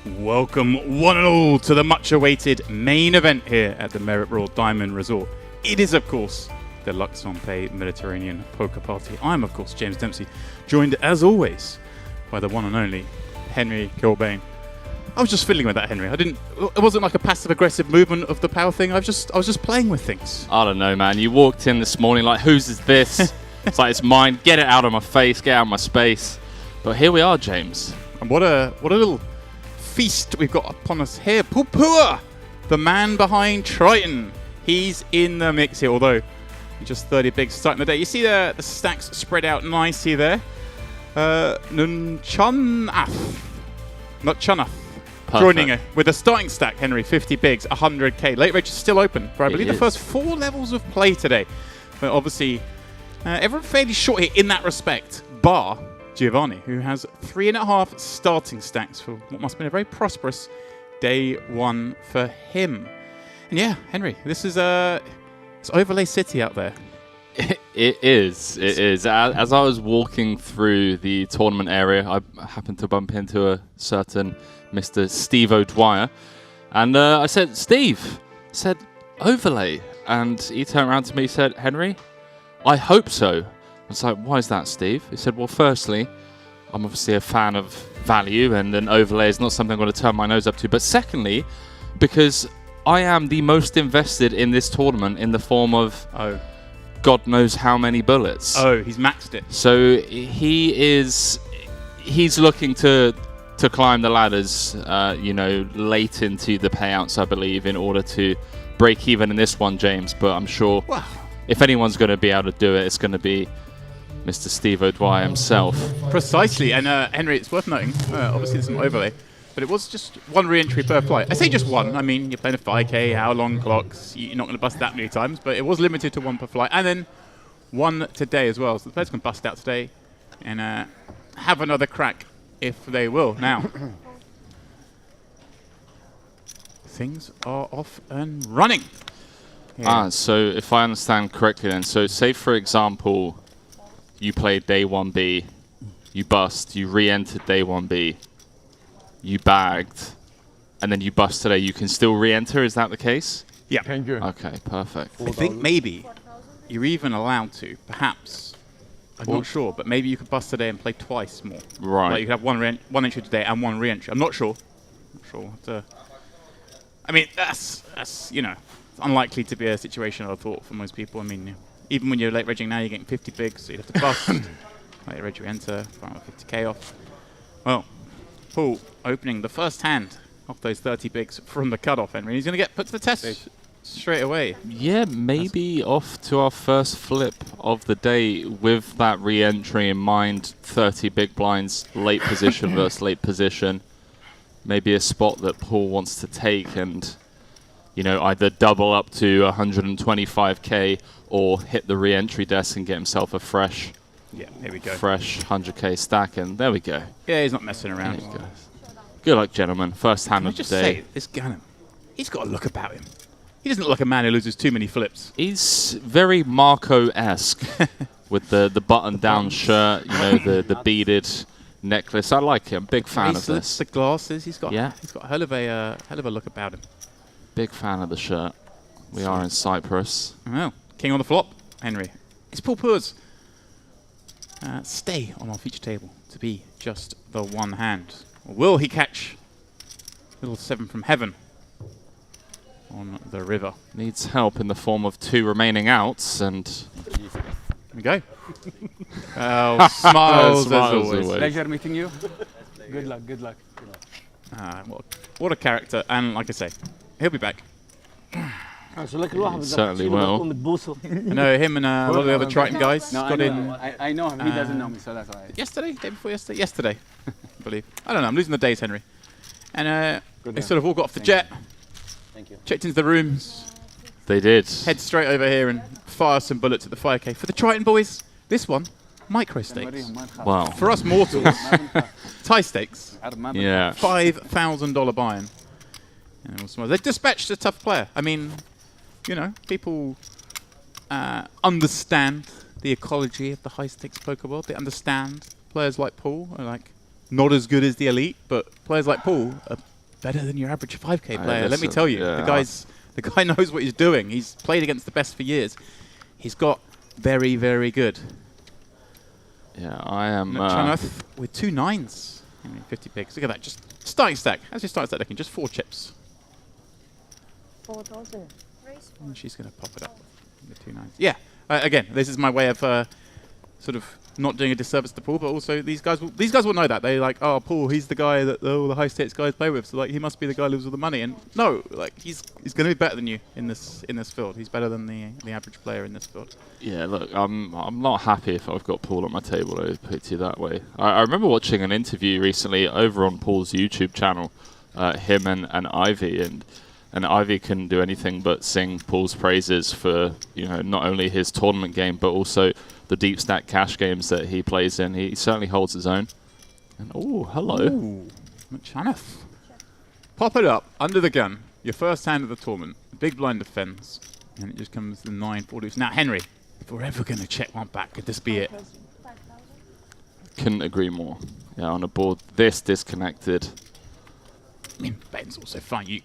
Welcome one and all to the much awaited main event here at the Merit Royal Diamond Resort. It is of course the luxonpay Mediterranean Poker Party. I'm of course James Dempsey, joined as always by the one and only Henry Kilbane. I was just fiddling with that, Henry. It wasn't like a passive aggressive movement of the power thing. I was just playing with things. I don't know, man. You walked in this morning like, whose is this? It's like, it's mine. Get it out of my face. Get out of my space. But here we are, James. And what a little feast we've got upon us here. Pupua, the man behind Triton. He's in the mix here, although he's just 30 bigs starting the day. You see the stacks spread out nicely there. Nunchunaf. Not Chunaf. Joining with a starting stack, Henry, 50 bigs, 100k. Late reg is still open for, I believe, the first 4 levels of play today. But obviously, everyone fairly short here in that respect, bar Giovanni, who has 3.5 starting stacks for what must have been a very prosperous day one for him. And yeah, Henry, this is it's Overlay City out there. It is. As I was walking through the tournament area, I happened to bump into a certain Mr. Steve O'Dwyer. And I said, Steve, said, Overlay. And he turned around to me and said, Henry, I hope so. I was like, why is that, Steve? He said, well, firstly, I'm obviously a fan of value, and an overlay is not something I'm going to turn my nose up to. But secondly, because I am the most invested in this tournament in the form of God knows how many bullets. Oh, he's maxed it. So he's looking to climb the ladders, late into the payouts, I believe, in order to break even in this one, James. But I'm sure if anyone's going to be able to do it, it's going to be Mr. Steve O'Dwyer himself. Precisely. And Henry, it's worth noting, obviously there's some overlay, but it was just 1 re-entry per flight. I say just 1. I mean, you're playing a 5k, hour-long clocks. You're not going to bust that many times, but it was limited to 1 per flight. And then 1 today as well. So the players can bust out today and have another crack if they will. Now, things are off and running. Yeah. So if I understand correctly then, so say for example, you played day 1B, you bust, you re-entered day 1B, you bagged, and then you bust today, you can still re-enter, is that the case? Yeah. Okay, perfect. I think maybe you're even allowed to, perhaps, I'm not sure, but maybe you could bust today and play twice more. Right. Like you could have one entry today and 1 re-entry. I'm not sure. I mean, that's it's unlikely to be a situation I thought for most people. I mean, even when you're late regging now, you're getting 50 bigs, so you have to bust. Late reg, you enter, 50k off. Well, Paul opening the first hand off those 30 bigs from the cutoff, Henry. He's going to get put to the test straight away. Yeah, maybe off to our first flip of the day with that re-entry in mind. 30 big blinds, late position versus late position. Maybe a spot that Paul wants to take and, either double up to 125k or hit the re-entry desk and get himself a fresh, here we go. Fresh 100k stack, and there we go. Yeah, he's not messing around. There you go. Good luck, gentlemen. First hand of the day. Say, this Ganem, he's got a look about him. He doesn't look like a man who loses too many flips. He's very Marco-esque with the button-down shirt, the beaded necklace. I like him. Big fan of this. The glasses. He's got a hell of a look about him. Big fan of the shirt. We are in Cyprus. Oh, king on the flop, Henry. It's Paul Poor's stay on our feature table to be just the 1 hand. Or will he catch little 7 from heaven on the river? Needs help in the form of 2 remaining outs, and here we go. Oh, smiles as always. Pleasure meeting you. Good luck. What a character, and like I say, he'll be back. Certainly will. I know him and a lot of the other Triton guys. No, got I know him. He doesn't know me, so that's why. Yesterday? Day before yesterday? Yesterday, I believe. I don't know. I'm losing the days, Henry. And they sort of all got off the jet. Thank you. Checked into the rooms. They did. Head straight over here and fire some bullets at the 5k. For the Triton boys, this one, micro stakes. Wow. For us mortals, tie stakes. Yeah. $5,000 buy-in. They dispatched a tough player. I mean, people understand the ecology of the high-stakes poker world. They understand players like Paul are not as good as the elite, but players like Paul are better than your average 5K player. Let me tell you, yeah, the guy knows what he's doing. He's played against the best for years. He's got very, very good. Yeah, I am. With 2 9s. 50 pigs. Look at that. Just starting stack. How's your starting stack looking? Just 4 chips. 4,000. And she's going to pop it up with 2 9s. Yeah. Again, this is my way of sort of not doing a disservice to Paul, but also these guys will know that. They're like, oh, Paul, he's the guy that all the high stakes guys play with. So like, he must be the guy who lives with the money. And no, like he's going to be better than you in this field. He's better than the average player in this field. Yeah, look, I'm not happy if I've got Paul at my table. I put it to you that way. I remember watching an interview recently over on Paul's YouTube channel, him and Ivy, and Ivy couldn't do anything but sing Paul's praises for not only his tournament game but also the deep stack cash games that he plays in. He certainly holds his own. And oh, hello. Ooh, Machaneth. Pop it up under the gun. Your first hand of the tournament. Big blind defense, and it just comes to 9-4 deuce. Now, Henry, if we're ever going to check one back, could this be it? Couldn't agree more. Yeah, on a board this disconnected. I mean, betting's also fine.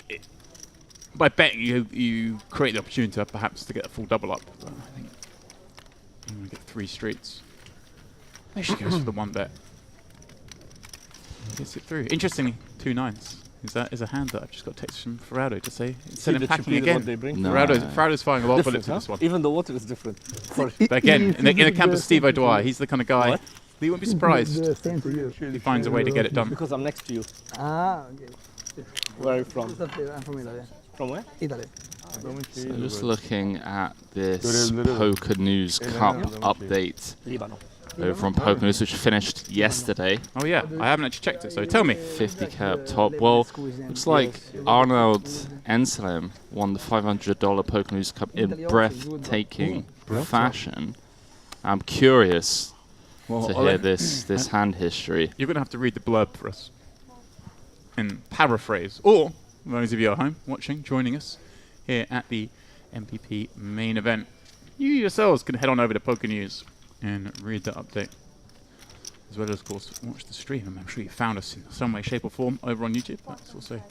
By betting, you create the opportunity to perhaps to get a full double up. But I think I'm going to get 3 streets. There she goes for the 1 bet. Gets it through. Interestingly, 2 9s. Is a hand that I've just got text from Ferrado to say instead of packing again. No. Ferrado's firing a lot of bullets in this one. Even the water is different. But again, in the camp of Steve O'Dwyer, he's the kind of guy. You won't be surprised. Same for you. He finds a way to get it done. Because I'm next to you. Ah, okay. Where are you from? I'm from Italy. From where? Italy. So just looking at this Poker News Cup update over on Poker News, which finished yesterday. Oh yeah, I haven't actually checked it, so tell me. 50k up top. Well, looks like Arnold Enslem won the $500 Poker News Cup in breathtaking fashion. I'm curious to hear this hand history. You're going to have to read the blurb for us and paraphrase, or those of you at home watching, joining us here at the MPP main event, you yourselves can head on over to Poker News and read the update, as well as, of course, watch the stream. I'm sure you found us in some way, shape or form over on YouTube. That's also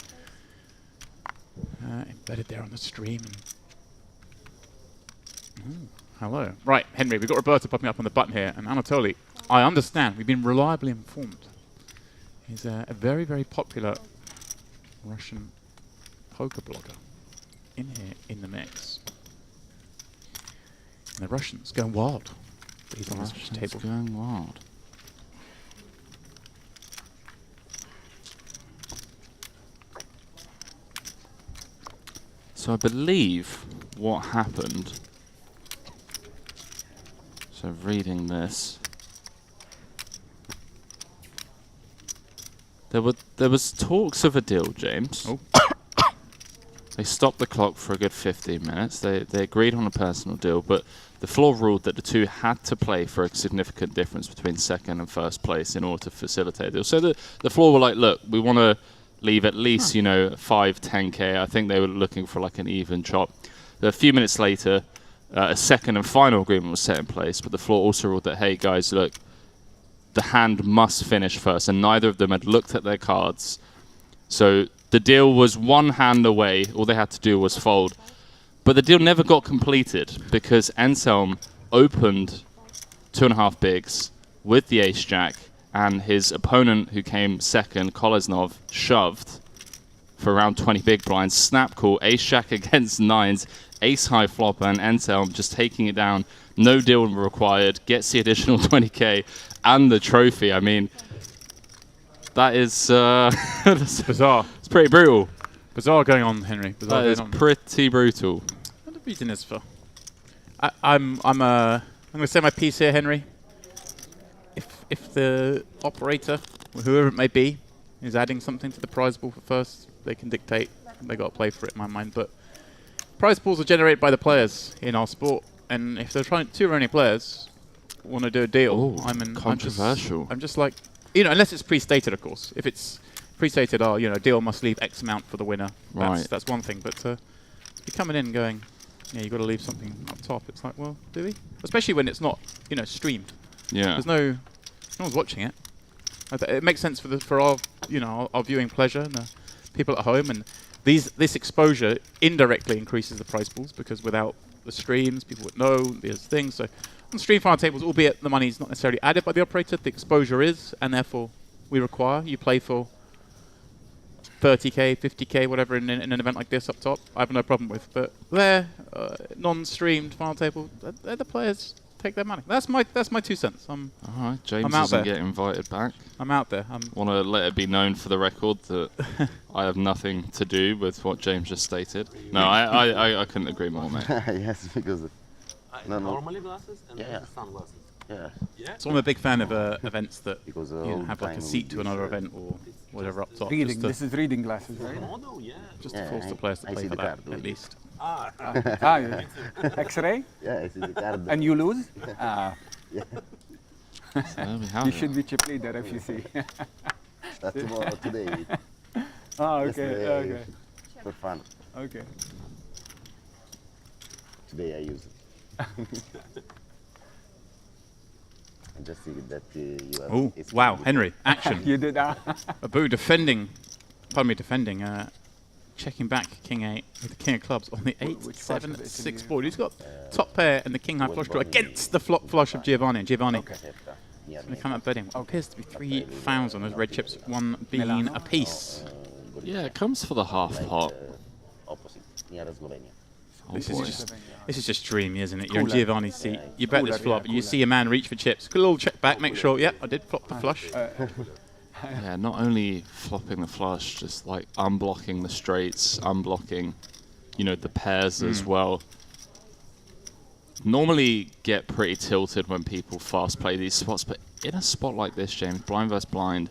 embedded there on the stream. Hello. Right, Henry, we've got Roberto popping up on the button here, and Anatoly, I understand, we've been reliably informed. He's a very, very popular Russian poker blogger in here in the mix. And the Russians going wild. He's on this table. Going wild. So I believe what happened. So reading this, there was talks of a deal, James. Oh. They stopped the clock for a good 15 minutes. They agreed on a personal deal, but the floor ruled that the two had to play for a significant difference between second and first place in order to facilitate a deal. So the floor were like, look, we want to leave at least 5, 10k. I think they were looking for like an even chop. A few minutes later, a second and final agreement was set in place, but the floor also ruled that, hey guys, look, the hand must finish first, and neither of them had looked at their cards. So the deal was one hand away. All they had to do was fold. But the deal never got completed because Anselm opened 2.5 bigs with the ace-jack, and his opponent, who came second, Kolesnov, shoved for around 20 big blinds. Snap call, ace-jack against 9s, ace-high flop, and Anselm just taking it down. No deal required. Gets the additional 20k and the trophy. I mean, that is that's bizarre. It's pretty brutal. Bizarre going on, Henry. Bizarre that is pretty brutal. What are we doing this for? I'm going to say my piece here, Henry. If the operator, or whoever it may be, is adding something to the prize pool for first, they can dictate. They got to play for it, in my mind. But prize pools are generated by the players in our sport, and if they're trying, 2 only players want to do a deal, controversial. I'm just like, unless it's pre-stated, of course. If it's pre-stated, deal must leave X amount for the winner. That's one thing. But you're coming in going, you've got to leave something up top. It's like, well, do we? Especially when it's not, streamed. Yeah. There's no one's watching it. It makes sense for our, our viewing pleasure and the people at home, and this exposure indirectly increases the prize pools because without the streams, people would know there's things. So on stream final tables, albeit the money is not necessarily added by the operator, the exposure is, and therefore we require you play for 30k, 50k, whatever in an event like this up top. I have no problem with, but there, non-streamed final table, the players take their money. That's my 2 cents. All right, James I'm out doesn't there. get invited back. I'm out there. Want to let it be known for the record that I have nothing to do with what James just stated. No, I couldn't agree more, mate. Yes, because Normally glasses and Yeah. sunglasses. yeah, So I'm a big fan of events that because have like a seat to another event or whatever up top. Reading. Just This is reading glasses, right? Model, yeah. to Yeah, force the players to I play see for the that, card. at least. Yeah. X-ray? yeah, it's the card. And you lose? So there we have You it. should be chip leader if you see. That's tomorrow, today. Okay, Yesterday, okay, for fun. okay. Today I use it. I just think that you have. Oh, it's wow, good. Henry, action. You did Abu defending, checking back King 8 with the King of Clubs on the 8, Which 7, part of it 6 is board. He's got top pair and the King high what flush draw button against the flop flush of Giovanni. And Giovanni Aspetta, yeah, going to come up betting. What appears to be 3 fouls on those red chips, 1 bean a piece. Yeah, it comes for the half pot. opposite, near Slovenia. Oh This boy. is just dreamy, isn't it? You're in Cooler. Giovanni's seat. You bet this Cooler, flop. yeah, You cooler. see a man reach for chips. Good little check back. Make sure. Yep, I did flop the flush. Yeah, not only flopping the flush, just like unblocking the straights, unblocking, the pairs as well. Normally get pretty tilted when people fast play these spots, but in a spot like this, James, blind versus blind,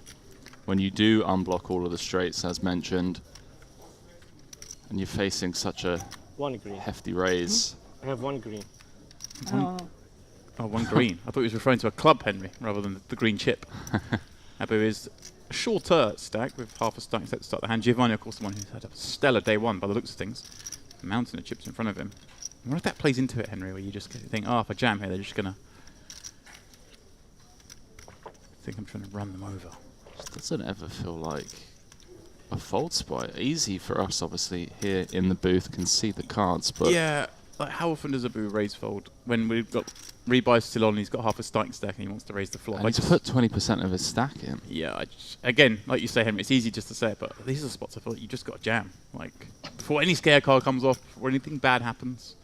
when you do unblock all of the straights as mentioned, and you're facing such a One green. hefty raise. I have one green. Oh, 1 green. I thought he was referring to a club, Henry, rather than the green chip. Abu is a shorter stack with half a stack set to start the hand. Giovanni, of course, the one who's had a stellar day one by the looks of things. A mountain of chips in front of him. I wonder if that plays into it, Henry, where you just think, oh, if I jam here, they're just going to think I'm trying to run them over. Just doesn't ever feel like a fold spot. Easy for us, obviously, here in the booth, can see the cards, but Yeah, like how often does Abu raise fold? When we've got rebuy still on, he's got half a starting stack and he wants to raise the flop. and he's put 20% of his stack in. Yeah, again, like you say, Henry, it's easy just to say it, but these are the spots I feel like you just got to jam. Like, before any scare card comes off, before anything bad happens.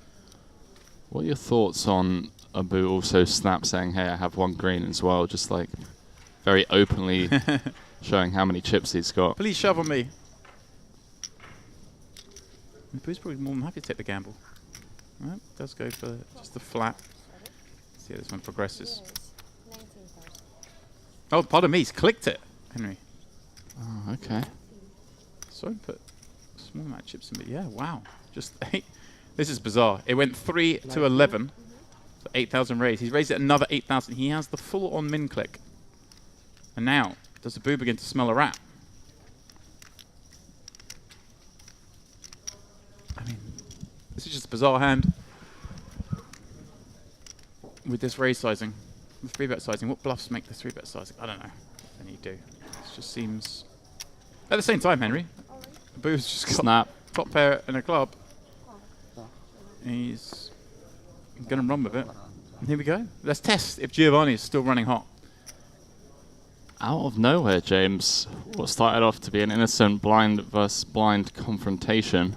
What are your thoughts on Abu also snap saying, hey, I have 1 green as well, just like very openly showing how many chips he's got. Please shove on me. Abu's probably more than happy to take the gamble. Right, does go for just the flat. See how this one progresses. Oh, pardon me, he's clicked it, Henry. Oh, okay. Sorry, put a small amount of chips in, but yeah, wow. Just 8. This is bizarre. It went 3 to 11. So 8,000 raised. He's raised it another 8,000. He has the full on min click. And now, does Abu begin to smell a rat? I mean, this is just a bizarre hand. With this raise sizing, the 3-bet sizing, what bluffs make the 3-bet sizing? I don't know. Any do. It just seems... At the same time, Henry, Abu's just got Snap. top pair and a club. He's going to run with it. And here we go. Let's test if Giovanni is still running hot. Out of nowhere, James, what started off to be an innocent blind versus blind confrontation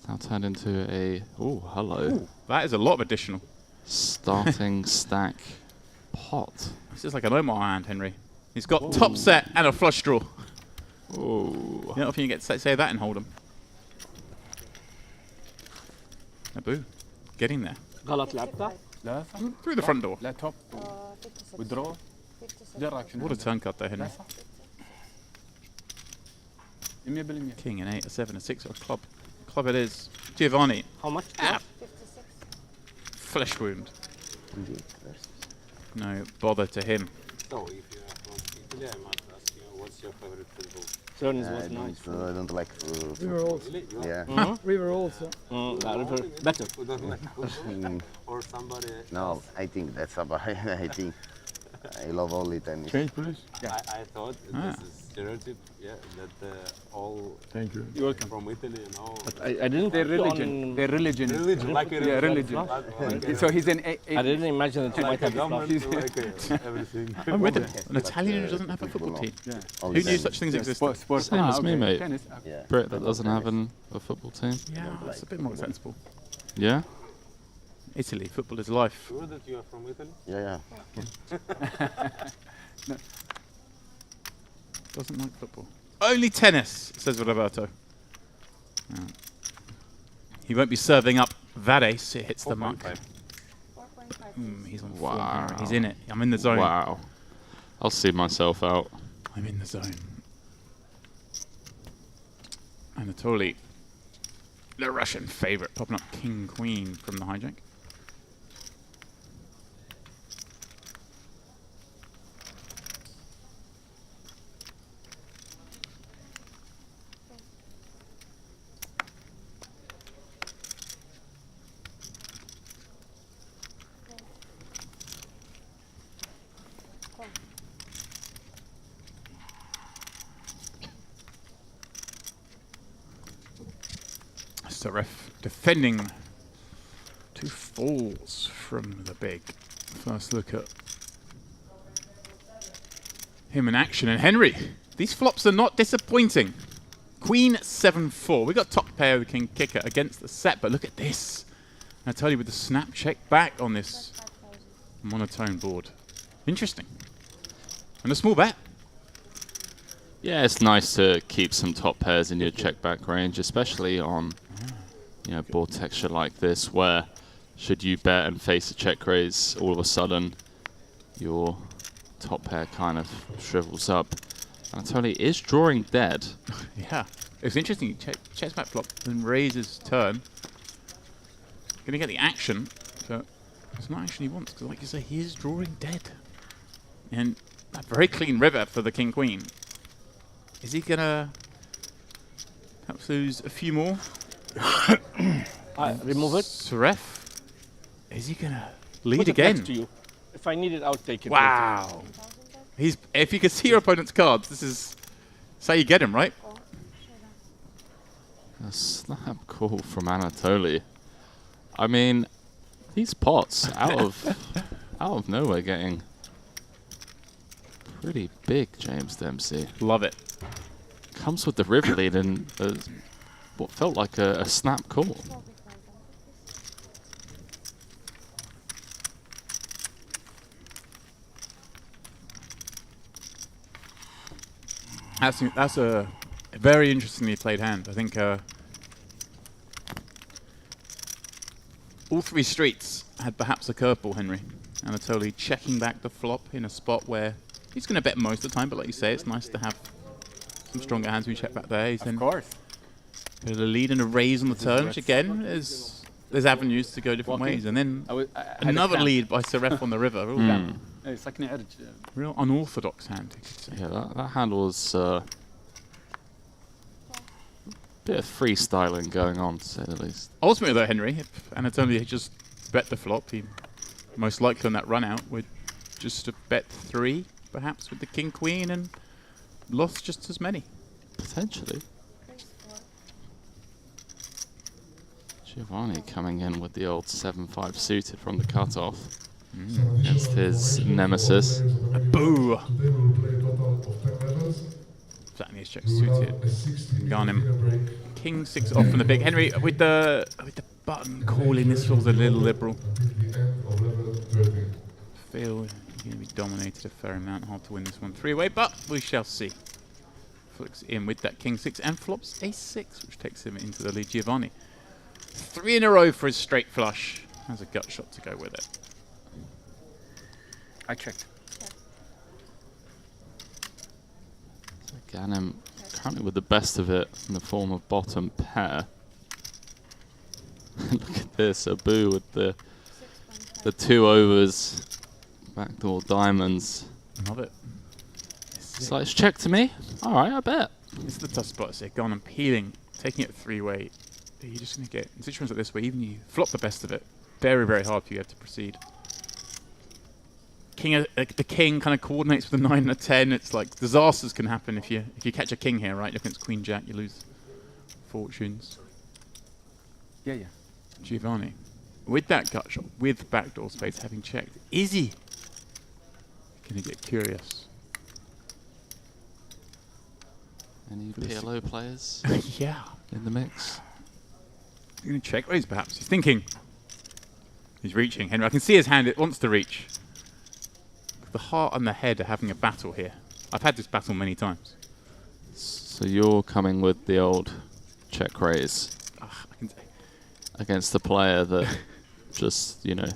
now turned into a, oh, hello, Ooh, that is a lot of additional. starting stack pot. This is like an Omar hand, Henry. He's got top set and a flush draw. Ooh. You know if you get to say that in Hold'em. Abu, getting there. غلط لعبتها. لا صح. Through the front door. لا توب. withdraw. Direction. What a turn cut there, Henry. لا صح. 100%. King, an 8, a 7, a 6, or a club. Club it is. Giovanni, How much? Ah. flesh wound. Indeed. No bother to him. So, if you are from Italy, I must ask you, what's your favorite football? Turns I was nice. don't like. River also. Really? You Yeah. River also. Better. who doesn't like football? Or somebody No, else? I think that's about. I think I love only tennis. Change, please. I thought this is stereotype, that all Thank you. You're welcome. from Italy, I didn't. Their religion. Their religion. religion, like a Yeah, religion. like So he's an I didn't imagine that you might have this love. everything. I'm with him. An Italian who doesn't have a football team. Only Who knew tennis. such things existed? Sports. Same as me, mate. Tennis. Yeah. Brit that doesn't have a football team. Yeah, it's a bit more sensible. Yeah? Italy, football is life. Sure that you are from Italy? Yeah. Doesn't like football. Only tennis, says Roberto. He won't be serving up that ace. It hits the mark. 4.5. He's on Wow. form. He's in it. I'm in the zone. Wow. I'll see myself out. I'm in the zone. Anatoly, the Russian favorite, popping up king queen from the hijack. So ref defending 2 falls from the big. First look at him in action. And Henry, these flops are not disappointing. Queen 7-4. We got top pair of the king kicker against the set, but look at this. I tell you, with the snap check back on this monotone board. Interesting. And a small bet. Yeah, it's nice to keep some top pairs in your check back range, especially on board texture like this, where should you bet and face a check raise, all of a sudden your top pair kind of shrivels up. Anatoly is drawing dead. Yeah. It was interesting. He checks back flop, then raises turn. Going to get the action, but it's not action he wants, because like you say, he is drawing dead. And a very clean river for the king-queen. Is he going to perhaps lose a few more? Remove it. Suref, is he going to lead Put it again? next to you. If I need it, I'll take it. Wow. If you can see your opponent's cards, this is how you get him, right? A snap call from Anatoly. I mean, these pots out of nowhere getting pretty big, James Dempsey. Love it. Comes with the river lead and what felt like a snap call. That's a very interestingly played hand. I think all 3 streets had perhaps a curveball, Henry. Anatoly checking back the flop in a spot where he's going to bet most of the time, but like you say, it's nice to have some stronger hands when you check back there. He's Of course. got a lead and a raise on the turn, which again is there's avenues to go different ways. And then I had another a cramp. lead by Suref on the river. سكني عرج. Real unorthodox hand, you could say. Yeah, that hand was a bit of freestyling going on, to say the least. Ultimately, though, Henry, if Anatoly had just bet the flop, he most likely on that run out would just have bet 3, perhaps, with the king-queen and lost just as many. Potentially. Giovanni coming in with the old 7-5 suited from the cutoff against his nemesis. Boo! Flattening his check suited. Garnim. King 6 off from the big. Henry, with the button calling, this feels a little liberal. Feel you're going to be dominated a fair amount. Hard to win this one 3-way, but we shall see. Flicks in with that king 6 and flops ace 6, which takes him into the lead. Giovanni. 3 in a row for his straight flush. Has a gut shot to go with it. I checked. Ganem currently with the best of it in the form of bottom pair. Look at this, Abu with the 2 overs, backdoor diamonds. Love it. It's like, it's check to me? Alright, I bet. This is the tough spot. So gone and peeling, taking it 3-way. You're just going to get, in situations like this where even you flop the best of it, very, very hard for you to proceed. the king kind of coordinates with the 9 and a 10. It's like disasters can happen if you catch a king here, right? Against Queen Jack, you lose fortunes. Yeah, yeah. Giovanni, with that gut shot, with backdoor space, having checked, is he gonna get curious? Any PLO players Yeah. in the mix? He's gonna check raise perhaps. He's thinking. He's reaching, Henry. I can see his hand. It wants to reach. The heart and the head are having a battle here. I've had this battle many times. So you're coming with the old check raise I can against the player that just, you know,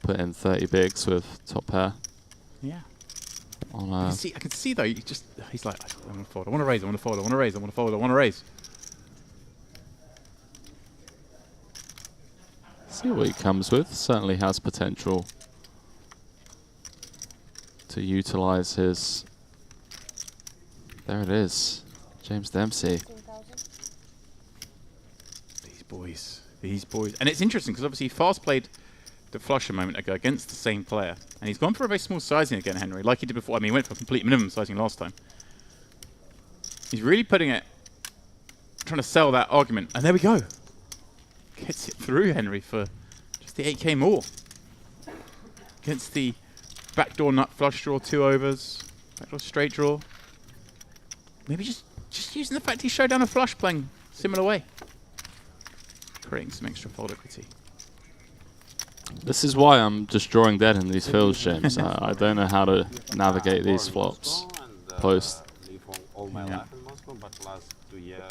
put in 30 bigs with top pair. Yeah. On I a can see though. He's like, I want to fold. I want to raise. I want to fold. I want to raise. I want to fold. I want to raise. see what he comes with. Certainly has potential to utilize his. There it is, James Dempsey. These boys, and it's interesting because obviously he fast played the flush a moment ago against the same player, and he's gone for a very small sizing again, Henry, like he did before. I mean, he went for complete minimum sizing last time. He's really putting it, trying to sell that argument, and there we go. Gets it through, Henry, for just the 8k more. Against the backdoor nut flush draw, 2 overs, backdoor straight draw. Maybe just using the fact he showed down a flush playing similar way. Creating some extra fold equity. This is why I'm just drawing dead in these fields, James. I don't know how to navigate these flops post. All my life in Moscow, but last 2 years.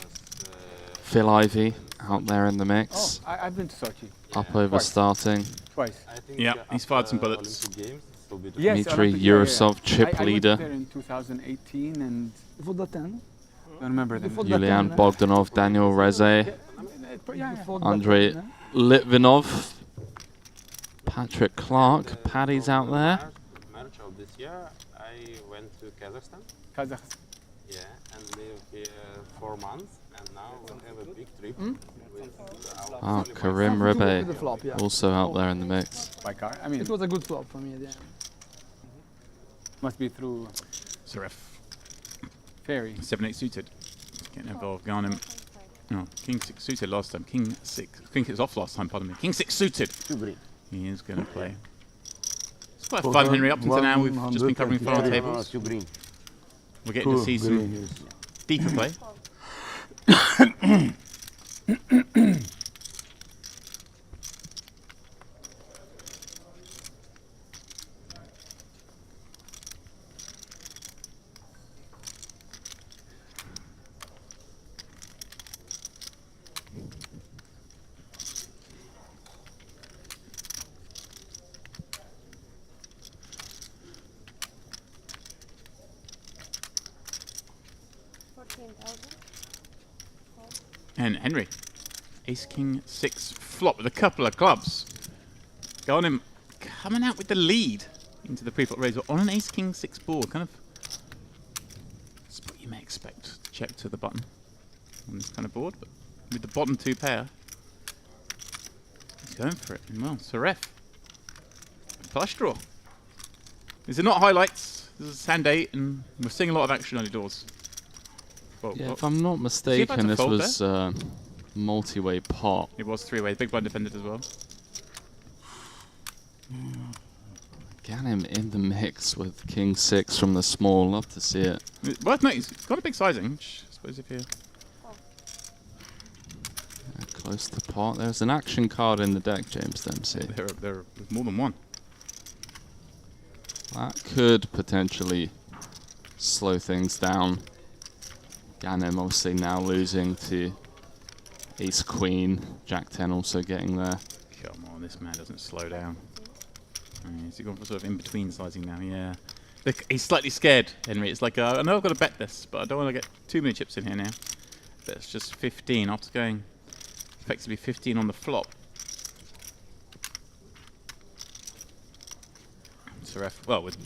Phil Ivey out there in the mix. Oh, I've been to Sochi. Up over starting. Twice. I think Yeah, he's fired some bullets. Olympic Games, it will be the Yes, Dmitry Olympic, yeah, Yurosov, chip I leader. went there in 2018 and For the 10? don't remember the Before name. the Yulian 10, Bogdanov, Daniel Reze, For the Andrei 10, Litvinov, Patrick Clark. Paddy's out there. March of this year, I went to Kazakhstan. Kazakhstan. Yeah, and live here 4 months, and now we have a big trip. With Ah, our Karim With the Rebe, flop, yeah. also out there in the mix. By car. I mean, It was a good flop for me at the end. must be through Seref, ferry. 7-8 suited. Getting involved. Garnham. No, King 6 suited last time. King 6 was off last time, pardon me. King 6 suited. He is going to play. It's quite fun, Henry. Up until now, we've just been covering far tables. We're getting to see some deeper play. And Henry, Ace King 6 flop with a couple of clubs. Garnham coming out with the lead into the pre-flop raise on an Ace King 6 board. Kind of that's what you may expect to check to the button on this kind of board, but with the bottom 2 pair, he's going for it. And well, Seref, flush draw. These are not highlights. This is hand 8, and we're seeing a lot of action early doors. Well, Yeah, well, if I'm not about mistaken, to this fold was multi-way pot. it was 3-way. Big blind defended as well. Ganem in the mix with King 6 from the small. Love to see it. Worth noting, he's got a big sizing, which I suppose if you... Close to pot. There's an action card in the deck, James Dempsey. There's more than one. That could potentially slow things down. Ganem obviously now losing to Ace Queen. Jack 10 also getting there. Come on, this man doesn't slow down. Is he going for sort of in-between sizing now? Yeah. Look, he's slightly scared, Henry. It's like, I know I've got to bet this, but I don't want to get too many chips in here now. But it's just 15 after going effectively 15 on the flop. Seref, well, with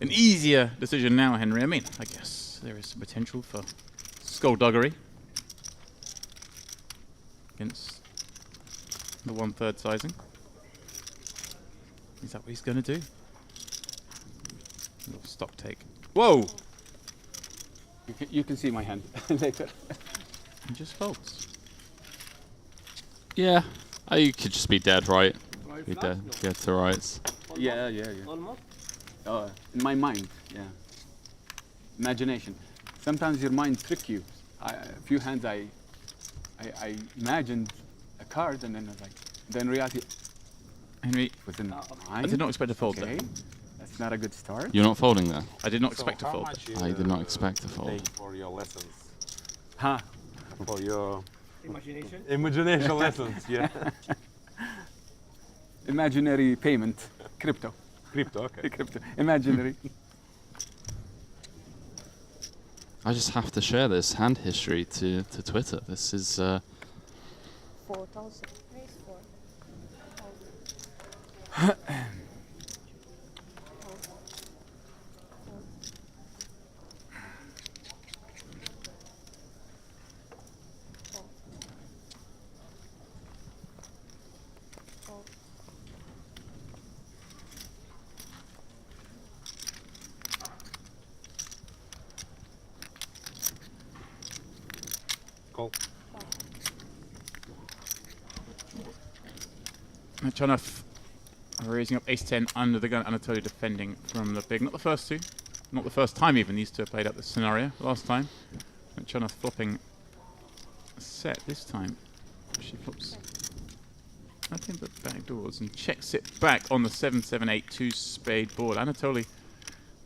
an easier decision now, Henry. I mean, I guess there is some potential for skullduggery against the 1/3 sizing. Is that what he's going to do? Little stock take. Whoa! You can see my hand later. He just folds. Yeah. You could just be dead, right? Be dead. Get to rights. Yeah. Almost. In my mind, yeah. Imagination. Sometimes your mind trick you. A few hands I imagined a card and then I was like, then reality Henry, was in I did not expect to fold okay. there. That's not a good start. You're not folding there. I did not So expect to how fold much there. you, I did not expect to fold. take for your lessons? Huh. For your Imagination. imagination lessons, yeah. Imaginary payment. Crypto. Crypto, okay. Crypto. Imaginary. I just have to share this hand history to Twitter. This is 4,000. Raise 4,000. Call. Chanaf raising up ace-10 under the gun. Anatoly defending from the big. Not the first two. Not the first time even. These two have played out this scenario last time. Chanaf flopping a set this time. She flops nothing but backdoors and checks it back on the 7-7-8 2-spade board. Anatoly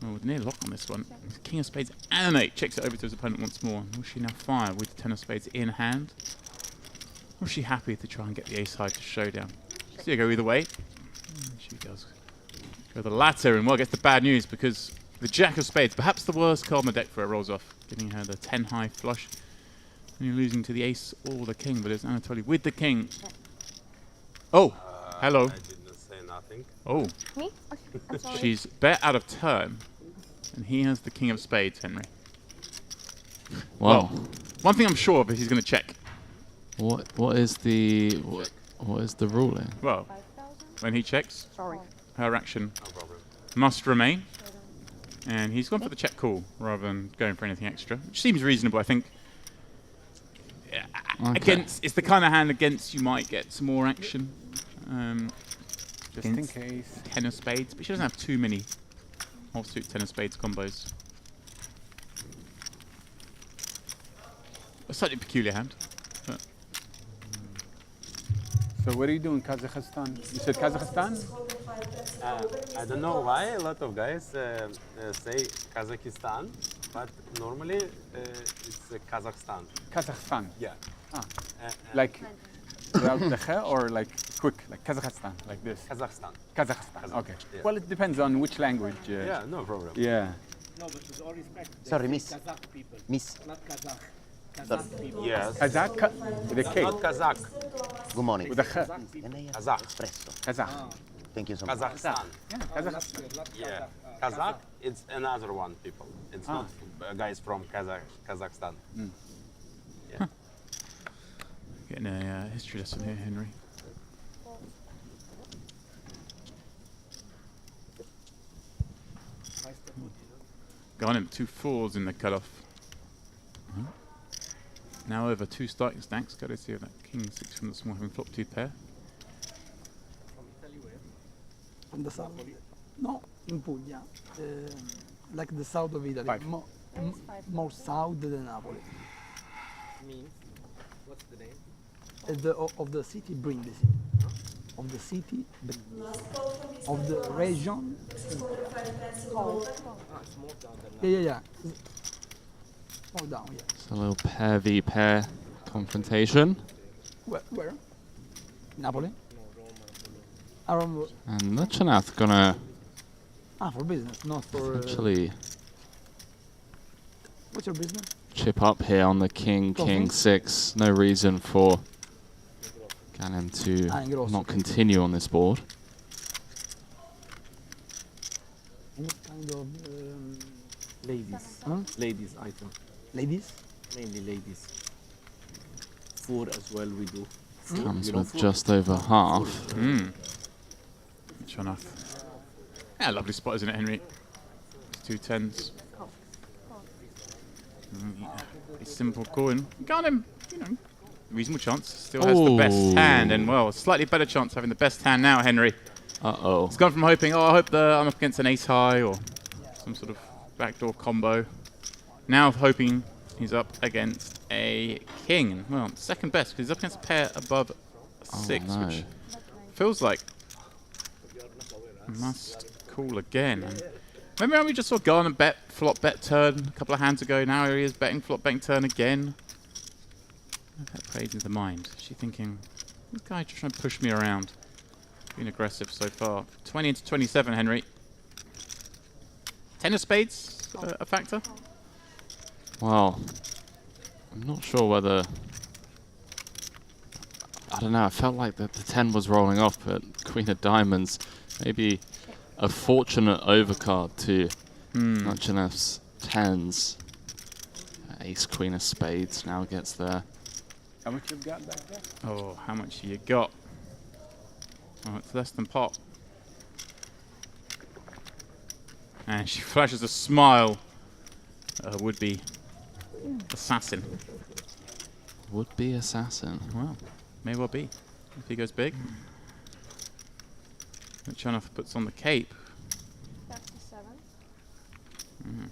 with near lock on this one. King of spades and an 8. Checks it over to his opponent once more. Will she now fire with the 10 of spades in hand? Or is she happy to try and get the ace high to showdown? See her go either way. She does go the latter, and well, gets the bad news because the jack of spades, perhaps the worst card in the deck for her, rolls off, giving her the 10 high flush. And you're losing to the ace or the king, but it's Anatoly with the king. Oh, hello. I didn't say nothing. Oh, Me? Okay, I'm sorry. she's bet out of turn, and he has the king of spades, Henry. Wow. One thing I'm sure of is he's going to check. What is the ruling? Well, 5,000. when he checks, Sorry. her action No problem. must remain. And he's gone for the check call rather than going for anything extra, which seems reasonable, I think. Okay. Against, it's the kind of hand against you might get some more action. Just in Against case. 10 of spades, but she doesn't have too many offsuit 10 of spades combos. A slightly peculiar hand. But So what are you doing, Kazakhstan? You said Kazakhstan? I don't know why a lot of guys say Kazakhstan, but normally it's Kazakhstan. Kazakhstan. Yeah. Like without the kha or like quick, like Kazakhstan, like this. Kazakhstan. Kazakhstan. Okay. Yeah. Well, it depends on which language. Yeah, no problem. Yeah. No, but with all respect. they Sorry, say miss. Kazakh people, Miss, not Kazakh. Kazakh people. Yes. Kazakh with a K. Not Kazakh. good morning. With a kha. Can I have Kazakh. espresso? Kazakh. Thank you so much. Kazakhstan. Yeah, Kazakhstan. Yeah. Kazakh, it's another one people. It's not guys from Kazakhstan. Yeah. getting a history lesson here, Henry. Gone him 2 4s in the cutoff. Now over 2 starting stacks. Got to see that king 6 from the small having flop 2 pair. From the south. No, in Puglia. Like the south of Italy. Five. More south than Napoli. Means, what's the name? Of the city, Brindisi. Of the city, Brindisi. Of the region. Ah, it's more down than that. Yeah. More down, yeah. It's a little pair v pair confrontation. Where? Napoli? No, Rome or Bologna. Around, And Luxonath gonna for business, not for. actually What's your business? chip up here on the king, Go king for it. 6. No reason for Ganem to Grosso. not continue on this board. What kind of Ladies. Huh? Ladies item. ladies? Mainly ladies. 4 as well we do. Comes You know, with 4. just over half. Shanath Yeah, lovely spot, isn't it, Henry? It's 2 10s. A simple coin. Got him, you know, reasonable chance. Still has the best hand, and well, slightly better chance having the best hand now, Henry. Uh-oh. It's gone from hoping, I hope I'm up against an ace high or some sort of backdoor combo. Now hoping he's up against a king. Well, second best, because he's up against a pair above a 6, no. which feels like must call again. And remember how we just saw Garner bet, flop, bet, turn a couple of hands ago? Now he is betting, flop, betting, turn again. That plays into the mind. Is she thinking, this guy just trying to push me around? Being aggressive so far. 20 into 27, Henry. 10 of spades a factor? Well, I'm not sure whether... I don't know, I felt like the 10 was rolling off, but Queen of Diamonds, maybe a fortunate overcard to Nuchenev's 10s. Ace, Queen of Spades now gets there. How much you've got back there? Oh, how much you got? Oh, it's less than pot. And she flashes a smile. Would-be assassin. Would-be assassin. Well, may well be. If he goes big. Nuchenov puts on the cape. 37.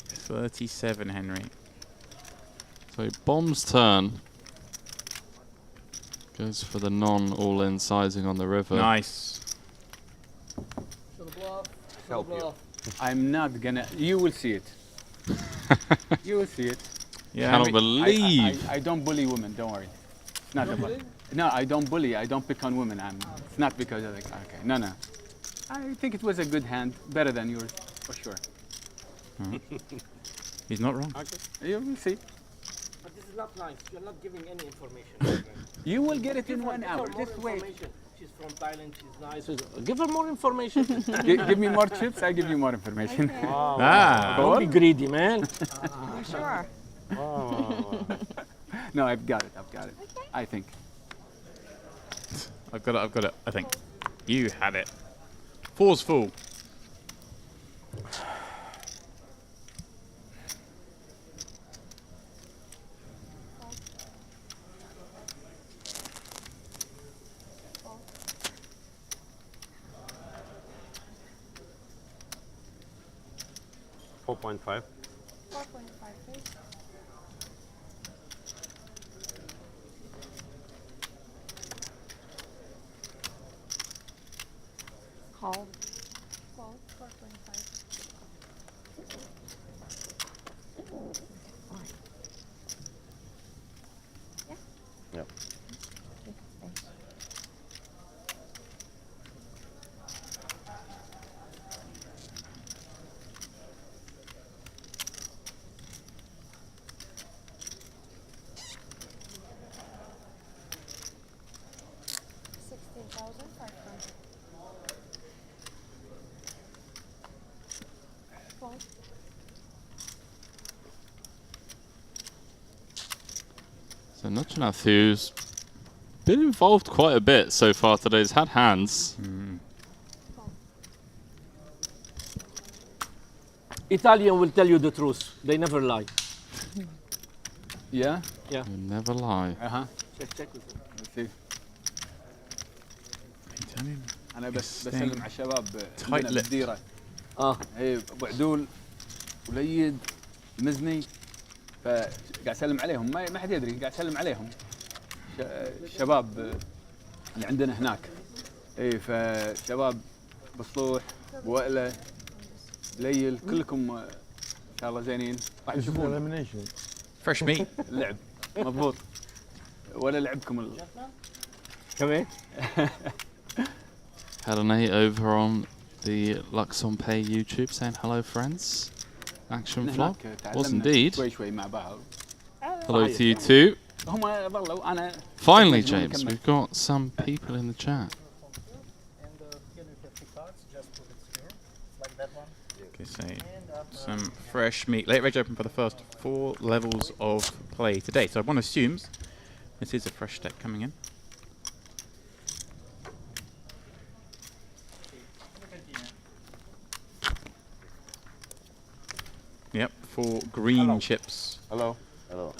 37, Henry. So he bombs turn. Goes for the non-all-in sizing on the river. Nice. Help you. I'm not gonna. You will see it. You will see it. Yeah, Cannot believe. I don't bully women. Don't worry. It's not about. No, I don't bully. I don't pick on women. It's not because of like. Okay. No, no. I think it was a good hand, better than yours, for sure. He's not wrong. Okay. You will see. But this is not nice. You're not giving any information. You will get it in 1 hour. Just wait. She's from Thailand. She's nice. Give her more information. Give me more chips. I give you more information. Okay. Don't be greedy, man. You sure? No, I've got it. I've got it. Okay. I think. I've got it, I think. You had it. 4's full. $4.5. 4.5, please. Call. Call. 4.5. Yeah? Yeah. Okay, thanks. So Nuchenov, who's been involved quite a bit so far today, has had hands. Italian will tell you the truth. They never lie. Yeah. You never lie. Check with them. Let's see. Italian. انا بس Interesting. بسلم على الشباب Tight عندنا lipped. بالديره. اي ابو عدول وليد مزني فقاعد اسلم عليهم ما حد يدري قاعد اسلم عليهم الشباب اللي عندنا هناك. اي فشباب بصلوح وائله ليل كلكم ان شاء الله زينين راح تشوفون Fresh meat. اللعب مضبوط ولا لعبكم كمان Had an 8 over on the luxonpay YouTube saying hello friends. Action flop. Was indeed. شوي شوي مع بعض. Hello to you too. هم ظلوا انا Finally, James, we've got some people in the chat. Okay, so some fresh meat. Late rage open for the first 4 levels of play today. So one assumes this is a fresh deck coming in. Yep, 4 green chips. Hello. Hello.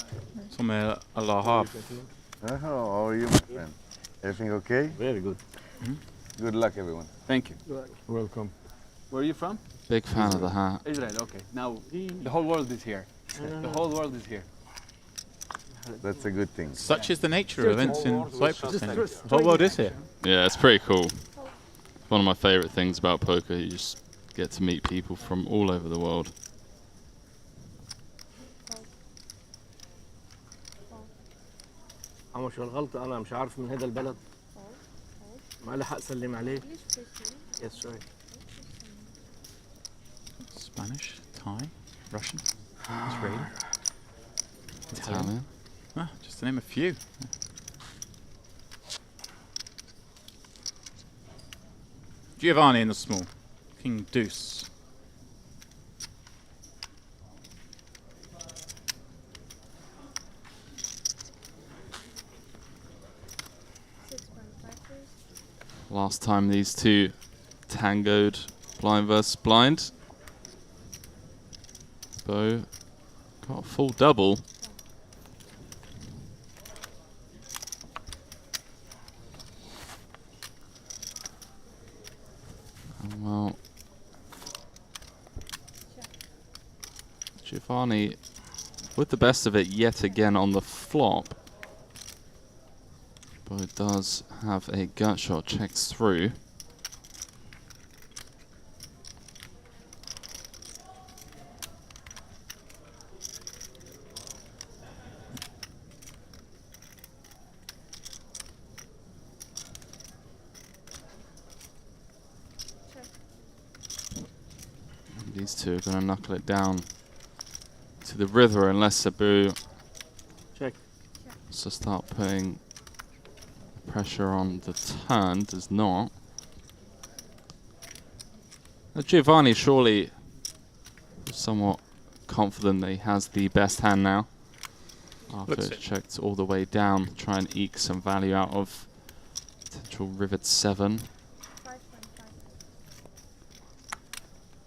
Somewhere Allah half. Hello, how are you, my friend? Everything okay? Very good. Good luck, everyone. Thank you. Welcome. Where are you from? Big fan of the hat. Israel. Okay. Now the whole world is here. The whole world is here. That's a good thing. Such is the nature of events in Cyprus. Henry. Just The whole world is here. Yeah, it's pretty cool. It's one of my favorite things about poker. You just get to meet people from all over the world. عمو شو الغلطة أنا مش عارف من هذا البلد ما لي حق سلم عليه. Yes, sorry. Spanish, Thai, Russian, Israeli, Italian. Ah, just to name a few. Giovanni in the small. King Deuce. Last time these two tangoed blind versus blind. Bo got a full double. And well, Giovanni with the best of it yet again on the flop. Bo does have a gut shot, checks through. And these two are going to knuckle it down to the river unless Sabu Check. wants to start putting pressure on the turn. Does not. Now Giovanni surely somewhat confident that he has the best hand now. After Looks it's it. checked all the way down, try and eke some value out of potential rivet 7.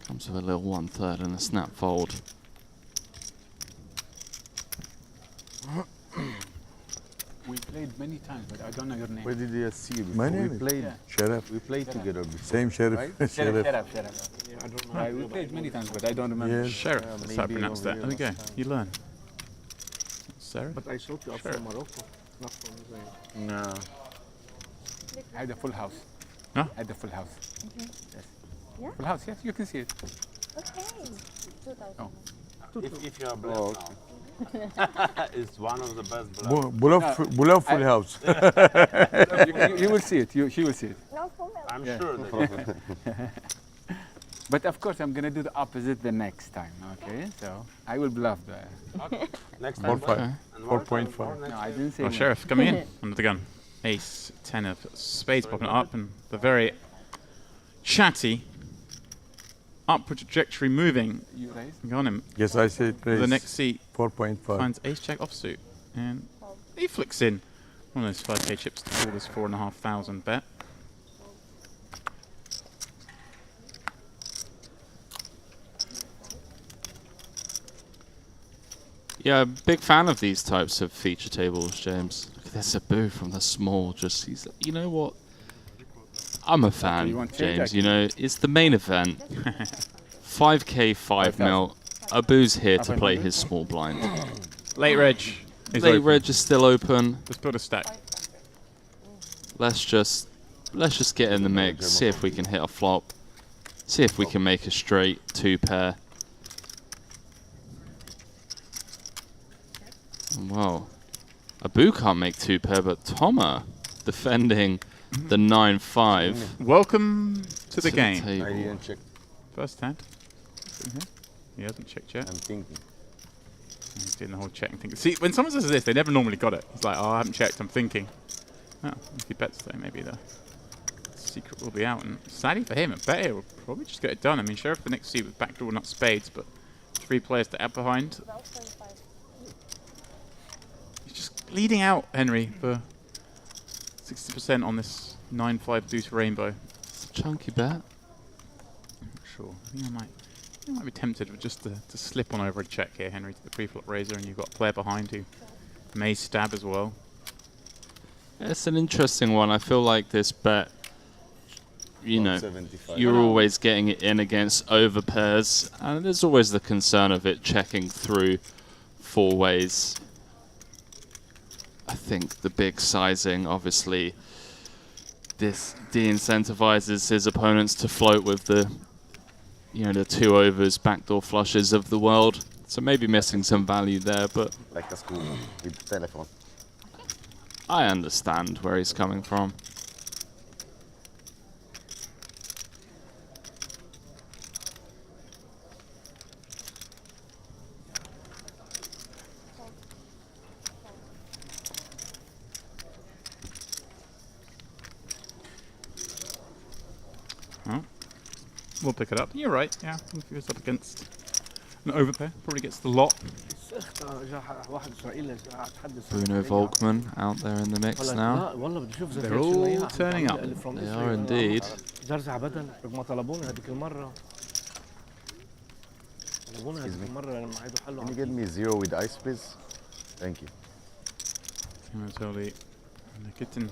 Comes with a little 1/3 and a snap fold. We played many times, but I don't know your name. Where did you see you before? My name We is played. Sharaf. We played together before. Same Sheriff. Right? Sheriff. Yeah, I don't know. We played many times, but I don't remember. Yes. Sheriff, that's how I maybe pronounce over that. here There we go. last time. You learn. Sarah? But I thought you are Sure. from Morocco, not from Israel. No. I had a full house. Huh? I had a full house. Yes. Yeah? Full house, yes, you can see it. Okay. 2000. Oh. If you are blessed Oh, now, it's one of the best blessed. Bulaf full house. You will see it. She will see it. No problem. I'm Yeah. sure that you But of course, I'm gonna do the opposite the next time. Okay, so I will bluff the. next More time. five. Okay. And more 4.5. time, more No, next I year. didn't say. Oh, no. Sheriff, coming in under the gun. Ace, 10 of spades popping up, and the very chatty upward trajectory moving. You raise. Go on him. Yes, I said raise. The next seat 4.5. finds ace jack offsuit, and he flicks in one of those 5k chips to call this 4,500 bet. Yeah, big fan of these types of feature tables, James. Look at this Sabu from the small. Just he's, you know what? I'm a you fan, want James. Jack? You know, it's the main event. 5k, 5 mil. Abu's here to play his small blind. Late reg. is Late open. reg is still open. Let's build a stack. Let's just get in the mix. See if we can hit a flop. See if we can make a straight 2-pair. Wow. Abu can't make 2-pair, but Toma defending the 9-5. Welcome to the game. table. I didn't check. First hand. He hasn't checked yet. I'm thinking. He's doing the whole checking thing. See, when someone says this, they never normally got it. He's like, oh, I haven't checked, I'm thinking. Oh, if he bets though, maybe the secret will be out. And sadly for him, I bet he'll probably just get it done. I mean, Sheriff the next seat with backdoor, not spades, but 3 players to add behind. He's just leading out, Henry, for 60% on this 9-5 deuce rainbow. It's a chunky bet. I'm not sure. I think I might You might be tempted just to slip on over a check here, Henry, to the pre-flop raiser, and you've got a player behind who may stab as well. It's an interesting one. I feel like this bet, you know, 75. you're always getting it in against over pairs, and there's always the concern of it checking through four ways. I think the big sizing, obviously, this de-incentivizes his opponents to float with the, you know, the two overs, backdoor flushes of the world. So maybe missing some value there, but Like a school with the telephone. I understand where he's coming from. Oh. We'll pick it up. You're right, yeah. If he was up against an overpair, probably gets the lot. Bruno Volkmann out there in the mix now. They're all turning up. They are indeed. Can you get me 0 with ice, please? Thank you. Totally. Getting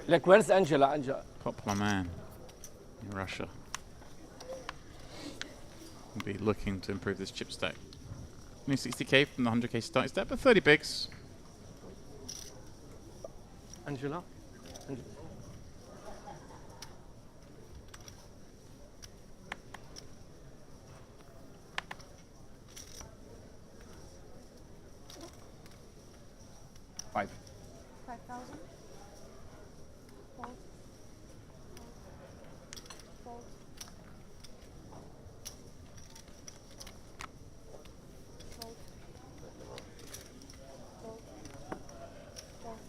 Like, where's Angela? popular man in Russia. We'll be looking to improve this chip stack. Only 60k from the 100k starting stack, but 30 bigs. Angela? Five. 5,000. Fold. Fold. Fold. Fold. Fold.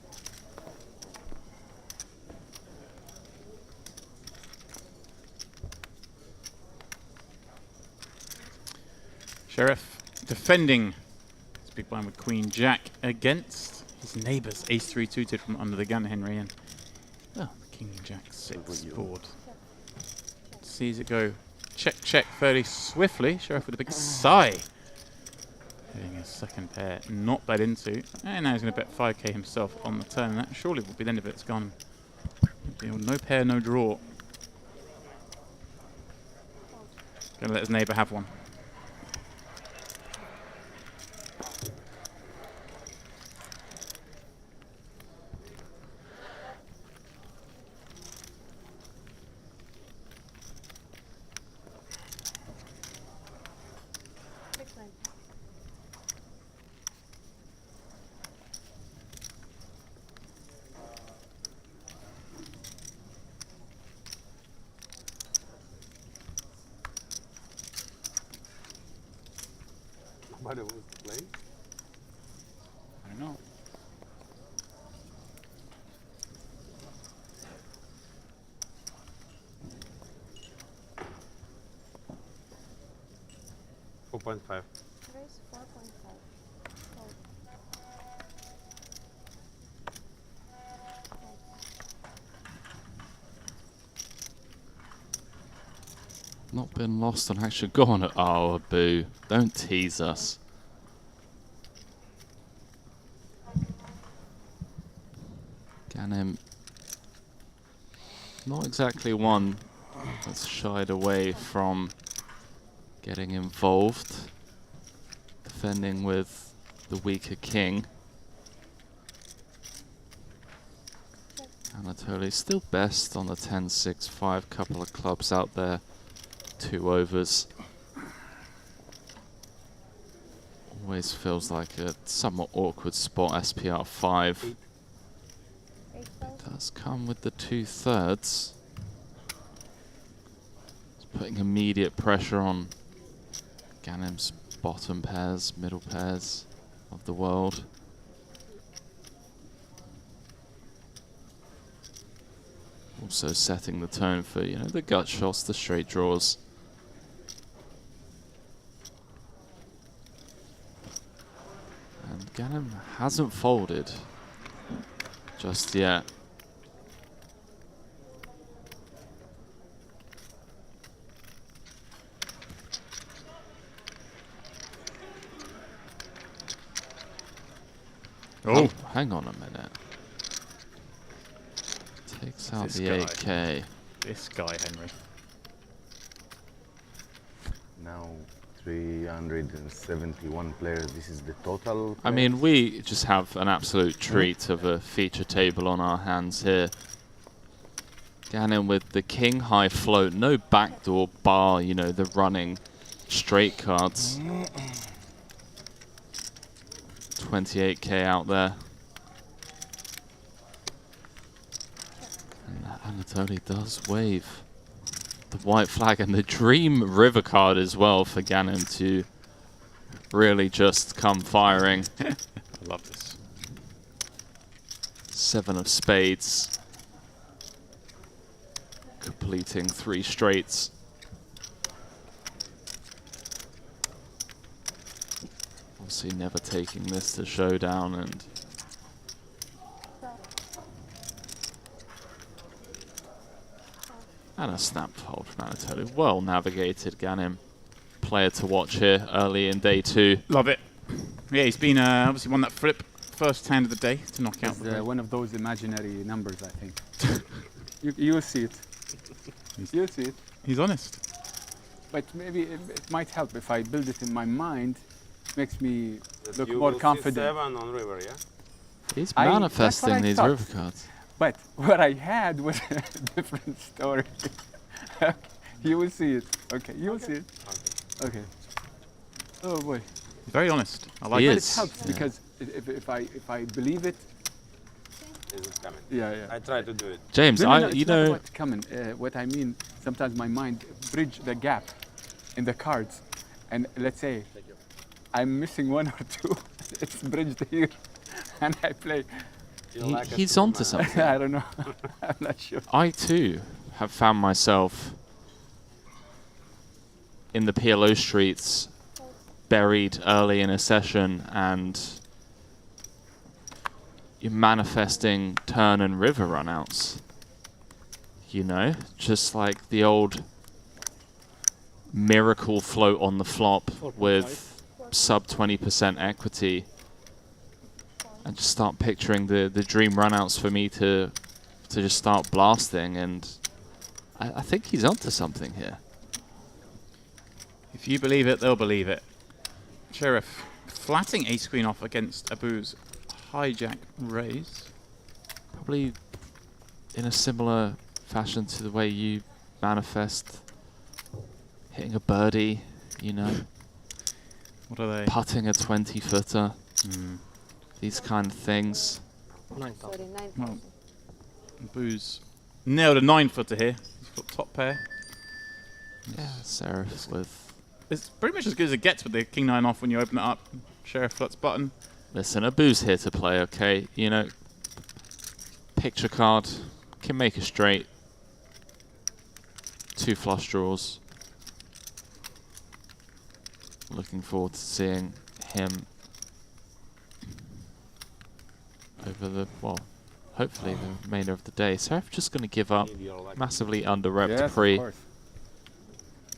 Sheriff defending this big blind with Queen Jack against his neighbours. Ace-3 suited from under the gun, Henry, and well, King Jack 6 board. Sees it go check, check fairly swiftly. Sheriff with a big sigh. Hitting a second pair not bet into. And now he's going to bet 5k himself on the turn. And that surely will be the end of it. It's gone. No pair, no draw. Going to let his neighbour have one. Big blind. Nobody wants to play. I don't know. .5. Raise 4.5. Fold. Not been lost on actually gone. Oh, boo. Don't tease us. Ganem. Not exactly one that's shied away from getting involved. Defending with the weaker king. Anatoly still best on the 10-6-5. Couple of clubs out there. 2 overs. Always feels like a somewhat awkward spot. SPR 5. 8,000. Does come with the 2/3. It's putting immediate pressure on Ganem's bottom pairs, middle pairs of the world. Also setting the tone for, you know, the gut shots, the straight draws. And Ganem hasn't folded just yet. Oh, hang on a minute. Takes out This the guy. 8K. this guy, Henry. Now 371 players. This is the total. I mean, we just have an absolute treat of a feature table on our hands here. Gannon with the king high float, no backdoor bar, you know, the running straight cards. 28K out there. And Anatoly does wave the white flag and the Dream River card as well for Gannon to really just come firing. I love this. 7 of spades. Completing 3 straights. Obviously never taking this to showdown and a snap fold from Anatoly. Well navigated Ganem. Player to watch here early in day 2. Love it. Yeah, he's been obviously won that flip first hand of the day to knock out. It's one of those imaginary numbers, I think. you will see it. You'll see it. He's honest. But maybe it might help if I build it in my mind. It makes me look You more will see confident. 7 on river, yeah? He's that's what manifesting I these thought. river cards. But what I had was a different story. You will see it. Okay, you will see it. Okay. Oh boy. He's very honest. I like He it. But is. it helps Yeah. because if I believe it, Is it coming? yeah. I try to do it. James, No, you it's not know, about coming. What I mean, sometimes my mind bridge the gap in the cards, and let's say I'm missing 1 or 2. It's bridged here, and I play. he's onto something. I don't know. I'm not sure. I too have found myself in the PLO streets, buried early in a session, and you're manifesting turn and river runouts. You know, just like the old miracle float on the flop with sub 20% equity. And just start picturing the dream runouts for me to just start blasting, and I think he's onto something here. If you believe it, they'll believe it. Sheriff flatting ace queen off against Abu's hijack raise. Probably in a similar fashion to the way you manifest hitting a birdie, you know, What are they? putting a 20-footer, these kind of things. 9,000. Well, Abu's nailed a 9-footer here. He's got top pair. Yeah, Seraph with... It's pretty much as good as it gets with the king 9 off when you open it up. Sheriff fluts button. Listen, Abu's here to play, okay? You know, picture card, can make a straight. 2 flush draws. Looking forward to seeing him over the, well, hopefully the remainder of the day. Seraph just going to give up. Need your luck. Massively under-repped Yes, pre. of course.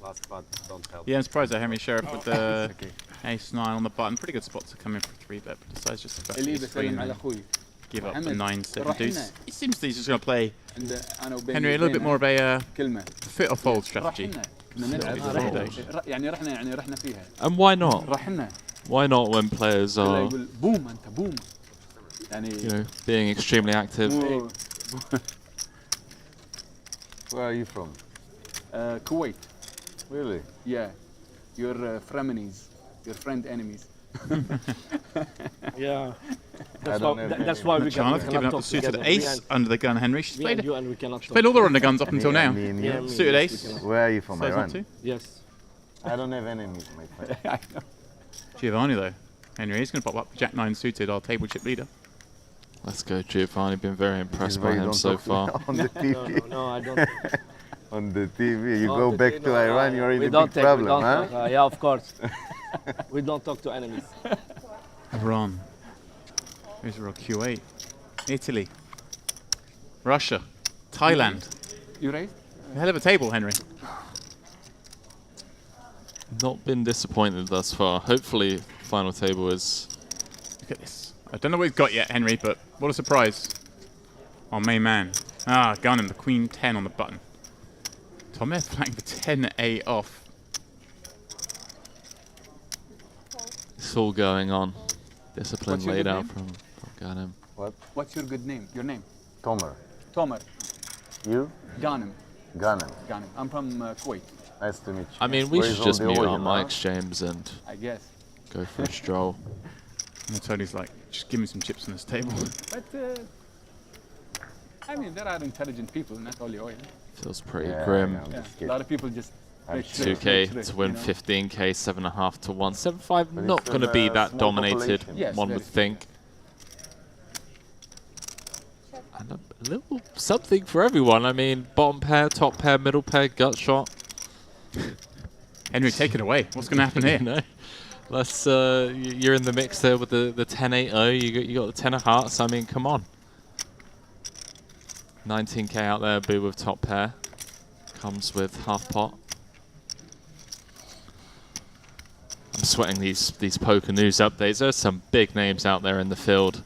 Last spot, don't help. Yeah, I'm surprised that Henry Sheriff with the Okay. ace 9 on the button. Pretty good spot to come in for 3-bet, but decides just to bet اللي ace 3 بسلم and على then اخوي. give up the محمد، 9-7 روح deuce. هنا. He seems that he's just going to play عند انا وبين Henry a little bit more of a كلمة. fit or fold strategy. رحنا. بدنا نلعب. رحنا. يعني رحنا فيها. And why not? رحنا. Why not when players لا are, يقول بوم انت بوم. يعني you know, being extremely active? مو- Where are you from? Kuwait. Really? Yeah. Your frenemies. Your friend enemies. Yeah. I don't have That's any. why we Charlotte giving up the talk suited together. ace under the gun. Henry. She's Me and played, you and we cannot she's talk. played all the under guns up until Me now. and- me and you? Yeah, me, Suited yes, ace. we cannot. Where are you from? Size Iran? 1-2. Yes. I don't have enemies, my friend. I know. Giovanni though. Henry is going to pop up. Jack 9 suited, our table chip leader. Let's go, Giovanni. Been very This impressed is by why you him don't so talk to far. me on the TV. No, I don't. On the TV. You On go the back TV, to no, Iran, no, you're in we a don't big take- we problem, don't huh? talk, yeah, of course. We don't talk to enemies. Iran. Israel, Kuwait. Italy. Russia. Thailand. You raised? Hell of a table, Henry. Not been disappointed thus far. Hopefully, final table is Look at this. I don't know what he's got yet, Henry, but what a surprise. Our main man. Ah, Gunham, the queen 10 on the button. Tomer flagging the 10-8 off. It's all going on. Discipline What's your laid good out name? from Ghanem. What's your good name? Your name? Tomer. Tomer. You? Ghanem. Ghana. Ghanem. I'm from Kuwait. Nice to meet you. I mean, we Where should is all just the mute oil, our huh? mics, James, and I guess. go for a stroll. And Tony's like, just give me some chips on this table. But I mean, there are intelligent people, not only oil. Feels pretty Yeah, grim. I'm Yeah. just A kidding. lot of people just I'm make sure. 2K to win 15K, 7.5 to 1. 7.5 But not it's going to be a that small dominated, population. Yes, one very would small. think. And a little something for everyone. I mean, bottom pair, top pair, middle pair, gut shot. Henry, take it away. What's going to happen here? You know? Let's, you're in the mix there with the 10-8-0. You got the 10 of hearts. I mean, come on. 19K out there, boo with top pair. Comes with half pot. I'm sweating these poker news updates. There's some big names out there in the field.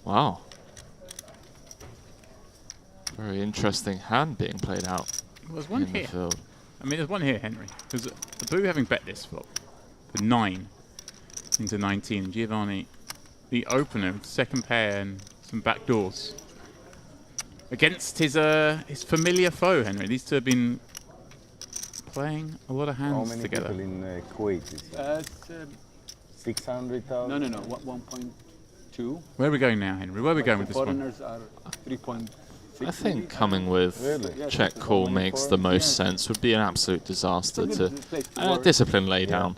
Wow. Very interesting hand being played out Well, there's one in the here. field. I mean, there's one here, Henry. There's the Boo having bet this flop for 9 into 19. Giovanni, the opener, with second pair and some back doors. Against his familiar foe, Henry. These two have been playing a lot of How hands many together. people in Kuwait? Is it? It's 600,000? no, 1.2. Where are we going now, Henry? Where are we going with this one? Foreigners are 3.6. I think coming with Really? Yes, check it's call only makes for- the most yeah. sense. Would be an absolute disaster It's a to good place to work. discipline lay down.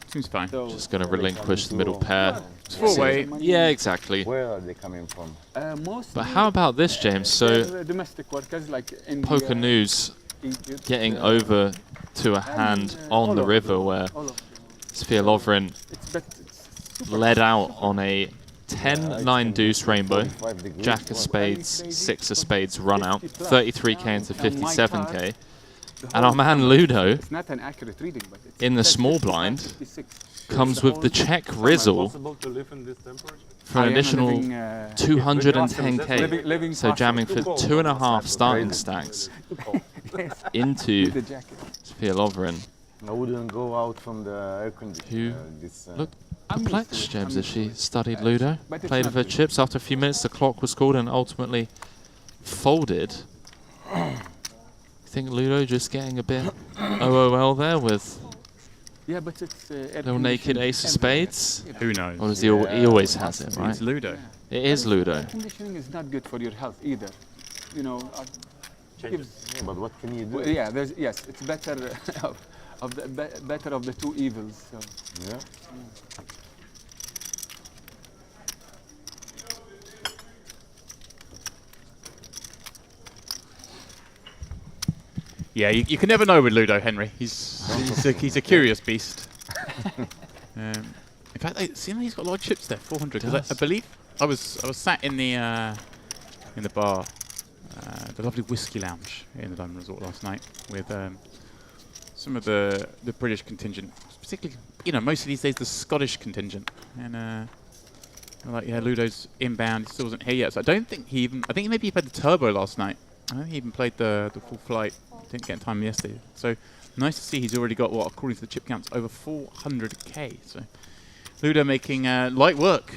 Seems fine. So, Just going to relinquish the middle pair. It's 4-way. Yeah, exactly. Where are they coming from? mostly But how about this, James? So they're domestic workers like India, poker news Egypt, getting over to a hand on all the over. river where all of them. Sphere Lovren It's super led out on a 10-9 deuce rainbow. 45 degrees. Jack of spades, 6 of spades run out. 33K into 57K. And our man Ludo, It's not an accurate reading, but it's in the says small 55, blind, 56. comes with the check rizzle Possible to live in this temperature? for an I am additional living, 210K. living So jamming for Too cold. 2.5 starting stacks into the jacket. Sphere Lovren. I wouldn't go out from the air conditioner. Look, I'm perplexed, used to it, James, I'm as she used to it. studied Ludo, But it's played not with her good. chips. After a few minutes, the clock was called and ultimately folded. I think Ludo just getting a bit OOL there with Yeah, but it's little naked ace of spades. Who knows? Or does he always has it, right? It's Ludo. It is Ludo. Air conditioning is not good for your health either. You know, gives, Yeah, but what can you do? well, yeah, yes, it's better of the better of the two evils. So. Yeah. Yeah, you can never know with Ludo, Henry. He's a curious beast. In fact, he's got a lot of chips there, 400. 'Cause I believe I was sat in the bar, the lovely whiskey lounge in the Diamond Resort last night with some of the British contingent, particularly most of these days the Scottish contingent, and they're like, yeah, Ludo's inbound. He still wasn't here yet, so I don't think he even. I think maybe he played the turbo last night. I don't think he even played the full flight. Didn't get in time yesterday. So nice to see he's already got what, according to the chip counts, over 400k. So Ludo making light work.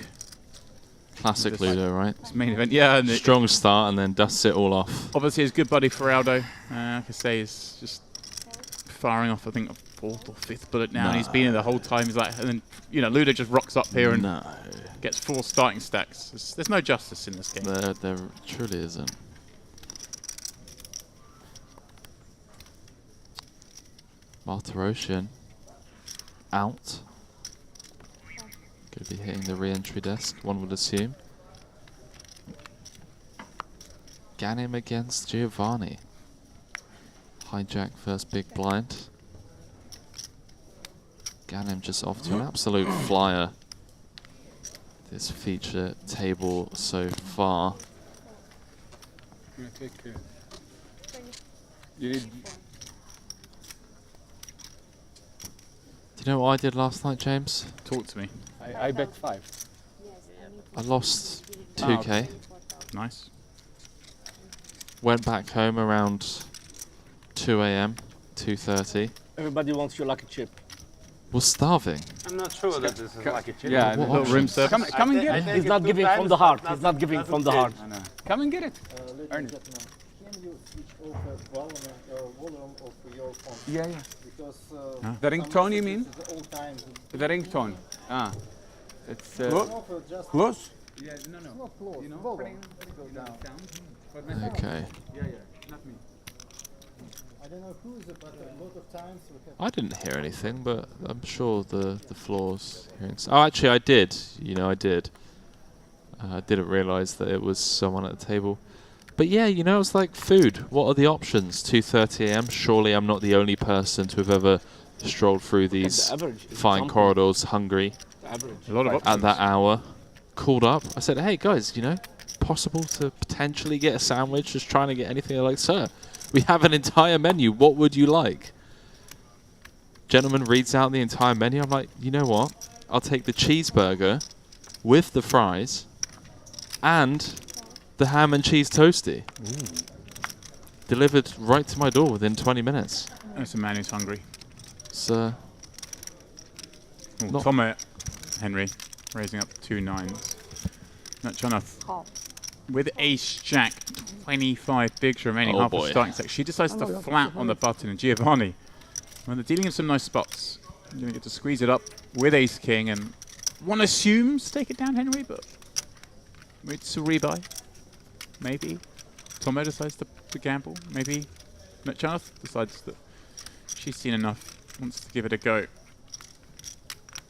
Classic Ludo, right? His main event, yeah. And Strong start and then dusts it all off. obviously his good buddy Feraldo, like I say, is just firing off. I think a 4th or 5th bullet now, and he's been in the whole time. He's like, and then Ludo just rocks up here and gets 4 starting stacks. There's no justice in this game. There truly isn't. Martirosyan out. Could be hitting the re-entry desk, one would assume. Ghanem against Giovanni. Hijack first big blind. Ghanem just off to an absolute flyer. This feature table so far. I'm gonna take You need. Do you know what I did last night, James? Talk to me. I bet 5. I lost 2k. Nice. Went back home around 2 a.m., 2:30. Everybody wants your lucky chip. Was starving. I'm not sure that this is like a chip. Yeah, What Little room options? service. come and get I it. think He's it not two giving from times, the heart. but He's not giving from the heart. I know. Come and get it. Earn it. Can you switch off volume of your phone? Yeah, yeah. Because The ringtone, you mean? all times The ringtone. Ah, it's. just Close. not close. Volume. Okay. Yeah, not me. I don't know who's it, but a lot of times we have. I didn't hear anything, but I'm sure the floor's hearing. Oh, actually, I did. I did. I didn't realise that it was someone at the table. But yeah, it's like food. What are the options? 2:30 a.m. Surely I'm not the only person to have ever strolled through these The average is fine something. corridors hungry The average. A lot of at options. that hour. Called up. I said, hey, guys, possible to potentially get a sandwich? Just trying to get anything. They're like, sir, we have an entire menu. What would you like? Gentleman reads out the entire menu. I'm like, you know what? I'll take the cheeseburger with the fries and the ham and cheese toasty. Delivered right to my door within 20 minutes. That's a man who's hungry. So, Not- Tom Henry raising up 2 9s. Not Jonath. Call. With ace jack, 25 bigs remaining, Oh half a boy. starting stack. She decides to flat on the button, and Giovanni, well, they're dealing in some nice spots. You're going to get to squeeze it up with ace king, and one assumes take it down, Henry, but it's a rebuy. Maybe. Tomo decides to gamble. Maybe Jonath decides that she's seen enough, wants to give it a go.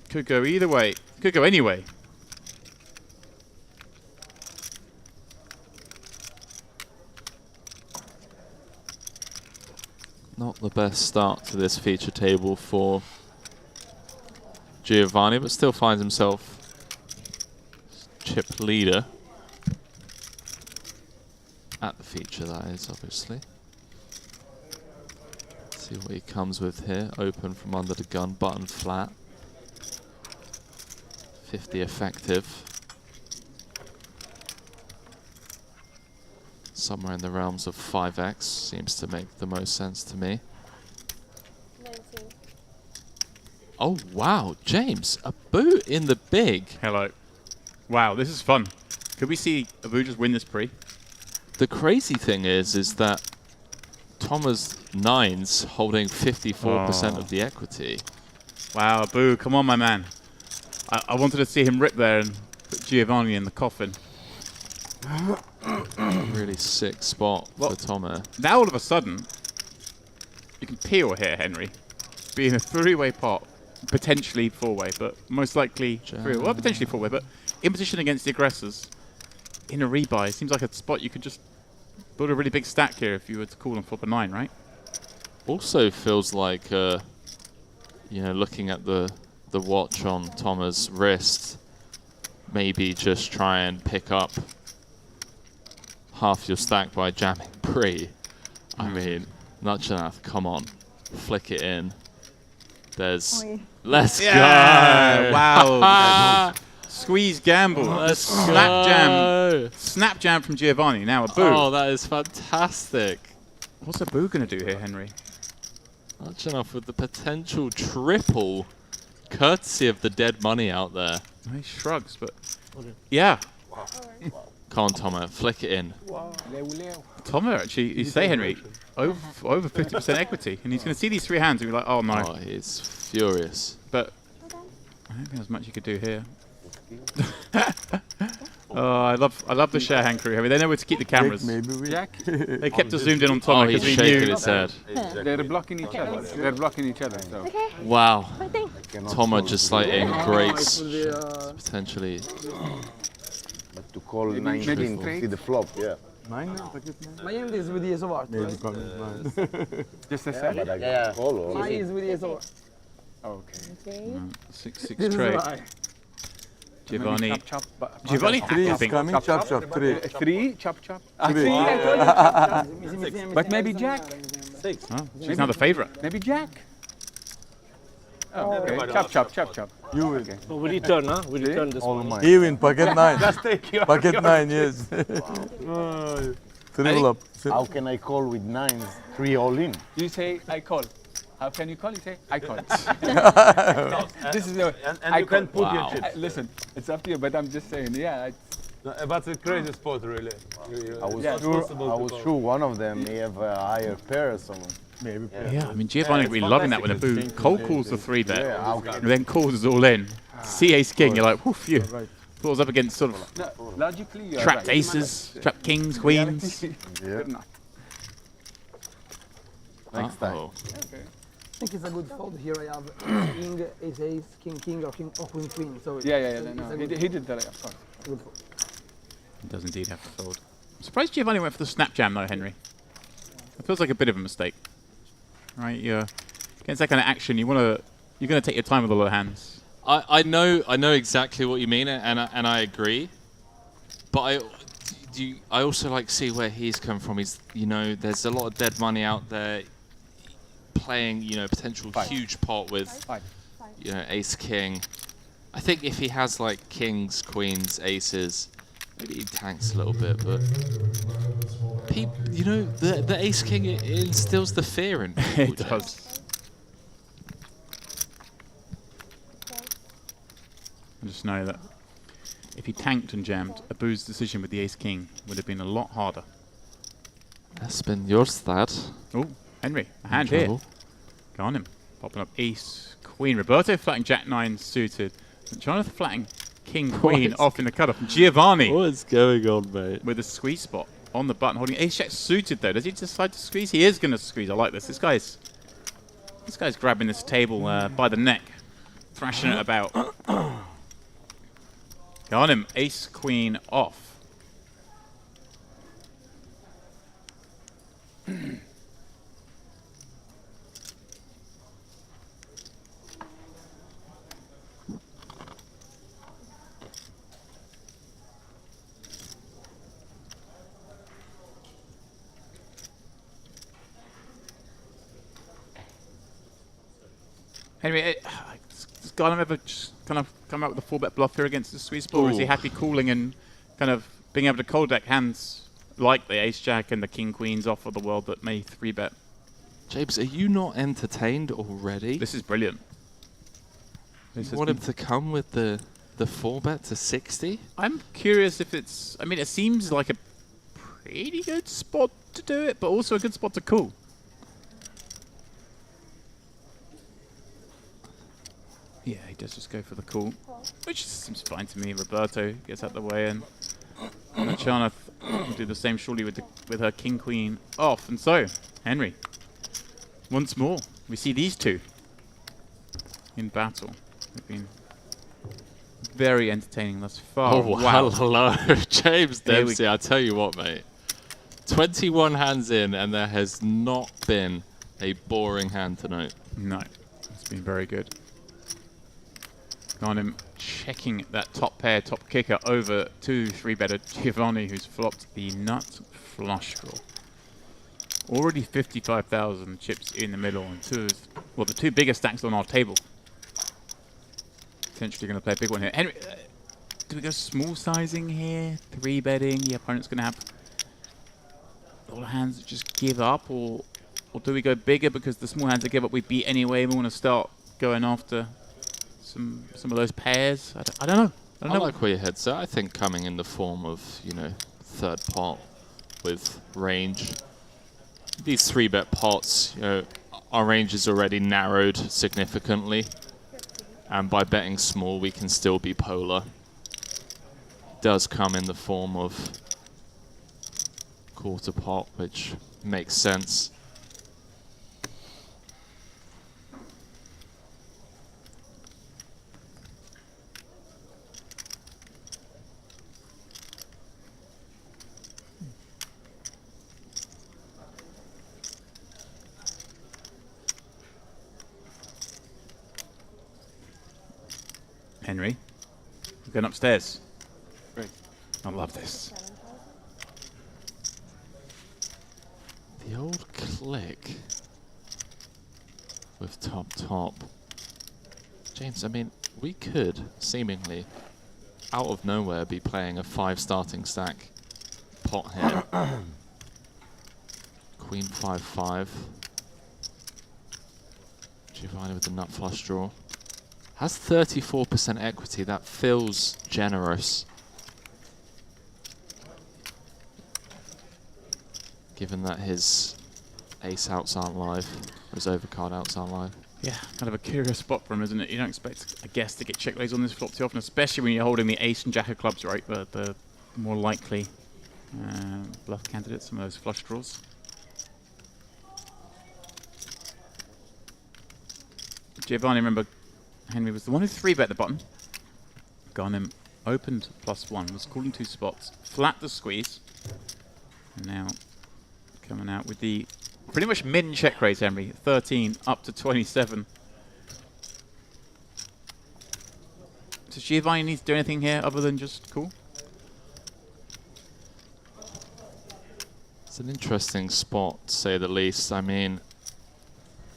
Could go either way. Could go anyway. not the best start to this feature table for Giovanni, but still finds himself chip leader at the feature, that is, obviously. See what he comes with here. Open from under the gun, button flat. 50 effective. Somewhere in the realms of 5x seems to make the most sense to me. 19. Oh, wow. James, a boot in the big. Hello. Wow, this is fun. Could we see Abu just win this pre? The crazy thing is that Thomas Nines holding 54% of the equity. Wow, Abu, come on, my man. I wanted to see him rip there and put Giovanni in the coffin. Really sick spot for Thomas. Now all of a sudden, you can peel here, Henry. Be in a three-way pot, potentially four-way, but most likely three-way. Well, potentially four-way, but in position against the aggressors. In a rebuy, seems like a spot you could just build a really big stack here if you were to call and flop a 9, right? Also feels like, you know, looking at the watch on Thomas' wrist, maybe just try and pick up half your stack by jamming pre. I mean, Nuchanath, come on, flick it in. There's, let's go! Wow! Squeeze gamble. Let's Snap jam from Giovanni. Now Abu. Oh, that is fantastic. What's Abu going to do here, Henry? Nuchanath with the potential triple, courtesy of the dead money out there. He shrugs, but yeah. Come on, Tomo, flick it in. Tomo, actually, you say, Henry, over 50% equity, and he's going to see these three hands and be like, oh no. Oh, he's furious. But I don't think there's much you could do here. Oh, I love the share hand crew. I mean, they know where to keep the cameras. Jack? They kept us zoomed in on Tomo Oh, he's because we shaking knew. his head. They're blocking each other. They're blocking each other. So. Okay. Wow. My thing. Tomo just like in great potentially. But to call Maybe 19 to straight? see the flop, yeah. My end is with the ace of heart. Just a Yeah, second. but I can call or My is with the ace of heart. Okay. Okay. 6-6 This is trade. why. Giovanni. Maybe chop, Giovanni, chop, I think. chop, chop, chop. Three, chop, chop. But But maybe Jack. 6. Oh, she's now the favourite. Maybe Jack. Oh, okay. Everybody Chop, loves chop, it. chop, chop. You win. So we return, huh? We return this All one. mine. He win, pocket 9. Just take your Pocket 9, yes. Triple up. How can I call with 9s? 3 all in. You say, I call. How can you call? You say, I call. This is the And you can put your chips. listen, it's up to you, but I'm just saying, yeah. No, but it's a crazy spot, really. I was Yeah. sure one of them may have a higher pair or something. Maybe. Yeah, I mean, Giovanni it's really loving that when a fantastic. boo cold calls the 3-bet, Yeah, okay. and then calls us all in. See ace king, you're like, whew, phew. Falls up against sort of No, logically, you're trapped right. aces, trapped kings, queens. Yeah. You're not. Next time. Okay. I think it's a good fold. Here I have king, ace, ace, king, king, or king, or queen, queen. So Yeah, it's no, a he good did that, of course. good fold. He does indeed have to fold. I'm surprised Giovanni went for the snap jam though, Henry. It feels like a bit of a mistake, right? You're against that kind of action. You're gonna take your time with all the hands. I know exactly what you mean, and I agree. But I also like see where he's come from. He's there's a lot of dead money out there, playing potential huge pot with ace king. I think if he has like kings, queens, aces, maybe he tanks a little bit. But the ace king it instills the fear in people. It does. I just know that if he tanked and jammed, Abu's decision with the ace king would have been a lot harder. That's been yours, Thad. Oh, Henry, a hand here. Go on him. Popping up ace, queen. Roberto flatting jack 9 suited. And Jonathan flatting king, queen off in the cutoff. Giovanni What is going on, mate? with a squeeze spot on the button, holding ace jack suited though. Does he decide to squeeze? He is going to squeeze. I like this. This guy's grabbing this table by the neck, thrashing it about. Go on him. Ace, queen off. Henry, does Garnham ever just kind of come out with a 4-bet bluff here against the squeeze spot, or is he happy calling and kind of being able to cold deck hands like the ace jack and the king queens off of the world that may 3-bet? James, are you not entertained already? This is brilliant. You want him to come with the 4-bet to 60? I'm curious if it's... I mean, it seems like a pretty good spot to do it, but also a good spot to call. Yeah, he does just go for the call, which seems fine to me. Roberto gets out the way, and Charnath will do the same surely with her king queen off. And so, Henry, once more, we see these two in battle. They've been very entertaining thus far. Oh, wow. hello, James Dempsey. I tell you what, mate. 21 hands in, and there has not been a boring hand tonight. No, it's been very good. On him checking that top pair, top kicker over to 3-better Giovanni, who's flopped the nut flush draw. Already 55,000 chips in the middle, and the two biggest stacks on our table. Potentially going to play a big one here. Henry, do we go small sizing here? 3-betting, the opponent's going to have all the hands that just give up, or do we go bigger because the small hands that give up we beat anyway? We want to start going after some of those pairs. I don't know. I like where your head's at. I think coming in the form of, third pot with range. These 3-bet pots, our range is already narrowed significantly. And by betting small, we can still be polar. It does come in the form of quarter pot, which makes sense. Henry, we're going upstairs. Great. I love this. The old click with top. James, I mean, we could seemingly, out of nowhere, be playing a 5 starting stack pot here. Queen 5-5. Giovanni with the nut flush draw. Has 34% equity. That feels generous. Given that his ace outs aren't live, or his overcard outs aren't live. Yeah, kind of a curious spot for him, isn't it? You don't expect a guest to get check raised on this flop too often, especially when you're holding the ace and jack of clubs, right? The more likely bluff candidates, some of those flush draws. Giovanni, remember, Henry was the one who 3-bet the button. Garnham opened +1, was calling 2 spots, flat the squeeze, and now coming out with the pretty much min check raise, Henry, 13 up to 27. Does Giovanni need to do anything here other than just call? It's an interesting spot, to say the least. I mean,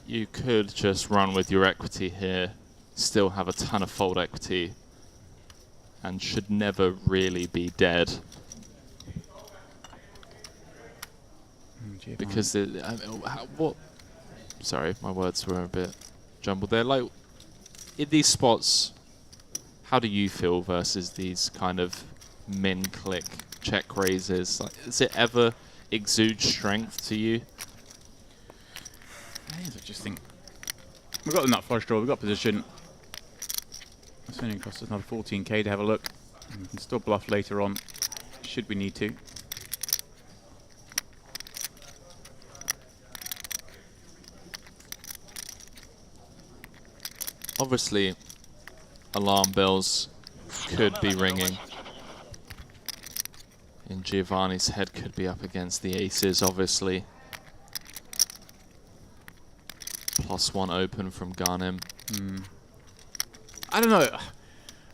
you could just run with your equity here, still have a ton of fold equity, and should never really be dead. Because sorry, my words were a bit jumbled there. Like, in these spots, how do you feel versus these kind of min click check raises? Like, does it ever exude strength to you? I just think we've got the nut flush draw, we've got position. It's only cost us another 14k to have a look. We can still bluff later on, should we need to. Obviously, alarm bells could be ringing. And Giovanni's head could be up against the aces, obviously. +1 open from Garnham. I don't know.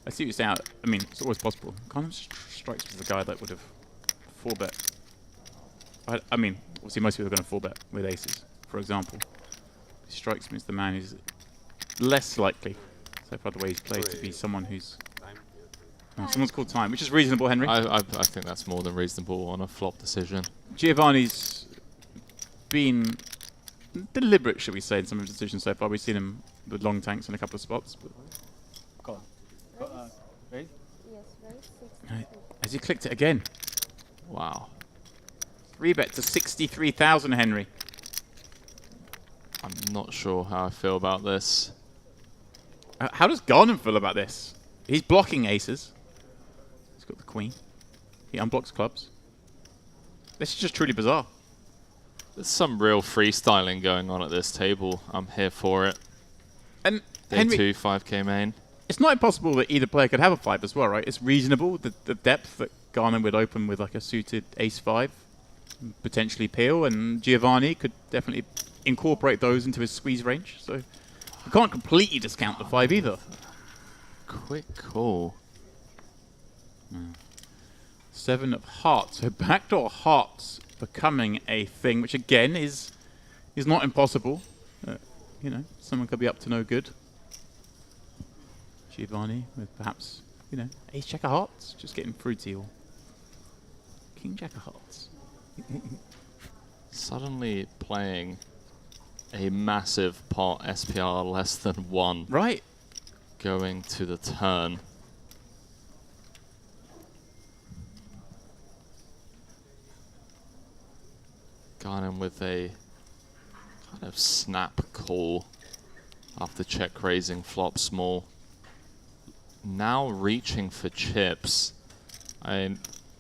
I see what you're saying. I mean, it's always possible. Garnham strikes me as the guy that would have 4-bet. I mean, obviously most people are going to 4-bet with aces, for example. He strikes me as the man who's less likely, so far the way he's played, to be someone who's... Oh, someone's called time, which is reasonable, Henry. I think that's more than reasonable on a flop decision. Giovanni's been deliberate, should we say, in some of his decisions so far. We've seen him with long tanks in a couple of spots. But Raise? Yes, raise. has he clicked it again? Wow. 3-bet to 63,000, Henry. I'm not sure how I feel about this. How does Garnham feel about this? He's blocking aces. He's got the queen. He unblocks clubs. This is just truly bizarre. There's some real freestyling going on at this table. I'm here for it. And Day Henry, 2, 5k main. it's not impossible that either player could have a 5 as well, right? It's reasonable, the depth that Garnham would open with like a suited ace-5, potentially peel, and Giovanni could definitely incorporate those into his squeeze range. So you can't completely discount the 5 either. Quick call. 7 of hearts. So backdoor hearts becoming a thing, which again is not impossible. You know, someone could be up to no good. Giovanni with perhaps, you know, ace jack of hearts, just getting fruity, or king jack of hearts. Suddenly playing a massive pot SPR less than 1. Right. Going to the turn. Garnham with a kind of snap call after check raising flop small. Now reaching for chips.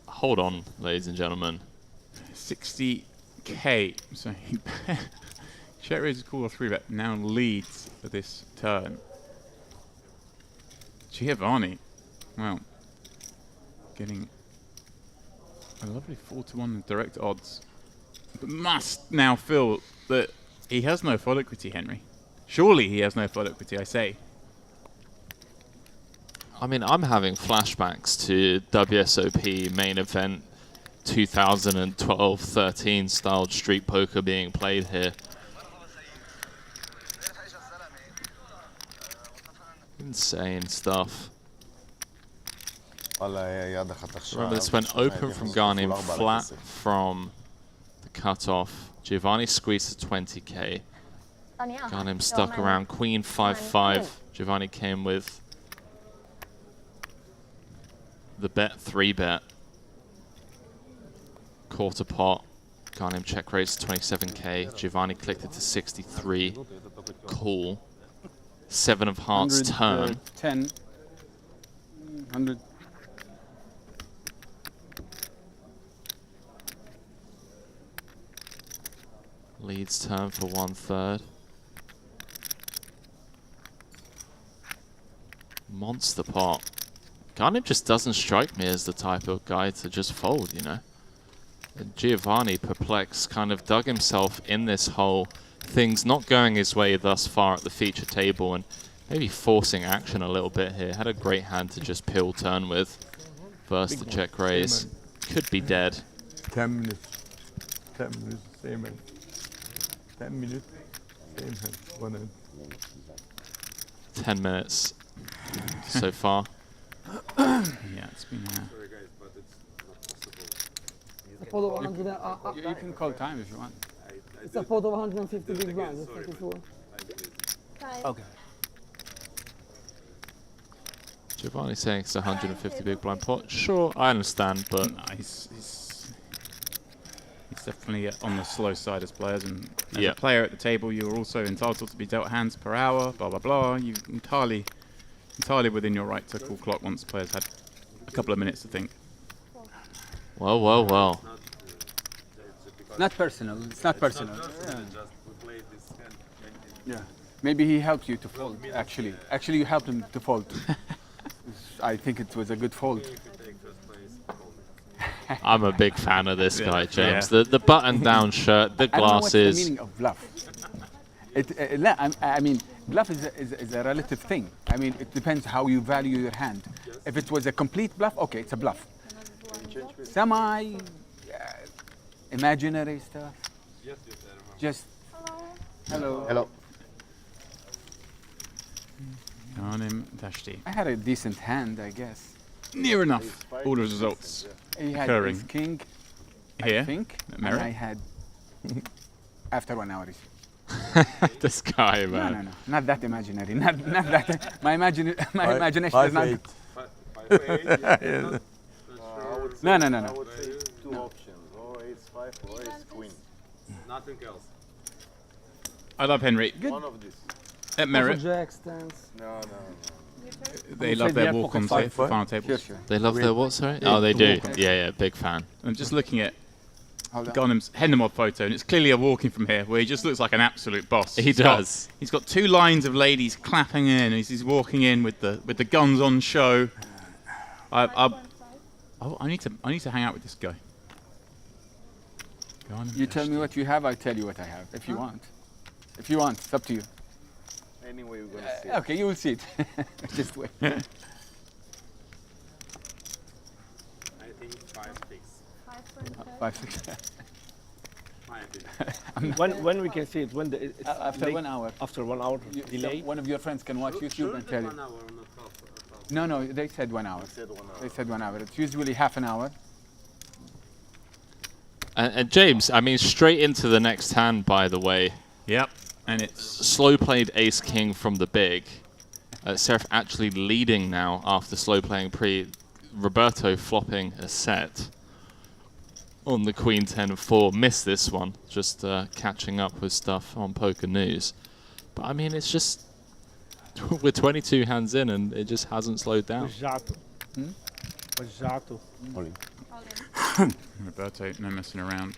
Hold on, ladies and gentlemen. 60k. So he check raises call or 3-bet now leads for this turn. Giovanni, well, getting a lovely 4-1 direct odds, but must now feel that he has no fold equity, Henry. Surely he has no fold equity, I say. I mean, I'm having flashbacks to WSOP main event 2012-13 styled street poker being played here. Insane stuff. Remember, this went open from Ghanem, flat from the cutoff. Giovanni squeezed to 20k. Ghanem stuck around Queen 5-5. Giovanni came with the bet 3-bet. Quarter pot. Ghanem check raised to 27k. Giovanni clicked it to 63. Cool. 7 of hearts turn. 10. 100. Leads turn for 1/3. Monster pot. Ghanem just doesn't strike me as the type of guy to just fold, you know. And Giovanni, perplexed, kind of dug himself in this hole. Things not going his way thus far at the feature table and maybe forcing action a little bit here. Had a great hand to just pill turn with. First the check raise. Could be dead. 10 minutes. 10 minutes, same hand. 10 minutes, same hand. 1 hand. 10 minutes so far. Yeah, it's been... Sorry guys, but it's not possible. A photo of 100, You can call time if you want. it's a photo of 150 big blinds. That's Sorry, 34. Okay. Giovanni saying it's 150 big blind pot. Sure, I understand, but No, he's definitely on the slow side as players, and as a player at the table, you're also entitled to be dealt hands per hour, blah blah blah. You entirely within your right to call clock once players had a couple of minutes to think. well, well, well. Not personal. It's not personal. Yeah. Maybe he helped you to fold. Actually, you helped him to fold. I think it was a good fold. I'm a big fan of this guy, James. The button-down shirt, the glasses. I don't know what's the meaning of bluff. I mean, bluff is a relative thing. I mean, it depends how you value your hand. If it was a complete bluff, okay, it's a bluff. Semi, imaginary stuff. Just hello. Hello. Ghanem Dashti. I had a decent hand, I guess. Near enough. All the results He had occurring ace king, here. I think, at and Merit. I had after 1 hour. This guy, man. No, not that imaginary. Not that. My imagination is not. No. I would say 2 options, or ace-5 or ace-queen. Nothing else. I love Henry. One of these. At Merit, Jack stands. No. they love their walk-ons here for final tables. Sure. They love their what, sorry? Oh, they do. Yeah, big fan. I'm just looking at Hold on. Ghanem's Hendemod photo, and it's clearly a walking from here, where he just looks like an absolute boss. He does. He's got 2 lines of ladies clapping in as he's walking in with the guns on show. I need to hang out with this guy. Ghanem You tell me Dashti. what you have, I tell you what I have. If you want. If you want, it's up to you. Anyway, we're gonna see. Okay, you will see it. Just wait. I think 5-6. 5, 6. My opinion. When we can see it? When it's After late? 1 hour. After 1 hour delay? One of your friends can watch YouTube Sure, and tell you. 1 hour, not half. No, they said 1 hour. Said 1 hour. They said 1 hour. It's usually half an hour. And James, I mean, straight into the next hand, by the way. Yep, and it's Slow played ace-king from the big. Seraph actually leading now after slow playing pre. Roberto flopping a set on the Queen 10-4. Missed this one, just catching up with stuff on Poker News. But I mean, it's just we're 22 hands in and it just hasn't slowed down. Jato. Jato. Roberto, no messing around.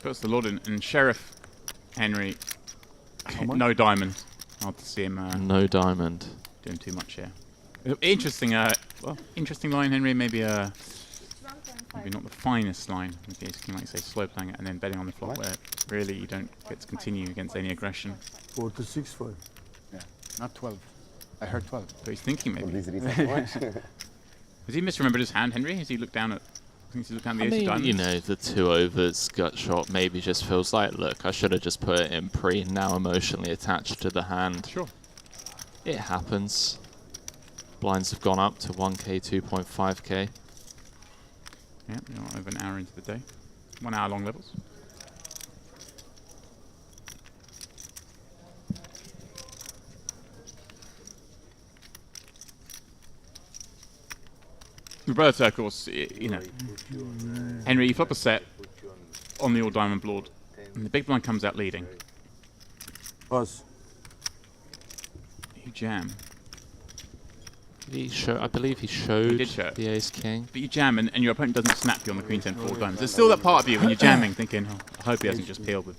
Puts the Lord in, and Sheriff Henry, no diamond. Hard to see him No diamond. doing too much here. Interesting, interesting line, Henry. Maybe not the finest line with the ace king, like you say, slow playing it and then betting on the flop, where really you don't get to continue against any aggression. 4 to 6 5. Yeah, not 12. I heard 12. But he's thinking For maybe. this reason, watch. Has he misremembered his hand, Henry? Has he looked down at think he's looking at the I ace of mean, diamonds. you know, the 2 overs gut shot maybe just feels like, look, I should have just put it in pre, now emotionally attached to the hand. Sure. It happens. Blinds have gone up to 1k, 2.5k. Yeah, we're over an hour into the day. 1 hour long levels. Roberto, of course, you know, Henry, you flop a set on the all diamond board, and the big blind comes out leading. Pass. You jam. I believe he showed did show it. the ace king. But you jam, and your opponent doesn't snap you on the queen 10 4 diamonds. There's still that part of you when you're jamming, thinking, oh, I hope he hasn't just peeled with,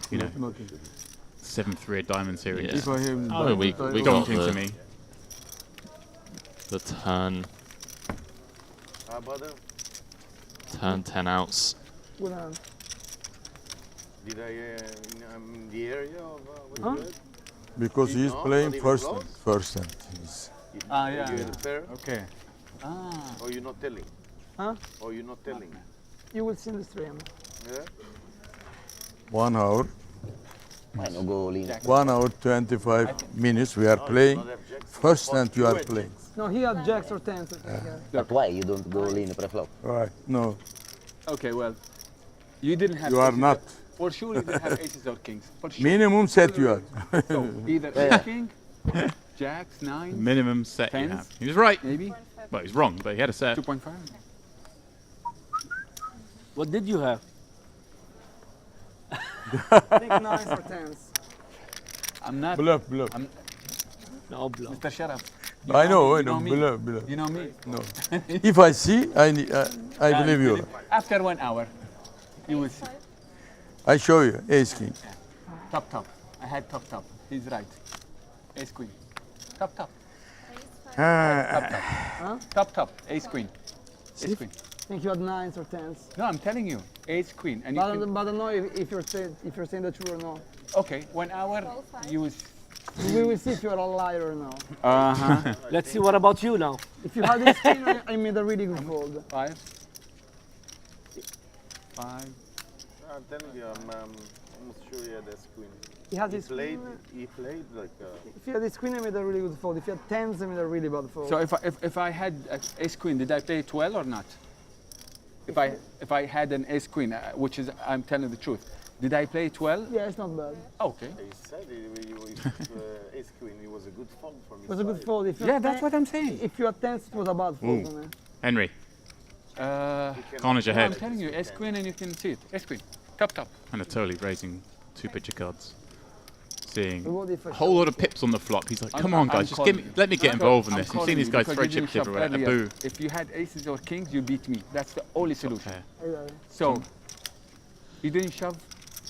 you know, 7-3 diamond series. Yeah. I mean, we got Daunting to me. the turn. Turn 10 outs. Good hand. Did I in the area of Huh? Because he's playing first hand. Yeah. You had a pair? Okay. Or you're not telling? Huh? Or you're not telling? You will see in the stream. Yeah? 1 hour. Why not go all in? 1 hour 25 minutes we are playing. First hand you are playing. No, he had jacks or tens. But why you don't go all in pre-flop? Right. No. Okay, well, you didn't have. You are aces not. For sure, you didn't have aces or kings. For sure. Minimum set you are. So either ace king, jacks, nine, Minimum set you tens, have. He was right. maybe Well, he's wrong, but he had a set. 2.5. What did you have? I think nines or tens. I'm not. Bluff. No, bluff. Mr. Sharaf. I know. me. Bluff. You know me. No. If I see, I believe you. After 1 hour, you will see. I show you. Ace king. Top. I had top. He's right. Ace queen. Top. Top. Ace queen. Ace queen. I think you had nines or tens. No, I'm telling you. Ace queen. And you But, can, but I don't know if you're saying the truth or not. okay, 1 hour, you will. We will see if you're a liar or no. Let's see, what about you now? If you had this queen, I made a really good fold. 5. I'm telling you, I'm almost sure he had ace queen. He has his He queen. played like If you had this queen, I made a really good fold. If you had tens, I made a really bad fold. So if I had ace queen, did I play it well or not? If I had an ace queen, which is I'm telling the truth, did I play it well? Yeah, it's not bad. Okay. he said ace queen, it was a good fold from his It was a good side. fold. If you Yeah, had that's what I'm saying. If you had tens, it was a bad fold. for me. Henry, Carnage I'm ahead. telling you, ace queen, and you can see it. Ace queen, top. And are totally raising 2 picture cards. Seeing What if I a whole lot of pips on the flop. He's like, come on, I'm guys, just calling you. let me get involved in I'm this. You've calling seen these you guys because throw you didn't chip chip shove around. A earlier. boo. If you had aces or kings, you beat me. That's the only solution. Pair. So, you didn't shove,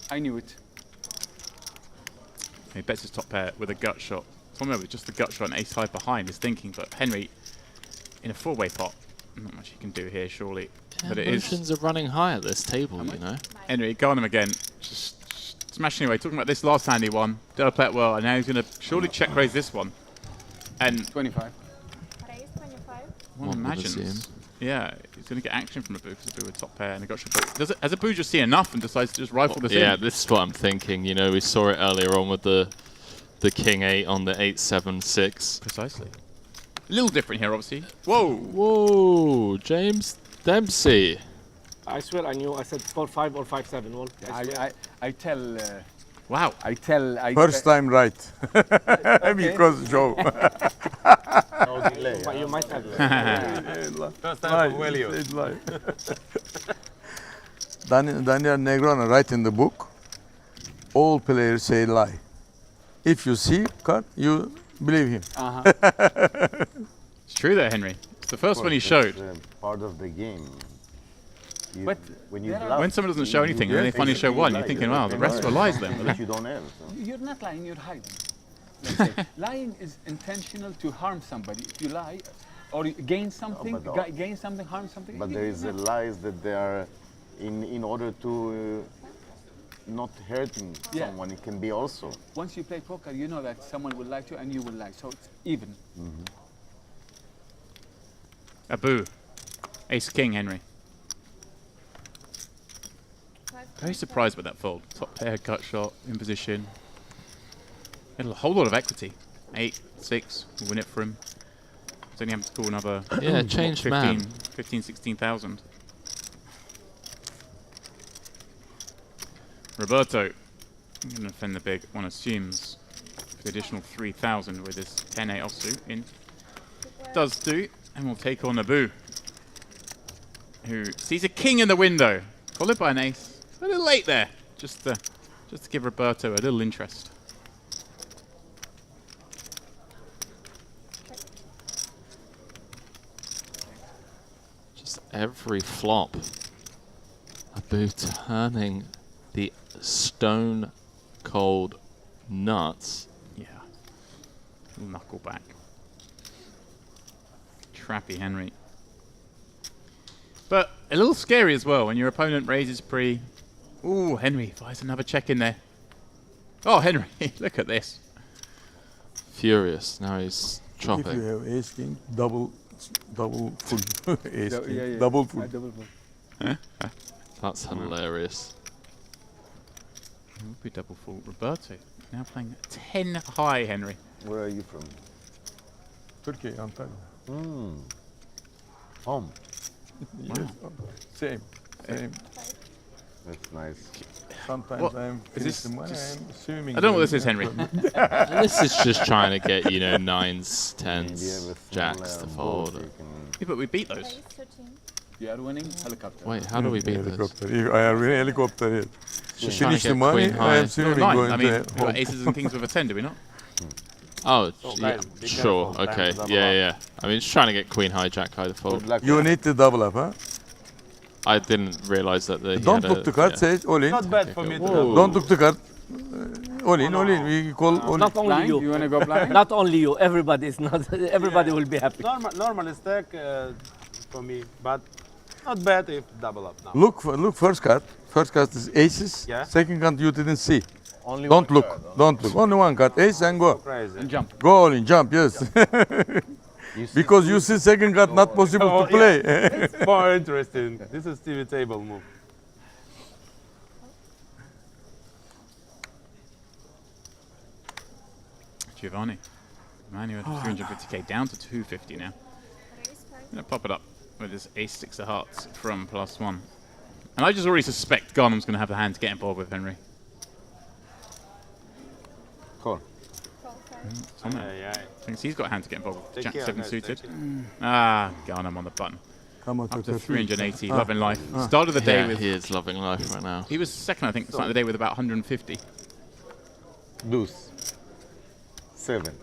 I knew it. He bets his top pair with a gut shot. Tom with just the gut shot and ace high behind is thinking, but Henry, in a 4-way pot, not much he can do here, surely. Yeah, but it emotions is. are running high at this table, you know. Henry, go on him again. Just smashing away. Talking about this last hand he won. Did play it well, and now he's going to surely check raise this one. And 25. Raise 25. one One would imagines. assume. Yeah, he's going to get action from a boo because a boo with top pair and a gut shot. But has a boo just seen enough and decides to just rifle this in? Yeah, this is what I'm thinking. You know, we saw it earlier on with the king 8 on the 8-7-6. Precisely. A little different here, obviously. Whoa, James Dempsey. I swear I knew. I said 4-5 or 5-7. Well, I tell. Wow. I tell. First time right. Because Joe. No delay. but you might have. First time for Welio. Daniel Negroni write in the book, all players say lie. If you see card, you believe him. It's true there, Henry. It's the first one he showed. Part of the game. But when you When someone doesn't show anything and then they finally show one, you're thinking, wow, the rest were lies then. Which you don't have. You're not lying, you're hiding. Let's say. Lying is intentional to harm somebody. If you lie, or you gain something, harm something. But there is lies that they are in order to not hurting someone. It can be also. Once you play poker, you know that someone will lie to you and you will lie. So it's even. A boo. Ace king, Henry. Very surprised with that fold. Top pair, gut shot, in position. Had a whole lot of equity. 8, 6, we'll win it for him. He's only having to call another Yeah, changed 15, 16,000. Roberto, I'm going to defend the big. One assumes for the additional 3,000 with his 10-8 offsuit in. Does do, and we'll take on Abu, who sees a king in the window, followed by an ace. A little late there, just to give Roberto a little interest. Just every flop, Abu turning the stone cold nuts. Yeah, knuckle back. Trappy Henry. But a little scary as well when your opponent raises pre. Ooh, Henry fires another check in there. Oh, Henry, look at this. Furious. Now he's chopping. If you have ace king, double full. Ace king, Yeah. double full. Double full. That's hilarious. It would be double full. Roberto now playing 10 high, Henry. Where are you from? Turkey, Antalya. Home. Yes, same. That's nice. Sometimes What? I'm Is this finishing money, just- I'm swimming. I don't know what this is, Henry. This is just trying to get, you know, nines, Maybe you have tens, a small, jacks to boat fold. you can- Yeah, but we beat those. Raise 13. You are winning helicopter. Wait, how do we beat this? Helicopter. If I have a helicopter here. Just trying Finish to the get money, queen I high. am swimming 9. going I mean, to we've got aces and kings with a 10, do we not? Oh, Oh, yeah, guys, be sure, careful, okay, time's up yeah, a lot. yeah. I mean, just trying to get queen high, jack high to Good fold. luck. You need to double up, huh? I didn't realize that they Don't look the card, say all in. Not bad for me to Whoa. Don't look the card. All in, all in. We call all in. Not only Blind? You you. want to go blind? Not only you. Everybody is not. Everybody will be happy. normal stack for me, but not bad if double up now. Look first card. First card is aces. Yeah. Second card you didn't see. Only Don't one look. card, Don't look. Only one card. Ace and go. Crazy. And jump. Go all in. Jump. Yes. Because you see second card not possible Oh, to play. It's more interesting. This is TV table move. Giovanni. Man, you're at 350k down to 250 now. Raise 5. I'm going to pop it up with his ace 6 of hearts from +1. And I just already suspect Garnham's going to have the hand to get involved with Henry. Call. Call 5. Tommy Yeah. thinks he's got a hand to get involved with. Take Jack care, 7 guys, suited. take Garnham on the button. Come on, Up to Tucker. 380, loving life. Started the day Yeah, with. he is loving life right now. He was second, I think, started the day with about 150. Deuce. 7.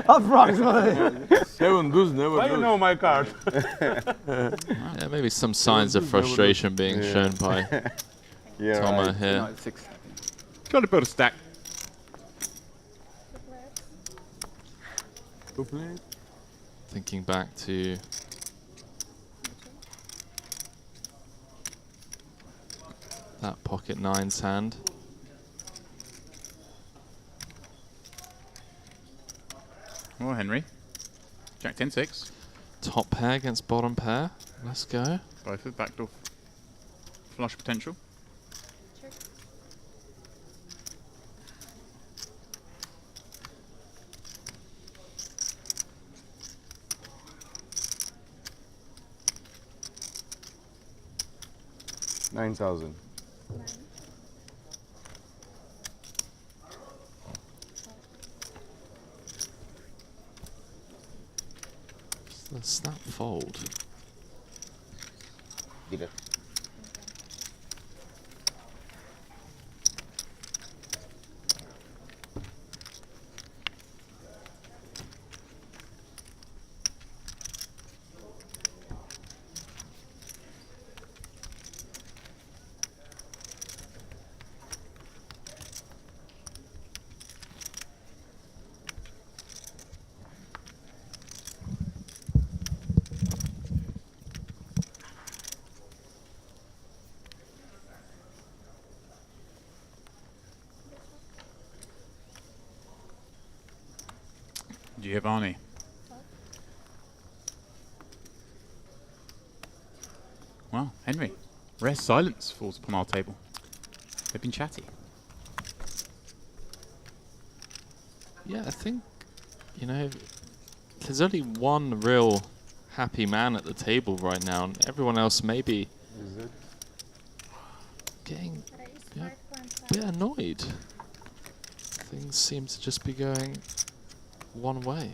Approximately. 7 does never Why you do. know my card? Yeah, maybe some signs of frustration being shown by Yeah, Tomo right. here. No, it's 6. Trying to build a stack. Two players. To play. Thinking back to that pocket nines hand. Oh, Henry. Jack 10-6. Top pair against bottom pair. Let's go. Both with backdoor flush potential. Check. $9,000. 9. The snap fold. Get it. Giovanni. Well, Henry. Rare silence falls upon our table. They've been chatty. Yeah, I think, you know, there's only one real happy man at the table right now, and everyone else maybe getting a bit annoyed. Things seem to just be going one way.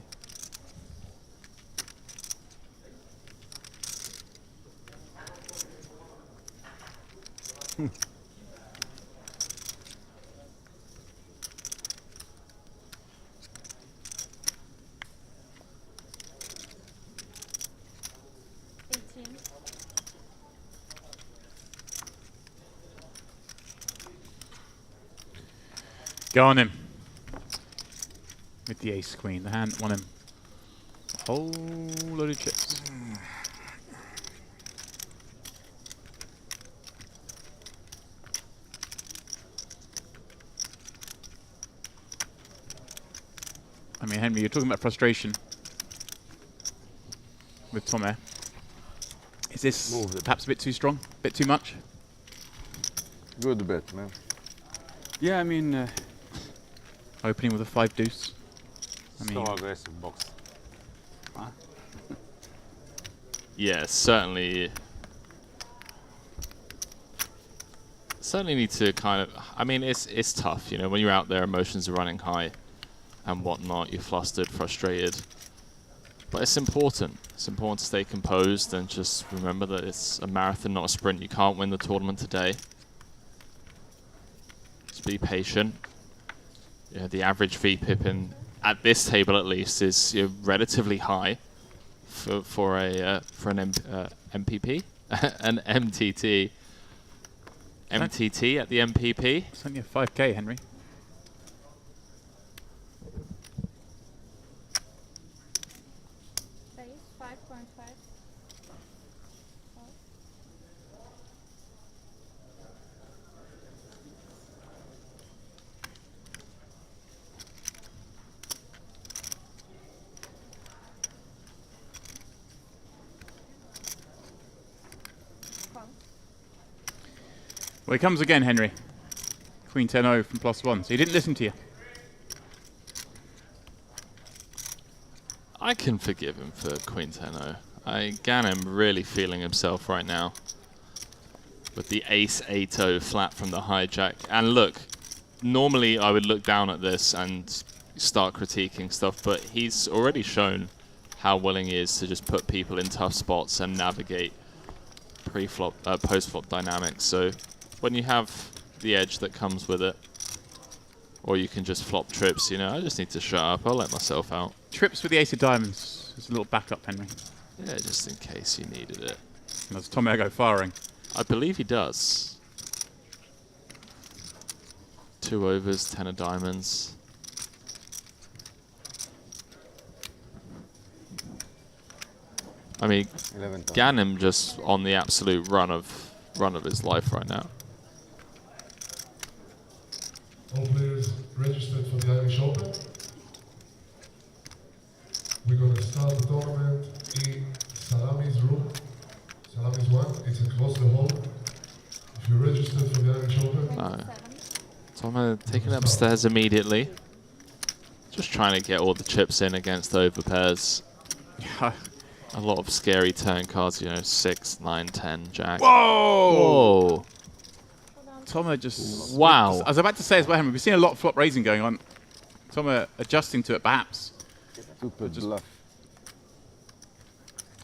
Go on him. With the ace queen. The hand won him a whole load of chips. I mean, Henry, you're talking about frustration with Tome. Is this perhaps a bit too strong? A bit too much? Good bet, man. Yeah, I mean... opening with a 5 deuce. I mean, so aggressive box. Huh? Yeah, certainly need to kind of, I mean, it's tough, you know, when you're out there, emotions are running high and whatnot, you're flustered, frustrated. But it's important. It's important to stay composed and just remember that it's a marathon, not a sprint. You can't win the tournament today. Just be patient. Yeah, the average VPIP at this table at least is relatively high for an MPP, an MTT. MTT at the MPP. It's only a 5k, Henry. That is 5.5. Well, he comes again, Henry. Queen 10-0 from +1. So he didn't listen to you. I can forgive him for Queen 10-0. Ganem really feeling himself right now with the Ace 8-0 flat from the hijack. And look, normally I would look down at this and start critiquing stuff, but he's already shown how willing he is to just put people in tough spots and navigate pre-flop, post-flop dynamics. So when you have the edge that comes with it, or you can just flop trips, you know, I just need to shut up. I'll let myself out. Trips with the ace of diamonds. There's a little backup, Henry. Yeah, just in case you needed it. And there's Tomego firing. I believe he does. 2 overs, 10 of diamonds. I mean, Ganem just on the absolute run of his life right now. All players registered for the Irish Open. We're going to start the tournament in Salami's room. Salami's 1, it's across the hall. If you're registered for the Irish Open. No. Tom taking upstairs immediately. Just trying to get all the chips in against the overpairs. A lot of scary turn cards, you know, 6, 9, 10, jack. Whoa! Whoa! Tomo just... Wow. I was about to say as well, Henry, we've seen a lot of flop raising going on. Tomo adjusting to it, perhaps. Super bluff.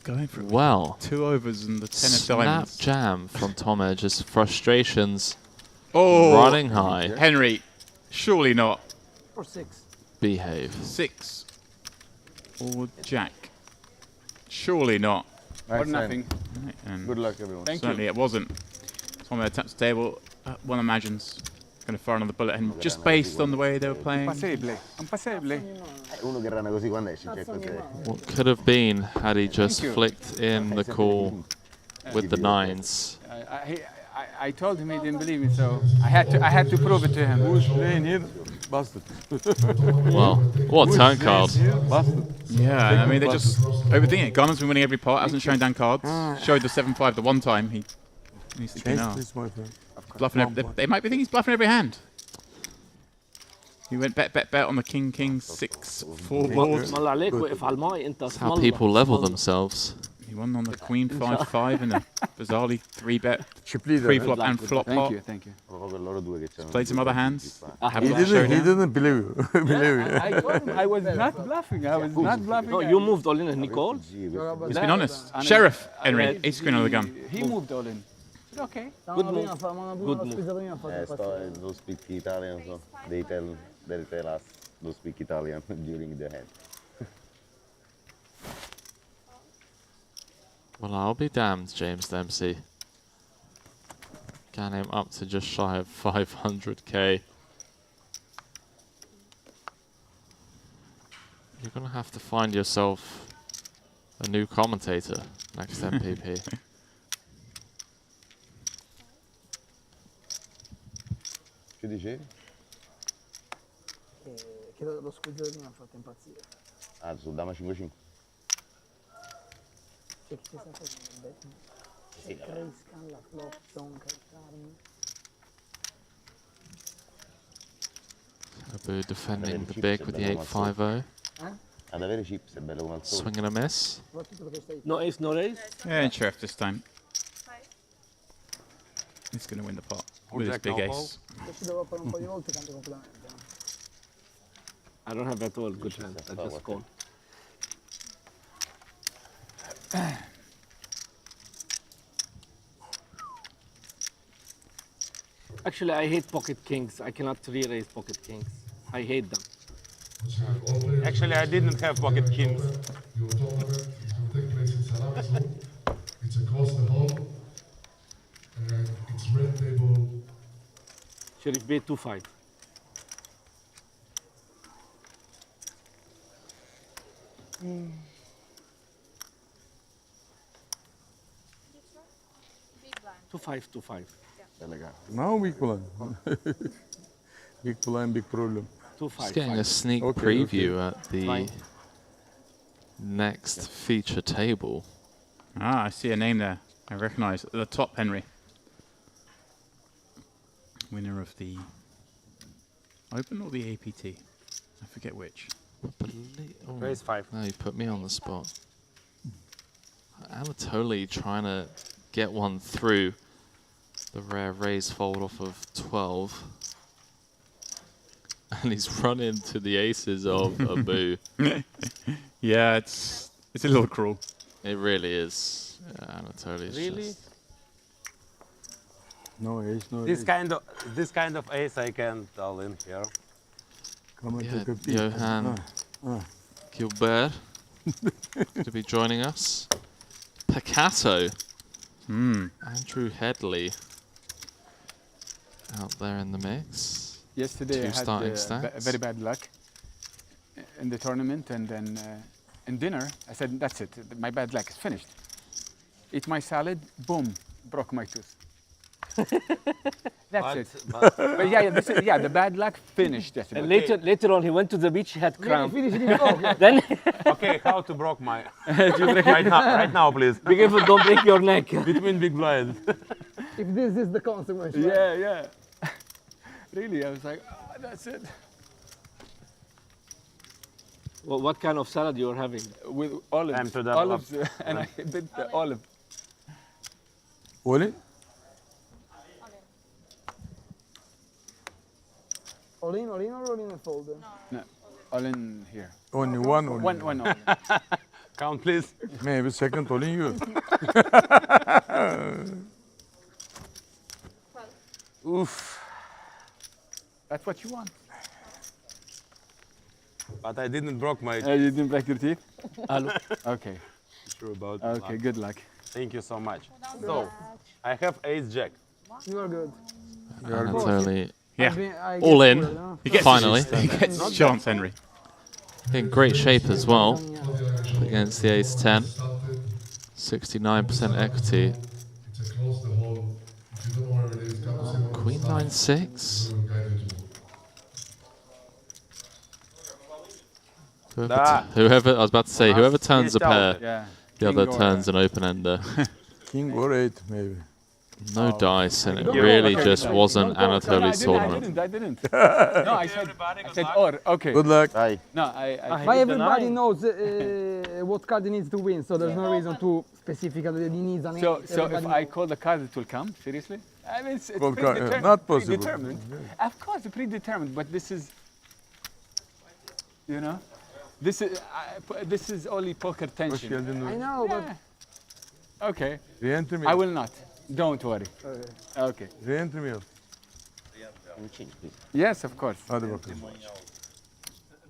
Going for Wow. 2 overs and the 10 of diamonds. Snap jam from Tomo, just frustrations running high. Henry, surely not. Or 6. Behave. 6 or jack. Surely not. Nice or nothing. Right, and good luck, everyone. Certainly it wasn't. Tomo taps the table. One imagines going to fire another bullet, and just based on the way they were playing. Impossibile. Uno che rana così quando esce, c'è così. What could have been had he just flicked in the call with the 9s? I told him he didn't believe me, so I had to prove it to him. Who's playing here? Busted. Well, what turn card? Yeah, I mean, they're just overthinking it. Garner's been winning every pot, hasn't shown down cards. Showed the 7-5 the one time. He He's thinking, Change oh, please, my friend. bluffing they might be thinking he's bluffing every hand. He went bet on the king 6 4 board. الله عليك وقف على الماي انت. That's how people level themselves. He won on the queen 5-5 and a bizarrely 3-bet Chip leader. pre-flop and flop pot. Thank you. Played some other hands. He didn't believe you. Believe you. I told him I was not bluffing. I was not bluffing. No, you moved all in and Nicole. He's been honest. Sheriff, Henry, ace queen on the gun. He moved all in. Okay. Good move. Good move. Those speak Italian, so they tell us to speak Italian during the hand. Well, I'll be damned, James Dempsey. Got him up to just shy of 500k. You're gonna have to find yourself a new commentator next MPP. Che dicevi? Che lo squeeze mi ha fatto impazzire. Ah, sul Dama 5-5. Cioè, che sta facendo il bet? Crescan, la flop, donk, charm. Abu defending the big with the 8-5-0. Ad avere chips è bello come al solito. Swing and a miss. No ace, no raise. Yeah, and Sheriff this time. He's going to win the pot with his big ace. I don't have at all good hand. I just call. Actually, I hate pocket kings. I cannot re-raise pocket kings. I hate them. Actually, I didn't have pocket kings. Your tournament is going to take place in Salami Zone. It's across the hall. And it's red table. Sheriff B 2-5. Big blind. 2-5. Now big blind. Big blind, big problem. 2-5. Just getting a sneak Okay, preview at the Fine. next feature table. Ah, I see a name there. I recognize at the top, Henry. Winner of the Open or the APT? I forget which. Raise 5. No, you put me on the spot. Anatoly trying to get one through the rare raise fold off of 12. And he's run into the aces of Abu. Yeah, it's a little cruel. It really is. Yeah, Anatoly's Really? just... No ace, no This ace. kind of ace I can't all in here. Come and Yeah, take a peek. Johan Gilbert to be joining us. Picasso. Andrew Headley out there in the mix. Yesterday I had very bad luck in the tournament, and then in dinner I said, that's it, my bad luck is finished. Eat my salad, boom, broke my tooth. That's it. But the bad luck finished yesterday. And later on, he went to the beach. He had cramp. Okay. Then Okay, how to broke my... right now, please. be careful, don't break your neck. Between big blinds. If this is the consequence. Yeah. Really, I was like, that's it. Well, what kind of salad you are having? With olives. Time to double Olives, and I bit the olive. All in? All in or all in a fold? No, all in here. Only one. One all in. Count, please. Maybe second all in you. Oof. That's what you want. But I didn't broke my... You didn't break your teeth? Hello. Okay. Sure about Okay, luck. good luck. Thank you so much. So, I have ace jack. You are good. Anatoly Yeah. all in. He gets Finally. He gets his chance, Henry. In great shape as well against the ace 10. 69% equity. It's across the hall. If you don't know where it is, come to see Queen 9-6. will guide you to. Whoever, I was about to say, whoever turns a finished out. pair, Yeah. the other King or- turns an open ender. King or 8, maybe. No dice, and it Yeah. really Okay. just wasn't Anatoly's tournament. I didn't. No, I said or. Okay. Good luck. Aye. No, I But everybody knows what card he needs to win, so there's no reason to specifically he needs an So 8. if Everybody I knows. call the card, it will come? Seriously? I mean, it's Well, predetermined. not possible. Predetermined. Of course, predetermined, but this is, you know, this is only poker Hoş tension. geldin. I know, but Okay. Re-entry mi? I will not. Don't worry. Okay. Re-entry mi yap? Yes, of course. Hadi bakalım.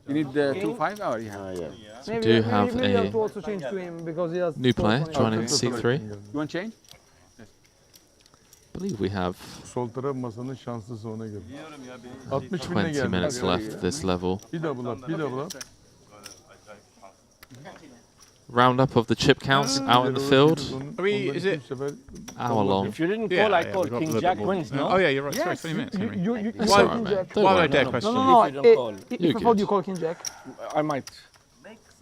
You need the 2-5 or yeah. We do have maybe a to also change to him because he has new player so joining many- C3. You want change? I believe we have Sol taraf masanın şanslısı ona göre. 60 bine 20 geldi. minutes left this level. Bir double up, bir double up. Roundup of the chip counts out in the field. Are we? Is it? Hour long. If you didn't Yeah, call, I yeah, called we've got a King little Jack bit more. wins, no? Oh yeah, you're right. Sorry, Yes, 20 minutes. you, Henry. you, you, It's you all call right, King mate. Jack. Don't While worry. I dare No, question. no, no. If you don't call. If You're I thought good. you call King Jack. I might.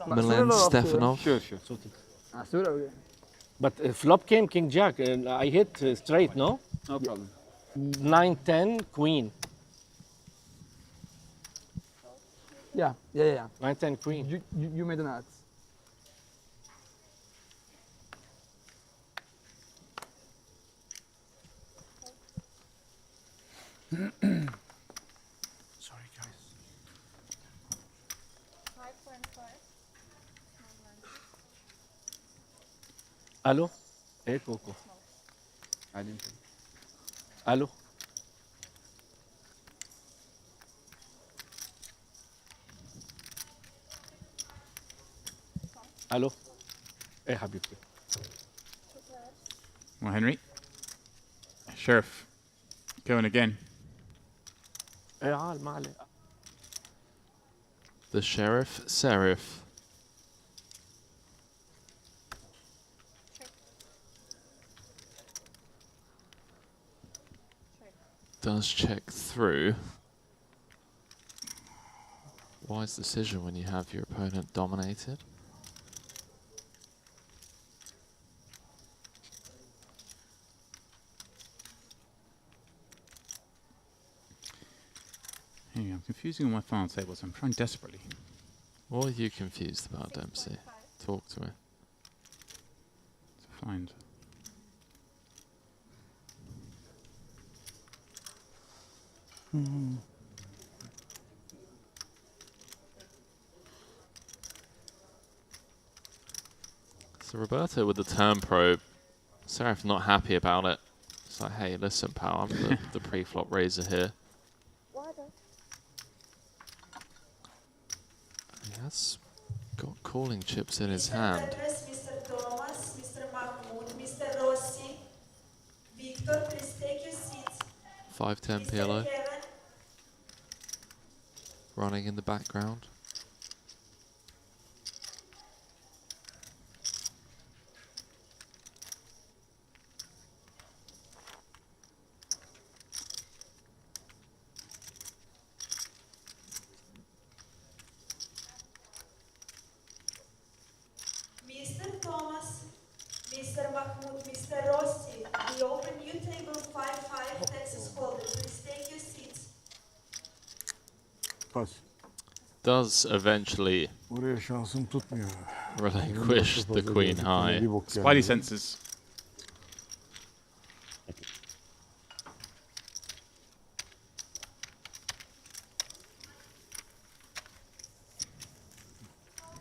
Milan Stefanov. Sure. Ah, sure, okay. But flop came King Jack, and I hit straight, no? No problem. 9-10, Queen. Yeah. 9-10, Queen. You made the nuts. Sorry, guys. 5.5. Allô? Hey, Coco. I didn't. Allô? Allô? Hey, حبيبتي. Well, Henry. Sheriff. Going again. ايه عال ما عليه. The Sheriff Serif. Does check through. Wise decision when you have your opponent dominated. Hey, I'm confusing all my file tables. I'm trying desperately. What are you confused about, Dempsey? Talk to me. To find. So Roberto with the turn probe. Serif not happy about it. It's like, hey, listen, pal, I'm the pre-flop raiser here. He has got calling chips in his hand. Mr. Thomas, Mr. Mahmoud, Mr. Rossi, Victor, please take your seats. 5-10 PLO. Running in the background. Mr. Thomas, Mr. Mahmoud, Mr. Rossi, we open new table 5-5, Texas Hold'em. Please take your seats. Pas. Does eventually Oraya şansım tutmuyor. relinquish the queen high. Bir bok Spidey yani. senses.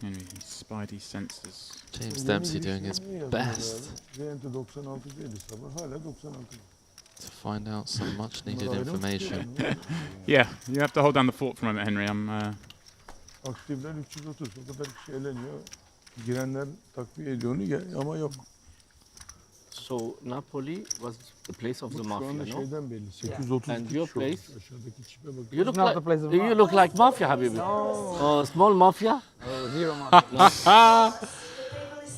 Henry, Spidey senses. James Dempsey doing his best Rente 96 değil sabah. Hala 96. to find out some much needed information. Yeah, you have to hold down the fort for a moment, Henry. I'm. Aktifler 330. O kadar kişi eleniyor. Girenler takviye ediyor onu ama yok. So Napoli was the place of the Şu mafia, anda no? şeyden belli. 830 And your kişi place? olmuş. Aşağıdaki çipe bakın. You look Not like the place of you look like mafia, habibi. Small mafia. Zero mafia.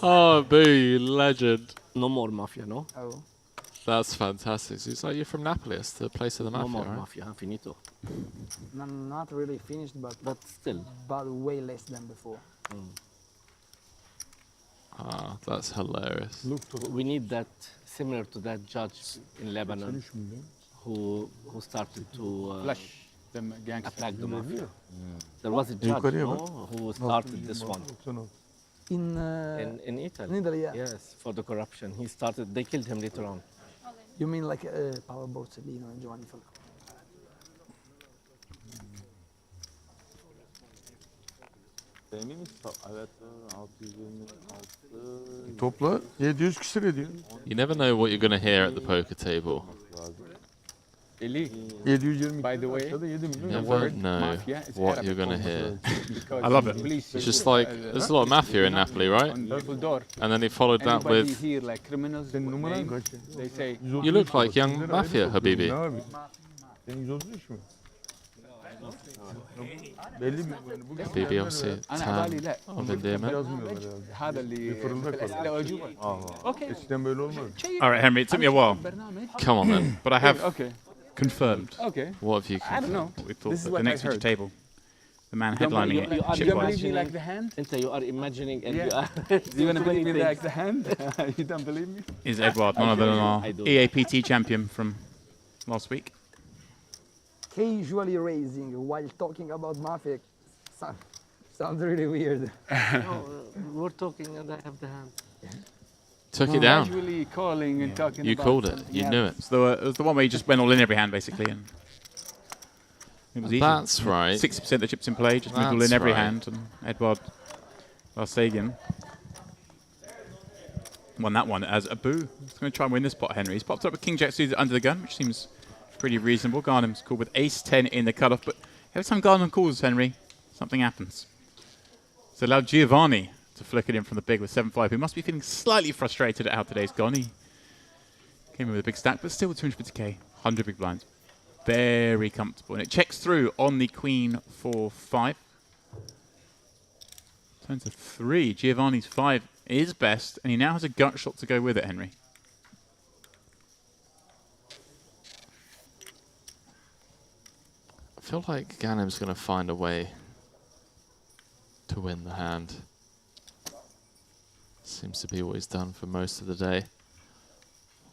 Oh, B, legend. No more mafia, no? Oh. That's fantastic. So it's like you're from Napoli, it's the place of the No mafia, more right? mafia, finito. Not really finished, But still. but way less than before. Ah, That's hilarious. We need that, similar to that judge in Lebanon who started to Flush them gangsters. attack the mafia. There was a judge who started this one. In Italy. In Italy, yeah. Yes, for the corruption. He started, they killed him later on. You mean like Paolo Borsellino and Giovanni Falcone? Topla 700 küsür ediyor. You never know what you're going to hear at the poker table. Eli, 720 by the way, You never know what you're going to hear. I love it. It's just like, there's a lot of mafia in Napoli, right? And then he followed that with, here, like criminals, they say, you look like young mafia, Habibi. Habibi obviously term of endearment. All right, Henry, it took me a while. Come on then. But I have confirmed. Okay. What have you I don't know. We thought This is that what the next I feature heard. table, the man You headlining are it, You don't believe me like the hand? Inta, you are imagining and Yeah. you are Do you want to too many believe me like things. the hand? You don't believe me? is Edward, none other than our I do. EAPT champion from last week. Casually raising while talking about mafia sounds really weird. No, we're talking and I have the hand. Took it down. Casually calling and talking You about called it. something You else. knew it. So it was the one where you just went all in every hand, basically, and it was easy. That's right. 60% of the chips in play, just moved all in That's every right. hand, and Edward Varsagian won that one as Abu. He's going to try and win this pot, Henry. He's popped up with King Jack suited under the gun, which seems pretty reasonable. Garnham's called with Ace-10 in the cutoff, but every time Garnham calls, Henry, something happens. So allowed Giovanni to flick it in from the big with 7-5, who must be feeling slightly frustrated at how today's gone. He came in with a big stack, but still with 250k, 100 big blinds. Very comfortable. And it checks through on the Queen 4-5. Turn to 3. Giovanni's 5 is best, and he now has a gut shot to go with it, Henry. I feel like Ghanim's going to find a way to win the hand. Seems to be what he's done for most of the day.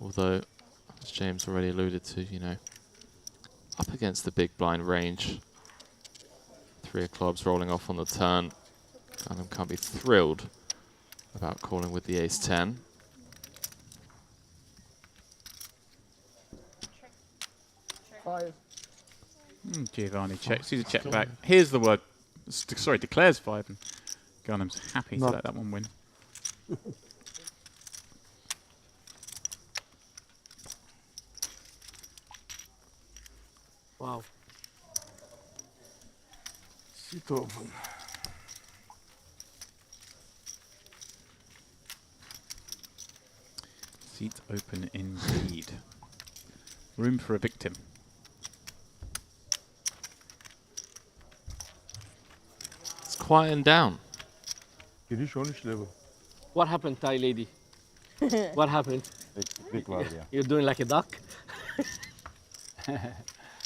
Although, as James already alluded to, you know, up against the big blind range. 3 of clubs rolling off on the turn. Ghanim can't be thrilled about calling with the Ace-10. Giovanni checks. He's a check back. Here's the word. Sorry, declares 5. And Garnham's happy to let that one win. Wow. Sit open. Seat open indeed. Room for a victim. It's quieting down. Giriş 13 level. What happened, Thai lady? What happened? Big var ya. You're doing like a duck?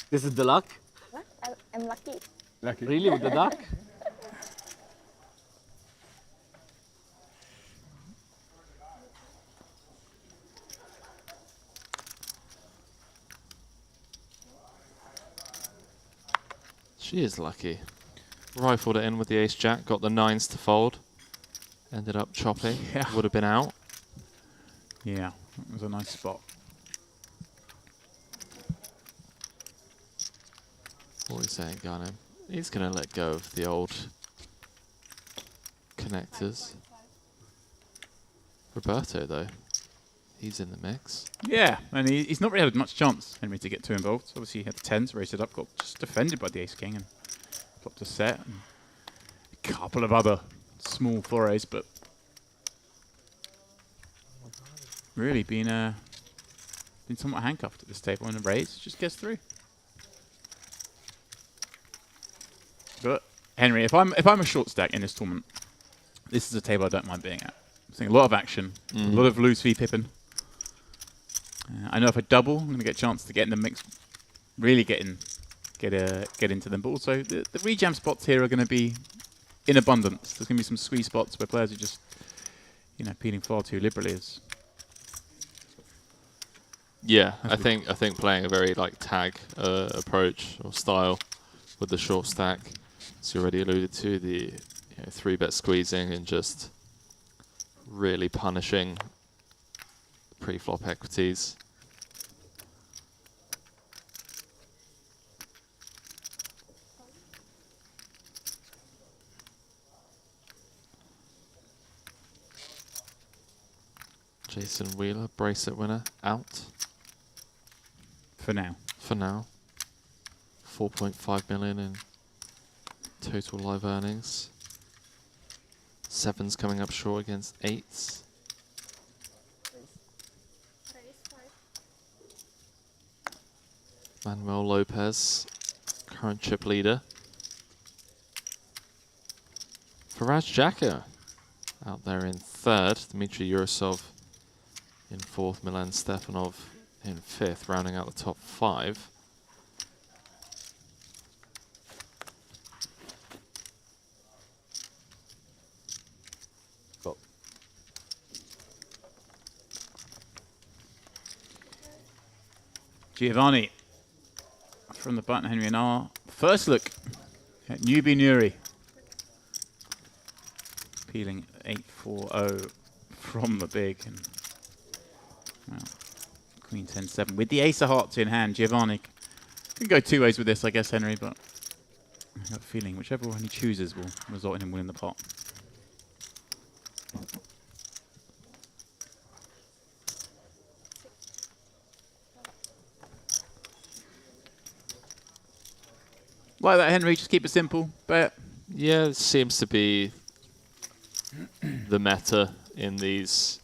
This is the luck? What? I'm lucky. Lucky. Really, with the duck? She is lucky. Rifled it in with the ace-jack, got the 9s to fold. Ended up chopping. Yeah. Would have been out. Yeah, that was a nice spot. What are we saying, Ghanim? He's going to let go of the old connectors. Roberto, though, he's in the mix. Yeah, and he's not really had much chance, Henry, to get too involved. Obviously, he had the 10s, raised it up, got just defended by the ace-king, and flopped a set. And a couple of other small forays, but really been somewhat handcuffed at this table, and a raise just gets through. But Henry, if I'm a short stack in this tournament, this is a table I don't mind being at. I'm seeing a lot of action, a lot of loose v pipping. I know if I double, I'm going to get a chance to get in the mix, really get into them. But also, the rejam spots here are going to be in abundance. There's going to be some squeeze spots where players are just, you know, appealing far too liberally is. Yeah, I think playing a very like tag approach or style with the short stack, as you already alluded to, the 3-bet squeezing and just really punishing pre-flop equities. Jason Wheeler, bracelet winner, out. For now. For now. 4.5 million in total live earnings. 7s coming up short against 8s. Manuel Lopez, current chip leader. Faraz Jaka out there in 3rd. Dmitry Yurosov in 4th. Milan Stefanov in 5th, rounding out the top 5. Giovanni from the button, Henry and R. First look at Newbie Nuri. Peeling 8-4-0 from the big. And, well, Queen 10-7 with the ace of hearts in hand. Giovanni can go 2 ways with this, I guess, Henry, but I have a feeling whichever one he chooses will result in him winning the pot. Like that, Henry, just keep it simple. Bet. Yeah, it seems to be the meta in these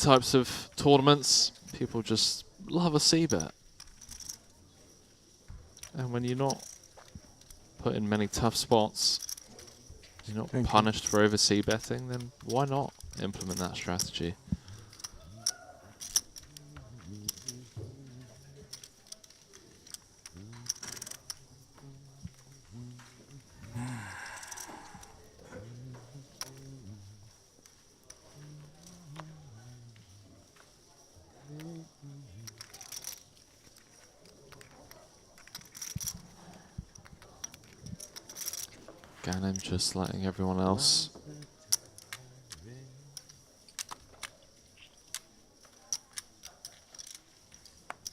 types of tournaments. People just love a c-bet. And when you're not put in many tough spots, you're not punished for over c-betting, then why not implement that strategy? Ganem just letting everyone else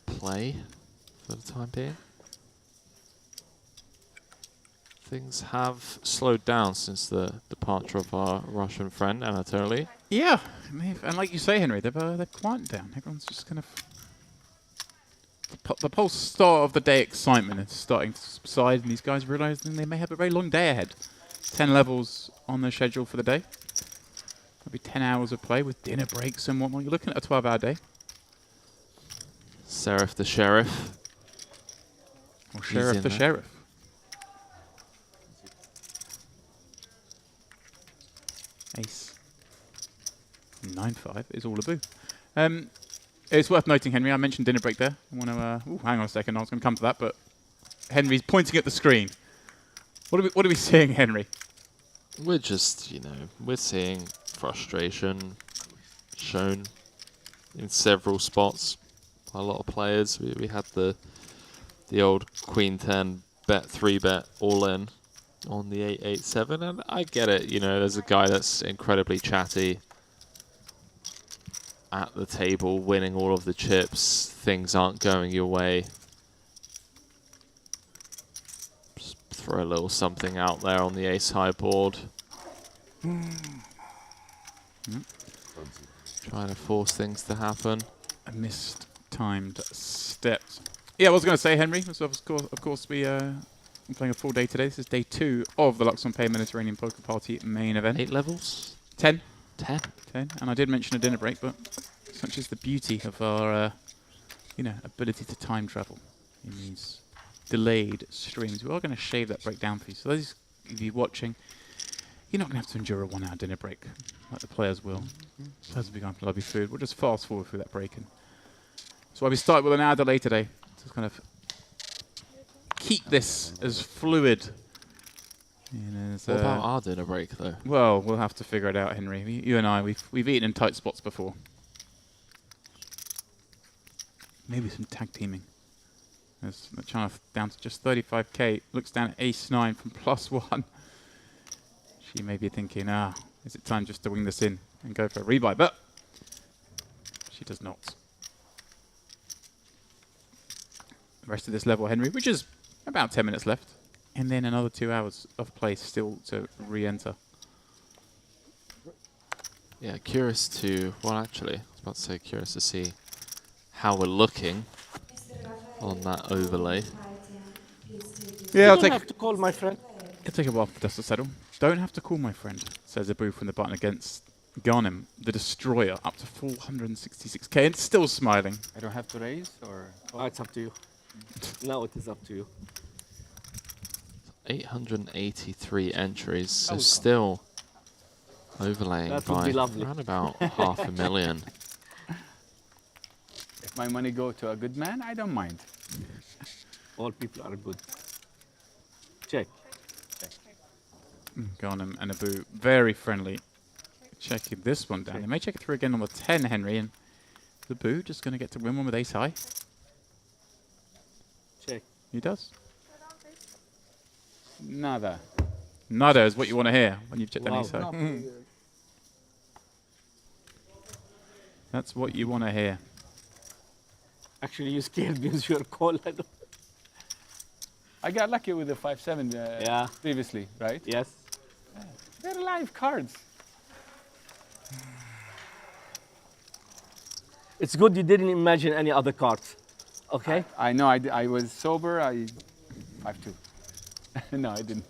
play for the time being. Things have slowed down since the departure of our Russian friend Anatoly. Yeah, and like you say, Henry, they've quieted down. Everyone's just kind of the whole start of the day excitement is starting to subside, and these guys realising they may have a very long day ahead. 10 levels on the schedule for the day. Maybe 10 hours of play with dinner breaks and whatnot. You're looking at a 12-hour day. Seraph the Sheriff. Or Sheriff the Sheriff. Ace. 9-5 is all a boo. It's worth noting, Henry, I mentioned dinner break there. I want to, hang on a second, I was going to come to that, but Henry's pointing at the screen. What are we seeing, Henry? We're just, we're seeing frustration shown in several spots by a lot of players. We had the old Queen 10 bet 3-bet all in on the 8-8-7, and I get it. There's a guy that's incredibly chatty at the table, winning all of the chips. Things aren't going your way. Just throw a little something out there on the ace-high board. Trying to force things to happen. A mistimed step. Yeah, I was going to say, Henry, so of course I'm playing a full day today. This is day 2 of the Luxonpay Mediterranean Poker Party main event. 8 levels? 10. 10. And I did mention a dinner break, but such is the beauty of our, ability to time travel in these delayed streams. We are going to shave that break down for you. So those of you watching, you're not going to have to endure a 1-hour dinner break like the players will. Players will be going for lovely food. We'll just fast forward through that break. And that's why we start with an hour delay today, to kind of keep this as fluid What about our dinner break, though? Well, we'll have to figure it out, Henry. You and I, we've eaten in tight spots before. Maybe some tag teaming. There's China down to just 35k. Looks down at ace-9 from +1. She may be thinking, is it time just to wing this in and go for a rebuy? But she does not. The rest of this level, Henry, which is about 10 minutes left. And then another 2 hours of play still to re-enter. Yeah, curious to... Well, actually, I was about to say curious to see how we're looking on that overlay. Yeah, I'll have to call my friend. It'll take a while for the dust to settle. Don't have to call my friend, says Abu from the button against Ghanem, the destroyer, up to 466k and still smiling. I don't have to raise, or? Oh, it's up to you. Now it is up to you. 883 entries, so still overlaying by around about 500,000. If my money go to a good man, I don't mind. All people are good. Check. Ghanem and Abu, very friendly. Checking this one down. They may check it through again on the 10, Henry, and Abu just going to get to win one with ace high. Check. He does. Nada. Nada is what you want to hear when you've checked down ace high. That's what you want to hear. Actually, you scared me with your call. I got lucky with the 5-7 previously, right? Yes. They're live cards. It's good you didn't imagine any other cards. Okay? I know, I was sober, 5-2. No, I didn't.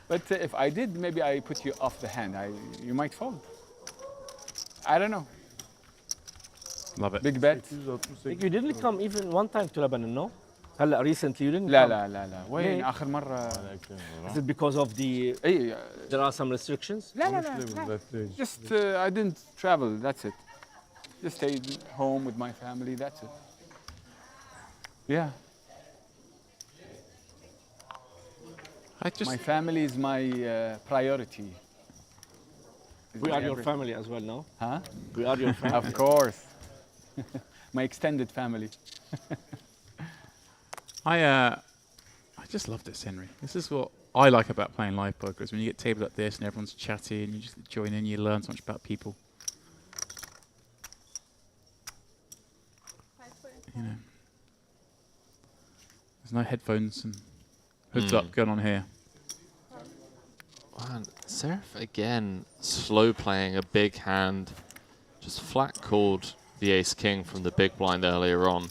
But if I did, maybe I put you off the hand. You might fold. I don't know. Love it. Big bet. You didn't come even one time to Lebanon, no? هلا recently you didn't لا come. لا لا لا وين آخر مرة؟ Is it because of the there are some restrictions? لا لا لا. Just I didn't travel, that's it. Just stayed home with my family, that's it. Yeah. My family is my priority. We are your family as well, no? Huh? We are your family. Of course. My extended family. I just love this, Henry. This is what I like about playing live poker, is when you get tables like this and everyone's chatty and you just join in, you learn so much about people. You know, there's no headphones and hoods up going on here. Man, Seraph again slow playing a big hand, just flat called the ace-king from the big blind earlier on.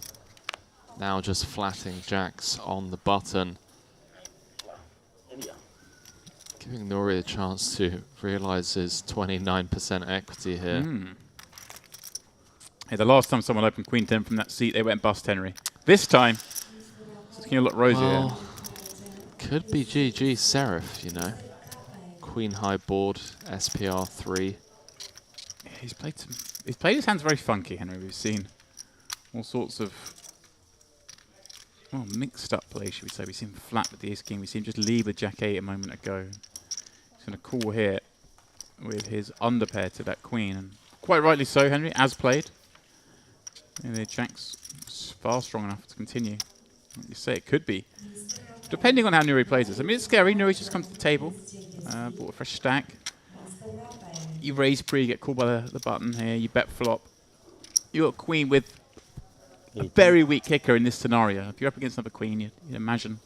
Now just flatting jacks on the button. Giving Nuri a chance to realise his 29% equity here. Hey, the last time someone opened Queen 10 from that seat, they went bust, Henry. This time, it's looking a lot rosier. Well, could be GG Seraph, you know. Queen high board, SPR 3. Yeah, he's played his hands very funky, Henry. We've seen all sorts of mixed up play, should we say. We've seen him flat with the ace king. We've seen him just leave with jack 8 a moment ago. He's going to call here with his underpair to that queen, and quite rightly so, Henry, as played. And the jack's far strong enough to continue. Like you say, it could be. Depending on how Nuri plays this. I mean, it's scary. Nuri just comes to the table. Bought a fresh stack. You raise pre, you get called by the button here. You bet flop. You got a queen with a very weak kicker in this scenario. If you're up against another queen, you'd imagine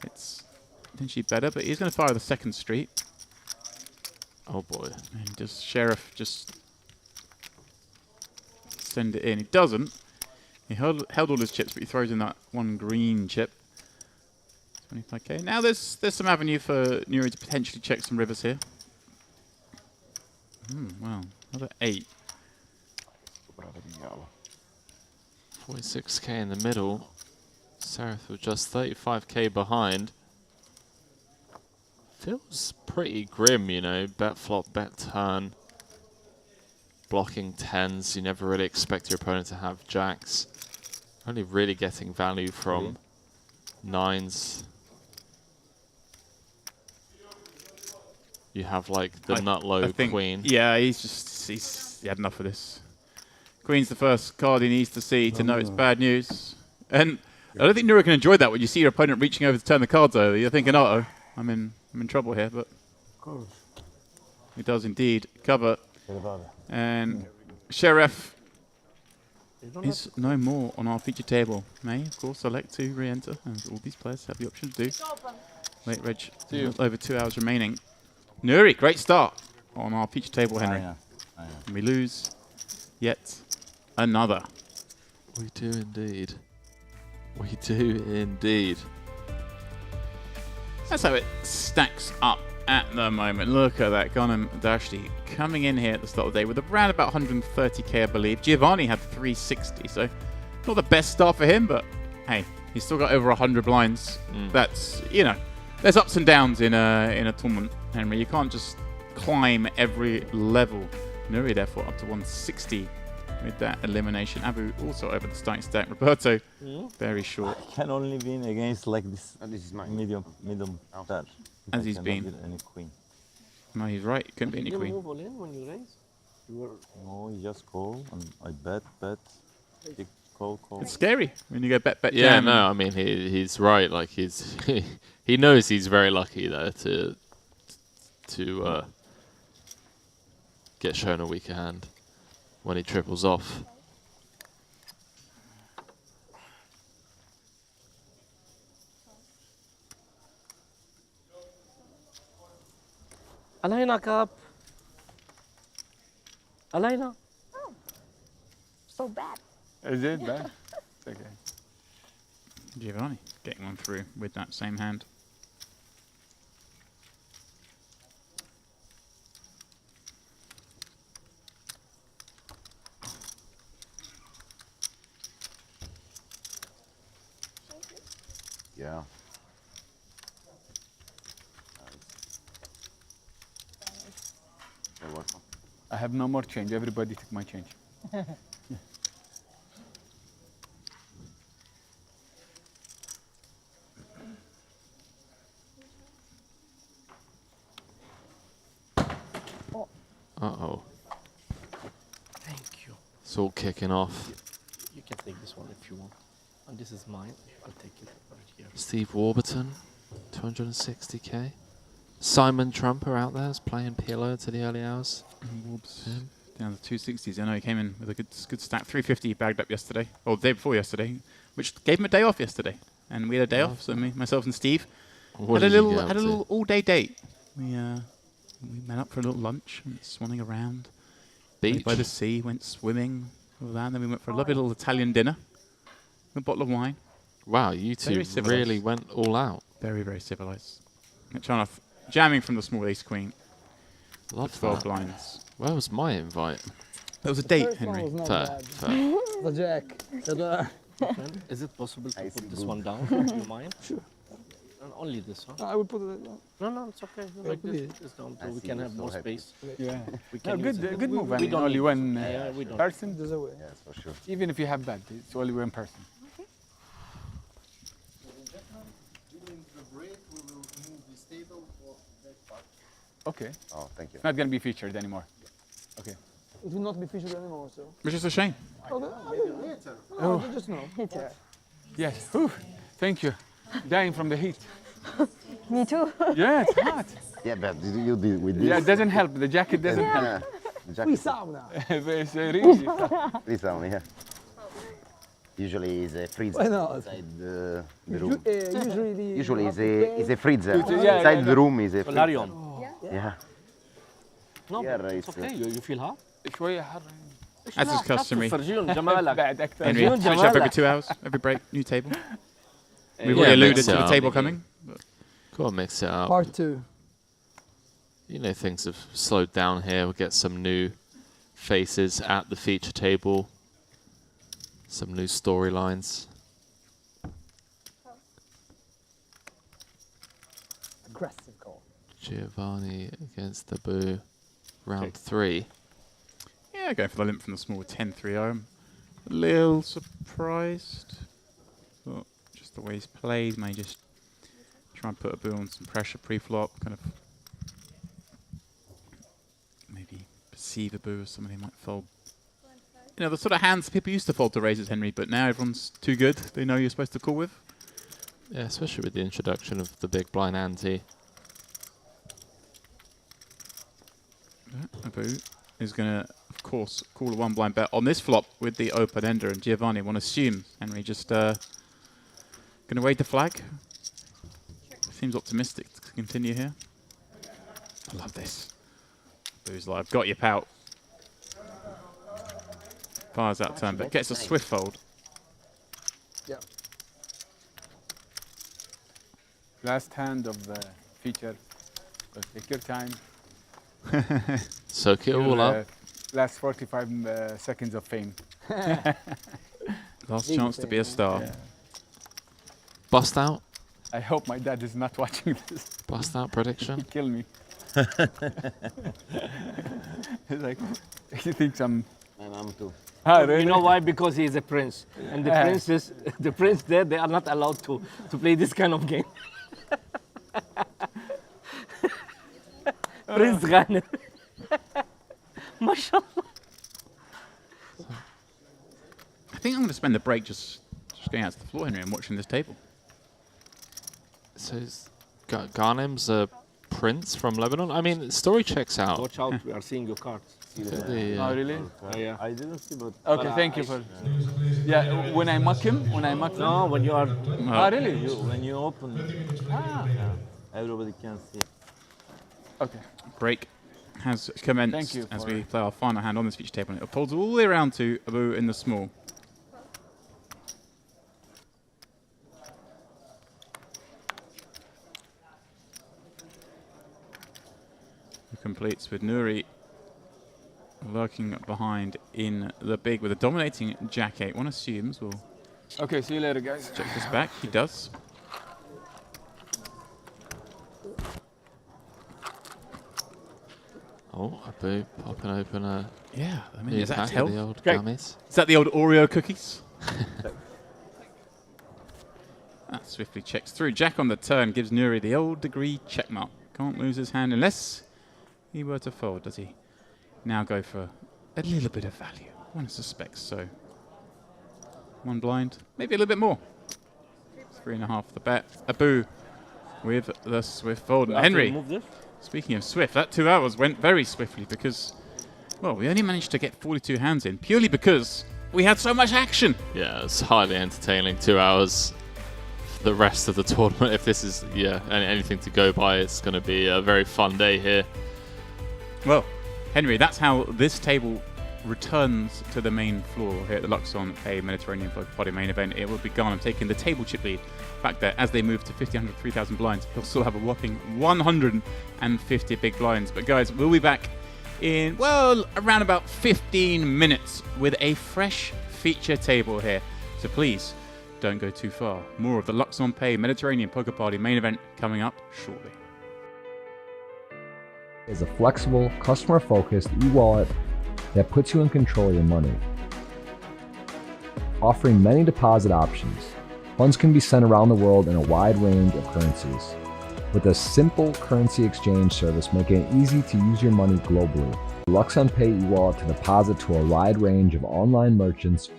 it's potentially better. But he's going to fire the second street. Oh boy. And does Sheriff just send it in? He doesn't. He held all his chips, but he throws in that one green chip. 25k. Now there's some avenue for Nuri to potentially check some rivers here. Wow, another 8. 46k in the middle. Seraph with just 35k behind. Feels pretty grim, you know. Bet flop, bet turn. Blocking 10s. You never really expect your opponent to have jacks. Only really getting value from 9s. You have like the nut low queen. Yeah, he's had enough of this. Queen's the first card he needs to see to know it's bad news. And I don't think Nura can enjoy that when you see your opponent reaching over to turn the cards over. You're thinking, uh-oh, I'm in trouble here, but he does indeed cover. And Sheriff is no more on our feature table. May, of course, select to re-enter, and all these players have the option to do. Late reg, over 2 hours remaining. Nuri, great start on our feature table, Henry. And we lose yet another. We do indeed. We do indeed. That's how it stacks up at the moment. Look at that, Ghanem Dashti coming in here at the start of the day with around about 130k, I believe. Giovanni had 360, so not the best start for him, but hey, he's still got over 100 blinds. That's, you know, there's ups and downs in a tournament, Henry. You can't just climb every level. Nuri, therefore, up to 160 with that elimination. Abu also over the starting stack. Roberto, very short. I can only win against like this, medium pair. As he's been. Any queen. No, he's right. It couldn't be any queen. Move all in when you raise? No, you just call and I bet. You call. It's scary when you go bet. Yeah, jam. no, I mean he's right. Like he knows he's very lucky there to get shown a weaker hand when he triples off. Alina cup. Alina. Oh, so bad. Is it bad? It's okay. Giovanni getting one through with that same hand. Yeah. You're welcome. I have no more change. Everybody took my change. Uh-oh. Thank you. It's all kicking off. You can take this one if you want. And this is mine. I'll take it right here. Steve Warburton, 260k. Simon Trumper out there is playing PLO to the early hours. Whoops. Down to 260s. I know he came in with a good stack. 350 he bagged up yesterday, or the day before yesterday, which gave him a day off yesterday. And we had a day off, so myself and Steve had a little all-day date. We met up for a little lunch, went swanning around. Beach? By the sea, went swimming, all that, and then we went for a lovely little Italian dinner, a bottle of wine. Wow, you two really went all out. Very, very civilized. Trying to jamming from the small ace queen. Love 12 blinds. Where was my invite? There was a date, Henry. Fair. The jack. Is it possible to put this one down? Do you mind? Sure. And only this one? No, I will put it down. No, it's okay. Like this down so we can have more space. Yeah. We can use it. Good move. I We mean, don't only need one this. We don't. person. There's a way. Yes, for sure. Even if you have bad, it's only one person. During the break, we will move this table for that part. Okay. Oh, thank you. It's not going to be featured anymore. Okay. It will not be featured anymore, so. Which is a shame. Later. Oh. Just now. Later. Yes. Whew. Thank you. Dying from the heat. Me too. Yeah, it's hot. Yeah, but you did with this. Yeah, it doesn't help. The jacket doesn't help. The Free jacket. sauna. It's very easy. Free sauna, yeah. Usually it's a freezer Why not? inside the room. Usually it's a freezer. Yeah, Inside the room is a freezer. Solarium. Yeah. No, Yeah, it's right. okay. You feel hot? شوية حر. As is customary. فرجيهم جمالك. بعد أكثر. Henry, finish up every 2 hours, every break, new table. We've already alluded to the table coming. Go on, mix it up. Part 2. You know, things have slowed down here. We'll get some new faces at the feature table. Some new storylines. Aggressive call. Giovanni against the Boo. Round 3. Yeah, going for the limp from the small 10-3. I'm a little surprised. But just the way he's played, may just try and put a Boo on some pressure pre-flop, kind of perceive Abu as somebody who might fold. You know, the sort of hands people used to fold to raises, Henry, but now everyone's too good. They know you're supposed to call with. Yeah, especially with the introduction of the big blind ante. Abu is going to, of course, call a one blind bet on this flop with the open ender, and Giovanni won't assume. Henry just going to wait the flag. Seems optimistic to continue here. I love this. Abu's like, I've got your pout. Fires that turn, but gets a swift fold. Yeah. Last hand of the feature. So take your time. Soak it all up. Last 45 seconds of fame. Last chance to be a star. Yeah. Bust out. I hope my dad is not watching this. Bust out prediction. He'll kill me. He's like, he thinks I'm. And I'm too. Ah, really? You know why? Because he is a prince, and the princes, the prince there, they are not allowed to play this kind of game. Prince Ghana. Mashallah. I think I'm going to spend the break just going out to the floor, Henry, and watching this table. So Ghanem's a prince from Lebanon? I mean, the story checks out. Watch out, we are seeing your cards. Oh, really? Yeah. I didn't see, but... Okay, thank you for... Yeah, when I mock him? No, when you are... Ah, really? When you open, everybody can see. Okay. Break has commenced as we play our final hand on this feature table. And it folds all the way around to Abu in the small. It completes with Nuri lurking behind in the big with a dominating jack-8. One assumes we'll... Okay, see you later, guys. Check this back. He does. Oh, Abu popping open a... Yeah, I mean, is that the help? old gummies? Is that the old Oreo cookies? That swiftly checks through. Jack on the turn gives Nuri the old degree checkmark. Can't lose his hand unless he were to fold. Does he now go for a little bit of value? One suspects so. One blind, maybe a little bit more. 3.5 the bet. Abu with the swift fold. And Henry, speaking of swift, that 2 hours went very swiftly because, well, we only managed to get 42 hands in purely because we had so much action. Yeah, it's highly entertaining. 2 hours. The rest of the tournament, if this is anything to go by, it's going to be a very fun day here. Well, Henry, that's how this table returns to the main floor here at the luxonpay Mediterranean Party main event. It will be Ghana taking the table chip lead back there as they move to 1,500, 3,000 blinds. He'll still have a whopping 150 big blinds. But guys, we'll be back in, well, around about 15 minutes with a fresh feature table here. So please, don't go too far. More of the luxonpay Mediterranean Poker Party main event coming up shortly. Is a flexible, customer-focused e-wallet that puts you in control of your money. Offering many deposit options, funds can be sent around the world in a wide range of currencies. With a simple currency exchange service making it easy to use your money globally. luxonpay e-wallet to deposit to a wide range of online merchants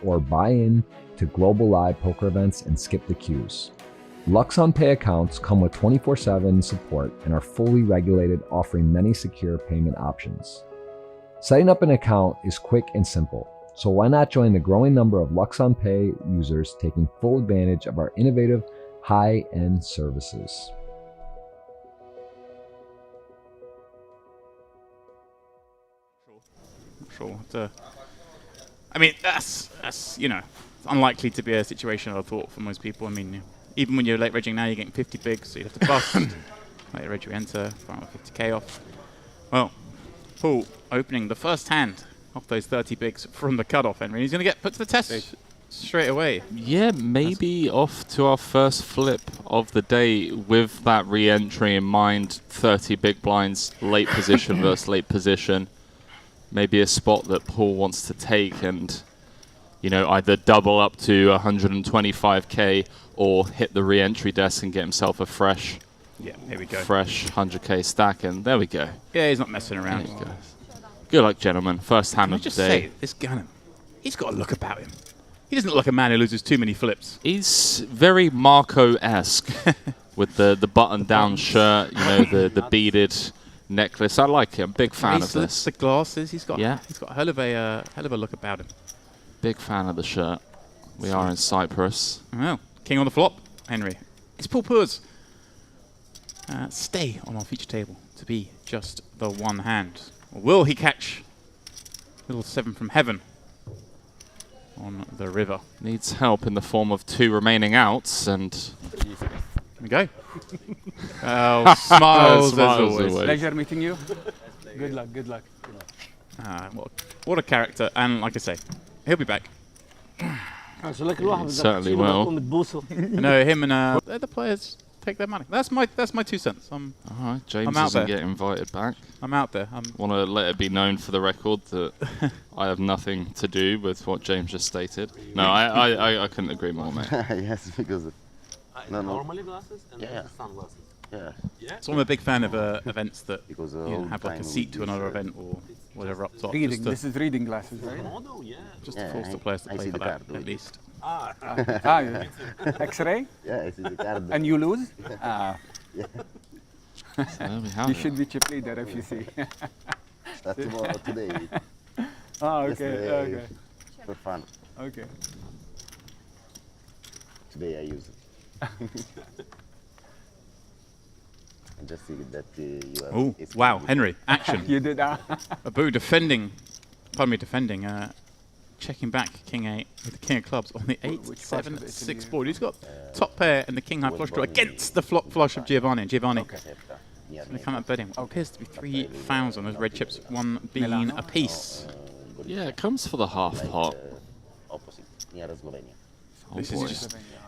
or buy in to global live poker events and skip the queues. luxonpay accounts come with 24/7 support and are fully regulated, offering many secure payment options. Setting up an account is quick and simple, so why not join the growing number of luxonpay users taking full advantage of our innovative, high-end services. Sure. I mean, that's you know, it's unlikely to be a situation I thought for most people. I mean, even when you're late regging now, you're getting 50 bigs, so you have to bust. Late reg, you enter, final 50k off. Well, Paul opening the first hand off those 30 bigs from the cutoff, Henry. He's going to get put to the test straight away. Yeah, maybe off to our first flip of the day with that re-entry in mind. 30 big blinds, late position versus late position. Maybe a spot that Paul wants to take and, you know, either double up to 125k or hit the re-entry desk and get himself a fresh Yeah, here we go. Fresh 100k stack, and there we go. Yeah, he's not messing around. There you go. Good luck, gentlemen. First hand Can I of the just day. say, this Gannon, he's got a look about him. He doesn't look like a man who loses too many flips. He's very Marco-esque with the button-down shirt, you know, the beaded necklace. I like him. Big fan of this. The glasses. He's got Yeah. he's got a hell of a look about him. Big fan of the shirt. We are in Cyprus. Well, king on the flop, Henry. It's Paul Poor's. Stay on our feature table to be just the one hand. Or will he catch little 7 from heaven on the river? Needs help in the form of 2 remaining outs, and here we go. Oh, smiles as always. Pleasure meeting you. Good luck, good luck. What a character, and like I say, he'll be back. Certainly will. No, him and the players take their money. That's my 2 cents. All right, James I'm out doesn't there. get invited back. I'm out there. Want to let it be known for the record that I have nothing to do with what James just stated. No, I couldn't agree more, mate. Yes, because Normally glasses and sunglasses. Yeah. So I'm a big fan of events that Because have like a seat to another event or whatever up top. Reading. This is reading glasses, right? Just to force the players to play for that, at least. Yeah. X-ray? Yeah, I see the card. And you lose? Yeah. So there we have You it. should be chip leader if you see. That's tomorrow, today. Okay, Yesterday, okay. For fun. Okay. Today I use it. And just see that you have. Oh, wow, Henry, action. You did that. Abu defending, checking back King 8 with the King of Clubs on the 8, 7, 6 board. He's got top pair and the King high flush draw against the flop flush of Giovanni. Giovanni, they come out betting. What appears to be 3,000. Those red chips, 1 bean a piece. Yeah, it comes for the half pot. Opposite, near Slovenia.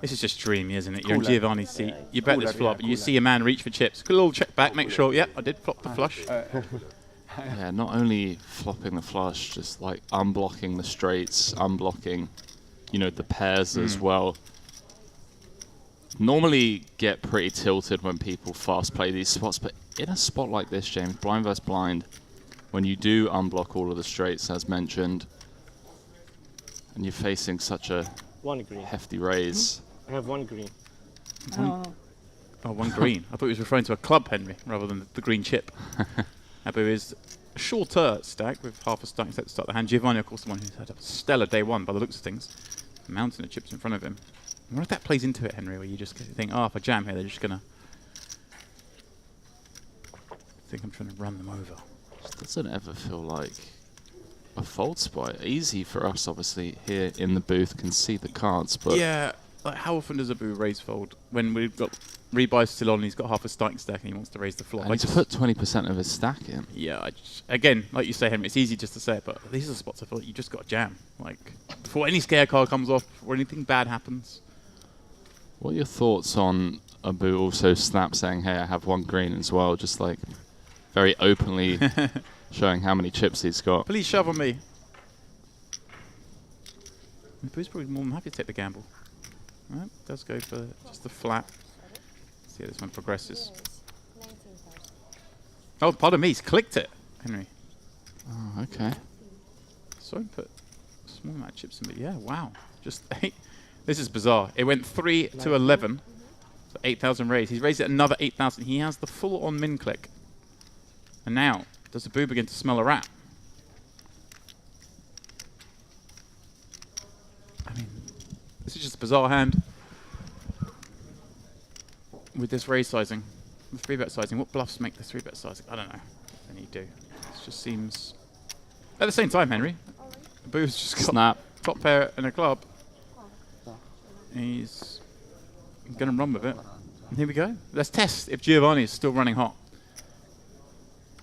This is just dreamy, isn't it? You're in Giovanni's seat. You bet this flop. You see a man reach for chips. Good little check back. Make sure. Yep, I did flop the flush. Yeah, not only flopping the flush, just like unblocking the straights, unblocking, you know, the pairs as well. Normally get pretty tilted when people fast play these spots, but in a spot like this, James, blind versus blind, when you do unblock all of the straights, as mentioned, and you're facing such a hefty raise. I have 1 green. Oh, 1 green. I thought he was referring to a club, Henry, rather than the green chip. Abu is a shorter stack with half a stack set to start the hand. Giovanni, of course, the one who's had a stellar day 1 by the looks of things. A mountain of chips in front of him. I wonder if that plays into it, Henry, where you just think, oh, if I jam here, they're just going to think I'm trying to run them over. Just doesn't ever feel like a fold spot. Easy for us, obviously, here in the booth, can see the cards, but... Yeah, like how often does Abu raise fold? When we've got rebuy still on, he's got half a starting stack and he wants to raise the flop. And he's put 20% of his stack in. Yeah, again, like you say, Henry, it's easy just to say it, but these are the spots I feel like you just got to jam. Like, before any scare card comes off, or anything bad happens. What are your thoughts on Abu also snap saying, hey, I have 1 green as well, just like very openly showing how many chips he's got. Please shove on me. Abu's probably more than happy to take the gamble. Right, does go for just the flat. See how this one progresses. Oh, pardon me, he's clicked it, Henry. Oh, okay. So he put a small amount of chips in, but yeah, wow. Just 8. This is bizarre. It went 3 to 11. So 8,000 raised. He's raised it another 8,000. He has the full on min click. And now, does Abu begin to smell a rat? I mean, this is just a bizarre hand. With this raise sizing, the 3-bet sizing, what bluffs make the 3-bet sizing? I don't know if any do. It just seems... At the same time, Henry, Abu's just got snap, top pair and a club. He's going to run with it. And here we go. Let's test if Giovanni is still running hot.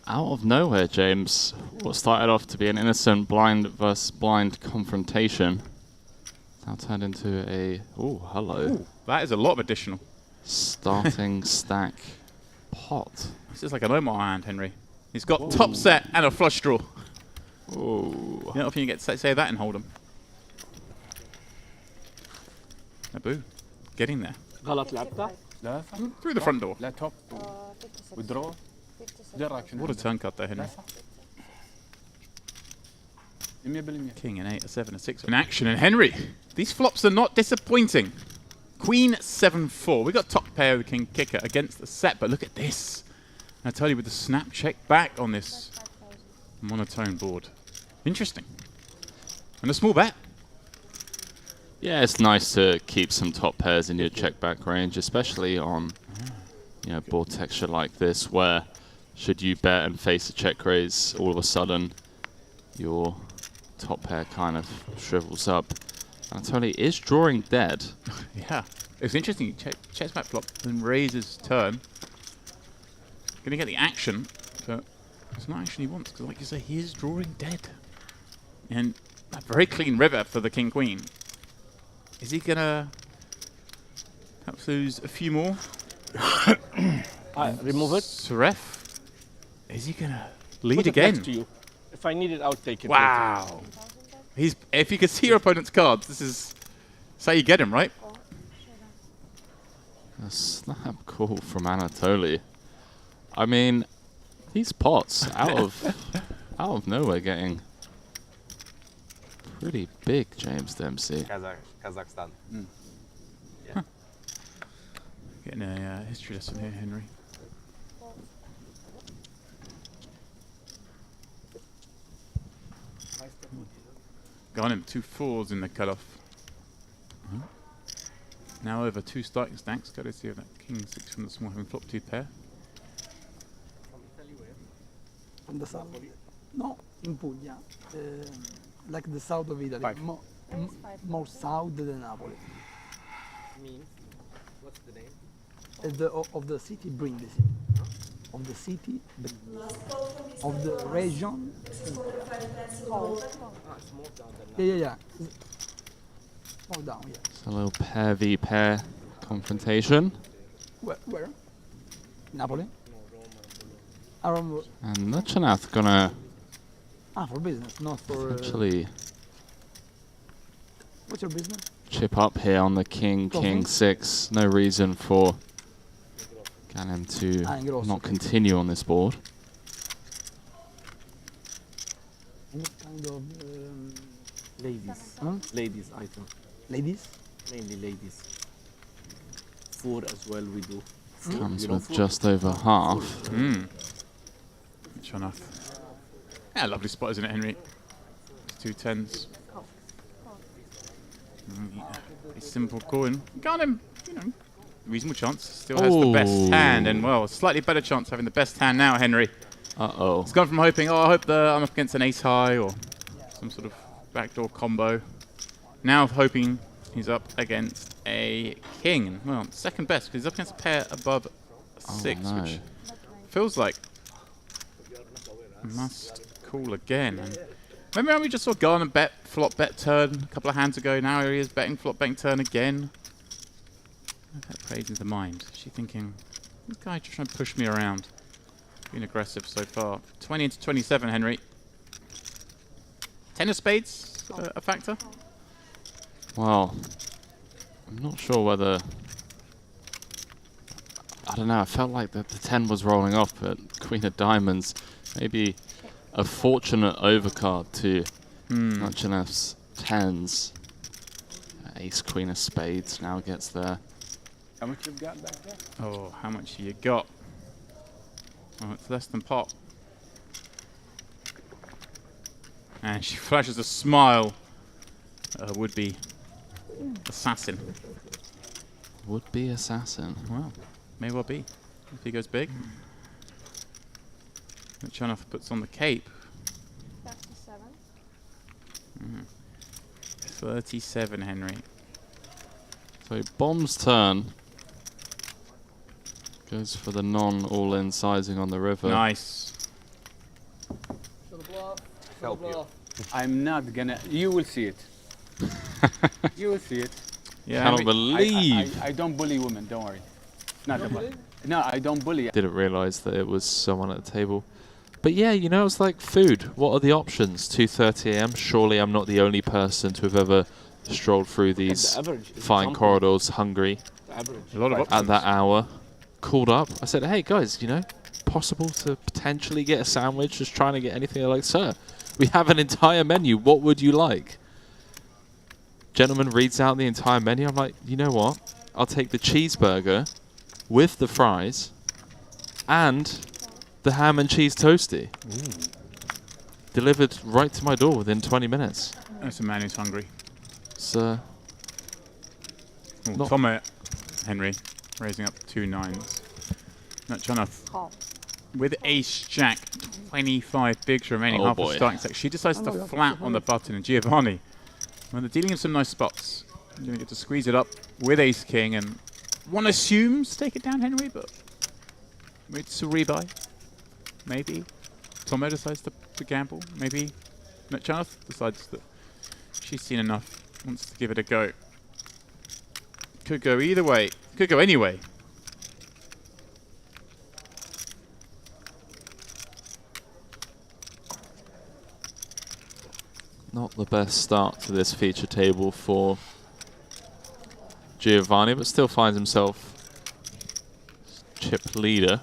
Out of nowhere, James, what started off to be an innocent blind versus blind confrontation now turned into a... Oh, hello. Ooh, that is a lot of additional. Starting stack pot. This is like an Omar hand, Henry. He's got top set and a flush draw. Ooh. You know if you get to say that and hold him. Abu, getting there. غلط لعبتها. Through the front door. لا top. Withdraw. Direction. What a turn cut there, Henry. 100%. King and 8, a 7, a 6 in action. And Henry, these flops are not disappointing. Queen 7-4. We got top pair with King Kicker against the set, but look at this. I tell you, with the snap check back on this monotone board. Interesting. And a small bet. Yeah, it's nice to keep some top pairs in your check back range, especially on board texture like this, where should you bet and face a check raise, all of a sudden your top pair kind of shrivels up. Anatoly is drawing dead. Yeah, it's interesting. Checks back flop, then raises turn. Gonna get the action, but it's not action he wants, because like you say, he is drawing dead. And a very clean river for the King-Queen. Is he gonna perhaps lose a few more? Remove it. Suref, is he gonna lead Put it again? next to you. If I need it, I'll take it. Wow. If you can see your opponent's cards, this is how you get him, right? A snap call from Anatoly. I mean, these pots out of nowhere getting pretty big, James Dempsey. Kazakhstan. Yeah. Huh. Getting a history lesson here, Henry. Got him 2 4s in the cutoff. Now over 2 starting stacks. Got to see that King 6 from the small having flop 2 pair. From the south? No, in Puglia. Like the south of Italy. More south than Napoli. Means? What's the name? Of the city Brindisi. Of the city, of the region. Yeah. More down, yeah. It's a little pair v pair confrontation. Where? Napoli? Around. And Luxonath gonna for business, not for. actually What's your business? chip up here on the King 6. No reason for Ganem to not continue on this board. What kind of Ladies. Huh? Ladies item. Ladies? Mainly ladies. 4 as well we do. Comes with just over half. Sure enough. Yeah, lovely spot, isn't it, Henry? 2 10s. A simple coin. Got him, reasonable chance. Still has the best hand, and well, a slightly better chance having the best hand now, Henry. Uh-oh. It's gone from hoping, I hope I'm up against an ace high or some sort of backdoor combo. Now hoping he's up against a king. Well, second best, because he's up against a pair above 6, which feels like must call again. And remember how we just saw Garner bet, flop, bet, turn a couple of hands ago? Now he is betting, flop, betting, turn again. That plays into mind. Is she thinking, this guy just trying to push me around? Being aggressive so far. 20 into 27, Henry. 10 of spades a factor? Well, I'm not sure whether... I don't know, I felt like the 10 was rolling off, but Queen of Diamonds, maybe a fortunate overcard to Luxonath's 10s. Ace, Queen of Spades now gets there. How much you've got back there? Oh, how much you got? Oh, it's less than pot. And she flashes a smile at her would-be assassin. Would-be assassin. Well, may well be. If he goes big. Luxonath puts on the cape. 37, Henry. So bomb's turn. Goes for the non-all-in sizing on the river. Nice. Help you. I'm not gonna. You will see it. You will see it. Yeah, cannot believe. I don't bully women. Don't worry. Not bully. No, I don't bully. Didn't realise that it was someone at the table. But yeah, it's like food. What are the options? 2:30 a.m. Surely I'm not the only person to have ever strolled through these fine corridors hungry. Average. A lot of at options. that hour. Called up. I said, hey guys, you know, possible to potentially get a sandwich, just trying to get anything. They're like, sir, we have an entire menu. What would you like? Gentleman reads out the entire menu. I'm like, you know what? I'll take the cheeseburger with the fries and the ham and cheese toasty. Delivered right to my door within 20 minutes. That's a man who's hungry. So, Tomer Henry raising up 2 9s. Not enough. With ace jack, 25 bigs remaining, half the starting stack. She decides to flat on the button, and Giovanni, well, they're dealing in some nice spots. You're going to get to squeeze it up with ace king, and one assumes take it down, Henry, but it's a rebuy. Maybe. Tomer decides to gamble. Maybe Netchanath decides that she's seen enough, wants to give it a go. Could go either way. Could go anyway. not the best start to this feature table for Giovanni, but still finds himself chip leader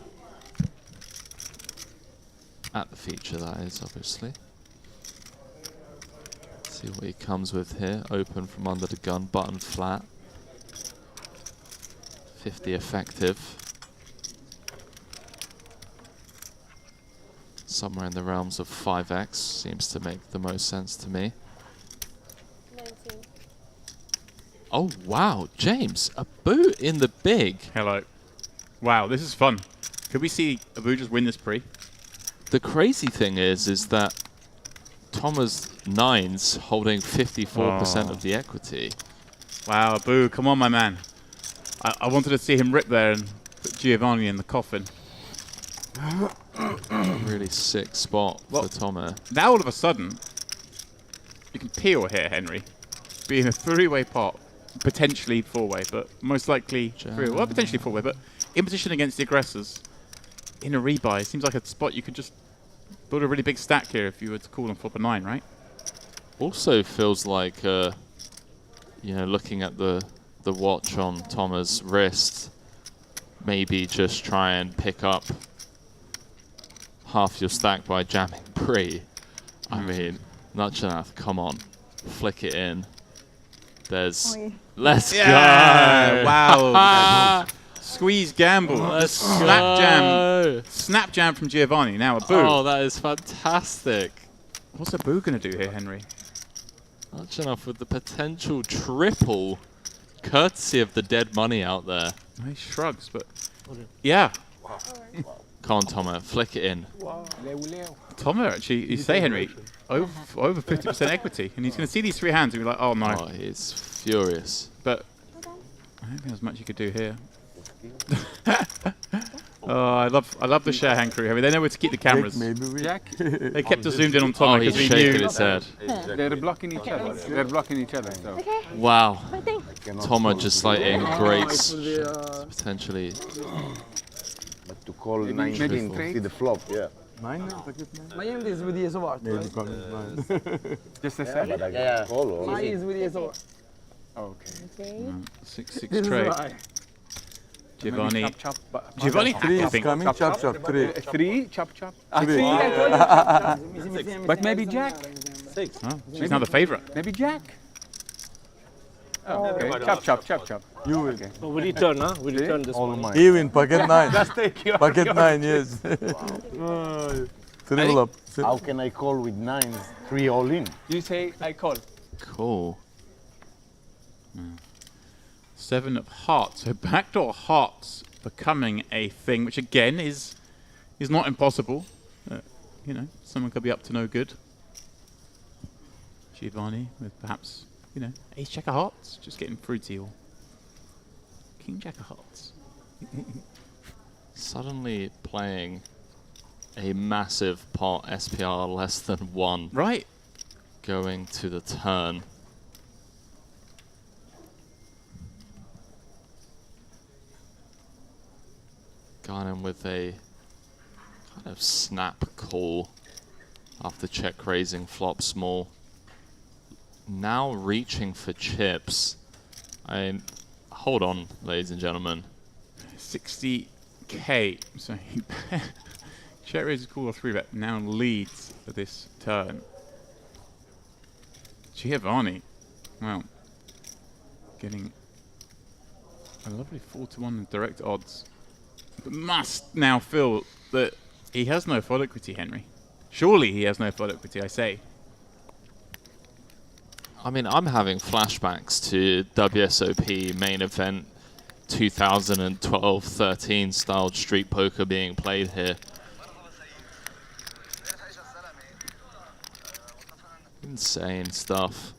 at the feature, that is, obviously. Let's see what he comes with here. Open from under the gun, button flat. 50 effective. Somewhere in the realms of 5x seems to make the most sense to me. 19. Oh, wow. James, a boot in the big. Hello. Wow, this is fun. Could we see Abu just win this pre? The crazy thing is that Thomas Nines holding 54% of the equity. Wow, Abu, come on, my man. I wanted to see him rip there and put Giovanni in the coffin. Really sick spot for Tomer. Now all of a sudden, you can peel here, Henry. Be in a three-way pot, potentially four-way, but most likely three-way. Well, potentially four-way, but in position against the aggressors. In a rebuy, seems like a spot you could just build a really big stack here if you were to call and flop a 9, right? Also feels like, you know, looking at the watch on Tomer's wrist, maybe just try and pick up half your stack by jamming pre. I mean, Nuchanath, come on, flick it in. There's, let's go. Wow. Squeeze gamble. Snap jam from Giovanni. Now Abu. Oh, that is fantastic. What's Abu going to do here, Henry? Nuchanath with the potential triple, courtesy of the dead money out there. He shrugs, but yeah. Come on, Tomer, flick it in. Tomer, actually, you say, Henry, over 50% equity, and he's going to see these three hands and be like, oh no. Oh, he's furious. But I don't think there's much you could do here. Oh, I love the share hand crew. I mean, they know where to keep the cameras. Jack. They kept us zoomed in on Tomer because we knew. His head. They're blocking each other. They're blocking each other. So. Okay. Wow. My thing. Tomer just like in great potentially. But to call 19 to see the flop, yeah. Miami is with the ace of heart, right? Just a second. Yeah. Mine is with the ace of heart. Okay. 6-6 trade. Giovanni. Giovanni, three is coming. Chop, chop. Three. Chop, chop. Three. But maybe Jack. 6. Oh, she's now the favorite. Maybe Jack. Oh, okay. Chop. You win. Okay. So we return, huh? We return this one. He win. Pocket 9. Just take your Pocket 9, yes. Triple up. How can I call with 9s, 3 all in? You say I call. Cool. 7 of hearts. So backdoor hearts becoming a thing, which again is not impossible. You know, someone could be up to no good. Giovanni with perhaps, you know, ace jack of hearts, just getting fruity, or king jack of hearts. Suddenly playing a massive pot SPR less than 1. Right. Going to the turn. Gone in with a kind of snap call after check raising flop small. Now reaching for chips. I mean, Hold on, ladies and gentlemen. 60k. So check raises call or 3-bet now leads for this turn. Giovanni, well, getting a lovely 4-1 direct odds. But must now feel that he has no FOD equity, Henry. Surely he has no FOD equity, I say. I mean, I'm having flashbacks to WSOP main event 2012-13 styled street poker being played here. Insane stuff.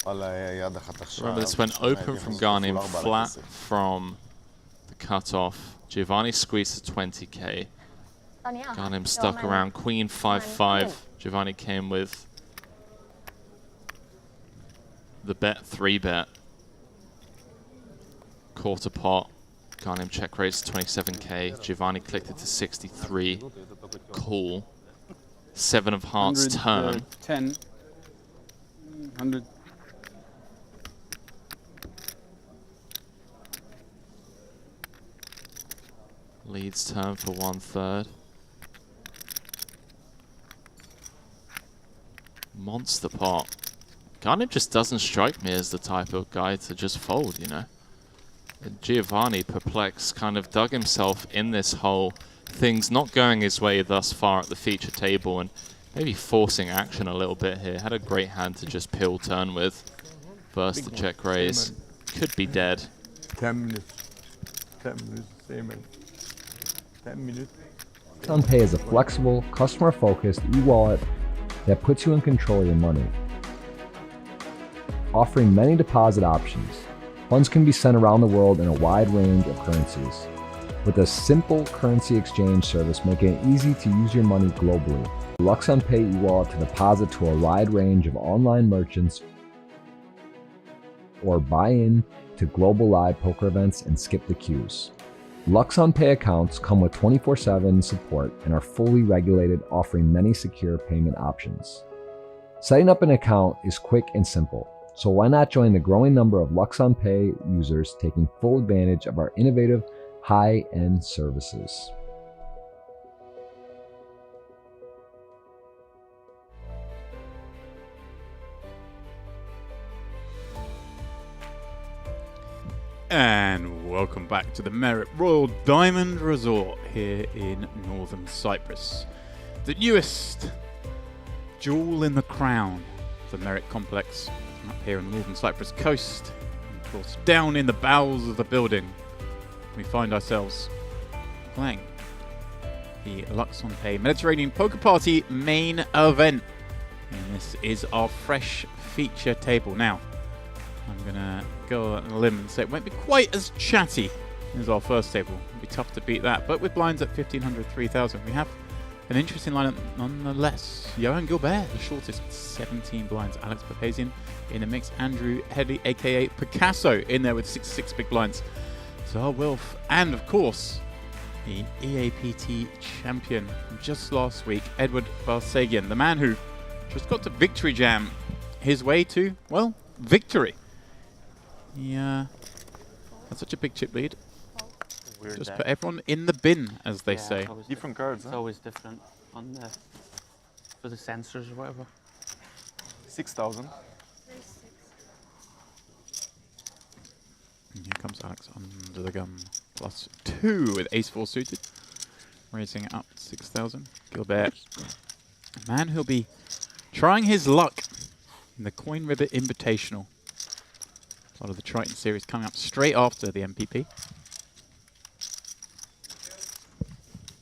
Remember, this went open from Ghanim, flat from the cutoff. Giovanni squeezed to 20k. Ghanim stuck around Queen 5-5. Giovanni came with the bet 3-bet. Quarter pot. Ghanim check raised to 27k. Giovanni clicked it to 63. Cool. 7 of hearts turn. 10. 100. Leads turn for 1/3. Monster pot. Ghanim just doesn't strike me as the type of guy to just fold, you know. And Giovanni, perplexed, kind of dug himself in this hole. Things not going his way thus far at the feature table and maybe forcing action a little bit here. Had a great hand to just pill turn with. First the check raise. Could be dead. 10 minutes. 10 minutes, same man. 10 minutes. LuxonPay is a flexible, customer-focused e-wallet that puts you in control of your money. Offering many deposit options, funds can be sent around the world in a wide range of currencies. With a simple currency exchange service making it easy to use your money globally. LuxonPay e-wallet to deposit to a wide range of online merchants or buy in to global live poker events and skip the queues. LuxonPay accounts come with 24/7 support and are fully regulated, offering many secure payment options. Setting up an account is quick and simple, so why not join the growing number of LuxonPay users taking full advantage of our innovative, high-end services. And welcome back to the Merit Royal Diamond Resort here in northern Cyprus. The newest jewel in the crown of the Merit complex up here on the northern Cyprus coast. And of course, down in the bowels of the building, we find ourselves playing the luxonpay Mediterranean Poker Party main event. And this is our fresh feature table. Now, I'm going to go on a limb and say it won't be quite as chatty as our first table. It'll be tough to beat that, but with blinds at 1,500, 3,000, we have an interesting lineup nonetheless. Johan Gilbert, the shortest, 17 blinds. Alex Papazian in the mix. Andrew Headley, aka Picasso, in there with 66 big blinds. Zahar Wilf, and of course, the EAPT champion from just last week, Edward Balsagian, the man who just got to victory jam his way to, well, victory. Yeah, that's such a big chip lead. Weird Just deck. put everyone in the bin, as they say. Different cards, It's always different on the for the sensors or whatever. 6,000. And here comes Alex under the gun. +2 with ace-4 suited. Raising it up to 6,000. Gilbert, a man who'll be trying his luck in the Coin River Invitational. Part of the Triton series coming up straight after the MPP.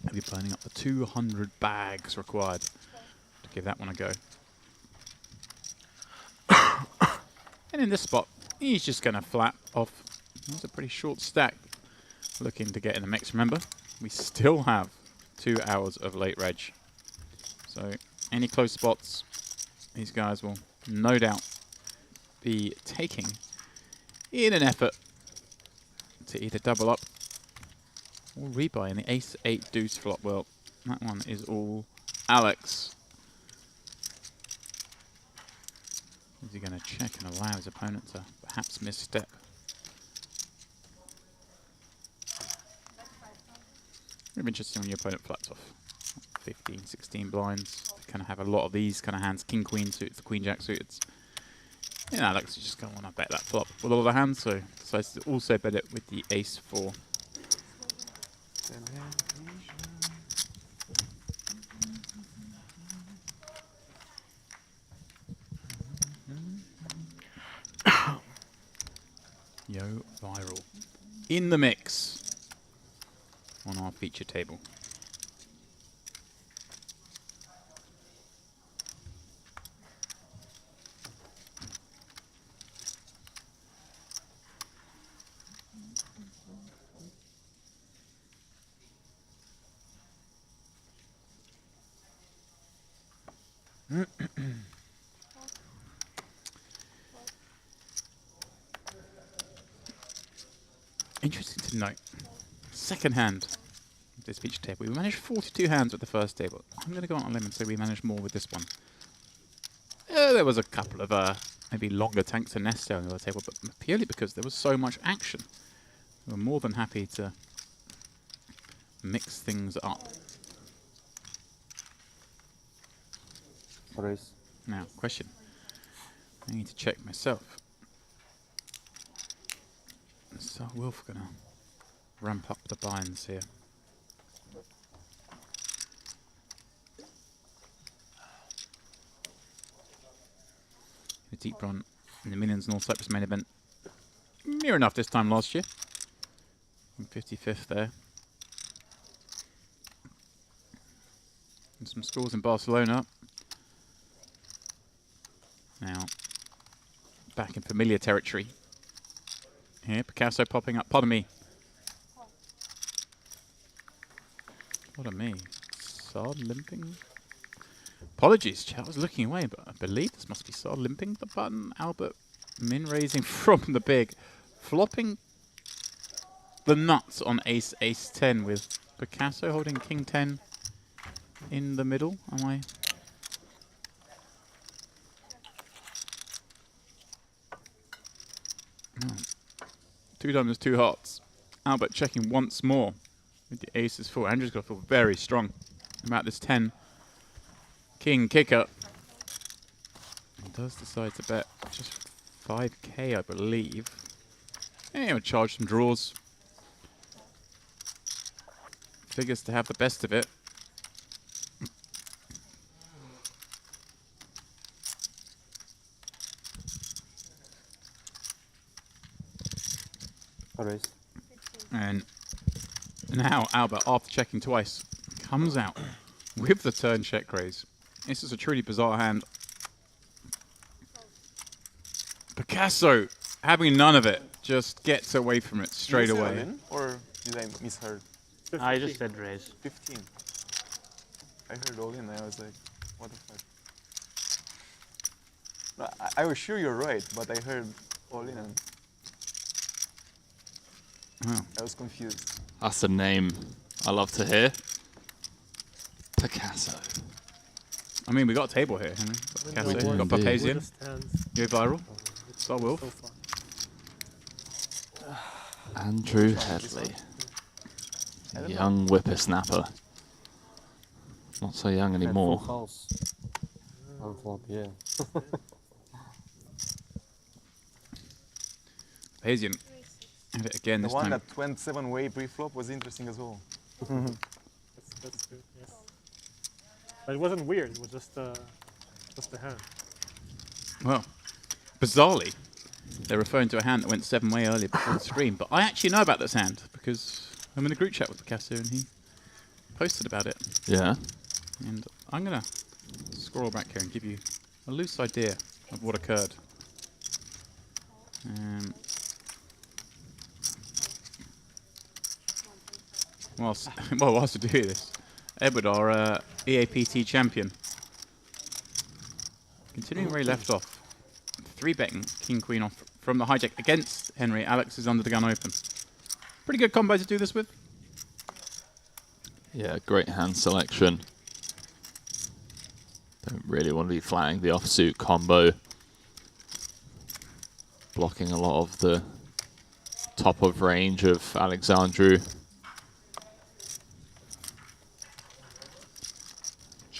He'll be burning up the 200 bags required to give that one a go. And in this spot, he's just going to flat off. It's a pretty short stack. Looking to get in the mix. Remember, we still have 2 hours of late reg. So any close spots, these guys will no doubt be taking in an effort to either double up or rebuy in the ace-8 deuce flop. Well, that one is all Alex. Is he going to check and allow his opponent to perhaps misstep Really interesting when your opponent flats off 15, 16 blinds. They kind of have a lot of these kind of hands. King, queen suits, the queen, jack suits. Yeah, Alex is just going to want to bet that flop with all the hands, so decides to also bet it with the ace 4. Yo viral. In the mix on our feature table. Interesting to note, second hand of this feature table. We managed 42 hands with the first table. I'm going to go on a limb and say we managed more with this one. There was a couple of maybe longer tanks than necessary on the other table, but purely because there was so much action. We were more than happy to mix things up. Raise. Now, question. I need to check myself. So Wolf gonna ramp up the binds here. A deep run in the Millions North Cyprus main event. Near enough this time last year. 55th there. And some scores in Barcelona. Now, back in familiar territory. Here, Picasso popping up. Pardon me. Pardon me. Sard limping. Apologies, chat. I was looking away, but I believe this must be Sard limping the button. Albert min raising from the big. Flopping the nuts on ace, ace 10 with Picasso holding king 10 in the middle. Am I? No. 2 diamonds, 2 hearts. Albert checking once more with the aces 4. Andrew's got to feel very strong about this 10. King kicker. He does decide to bet just 5k, I believe. And he'll charge some draws. Figures to have the best of it. And now Albert, after checking twice, comes out with the turn check raise. This is a truly bizarre hand. Picasso, having none of it, just gets away from it straight away. Or did I misheard? I just said raise. 15. I heard all in. I was like, what the fuck? No, I was sure you're right, but I heard all in and I was confused. That's a name I love to hear. Picasso. I mean, we got a table here, Henry. Picasso, we got Papazian. Go viral. Star Wolf. Andrew Headley. Young whippersnapper. Not so young anymore. Flop, yeah. Papazian. And it again the this one time. that went 7-way pre-flop was interesting as well. That's good, yes. But it wasn't weird, it was just a hand. Well, bizarrely, they're referring to a hand that went 7-way earlier before the stream. But I actually know about this hand because I'm in a group chat with Picasso and he posted about it. Yeah. And I'm going to scroll back here and give you a loose idea of what occurred. Whilst we do this, Edward, our EAPT champion, continuing where he left off, 3-betting king queen off from the hijack against Henry. Alex is under the gun open. Pretty good combo to do this with. Yeah, great hand selection. Don't really want to be flatting the offsuit combo. Blocking a lot of the top of range of Alexandru.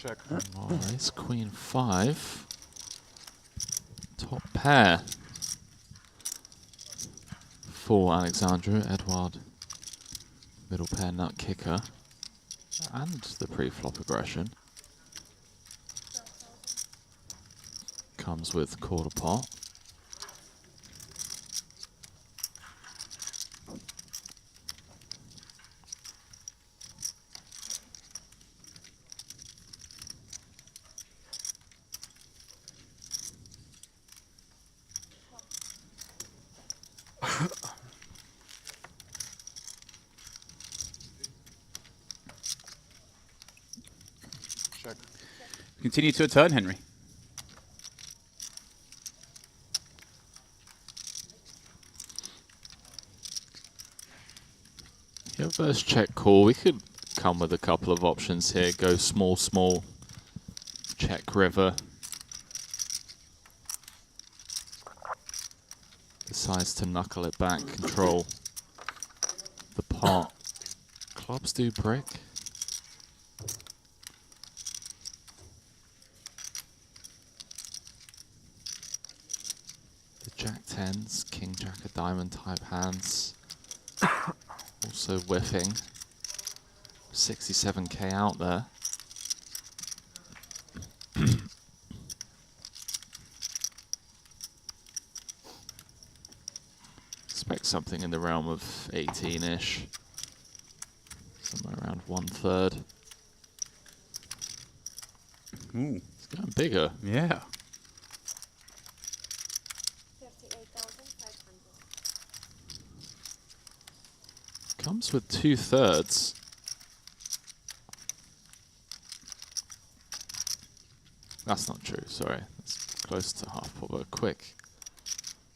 Check. Nice. Queen 5. Top pair. For Alexandra, Edward. Middle pair nut kicker. And the pre-flop aggression. Comes with quarter pot. Check. Continue to a turn, Henry. Yeah, first check call. We could come with a couple of options here. Go small, small. Check river. Decides to knuckle it back. Control the pot. Clubs do brick. The jack tens, king jack of diamond type hands. Also whiffing. 67k out there. Expect something in the realm of 18-ish. Somewhere around 1/3. Ooh. It's going bigger. Yeah. 38,500. Comes with 2/3. That's not true, sorry. That's close to half pot, but a quick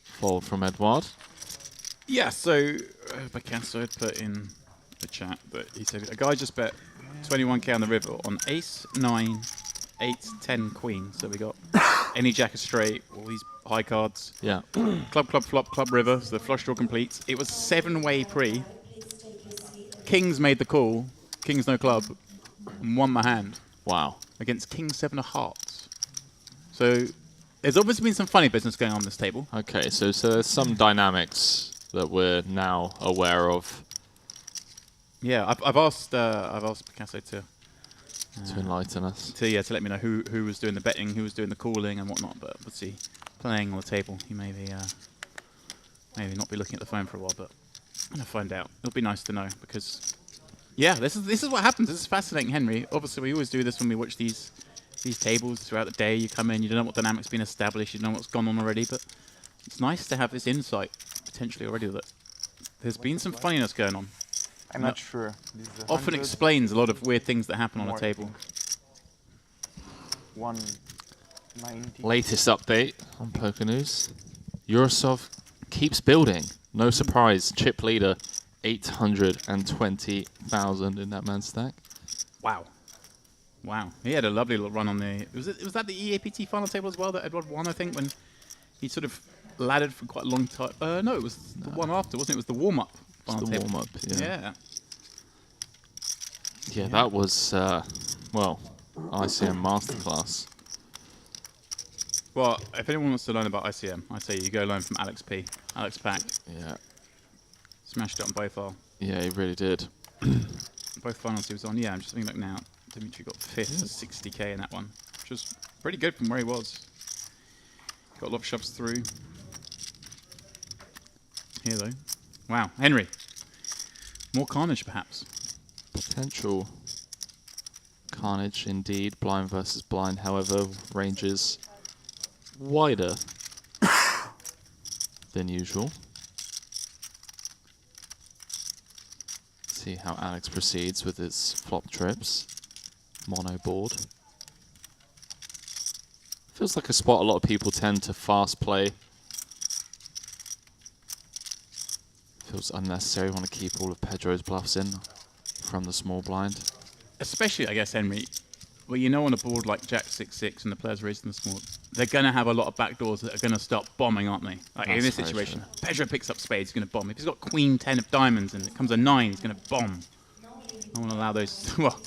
fold from Edouard. Yeah, so Picasso had put in the chat that he said a guy just bet 21k on the river on ace, 9, 8, 10, queen. So we got any jack of straight, all these high cards. Yeah. Club, club, flop, club, river. So the flush draw completes. It was 7-way pre. Kings made the call. Kings no club. And won the hand. Wow. Against king 7 of hearts. So there's obviously been some funny business going on this table. Okay, so there's some dynamics that we're now aware of. Yeah, I've asked Picasso to enlighten us. To let me know who was doing the betting, who was doing the calling and whatnot. But obviously, playing on the table, he maybe not be looking at the phone for a while. But I'm gonna find out. It'll be nice to know because, yeah, this is what happens. This is fascinating, Henry. Obviously, we always do this when we watch these tables throughout the day. You come in, you don't know what dynamic's been established, you don't know what's gone on already. But it's nice to have this insight potentially already that there's been some funniness going on. I'm not sure. This is Often explains a lot of weird things that happen on a table. 190. Latest update on Poker News. Eurosov keeps building. No surprise. Chip leader, 820,000 in that man's stack. Wow. Wow. He had a lovely little run on the... Was that the EAPT final table as well that Edward won, I think, when he sort of laddered for quite a long time? No, it was the one after, wasn't it? It was the warm-up. The warm-up, Yeah. Yeah, that was, well, ICM Masterclass. Well, if anyone wants to learn about ICM, I say you go learn from Alex P. Alex Pack. Yeah. Smashed it on both file. Yeah, he really did. Both finals he was on. Yeah, I'm just thinking back now. Dimitri got 5th for 60k in that one, which was pretty good from where he was. Got a lot of shoves through. Here, though. Wow. Henry. More carnage, perhaps. Potential carnage, indeed. Blind versus blind, however, ranges wider than usual. See how Alex proceeds with his flop trips. Mono board. Feels like a spot a lot of people tend to fast play. Feels unnecessary. Want to keep all of Pedro's bluffs in from the small blind. Especially, I guess, Henry, well, you know on a board like Jack 6-6 and the players raising the small, they're going to have a lot of backdoors that are going to start bombing, aren't they? Like in this situation, Pedro picks up spades, he's going to bomb. If he's got Queen 10 of diamonds and it comes a 9, he's going to bomb. I want to allow those. Well,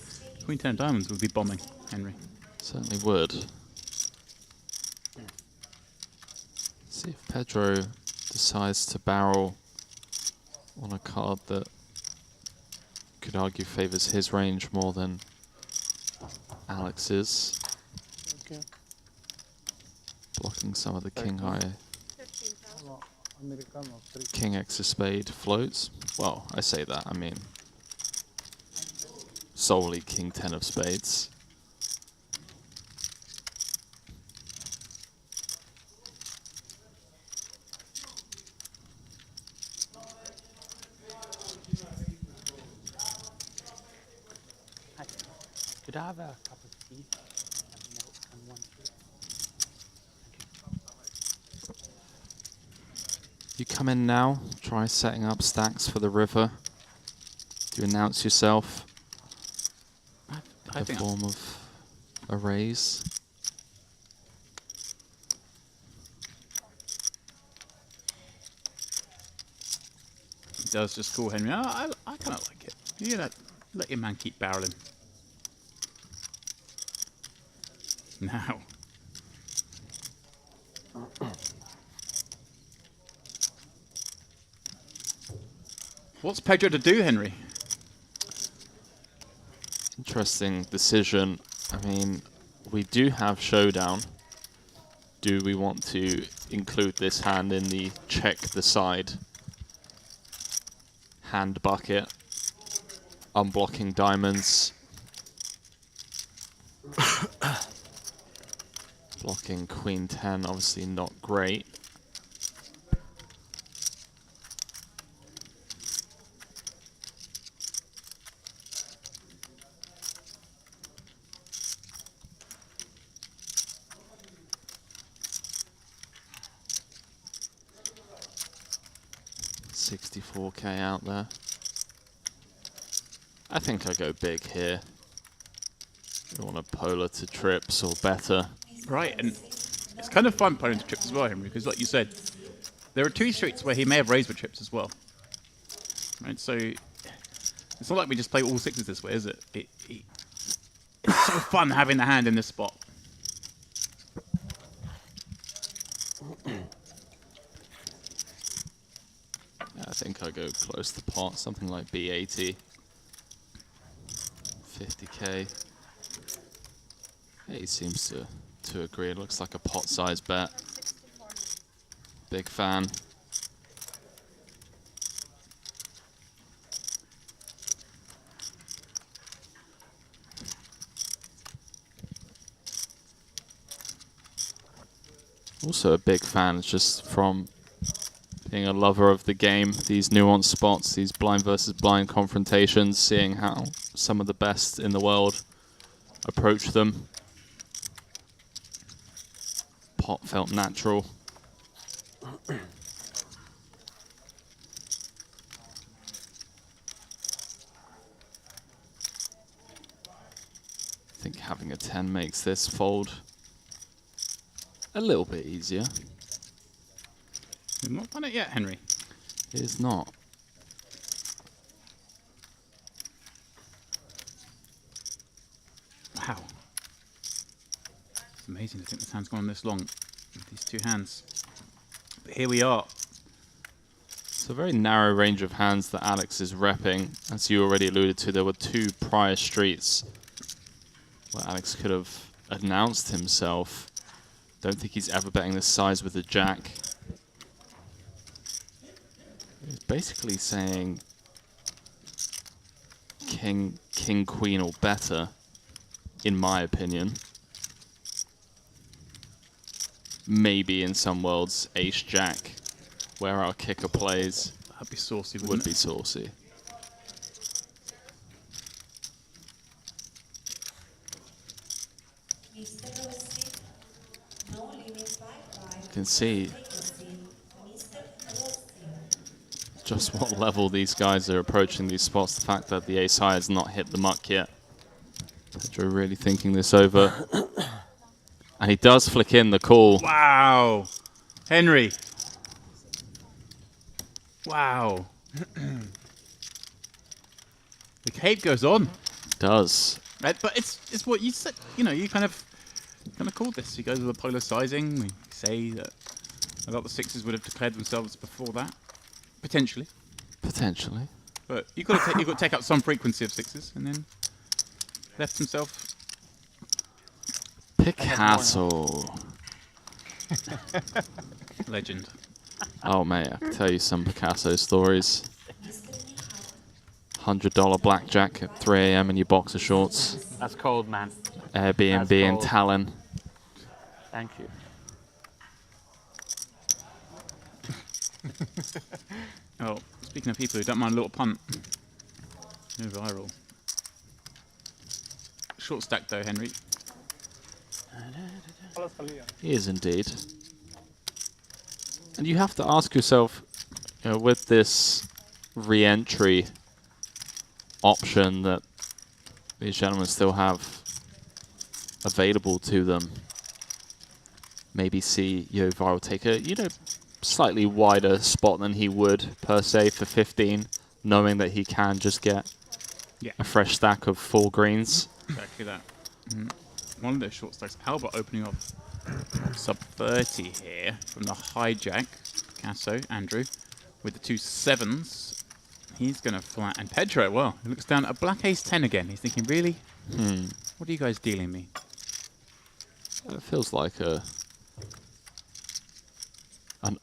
Queen 10 of diamonds would be bombing, Henry. Certainly would. See if Pedro decides to barrel on a card that could argue favours his range more than Alex's. Okay. Blocking some of the king high. King X of spade floats. Well, I say that, I mean solely king 10 of spades. Could I have a cup of tea and milk and one fruit? You come in now, try setting up stacks for the river. Do you announce yourself I in the think form of a raise? He does just call Henry. I kind of like it. You know, let your man keep barreling. Now. What's Pedro to do, Henry? Interesting decision. I mean, we do have showdown. Do we want to include this hand in the check the side hand bucket? Unblocking diamonds. Blocking queen 10, obviously not great. $64K out there. I think I go big here. You want a polar to trips or better. Right, and it's kind of fun playing to trips as well, Henry, because like you said, there are two streets where he may have raised with trips as well. Right, so it's not like we just play all sixes this way, is it? It's so fun having the hand in this spot. I think I go close to pot, something like B80. 50K. He seems to agree. It looks like a pot-sized bet. Big fan. Also a big fan just from being a lover of the game, these nuanced spots, these blind versus blind confrontations, seeing how some of the best in the world approach them. Pot felt natural. I think having a 10 makes this fold a little bit easier. You've not done it yet, Henry. It is not. Wow. It's amazing to think this hand's gone on this long with these two hands. But here we are. It's a very narrow range of hands that Alex is repping. As you already alluded to, there were two prior streets where Alex could have announced himself. Don't think he's ever betting this size with a jack. He's basically saying king, queen or better, in my opinion. Maybe in some worlds, ace jack, where our kicker plays. That'd be saucy, wouldn't would it? be saucy. You can see just what level these guys are approaching these spots. The fact that the ace high has not hit the muck yet. Pedro really thinking this over. And he does flick in the call. Wow. Henry. Wow. The cape goes on. Does. But it's what you said. You know, you kind of called this. You go to the polar sizing. We say that a lot of the sixes would have declared themselves before that, potentially. Potentially. But you've got to take out some frequency of sixes, and then left himself. Picasso. Legend. Oh mate, I can tell you some Picasso stories. $100 blackjack at 3 a.m. in your boxer shorts. That's cold, man. Airbnb in Tallinn. Thank you. Oh, speaking of people who don't mind a little punt. No viral. Short stack though, Henry. He is indeed. And you have to ask yourself, you know, with this re-entry option that these gentlemen still have available to them, maybe see Yo Viral take a, slightly wider spot than he would per se for 15, knowing that he can just get a fresh stack of 4 greens. Exactly that. One of those short stacks, Albert opening off sub 30 here from the hijack. Picasso, Andrew, with the 2 7s. He's going to flat. And Pedro, well, he looks down at a black ace 10 again. He's thinking, really? What are you guys dealing me? It feels like an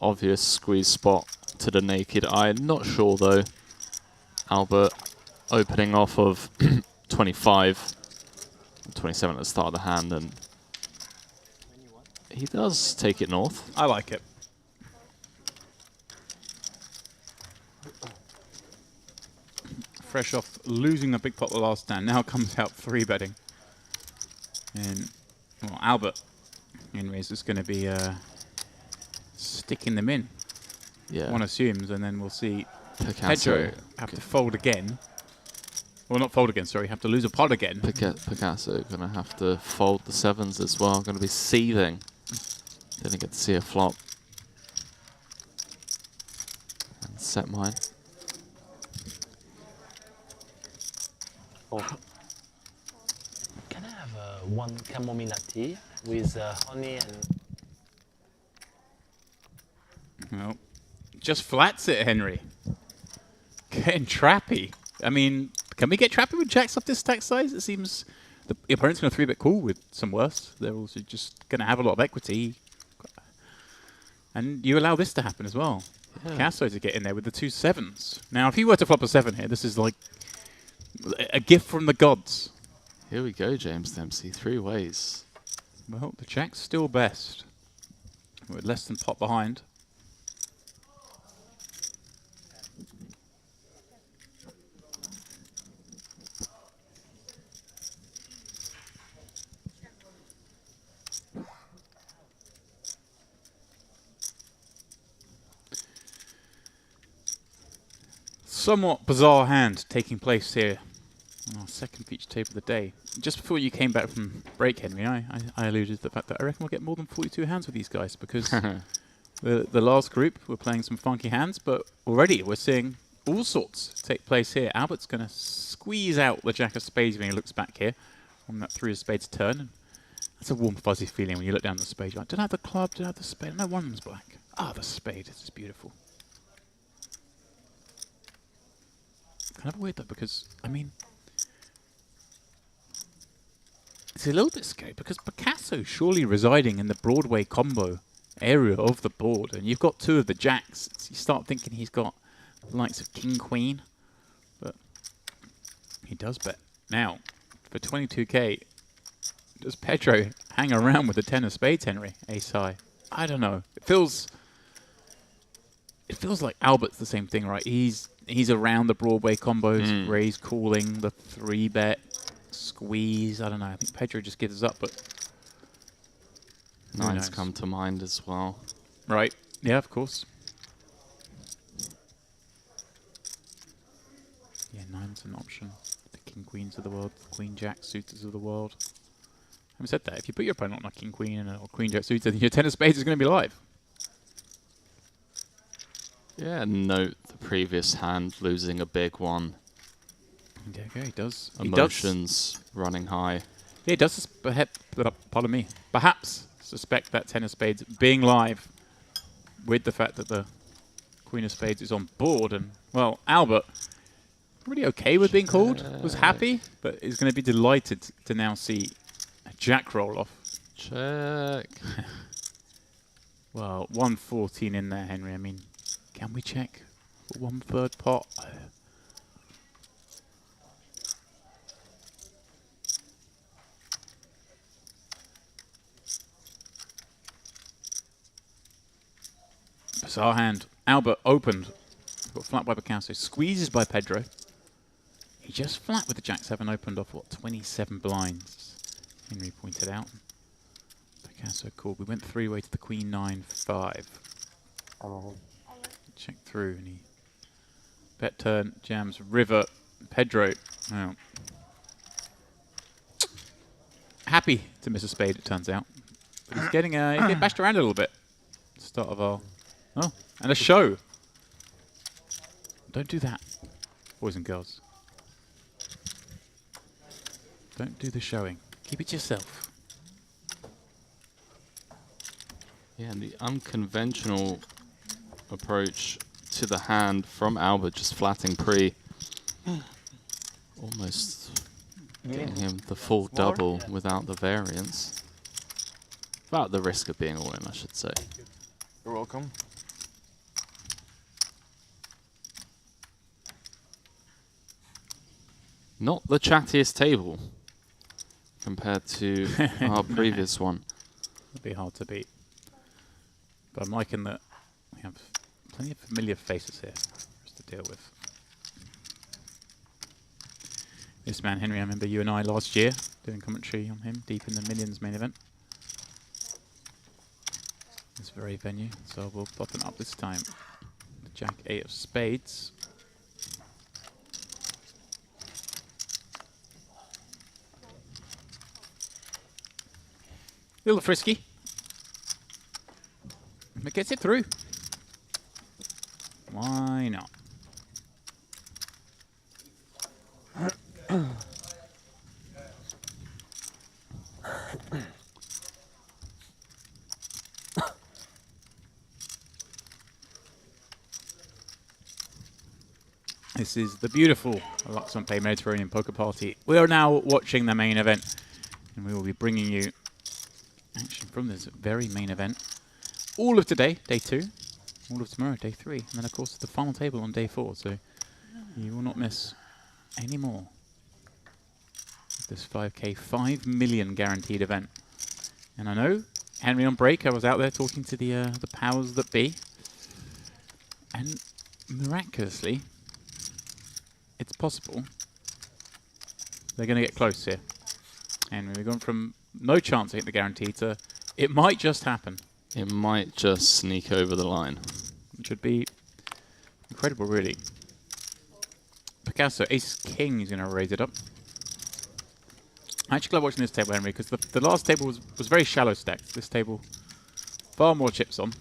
obvious squeeze spot to the naked eye. Not sure, though. Albert opening off of 25. 27 at the start of the hand, and he does take it north. I like it. Fresh off losing a big pot the last stand, now comes out 3-betting. And, well, Albert, anyways, is going to be sticking them in. Yeah. One assumes, and then we'll see Picasso Pedro have to fold again. Well, not fold again, sorry. Have to lose a pot again. Picasso going to have to fold the 7s as well. Going to be seething. Didn't get to see a flop. And set mine. Oh. Can I have one chamomile tea with honey and... Well, just flats it, Henry. Getting trappy. I mean, can we get trappy with jacks off this stack size? It seems the opponent's going to 3-bet call with some worse. They're also just going to have a lot of equity. And you allow this to happen as well. Yeah. Picasso to get in there with the 2 7s. Now, if he were to flop a 7 here, this is like a gift from the gods. Here we go, James Dempsey. 3 ways. Well, the jack's still best. We're less than pot behind. Somewhat bizarre hand taking place here on our second feature tape of the day. Just before you came back from break, Henry, I alluded to the fact that I reckon we'll get more than 42 hands with these guys because the last group were playing some funky hands, but already we're seeing all sorts take place here. Albert's going to squeeze out the jack of spades when he looks back here on that 3 of spades turn. And that's a warm, fuzzy feeling when you look down the spade. You're like, don't I have the club, don't I have the spade? No, one of them's black. Ah, the spade. This is beautiful. Kind of weird though, because I mean, it's a little bit scary because Picasso surely residing in the Broadway combo area of the board, and you've got 2 of the jacks. So you start thinking he's got the likes of King Queen, but he does bet. Now, for 22k, does Pedro hang around with the 10 of spades, Henry? Ace high. I don't know. It feels like Albert's the same thing, right? He's around the Broadway combos where he's calling the 3-bet squeeze. I don't know. I think Pedro just gives up, but 9s come to mind as well. Right. Yeah, of course. Yeah, 9's an option. The King Queens of the world, the Queen Jack suitors of the world. Having said that, if you put your opponent on a King Queen and or Queen Jack suitor, then your 10 of spades is going to be live. Yeah, note the previous hand losing a big one. Yeah, okay, he does. Emotions running high. Yeah, he does. Pardon me. Perhaps suspect that Ten of Spades being live with the fact that the Queen of Spades is on board. And, well, Albert, really okay with being called, was happy, but is going to be delighted to now see a jack roll off. Check. Well, 114 in there, Henry. I mean, can we check for 1/3 pot? Bizarre hand. Albert opened. Got flat by Picasso. Squeezes by Pedro. He just flat with the Jack-7 opened off, what, 27 blinds. Henry pointed out. Picasso called. We went 3-way to the Queen 9-5. Check through and he bet turn, jams, river, Pedro. Oh. Happy to miss a spade, it turns out. But he's getting bashed around a little bit. Start of our... Oh, and a show. Don't do that, boys and girls. Don't do the showing. Keep it to yourself. Yeah, and the unconventional approach to the hand from Albert, just flatting pre. Almost getting him the full double without the variance. Without the risk of being all in, I should say. You're welcome. Not the chattiest table compared to our previous one. It'd be hard to beat. But I'm liking that we have plenty of familiar faces here for us to deal with. This man, Henry, I remember you and I last year doing commentary on him deep in the Millions main event. This very venue, so we'll pop it up this time. The Jack 8 of Spades. A little frisky. But gets it through. Why not? This is the beautiful luxonpay Mediterranean Poker Party. We are now watching the main event, and we will be bringing you action from this very main event. All of today, day 2, all of tomorrow, day 3, and then of course the final table on day 4, so you will not miss any more of this 5K, 5 million guaranteed event. And I know, Henry on break, I was out there talking to the powers that be, and miraculously, it's possible they're going to get close here. And we've gone from no chance to hit the guarantee to it might just happen. It might just sneak over the line. Which would be incredible, really. Picasso, ace-king, he's going to raise it up. I actually love watching this table, Henry, because the last table was very shallow stacked. This table, far more chips on.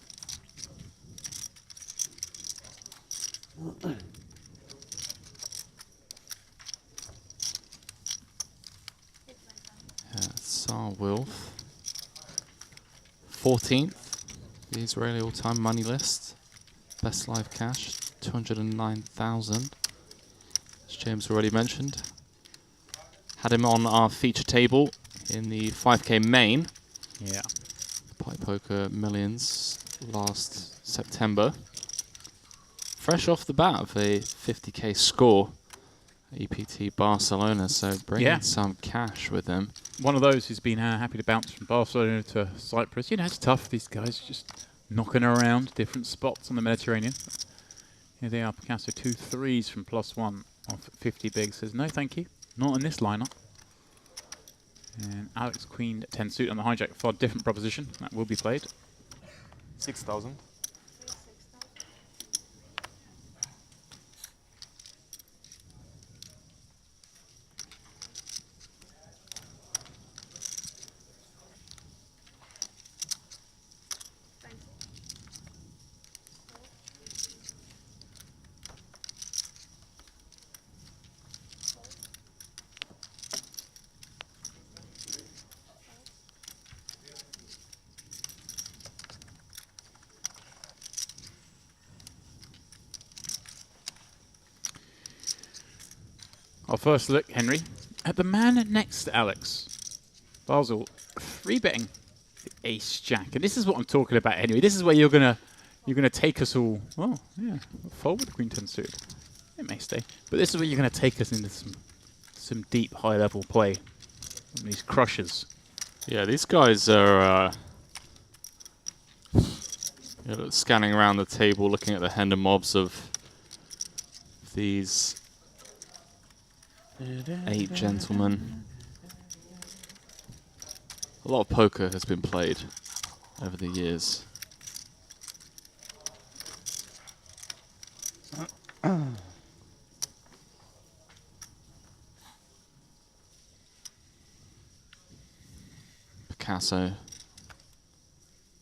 Tsar Wilf. 14th, the Israeli all-time money list. Best live cash, 209,000. As James already mentioned. Had him on our feature table in the 5K main. Yeah. Pipe Poker Millions last September. Fresh off the bat of a 50K score. EPT Barcelona, so bringing some cash with him. One of those who's been happy to bounce from Barcelona to Cyprus. You know, it's tough. These guys just knocking around different spots on the Mediterranean. Here they are, Picasso, 2 3s from +1 off 50 big. Says, no, thank you. Not in this lineup. And Alex Queen 10 suit on the hijack. Far different proposition. That will be played. 6,000. Our first look, Henry, at the man next to Alex. Basel, 3-betting the ace-jack. And this is what I'm talking about, Henry. This is where you're gonna take us all, well, yeah, forward Queen 10 suited. It may stay. But this is where you're gonna take us into some deep, high-level play. These crushers. Yeah, these guys are scanning around the table, looking at the hand and mobs of these 8 gentlemen. A lot of poker has been played over the years. Picasso,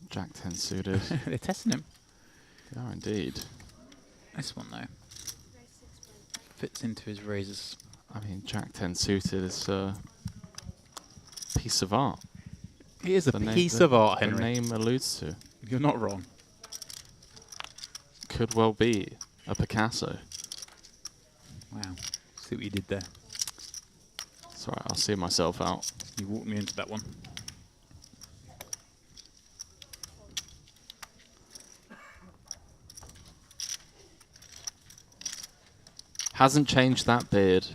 Jack 10 suited. They're testing him. They are indeed. This one, though, fits into his razors. I mean, Jack 10 suited is a piece of art. It is a piece of art, Henry. The name alludes to. You're not wrong. Could well be a Picasso. Wow. See what you did there. It's alright, I'll see myself out. You walked me into that one. Hasn't changed that beard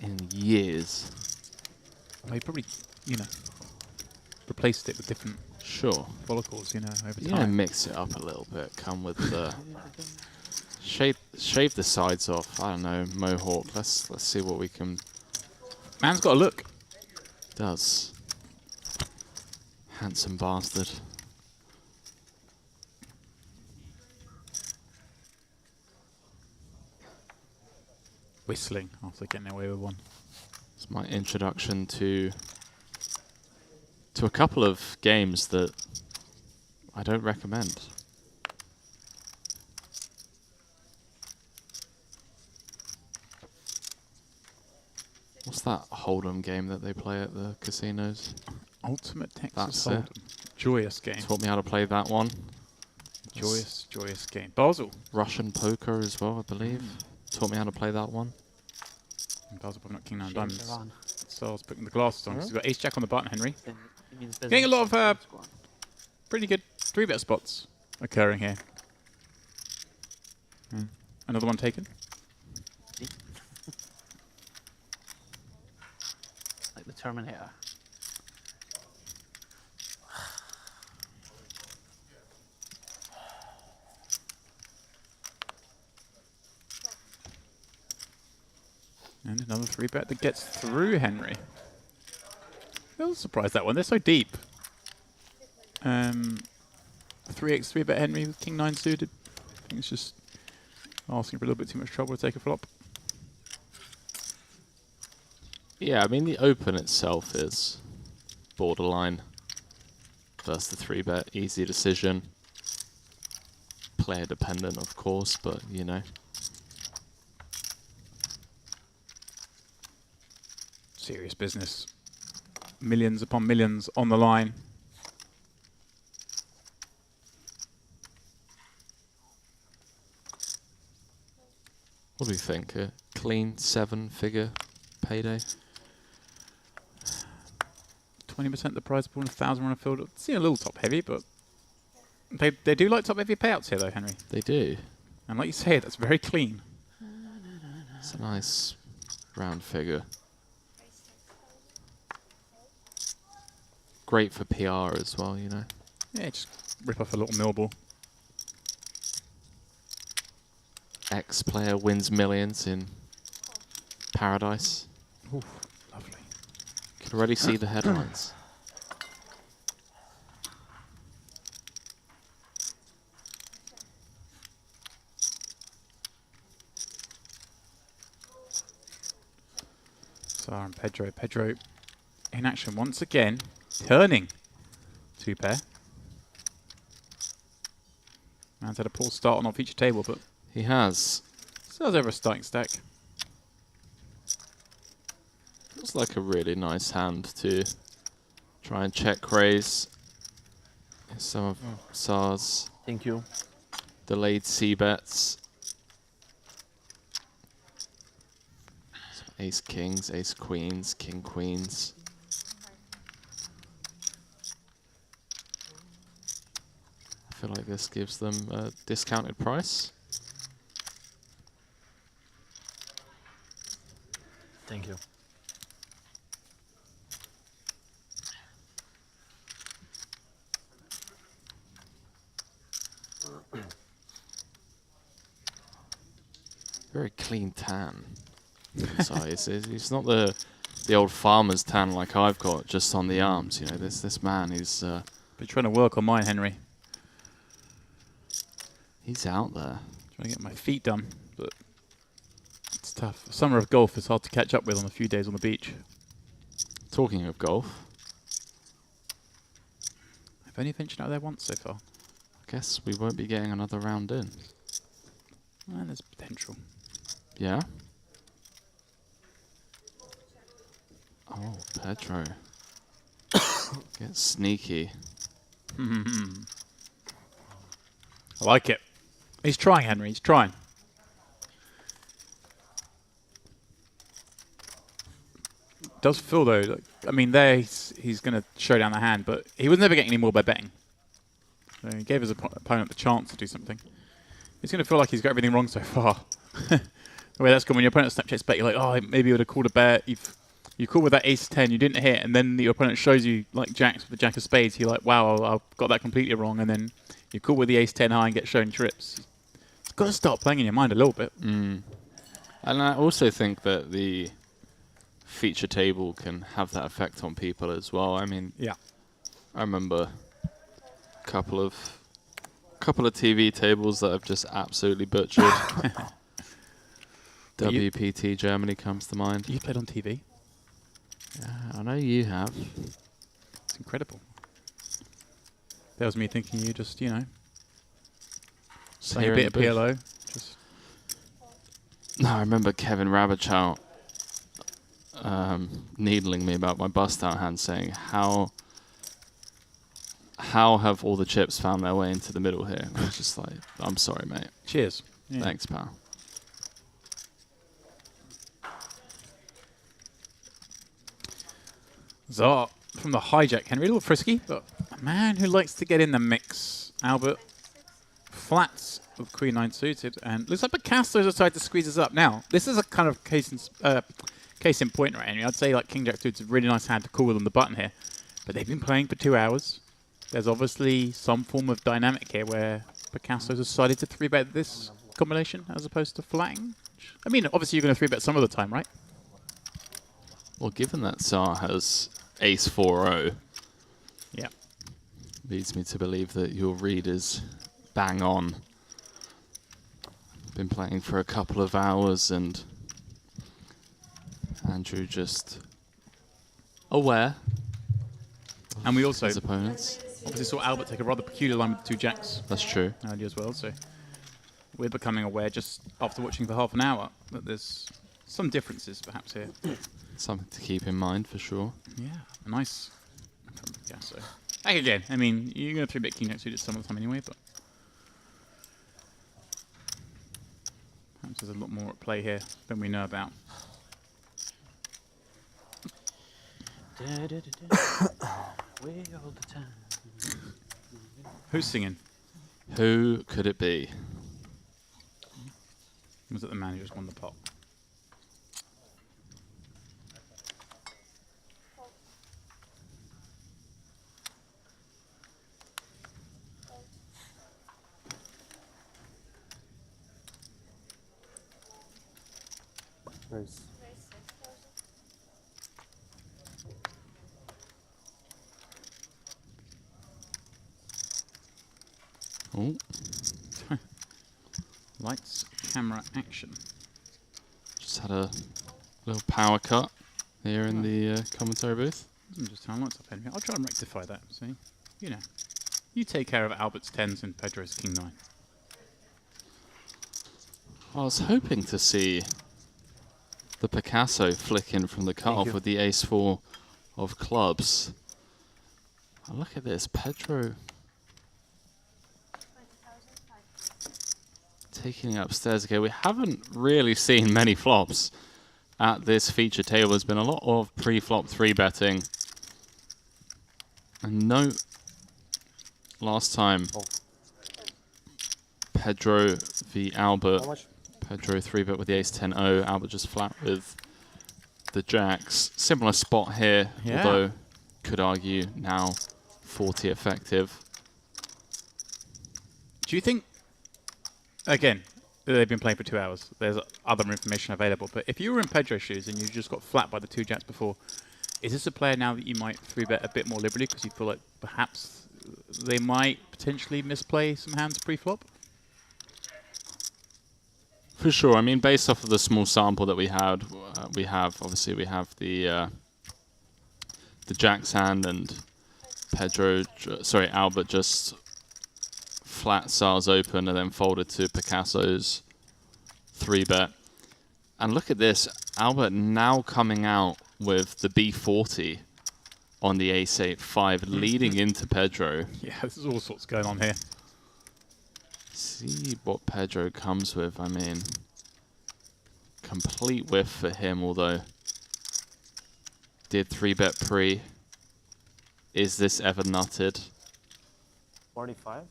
in years. Well, he probably, replaced it with different follicles, over time. Yeah, mix it up a little bit. Come with the shave the sides off. I don't know, mohawk. Let's see what we can. Man's got a look. Does. Handsome bastard. Whistling after getting away with one. It's my introduction to a couple of games that I don't recommend. What's that Hold'em game that they play at the casinos? Ultimate Texas That's Hold'em. Joyous game. Taught me how to play that one. Joyous game. Basel. Russian poker as well, I believe. Taught me how to play that one. Basel probably not King 9 diamonds. So I was putting the glasses on. So you've got ace jack on the button, Henry. Getting a lot of pretty good 3-bet spots occurring here. Another one taken. Like the Terminator. And another 3-bet that gets through Henry. I was surprised that one. They're so deep. 3x 3-bet Henry with King 9 suited. I think it's just asking for a little bit too much trouble to take a flop. Yeah, I mean, the open itself is borderline. Versus the 3-bet, easy decision. Player dependent, of course, but Serious business. Millions upon millions on the line. What do you think? A clean 7-figure payday? 20% the prize pool and 1,000 on a field. It's a little top heavy, but they do like top heavy payouts here, though, Henry. They do. And like you say, that's very clean. It's a nice round figure. Great for PR as well, Yeah, just rip off a little millball. Ex-player wins millions in paradise. Oof, lovely. Could already see the headlines. Sar and Pedro. Pedro in action once again. Turning 2-pair. Man's had a poor start on off each table, but he has. Still has over a starting stack. Feels like a really nice hand to try and check raise some of Sar's Thank you. delayed C bets. Ace kings, ace queens, king queens. I feel like this gives them a discounted price. Thank you. Very clean tan. So it's not the old farmer's tan like I've got just on the arms. You know, this man is. Been trying to work on mine, Henry. He's out there. Trying to get my feet done, but it's tough. Summer of golf is hard to catch up with on a few days on the beach. Talking of golf, I've only ventured out there once so far. I guess we won't be getting another round in. Well, there's potential. Yeah. Oh, Pedro. Get sneaky. I like it. He's trying, Henry. He's trying. Does feel though, like, I mean, there he's going to show down the hand, but he was never getting any more by betting. So he gave his opponent the chance to do something. He's going to feel like he's got everything wrong so far. The way that's gone, when your opponent Snapchats bet, you're like, oh, maybe you would have called a bet. You called with that ace 10, you didn't hit, and then your opponent shows you like jacks with the jack of spades. You're like, wow, I've got that completely wrong. And then you call with the ace 10 high and get shown trips. It's got to start playing in your mind a little bit. And I also think that the feature table can have that effect on people as well. I mean, yeah, I remember a couple of TV tables that I've just absolutely butchered. WPT Germany comes to mind. You played on TV? Yeah, I know you have. It's incredible. That was me thinking you just, you know, playing a bit of PLO. Just no, I remember Kevin Rabichow needling me about my bust out hand, saying, how have all the chips found their way into the middle here? I was just like, I'm sorry, mate. Cheers. Yeah. Thanks, pal. So, from the hijack, Henry, a little frisky, but a man who likes to get in the mix. Albert, flats with Queen 9 suited, and looks like Picasso's decided to squeeze us up. Now, this is a kind of case in point, right, Henry? I'd say like King Jack suited's a really nice hand to call with on the button here, but they've been playing for 2 hours. There's obviously some form of dynamic here where Picasso's decided to 3-bet this combination as opposed to flatting. I mean, obviously you're going to 3-bet some of the time, right? Well, given that Tsar has ace 4-0, yeah, leads me to believe that your read is bang on. Been playing for a couple of hours, and Andrew just aware. And we also his opponents obviously saw Albert take a rather peculiar line with 2 jacks. That's true. Earlier as well, so we're becoming aware just after watching for half an hour that there's some differences perhaps here. Something to keep in mind for sure. Yeah, a nice. Yeah, so again, I mean, you're going to 3-bet King Jack suited some of the time anyway, but perhaps there's a lot more at play here than we know about. Way all the time. Who's singing? Who could it be? Was it the man who just won the pot? Nice. Oh. Lights, camera, action. Just had a little power cut here in the commentary booth. Doesn't just turn lights up, Henry. I'll try and rectify that, see? You know. You take care of Albert's 10s and Pedro's King 9. I was hoping to see the Picasso flick in from the cutoff with the ace 4 of clubs. Oh, look at this, Pedro taking it upstairs. Okay, we haven't really seen many flops at this feature table. There's been a lot of pre-flop 3-betting. And note, last time, Pedro v. Albert. Pedro 3-bet with the ace-10-0. Albert just flat with the jacks. Similar spot here, although could argue now 40 effective. Do you think, again, they've been playing for 2 hours. There's other information available. But if you were in Pedro's shoes and you just got flat by the 2 jacks before, is this a player now that you might 3-bet a bit more liberally because you feel like perhaps they might potentially misplay some hands pre-flop? For sure. I mean, based off of the small sample that we have obviously we have the jacks hand and Albert just flat SARS open and then folded to Picasso's 3-bet. And look at this, Albert now coming out with the B40 on the ace-8-5, leading into Pedro. Yeah, there's all sorts going on here. See what Pedro comes with. I mean, complete whiff for him, although did 3-bet pre. Is this ever nutted? 45?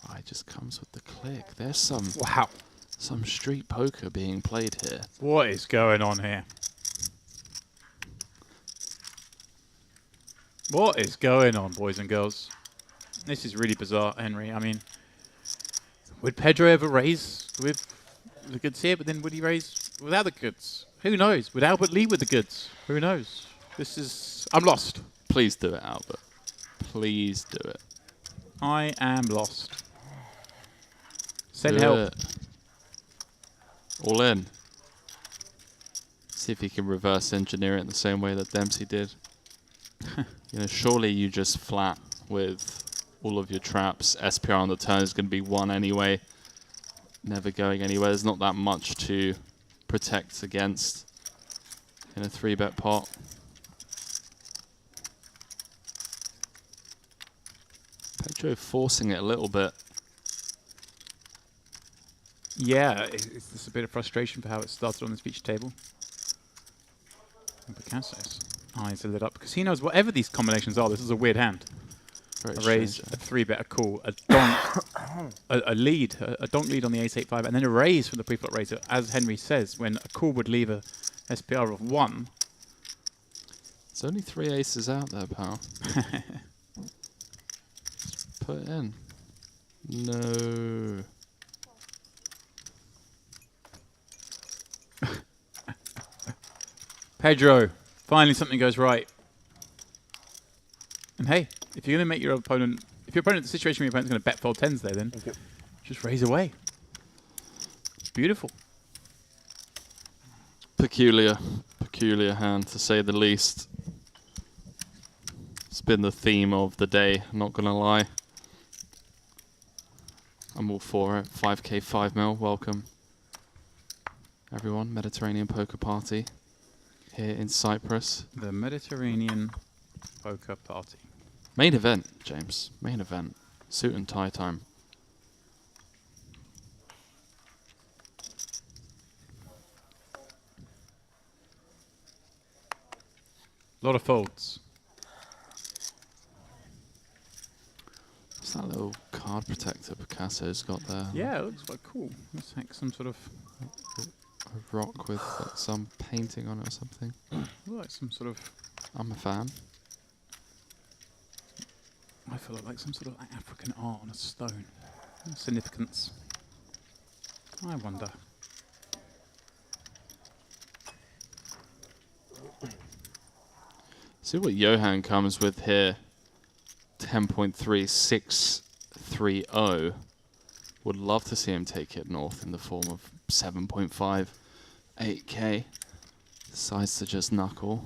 Oh, it just comes with the click. There's some street poker being played here. What is going on here? What is going on, boys and girls? This is really bizarre, Henry. I mean, would Pedro ever raise with the goods here, but then would he raise without the goods? Who knows? Would Albert lead with the goods? Who knows? This is... I'm lost. Please do it, Albert. Please do it. I am lost. Send help. All in. See if he can reverse engineer it in the same way that Dempsey did. You know, surely you just flat with all of your traps. SPR on the turn is going to be 1 anyway. Never going anywhere. There's not that much to protect against in a 3-bet pot. Pedro forcing it a little bit. Yeah, is this a bit of frustration for how it started on this feature table? And Picasso's eyes are lit up because he knows whatever these combinations are, this is a weird hand. Very a raise, strange. a 3-bet, a call, a donk, a lead, a donk lead on the ace-8-5, and then a raise from the pre-flop raiser. As Henry says, when a call would leave a SPR of 1. There's only 3 aces out there, pal. Put it in. No. Pedro, finally something goes right. And hey, if you're going to make your opponent, if your opponent's situation where your opponent's going to bet fold 10s there, then just raise away. Beautiful. Peculiar hand, to say the least. It's been the theme of the day, not going to lie. I'm all for it. 5K, 5 mil, welcome. Everyone, Mediterranean Poker Party here in Cyprus. The Mediterranean Poker Party. Main event, James. Main event. Suit and tie time. A lot of folds. What's that little card protector Picasso's got there? Yeah, it looks quite cool. Looks like some sort of... a rock with some painting on it or something. Like some sort of... I'm a fan. I feel like some sort of African art on a stone. Significance. I wonder. See what Johan comes with here. 10.3630. Would love to see him take it north in the form of 7.5, 8K. Decides to just knuckle.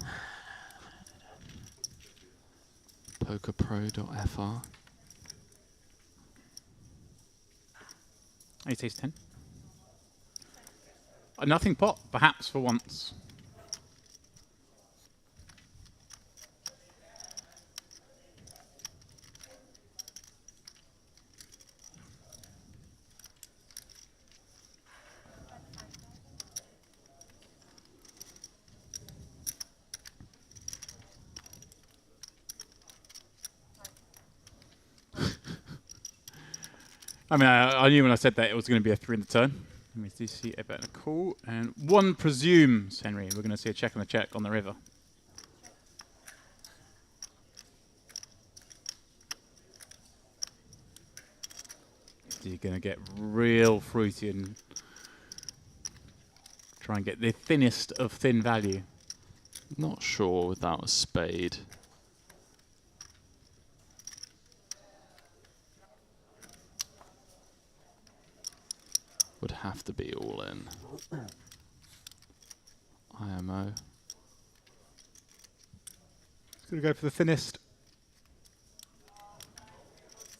Pokerpro.fr. Ace 10. Nothing pot, perhaps for once. I mean, I knew when I said that it was going to be a 3 in the turn. We do see a bet and a call, and one presumes, Henry, we're going to see a check on the check on the river. You're going to get real fruity and try and get the thinnest of thin value. Not sure without a spade. Would have to be all in. IMO. He's going to go for the thinnest.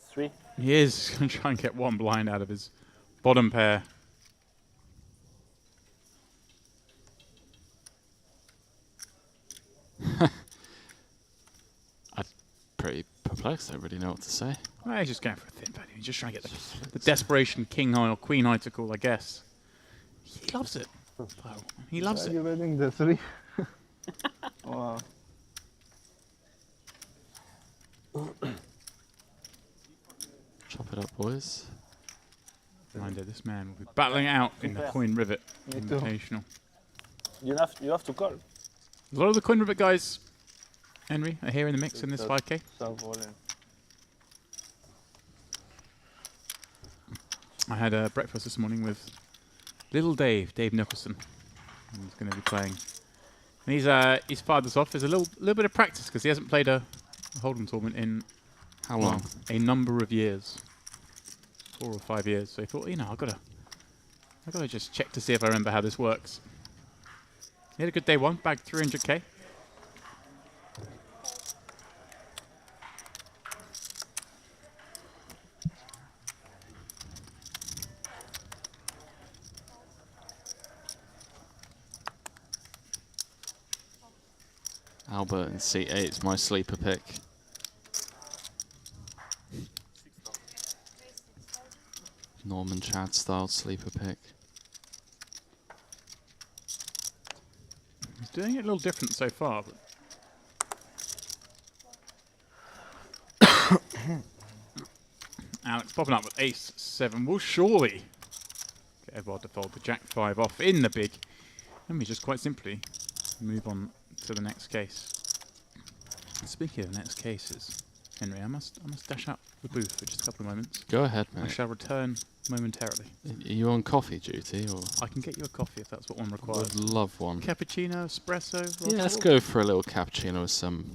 3. He is going to try and get one blind out of his bottom pair. I'm pretty perplexed. I don't really know what to say. Well, he's just going for a thin value. He's just trying to get the desperation king high or queen high to call, I guess. He loves it. Oh, he loves it. You're betting the 3. Wow. Chop it up, boys. Reminder, this man will be battling out in the coin rivet Me too. invitational. You have to call. A lot of the coin rivet guys, Henry, are here in the mix in this 5K. I had a breakfast this morning with little Dave Nicholson. He's going to be playing. And he's fired this off. There's a little bit of practice because he hasn't played a Hold'em tournament in how long? A number of years, 4 or 5 years. So he thought, I've got to just check to see if I remember how this works. He had a good day one, bagged 300k. Albert in C8 is my sleeper pick. Norman Chad style sleeper pick. He's doing it a little different so far. But Alex popping up with ace 7 will surely get Edward to fold the jack 5 off in the big. And we just quite simply move on to the next case. Speaking of next cases, Henry, I must dash out the booth for just a couple of moments. Go ahead, mate. I shall return momentarily. Are you on coffee duty, or? I can get you a coffee if that's what one requires. Would love one. Cappuccino, espresso. Yeah, let's go for a little cappuccino with some,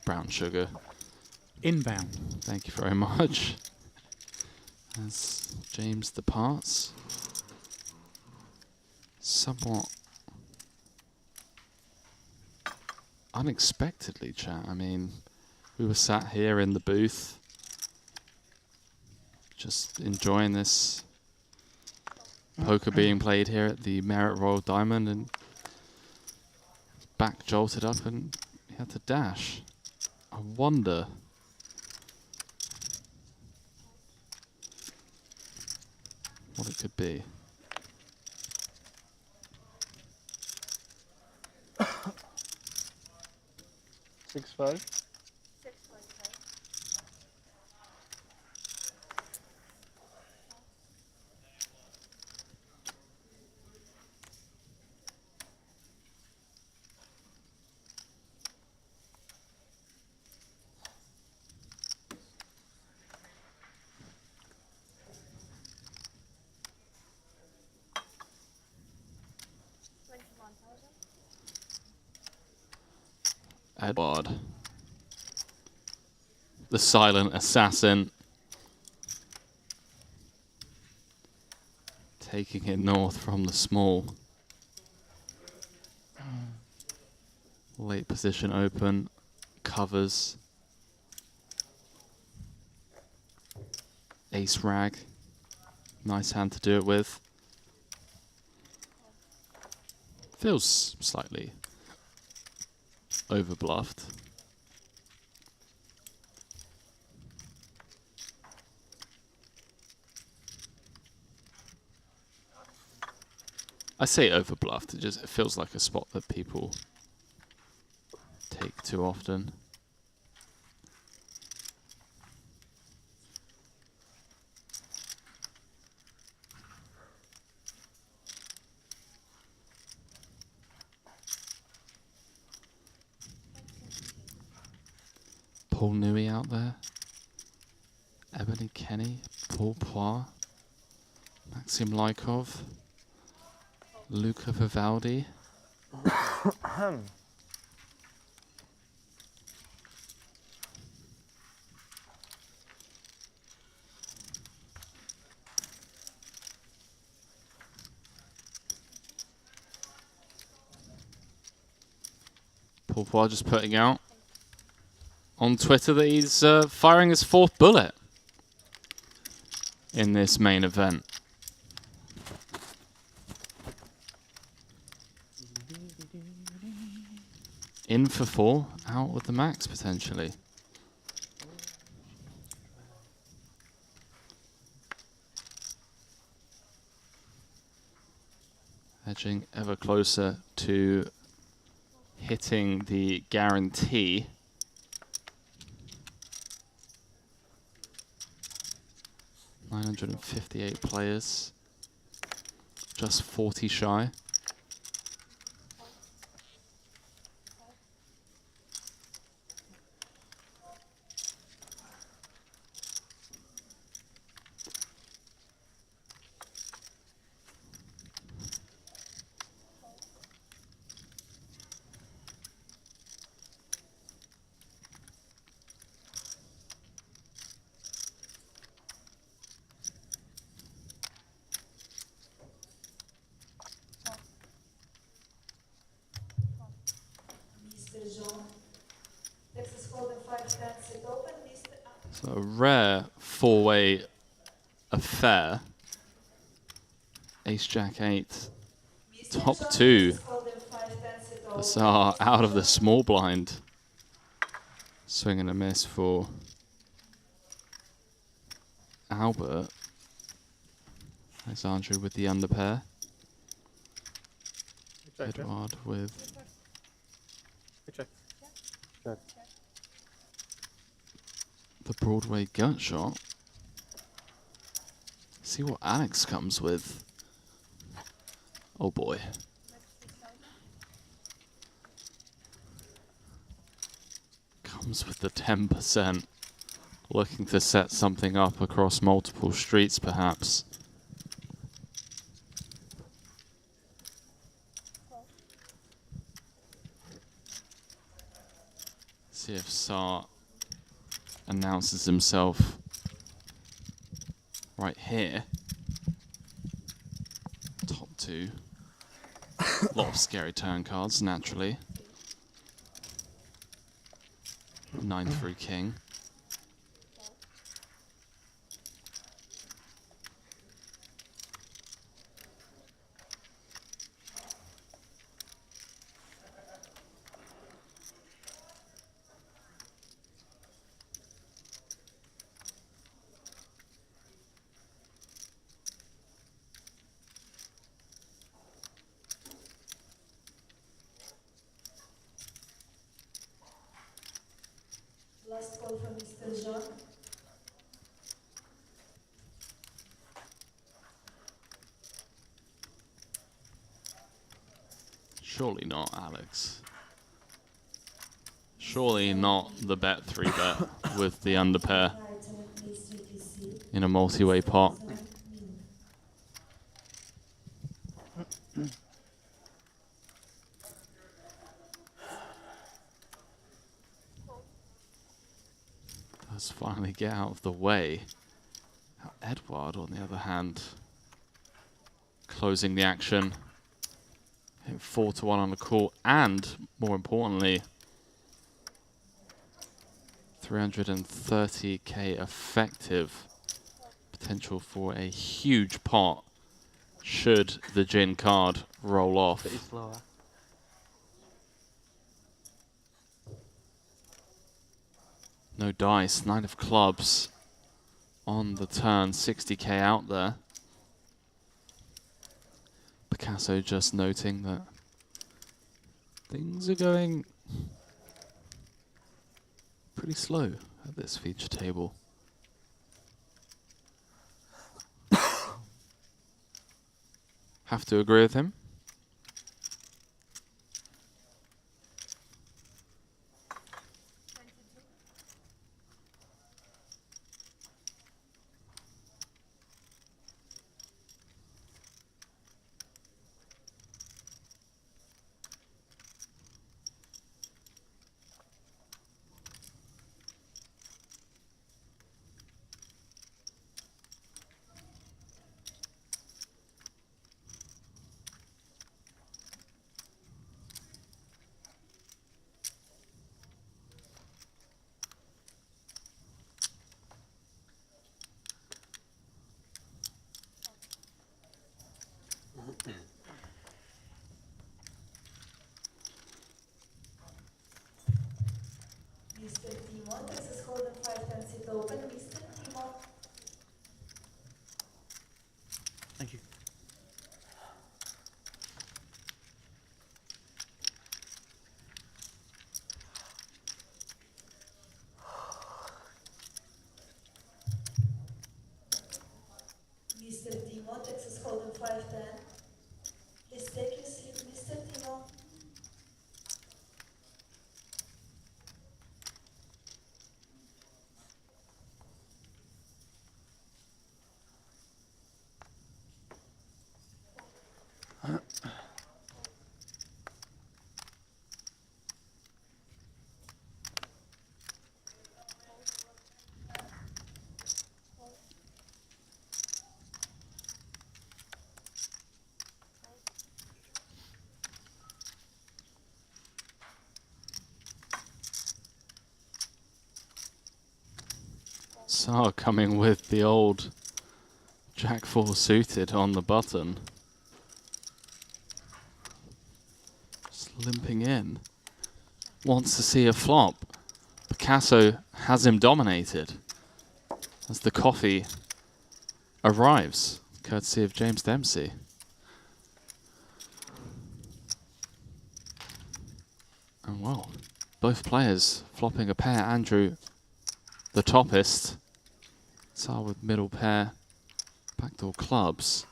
brown sugar. Inbound. Thank you very much. As James departs, somewhat unexpectedly, chat. I mean, we were sat here in the booth, just enjoying this poker being played here at the Merit Royal Diamond, and back jolted up and he had to dash. I wonder what it could be. Six five. Edward, the silent assassin, taking it north from the small. Late position open, covers. Ace rag, nice hand to do it with. Feels slightly overbluffed. I say overbluffed, it feels like a spot that people take too often. Paul Newey out there. Ebony Kenny, Paul Poir, Maxim Lykov, Luca Vivaldi. Paul Poir just putting out on Twitter that he's firing his 4th bullet in this main event. In for 4, out with the max potentially. Edging ever closer to hitting the guarantee. $958 players, just 40 shy. So a rare 4-way affair. Ace Jack 8, top 2. Bazaar out of the small blind. Swing and a miss for Albert. There's Andrew with the underpair. Edward with the Broadway gut shot. See what Alex comes with. Oh boy. Comes with the 10%. Looking to set something up across multiple streets perhaps. See if Saar announces himself right here. Top 2. A lot of scary turn cards, naturally. 9 through king. Last call from Mr. Jean. Surely not, Alex. Surely not the bet 3-bet with the underpair in a multi-way pot. Does finally get out of the way. Now Edward, on the other hand, closing the action. Hit 4-1 on the court, and more importantly, 330k effective. Potential for a huge pot should the gin card roll off. No dice, 9 of clubs on the turn, 60k out there. Picasso just noting that things are going pretty slow at this feature table. Have to agree with him. Timo, Texas Hold'em 5-10, sit open, Mr. Timo. Thank you. Mr. Timo, Texas Hold'em 5-10. Please take your seat, Mr. Timo. Saar coming with the old Jack 4 suited on the button. Just limping in. Wants to see a flop. Picasso has him dominated as the coffee arrives, courtesy of James Dempsey. And well, both players flopping a pair. Andrew, the toppist. Saar with middle pair, backdoor clubs.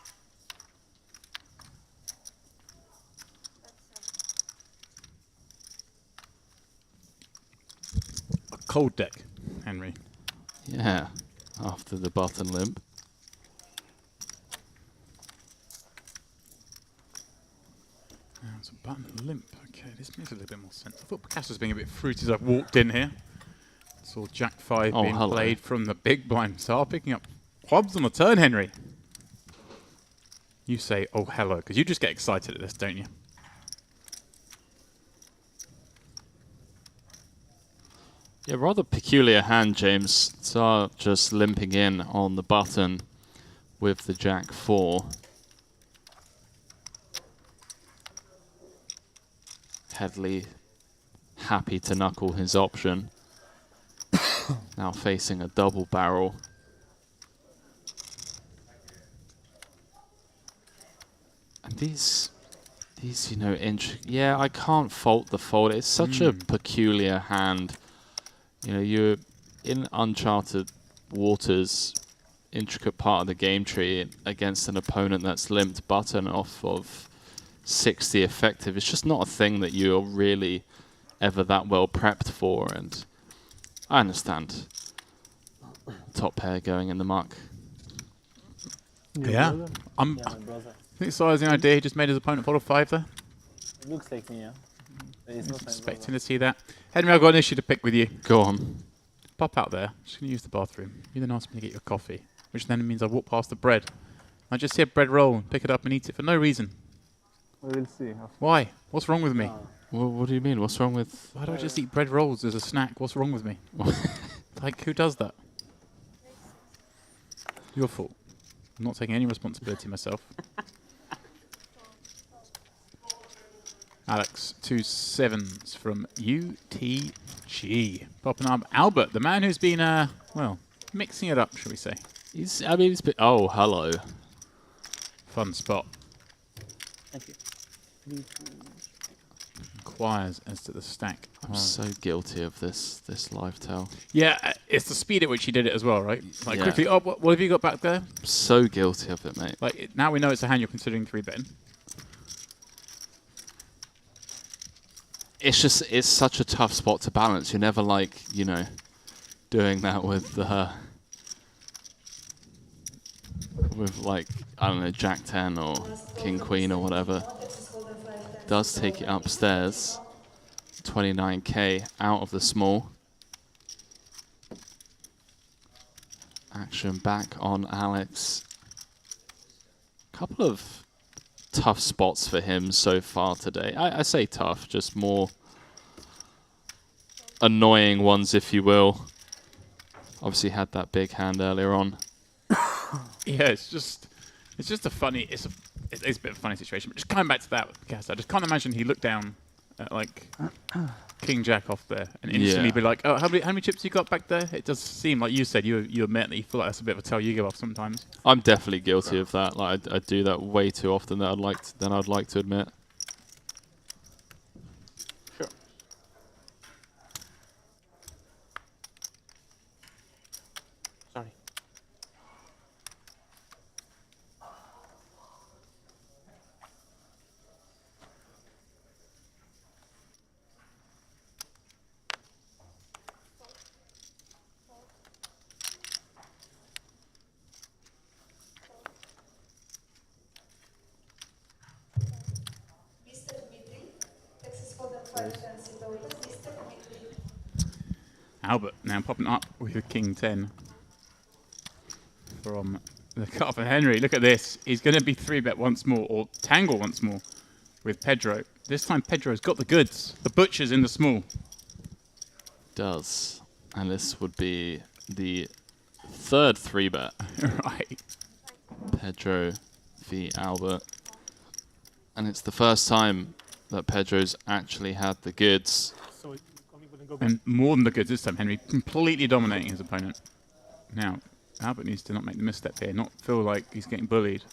A cold deck, Henry. Yeah, after the button limp. It's a button limp. Okay, this makes a little bit more sense. I thought Picasso was being a bit fruity as I walked in here. Saw Jack 5 being played from the big blind. Saar picking up clubs on the turn, Henry. You say, oh, hello, because you just get excited at this, don't you? Yeah, rather peculiar hand, James. Saar just limping in on the button with the Jack 4. Headley happy to knuckle his option. Now facing a double barrel. And these, you know, yeah, I can't fault the fold. It's such a peculiar hand. You know, you're in uncharted waters, intricate part of the game tree against an opponent that's limped button off of 60 effective. It's just not a thing that you're really ever that well prepped for, and I understand top pair going in the muck. Yeah. I'm excited the idea. He just made his opponent fold a 5 there. It looks like me, yeah. Expecting to see that. Henry, I've got an issue to pick with you. Go on. Pop out there. Just going to use the bathroom. You then ask me to get your coffee, which then means I walk past the bread. I just see a bread roll and pick it up and eat it for no reason. We will see. Why? What's wrong with me? Well, what do you mean? What's wrong with... Why do I just eat bread rolls as a snack? What's wrong with me? Like, who does that? Your fault. I'm not taking any responsibility myself. Alex, 2 7s from UTG. Popping up Albert, the man who's been, well, mixing it up, shall we say. He's been... Oh, hello. Fun spot. Thank you. Inquires as to the stack. I'm so guilty of this live tell. Yeah, it's the speed at which he did it as well, right? Like, Yeah. quickly, oh, what have you got back there? So guilty of it, mate. Like, now we know it's a hand you're considering 3-betting. It's such a tough spot to balance. You're never like, you know, doing that with like, I don't know, Jack 10 or King Queen or whatever. Does take it upstairs. 29k out of the small. Action back on Alex. Couple of tough spots for him so far today. I say tough, just more annoying ones, if you will. Obviously had that big hand earlier on. Yeah, it's just a funny, it's a bit of a funny situation. But just coming back to that with Picasso, I just can't imagine he looked down at like King Jack off there and instantly be like, oh, how many chips you got back there? It does seem like you said you admit that you feel like that's a bit of a tell you give off sometimes. I'm definitely guilty of that. Like I do that way too often than I'd like to admit. Sure. Sorry. Mr. Dmitry, Texas Hotel 5 fancy toilets. Mr. Dmitry. Albert now popping up with a King 10 from the cutoff. And Henry, look at this. He's going to be 3-bet once more, or tangle once more with Pedro. This time Pedro's got the goods. The butcher's in the small. Does. And this would be the third 3-bet. Right. Pedro v Albert. And it's the first time that Pedro's actually had the goods. So go back. And more than the goods this time. Henry completely dominating his opponent. Now, Albert needs to not make the misstep here, not feel like he's getting bullied.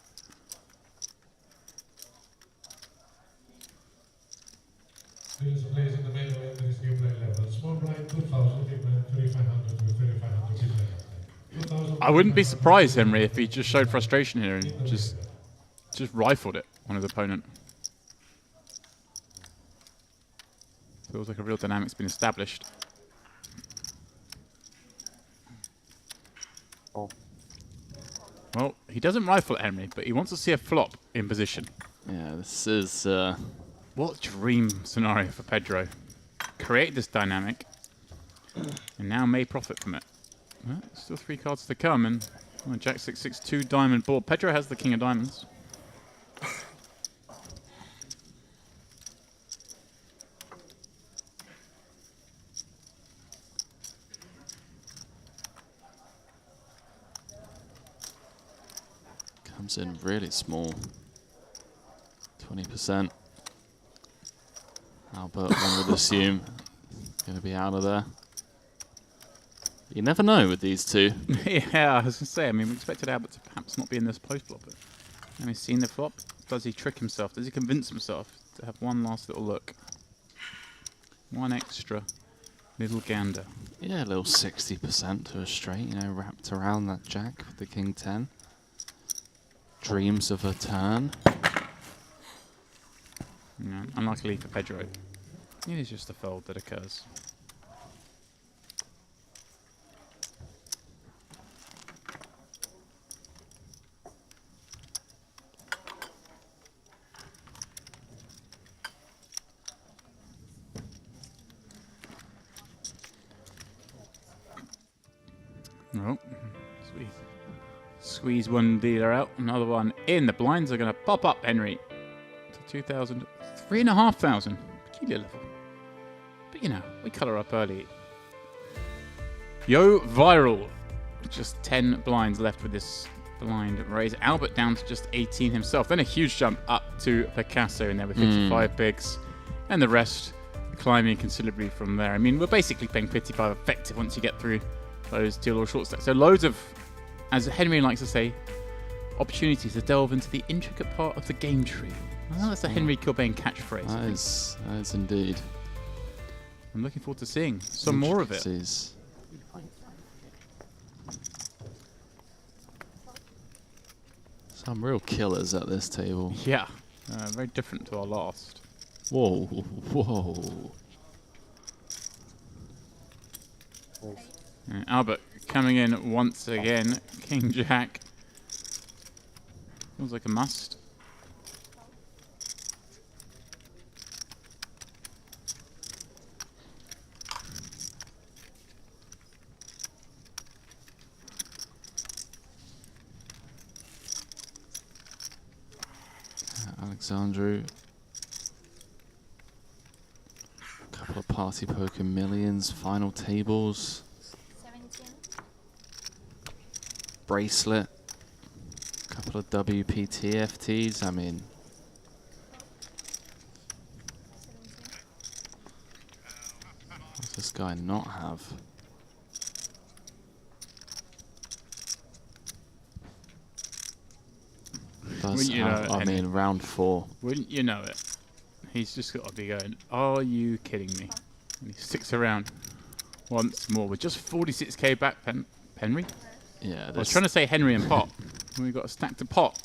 This plays in the main event in this game play level. Small blind 2,000, big blind 3,500 with 3,500 big blind. I wouldn't be surprised, Henry, if he just showed frustration here and just rifled it on his opponent. Feels like a real dynamic's been established. Oh. Well, he doesn't rifle at Henry, but he wants to see a flop in position. Yeah, this is... What dream scenario for Pedro. Create this dynamic, and now may profit from it. Well, still 3 cards to come, and Jack 6-6, 2 diamond board. Pedro has the king of diamonds. Comes in really small. 20%. Albert, one would assume, going to be out of there. You never know with these two. Yeah, I was going to say, I mean, we expected Albert to perhaps not be in this post flop, but have we seen the flop? Does he trick himself? Does he convince himself to have one last little look? One extra little gander. Yeah, a little 60% to a straight, you know, wrapped around that jack with the king 10. Dreams of a turn. No, unluckily for Pedro, it is just a fold that occurs. Well, squeeze one dealer out, another one in. The blinds are going to pop up, Henry. To 2,000, 3,500. Peculiar level. But you know, we colour up early. Yo, viral. Just 10 blinds left with this blind raise. Albert down to just 18 himself. Then a huge jump up to Picasso in there with 55 bigs. And the rest climbing considerably from there. I mean, we're basically playing 55 effective once you get through those deal or short stacks. So loads of, as Henry likes to say, opportunities to delve into the intricate part of the game tree. Well, that's a Henry Cobain catchphrase. That is indeed. I'm looking forward to seeing some more of it. Some real killers at this table. Yeah, very different to our last. Whoa, whoa. Albert coming in once again. King Jack. Feels like a must. Alexandru. A couple of Party Poker Millions, final tables. 17. Bracelet. A couple of WPT FTs. I mean, guy not have? Does Wouldn't you know have, it, I Henry? mean, round 4. Wouldn't you know it? He's just got to be going, are you kidding me? And he sticks around once more with just 46k back, Henry? Yeah, I was trying to say Henry and pot. We've got a stack to pot.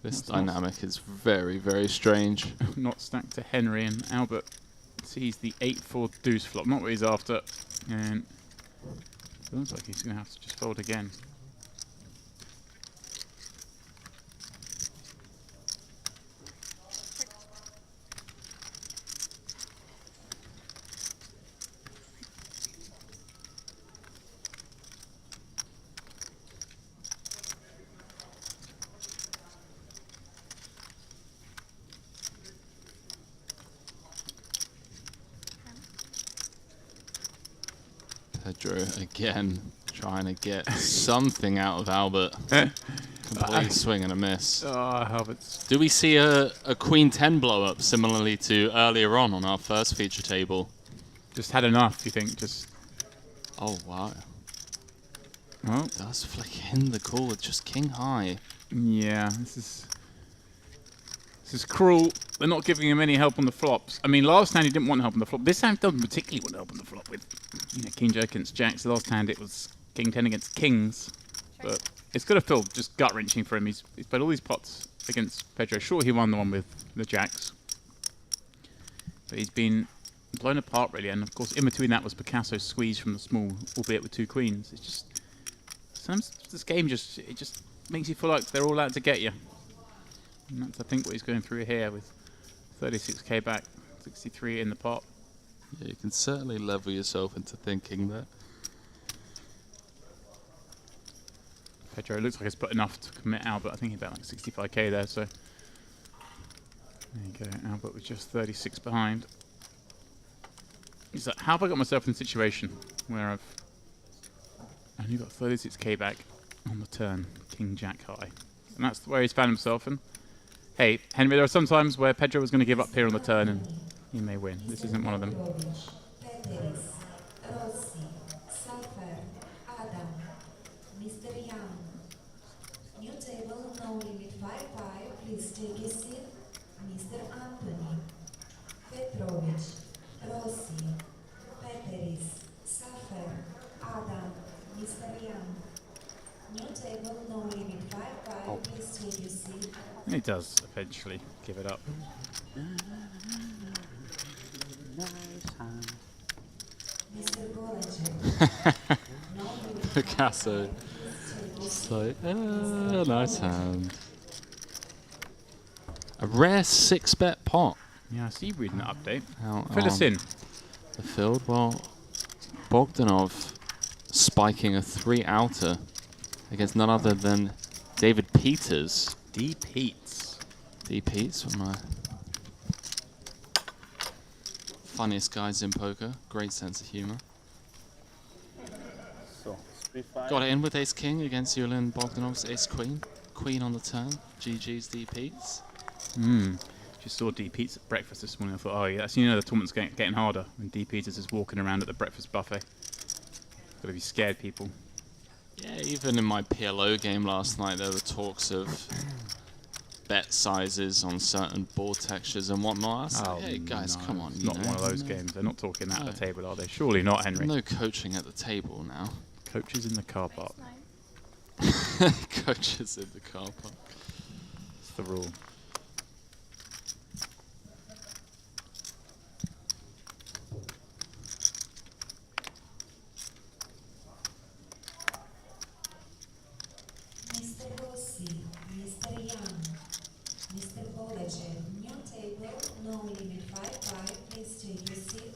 This dynamic is very, very strange. Not stacked to Henry, and Albert sees the 8-4 deuce flop, not what he's after. And it looks like he's going to have to just fold again. Pedro again trying to get something out of Albert. Complete swing and a miss. Oh, Albert's. Do we see a Queen 10 blow up similarly to earlier on our first feature table? Just had enough, you think? Just. Oh, wow. Oh. Does flick in the call with just king high. Yeah, this is cruel. They're not giving him any help on the flops. I mean, last hand he didn't want help on the flop. This hand doesn't particularly want help on the flop with, King Jack against Jacks. Last hand it was King 10 against Kings. But it's got to feel just gut-wrenching for him. He's played all these pots against Pedro. Sure, he won the one with the Jacks. But he's been blown apart, really. And, of course, in between that was Picasso's squeeze from the small, albeit with 2 queens. It's just... Sometimes this game just makes you feel like they're all out to get you. And that's, I think, what he's going through here with 36k back, 63 in the pot. Yeah, you can certainly level yourself into thinking that. Pedro looks like he's put enough to commit Albert. I think he bet like 65k there, so... There you go, Albert was just 36 behind. He's like, how have I got myself in a situation where I've only got 36k back on the turn, King Jack high? And that's where he's found himself in. Hey, Henry, there are some times where Pedro was going to give up here on the turn and he may win. This isn't one of them. Mr. Young, new table, no limit 5-5, please take a seat. Mr. Anthony, Petrovic, Rossi, Peteris, Safer, Adam, Mr. Young, new table, no limit 5-5, please take a seat. He does eventually give it up. Picasso. It's like, nice hand. A rare 6-bet pot. Yeah, I see you reading that update. Out Fill us in. The field, well, Bogdanov spiking a 3-outer against none other than David Peters. D. Peets. D. Peets, one of my funniest guys in poker. Great sense of humour. So, P5. Got it in with Ace King against Yulian Bogdanov's Ace Queen. Queen on the turn. GG's D. Peets. Just saw D. Peets at breakfast this morning. I thought, oh yeah, that's, the tournament's getting harder when D. Peters is walking around at the breakfast buffet. Gotta be scared, people. Yeah, even in my PLO game last night, there were talks of bet sizes on certain board textures and whatnot. I was like, hey guys, come on. It's not one of those games. They're not talking at the table, are they? Surely not, Henry. No coaching at the table now. Coaches in the car park. Coaches in the car park. It's the rule. Mr. Rossi, Mr. Young, Mr. Bodace, new table, no limit 5-5, please take your seat.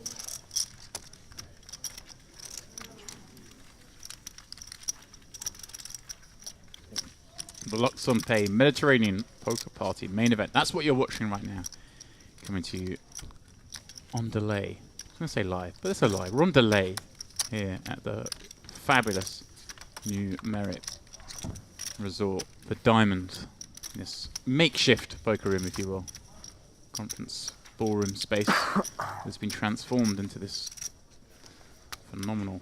The luxonpay Mediterranean Poker Party main event. That's what you're watching right now. Coming to you on delay. I was going to say live, but it's a live. We're on delay here at the fabulous new Merit Resort, the Diamond. This makeshift poker room, if you will. Conference ballroom space has been transformed into this phenomenal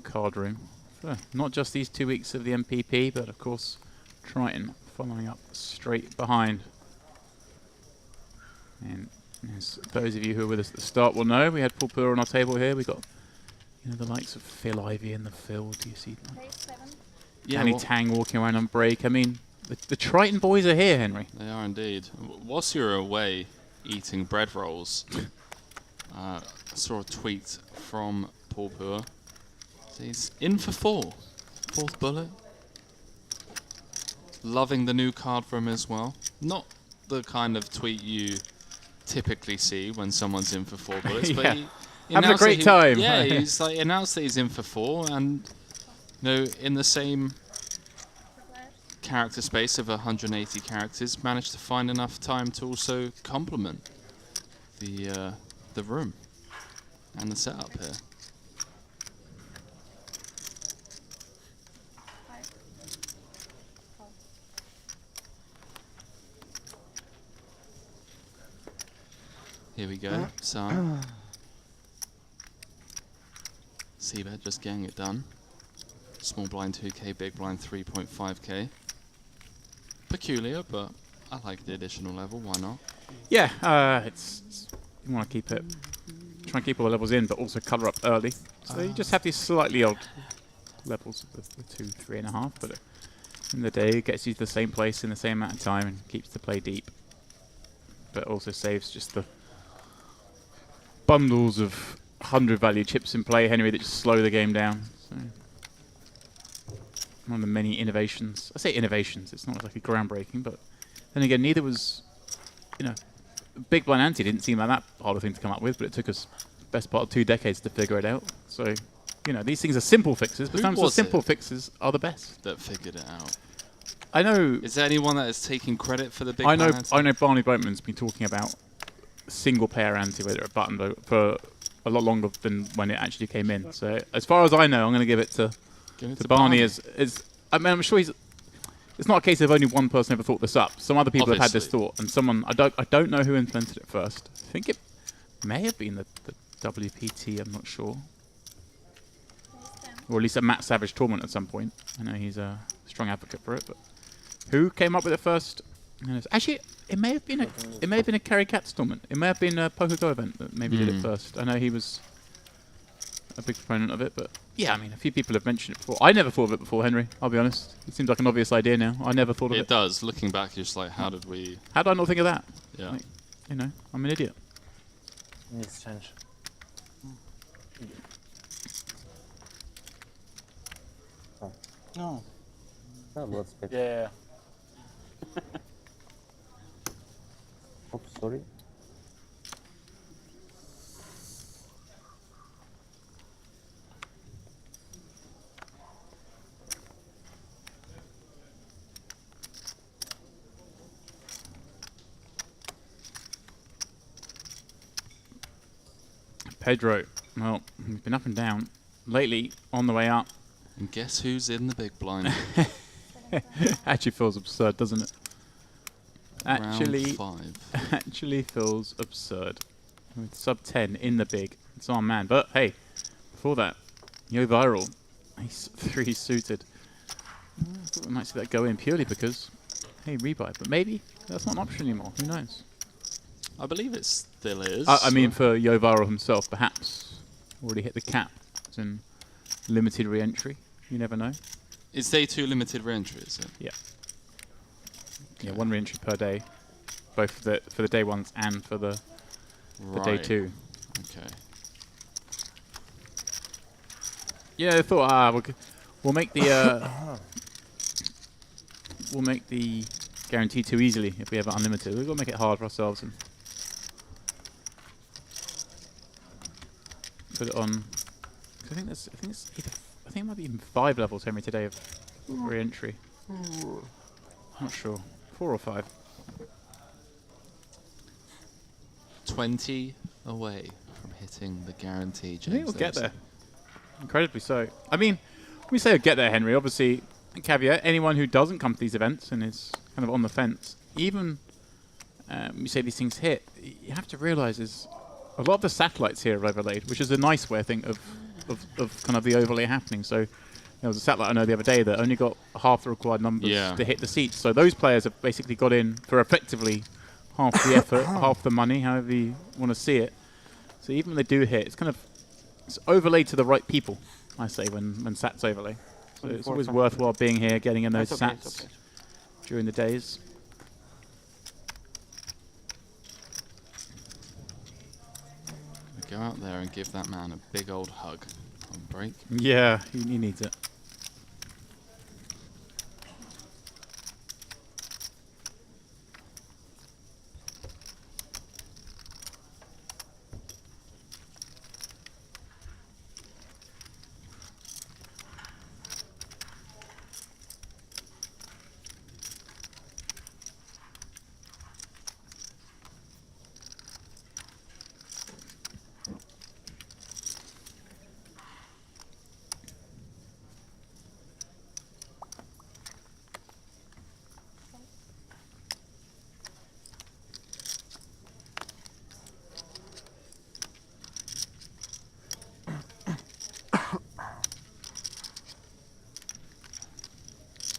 card room. So not just these 2 weeks of the MPP, but of course Triton following up straight behind. And as those of you who were with us at the start will know, we had Paul Pura on our table here. We got, you know, the likes of Phil Ivey in the field. Do you see Danny Tang walking around on break? I mean, the Triton boys are here, Henry. They are indeed. Whilst you're away eating bread rolls, I saw a tweet from Paul Pura. He's in for 4. 4th bullet. Loving the new card from him as well. Not the kind of tweet you typically see when someone's in for 4 bullets, but he having a great time. Yeah, he's like announced that he's in for 4, and you know, in the same character space of 180 characters, managed to find enough time to also complement the room and the setup here. Here we go. So, Seabed just getting it done. Small blind 2k, big blind 3.5k. Peculiar, but I like the additional level. Why not? Yeah, it's you want to keep it, try and keep all the levels in, but also colour up early. So you just have these slightly odd levels of the 2, 3.5, but in the day it gets you to the same place in the same amount of time and keeps the play deep. But also saves just the bundles of 100 value chips in play, Henry, that just slow the game down. So one of the many innovations. I say innovations, it's not exactly groundbreaking, but then again, neither was, you know, Big Blind Ante didn't seem like that hard a thing to come up with, but it took us best part of 2 decades to figure it out. So, you know, these things are simple fixes, but sometimes the simple fixes are the best. That figured it out. I know. Is there anyone that is taking credit for the Big Blind Ante? I know Barney Boatman's been talking about single player ante, whether a button vote, for a lot longer than when it actually came in. So as far as I know, I'm going to give it to Barney. I mean, I'm sure it's not a case of only one person ever thought this up. Some other people have had this thought, and someone I don't know who implemented it first. I think it may have been the WPT. I'm not sure, or at least a Matt Savage tournament at some point. I know he's a strong advocate for it, but who came up with it first? Actually, it may have been a Kerry Cats tournament. It may have been a Poker Go event that maybe did it first. I know he was a big proponent of it, but yeah, I mean, a few people have mentioned it before. I never thought of it before, Henry. I'll be honest. It seems like an obvious idea now. I never thought of it. It does. Looking back, you're just like, how did I not think of that? Yeah. Like, you know, I'm an idiot. Needs change. No. Yeah. Oops, sorry. Pedro, well, he's been up and down. Lately, on the way up. And guess who's in the big blind? Actually feels absurd, doesn't it? Actually, Round 5. Actually feels absurd. With sub 10 in the big. It's our man. But hey, before that, Yo Viral, he's 3 suited. I thought we might see that go in purely because, hey, rebuy. But maybe that's not an option anymore. Who knows? I believe it still is. I mean, for Yo Viral himself, perhaps already hit the cap. It's in limited re-entry. You never know. Is day 2 limited re-entry, is it? Yeah. Okay. Yeah, 1 re-entry per day, both for the day ones and for the day 2. Okay. Yeah, I thought we'll make the we'll make the guarantee too easily if we have it unlimited. We've got to make it hard for ourselves and put it on. I think it might be even 5 levels, Henry, today of re-entry. Not sure. 4 or 5. 20 away from hitting the guarantee, James. I think we'll get there. Incredibly so. I mean, when we say we'll get there, Henry, obviously, caveat, anyone who doesn't come to these events and is kind of on the fence, even when we say these things hit, you have to realise is a lot of the satellites here are overlaid, which is a nice way, I think, of of kind of the overlay happening. So there was a satellite I know the other day that only got half the required numbers to hit the seats. So those players have basically got in for effectively half the effort, half the money, however you want to see it. So even when they do hit, it's overlaid to the right people, I say, when sats overlay. So it's always worthwhile being here, getting in those sats during the days. Go out there and give that man a big old hug on break. Yeah, he needs it.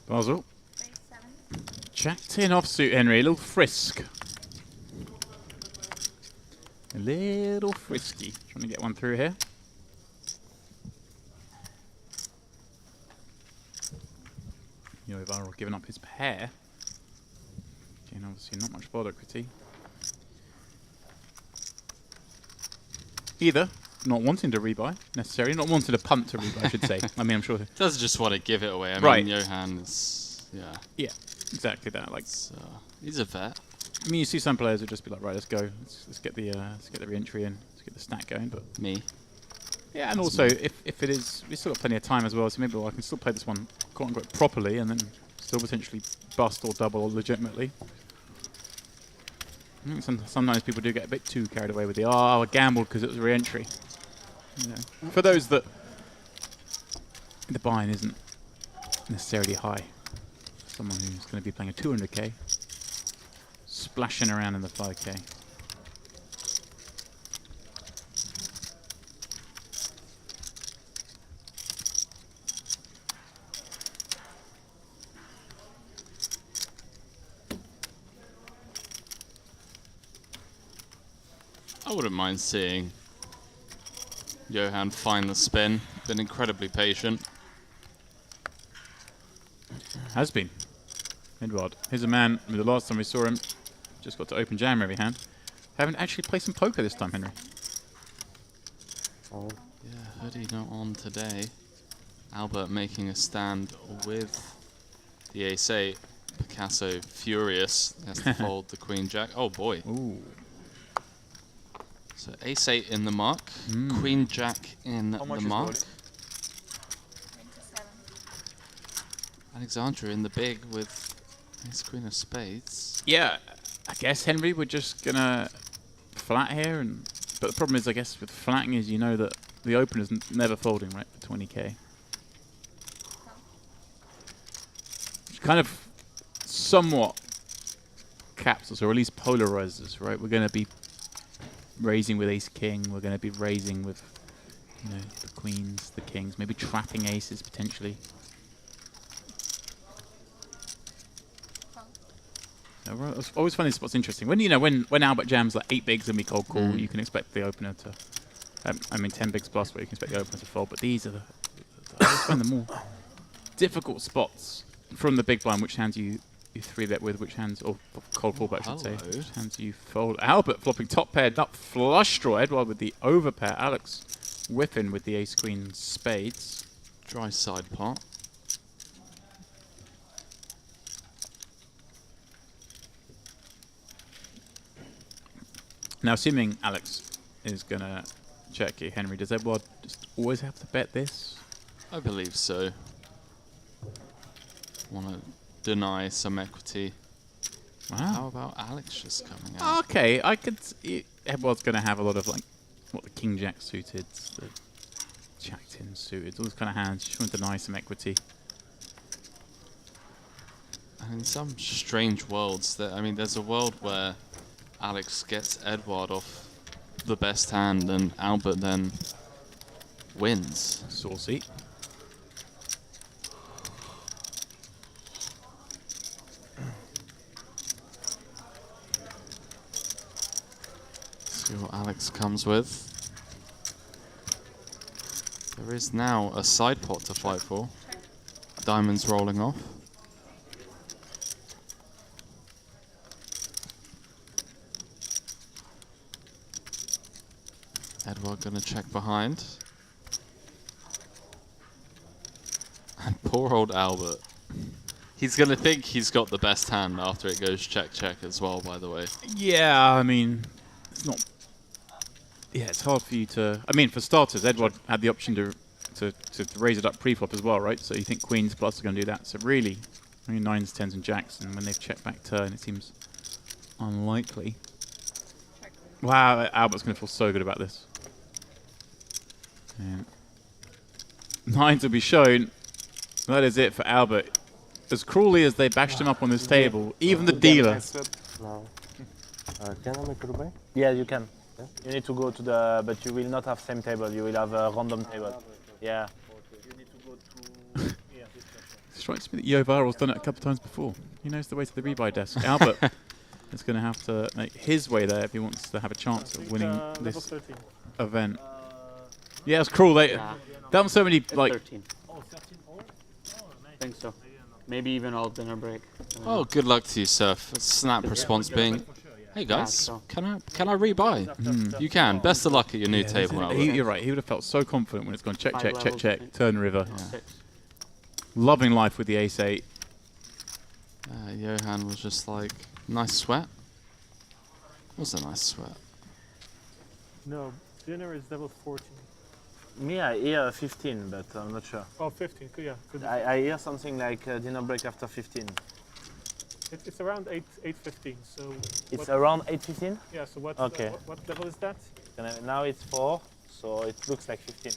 Basel. Jacked in offsuit, Henry. A little frisk. A little frisky. Trying to get one through here. Yovar giving up his pair. Again, obviously not much bother equity. Either not wanting to rebuy necessarily, not wanting to punt to rebuy, I should say. I mean, I'm sure. Does just want to give it away. I mean, Johan is, Yeah, exactly that. Like, he's a vet. I mean, you see some players would just be like, right, let's go, let's get the re-entry in, let's get the stack going. But me. Yeah, and also if it is, we've still got plenty of time as well, so maybe I can still play this one quote unquote properly, and then still potentially bust or double legitimately. I think sometimes people do get a bit too carried away with the I gambled because it was a re-entry. You know, for those that the buy-in isn't necessarily high. Someone who's going to be playing a 200k, splashing around in the 5k. I wouldn't mind seeing Johan find the spin. Been incredibly patient. Has been. Edward. Here's a man who the last time we saw him just got to open jam every hand. Haven't actually played some poker this time, Henry. Oh. Yeah, Hoodie not on today. Albert making a stand with the ace-8. Picasso furious. Has to fold the queen jack. Oh boy. Ooh. So ace-8 in the mark, queen jack in the mark. Alexandra in the big with ace queen of spades. Yeah, I guess Henry, we're just gonna flat here, but the problem is, I guess, with flatting is you know that the opener's never folding, right, for 20k. Which kind of somewhat caps us, or at least polarizes us, right? We're gonna be raising with ace-king, we're going to be raising with, you know, the queens, the kings, maybe trapping aces potentially. I always find this spot's interesting. When, you know, when Albert jams like 8 bigs and we cold call, you can expect the opener to, I mean 10 bigs plus, where you can expect the opener to fold, but these are I always find the more difficult spots from the big blind, which hands you 3-bet with, which hands, or cold fallback, I should say, which hands you fold. Albert flopping top pair, nut flush draw. Edward with the overpair. Alex whiffing with the ace-queen spades. Dry side pot. Now, assuming Alex is going to check here, Henry, does Edward just always have to bet this? I believe so. Want to deny some equity. Wow. How about Alex just coming out? Okay, I could see Edward's going to have a lot of, like, what, the king jack suited, the jack 10 suited, all those kind of hands. Just want to deny some equity. And in some strange worlds, I mean, there's a world where Alex gets Edward off the best hand and Albert then wins. Saucy. See what Alex comes with. There is now a side pot to fight for. Diamonds rolling off. Edward gonna check behind. And poor old Albert. He's gonna think he's got the best hand after it goes check check as well, by the way. Yeah, I mean, it's not. Yeah, it's hard for you to. I mean, for starters, Edward had the option to raise it up pre-flop as well, right? So you think queens plus are going to do that. So really, I mean, nines, tens, and jacks, and when they've checked back turn, it seems unlikely. Wow, Albert's going to feel so good about this. Yeah. Nines will be shown. That is it for Albert. As cruelly as they bashed him up on this table, even the dealer. No. Can I make a buy? Yeah, you can. Yeah? You need to go to the, but you will not have same table. You will have a random table. Yeah. You need to go to. It strikes me that Yo Viral's done it a couple of times before. He knows the way to the rebuy desk. Albert is going to have to make his way there if he wants to have a chance of winning this event. Yeah, it's cruel. They done so many like. 13. Oh, 13 all? I think so. Maybe even all dinner break. Oh, good luck to you, Surf. Snap response being, hey guys, can I rebuy? You can. Best of luck at your new table. Albert. You're right. He would have felt so confident when it's gone check, check, check, check, turn river. Yeah. Loving life with the ace-8. Johan was just like, nice sweat. It was a nice sweat. No, dinner is level 14. Yeah, I hear 15, but I'm not sure. Oh, 15, yeah. I hear something like dinner break after 15. It's around 8:15, so... It's around 8:15? Yeah, so what level is that? Now it's 4, so it looks like 15.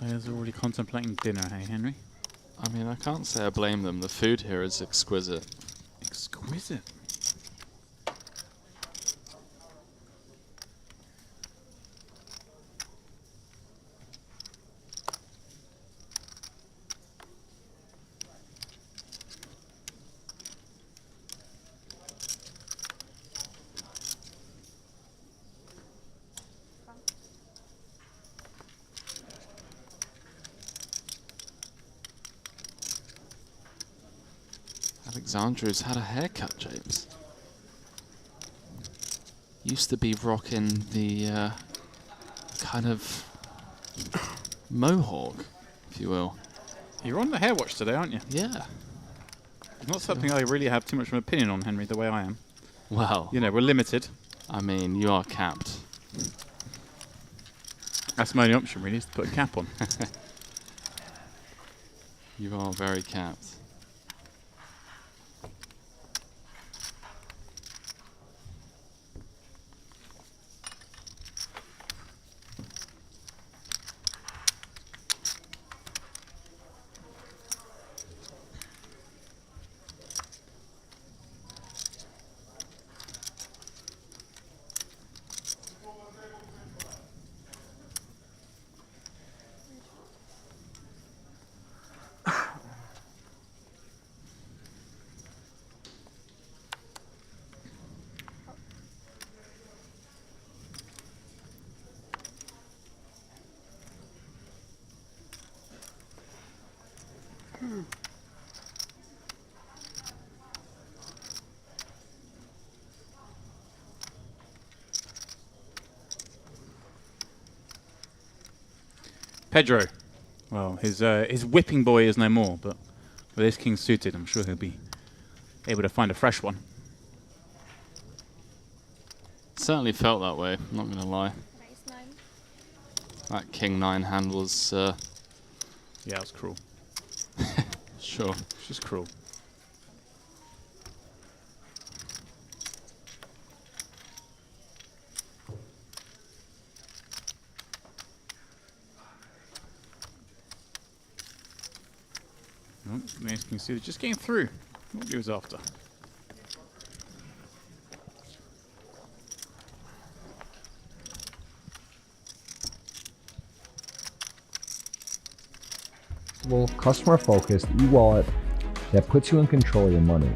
Players are already contemplating dinner, hey Henry? I mean, I can't say I blame them. The food here is exquisite. Exquisite? Alexandru's had a haircut, James. Used to be rocking the kind of mohawk, if you will. You're on the hair watch today, aren't you? Yeah. Not something I really have too much of an opinion on, Henry, the way I am. Well. You know, we're limited. I mean, you are capped. That's my only option, really, is to put a cap on. You are very capped. Pedro. Well, his whipping boy is no more, but with his king suited, I'm sure he'll be able to find a fresh one. Certainly felt that way, I'm not going to lie. That king 9 hand was... yeah, it was cruel. Sure. It's just cruel. Oh, nice king suited, just getting through what he was after. flexible, customer-focused e-wallet that puts you in control of your money.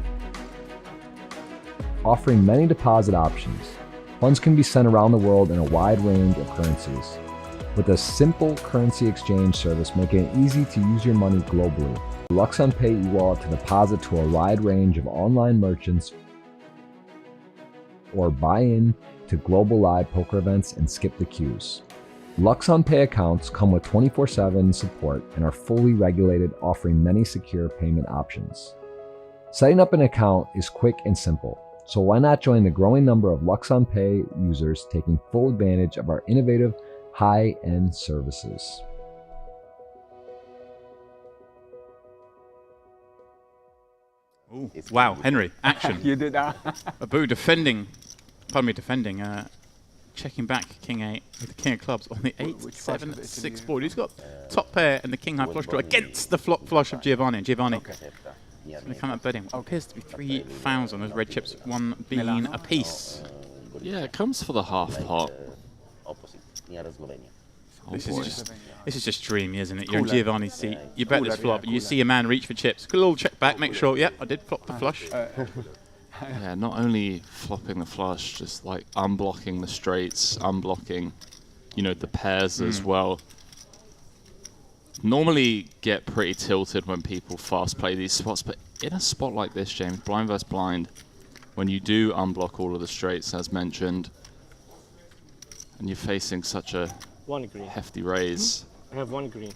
Offering many deposit options, funds can be sent around the world in a wide range of currencies. With a simple currency exchange service making it easy to use your money globally. LuxonPay e-wallet to deposit to a wide range of online merchants or buy in to global live poker events and skip the queues. LuxonPay accounts come with 24/7 support and are fully regulated, offering many secure payment options. Setting up an account is quick and simple, so why not join the growing number of LuxonPay users taking full advantage of our innovative high-end services. Ooh, wow, Henry, action. You did that. Abu defending, checking back King 8 with the King of Clubs on the 8-7-6 board. He's got top pair and the King high flush draw against the flop flush of Giovanni. And Giovanni going to come out betting what appears to be 3,000. Those red chips, one being a piece. Yeah, it comes for the half pot. This is just dreamy, isn't it? You're in Giovanni's seat. You bet this flop. You see a man reach for chips. Good little check back. Make sure. Yep, I did flop the flush. Yeah, not only flopping the flush, just like unblocking the straights, unblocking, you know, the pairs as well. Normally get pretty tilted when people fast play these spots, but in a spot like this, James, blind versus blind, when you do unblock all of the straights, as mentioned, and you're facing such a hefty raise. I have one green.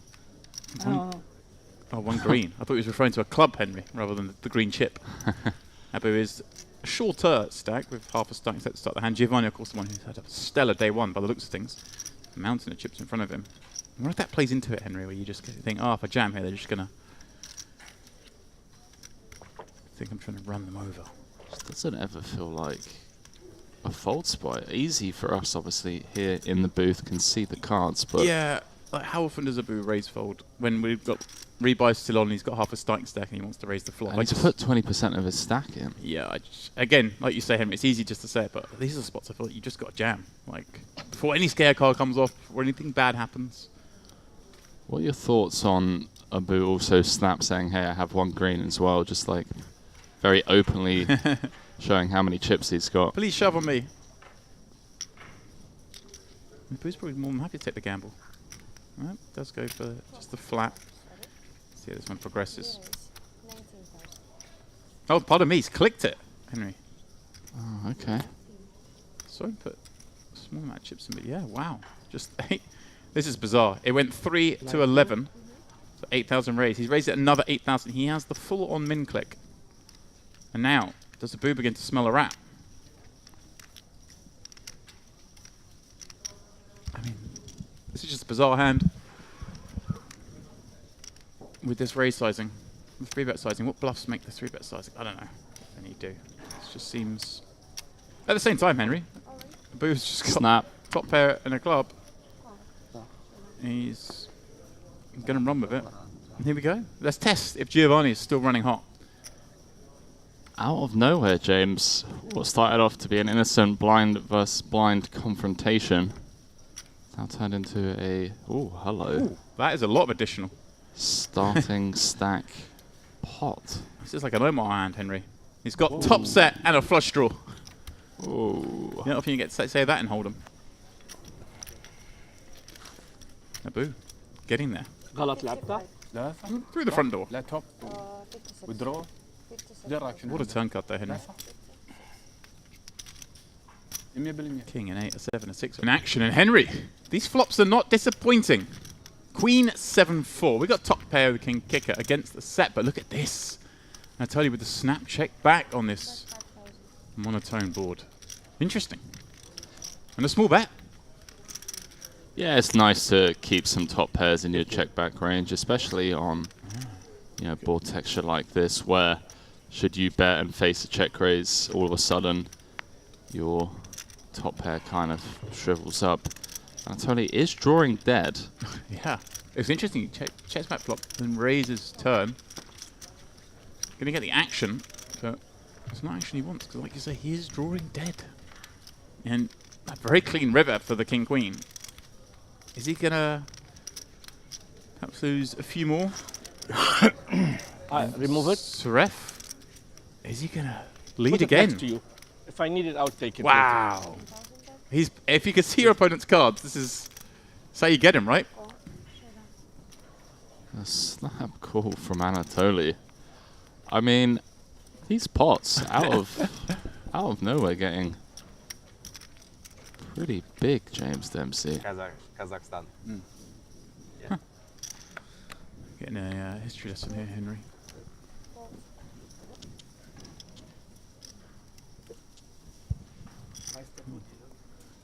Oh, one green. I thought he was referring to a club, Henry, rather than the green chip. Abu is a shorter stack with half a starting set to start the hand. Giovanni, of course, the one who's had a stellar day one by the looks of things. A mountain of chips in front of him. I wonder if that plays into it, Henry, where you just think, oh, if I jam here, they're just going to think I'm trying to run them over. Just doesn't ever feel like a fold spot. Easy for us, obviously, here in the booth, can see the cards, but... Yeah, like how often does Abu raise fold? When we've got rebuy still on, he's got half a starting stack and he wants to raise the flop. And he's put 20% of his stack in. Yeah, again, like you say, Henry, it's easy just to say it, but these are the spots I feel like you just got to jam. Like, before any scare card comes off, or anything bad happens. What are your thoughts on Abu also snap saying, hey, I have one green as well, just like very openly showing how many chips he's got. Please shove on me. Abu's probably more than happy to take the gamble. Right, does go for just the flat. See how this one progresses. Oh, pardon me, he's clicked it, Henry. Oh, okay. So he put a small amount of chips in, but yeah, wow. Just 8. This is bizarre. It went 3 to 11. So 8,000 raised. He's raised it another 8,000. He has the full on min click. And now, does Abu begin to smell a rat? I mean, this is just a bizarre hand. With this raise sizing, the 3-bet sizing, what bluffs make the 3-bet sizing? I don't know. Any do. It just seems... At the same time, Henry, Abu's just got snap, top pair and a club. He's going to run with it. And here we go. Let's test if Giovanni is still running hot. Out of nowhere, James, what started off to be an innocent blind versus blind confrontation now turned into a... Ooh, hello. Ooh, that is a lot of additional. Starting stack pot. This is like an Omar hand, Henry. He's got top set and a flush draw. Ooh. You know if you can get to say that and hold him. Abu, getting there. Through the front door. Withdraw. What a turn cut there, Henry. King and 8, a 7, a 6. In action, and Henry, these flops are not disappointing. Queen 7-4. We got top pair of the king kicker against the set, but look at this. I tell you, with the snap check back on this monotone board. Interesting. And a small bet. Yeah, it's nice to keep some top pairs in your check back range, especially on board texture like this, where should you bet and face a check raise, all of a sudden your top pair kind of shrivels up. And Tony is drawing dead. Yeah, it's interesting. Checks back flop, then raises turn. Going to get the action, but it's not action he wants, because like you say, he is drawing dead. And a very clean river for the king-queen. Is he going to perhaps lose a few more? Remove it. Suref, is he gonna lead Put it again? next to you. If I need it, I'll take it. Wow. If you can see your opponent's cards, this is how you get him, right? A snap call from Anatoly. I mean, these pots out of nowhere getting pretty big, James Dempsey. Kazakhstan. Huh. Getting a history lesson here, Henry.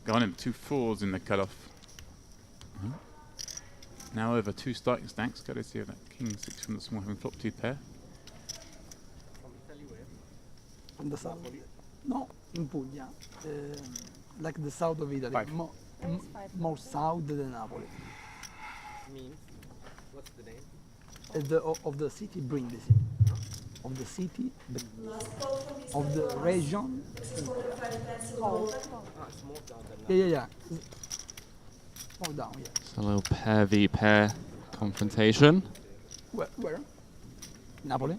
Got him 2 4s in the cutoff. Now over 2 starting stacks. Got to see that king 6 from the small having flop 2 pair. From the south. No, in Puglia. Like the south of Italy. More south than Napoli. Means? What's the name? Of the city, Brindisi. Of the city, of the region. Yeah. More down, yeah. It's a little pair v pair confrontation. Where? Napoli?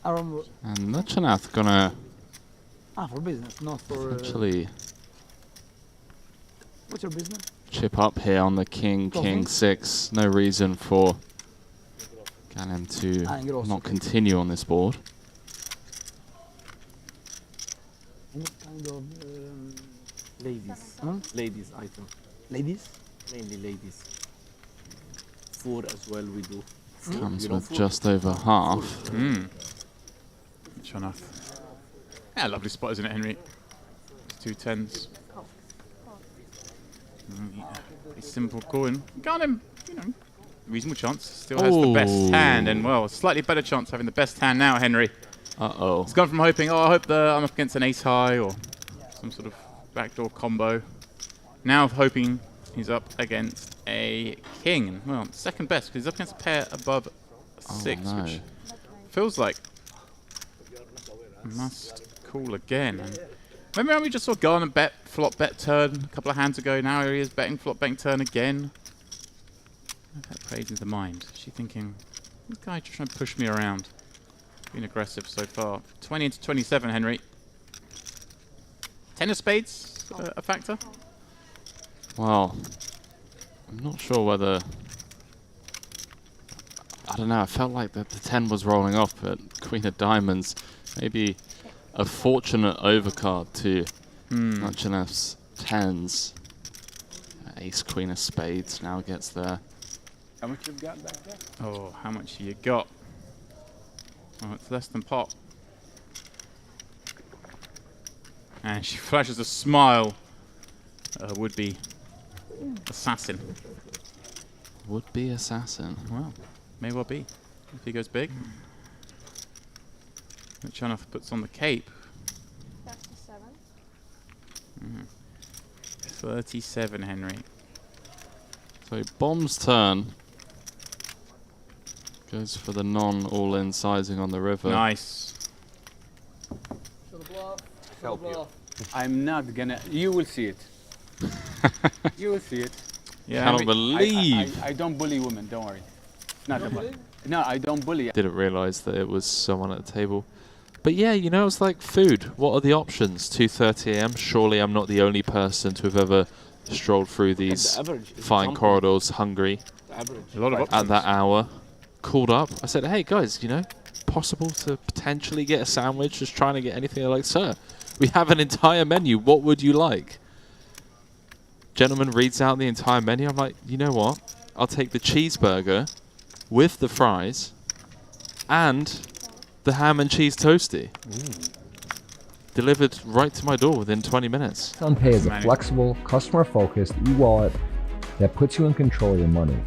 Around. And Luxonath gonna for business, not for. actually What's your business? chip up here on the king 6. No reason for Ganem to not continue on this board. What kind of Ladies. Huh? Ladies item. Ladies? Mainly ladies. 4 as well we do. Comes You know, with 4. just over half. Sure enough. Yeah, lovely spot, isn't it, Henry? 2 10s. A simple coin. Got him, reasonable chance. Still has the best hand, and well, slightly better chance having the best hand now, Henry. Uh-oh. It's gone from hoping, I hope I'm up against an ace high or some sort of backdoor combo. Now hoping he's up against a king. Well, second best, because he's up against a pair above a 6, no. which feels like must call again. And remember when we just saw Garner bet, flop, bet, turn a couple of hands ago? Now here he is betting, flop, betting, turn again. That plays into the mind. Is she thinking, this guy just trying to push me around? Being aggressive so far. 20 into 27, Henry. 10 of spades a factor? Well, I'm not sure whether... I don't know, I felt like the 10 was rolling off, but Queen of Diamonds, maybe a fortunate overcard to Luxoneff's 10s. Ace, Queen of Spades now gets there. How much you've got back there? Oh, how much you got? Oh, it's less than pot. And she flashes a smile. Would-be assassin. Would-be assassin. Well, may well be. If he goes big. Luxonef puts on the cape. 37. 37, Henry. So bomb's turn. Goes for the non-all-in sizing on the river. Nice. Help you. I'm not gonna. You will see it. You will see it. Yeah, cannot believe. I don't bully women. Don't worry. Not a bully. No, I don't bully. Didn't realise that it was someone at the table. But yeah, you know, it's like food. What are the options? 2:30 a.m. Surely I'm not the only person to have ever strolled through these fine corridors hungry. A lot of options. At that hour. Called up. I said, hey guys, you know, possible to potentially get a sandwich? Just trying to get anything. They're like, sir, we have an entire menu. What would you like? Gentleman reads out the entire menu. I'm like, you know what? I'll take the cheeseburger with the fries and the ham and cheese toasty. Delivered right to my door within 20 minutes. luxonpay is a flexible, customer-focused e-wallet that puts you in control of your money.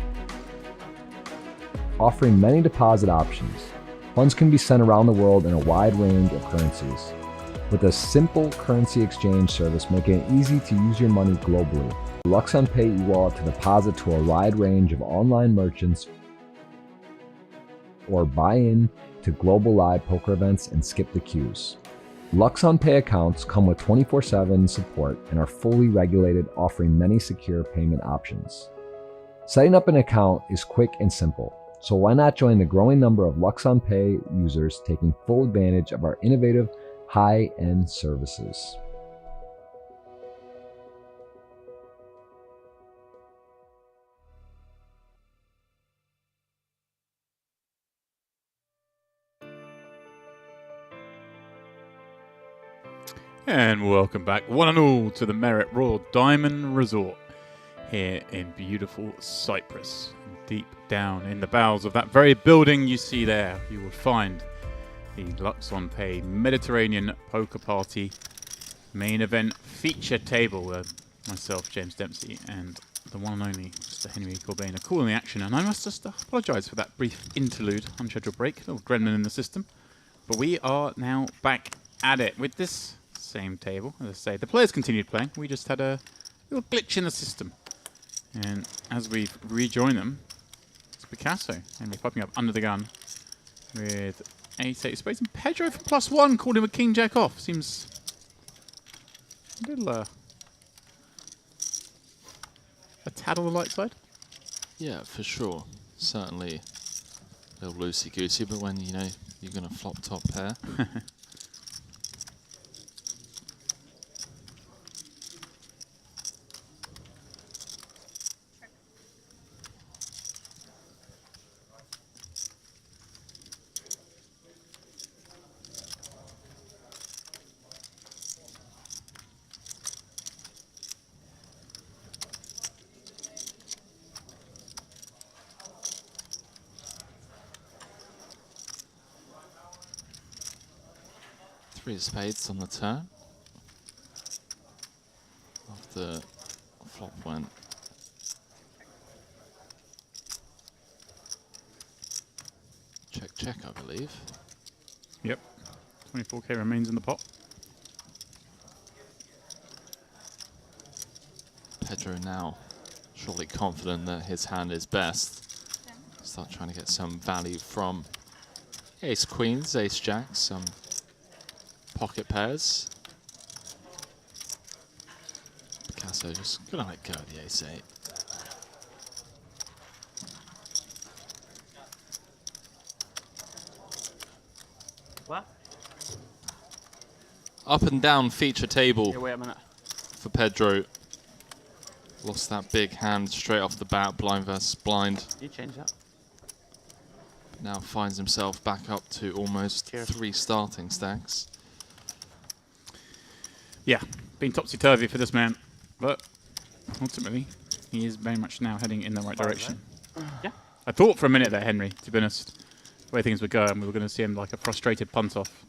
Offering many deposit options, funds can be sent around the world in a wide range of currencies. With a simple currency exchange service making it easy to use your money globally. luxonpay e-wallet to deposit to a wide range of online merchants or buy in to global live poker events and skip the queues. luxonpay accounts come with 24/7 support and are fully regulated, offering many secure payment options. Setting up an account is quick and simple. So why not join the growing number of LuxonPay users taking full advantage of our innovative, high-end services? And welcome back, one and all, to the Merit Royal Diamond Resort here in beautiful Cyprus. Deep down in the bowels of that very building you see there, you will find the luxonpay Mediterranean Poker Party main event feature table where myself, James Dempsey, and the one and only Mr. Henry Corbin are calling the action. And I must just apologise for that brief interlude, unscheduled break, a little gremlin in the system. But we are now back at it with this same table. As I say, the players continued playing. We just had a little glitch in the system. And as we rejoin them, it's Picasso. And we're popping up under the gun with ace-8 spades. And Pedro for +1 called him a king-jack off. Seems a little, a tad on the light side. Yeah, for sure. Certainly a little loosey-goosey, but when you know you're going to flop top pair. Three of spades on the turn. After flop went. Check, check, I believe. Yep. 24k remains in the pot. Pedro now surely confident that his hand is best. Start trying to get some value from ace queens, ace jacks, some pocket pairs. Picasso just gonna let go of the ace-8. What? Up and down feature table Yeah, wait a minute. for Pedro. Lost that big hand straight off the bat, blind versus blind. You change that. Now finds himself back up to almost 3 starting stacks. Yeah, been topsy-turvy for this man, but ultimately he is very much now heading in the right direction. Yeah. I thought for a minute there, Henry, to be honest, the way things were going, we were going to see him like a frustrated punt off.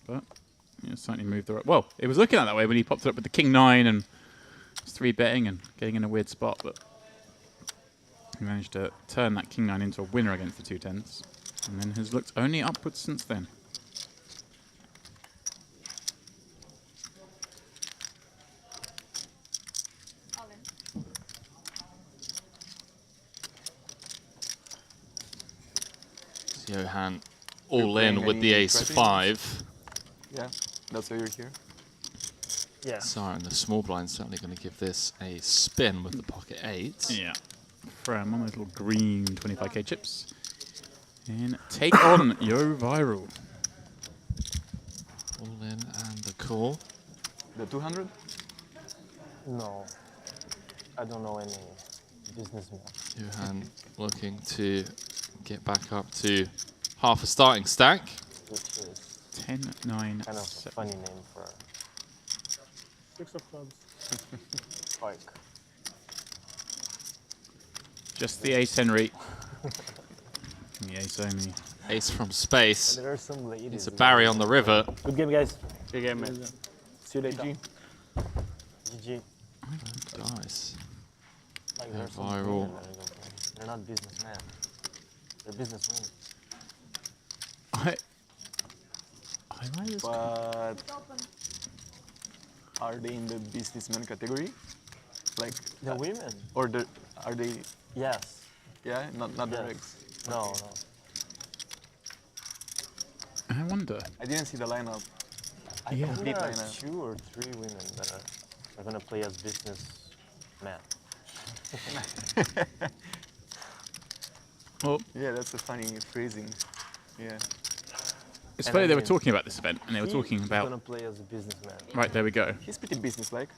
But yeah, certainly moved the right. Well, it was looking at that way when he popped it up with the king-9 and was 3-betting and getting in a weird spot, but he managed to turn that king-9 into a winner against the 2-10s, and then has looked only upwards since then. Johan all in with the ace-5. Yeah, that's why you're here. Yeah. Sorry, and the small blind's certainly going to give this a spin with the pocket 8. Yeah. From on those little green 25k chips. And take on Yo Viral. All in and the call. The 200? No, I don't know any businessman. Johan looking to get back up to half a starting stack. Which is 10, 9, kind of 7. funny name for 6 of clubs. Spike. Just the ace, Henry. The ace only. Ace from space. There are some ladies. It's a Barry on the river. Good game, guys. Good game, mate. See you later. GG. Dice. Like, there are some Viral. women that are gonna play. They're not businessmen. They're businesswomen. I like this. But are they in the businessman category? Like the women? Or are they? Yes. Yeah, not the Yes. regs. No. I wonder. I didn't see the lineup. I Yeah. think Complete there are lineup. 2 or 3 women that are gonna play as businessmen. Well, yeah, that's a funny phrasing. Yeah. It's funny they were talking about this event, and they were talking about. He's gonna play as a businessman. Right, there we go. He's pretty businesslike.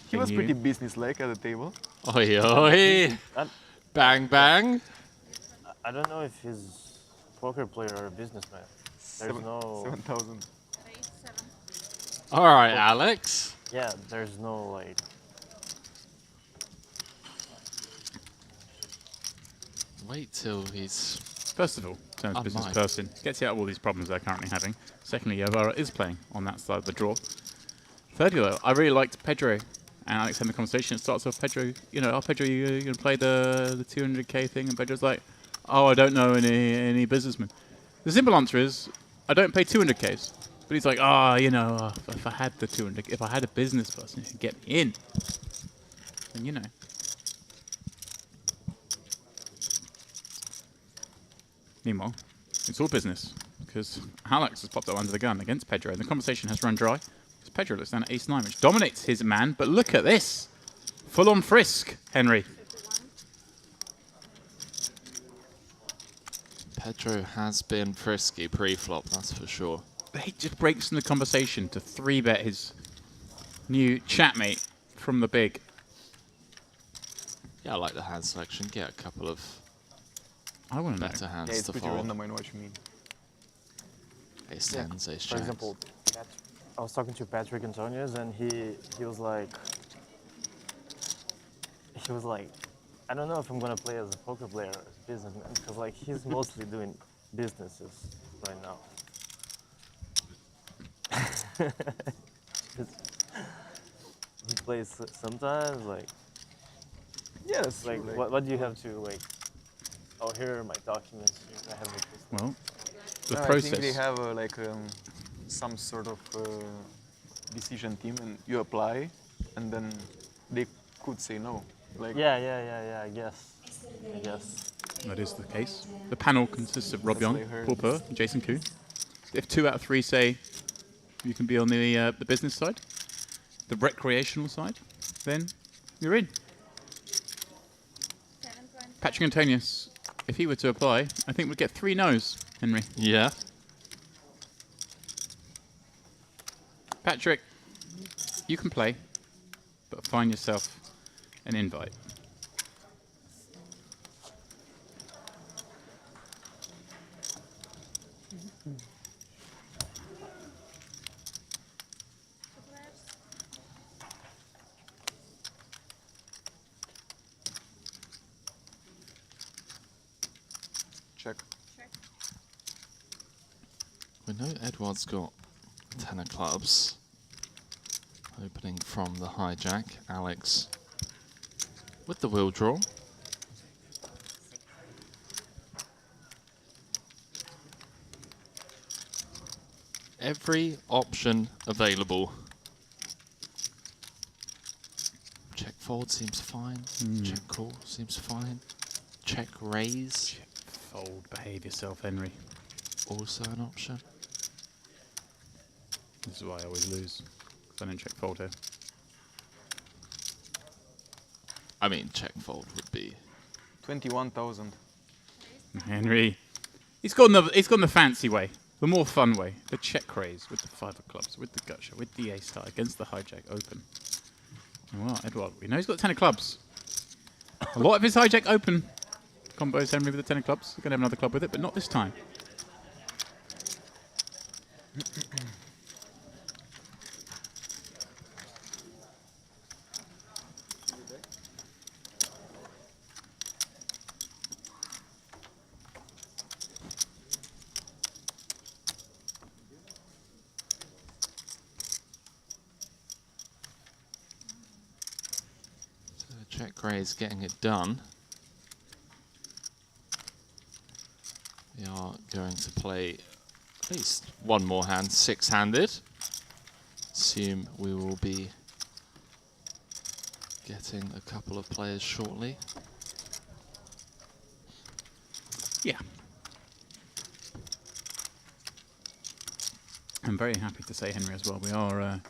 He was pretty businesslike at the table. Oi, oi. Bang, bang. I don't know if he's a poker player or a businessman. There's no... 7,000. All right, Alex. Yeah, there's no, like... Wait till he's... First of all, turns business person. Gets you out of all these problems they're currently having. Secondly, Yavara is playing on that side of the draw. Thirdly, though, I really liked Pedro and Alex having the conversation. It starts off, Pedro, Pedro, you're going to play the 200k thing? And Pedro's like, oh, I don't know any businessmen. The simple answer is, I don't pay 200ks. But he's like, if I had the 200, if I had a business person who could get me in, then Meanwhile, it's all business, because Alex has popped up under the gun against Pedro, and the conversation has run dry. Because Pedro looks down at ace-9, which dominates his man, but look at this! Full-on frisk, Henry. Pedro has been frisky pre-flop, that's for sure. He just breaks from the conversation to 3-bet his new chatmate from the big. Yeah, I like the hand selection. Get a couple of better hands yeah, it's to pretty fold. random, I know what you mean. Ace tens, ace For jacks. example, I was talking to Patrick Antonius, and he was like, I don't know if I'm gonna play as a poker player or as a businessman, because like he's mostly doing businesses right now. He plays sometimes, like. Yeah, that's like, true, what do you have to like? Oh, here are my documents. Here I have this. Well, the I process. think they have some sort of decision team, and you apply, and then they could say no. Like Yeah. I guess. That is the case. The panel consists of Rob That's what Young, I heard. Paul Purr, and Jason Koo. If 2 out of 3 say you can be on the business side, the recreational side, then you're in. Patrick Antonius, if he were to apply, I think would get 3 no's, Henry. Yeah. Patrick, you can play, but find yourself an invite. check. We know Edward's got 10 of clubs. Opening from the hijack. Alex with the wheel draw. Every option available. Check fold seems fine. Check call seems fine. Check raise. Check fold, behave yourself, Henry. Also an option. This is why I always lose. I don't check fold here. I mean, check fold would be 21,000. Henry, he's gone the fancy way, the more fun way, the check raise with the 5 of clubs, with the gut shot, with the ace star against the hijack open. Well, Edward, we know he's got 10 of clubs. A lot of his hijack open combos, Henry, with the 10 of clubs. He's going to have another club with it, but not this time. check raise getting it done. We are going to play at least one more hand, 6-handed. Assume we will be getting a couple of players shortly. Yeah. I'm very happy to say, Henry, as well, we are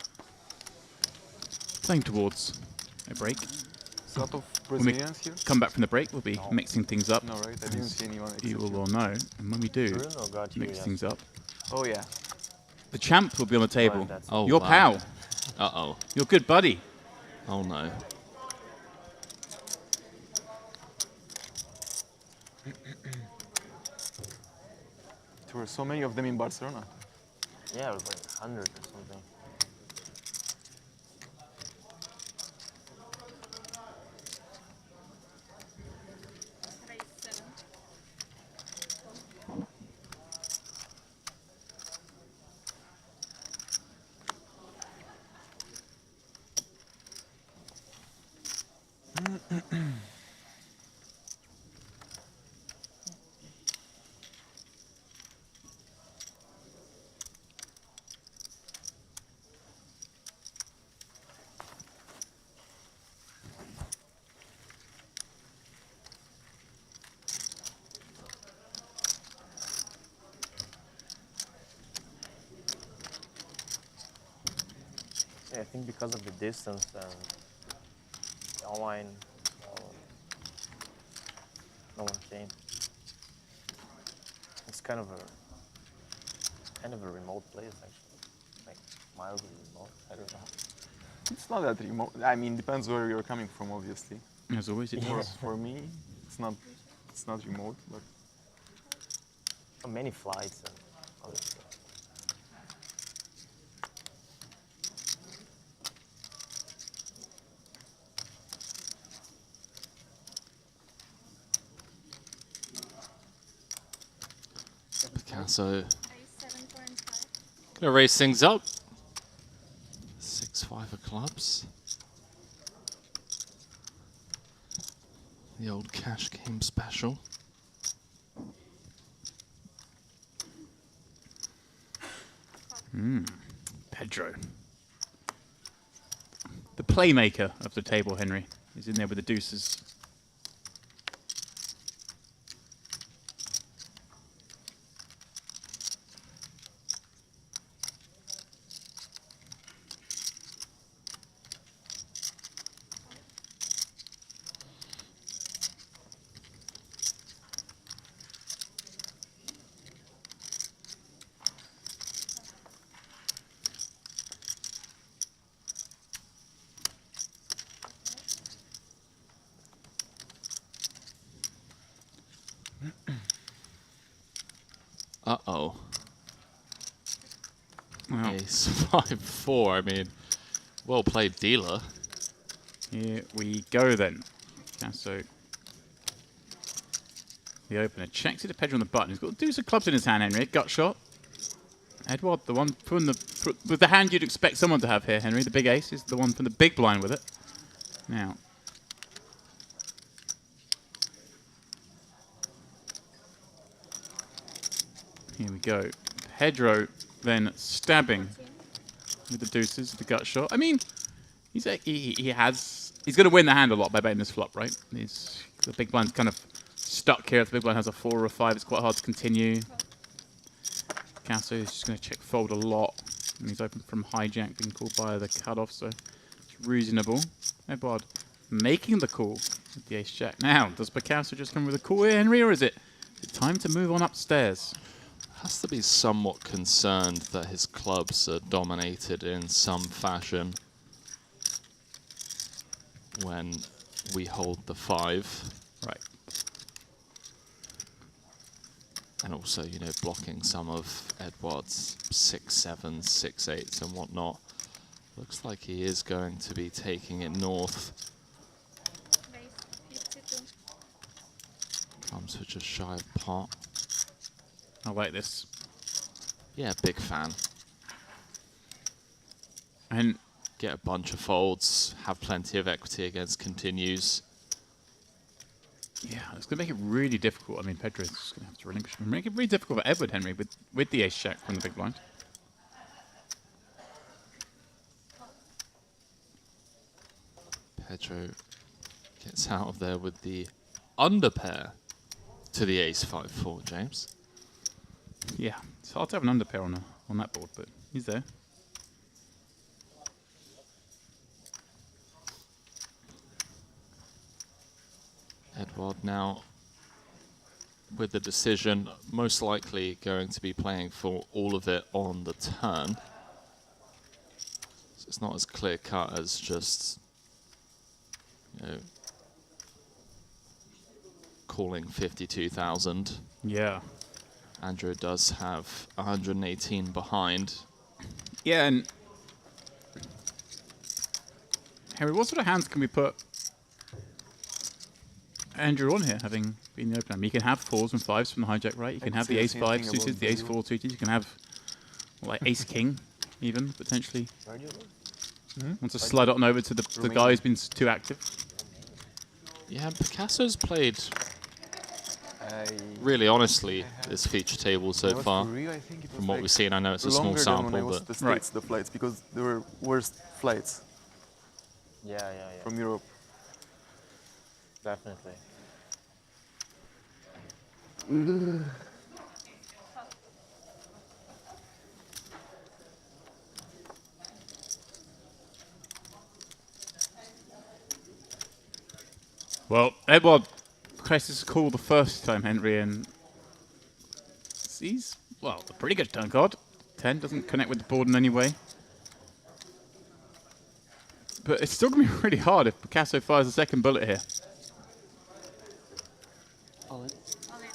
playing towards a break. a lot of When we Brazilians here. come back from the break, we'll be mixing things up. No, right? I didn't see anyone. You will all know. And when we do Bruno got you, mix yes. things up, Oh yeah. the champ will be on the table. Oh, Your wow. pal. Uh-oh. Your good buddy. Oh, no. There were so many of them in Barcelona. Yeah, it was like 100 or something. Yeah, I think because of the distance and the online, no one came. It's kind of a remote place actually, like mildly remote. I don't know. It's not that remote. I mean, depends where you're coming from, obviously. As always, it does. For me, it's not remote, but Many flights and other stuff. Picasso gonna raise things up. 6-5 of clubs. The old cash game special. Pedro. The playmaker of the table, Henry. He's in there with the deuces. Uh-oh. Wow. Ace 5-4. I mean, well played, dealer. Here we go then. So the opener checks it to Pedro on the button. He's got the deuce of clubs in his hand, Henry. Gut shot. Edward, the one from with the hand you'd expect someone to have here, Henry. The big ace is the one from the big blind with it. Now. Here we go. Pedro then stabbing with the deuces, the gut shot. I mean, he's going to win the hand a lot by betting this flop, right? The big blind's kind of stuck here. If the big blind has a 4 or a 5, it's quite hard to continue. Picasso is just going to check fold a lot. And he's open from hijack, being called by the cutoff, so it's reasonable. Edward making the call with the ace jack. Now, does Picasso just come with a call here, Henry, or is it time to move on upstairs? Has to be somewhat concerned that his clubs are dominated in some fashion when we hold the 5. Right. And also, you know, blocking some of Edward's 6-7s, 6-8s and whatnot. Looks like he is going to be taking it north. Comes for just shy of pot. I like this. Yeah, big fan. And get a bunch of folds, have plenty of equity against continues. Yeah, it's going to make it really difficult. I mean, Pedro's going to have to relinquish. Make it really difficult for Edward, Henry, with the ace jack from the big blind. Pedro gets out of there with the underpair to the ace 5-4, James. Yeah, it's hard to have an underpair on that board, but he's there. Edward now with the decision, most likely going to be playing for all of it on the turn. So it's not as clear cut as just, you know, calling 52,000. Yeah. Andrew does have 118 behind. Yeah, and Henry, what sort of hands can we put Andrew on here, having been the opener? I mean, you can have 4s and 5s from the hijack, right? You can have the ace-5 suited, the ace-4 suited. You can have, like, ace-king, even, potentially. Want to slide it on over to the guy who's been too active. Yeah, Picasso's played really honestly this feature table so far. From what we've seen, I know it's a small sample, but the States, the flights, because they were worst flights. Yeah. From Europe. Definitely. Well, Edward pressed his call the first time, Henry, and he's, well, a pretty good turn card. 10 doesn't connect with the board in any way. But it's still going to be really hard if Picasso fires a second bullet here.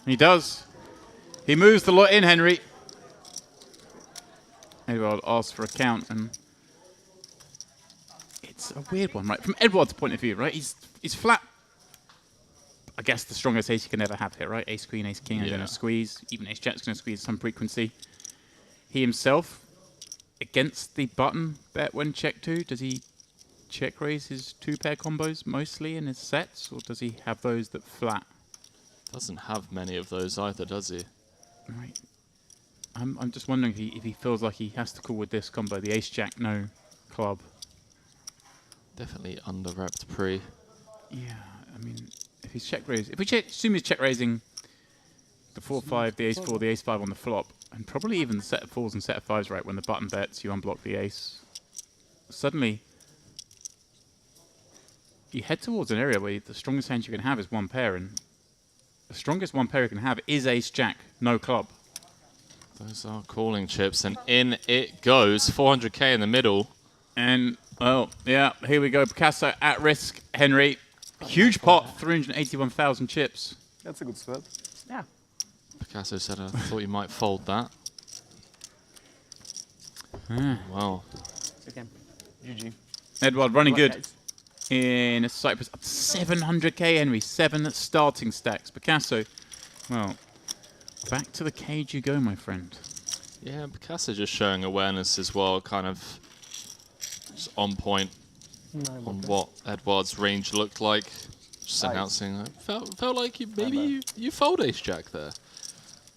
He does. He moves the lot in, Henry. Edward asks for a count, and it's a weird one, right? From Edward's point of view, right? He's flat. I guess the strongest ace you can ever have here, right? Ace queen, ace king are going to squeeze. Even ace jack's going to squeeze some frequency. He himself, against the button bet when check 2, does he check raise his 2-pair combos mostly in his sets, or does he have those that flat? doesn't have many of those either, does he? Right. I'm just wondering if he feels like he has to call with this combo, the ace jack, no club. Definitely under-repped pre. Yeah, I mean, if he's check raising, if we assume he's check raising the 4-5, the ace-4, the ace-5 on the flop, and probably even the set of 4s and set of 5s, right, when the button bets, you unblock the ace. Suddenly, you head towards an area where the strongest hand you can have is 1 pair, and the strongest 1 pair you can have is ace-jack, no club. Those are calling chips, and in it goes. 400k in the middle. And, well, yeah, here we go. Picasso at risk, Henry. Huge pot, 381,000 chips. That's a good swell. Yeah. Picasso said, I thought you might fold that. Well. GG. Edward running good. In a Cyprus, up to 700k, Henry. 7 starting stacks. Picasso, well, back to the cage you go, my friend. Yeah, Picasso just showing awareness as well, kind of just on point on what Edward's range looked like. Just announcing, felt like maybe you fold ace jack there.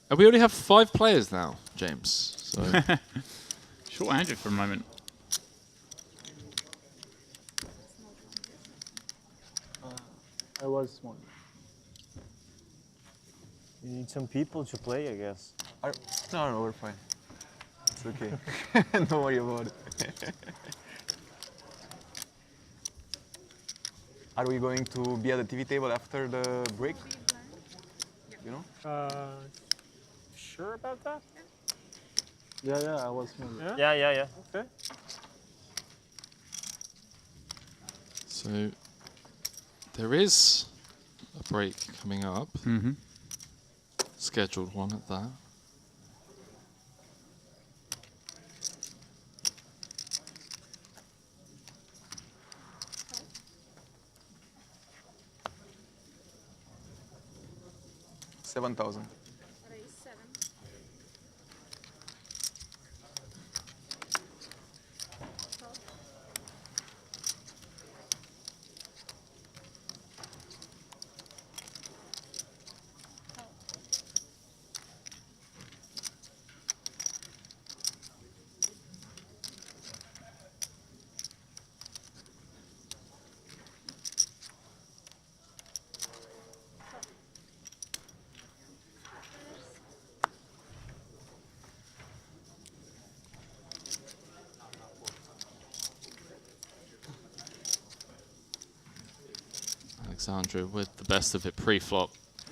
And we already have 5 players now, James. So short-handed for a moment. I was small. You need some people to play, I guess. No, we're fine. It's okay. Don't worry about it. Are we going to be at the TV table after the break? You know? Sure about that? Yeah, I was small. Yeah? Okay. So there is a break coming up. Scheduled one at that. $7,000. Alexandra with the best of it pre-flop.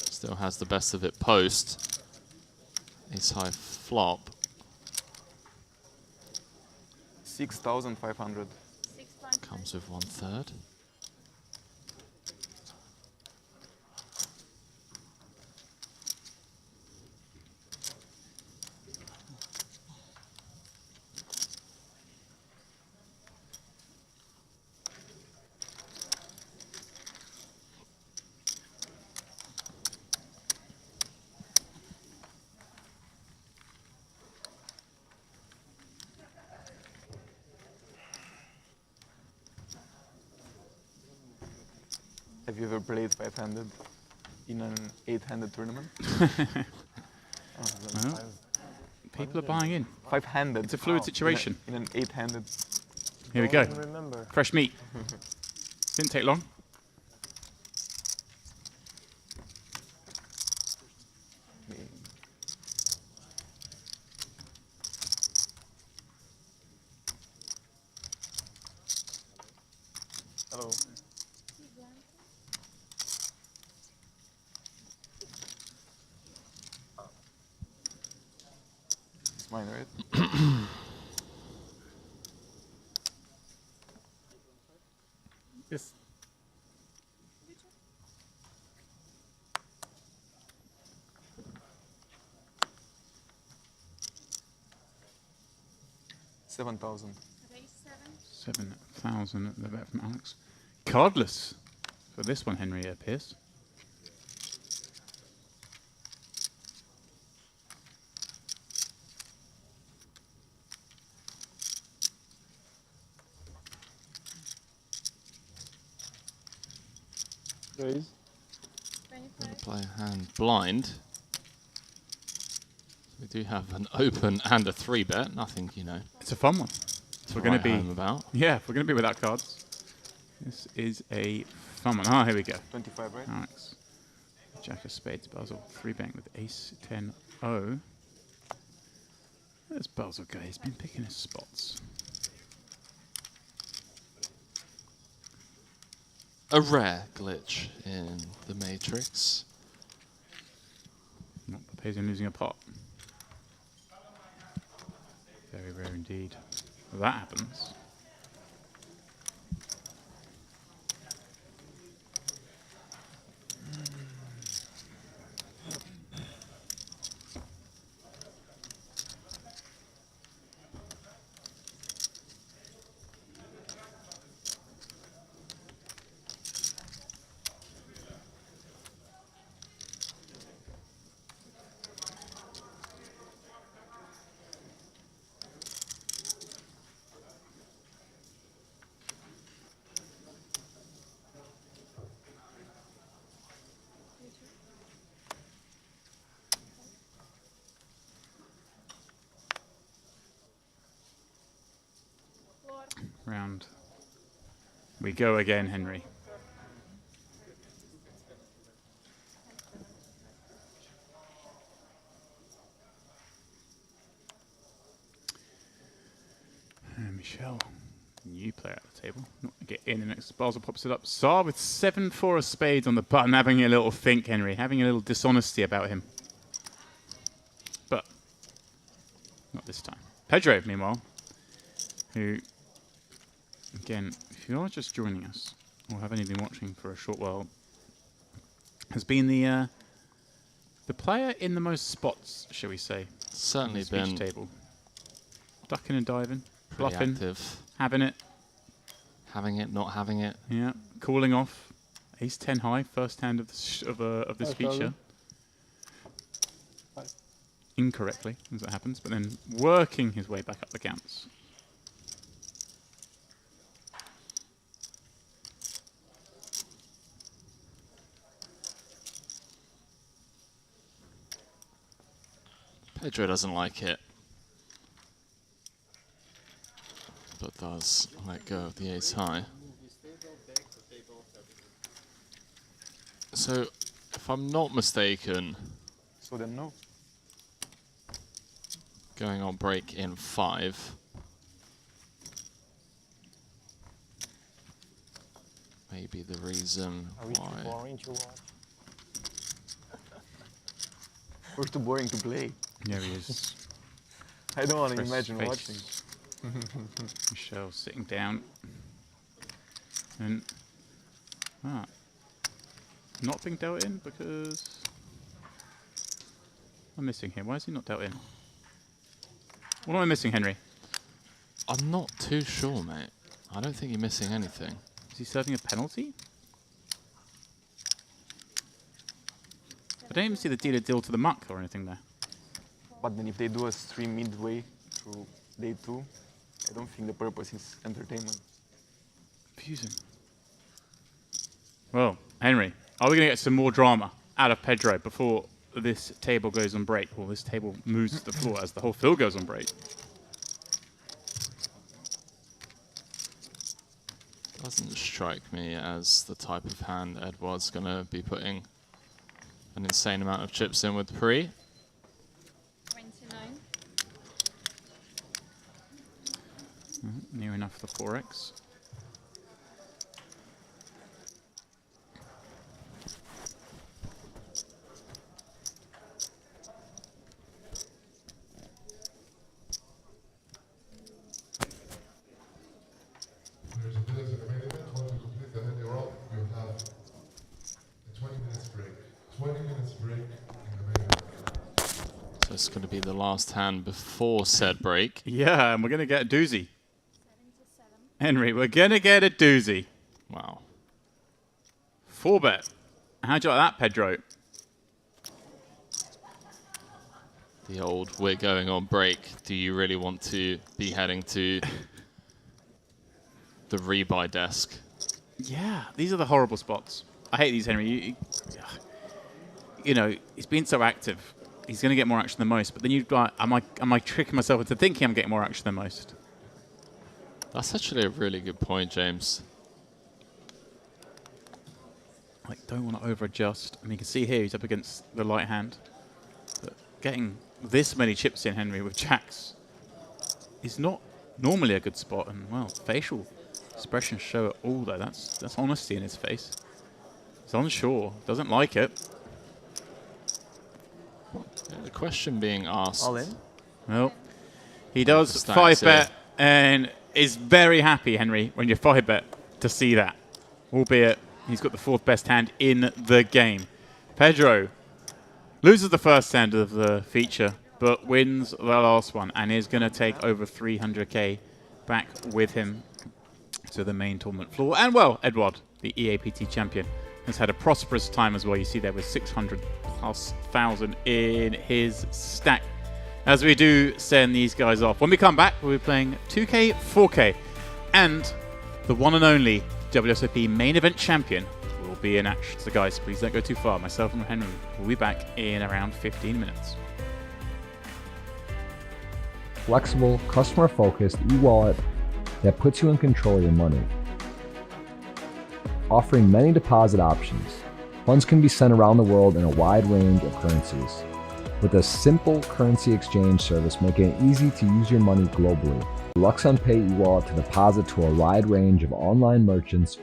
Still has the best of it post. Ace high flop. 6,500. Comes with 1/3. Have you ever played 5-handed in an 8-handed tournament? Well, people are buying in. 5-handed. It's a fluid situation. In an 8-handed. Here we go. Don't remember. Fresh meat. Didn't take long. Hello. It's mine, right? Yes. $7,000. 7,000 at the bet from Alex. Cardless for this one, Henry, it appears. Raise. Gonna play a hand blind. So we do have an open and a 3-bet. Nothing, you know. It's a fun one. To We're going to write be home about. Yeah, if we're going to be without cards. This is a fun one. Ah, here we go. 25, right? Alex. Jack of spades, Basil. 3-betting with ace 10-0. There's Basil guy. He's been picking his spots. A rare glitch in the Matrix. Not Papazian losing a pot. Very rare indeed. If that happens. Round we go again, Henry. And Michelle, new player at the table. Not gonna get in the next. Basel pops it up. Saar with 7-4 of spades on the button, having a little think, Henry, having a little dishonesty about him. But not this time. Pedro, meanwhile, who, again, if you are just joining us, or have only been watching for a short while, has been the player in the most spots, shall we say? Certainly on the speech been table. Ducking and diving, pretty bluffing, active. having it, not having it. yeah, calling off. Ace 10 high, first hand of this feature. Incorrectly, as it happens, but then working his way back up the counts. Pedro doesn't like it, but does let go of the ace high. So, if I'm not mistaken, So then no. going on break in 5. maybe the reason Are we too why. boring to watch? We're too boring to play. There he is. I don't want to Chris' imagine face. watching. Michelle sitting down. And not being dealt in because I'm missing him. Why is he not dealt in? What am I missing, Henry? I'm not too sure, mate. I don't think you're missing anything. Is he serving a penalty? I don't even see the dealer deal to the muck or anything there. But then if they do a stream midway through day 2, I don't think the purpose is entertainment. Confusing. Well, Henry, are we going to get some more drama out of Pedro before this table goes on break? Well, this table moves to the floor as the whole field goes on break. Doesn't strike me as the type of hand Edouard's going to be putting an insane amount of chips in with pre. 29. Near enough for the 4x. There's a bit of the main event. Once you complete the hand you're up, you have a 20 minutes break. 20 minutes break in the main event. So it's going to be the last hand before said break. Yeah, and we're going to get a doozy. Henry, we're going to get a doozy. Wow. 4-bet. How'd you like that, Pedro? The old, we're going on break. Do you really want to be heading to the rebuy desk? Yeah, these are the horrible spots. I hate these, Henry. You know, he's been so active. He's going to get more action than most. But then you've got, am I tricking myself into thinking I'm getting more action than most? That's actually a really good point, James. Like, don't want to over-adjust. I mean, you can see here he's up against the light hand. But getting this many chips in, Henry, with jacks is not normally a good spot. And, well, facial expressions show it all, though. That's honesty in his face. He's unsure. Doesn't like it. Yeah, the question being asked. All in? Well, he does 5-bet and is very happy, Henry, when you 5-bet to see that. Albeit he's got the 4th best hand in the game. Pedro loses the first hand of the feature, but wins the last one and is going to take over 300k back with him to the main tournament floor. And, well, Edouard, the EAPT champion, has had a prosperous time as well. You see there with 600,000+ in his stack. As we do send these guys off. When we come back, we'll be playing 2K, 4K, and the one and only WSOP main event champion will be in action. So guys, please don't go too far. Myself and Henry will be back in around 15 minutes. Flexible, customer-focused e-wallet that puts you in control of your money. Offering many deposit options, funds can be sent around the world in a wide range of currencies. With a simple currency exchange service making it easy to use your money globally. LuxonPay e-wallet to deposit to a wide range of online merchants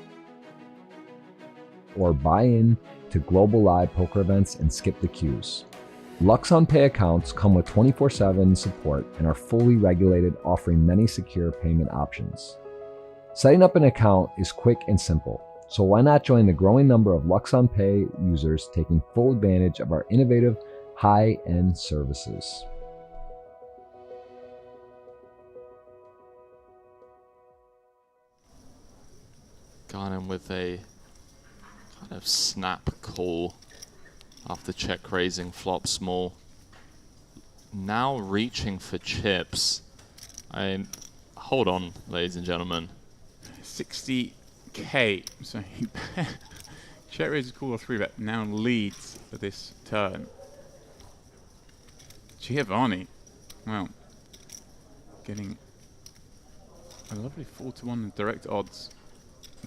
or buy in to global live poker events and skip the queues. LuxonPay accounts come with 24/7 support and are fully regulated, offering many secure payment options. Setting up an account is quick and simple, so why not join the growing number of LuxonPay users taking full advantage of our innovative high-end services. Gone in with a kind of snap call after check raising flop small. Now reaching for chips. Hold on, ladies and gentlemen. 60k. So he check raises call or 3-bet. Now leads for this turn. Giovanni. Wow. Getting a lovely 4-1 direct odds.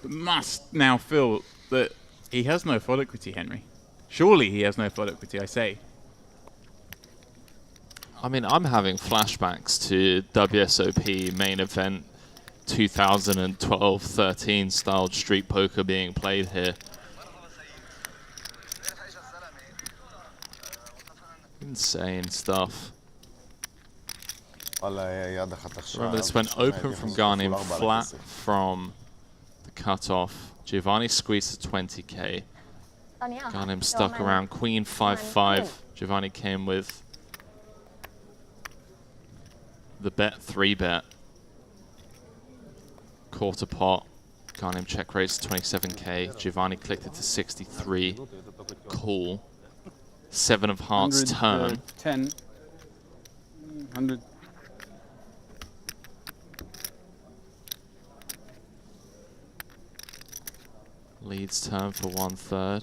But must now feel that he has no full equity, Henry. Surely he has no full equity, I say. I mean, I'm having flashbacks to WSOP main event 2012-13 styled street poker being played here. Insane stuff. Remember, this went open from Ghanem, flat from the cutoff. Giovanni squeezed to 20k. Ghanem stuck around Queen 5-5. Giovanni came with the bet 3-bet. Quarter pot. Ghanem check raised to 27k. Giovanni clicked it to 63. Call. 7 of hearts turn. 10. 100. Leads turn for 1/3.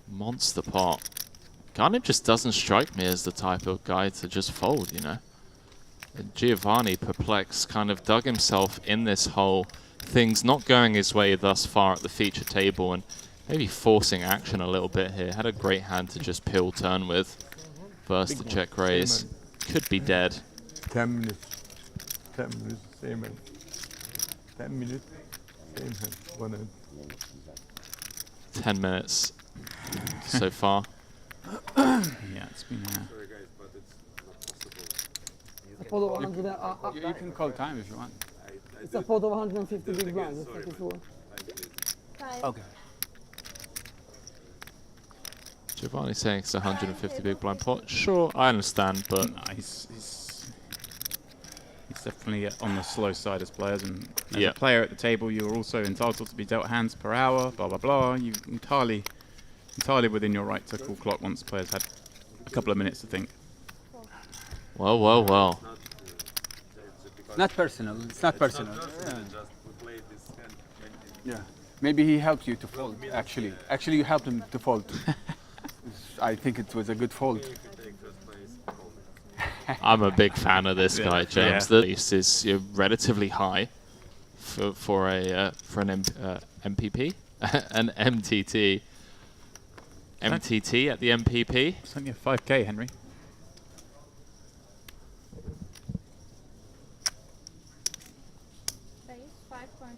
Monster pot. Ghanem just doesn't strike me as the type of guy to just fold, you know. And Giovanni, perplexed, kind of dug himself in this hole. Things not going his way thus far at the feature table and maybe forcing action a little bit here. Had a great hand to just pill turn with. First to check raise. Could be dead. 10 minutes. 10 minutes, same hand. 10 minutes, same hand. 1 hand. 10 minutes so far. Yeah, it's been... A pot of 100, You can call time if you want. it's a pot of 150 big blinds, 34. Okay. Giovanni's saying it's 150 big blind pot. Sure, I understand, but... No, he's definitely on the slow side as players, and as a player at the table, you're also entitled to be dealt hands per hour, blah, blah, blah. You entirely within your right to call clock once players had a couple of minutes to think. Well, well, well. Not personal. It's not personal. Yeah. Maybe he helped you to fold, actually. Actually, you helped him to fold. I think it was a good fold. I'm a big fan of this guy, James. The least is relatively high for an MPP, an MTT. MTT at the MPP. It's only a 5k, Henry. Raise 5.5.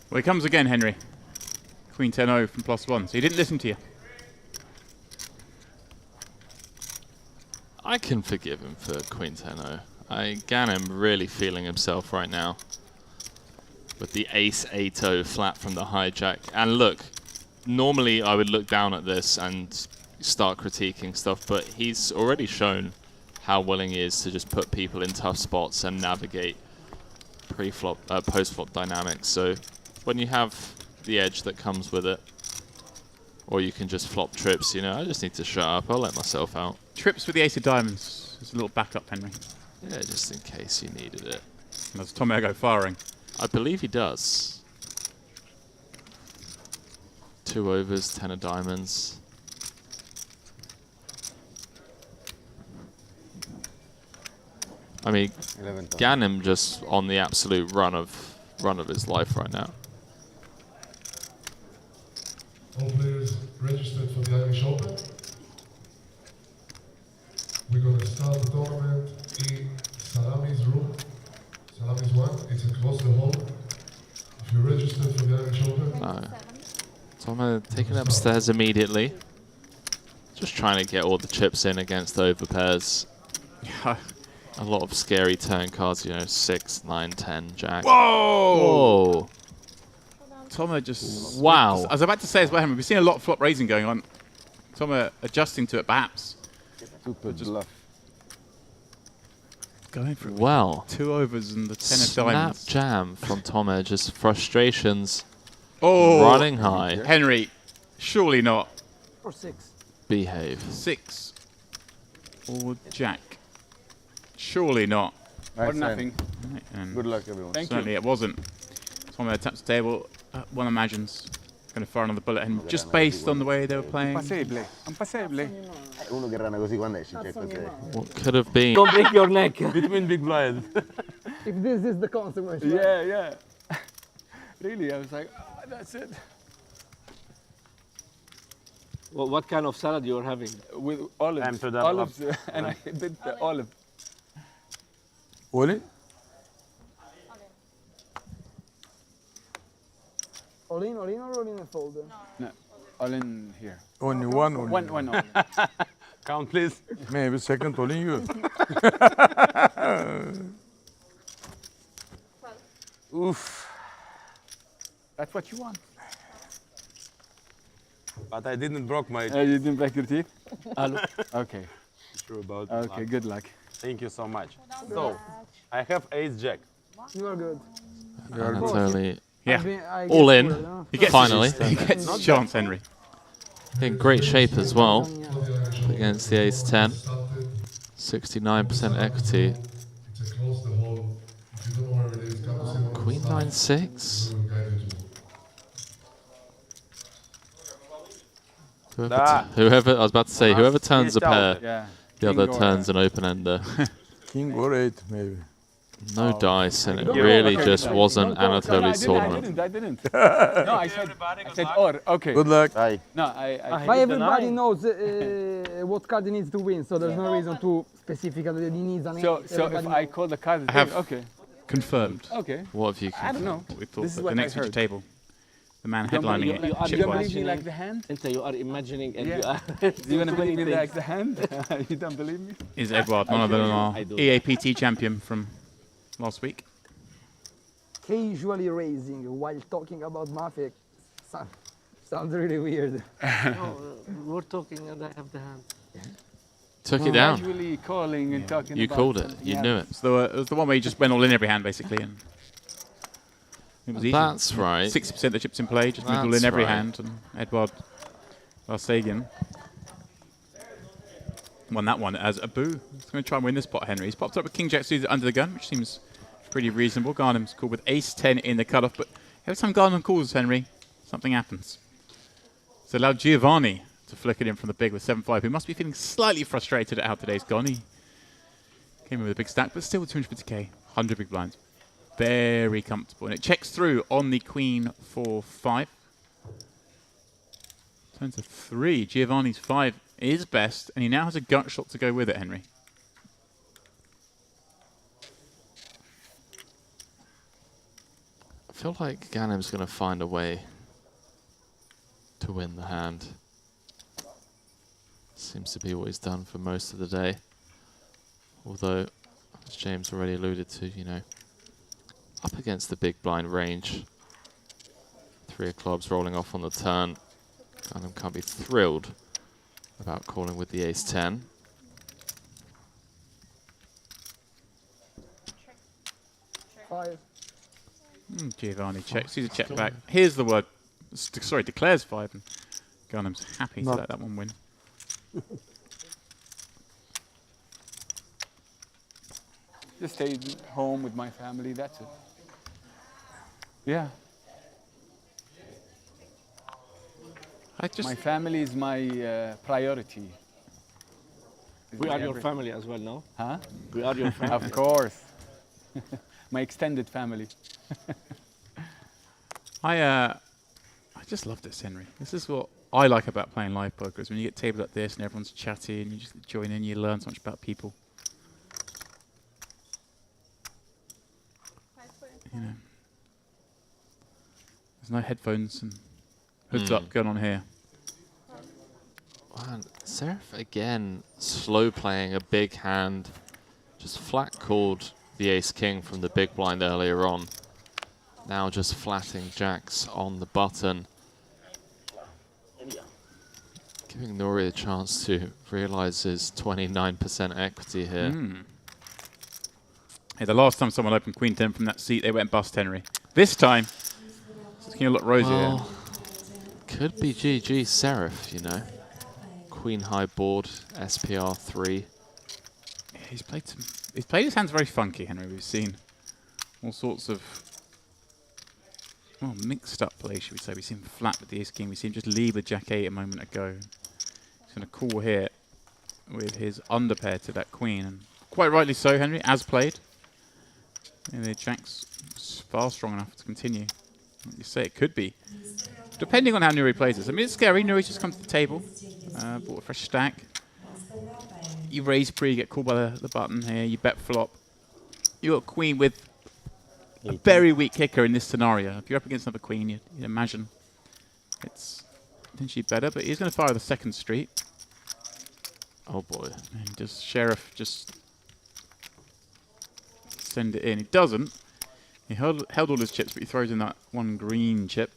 Well, he comes again, Henry. Queen 10-0 from +1. So he didn't listen to you. I can forgive him for Queen 10-0. Ghanem really feeling himself right now. With the Ace 8-0 flat from the hijack. And look, normally I would look down at this and start critiquing stuff, but he's already shown how willing he is to just put people in tough spots and navigate pre-flop, post-flop dynamics. So when you have the edge that comes with it, or you can just flop trips, you know, I just need to shut up. I'll let myself out. Trips with the Ace of Diamonds. There's a little backup, Henry. Yeah, just in case you needed it. That's Tom Ego firing. I believe he does. 2 overs, 10 of diamonds. I mean, Ghanem just on the absolute run of his life right now. All players registered for the Irish Open. We're going to start the tournament in Salami's room. Salami's 1, it's across the hall. If you're registered for the Irish Open. No. So I'm taking it upstairs immediately. Just trying to get all the chips in against the overpairs. A lot of scary turn cards, you know, 6, 9, 10, jack. Whoa! Whoa! Tomo just... Wow. I was about to say as well, Henry, we've seen a lot of flop raising going on. Tomo adjusting to it, perhaps. Super bluff. Going for it. Wow. 2 overs and the 10 of diamonds. Snap jam from Tomo, just frustrations running high. Henry, surely not. Or 6. Behave. 6 or jack. Surely not. Or nothing. Right, good luck, everyone. Certainly it wasn't. Tomo taps the table. One imagines. going to fire another bullet, and just based on the way they were playing. Impossibile, impossibile. Uno che rana così quando esce, c'è cos'è? What could have been? Don't break your neck. Between big blinds. If this is the consequence. Yeah, yeah. Really, I was like, oh, that's it. Well, what kind of salad you are having? With olives. Olives, and I did the olive. Oli? All in or all in a folder? No, all in here. Only one. One only. Count, please. Maybe second only you. Oof. That's what you want. But I didn't broke my. You didn't break your teeth? Okay. Sure about Okay, good luck. Thank you so much. So, I have ace jack. You are good. Anatoly. Yeah. All in. He gets Finally. He gets his chance, Henry. In great shape as well against the ace 10. 69% equity. Queen 9-6. Whoever, I was about to say, whoever turns a pair, the other turns an open-ender. King or 8, maybe. No dice, and it really just wasn't Anatoly's tournament. I didn't. No, I said or. Okay. Good luck. No, I But everybody knows what card he needs to win, so there's no reason to specifically that he needs an So if I call the card, I have okay. confirmed. Okay. What have you I don't know. We thought This is that what the next I heard. table, the man You headlining you it, are chip You don't wise. believe me like the hand? Inta, you are imagining and Yeah. you are. Do you want to believe me things. like the hand? You don't believe me? Is Edward, none other than our I do. EAPT champion from last week. casually raising while talking about Mafia sounds really weird. No, we're talking and I have the hand. Took it down. Casually calling and talking You about called it. something. You Yeah. knew it. So it was the one where you just went all in every hand, basically, and it was easy. That's right. 60% of the chips in play, just moved all in That's every right. hand, and Edward Varsagian won that one as a boo. He's going to try and win this pot, Henry. He's popped up with King Jack suited under the gun, which seems pretty reasonable. Garnham's called with Ace 10 in the cutoff, but every time Garnham calls, Henry, something happens. So allowed Giovanni to flick it in from the big with 7-5, who must be feeling slightly frustrated at how today's gone. He came in with a big stack, but still with 250k, 100 big blinds. Very comfortable. And it checks through on the Queen 4-5. Turn to 3. Giovanni's 5 is best, and he now has a gut shot to go with it, Henry. I feel like Ghanim's going to find a way to win the hand. Seems to be what he's done for most of the day. Although, as James already alluded to, you know, up against the big blind range. 3 of clubs rolling off on the turn. Ghanim can't be thrilled about calling with the ace 10. Giovanni checks. He's a check back. Here's the word. Sorry, declares 5. And Ghanim's happy to let that one win. Just stay home with my family, that's it. Yeah. My family is my priority. We are your family as well, no? Huh? We are your family. Of course. My extended family. I just love this, Henry. This is what I like about playing live poker, is when you get tables like this and everyone's chatty and you just join in, you learn so much about people. You know, there's no headphones and hoods up going on here. And Seraph again slow playing a big hand, just flat called the ace king from the big blind earlier on. Now just flatting jacks on the button, giving Nori a chance to realise his 29% equity here. Hey, the last time someone opened Queen 10 from that seat, they went bust, Henry. This time, it's looking a lot rosier. Well, could be GG Seraph, you know. Queen high board, SPR 3. Yeah, he's played his hands very funky, Henry. We've seen all sorts of well, mixed up play, should we say. We see him flat with the ace king. We see him just leave with jack 8 a moment ago. He's going to call here with his underpair to that queen. And quite rightly so, Henry, as played. And the jack's far strong enough to continue. You say it could be. Depending on how Nuri plays this. I mean, it's scary. Nuri's just come to the table. Bought a fresh stack. You raise pre, you get called by the button here. You bet flop. You got queen with a very weak kicker in this scenario. If you're up against another queen, you'd imagine it's potentially better. But he's going to fire the second street. Oh boy. And does Sheriff just send it in? He doesn't. He held all his chips, but he throws in that one green chip.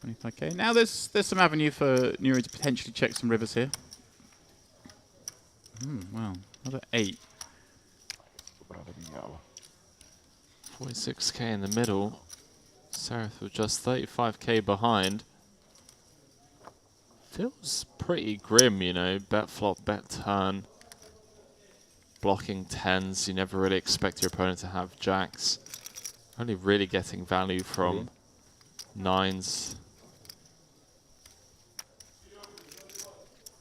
25k. Now there's some avenue for Nuri to potentially check some rivers here. Wow, another 8. 46k in the middle. Seraph with just 35k behind. Feels pretty grim, you know. Bet flop, bet turn. Blocking 10s. You never really expect your opponent to have jacks. Only really getting value from 9s.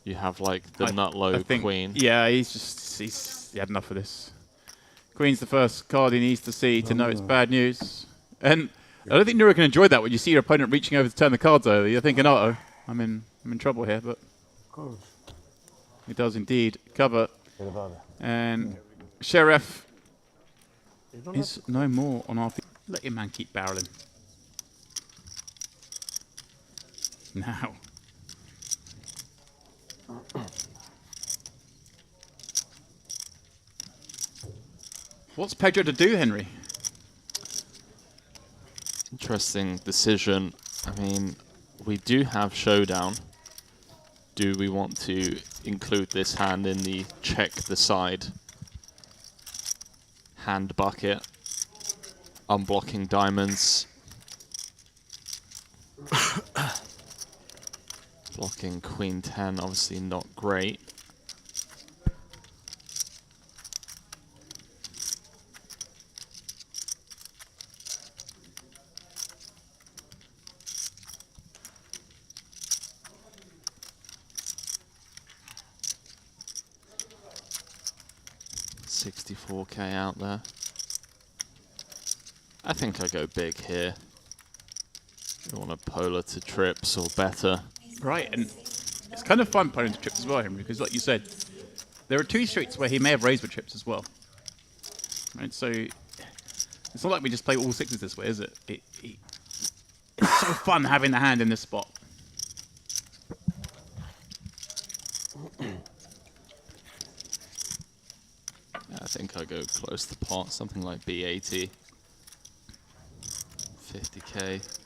You have like the nut low queen. Yeah, he's had enough of this. Queen's the first card he needs to see to know it's bad news. And I don't think Nuri can enjoy that when you see your opponent reaching over to turn the cards over. You're thinking, uh-oh, I'm in trouble here, but he does indeed cover. And Sheriff is no more on our feet. Let your man keep barreling. Now. What's Pedro to do, Henry? Interesting decision. I mean, we do have showdown. Do we want to include this hand in the check the side hand bucket? Unblocking diamonds. Blocking queen 10, obviously not great. $64k out there. I think I go big here. You want a polar to trips or better. Right, and it's kind of fun playing to trips as well, Henry, because like you said, there are 2 streets where he may have raised with trips as well. Right, so it's not like we just play all 6s this way, is it? It's so fun having the hand in this spot. I think I go close to pot, something like B80. 50k.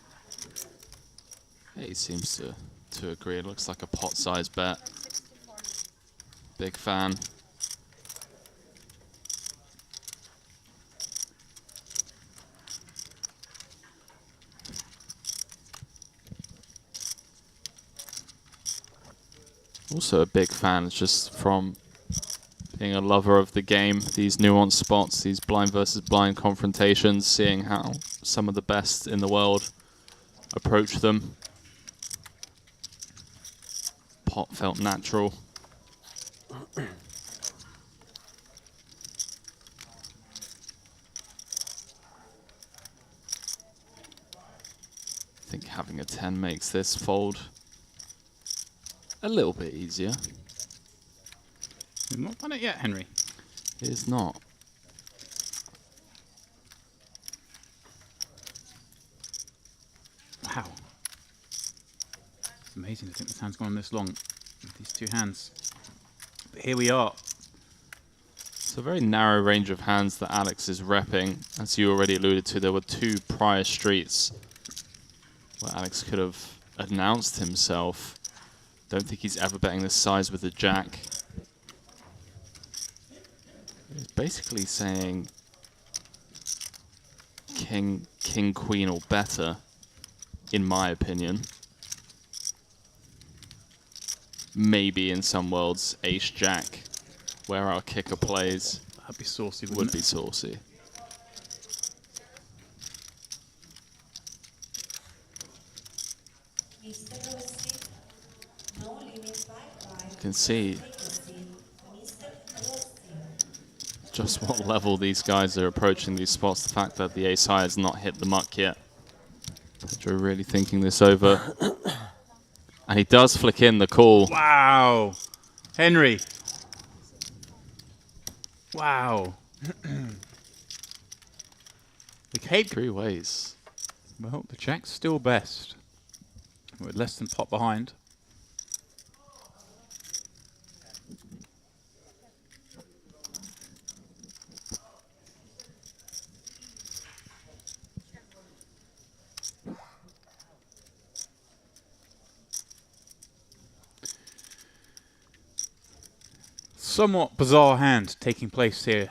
He seems to agree. It looks like a pot size bet. Big fan. Also a big fan just from being a lover of the game, these nuanced spots, these blind versus blind confrontations, seeing how some of the best in the world approach them. Pot felt natural. I think having a 10 makes this fold a little bit easier. You've not done it yet, Henry. It is not. Wow. It's amazing to think this hand's gone on this long with these 2 hands. But here we are. It's a very narrow range of hands that Alex is repping. As you already alluded to, there were 2 prior streets where Alex could have announced himself. Don't think he's ever betting this size with a jack. He's basically saying king, queen or better, in my opinion. Maybe in some worlds, ace jack, where our kicker plays. That'd be saucy, would be saucy. can see just what level these guys are approaching these spots. The fact that the ace high has not hit the muck yet. Pedro really thinking this over. And he does flick in the call. Wow. Henry. Wow. The cape. 3 ways. Well, the jack's still best. We're less than pot behind. Somewhat bizarre hand taking place here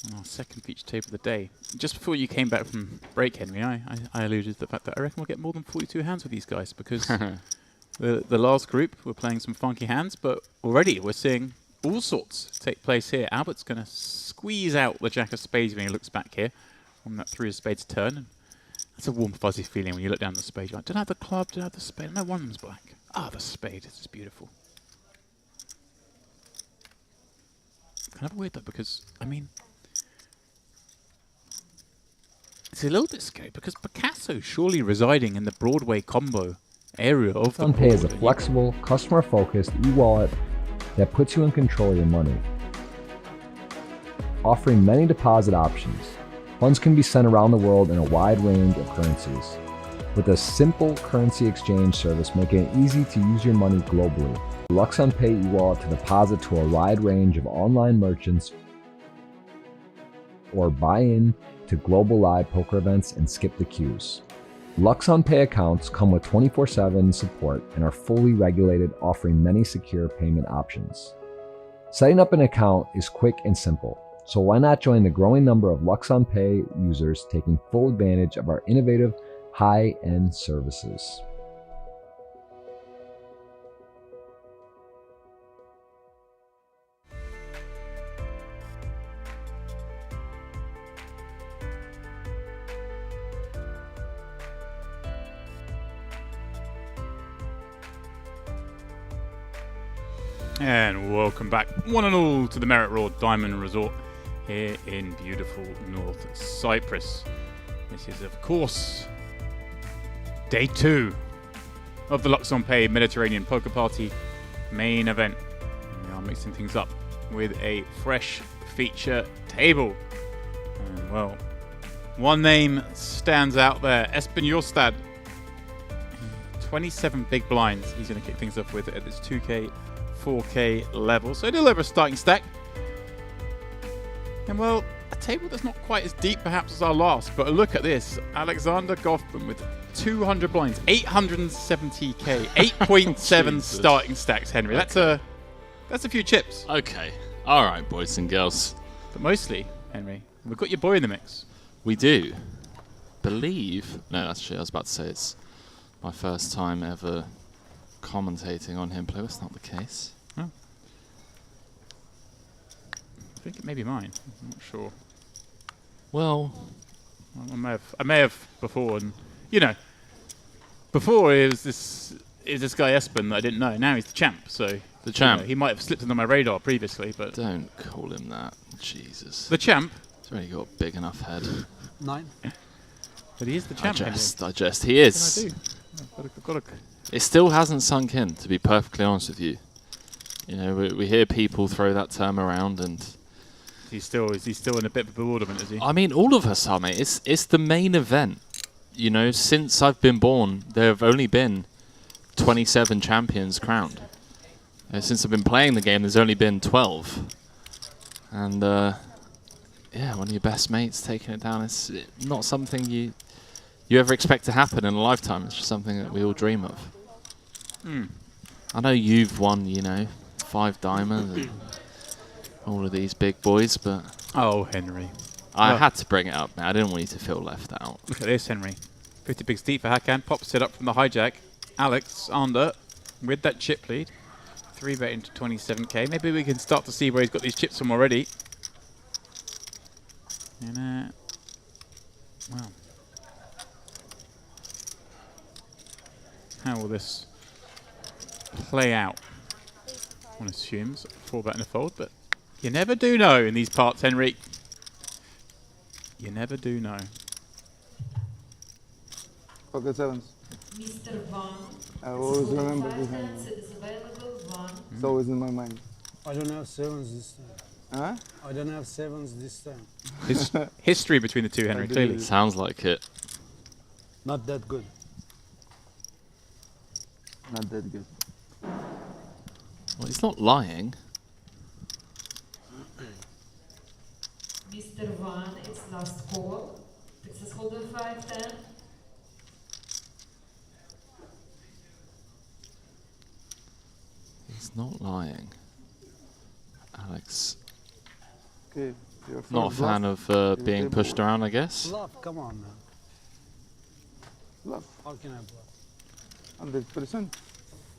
on our second feature table of the day. Just before you came back from break, Henry, I alluded to the fact that I reckon we'll get more than 42 hands with these guys because the last group were playing some funky hands, but already we're seeing all sorts take place here. Albert's going to squeeze out the jack of spades when he looks back here on that 3 of spades turn. And that's a warm, fuzzy feeling when you look down the spade. You're like, don't I have the club, don't I have the spade? No, one of them's black. Ah, the spade. This is beautiful. Kind of weird though, because I mean, it's a little bit scary because Picasso surely residing in the Broadway combo area of the luxonpay is a flexible, customer-focused e-wallet that puts you in control of your money. Offering many deposit options, funds can be sent around the world in a wide range of currencies. With a simple currency exchange service making it easy to use your money globally. luxonpay e-wallet to deposit to a wide range of online merchants or buy in to global live poker events and skip the queues. luxonpay accounts come with 24/7 support and are fully regulated, offering many secure payment options. Setting up an account is quick and simple, so why not join the growing number of luxonpay users taking full advantage of our innovative high-end services. And welcome back, one and all, to the Merit Raw Diamond Resort here in beautiful North Cyprus. This is, of course, day 2 of the luxonpay Mediterranean Poker Party main event. We are mixing things up with a fresh feature table. And, well, one name stands out there, Espen Jorstad. 27 big blinds he's going to kick things off with at this 2K 4K level, so a little over a starting stack. And well, a table that's not quite as deep perhaps as our last, but look at this. Alexander Goffman with 200 blinds, 870k, 8.7 starting stacks, Henry. Okay. That's a few chips. Okay. All right, boys and girls. But mostly, Henry, we've got your boy in the mix. We do. No, actually, I was about to say it's my first time ever commentating on him play. That's not the case. Oh. I think it may be mine. I'm not sure. Well, I may have before, and you know, before it was this guy Espen that I didn't know. Now he's the champ. So the champ. You know, he might have slipped under my radar previously, but don't call him that. Jesus. The champ. He's already got a big enough head. 9. But he is the champ. I jest. He is. It still hasn't sunk in, to be perfectly honest with you. You know, we hear people throw that term around, and is he still in a bit of bewilderment? Is he? I mean, all of us are, mate. It's the main event. You know, since I've been born, there have only been 27 champions crowned. Since I've been playing the game, there's only been 12. And yeah, one of your best mates taking it down. It's not something you ever expect to happen in a lifetime. It's just something that we all dream of. I know you've won, you know, 5 diamonds and all of these big boys, but oh, Henry, I had to bring it up, man. I didn't want you to feel left out. Look at this, Henry. 50 bigs deep for Hakan. Pops it up from the hijack. Alexander with that chip lead. 3-bet into 27k. Maybe we can start to see where he's got these chips from already. And wow. How will this play out? One assumes 4-bet and a fold, but you never do know in these parts, Henry. You never do know. Pocket sevens. Mr. Van. I always remember this hand. It is available one. It's always in my mind. I don't have sevens this time. Huh? I don't have sevens this time. History between the two, Henry, clearly. Sounds like it. Not that good. Not that good. Well, he's not lying. Mr. Van, it's last call. Texas Holder 5-10. He's not lying. Alex. Okay. Not a fan of being pushed around, I guess. Bluff, come on, man. Bluff. How can I bluff? 100%.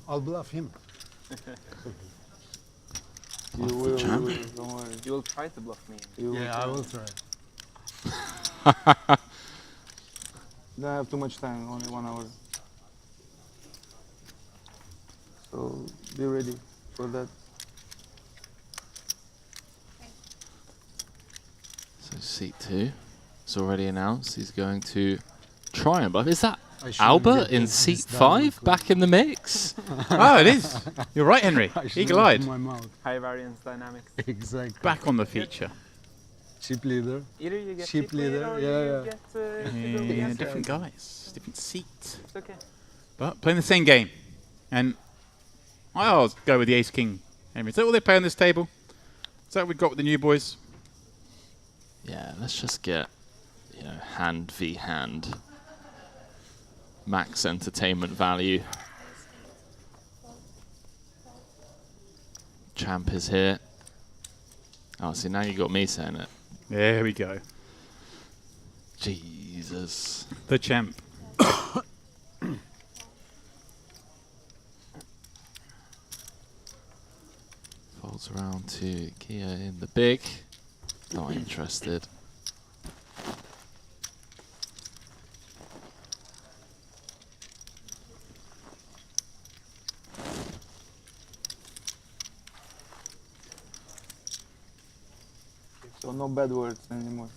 I'll bluff him. You will, don't worry. You will try to bluff me. Yeah, I will try. Don't have too much time, only 1 hour. So be ready for that. So seat 2 is already announced. He's going to try and bluff. Is that I shouldn't Albert get in this seat diamond 5 back in the mix? Oh, it is. You're right, Henry. I should Eagle-eyed. open my mouth. High variance dynamics. Exactly. Back on the feature. Chip leader. Either you get chip leader, or yeah. you get Yeah, different guys, different seat. It's okay. But playing the same game. And I'll go with the ace-king. Henry, is that all they play on this table? Is that what we've got with the new boys? Yeah, let's just get, hand v hand. Max entertainment value. Champ is here. Oh, see, now you got me saying it. There we go. Jesus. The champ. Folds around to Kia in the big. Not interested. So no bad words anymore.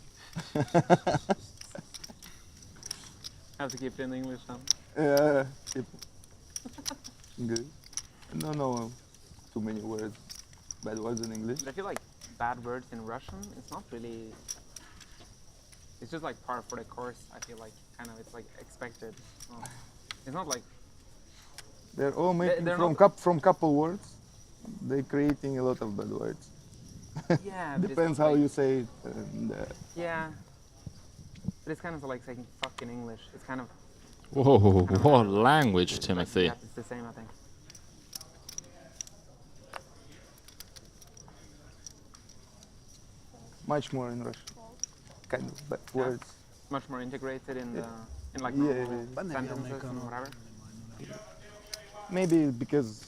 Have to keep it in English then. Yeah, keep good. No, too many words. Bad words in English. But I feel like bad words in Russian, it's not really... It's just like par for the course, I feel like. Kind of, it's like expected. It's not like... They're all making they're from couple words. They're creating a lot of bad words. Yeah, but Depends it's not how like, you say it. And, yeah. But it's kind of like saying fuck in English. It's kind of... Whoa, what language, Timothy. Yeah, it's the same, I think. much more in Russian. Kind of bad words. Much more integrated in the in like Yeah, normal sentences and whatever. Maybe because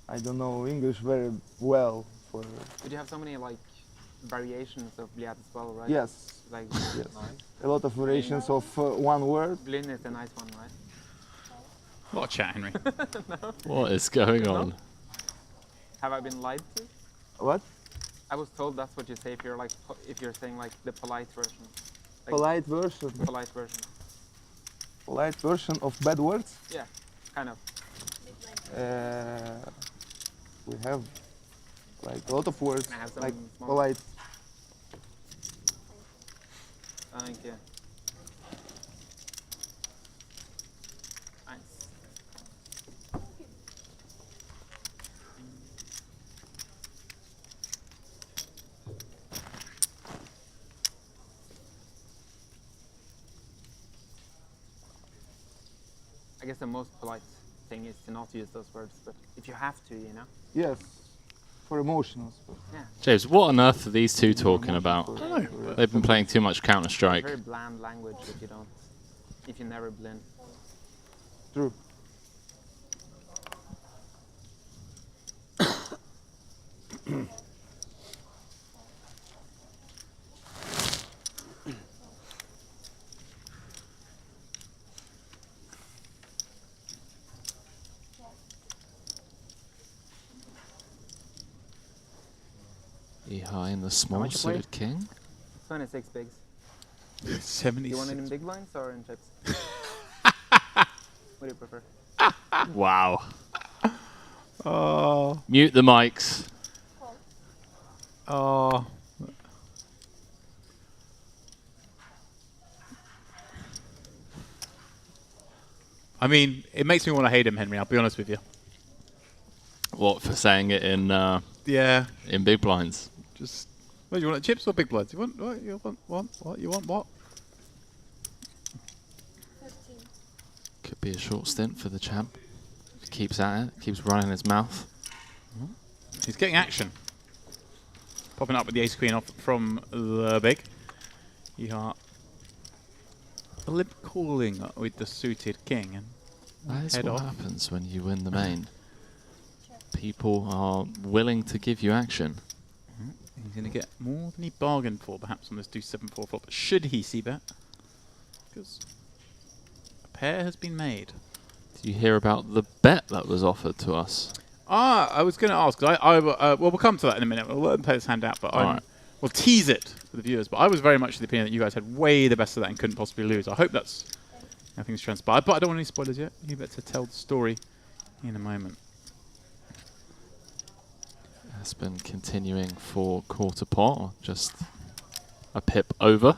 I don't know English very well. For But you have so many like variations of bliat as well, right? yes, Like yes, a lot of variations of one word. Blin is the nice one, right? What a chat, Henry. No. What is going on? Have I been lied to? What? I was told that's what you say if you're like if you're saying like the polite version. Like Polite version. Polite version. Polite version of bad words. Yeah, kind of. We have like a lot of words I have some like small- polite. Thank you. Nice. I guess the most polite thing is to not use those words, but if you have to, you know. Yes, for emotions. Yeah. James, what on earth are these two talking about? They've been playing too much It's Counter-Strike. very bland language if you never blend. True. high in the small much you played? suited king. 26 bigs. 76. Do you want it in big blinds or in chips? What do you prefer? Wow. Oh. Mute the mics. Oh. I mean, it makes me want to hate him, Henry. I'll be honest with you. What, for saying it in yeah, in big blinds? Just what do you want? Chips or big blinds? You want what? You want what? You want what? Could be a short stint for the champ. If he keeps at it, keeps running his mouth. He's getting action. Popping up with the ace queen off from the big. You are lip calling with the suited king and That is head what off. happens when you win the main. People are willing to give you action. He's going to get more than he bargained for, perhaps, on this do 7-4 flop. Should he see bet? Because a pair has been made. Do you hear about the bet that was offered to us? I was going to ask. Well, we'll come to that in a minute. We'll let him play his hand out, but we'll tease it for the viewers. But I was very much of the opinion that you guys had way the best of that and couldn't possibly lose. I hope that's nothing's transpired, but I don't want any spoilers yet. You better tell the story in a moment. It's been continuing for quarter pot, or just a pip over.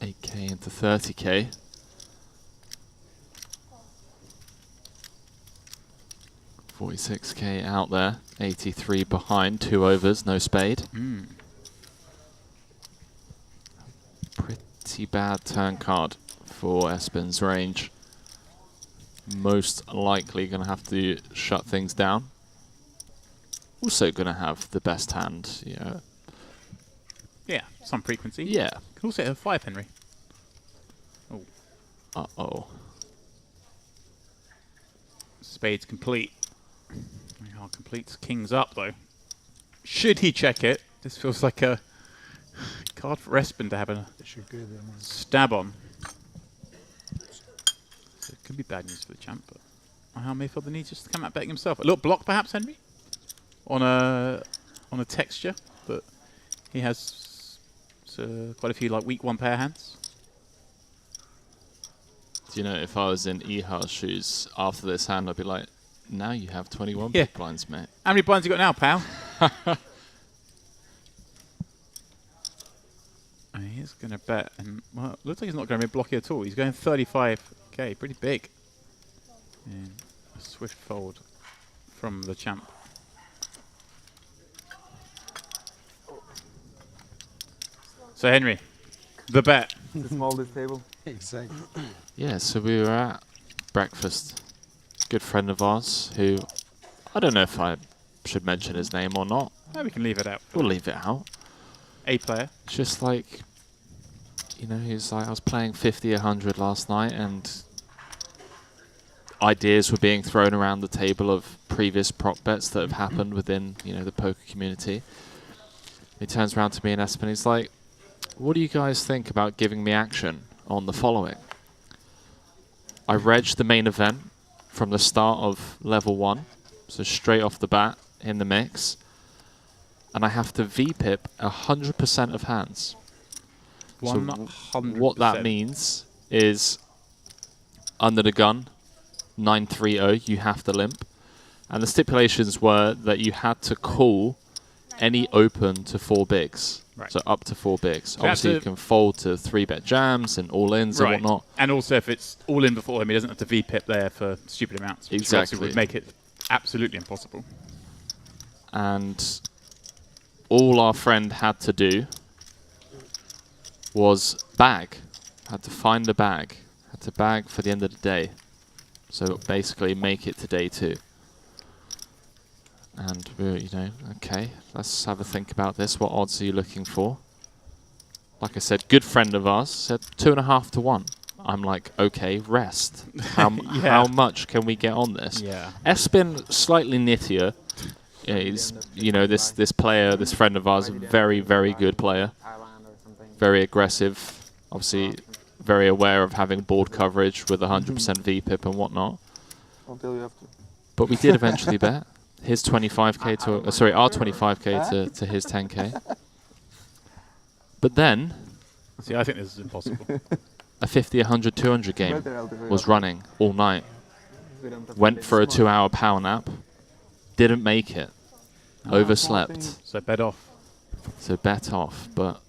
8k into 30k. $46k out there, 83 behind, 2 overs, no spade. Pretty bad turn card for Espen's range. Most likely going to have to shut things down. Also going to have the best hand, yeah. Yeah, some frequency. Yeah. Can also hit a 5, Henry. Oh. Uh-oh. Spade's complete. Completes kings up, though. Should he check it? This feels like a card for Espen to have a stab on. So it could be bad news for the champ, but I may feel the need just to come out betting himself. A little block, perhaps, Henry? On a texture, but he has quite a few like weak 1 pair hands. Do you know, if I was in Ihar's shoes after this hand, I'd be like, now you have 21 Yeah. big blinds, mate. How many blinds you got now, pal? And he's going to bet, and well, it looks like he's not going to be blocky at all. He's going 35k, pretty big. And a swift fold from the champ. So Henry, the bet. The smallest table. Exactly. Yeah, so we were at breakfast. Good friend of ours who, I don't know if I should mention his name or not. No, we can leave it out. We'll leave it out. A player. Just like, you know, he's like, I was playing 50, 100 last night and ideas were being thrown around the table of previous prop bets that have happened within, you know, the poker community. He turns around to me and Espen, he's like, what do you guys think about giving me action on the following? I regged the main event from the start of level 1, so straight off the bat in the mix, and I have to VPIP 100% of hands. 100%. What that means is, under the gun, 930, you have to limp, and the stipulations were that you had to call any open to 4 bigs. Right. So up to 4 bigs. So obviously, you can fold to 3-bet jams and all-ins and whatnot. And also, if it's all in before him, he doesn't have to VPIP there for stupid amounts. Which Exactly. would make it absolutely impossible. And all our friend had to do was bag. Had to find a bag. Had to bag for the end of the day. So basically make it to day 2. And we were, you know, okay, let's have a think about this. What odds are you looking for? Like I said, good friend of ours said 2.5 to 1. I'm like, okay, rest. How much can we get on this? Yeah. Espen, slightly nittier. Yeah, he's, you know, this player, this friend of ours, very, very good player. Very aggressive. Obviously, very aware of having board coverage with 100% VPIP and whatnot. I'll tell you after. But we did eventually bet. his 25k to sorry, our 25k to his 10k. But then, see, I think this is impossible. A 50, 100, 200 game was running all night. Went for a 2-hour power nap. Didn't make it. Overslept. So bet off. So bet off. But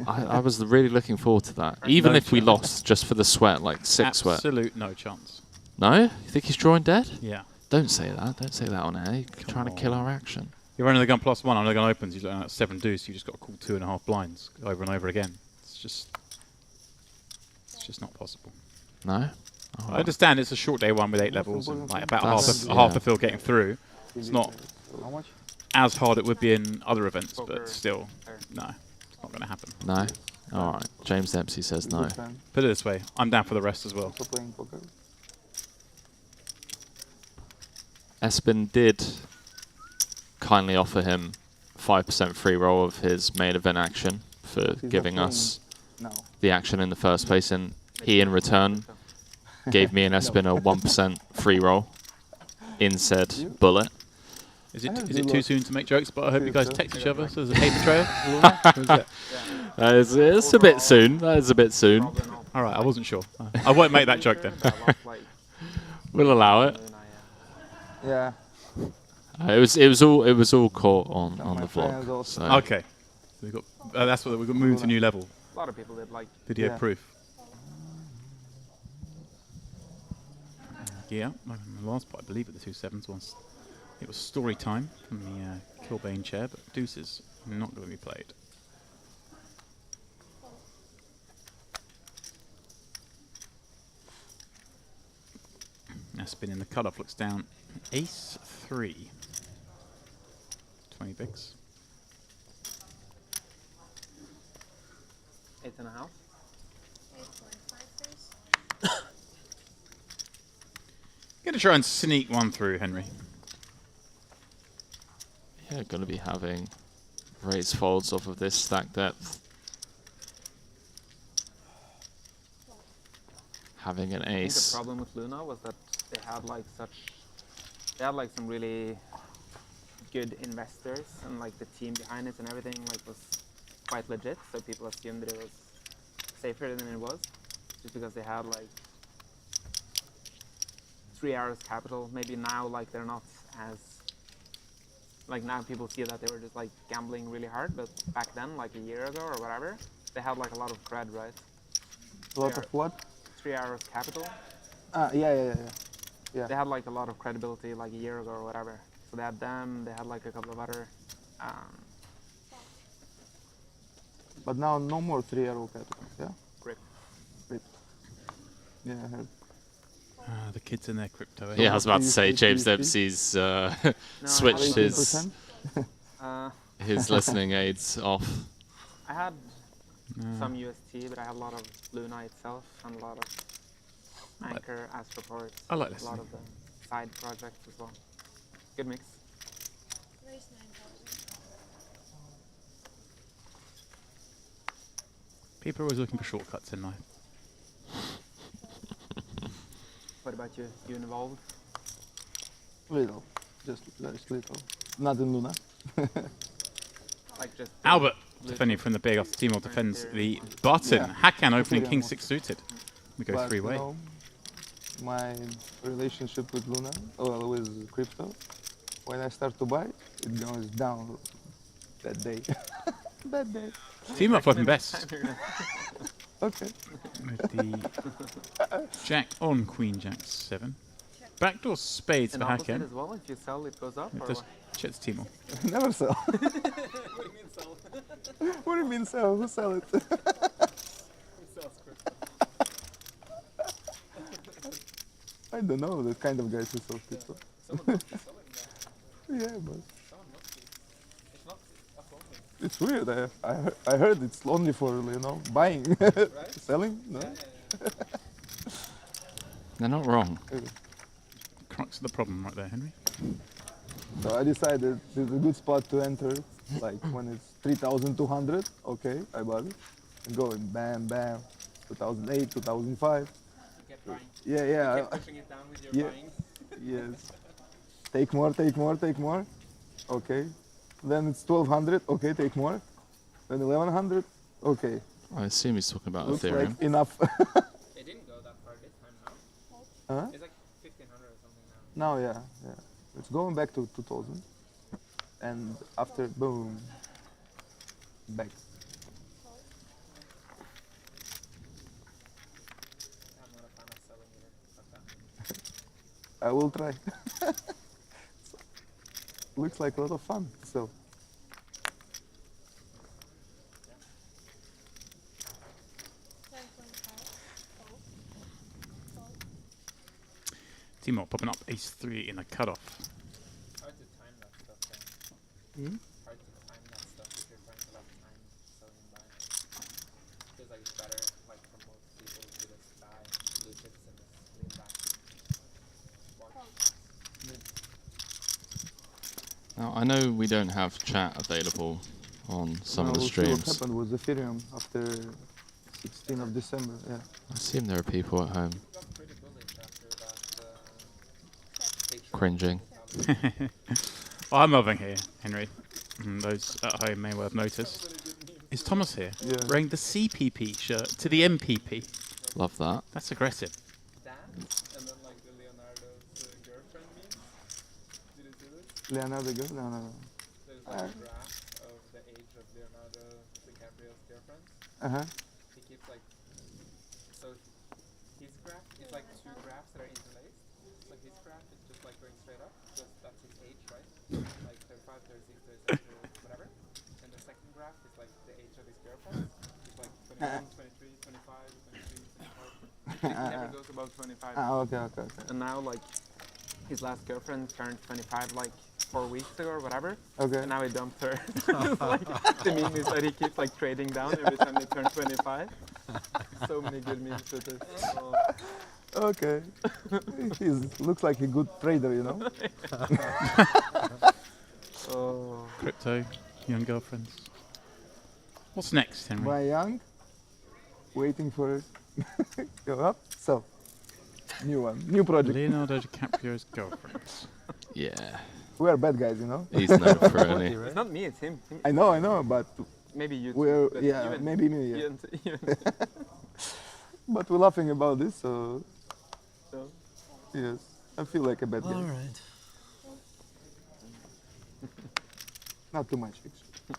I was really looking forward to that. Even if we lost just for the sweat, like 6 sweat. Absolute no chance. No? You think he's drawing dead? Yeah. Don't say that. Don't say that on air. You're trying to kill our action. You're running the gun +1. I'm the gun opens. You're looking at 7 deuce. You just got to call 2.5 blinds over and over again. It's just not possible. No? I understand it's a short day one with 8 levels and like about half a fill getting through. It's not as hard it would be in other events, but still, no, it's not going to happen. No? All right. James Dempsey says no. Put it this way, I'm down for the rest as well. Espen did kindly offer him 5% free roll of his main event action for giving us the action in the first place, and he in return gave me and Espen a 1% free roll in said bullet. Is it too soon to make jokes? But I hope you guys text each other so there's a paper trail. It's a bit soon. That is a bit soon. All right, I wasn't sure. I won't make that joke then. We'll allow it. Yeah. It was all caught on the vlog. So. Okay. So we got that's what we got moved to a new level. A lot of people did like video proof. Yeah, the last part I believe at the 2-7s was it was story time from the Kilbane chair, but deuces not going to be played. Now spinning the cutoff looks down. Ace 3. 20 bigs. 8.5. Going to try and sneak one through, Henry. Yeah, going to be having raise folds off of this stack depth. Having an ace. I think the problem with Luna was that they had like some really good investors, and like the team behind it and everything like was quite legit, so people assumed that it was safer than it was, just because they had like 3 hours capital. Maybe now like they're not as like now people see that they were just like gambling really hard, but back then, like a year ago or whatever, they had like a lot of cred, right? A lot of what? 3 hours capital. Yeah. They had like a lot of credibility like a year ago or whatever. So they had them, they had like a couple of other. But now no more 3 arrow capitals, yeah? Grip. Yeah, I heard. The kids in their crypto. Yeah, I was about to say James Dempsey's switched his listening aids off. I had some UST, but I had a lot of Luna itself and a lot of Anchor, Astroport. I like a listening. lot of the side projects as well. Good mix. People are always looking for shortcuts in life. What about you? You involved? Little, just very little. Not in Luna. Like just Albert defending from the big off the team defends the button. Yeah. Hakan opening king 6 suited. We go But, 3-way. you know, my relationship with Luna, well, with crypto, when I start to buy, it goes down that day. That day. Team up weapon best. Okay. With the Jack on Queen Jack 7. Backdoor spades And for opposite Hakan. as well, if you sell, it goes up? It Or does. what? Check the team on. Never sell. What do you mean sell? What do you mean sell? Who sell it? Who sells crypto? I don't know the kind of guys who sell crypto. Someone must be selling that. Yeah, but Someone must be. It's not us only. it's weird. I heard it's only for, you know, buying. Right? Selling? No? Yeah. They're not wrong. Crux of the problem right there, Henry. So I decided it's a good spot to enter, like when it's 3,200, okay, I bought it. And going bam, bam, 2008, 2005. You kept buying. Yeah. You kept pushing it down with your buying. Yes. Take more, take more, take more. Okay. Then it's 1200. Okay, take more. Then 1100. Okay. I assume he's talking about Looks Ethereum. like enough. It didn't go that far this time now. Huh? It's like 1500 or something now. Now, yeah. It's going back to 2000. And after, boom, back. I'm not a fan of selling either. Fuck that. I will try. Looks like a lot of fun still. Timor popping up ace-3 in the cutoff. Hard to time that stuff then. Hmm? Hard to time that stuff if you're trying to have time selling and buying. Feels like it's better, like for most people, to just buy blue chips and just lean back. Watch. Now, I know we don't have chat available on some of the We'll see what streams. happened with Ethereum after 16th of December, yeah. I assume there are people at home cringing. Well, I'm loving here, Henry. And those at home may well have noticed. Is Thomas here? Yeah. Wearing the CPP shirt to the MPP. Love that. That's aggressive. That, and then like the Leonardo's girlfriend meme. Did you see this? Leonardo girl? No. There's like a graph of the age of Leonardo DiCaprio's girlfriend. Uh-huh. He keeps like, so his graph is like two graphs that are interlaced. So his graph is just like going straight up, because that's his age, right? Like 35, 36, 37, whatever. And the second graph is like the age of his girlfriend. It's like 21, 23, 25, 23, 25. It never goes above 25. Okay. And now like his last girlfriend turned 25 like 4 weeks ago or whatever. Okay. And now he dumped her. Like, the meme is that he keeps like trading down every time they turn 25. So many good memes with this. Oh. Okay. He looks like a good trader, you know? Oh. Crypto, young girlfriends. What's next, Henry? Buy young, waiting for go up. So, new one, new project. Leonardo DiCaprio's girlfriends. Yeah. We are bad guys, you know? He's known for it. It's not me, it's him. I know, but Maybe you we're too, but yeah, you and- maybe me, yeah. you and- But we're laughing about this, so So? yes, I feel like a bad guy. All right. Not too much, actually.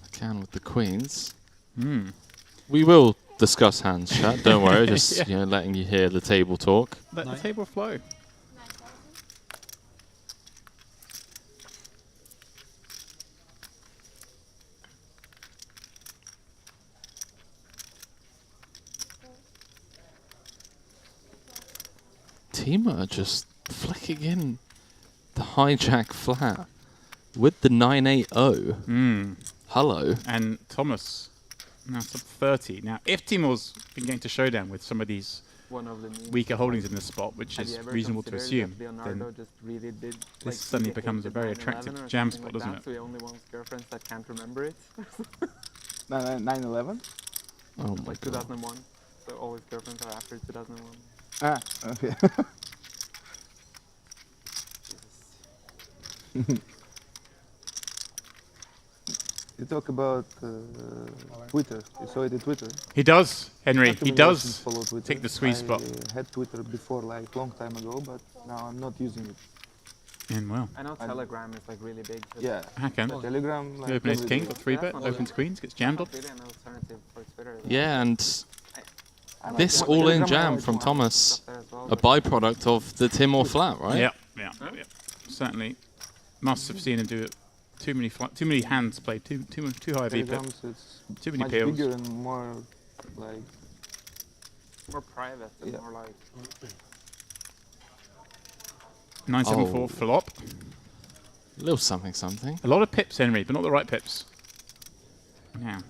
I can with the queens. We will discuss hands, chat. Don't worry. Just Yeah. letting you hear the table talk. Let the table flow. Tima just flicking in the hijack flat with the 980. Hello. And Thomas now sub 30. Now, if Timor's been getting to showdown with some of these One of the memes weaker is holdings like, in this spot, which have is you ever reasonable to considered assume, that Leonardo then just really did, this like, suddenly he becomes a hated very 9/11 attractive or jam something spot, like doesn't that, it? So he only wants girlfriends that can't remember it. 9/11. Oh my Like god. 2001. So all his girlfriends are after 2001. Ah, okay. You talk about Twitter. You saw it in Twitter. He does, Henry. Not too He many does Russians follow Twitter. take the sweet spot. I had Twitter before, like long time ago, but now I'm not using it. And well. I know Telegram is like really big. but Yeah. I can. Telegram. Like, You open ace king, everything. got 3-bet, That's opens queens, gets jammed on. Not really an alternative for Twitter. Yeah, and I like this what all-in Telegram jam always from wants. Thomas, there as well, a byproduct of the Timor flat, right? Yeah. Certainly must have seen him do it. Too many hands played, too high VPIP. Telegrams, it's Too many much peels. bigger and more like more private and Yeah. more like 974 Oh. flop. A little something, something. A lot of pips, Henry, but not the right pips. Now,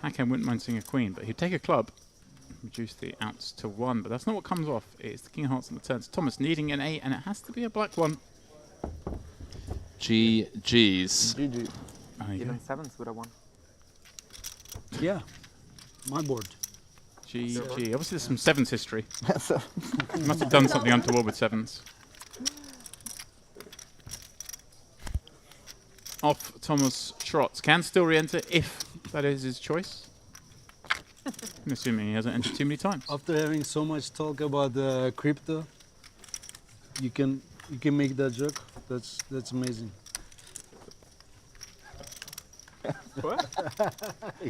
Hakan wouldn't mind seeing a queen, but he'd take a club, reduce the outs to 1, but that's not what comes off. It's the king of hearts on the turns. Thomas needing an 8, and it has to be a black one. GG's. GG. even sevens would have won. Yeah, my board. GG. Obviously, there's some sevens history. Must have done something untoward with sevens. off Thomas Trotz. Can still re-enter if that is his choice. I'm assuming he hasn't entered too many times. After having so much talk about crypto, you can make that joke. That's amazing. What?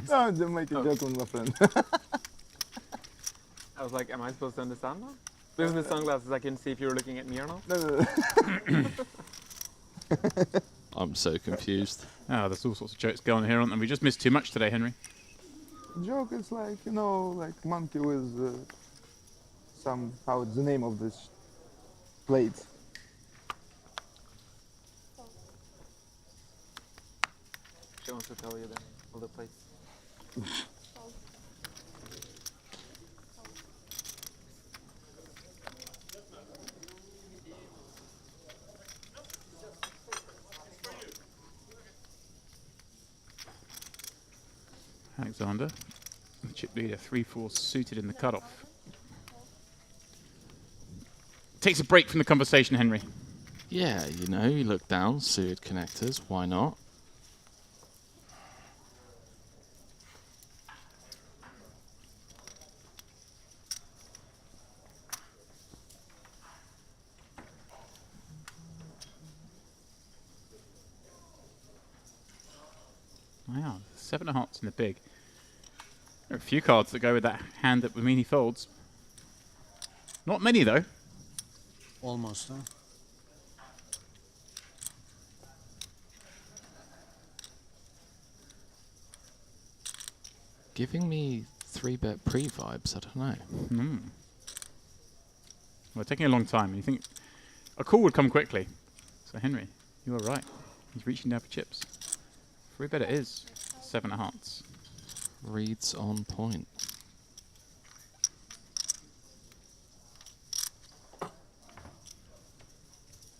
No, I'm just making a joke with my friend. I was like, am I supposed to understand that? With the sunglasses, I can see if you're looking at me or not. No. I'm so confused. Oh, there's all sorts of jokes going on here, aren't there? We just missed too much today, Henry. Joke is like, you know, like monkey with how it's the name of this plate. She wants to tell you the name of the place. Alexander, the chip leader, 3-4 suited in the cutoff. Takes a break from the conversation, Henry. Yeah, you know, you look down, suited connectors, why not? Wow, 7 of hearts in the big. There are a few cards that go with that hand that would mean he folds. Not many, though. Almost, huh? Giving me 3-bet pre-vibes, I don't know. Well, taking a long time. You think a call would come quickly. So, Henry, you were right. He's reaching down for chips. 3-bet it is. 7 of hearts. Reads on point.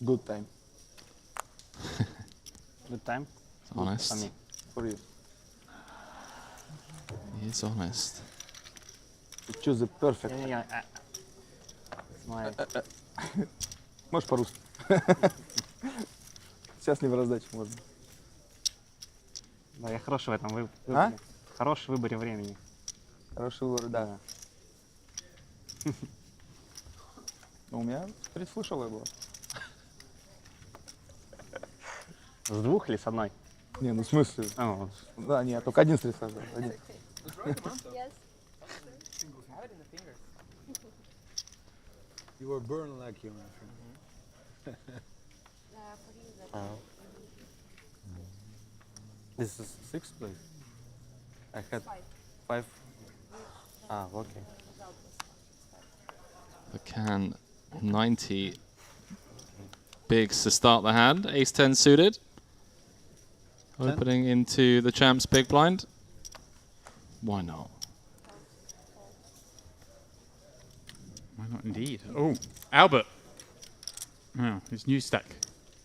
Good time. Good time? Honest. For me. For you. He is honest. You choose the perfect. Можешь по-русски. Сейчас не в раздаче можно. Да, я хороший в этом выборе. Хороший в выборе времени. Хороший выбор, да. У меня предслушалая была. С двух или с одной? Не, ну в смысле? Да, нет, только один стресс сажал. Один. You were born like you, my friend. This is 6th place. I had 5. Ah, okay. The can 90 bigs to start the hand. Ace 10 suited. Opening into the champ's big blind. Why not? Why not indeed? Oh, Albert. Wow, his new stack.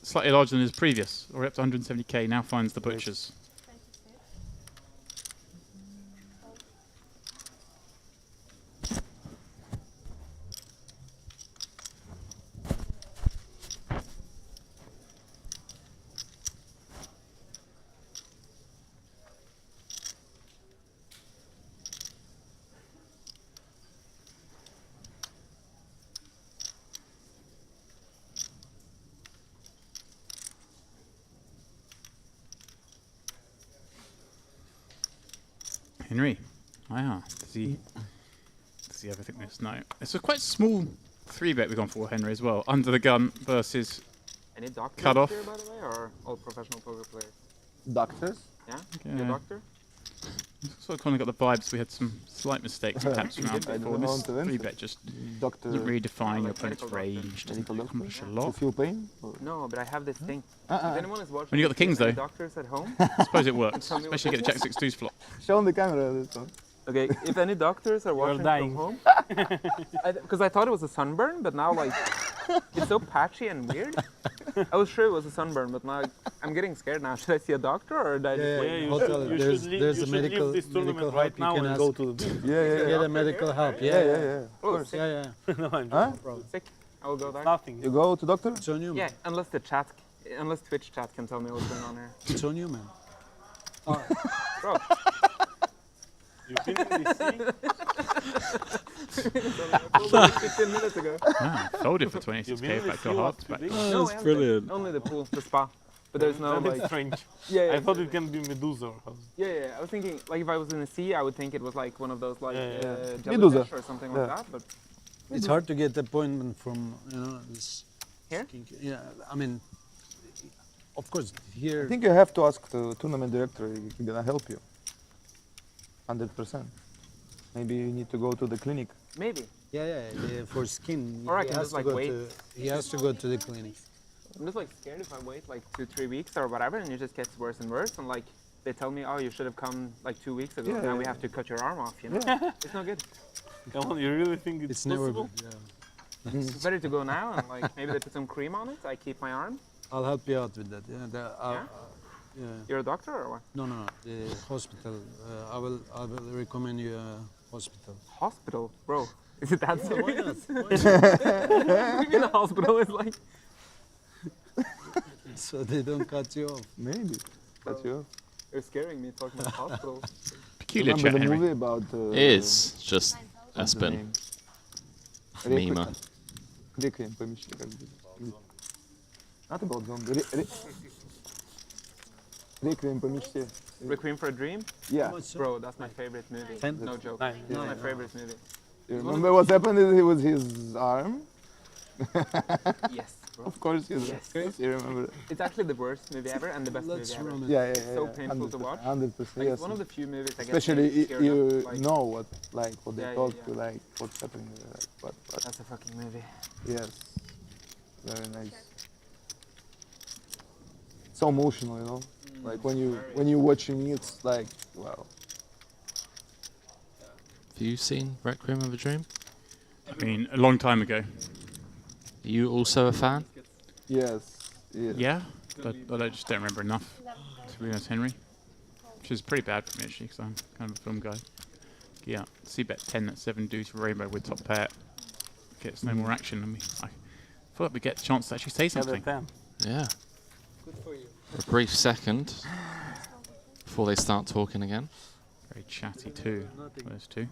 Slightly larger than his previous. Already up to 170k, now finds the butchers. Henry, does he ever think this? No. It's a quite small 3-bet we've gone for, Henry, as well. Under the gun versus Any doctors cut-off. here, by the way, or all professional poker players? Doctors? Yeah? Yeah. You a doctor? Sort of kind of got the vibes. We had some slight mistakes with taps around I before. don't This know 3-bet just Doctor. doesn't really define your Medical opponent's doctor. range. Doesn't accomplish a To lot. feel pain? No, but I have this thing. If anyone is watching, When you got the kings, any though, doctors at home? I suppose it works. Tell me what Especially get the this Jack 6 2s flop. Show on the camera this one. Okay, if any doctors are watching dying. from home, because I thought it was a sunburn, but now like it's so patchy and weird. I was sure it was a sunburn, but now I'm getting scared now. Should I see a doctor or did I just wait? you Hotel, should- you there's should leave- there's you a should leave medical this tournament medical right help now you can and ask. go to the Get a medical help. Yeah. Oh, Of course. Yeah. No, I'm Huh? joking. sick. I will go there. Nothing. You go to doctor? It's on you. Yeah, unless the chat Unless Twitch chat can tell me what's going on here. It's on you, man. Bro. You've been in the sea? I pulled it 15 minutes ago. Ah, sold it for 26k back to Hearts. No, that's brilliant. Only the pool, the spa. But there's no That is like... strange. Yeah, I thought it can be Medusa or something. Yeah. I was thinking, like, if I was in the sea, I would think it was like one of those, like, Medusa. jellyfish or something like that. But It's hard to get appointment from, this. Here? Yeah, I mean, of course, here. I think you have to ask the tournament director. He's gonna help you. 100%. Maybe you need to go to the clinic. maybe. Yeah, for skin. Or I he can has just, to like, go wait. he has to go to the clinic. I'm just like scared if I wait like 2-3 weeks or whatever, and it just gets worse and worse. And like they tell me, oh, you should have come like 2 weeks ago. Yeah, Now yeah, we yeah. have to cut your arm off. You know, Yeah. it's not good. Come on, you really think it's never possible? good. Yeah. It's better to go now and like maybe they put some cream on it. I keep my arm. I'll help you out with that. Yeah. Yeah. You're a doctor or what? No. The hospital. I will recommend you a hospital. Hospital, bro. Is it that Yeah, serious? why not? Why not? In a hospital is like. So they don't cut you off. Maybe. Cut you off. You're scaring me talking about hospital. Peculiar Remember chat, the Henry. movie about... It is just what's the Espen. name? Mima. Requiem по мечте, как бы. Not about zombie. Requiem по мечте. Requiem for a Dream? Yeah. Bro, that's my favorite movie. No joke. Nine. It's Yeah. my favorite movie. You remember what happened with his arm? Yes, bro. Of course you do. Yes. You remember. It's actually the worst movie ever and the best movie ever. Yeah. So painful to watch. 100%. Like, Yes. it's one of the few movies I get Especially scared you of, like- know what they Yeah, talk yeah. to, like what's happening. But That's a fucking movie. yes, very nice. So emotional, you know. Like when you're watching it, it's like wow. Have you seen Requiem of a Dream? I mean, a long time ago. Are you also a fan? Yes. Yeah, but I just don't remember enough, to be honest, Henry. Which is pretty bad for me, actually, because I'm kind of a film guy. Yeah, C-bet 10 at 7 deuce for Rainbow with top pair. Gets no more action than me. I feel like we get a chance to actually say something. Yeah. Good for you. A brief second before they start talking again. Very chatty too, those two.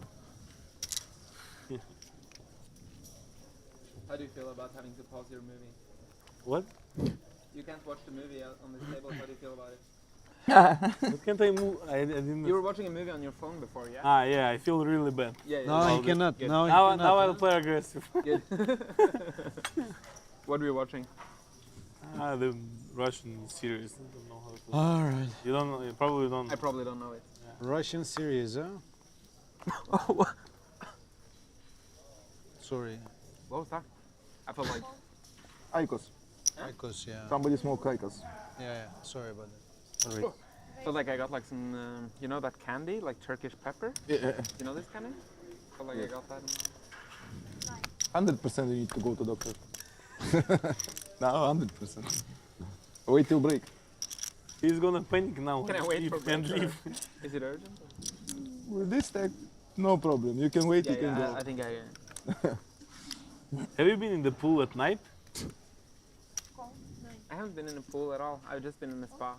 How do you feel about having to pause your movie? What? You can't watch the movie on this table. How do you feel about it? What can't I move? I didn't. You were watching a movie on your phone before, yeah? Ah, yeah, I feel really bad. Yeah, yeah. No, I'll you do- cannot. Good. No, you Now, cannot. now I'll play aggressive. Good. What were you watching? The Russian series. I don't know how to. All right. You don't know. You probably don't. I probably don't know it. Russian series, huh? Oh, Sorry. what was that? I felt like. Icos. Icos, yeah. Somebody smoke Icos. Yeah. Sorry about that. Sorry. Felt like I got like some, you know that candy, like Turkish pepper? Yeah. You know this candy? Felt like I got that. 100% you need to go to doctor. No, 100%. Wait till break. He's gonna panic now. Can I wait for and break? leave? Is it urgent? With this tech, no problem. You can wait, Yeah, you can yeah, go. I think I. Have you been in the pool at night? I haven't been in a pool at all. I've just been in a spa.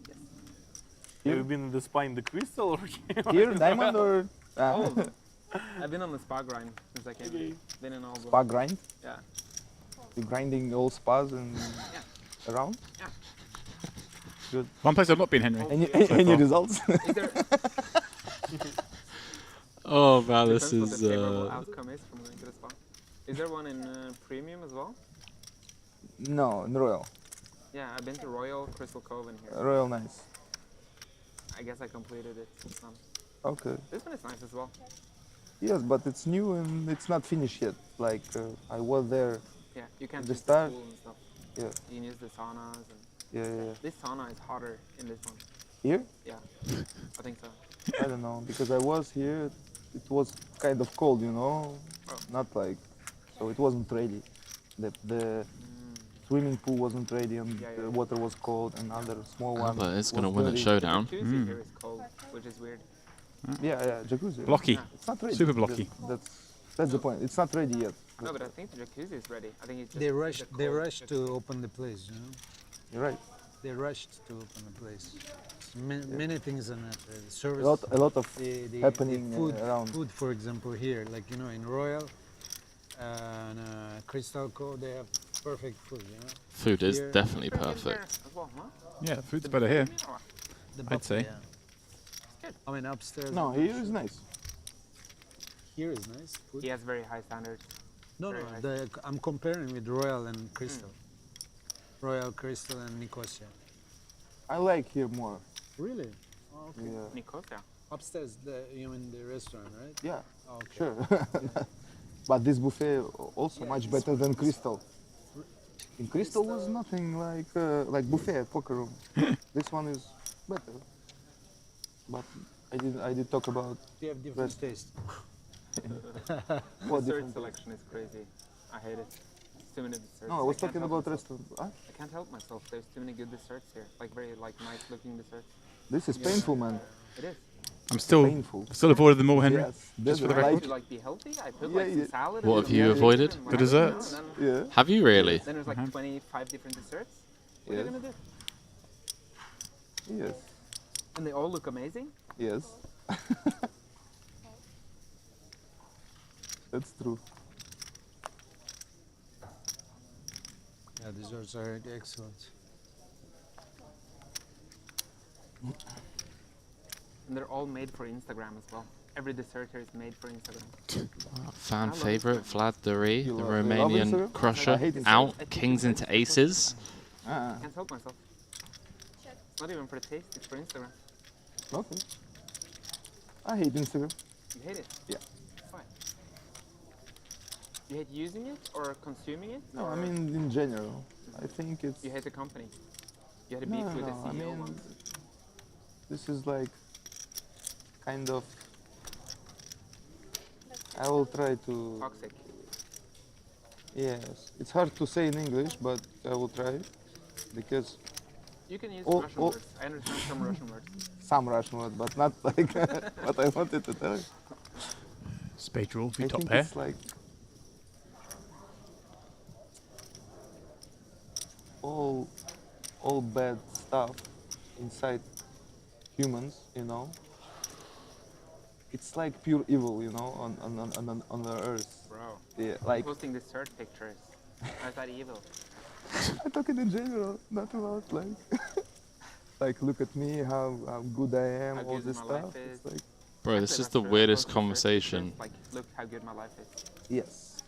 Yes. Have you been in the spa in the Crystal or Here, Diamond or... All of them. I've been on the spa grind since I came here. Been in all of them. Spa grind? Yeah. You're grinding all spas and around? Yeah. Good. One place I've not been, Henry. Any results? Is there, Oh man, this depends is. what the favorable outcome is from going to the spa. Is there one in premium as well? No, in Royal. Yeah, I've been to Royal, Crystal Cove, and here. Royal nice. I guess I completed it. Okay. This one is nice as well. Yes, but it's new and it's not finished yet. Like, I was there. Yeah, you can The use the start. pool and stuff. Yeah. You can use the saunas and. Yeah. This sauna is hotter in this one. Here? Yeah, I think so. I don't know, because I was here, it was kind of cold, you know? Oh. Not like, so it wasn't ready. The swimming pool wasn't ready and the water was cold and other small one. but it's was gonna win a dirty. showdown. The jacuzzi here is cold, which is weird. Yeah, jacuzzi. Blocky. It's not ready. Super blocky. That's the point. It's not ready yet. No, but I think the jacuzzi is ready. I think it's just They rushed to open the place, you know. You're right. They rushed to open the place. Many things on that. Service. A lot of the happening food, around. Food, for example, here, like you know, in Royal and Crystal Co, they have perfect food. You know. Food is Here- definitely perfect. Yeah, the food's better here. The I'd buffet, say. yeah. I mean, upstairs. No, here is nice. Here is nice. Food. He has very high standards. No, Very no. high. I'm comparing with Royal and Crystal. Royal, Crystal, and Nicosia. I like here more. Really? Oh, okay. Yeah. Nicosia. Upstairs, you mean the restaurant, right? Yeah, Oh, okay. sure. But this buffet also much better than Crystal. In Crystal was nothing like buffet at poker room. This one is better. But I did talk about. You have different rest. taste. What Dessert different? selection is crazy. I hate it. Too many desserts. No, I was can't talking help about myself. restaurant. Huh? I can't help myself. There's too many good desserts here. Like very nice looking desserts. This is painful, man. It is. I'm still Painful. avoided them all, Henry. Yes, Just for the like- record. To like be healthy, I put Yeah, like some yeah. salad. What and have you some avoided? chicken and The whatever, desserts? and then- Yeah. Have you really? Then there's like 25 different desserts. What are Yes. you gonna do? Yes. And they all look amazing. Yes. That's true. Yeah, desserts are excellent. And they're all made for Instagram as well. Every dessert here is made for Instagram. Fan love favorite, Vlad Dury, the love Romanian Instagram? crusher, I hate Instagram. out, kings into aces. Ah, Can't help myself. It's not even for the taste, it's for Instagram. okay. I hate Instagram. You hate it? Yeah. Fine. You hate using it or consuming it? No, I or mean in general. I think it's. you hate the company. You had a No, beef with the no, I CEO mean, once. This is like kind of. I will try to. Toxic. Yes, it's hard to say in English, but I will try because You can use Oh, Russian oh. words. I understand some Russian words. some Russian word, but not like what I wanted to tell you. Spade rule for I top think pair. it's like all bad stuff inside humans, you know. It's like pure evil, you know, on the earth. Bro. Yeah, like Posting dessert pictures. How's that evil? I'm talking in general, not about like like look at me, how good I am, How all good this my life stuff. is. It's like Bro, this Actually, is the that's true. I weirdest post dessert conversation. pictures, Like, look how good my life is. yes,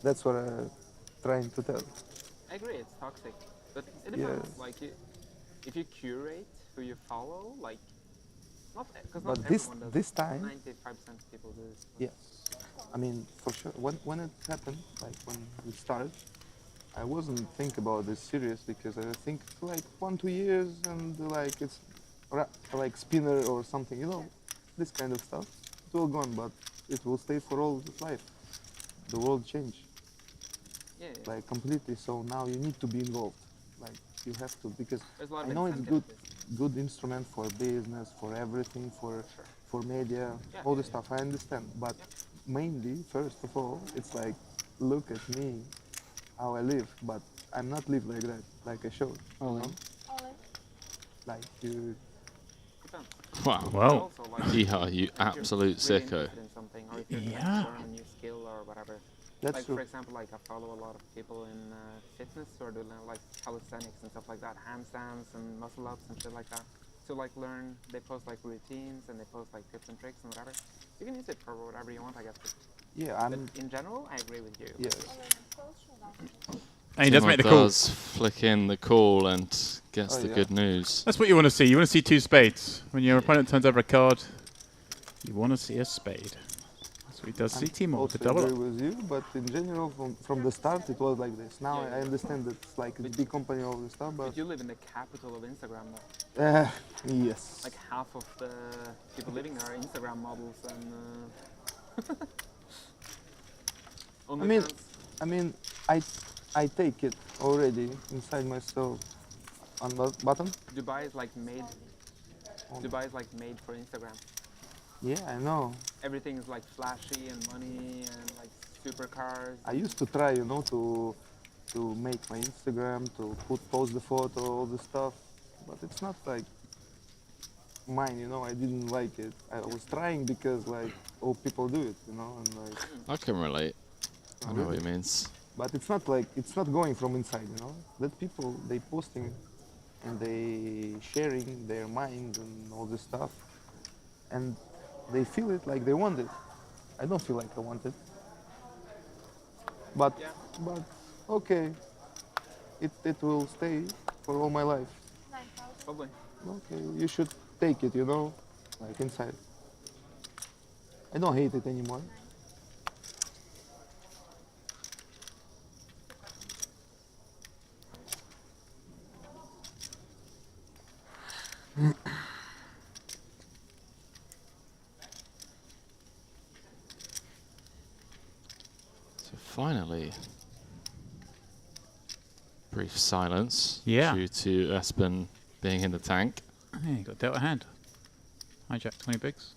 that's what I'm trying to tell. I agree, it's toxic. But it depends. Yes. Like, if you curate who you follow, like, not because But not this- everyone does. this time- 95% of people do this. Yes, I mean for sure. When it happened, like when it started, I wasn't think about this serious because I think like 1-2 years and like it's like spinner or something, you know, this kind of stuff. It will gone, but it will stay for all its life. The world changed. Yeah, yeah. Like completely. So now you need to be involved. Like you have to because There's a lot of I know it's incentive. good instrument for business, for everything, for media, Yeah, all yeah, this stuff. I understand, but mainly, first of all, it's like look at me, how I live. But I'm not live like that, like I showed. You know? Like you. Depends. Wow. Wow. Also, like, Yeah, you if you're absolute really sicko. interested in something, or if you're trying Yeah. to learn a new skill or whatever. That's Like true. for example, like I follow a lot of people in fitness who are doing like calisthenics and stuff like that, handstands and muscle ups and shit like that. To like learn, they post like routines and they post like tips and tricks and whatever. You can use it for whatever you want, I guess. But Yeah, I'm. in general, I agree with you. Yes. And he does Timo make the call. does flick in the call and gets Oh, the yeah. good news. That's what you want to see. You want to see two spades. When your opponent turns over a card, you want to see a spade. So he does see Timo with also the double agree up. with you, but in general, from the start, it was like this. Now Yeah, I understand that it's like a big company, all this stuff, But but you live in the capital of Instagram though. yes. Like half of the people living there are Instagram models and I mean, I take it already inside myself. On the button? Dubai is like made. Dubai is like made for Instagram. Yeah, I know. Everything is like flashy and money and like supercars. I used to try, you know, to make my Instagram, to post the photo, all the stuff, but it's not like mine, you know. I didn't like it. I was trying because like all people do it, you know, and like. I can relate. I know what it means. But it's not like it's not going from inside, you know. That people they posting and they sharing their mind and all this stuff, and they feel it like they want it. I don't feel like I want it. But okay, it will stay for all my life. Probably. Okay, you should take it, you know, like inside. I don't hate it anymore. So finally, brief silence Yeah. due to Espen being in the tank. Hey, you got dealt a hand. Hijack 20 bigs.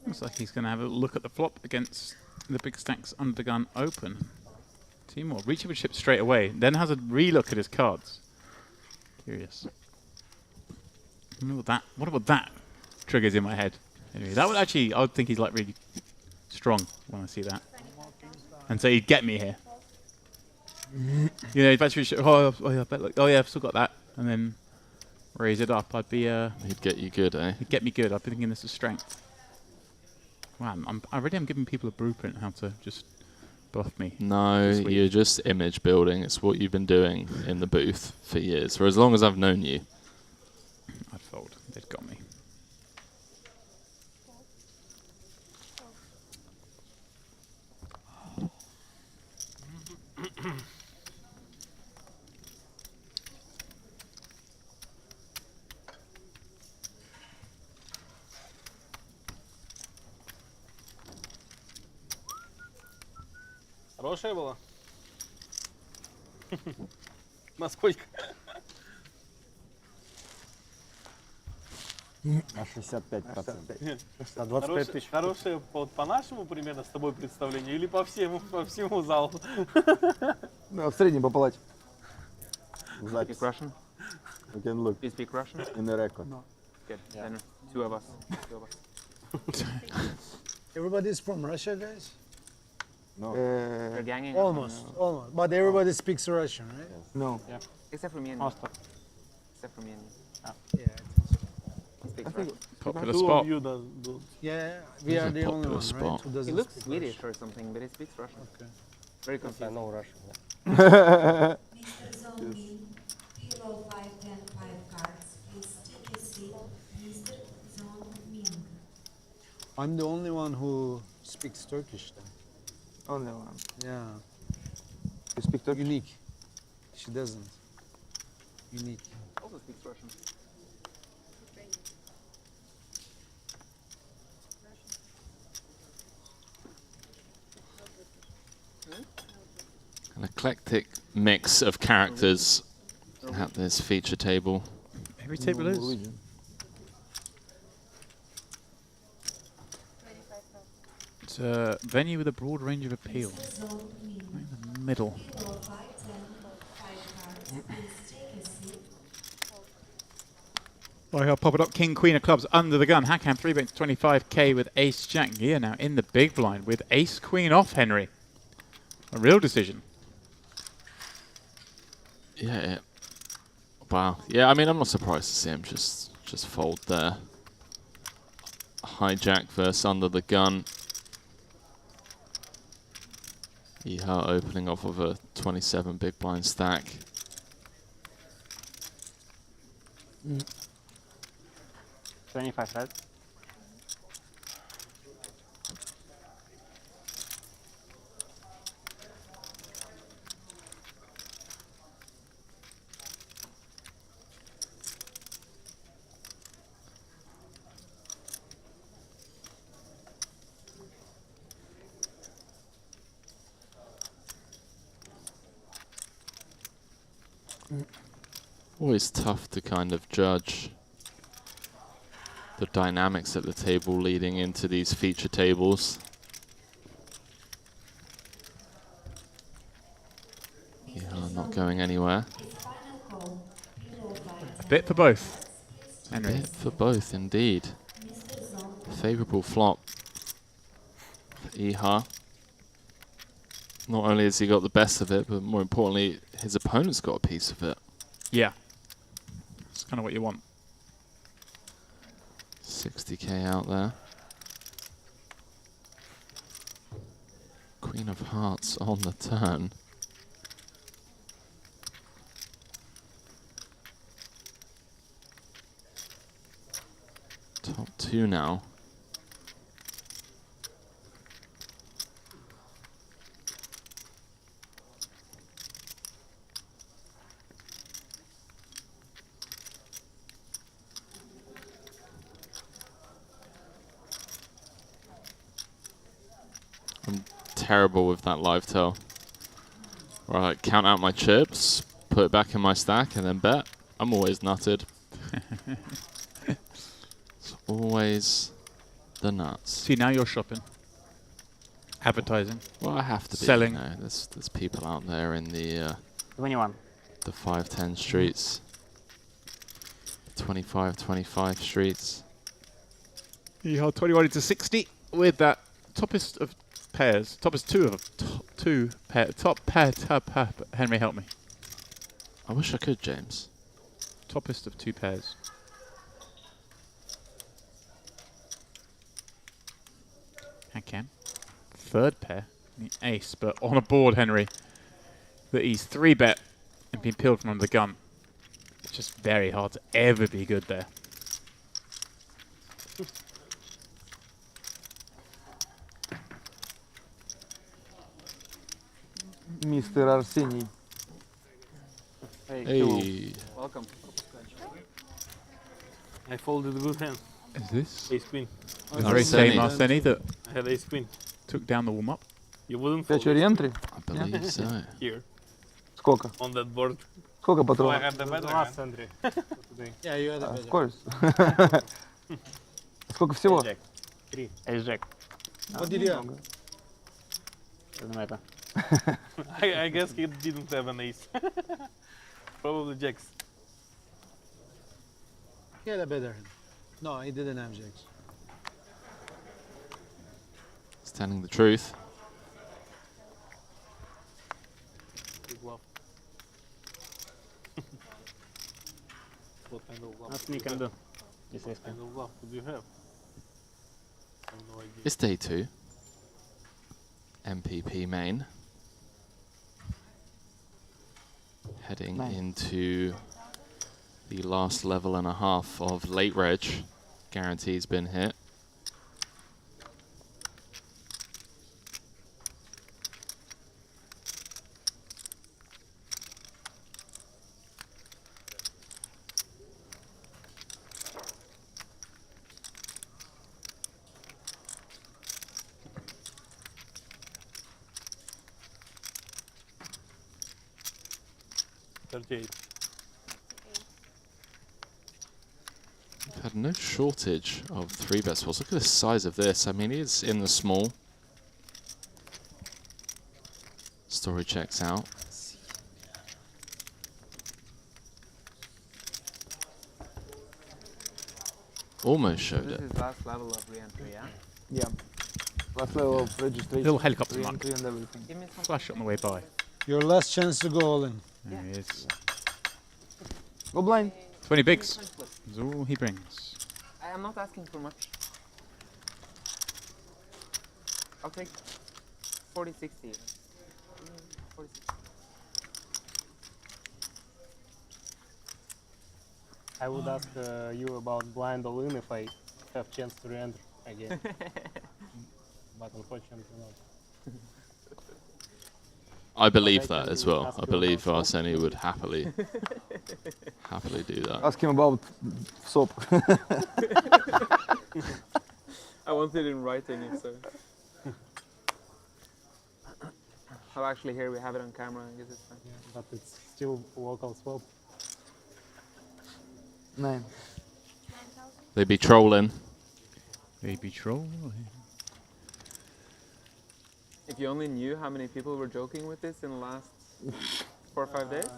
Looks like he's going to have a look at the flop against the big stacks under the gun open. Timur reaching for chips straight away, then has a re-look at his cards. Curious. What about that triggers in my head? Anyway, that would actually, I would think he's like really strong when I see that. And so he'd get me here. You know, if yeah, I've still got that. And then raise it up, I'd be... he'd get you good, eh? He'd get me good. I'd be thinking this is strength. Wow, I really am giving people a blueprint how to just bluff me. No, you're just image building. It's what you've been doing in the booth for years, for as long as I've known you. I'd fold. They'd got me. Хорошая была? Насколько? На 65%. На 25 тысяч. Хорошая по нашему примерно с тобой представлению или по всему залу? В среднем по палате. Speak Russian? We can look. Do you speak Russian? In the record. No. Good. Then two of us. Everybody's from Russia, guys? No. You're ganging? Almost. But everybody speaks Russian, right? No. Yeah. Except for me and you. Except for me and you. Yeah. Speak I think popular spot. Yeah, we are the only one, right? Who He doesn't looks speak Swedish Russian. or something, but he speaks Russian. Okay. Very confused. I know Russian. Mr. Zombie, Pillow 5, 10, 5 cards. Please take a seat. Mr. Zombie. I'm the only one who speaks Turkish then. Only one. Yeah. You speak Turkish? Unique. She doesn't. Unique. Also speaks Russian. An eclectic mix of characters at this feature table. Every table is. It's a venue with a broad range of appeal. Right in the middle. Well, I'll pop it up. King, Queen of Clubs under the gun. Hackham 3-bet 25k with Ace Jack. Yeah, now in the big blind with Ace Queen off, Henry. A real decision. Yeah. Wow. Yeah, I mean, I'm not surprised to see him just fold there. Hijack versus under the gun. Yeehaw opening off of a 27 big blind stack. 25, right? Always tough to kind of judge the dynamics at the table leading into these feature tables. Not going anywhere. A bit for both. A bit for both, indeed. Favourable flop. Iha. Not only has he got the best of it, but more importantly, his opponent's got a piece of it. Yeah. It's kind of what you want. 60k out there. Queen of Hearts on the turn. Top 2 now. I'm terrible with that live tell. Where I count out my chips, put it back in my stack, and then bet. I'm always nutted. It's always the nuts. See, now you're shopping. Advertising. Well, I have to be. Selling. You know, there's people out there in the 21. The 510 streets. 25 streets. You hold 21 into 60 with that toppest of pairs. Toppest two pair. Top pair. Henry, help me. I wish I could, James. Toppest of 2 pairs. I can. 3rd pair. The ace, but on a board, Henry, that he's 3-bet and been peeled from under the gun. It's just very hard to ever be good there. Mr. Arseny. Hey. Welcome. I folded good hand. Is this? Ace queen. The very same Arseny that I had ace queen. took down the warm-up? You wouldn't fold Пять реентри? I believe so. here Сколько? on that board. Сколько So I патронов? had the better last entry today. Yeah, you had a Of better. course. Сколько всего? Jack. 3. Ace jack. What did you have? Doesn't matter. I guess he didn't have an ace. Probably jacks. He had a better hand. No, he didn't have jacks. He's telling the truth. Big bluff. What kind of bluff? Nothing you can do. This ace queen. What kind of bluff would you have? I have no idea. It's day 2. MPP main. Heading Nice. into the last level and a half of late reg. Guarantee's been hit. We've had no shortage of 3-bet spots. Look at the size of this. I mean, it's in the small. Story checks out. Almost showed This it. is last level of re-entry, yeah? Yeah. Last level of registration. Little helicopter mark. re-entry and everything. Give me some Flash it on the way by. Your last chance to go all in. There he is. Go blind. 20 bigs is all he brings. I am not asking for much. I'll take 40-60. 40-60. I would ask you about blind all in if I have chance to re-enter again. But unfortunately not. I believe that as well. I believe Arseny would happily do that. Ask him about soap. I want it in writing, so. Oh, actually, here we have it on camera. I guess it's fine. Yeah, but it's still local swap. 9. They be trolling. They be trolling. If you only knew how many people were joking with this in the last 4 or 5 days?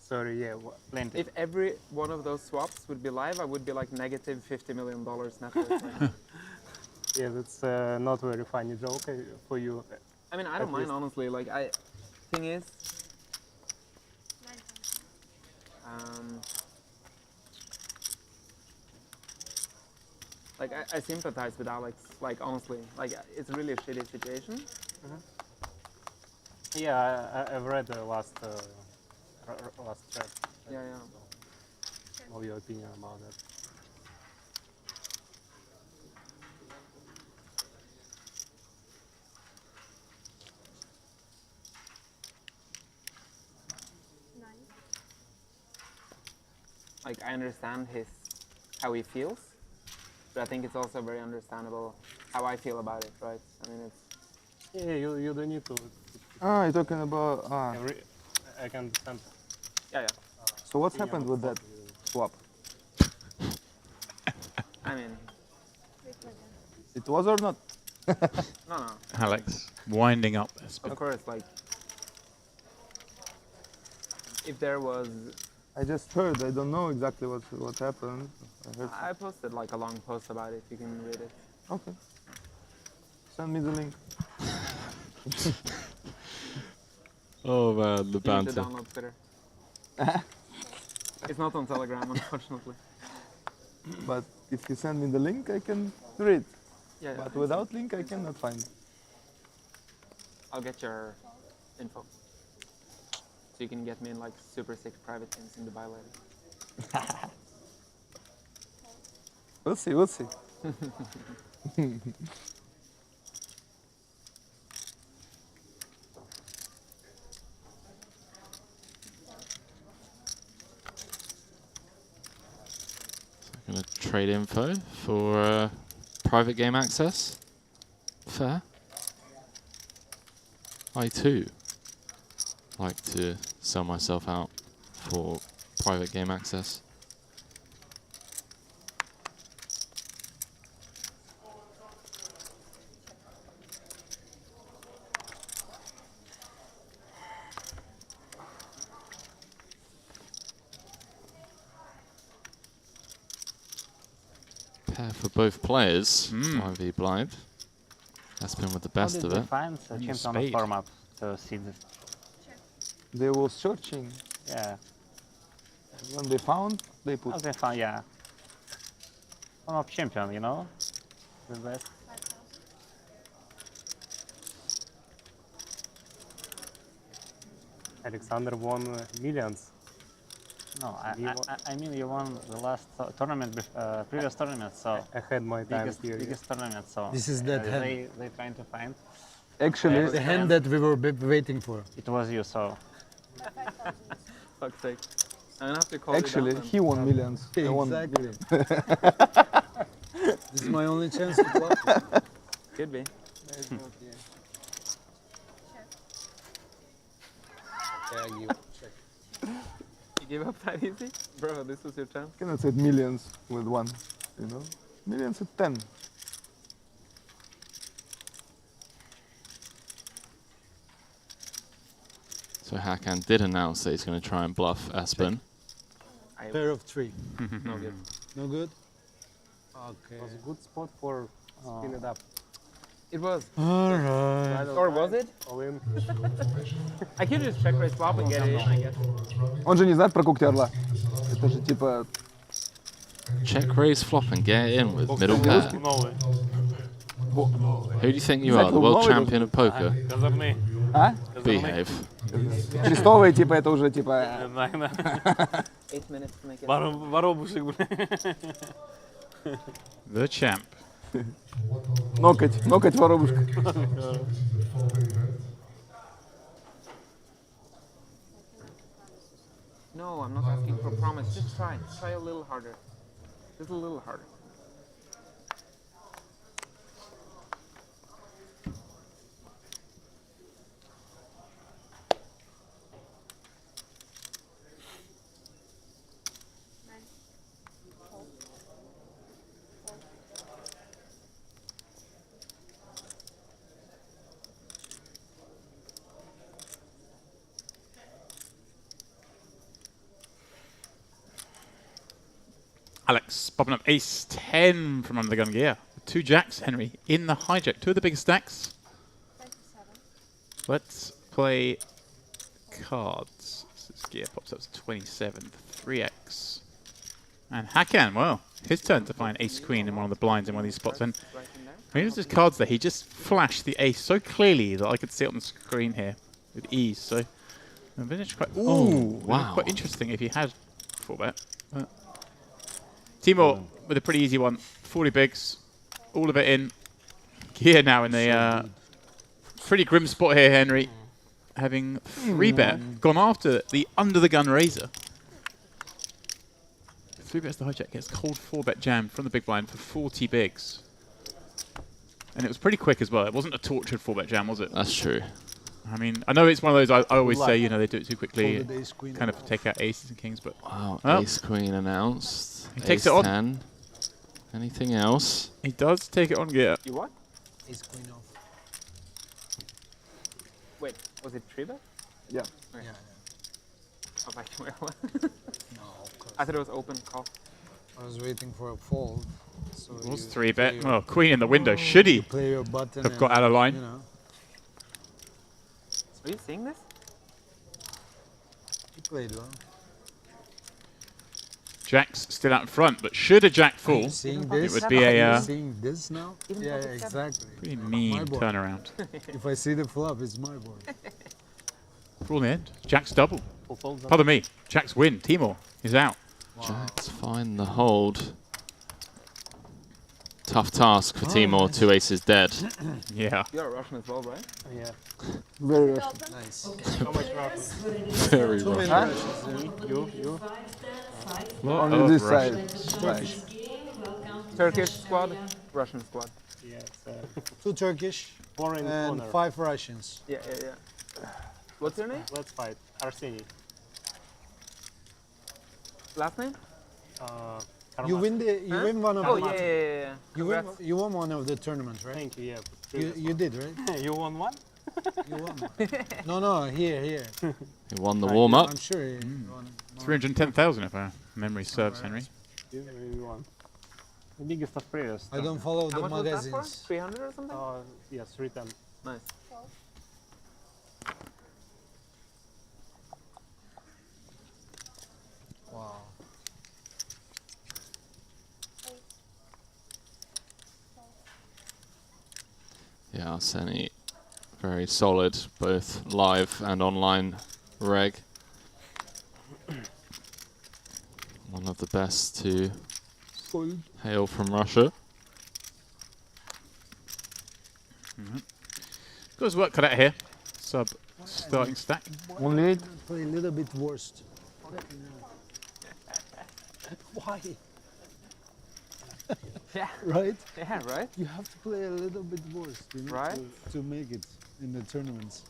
Sorry, yeah, plenty. If every one of those swaps would be live, I would be like negative $50 million net worth right now. Yeah, that's not very funny joke for you. I mean, I don't mind, honestly. Like, thing is, like, I sympathize with Alex, like, honestly. Like, it's really a shitty situation. Yeah, I've read the last chat. Yeah. Know your opinion about that. Like, I understand how he feels, but I think it's also very understandable how I feel about it, right? I mean, it's... Yeah, you don't need to... You're talking about... I can understand. Yeah. So what's happened with that swap? I mean... It was or not? No. Alex, winding up this. Of course, like... If there was... I just heard. I don't know exactly what happened. I posted like a long post about it. You can read it. Okay. Send me the link. Oh man, the You need banter. to download Twitter. It's not on Telegram, unfortunately. But if you send me the link, I can read. Yeah. But without link, I cannot find. I'll get your info. So you can get me in like super sick private things in Dubai later. We'll see. I'm going to trade info for private game access. Fair. I too like to sell myself out for private game access. Pair for both players. 5v blind. That's been with the best of it. How did they find a champion format to see this? They were searching. Yeah. When they found, they put. Oh, they found, yeah. One of champion, you know, the best. Alexander won millions. No, I mean you won the last tournament, previous tournament, so I had my time here. Biggest tournament, so This is that hand. they trying to find. Actually, the hand that we were waiting for. It was you, so. Fuck's sake. I'm gonna have to call Actually, he won millions. I won Exactly. millions. This is my only chance to play. Could be. You give up that easy? Bro, this was your chance. Cannot say millions with one, you know? Millions at 10. So Hakan did announce that he's going to try and bluff Espen. Pair of 3. No good. No good? Okay. It was a good spot for spin it up. It was. Alright. Or was it? All in. I could just check raise flop and get it in, I guess. Он же не знает про когти орла. Это же типа... Check, raise, flop and get it in with middle pair. Who do you think you are, the world champion of poker? Kazarny. А? Behave. Крестовые, типа, это уже типа... 8 minutes to make it. Воробушек, бля. The champ. Нокоть воробушка. No, I'm not asking for promise. Just try. Try a little harder. Just a little harder. Alex popping up ace 10 from under the gun gear. 2 jacks, Henry, in the hijack. 2 of the biggest stacks. Let's play cards. So this gear pops up to 27, 3x. And Hakan, well, his turn to find ace queen in one of the blinds in one of these spots. And when he was his cards there, he just flashed the ace so clearly that I could see it on the screen here with ease. So, vintage quite, wow, quite interesting if he had 4-bet. Timor with a pretty easy one, 40 bigs, all of it in. Gear now in the pretty grim spot here, Henry, having 3-bet, gone after the under the gun razor. 3-bets the hijack, gets cold 4-bet jam from the big blind for 40 bigs. And it was pretty quick as well. It wasn't a tortured 4-bet jam, was it? That's true. I mean, I know it's one of those I always say, you know, they do it too quickly, kind of take out aces and kings, but... Wow, ace queen announced. He takes it on. 10. Anything else? He does take it on gear. You what? Ace queen off. Wait, was it 3-bet? Yeah. Okay. Oh, like, well, no, of course. I thought it was open call. I was waiting for a fold. So It was 3-bet. Well, queen in the window. Should he have got out of line? You know. Are you seeing this? He played well. Jack's still out in front, but should a jack fall, Seeing it this? would be a seeing this now? Yeah, exactly. pretty mean turnaround. If I see the flop, it's my board. For all the end, Jack's double. Pardon me, Jack's win. Timor is out. Jack's find the hold. Tough task for Timor, 2 aces dead. Yeah. You're a Russian as well, right? Yeah. Very Russian. Nice. How much Russian? Very Too many Russian. Russians. You? On this side. Turkish squad, Russian squad. Yeah, it's 2 Turkish foreign and corner. 5 Russians. Yeah. What's your name? Let's fight. Arseny. Last name? You win win one of Oh, the yeah. you won one of the tournaments, right? Thank you, You did, right? You won one? You won one. No, here. He won the warm-up. I'm sure he won. 310,000 if our memory serves, Henry. You won. The biggest of players. I don't follow How the much was that for? magazines. 300 or something? Yes, 310. Nice. Wow. Yeah, Arseny, very solid, both live and online reg. One of the best to hail from Russia. Got his work cut out here. Sub starting stack. Only play a little bit worst. Why? Yeah. Right? Yeah, right? You have to play a little bit worse, you know, Right. to make it in the tournaments.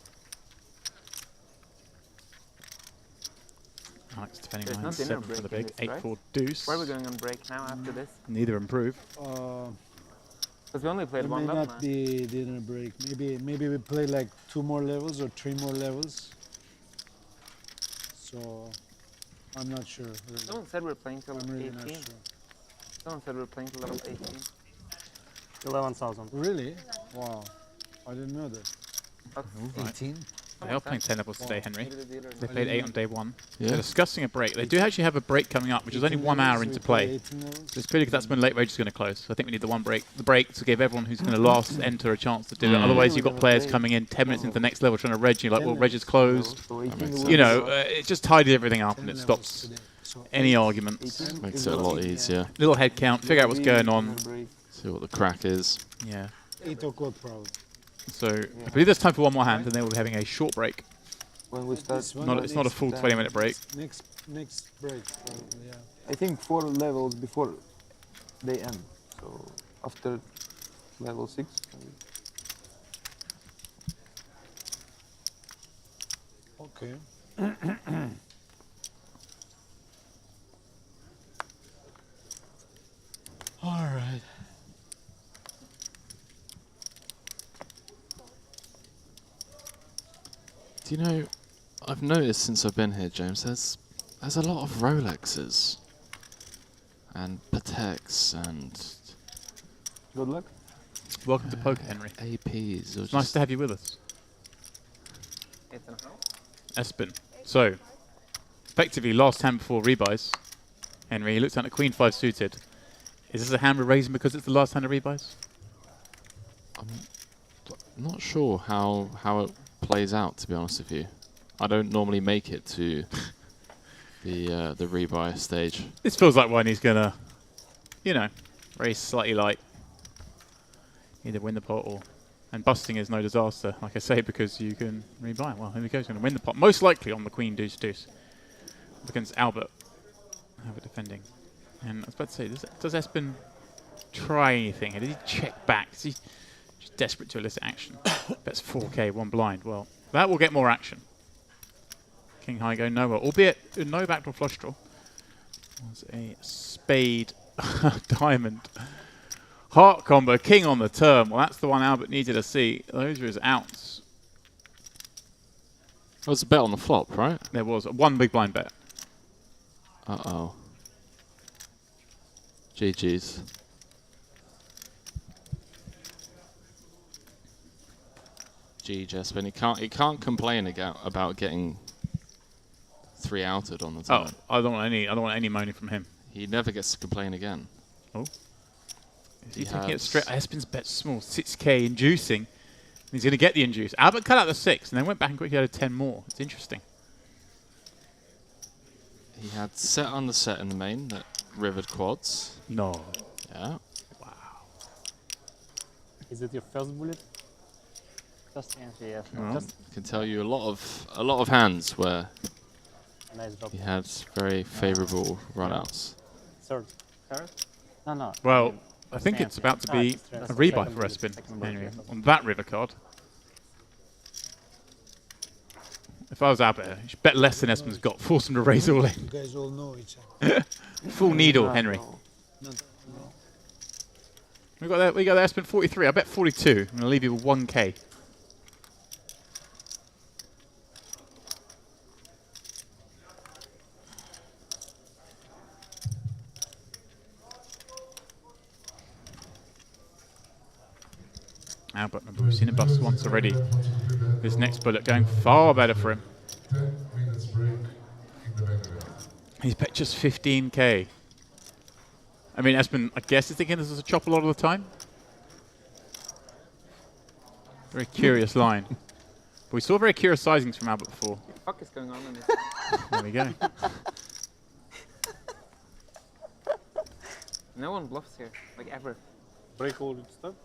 Alex defending There's line no dinner 7 break for the in big. this, right? 8-4 deuce. Where are we going on break now after this? Neither improve. Because we only played There one may level not now. be dinner break. Maybe we play like 2 more levels or 3 more levels. So I'm not sure. Really. Someone said we're playing till I'm really 18. not sure. Someone said we're playing till level 18. 11,000. Really? Wow. I didn't know that. Right. 18? They are playing 10 levels today, Henry. Maybe the dealer They knows. played 8 on day 1. Yeah. They're discussing a break. They do actually have a break coming up, which is only 1 hour into play. It's clearly because that's when late rage is going to close. So I think we need the break to give everyone who's going to last enter a chance to do it. Otherwise, you've got players coming in 10 minutes into the next level trying to reg. You're like, well, reg is closed. You know, it just tidies everything up and it stops any arguments. Makes it a lot easier. Little head count, figure out what's going on. See what the crack is. Yeah. 8 o'clock probably. So I believe there's time for one more hand, and then we'll be having a short break. When we start, It's not a full 20-minute break. Next break, probably, yeah. I think 4 levels before they end. So after level 6. Okay. All right. Do you know, I've noticed since I've been here, James, there's a lot of Rolexes. and Patex and... Good luck. Welcome to Poker, Henry. APs. It's nice to have you with us. It's an how? Espen. So, effectively, last hand before rebuys. Henry, he looks at the Queen 5 suited. Is this a hand we're raising because it's the last hand of rebuys? I'm not sure how it plays out, to be honest with you. I don't normally make it to the rebuy stage. This feels like one he's gonna, you know, raise slightly light. Either win the pot or... And busting is no disaster, like I say, because you can rebuy. Well, here we go. He's going to win the pot. Most likely on the Queen Deuce Deuce. Against Albert. Albert defending. And I was about to say, does Espen try anything? Does he check back? Is he just desperate to elicit action? Bets 4K, one blind. Well, that will get more action. King High go nowhere. Albeit, no backdoor flush draw. Was a spade diamond. Heart combo, king on the turn. Well, that's the one Albert needed to see. Those are his outs. There was a bet on the flop, right? There was one big blind bet. Uh-oh. GG's. GG, Espen. He can't complain about getting 3 outed on the turn. Oh, I don't want any money from him. He never gets to complain again. Oh. Is he taking it straight? Espen's bet small, 6K inducing. He's going to get the induce. Albert cut out the 6 and then went back and quickly added 10 more. It's interesting. He had set on the set in the main that rivered quads. No. Yeah. Wow. Is it your first bullet? Just answer yes. Well, I can tell you a lot of hands where nice drop. he had very favourable runouts. Third. No. Well, I think it's about to be a rebuy for Espen, Henry, on that river card. If I was Albert, you should bet less than Espen's got. Force him to raise all in. You guys all know each other. Full needle, Henry. We got there Espen 43. I bet 42. I'm going to leave you with 1K. Albert, remember, we've seen him bust once already. This next bullet going far better for him. 10 minutes break in the main event. He's bet just 15K. I mean, Espen, I guess, is thinking this is a chop a lot of the time. Very curious line. But we saw very curious sizings from Albert before. What the fuck is going on in this? There we go. No one bluffs here, like ever. Break all stuff.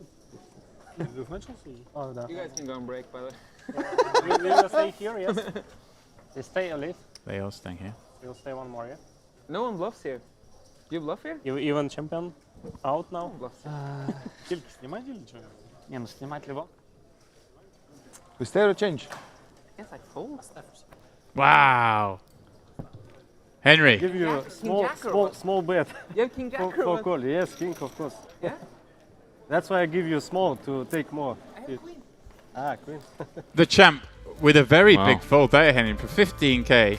Oh, no. You guys can go and break, by the way. We will stay here, yes? They stay or leave? They are staying here. We'll stay one more, yeah? No one bluffs here. You bluff here? You even champion out now? Bluffs. Тільки снимать или что? Не, ну снимать либо. We stay or change? Yes, I fold. Wow. Henry. Give you a small bet. You have King Jack for call. Yes, king, of course. Yeah? That's why I give you small to take more. I have queen. Ah, queen. The champ with a very big fold there, Henry, for 15K.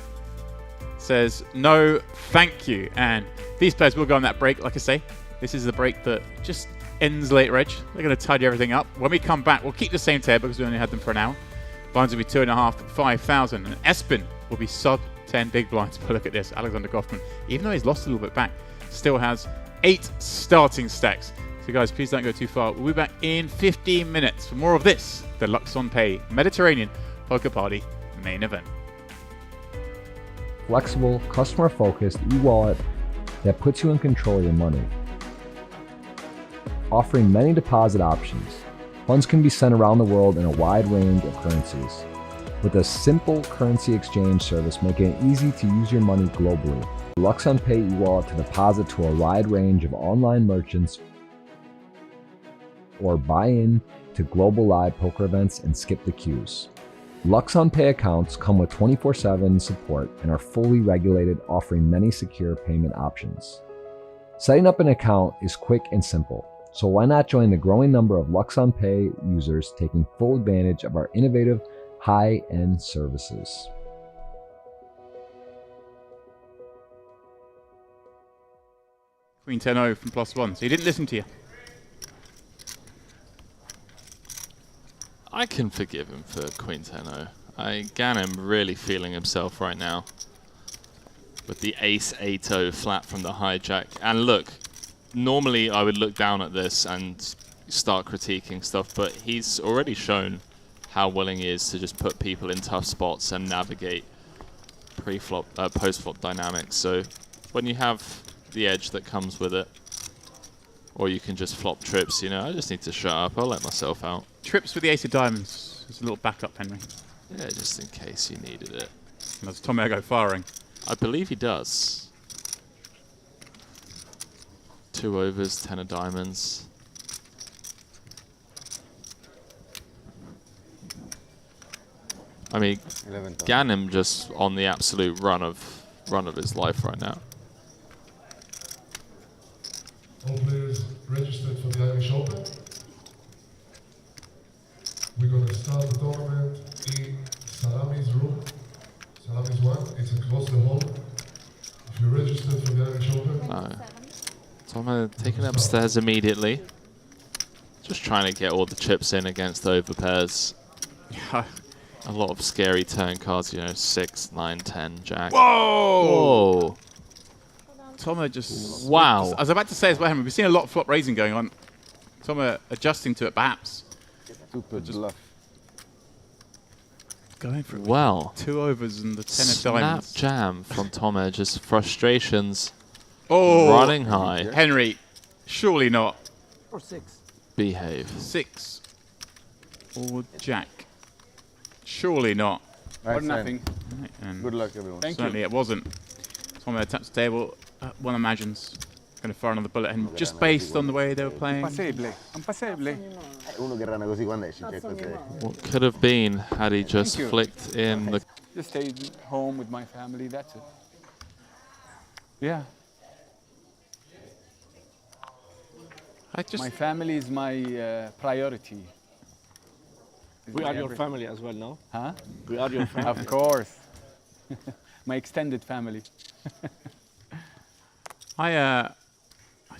Says, no, thank you. And these players will go on that break. Like I say, this is the break that just ends late reg. They're going to tidy everything up. When we come back, we'll keep the same table because we only had them for an hour. Blinds will be 2.5, 5,000. And Espen will be sub 10 big blinds. But look at this, Alexander Goffman, even though he's lost a little bit back, still has 8 starting stacks. So guys, please don't go too far. We'll be back in 15 minutes for more of this, the luxonpay Mediterranean Poker Party main event. Flexible, customer-focused e-wallet that puts you in control of your money. Offering many deposit options, funds can be sent around the world in a wide range of currencies. With a simple currency exchange service making it easy to use your money globally. luxonpay e-wallet to deposit to a wide range of online merchants or buy in to global live poker events and skip the queues. luxonpay accounts come with 24/7 support and are fully regulated, offering many secure payment options. Setting up an account is quick and simple, so why not join the growing number of luxonpay users taking full advantage of our innovative, high-end services. Queen 10-0 from +1, so he didn't listen to you. I can forgive him for Queen 10-0. Ganem really feeling himself right now with the Ace 8-0 flat from the hijack. And look, normally I would look down at this and start critiquing stuff, but he's already shown how willing he is to just put people in tough spots and navigate pre-flop, post-flop dynamics. So when you have the edge that comes with it, or you can just flop trips, you know, I just need to shut up. I'll let myself out. Trips with the ace of diamonds. There's a little backup, Henry. Yeah, just in case you needed it. And that's Tom Ergo firing. I believe he does. 2 overs, 10 of diamonds. I mean, Ganem just on the absolute run of his life right now. All players registered for the Irish Open. We're going to start the tournament in Salami's room. Salami's 1, it's across the hall. If you're registered for the Irish Open. No. Tom taking upstairs immediately. Just trying to get all the chips in against the overpairs. A lot of scary turn cards, you know, 6, 9, 10, jack. Whoa! Whoa! Tomo just... Wow. I was about to say as well, Henry, we've seen a lot of flop raising going on. Tomo adjusting to it, perhaps. Super bluff. Going for it. Well. 2 overs and the 10 of diamonds. Snap jam from Tomo, just frustrations running high. Henry, surely not. Or 6. Behave. 6 or jack. Surely not. Or nothing. Right, and good luck, everyone. Certainly it wasn't. Tomo taps the table. One imagines going to fire another bullet, and just based on the way they were playing. Impossibile. What could have been had he just flicked in the... Just stayed home with my family, that's it. Yeah. My family is my priority. We are your family as well, no? Huh? We are your family. Of course. My extended family. I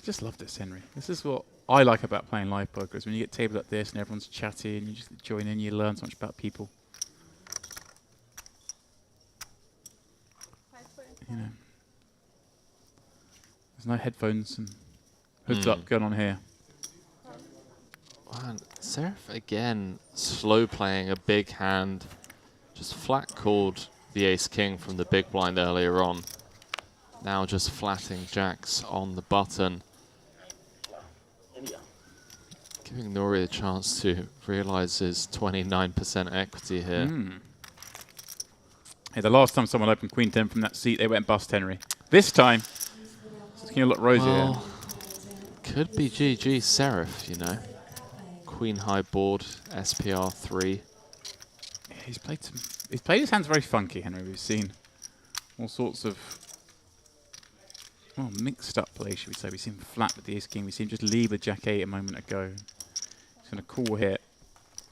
just love this, Henry. This is what I like about playing live poker, is when you get tables like this and everyone's chatty and you just join in, you learn so much about people. You know, there's no headphones and hoods up going on here. Man, Seraph again slow playing a big hand, just flat called the ace-king from the big blind earlier on. Now just flatting jacks on the button. Giving Nori a chance to realise his 29% equity here. Hey, the last time someone opened Queen 10 from that seat, they went bust, Henry. This time, it's looking a lot rosier. Could be GG Seraph, you know. Queen high board, SPR 3. Yeah, he's played his hands very funky, Henry. We've seen all sorts of mixed up play, should we say. We've seen him flat with the ace king. We've seen him just lead with jack 8 a moment ago. He's going to call here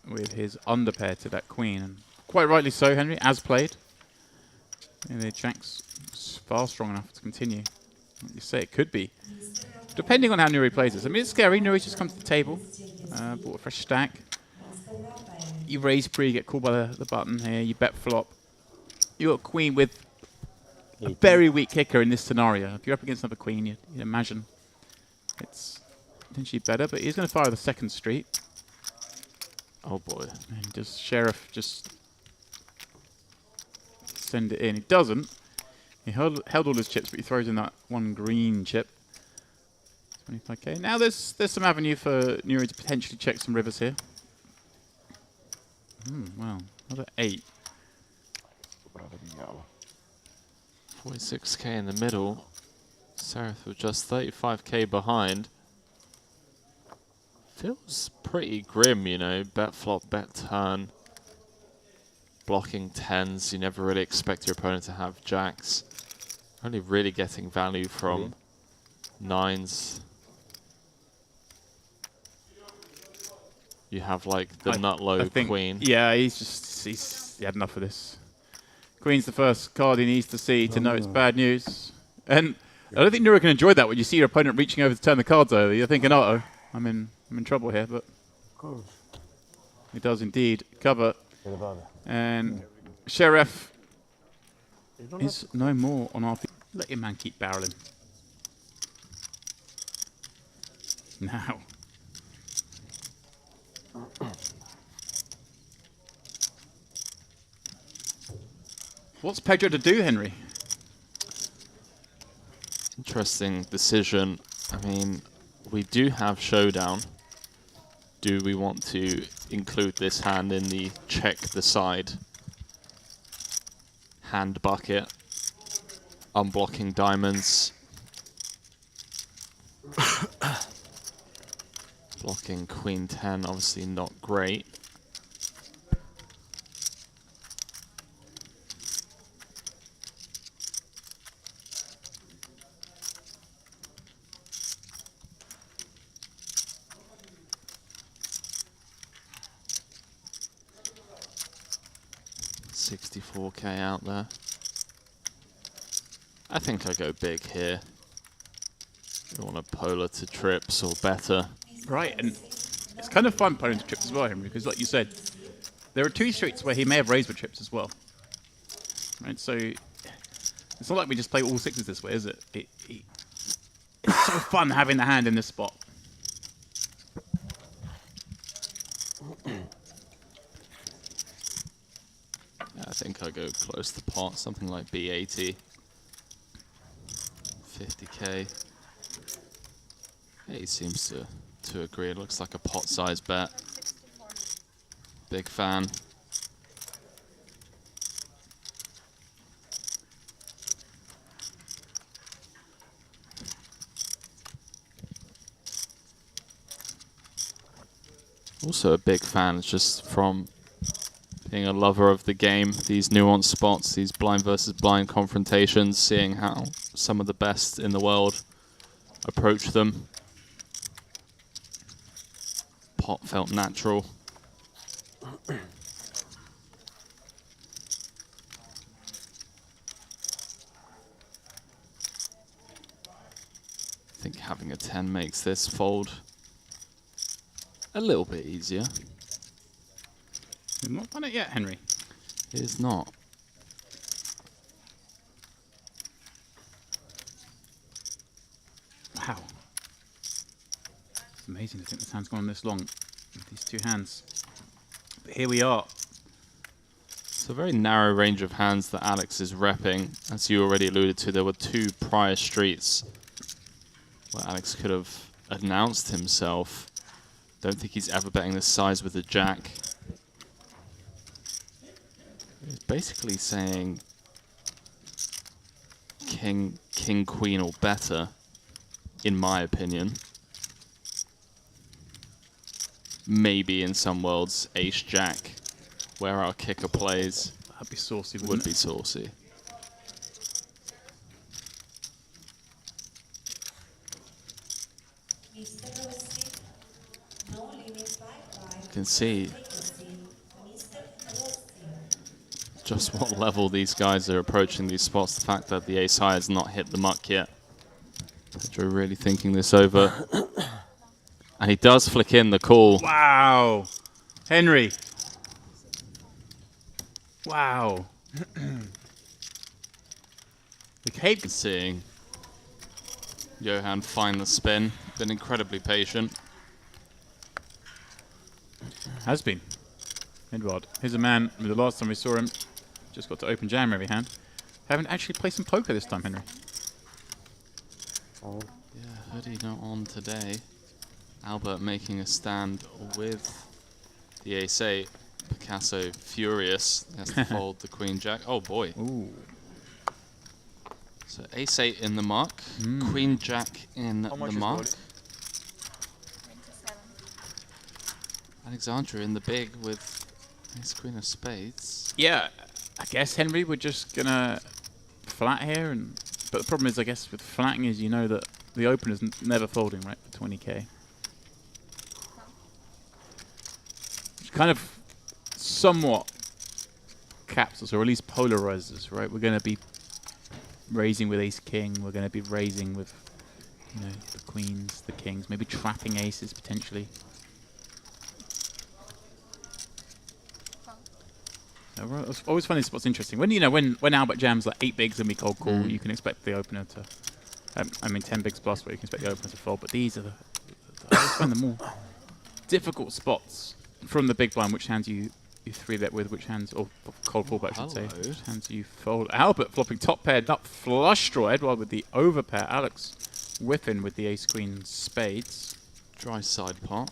with his underpair to that queen, and quite rightly so, Henry, as played. And the jack's far strong enough to continue. Like you say, it could be. Depending on how Nuri plays this. I mean, it's scary. Nuri just comes to the table. Bought a fresh stack. You raise pre, you get called by the button here. You bet flop. You got queen with a very weak kicker in this scenario. If you're up against another queen, you'd imagine it's potentially better. But he's going to fire the second street. Oh boy. And does Sheriff just send it in? He doesn't. He held all his chips, but he throws in that one green chip. 25k. Now there's some avenue for Nuri to potentially check some rivers here. Wow, another 8. 46k in the middle. Seraph with just 35k behind. Feels pretty grim, you know. Bet flop, bet turn. Blocking 10s. You never really expect your opponent to have jacks. Only really getting value from 9s. You have like the nut low queen. Yeah, he's had enough of this. Queen's the first card he needs to see to know it's bad news. And I don't think Nura can enjoy that when you see your opponent reaching over to turn the cards over. You're thinking, uh-oh, I'm in trouble here, but he does indeed cover. And Sheriff is no more on RP. Let your man keep barreling. Now. What's Pedro to do, Henry? Interesting decision. I mean, we do have Showdown. Do we want to include this hand in the check the side hand bucket? Unblocking diamonds. Blocking Queen 10, obviously not great. $64K out there. I think I go big here. You want a polar to trips or better. Right, and it's kind of fun playing to trips as well, Henry, because like you said, there are 2 streets where he may have raised with trips as well. Right, so it's not like we just play all 6s this way, is it? It's so fun having the hand in this spot. I think I go close to pot, something like B80. 50K. He seems to agree. It looks like a pot size bet. Big fan. Also a big fan just from being a lover of the game, these nuanced spots, these blind versus blind confrontations, seeing how some of the best in the world approach them. Pot felt natural. I think having a 10 makes this fold a little bit easier. You've not done it yet, Henry. It is not. Wow. It's amazing to think this hand's gone on this long with these 2 hands. But here we are. It's a very narrow range of hands that Alex is repping. As you already alluded to, there were 2 prior streets where Alex could have announced himself. Don't think he's ever betting this size with a jack. He's basically saying king, queen, or better, in my opinion. Maybe in some worlds, ace, jack, where our kicker plays. That'd be saucy, would be saucy. You can see just what level these guys are approaching these spots. The fact that the ace high has not hit the muck yet. Pedro really thinking this over. And he does flick in the call. Wow. Henry. Wow. The cape seeing Johan find the spin. Been incredibly patient. Has been. Edward. Here's a man who the last time we saw him just got to open jam every hand. Haven't actually played some poker this time, Henry. Yeah, hoodie not on today. Albert making a stand with the ace-8. Picasso furious. Has to fold the queen jack. Oh boy. Ooh. So ace-8 in the muck. Queen jack in the muck. Alexandra in the big with ace queen of spades. Yeah, I guess Henry, we're just gonna flat here, but the problem is, I guess, with flatting is you know that the opener's never folding, right, for 20K. Which kind of somewhat caps us, or at least polarizes us, right? We're gonna be raising with ace king. We're going to be raising with, you know, the queens, the kings, maybe trapping aces potentially. I always find this spot's interesting. When, you know, when Albert jams like 8 bigs and we cold call, you can expect the opener to, I mean 10 bigs plus, where you can expect the opener to fold. But these are I always find the more difficult spots from the big blind. Which hands you 3-bet with, which hands, or cold fallback, I should say. Which hands you fold. Albert flopping top pair, nut flush draw. Edward with the overpair. Alex whiffing with the ace queen spades. Dry side pot.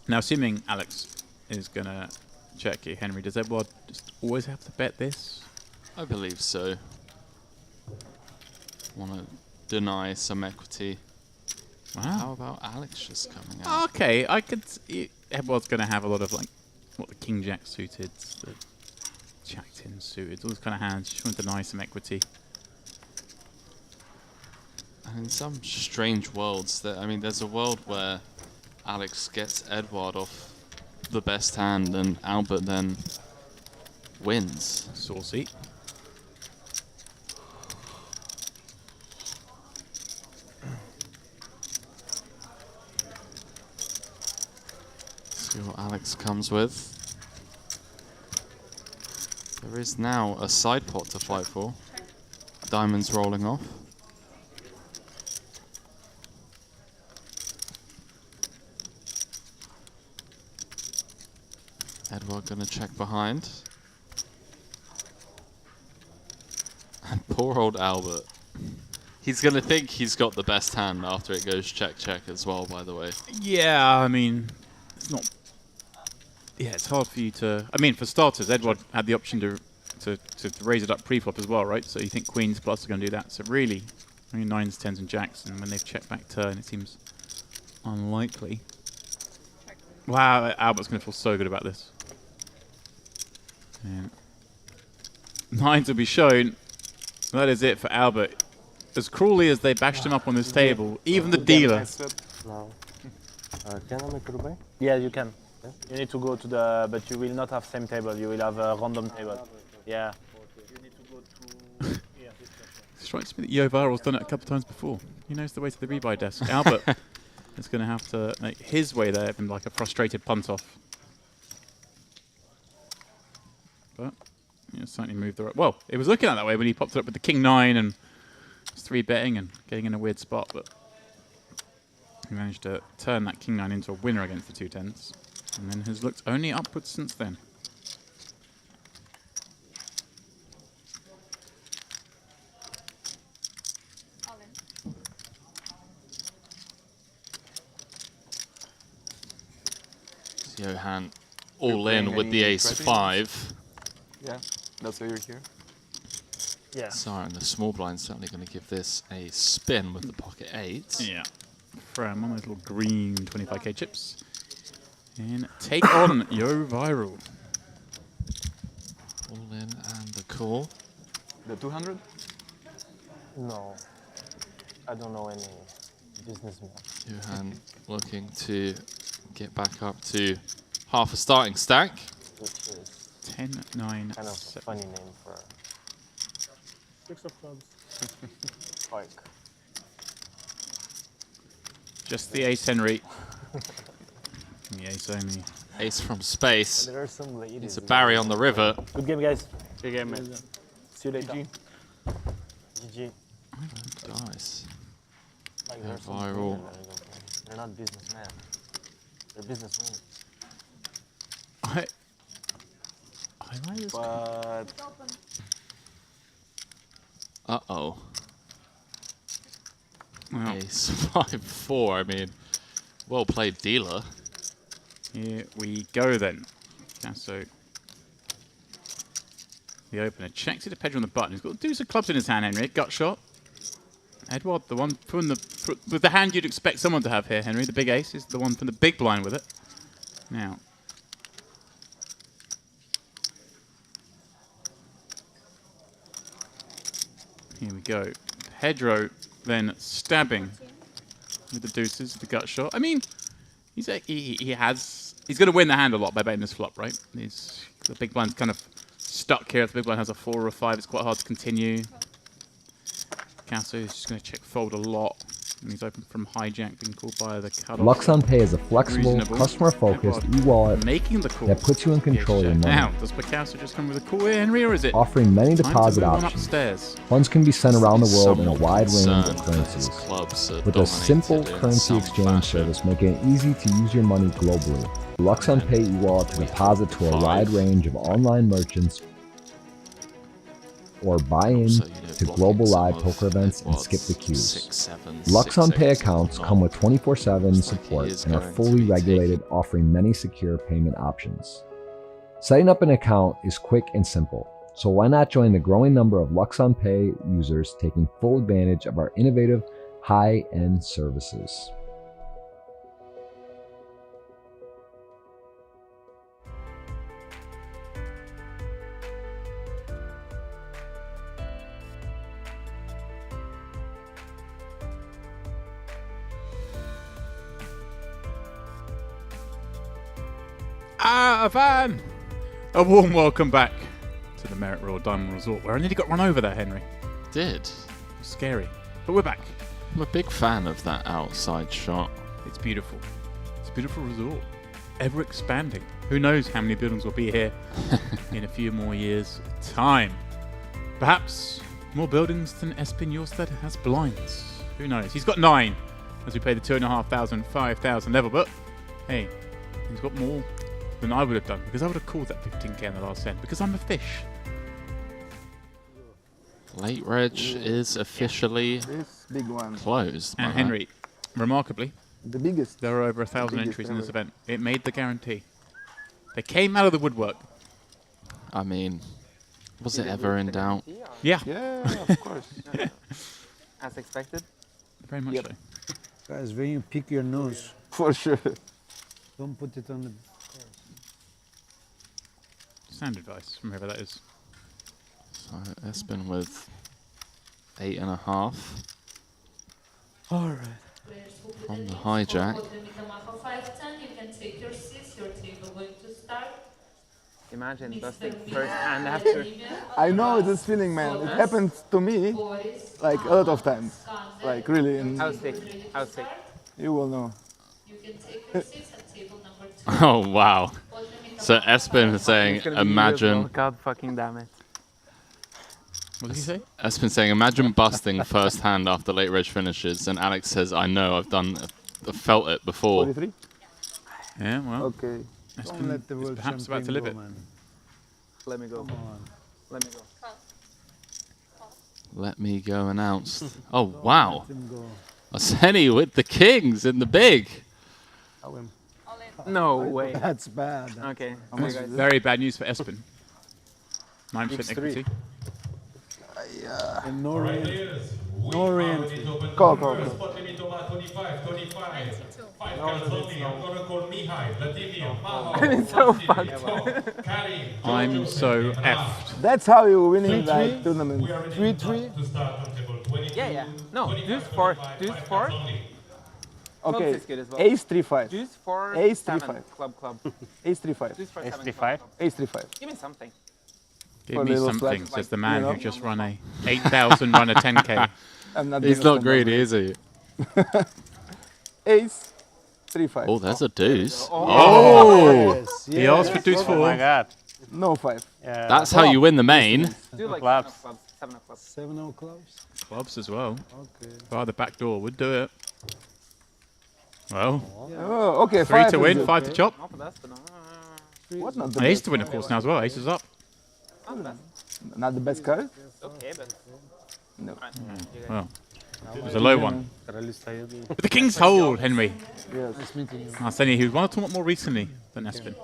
Now, assuming Alex is going to check here, Henry, does Edward just always have to bet this? I believe so. Want to deny some equity. Wow. How about Alex just coming out? Okay, I could see Edward's going to have a lot of, like, what, the king jack suited, the jack 10 suited, all those kind of hands. Just want to deny some equity. And in some strange worlds, I mean, there's a world where Alex gets Edward off the best hand and Albert then wins. Saucy. See what Alex comes with. There is now a side pot to fight for. Diamonds rolling off. Edward gonna check behind. And poor old Albert. He's gonna think he's got the best hand after it goes check check as well, by the way. Yeah, I mean, it's not... Yeah, it's hard for you to... I mean, for starters, Edward had the option to raise it up pre-flop as well, right? So you think queens plus are going to do that. So really, I mean, 9s, 10s and jacks, and when they've checked back turn, it seems unlikely. Wow, Albert's going to feel so good about this. And 9s will be shown. That is it for Albert. As cruelly as they bashed him up on this table, even the dealer... No. Can I make a ruby? Yeah, you can. Yeah? You need to go to the... But you will not have same table. You will have a random table. Yeah. You need to go to... It strikes me that Yo Viral's done it a couple of times before. He knows the way to the rebuy desk. Albert is going to have to make his way there in like a frustrated punt off. But yeah, certainly moved the right... Well, it was looking at that way when he popped it up with the king 9 and was 3-betting and getting in a weird spot, but he managed to turn that king 9 into a winner against the 2-10s, and then has looked only upwards since then. Johan all in with the ace-5. Yeah, that's why you're here. Yeah. Sorry, and the small blind's certainly going to give this a spin with the pocket 8. Yeah. From on those little green 25k chips. And take on Yo Viral. All in and the call. The 200? No. I don't know any businessman. Johan looking to get back up to half a starting stack. Which is 10, 9, kind of 7. funny name for 6 of clubs. Spike. Just the ace, Henry. The ace only. Ace from space. There are some ladies. It's a Barry on the river. Good game, guys. Good game, man. See you later. GG. Nice. Like there are some Viral. women that are okay. They're not businessmen. They're businesswomen. I like this. But Uh-oh. Wow. Ace 5-4. I mean, well played, dealer. Here we go then. Yeah, so the opener checks it to Pedro on the button. He's got deuce of clubs in his hand, Henry. Gut shot. Edward, the one from with the hand you'd expect someone to have here, Henry. The big ace is the one from the big blind with it. Now. Here we go. Pedro then stabbing with the deuces, the gut shot. I mean, he He's going to win the hand a lot by betting this flop, right? The big blind's kind of stuck here. If the big blind has a 4 or a 5, it's quite hard to continue. Casso is just going to check fold a lot. And he's open from hijack, being called by the cutoff. luxonpay is a flexible, customer-focused e-wallet that puts you in control of your money. Now, does Picasso just come with a call here, Henry, or is it offering many time to deposit move on options? upstairs? Funds can be sent around the world in a wide range concerned of currencies. that clubs are With a simple dominated in currency some exchange fashion. service, making it easy to use your money globally. luxonpay e-wallet to deposit to a wide range of online merchants or buy in to global live poker events and skip the queues. luxonpay accounts come with 24/7 support and are fully regulated, offering many secure payment options. Setting up an account is quick and simple, so why not join the growing number of luxonpay users taking full advantage of our innovative, high-end services. Van! A warm welcome back to the Merit Royal Diamond Resort, where I nearly got run over there, Henry. Did. Scary. But we're back. I'm a big fan of that outside shot. It's beautiful. It's a beautiful resort. Ever expanding. Who knows how many buildings will be here in a few more years' time. Perhaps more buildings than Espen Jorstad has blinds. Who knows? He's got 9 as we pay the 2,500, 5,000 level, but hey, he's got more than I would have done, because I would have called that 15k in the last end, because I'm a fish. Late Reg is officially big one. closed. And Henry, remarkably, the biggest. There are over 1,000 entries in this event. It made the guarantee. They came out of the woodwork. I mean, was it ever in doubt? Yeah. Yeah, of course. As expected. Very much so. Guys, when you pick your nose, for sure, don't put it on the. Sound advice from whoever that is. So Espen with 8.5. All right. From the hijack. You can take your seats. Your table going to start. Imagine busting first hand after. I know this feeling, man. It happened to me like a lot of times. Like really. How sick? How sick? You will know. You can take your seats at table number 2. Oh, wow. So Espen is saying, imagine... God fucking damn it. What did he say? Espen saying, imagine busting first hand after late reg finishes, and Alex says, I know, I've felt it before. 43? Yeah, well. Okay. Don't let the world perhaps about to live it. man. Let me go. Let me go. Let me go announced. Oh, wow. Let him go. Arseni with the kings in the big. No way. That's bad. Okay. Very bad news for Espen. 9% equity. And no re-entry. Call. Spot limit over 25. 5 cards only. I'm gonna call Mihai, Vladimir, Maho. So fucked. I'm so effed. That's how you winning that tournament. 3-3. Yeah. No, deuce 4. Deuce 4. Okay. Is good as well. Ace 3-5. Deuce 4. Ace 7. 3-5. Club. Ace 3-5. Deuce 4. Ace 7. 3-5. Ace 3-5. Give me something. Give me something, says the man you know? who just run a 8,000 run a 10k. He's not greedy, is he? Ace 3-5. Oh, there's a deuce. Oh! Yes, He asked for deuce 4. Oh my god. No 5. Yeah. That's how you win the main. Do like Clubs. 7 of clubs. 7 of clubs. Clubs as well. Okay. Via the back door would do it. Well, Oh, okay. 3 5 to is win, good. 5 to chop. Not the best, but What not the An ace best? to win, of course, now as well. Ace is up. not the best. Not the best card? Okay, but. No. Well, it was a low one. Король стоит. But the king's hold, Henry. Yes. Nice meeting you. Arseni, who won a tournament more recently than Espen.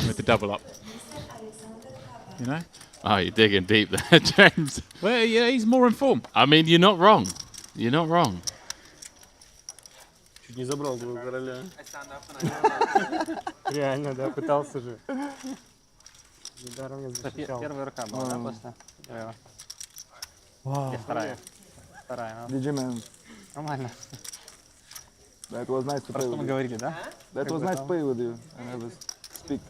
With the double up. You know? Oh, you're digging deep there, James. Well, yeah, he's more informed. I mean, you're not wrong. You're not wrong. Чуть не забрал твоего короля. I stand up and I Реально, да, пытался же. Недаром я защищал. Первая рука была, да, просто? Wow. Вторая. Вторая, GG man. Нормально. That was nice to play with you. That was nice to play with you and have a speak.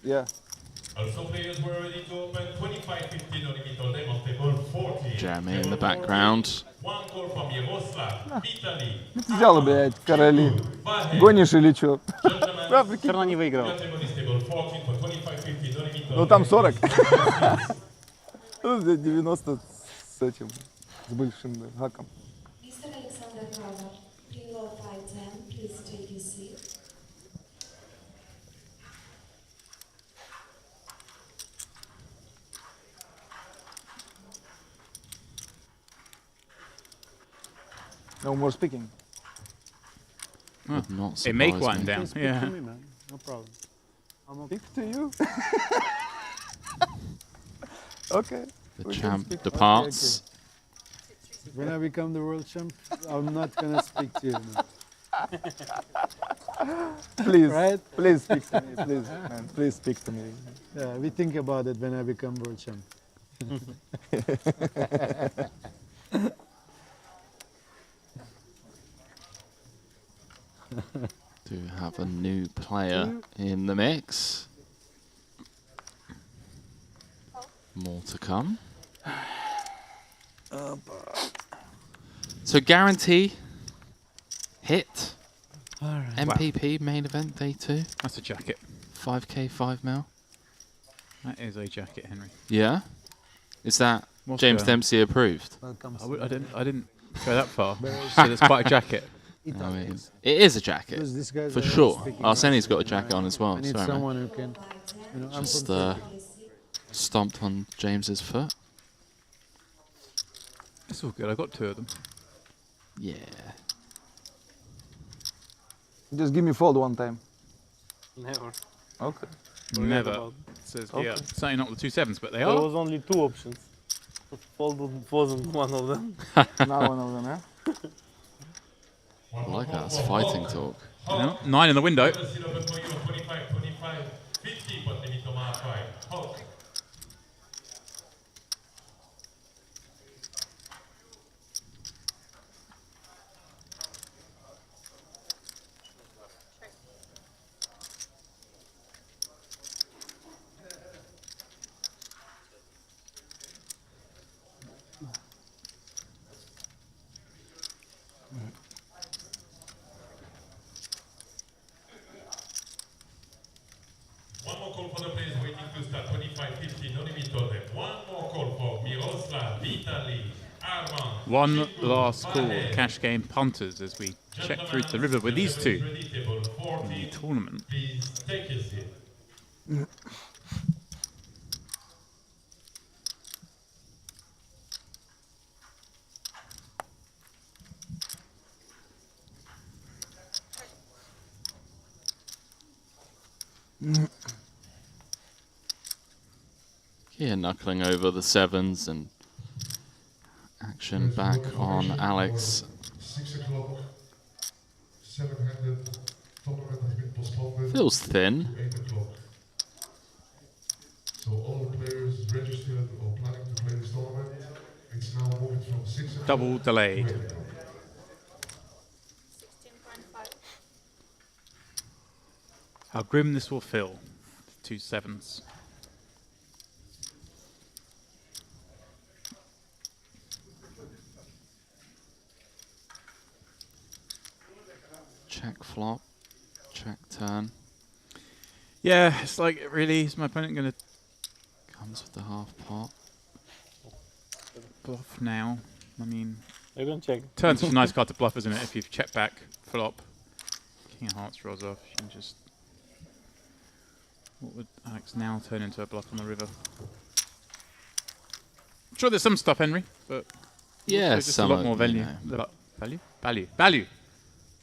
Yeah. Also players were ready to open 25-15 on limit all them on table 40. Jamie in the background. One call from Yaroslav, Italy. Ты взял, блядь, короли. Гонишь или чё? Все равно не выиграл. Ну там 40. 90 с этим, с большим гаком. Mr. Alexander Brother, Pingo 510, please take your seat. No more speaking. Would not They make surprise one me. down. Speak Yeah. to me, man. No problem. I'm okay. Speak to you. Okay. The we can champ speak. departs. When I become the world champ, I'm not gonna speak to you. Man. Please, Right? please speak to me, please, man. Please speak to me. Yeah, we think about it when I become world champ. Do have a new player in the mix. More to come. So guarantee hit. Alright. MPP main event day 2. That's a jacket. 5k 5 mil. That is a jacket, Henry. Yeah. Is that What's James going on? Dempsey approved? I didn't go that far. So it's quite a jacket. No, it is a jacket Because these guys for are not sure. speaking Arseni's got a English, jacket on as well. I need Sorry, someone man. who can, you know, I'm Just from Turkey. stomped on James's foot. It's all good. I got 2 of them. Yeah. Just give me fold one time. Never. Okay. Never. about- It says Okay. here. Certainly not the 2 sevens, but they There are. was only 2 options. Fold wasn't one of them. Now one of them, yeah? I like that. It's fighting talk. No, 9 in the window. One more call for the players waiting to start 25-15 no limit all them. One more call for Miroslav, Italy, Arman. One last call, cash game punters, as we check through to the river with these 2 in the tournament. Please take your seat. Yeah, knuckling over the 7s and action back on Alex. 6 o'clock. 700 tournament has been postponed. Feels thin. To 8 o'clock. So all players registered or planning to play this tournament, it's now moving from 6 o'clock. Double delayed. to 8 o'clock. How grim this will feel. 2 sevens. Check flop. Check turn. Yeah, it's like, really, is my opponent going to Comes with the half pot. bluff now? I mean, You're gonna check. turn's such a nice card to bluff, isn't it? If you've checked back, flop, King of Hearts rolls off, you can just... What would Alex now turn into a bluff on the river? I'm sure there's some stuff, Henry, but Yeah, also just a some lot of- more value. you know. Value? Value. Value.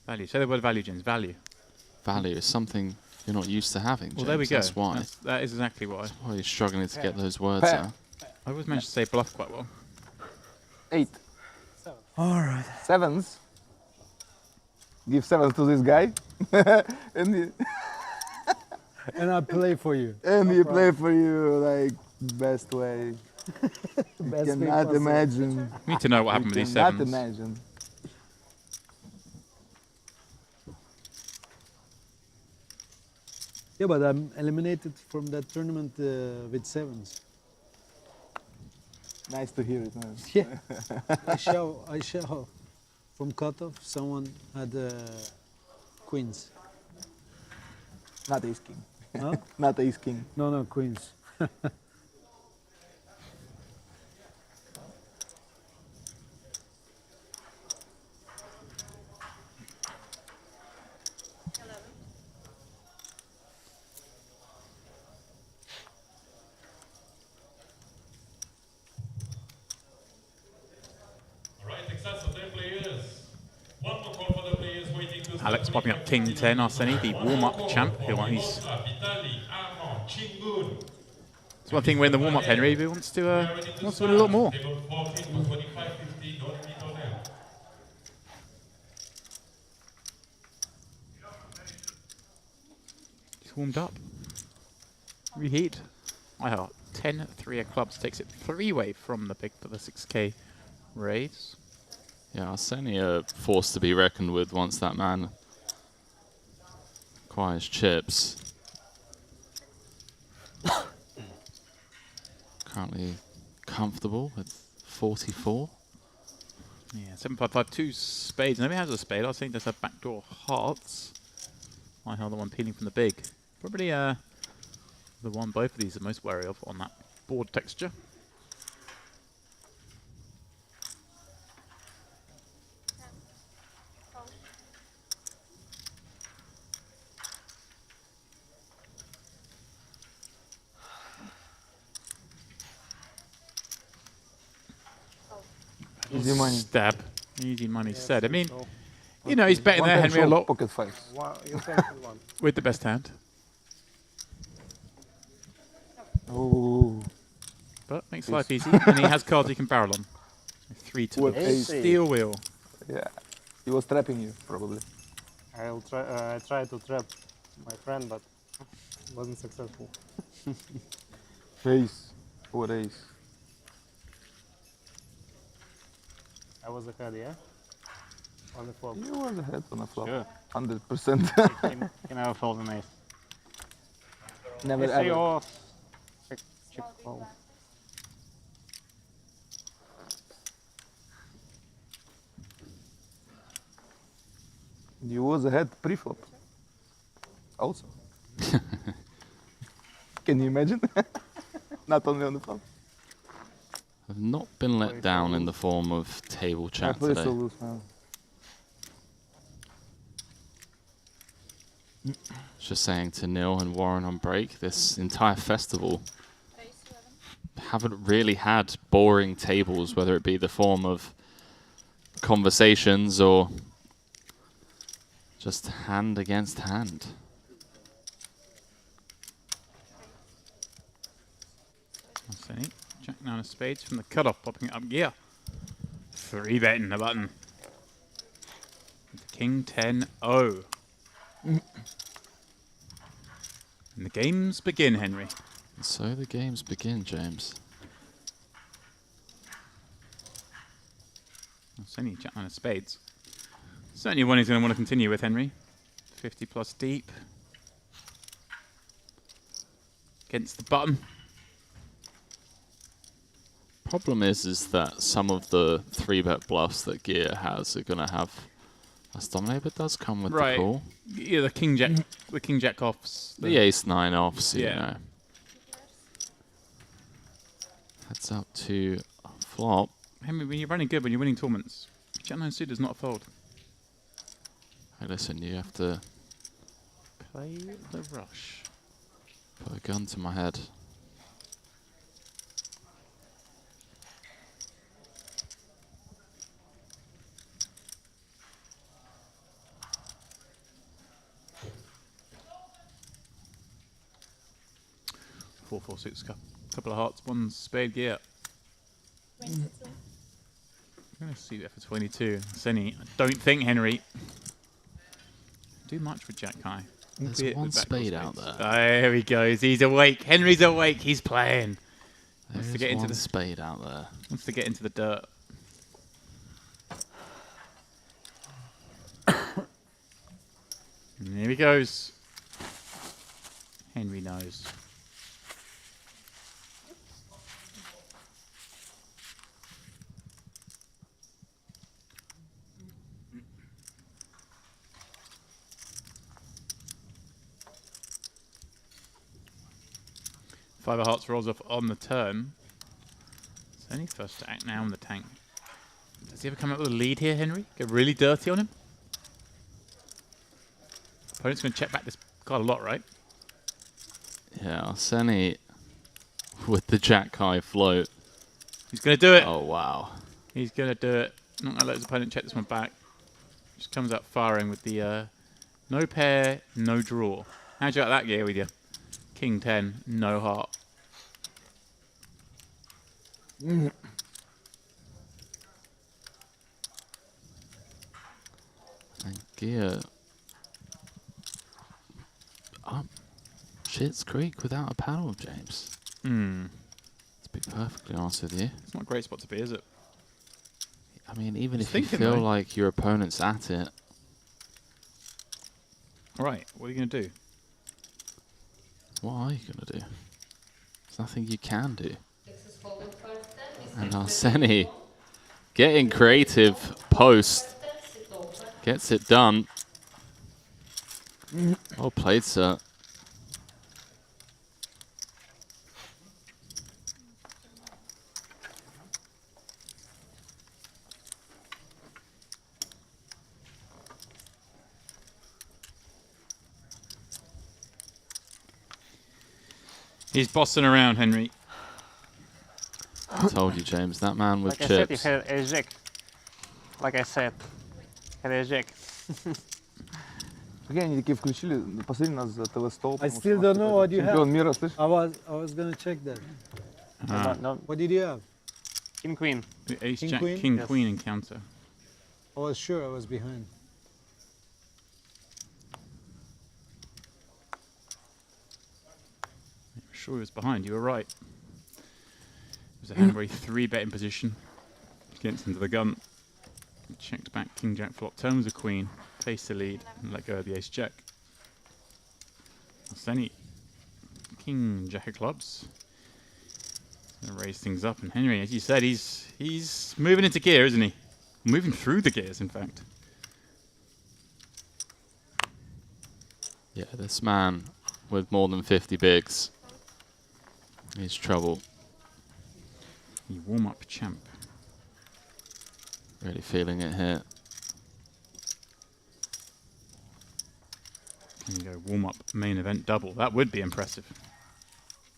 Value. Say the word value, James. Value. Value is something you're not used to having, James. Well, there we go. That's why. That is exactly why. That's why you're struggling to get those words Pair. out. I always managed to say bluff quite well. 8. All right. 7s. Give 7s to this guy. and he, And I play for you. and he play for you like best way. Best way Cannot possible. imagine. We need to know what happened with these sevens. Cannot imagine. Yeah, but I'm eliminated from that tournament with 7s. Nice to hear it, man. Yeah. I show from cutoff, someone had queens. Not ace king. Huh? Not ace king. No, queens. Alex popping up King 10, Arseny, the warm-up champ. It's one thing when the warm-up, Henry, but he wants to win a lot more. He's warmed up. Reheat. 10 3 of clubs takes it 3-way from the big for the 6K raise. Yeah, Arseny are forced to be reckoned with once that man acquires chips. Currently comfortable with 44. Yeah, 7-5-5, 2 spades. Nobody has a spade. I think there's a backdoor hearts. I held the one peeling from the big. Probably the one both of these are most wary of on that board texture. Easy money. Stab. Easy money said. I mean, you know, he's betting there, Henry, a lot. Pocket five. With the best hand. Oh. But makes life easy. And he has cards he can barrel on. 3 to the steel wheel. Yeah. He was trapping you, probably. I tried to trap my friend, but wasn't successful. Ace. What ace? I was ahead, yeah? On the flop. You was ahead on the flop. Sure. 100%. You never fold an ace. Never Ace ever. or check fold. You was ahead pre-flop. Also. Can you imagine? Not only on the flop. I've not been let down in the form of table chat today. So loose, man. Just saying to Neil and Warren on break, this entire festival haven't really had boring tables, whether it be the form of conversations or just hand against hand. Arseny, Jack 9 of spades from the cutoff, popping it up. Yeah. 3 betting the button. King 10-0. And the games begin, Henry. And so the games begin, James. Arseny, Jack 9 of spades. Certainly one he's going to want to continue with, Henry. 50 plus deep. Against the button. Problem is that some of the 3-bet bluffs that Gear has are going to have as dominate, but does come with the call. Yeah, the king jack offs. The ace-9 offs, yeah. you know. Heads up to flop. Henry, when you're running good, when you're winning tournaments, Jack 9 suit does not fold. Hey, listen, you have to play the rush. Put a gun to my head. Four suits, couple of hearts, 1 spade gear. I'm going to see that for 22. Arseny, I don't think Henry do much with Jack High. There's 1 spade out there. There he goes. He's awake. Henry's awake. He's playing. Wants to get into the spade out there. Wants to get into the dirt. And here he goes. Henry knows. Five of Hearts rolls off on the turn. It's only first to act now in the tank. Does he ever come up with a lead here, Henry? Get really dirty on him? Opponent's going to check back this card a lot, right? Yeah, Arseni with the Jack High float. He's going to do it. Oh, wow. He's going to do it. Not going to let his opponent check this one back. Just comes out firing with the no pair, no draw. How'd you like that gear with you? King 10, no heart. And gear up Schitt's Creek without a paddle, James. To be perfectly honest with you. It's not a great spot to be, is it? I mean, even if you feel like your opponent's at it. Right, what are you going to do? What are you going to do? There's nothing you can do. And Arseni getting creative post. Gets it done. Well played, sir. He's bossing around, Henry. I told you, James, that man with like chips. I said, he had a jack. Like I said, had a jack. Они такие включили, посмотри нас за ТВ-стол. I still don't know what you have. Чемпион мира, слышь? I was gonna check that. What did you have? King Queen. The Ace King Jack Queen? King Yes. Queen encounter. I was sure I was behind. I'm sure he was behind. You were right. It was a hand where he 3-bet in position. Against into the gun. Checked back King Jack flop. Turn was a queen. Face the lead and let go of the Ace Jack. Arseni. King Jack of clubs. Gonna raise things up, and Henry, as you said, he's moving into gear, isn't he? Moving through the gears, in fact. Yeah, this man with more than 50 bigs. He's trouble. You warm up champ. Really feeling it here. There you go, warm up main event double. That would be impressive.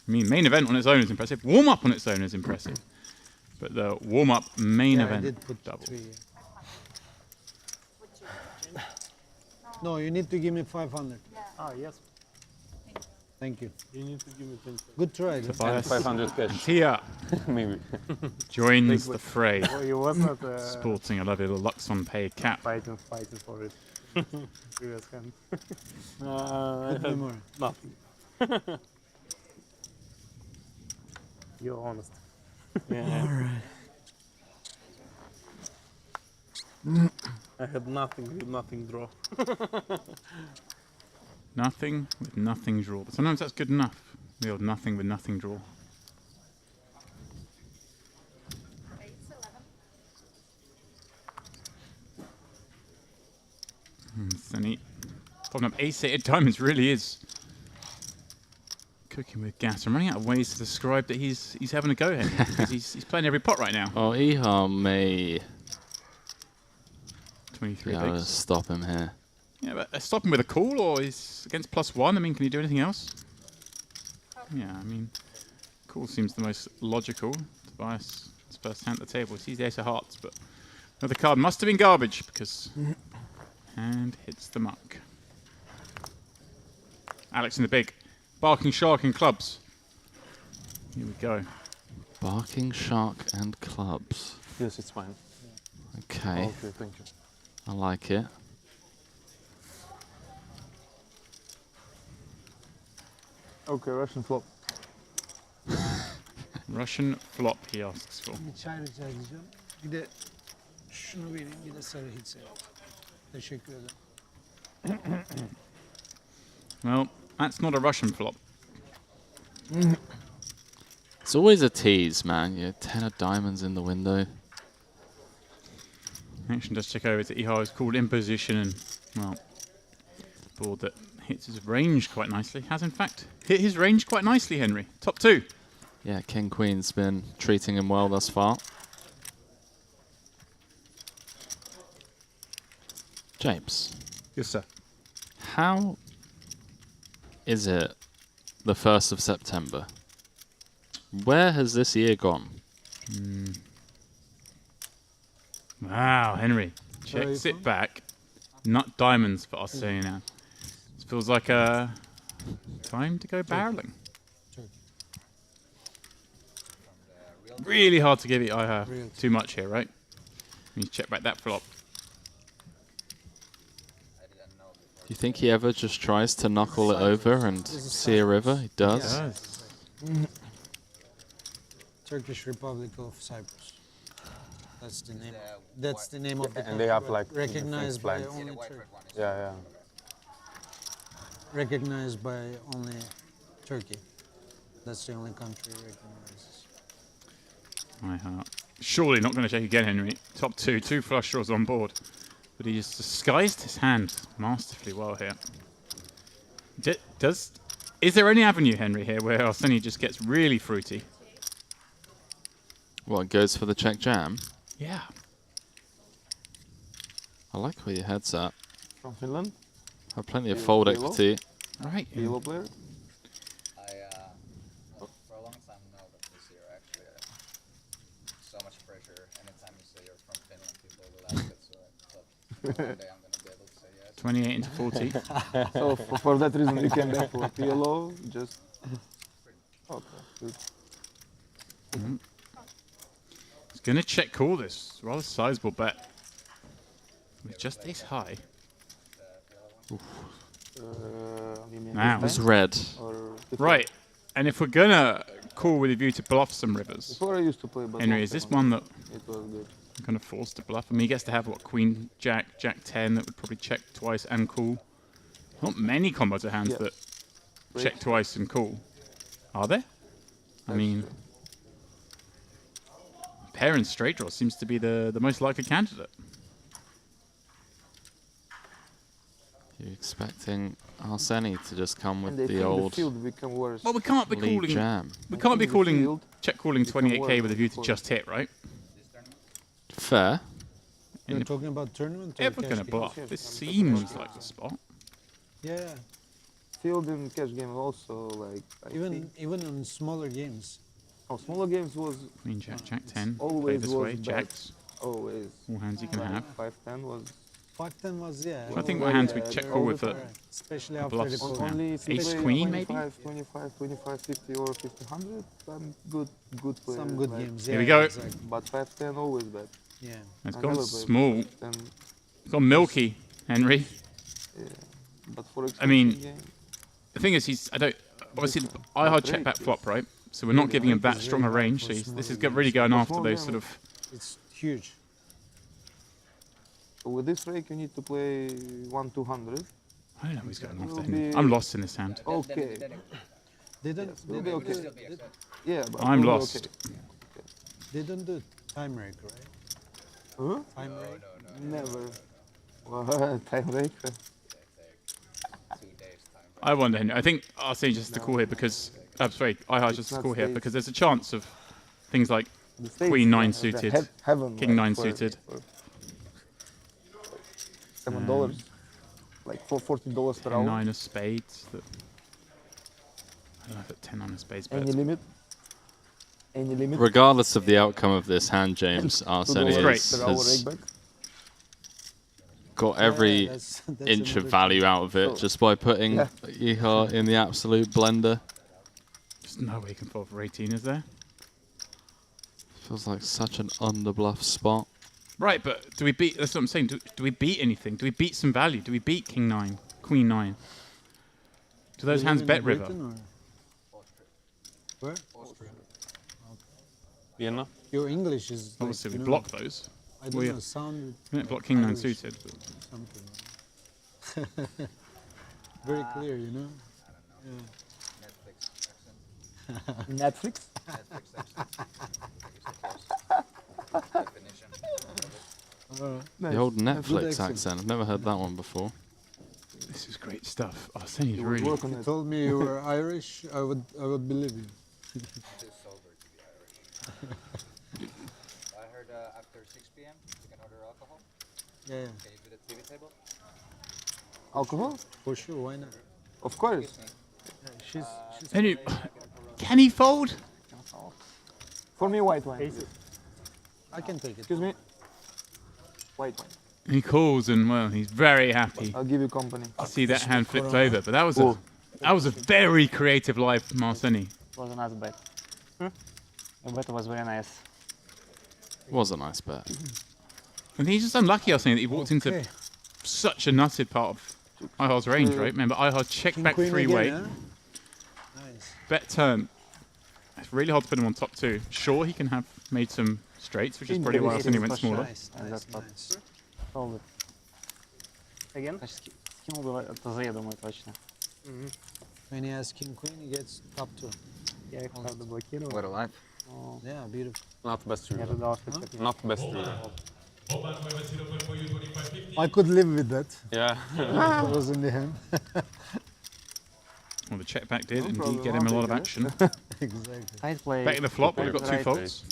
I mean, main event on its own is impressive. Warm up on its own is impressive. But the warm up main event I did put double. 3. No, you need to give me 500. Ah, yes. Thank you. You need to give me 10. Good try. Tobias 500 cash. Tia Maybe. joins the fray. Well, you was not Sporting a lovely little luxonpay cap. fighting for it. Previous hand. I Good had memory. nothing. You're honest. Yeah. Alright. I had nothing draw. Nothing with nothing draw. But sometimes that's good enough. The old nothing with nothing draw. Sunny. Popping up ace-8 diamonds really is cooking with gas. I'm running out of ways to describe that he's having a go here because he's playing every pot right now. Oh, Ihar may 23 be able to bigs. stop him here. Yeah, but stop him with a call, or he's against +1. I mean, can he do anything else? Yeah, I mean, call seems the most logical. Tobias, his first hand at the table, sees the ace of hearts, but another card must have been garbage because hand hits the muck. Alex in the big, barking shark in clubs. Here we go. Barking shark and clubs. Yes, it's fine. Okay. Okay, thank you. I like it. Okay, Russian flop. Russian flop, he asks for. Bir çay rica edeceğim. Bir de şunu vereyim, bir de sarı hisse. Teşekkür ederim. Well, that's not a Russian flop. It's always a tease, man. Yeah, 10 of diamonds in the window. Action does check over to Ihar's called in position and, well, board that hits his range quite nicely. Has, in fact, hit his range quite nicely, Henry. Top 2. Yeah, King Queen's been treating him well thus far. James. Yes, sir. How is it the 1st of September? Where has this year gone? Wow, Henry. Sit back. Nut diamonds for Australia. This feels like a time to go barreling. Really hard to give it too much here, right? You check back that flop. Do you think he ever just tries to knuckle it over and see a river? He does. Turkish Republic of Cyprus. That's the name. That's the name of the country. And they have like recognized by flags. only Turkey. Yeah. Recognized by only Turkey. That's the only country recognizes. My heart. Surely not going to check again, Henry. Top 2, 2 flush draws on board. But he just disguised his hand masterfully well here. Is there any avenue, Henry, here where Arseni just gets really fruity? What, goes for the check jam? Yeah. I like where your head's at. From Finland? Have plenty of fold equity. Right. Yellow player? For a long time now, but this year actually, so much pressure. Anytime you say you're from Finland, people will ask it. So I thought one day I'm going to be able to say yes. 28 into 40. So for that reason, you came back for PLO, just... Okay, good. He's going to check call this. Rather sizable bet. With just ace high. Now. It was red. Right. And if we're going to call with a view to bluff some rivers. Before I used to play, but Henry, is this one that it was good. I'm kind of forced to bluff? I mean, he gets to have, what, Queen, Jack, Jack 10 that would probably check twice and call. Not many combos of hands that check twice and call. Are there? I mean, pair and straight draw seems to be the most likely candidate. You're expecting Arseni to just come with And the old Well, we can't be lead calling jam. We can't be calling check calling 28k with a view to just hit, right? Fair. You're talking about tournament or If we're cash gonna game? bluff, this seems like the spot. Yeah. Field in cash game also, like... I think. Even on smaller games. Oh, smaller games was... Queen, Jack, Jack 10. Always Play this was way, bad. Jacks. Always. All hands you can have. 5-10 was... 5-10 was, yeah. I think what hands we check call with especially the after bluffs. the call. Only if you Ace play Queen, 25, 25, 50 or 50-100, I'm good player. Some good like, games, Here we go. Exactly. But 5-10 always bad. Yeah. It's I gone never played small. 5-10. It's gone milky, Henry. Yeah. But for I mean, game, the thing is, obviously, I hard check back flop, right? So we're not giving him that strong a range. So this is really going after those sort of. It's huge. so with this rake, you need to play 1-200. I don't know who's going after Will him. be- I'm lost in this hand. Okay. They don't. Will be okay. Yeah, but I'm will be lost. okay. They don't do time rake, right? Huh? Time rake? Never. Well, time rake. I wonder, Henry. I think Arsene just to call here because. I'm sorry, I hard just to not call here spades. because there's a chance of things like The spades Queen 9 are the suited, heaven, King like, 9 for- suited. for $7, like for $40 per King hour. 9 of spades. I don't know if that 10 9 of spades. Any bets. limit? Any limit? Regardless of the outcome of this hand, James, Arseni Great. has got every that's inch of another value out of it So- just by putting Yeah. Ihar in the absolute blender. There's no way he can fall for 18, is there? Feels like such an underbluff spot. Right, but do we beat? That's what I'm saying. Do we beat anything? Do we beat some value? Do we beat King 9, Queen 9? Do those You hands live bet in river? Britain or? Where? Vienna? Your English is. Like, Obviously, you we know, block those. I don't Well, yeah. know. Sound. We don't block King 9 Irish suited. But Something. Very clear, you know. Yeah. Netflix. The old Netflix accent. I've never heard that one before. This is great stuff. Arsenio's really. If you told me you were Irish, I would believe you. Too sober to be Irish. I heard after 6 p.m. you can order alcohol. Yeah. Can you do the TV table? Alcohol? For sure, why not? Of course. She's Can he fold? For me, white wine. I can take it. Excuse me. White wine. He calls and well, he's very happy. I'll give you company. To see that hand flipped over, but that was a very creative live from Arseni. Was a nice bet. The bet was very nice. Was a nice bet. And he's just unlucky, Arseni, that he walked into such a nutted part of Ihard's range, right? Remember, Ihard checked back three-way. Nice. Bet turn. It's really hard to put him on top two. Sure, he can have made some straights, which is probably why Arseni went smaller. Nice. Fold it. Again? Скинул бы ТЗ, я думаю, точно. When he has king queen, he gets top two. Я их, правда, блокировал. What a life. Yeah, beautiful. Not best Я rule. ожидал, что Not best rule. I could live with that. Yeah. It was in the hand. Well, the check back did indeed get him a lot of action. Exactly. Tight play. Back in the flop, we've got two folds.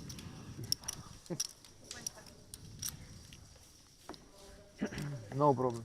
No problem.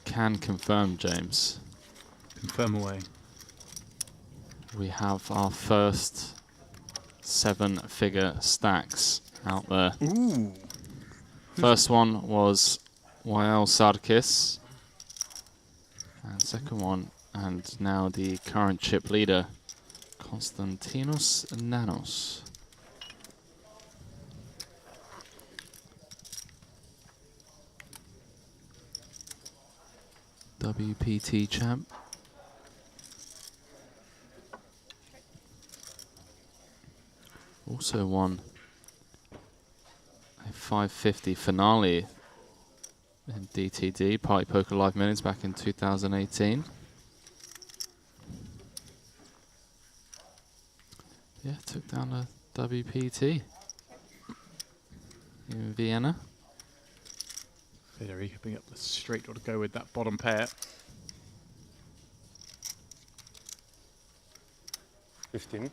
Can confirm, James. Confirm away. We have our first 7-figure stacks out there. Ooh. First one was YL Sarkis. And second one, and now the current chip leader, Konstantinos Nanos. WPT champ. Also won a 550 finale in DTD, Party Poker Live Millions, back in 2018. Yeah, took down a WPT in Vienna. Federico picking up the straight draw to go with that bottom pair. 15.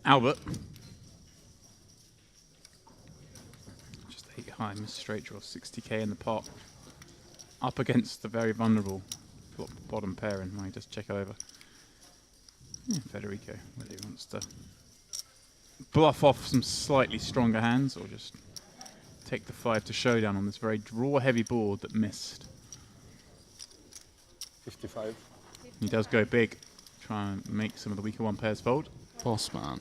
Albert. Just 8 high, missed straight draw, 60k in the pot. Up against the very vulnerable bottom pair, and I just check over. Yeah, Federico, whether he wants to bluff off some slightly stronger hands or just take the 5 to showdown on this very draw-heavy board that missed. 55. He does go big, try and make some of the weaker one pairs fold. Boss man.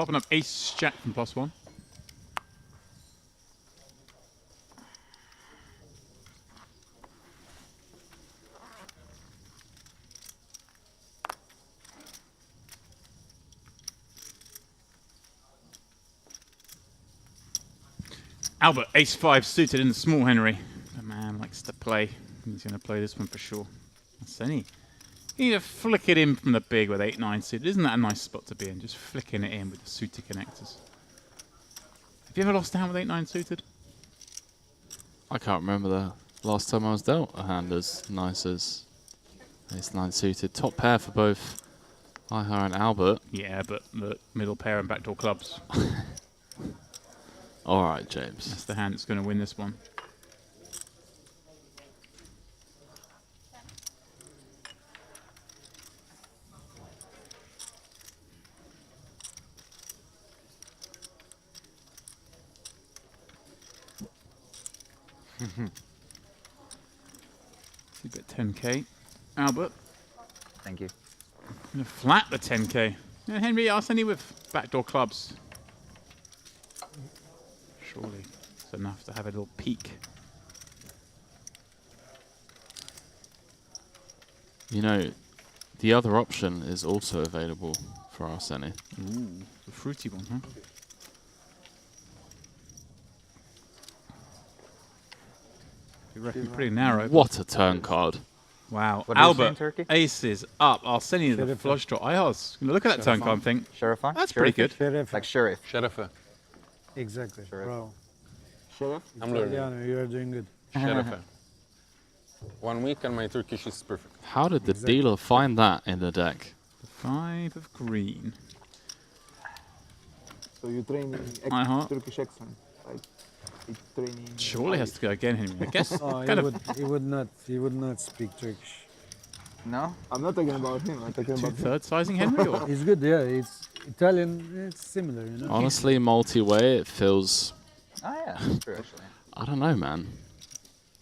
Popping up ace jack from +1. Albert, ace-5 suited in the small, Henry. The man likes to play. He's going to play this one for sure. That's any. You need to flick it in from the big with 8-9 suited. Isn't that a nice spot to be in? Just flicking it in with the suited connectors. Have you ever lost a hand with 8-9 suited? I can't remember the last time I was dealt a hand as nice as ace-9 suited. Top pair for both Ihar and Albert. Yeah, but the middle pair and backdoor clubs. All right, James. That's the hand that's going to win this one. You bet 10k. Albert. Thank you. Gonna flat the 10k. Yeah, Henry, Arseny with backdoor clubs. Surely it's enough to have a little peek. You know, the other option is also available for Arseny. Ooh, the fruity one, huh? You reckon pretty narrow. What a turn card. Wow. What are you Albert, saying, Turkey? aces up. Arseny the flush draw. I was going to look at that turn card and think, Sheriff? that's pretty good. Like sheriff. Sheriff. Exactly. Bravo. Sheriff? I'm learning. Italiano, you are doing good. Sheriff. 1 week and my Turkish is perfect. How did the dealer find that in the deck? The 5 of green. So you train Turkish accent, like training. Surely has to go again, Henry. I guess. Oh, kind he would not speak Turkish. No? I'm not talking about him. I'm talking about Two-thirds sizing Henry, or? It's good, yeah. It's Italian. It's similar, you know. Honestly, multi-way, it feels... Oh yeah, that's true actually. I don't know, man.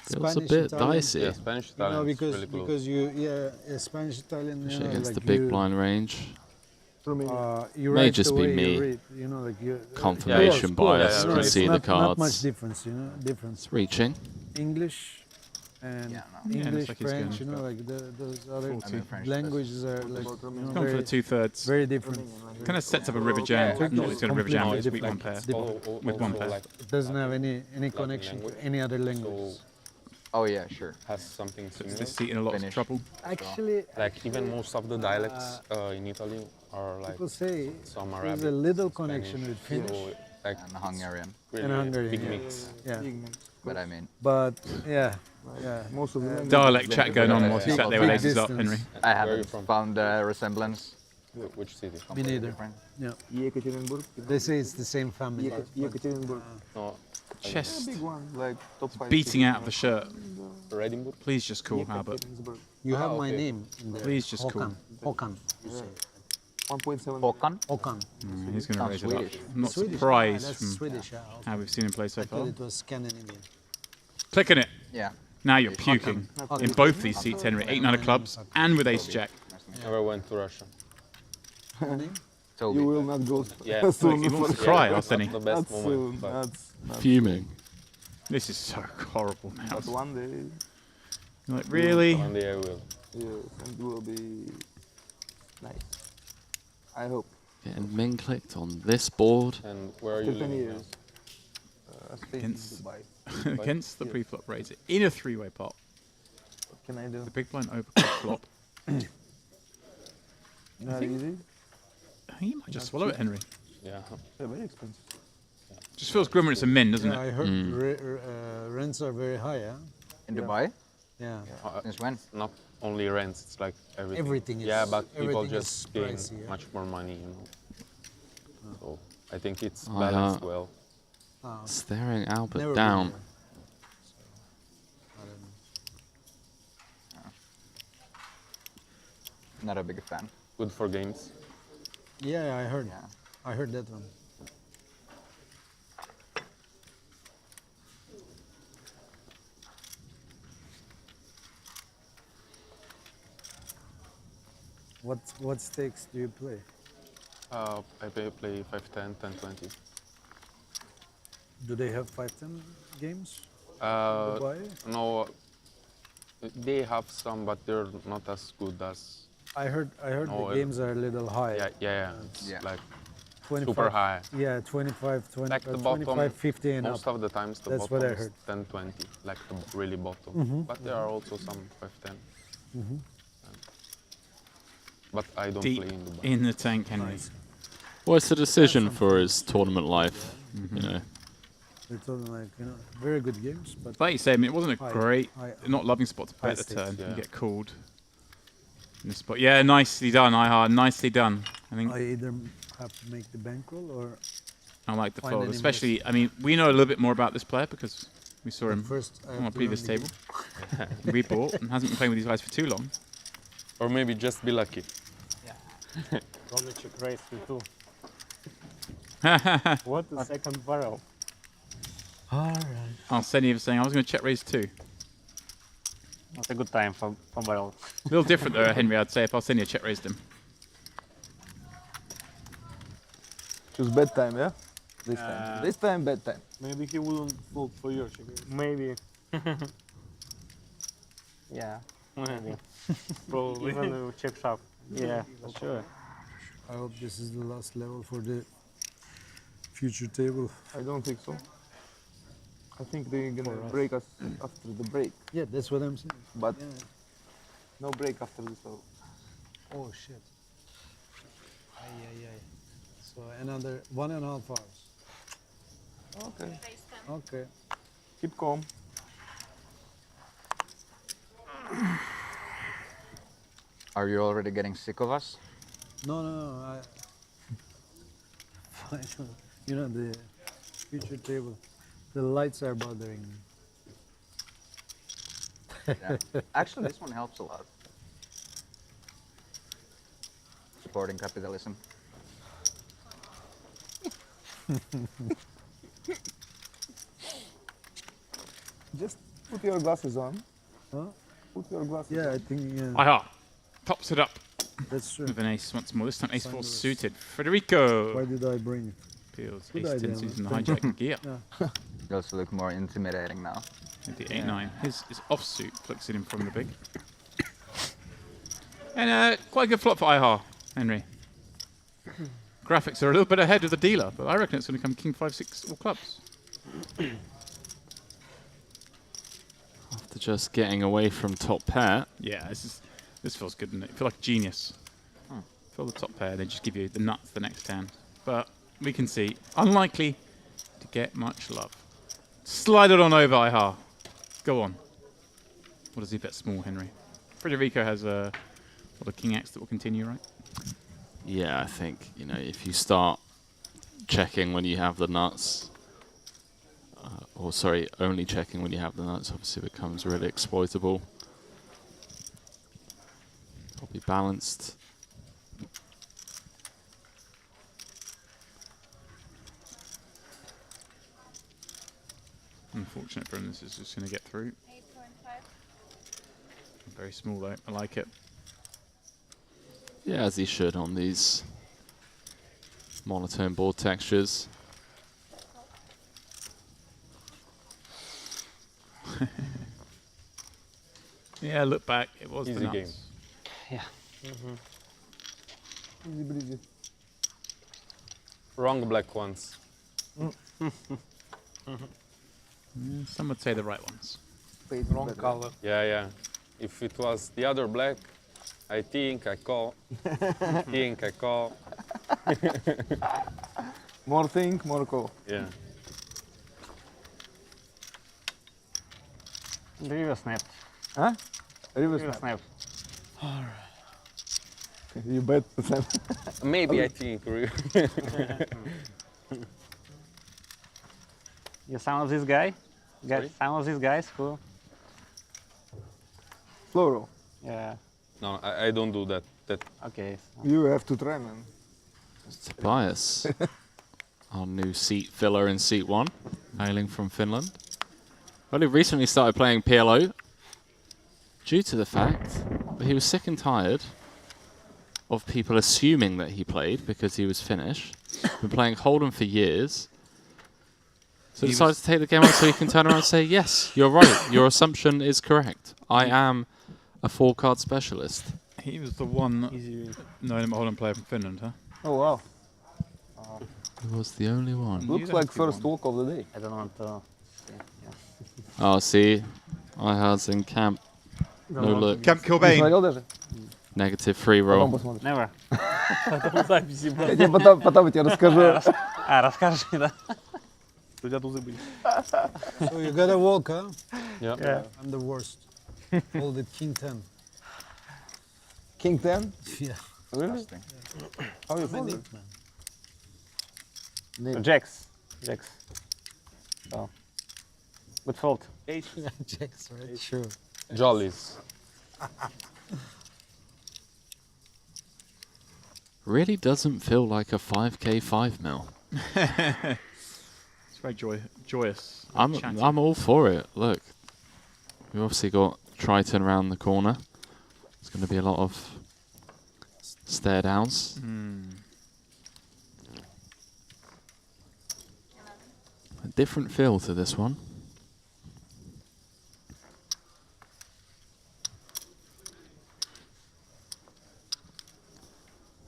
Feels Spanish, a bit Italian. dicey. Yeah, Spanish, Italian. No, because really close. because you Spanish Italian. Especially You know, against like the big you, blind range. You May write just the be way me. You read, you know, like you, Confirmation bias, no, can it's see not, the cards. Not much difference, you know. Difference. It's reaching. English and Yeah, English, looks like he's French, you going know, like those other 40. languages are like you know, Gone for the 2/3. very different. Kind of sets up a river jam. Turkish Not it's going to river jam, completely it's weak one different. pair. It's With one pair. It doesn't have any connection to any other language. Oh yeah, sure. Has something So similar. this seat in a lot of trouble. Actually, Like even most of the dialects in Italy are like people say some there's Arabic, a little Spanish, connection with Finnish so, like And Hungarian. really and Hungarian. big yeah. mix. Yeah. But I mean, But yeah, Most of the Dialect chat going on whilst you sat there with aces up, Henry. I haven't found a resemblance. Which city? Me neither. Yeah. Yekaterinburg. They say it's the same family. Yekaterinburg. No, Chest Big one, like top 5. beating out of the shirt. Edinburgh. Please just call Albert. You have Ah, my okay. name in there. Please just Håkan. Håkan. You say. 1.7. Håkan? Håkan. He's going to Sounds raise it up. Swedish. I'm not Swedish. surprised That's from Swedish. how we've seen him play so I far. thought it was Scandinavian. Clicking it. Yeah. Now you're puking. In both these seats, Henry. 8-9 of clubs and with ace jack. Never went to Russia. You will not go Yeah. soon. He wants to cry, Arseny. Not the best Not moment. soon. But That's Fuming. This is so horrible now. but one day. You're like, really? one day I will. Yes, and it will be nice. I hope. Getting min clicked on this board. And where are you After 10 living now? years. Stay in Against, Dubai. against the pre-flop raiser. In a three-way pot. What can I do? The big blind over flop. Not easy. You might just swallow it, Henry. Yeah. They're very expensive. Just feels grim when it's a min, doesn't Yeah, I it? heard rents are very high, yeah? In Dubai? Yeah. Since when? Not only rents, it's like everything. Everything is- Yeah, but people everything is just gain pricey, yeah. much more money, you know. So I think it's Oh, balanced yeah. well. Staring Albert Never down. been there. Not a big fan. Good for games. Yeah, I heard. I heard that one. What stakes do you play? I play 5-10, 10-20. Do they have 5-10 games? No, they have some, but they're not as good as. I heard the games are a little high. Yeah. It's like 25, super high. Yeah, 25, 20, Like the 25, bottom, 50 and most up. of the times the That's bottom what I is heard. 10-20, like the really bottom. Mhm. But there are also some 5-10. Mhm. But I don't Deep play in Dubai. in the tank, Henry. Well, it's a decision for his tournament life, you know. It's all like, very good games, but Like you say, I mean, it wasn't a high- great, high- not loving spot to play high at the stakes. turn and get called in the spot. Yeah, nicely done, Ihar. Nicely done. I think I either have to make the bankroll or I like the find fold, an especially. I mean, we know a little bit more about this player because we saw him first I on have our to previous learn table. the We bought and hasn't been playing with these guys for too long. Or maybe just be lucky. Only check raise you too. What the second barrel? Alright. Arsenia was saying I was going to check raise too. Not a good time for barrel. A little different though, Henry, I'd say, if Arsenia check raised him. Choose bedtime, yeah? This time. This time, bedtime. Maybe he wouldn't fold for your check raise. Maybe. Yeah. Maybe. Probably. Even check sharp. Yeah, for sure. I hope this is the last level for the future table. I don't think so. I think they're gonna break us after the break. Yeah, that's what I'm saying. But Yeah. no break after this level. Oh shit. Ay. So another 1.5 hours. Okay. Okay. Keep calm. Are you already getting sick of us? No. The future table. The lights are bothering me. Yeah. Actually, this one helps a lot. Supporting capitalism. Just put your glasses on. Huh? Put your glasses Yeah, on. I think. Ihar tops it up. That's true. With an ace once more. This time ace 4 Sandals. suited. Federico. Why did I bring it? Peels. Good Ace 10 idea, suited in the man. hijack gear. Yeah. You also look more intimidating now. With the 8-9. His offsuit flicks it in from the big. And quite a good flop for Ihar, Henry. Graphics are a little bit ahead of the dealer, but I reckon it's going to come King 5-6 all clubs. After just getting away from top pair. Yeah, this feels good, doesn't it? I feel like a genius. Fill the top pair, they just give you the nuts the next hand. But we can see, unlikely to get much love. Slide it on over, Ihar. Go on. What does he bet small, Henry? Federico has a King X that will continue, right? Yeah, I think, if you start checking when you have the nuts, only checking when you have the nuts, obviously becomes really exploitable. It'll be balanced. Unfortunate for him, this is just going to get through. Very small though, I like it. Yeah, as he should on these monotone board textures. Yeah, look back, it was Easy the nuts. game. Yeah. Easy breezy. Wrong black ones. Yeah, some would say the right ones. Wrong color. Yeah. If it was the other black, I think I call. More think, more call. Yeah. River snap. Huh? River River snap. snap. You bet. Maybe I think. You some of this guy? Sorry? Some of these guys who? Floro. Yeah. No, I don't do that. Okay. You have to try, man. Tobias, our new seat filler in seat 1, hailing from Finland. Only recently started playing PLO due to the fact that he was sick and tired of people assuming that he played because he was Finnish. Been playing Hold'em for years. So He decided was- to take the game out so he can turn around and say, yes, you're right. Your assumption is correct. I am a 4-card specialist. He was the one known Hold'em player from Finland, huh? Oh wow. He was the only one. Looks like first walk of the day. I don't want to. Oh, see, I had in camp. No look. Camp Cobain. Negative free roll. Never. Я тебе потом тебе расскажу. Расскажи, да. У тебя тузы были. So you gotta walk, huh? Yeah. I'm the worst. Hold it King 10. King 10? Yeah. Really? How you My fold nick, it? man. Jacks. Oh. With fault. Jacks, right? Sure. Jollies. Really doesn't feel like a 5k 5 mil. It's very joyous. Chatty. I'm all for it. Look, we've obviously got Triton around the corner. There's going to be a lot of stare downs. A different feel to this one.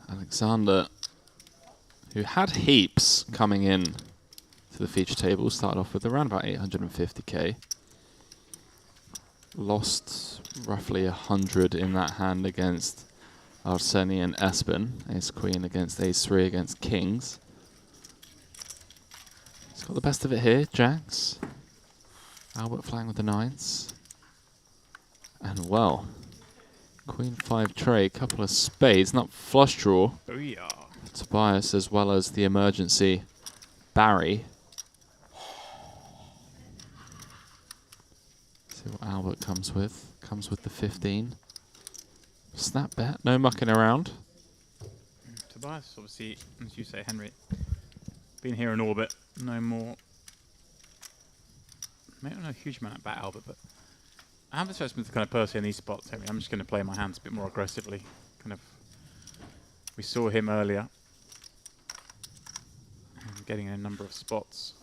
Alexander, who had heaps coming in to the feature table, started off with around about 850k. Lost roughly 100 in that hand against Arseni and Espen. Ace Queen against Ace 3 against Kings. He's got the best of it here, Jacks. Albert flying with the 9s. And well, Queen 5 tray, couple of spades, not flush draw. Booyah. Tobias, as well as the emergency Barry. See what Albert comes with. Comes with the 15. Snap bet, no mucking around. Tobias, obviously, as you say, Henry, been here in orbit. No more. Maybe not a huge amount about Albert, but Albert's just been the kind of person in these spots, Henry. I'm just going to play my hands a bit more aggressively. Kind of. We saw him earlier. Getting in a number of spots.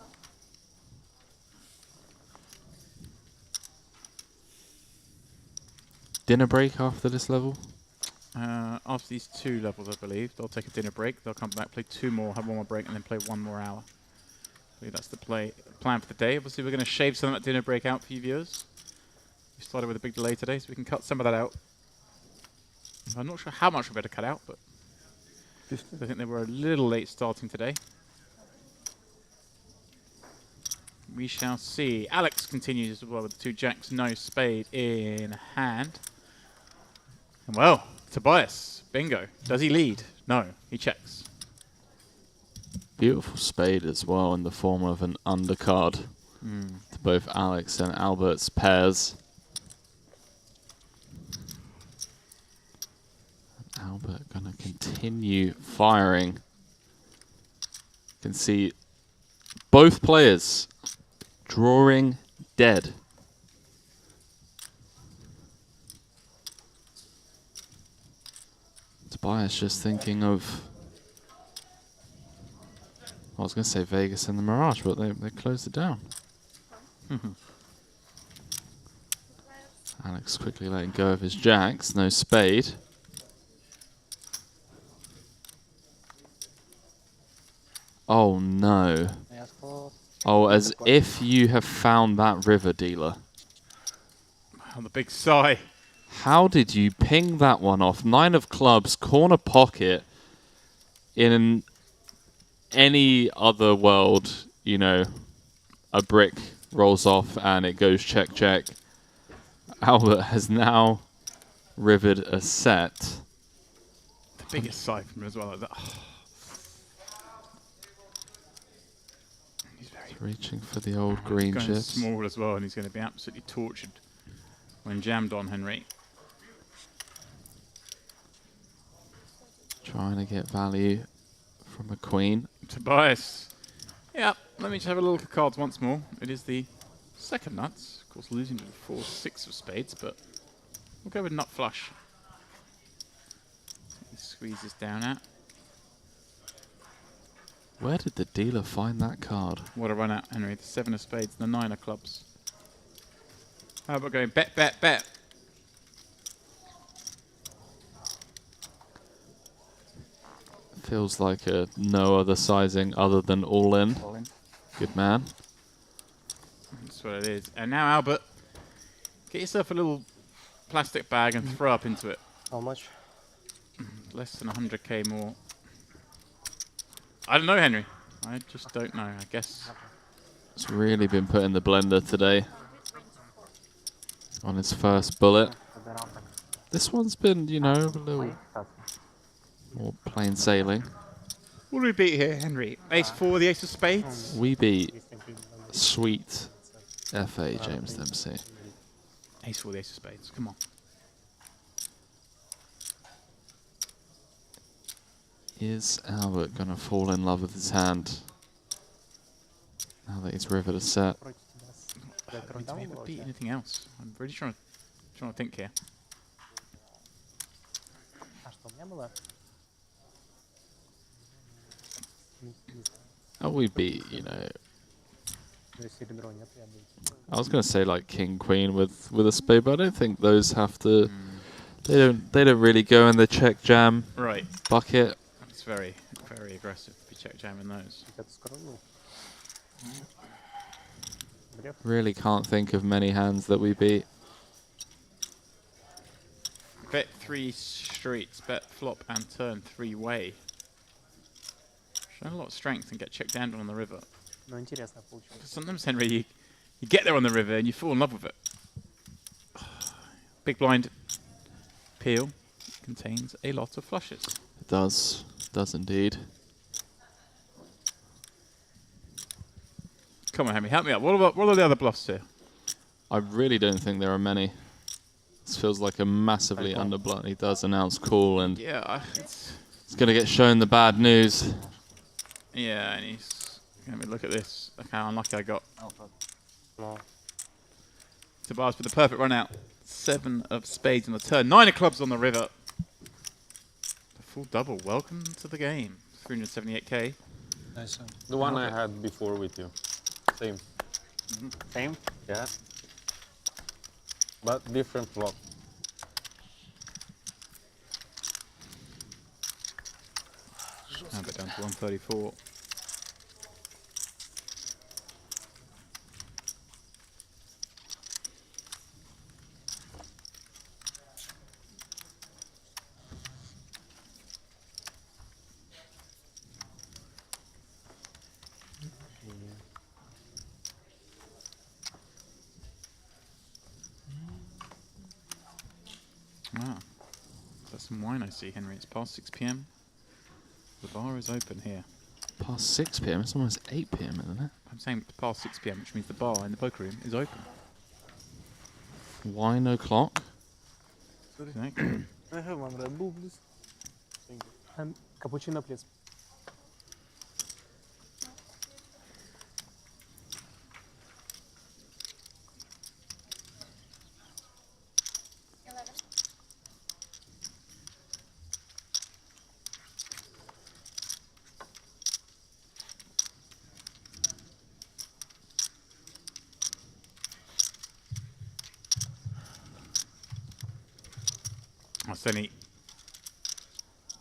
Dinner break after this level? After these 2 levels, I believe, they'll take a dinner break. They'll come back, play 2 more, have 1 more break, and then play 1 more hour. I believe that's the plan for the day. Obviously, we're going to shave some of that dinner break out for you viewers. We started with a big delay today, so we can cut some of that out. I'm not sure how much we're better cut out, but I think they were a little late starting today. We shall see. Alex continues as well with the 2 jacks, no spade in hand. And well, Tobias, bingo. Does he lead? No, he checks. Beautiful spade as well in the form of an undercard to both Alex and Albert's pairs. Albert gonna continue firing. You can see both players drawing dead. Tobias just thinking of, I was going to say Vegas and the Mirage, but they closed it down. Alex quickly letting go of his jacks, no spade. Oh no. Oh, as if you have found that river dealer. On the big sigh. How did you ping that one off? 9 of clubs, corner pocket. In any other world, you know, a brick rolls off and it goes check, check. Albert has now rivered a set. The biggest sigh from him as well. Like that. He's reaching for the old green going chips. small as well, and he's going to be absolutely tortured when jammed on, Henry. Trying to get value from a queen. Tobias. Yeah, let me just have a look at cards once more. It is the second nuts. Of course, losing to the 4-6 of spades, but we'll go with nut flush. He's squeeze this down at. Where did the dealer find that card? What a run out, Henry. The 7 of spades and the 9 of clubs. How about going bet, bet, bet? Feels like no other sizing other than all in. All in. Good man. That's what it is. And now, Albert, get yourself a little plastic bag and throw up into it. How much? Less than 100k more. I don't know, Henry. I just don't know. I guess. It's really been put in the blender today. On his first bullet. This one's been, you know, a little more plain sailing. What do we beat here, Henry? Ace 4, the ace of spades? We beat sweet FA James Dempsey. Ace 4, the ace of spades. Come on. Is Albert going to fall in love with his hand now that he's rivered a set? Do we ever beat anything else? I'm really trying to think here. Oh, we beat, you know. I was going to say like King Queen with a spade, but I don't think those have to. They don't really go in the check jam bucket. It's very, very aggressive to be check jamming those. Really can't think of many hands that we beat. Bet 3 streets, bet flop and turn 3-way. Show a lot of strength and get checked down on the river. Sometimes, Henry, you get there on the river and you fall in love with it. Big blind peel contains a lot of flushes. It does indeed. Come on, Henry, help me out. What are the other bluffs here? I really don't think there are many. This feels like a massively underbluff. He does announce call, and yeah, it's going to get shown the bad news. Yeah, and he's going to look at this. Look how unlucky I got. Tobias with the perfect run out. 7 of spades on the turn. 9 of clubs on the river. The full double. Welcome to the game. 378k. Nice. The one I had before with you. Same. Same? Yeah. But different flop. Now but down to 134. Ah, that's some wine I see, Henry. It's past 6 p.m. The bar is open here. Past 6 p.m. It's almost 8 p.m. isn't it? I'm saying past 6 p.m., which means the bar in the poker room is open. Wine o'clock. Exactly. I have one Red Bull, please. Thank you. And cappuccino, please. Arseni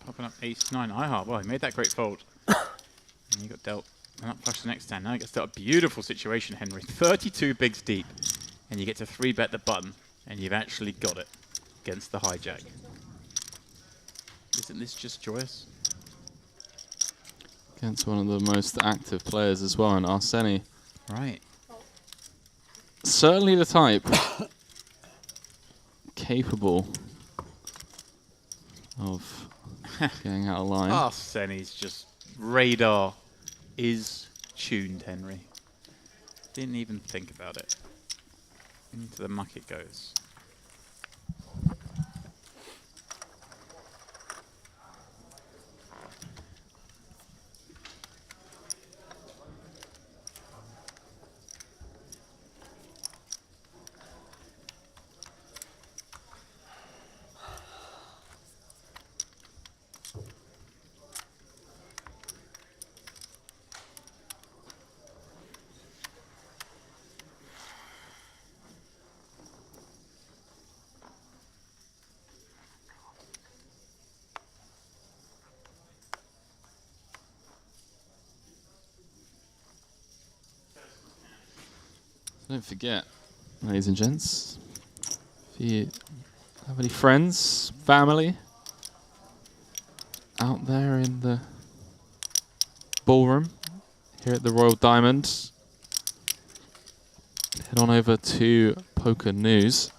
popping up ace 9 IHAR. Well, he made that great fold. And he got dealt and up flush the next hand. Now he gets dealt a beautiful situation, Henry. 32 bigs deep. And you get to 3-bet the button. And you've actually got it against the hijack. Isn't this just joyous? Against one of the most active players as well, in Arseni. Right. Certainly the type capable of getting out of line. Arseni's just radar is tuned, Henry. Didn't even think about it. Into the muck it goes. Don't forget, ladies and gents, if you have any friends, family out there in the ballroom here at the Royal Diamond, head on over to Poker News.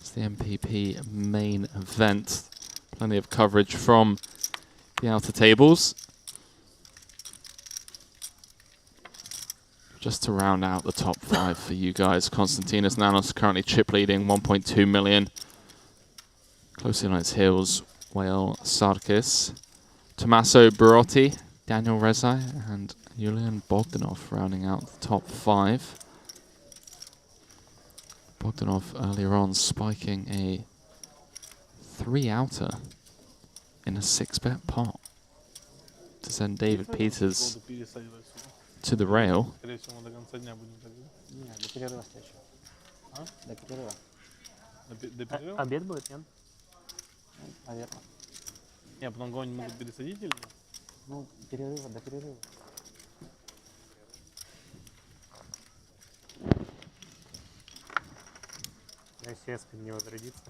It's the MPP main event. Plenty of coverage from the outer tables. Just to round out the top 5 for you guys, Konstantinos Nanos currently chip leading 1.2 million. Closely on its heels, Wael Sarkis, Tommaso Barotti, Daniel Rezai, and Julian Bogdanov rounding out the top 5. Bogdanov earlier on spiking a 3-outer in a 6-bet pot to send David Peters to the rail. Обед будет, нет? Наверное. Не, потом кого-нибудь могут пересадить или нет? Ну, перерыва, до перерыва. Если Эспин не возродится.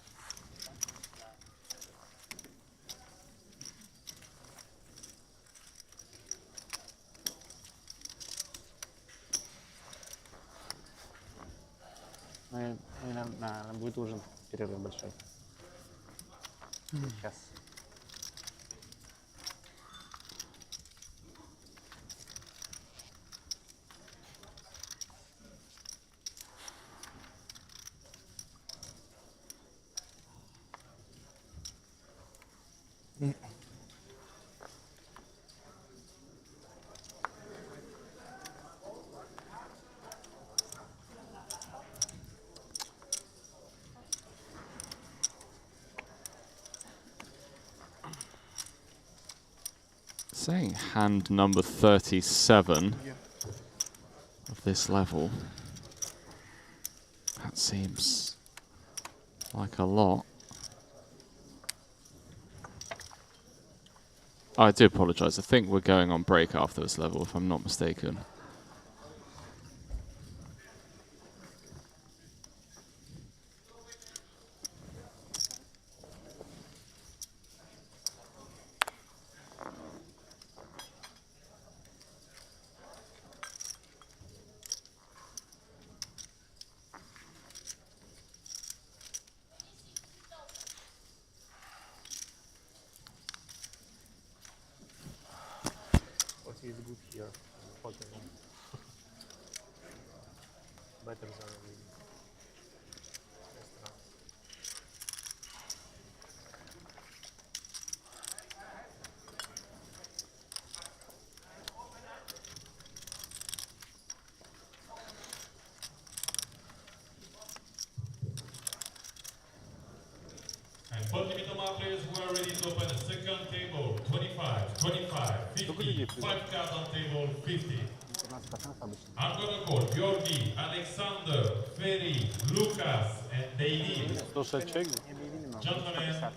Наверное, будет ужин, перерыв большой. Сейчас. Saying hand number 37 of this level. That seems like a lot. Oh, I do apologise. I think we're going on break after this level, if I'm not mistaken. Is good here, hotel room. Better than the restaurant. And Party&Merit players who are ready to open a second table, 25, 25, 50, 5 cards on table, 50. I'm going to call Georgi, Alexander, Ferry, Lucas, and David. Gentlemen,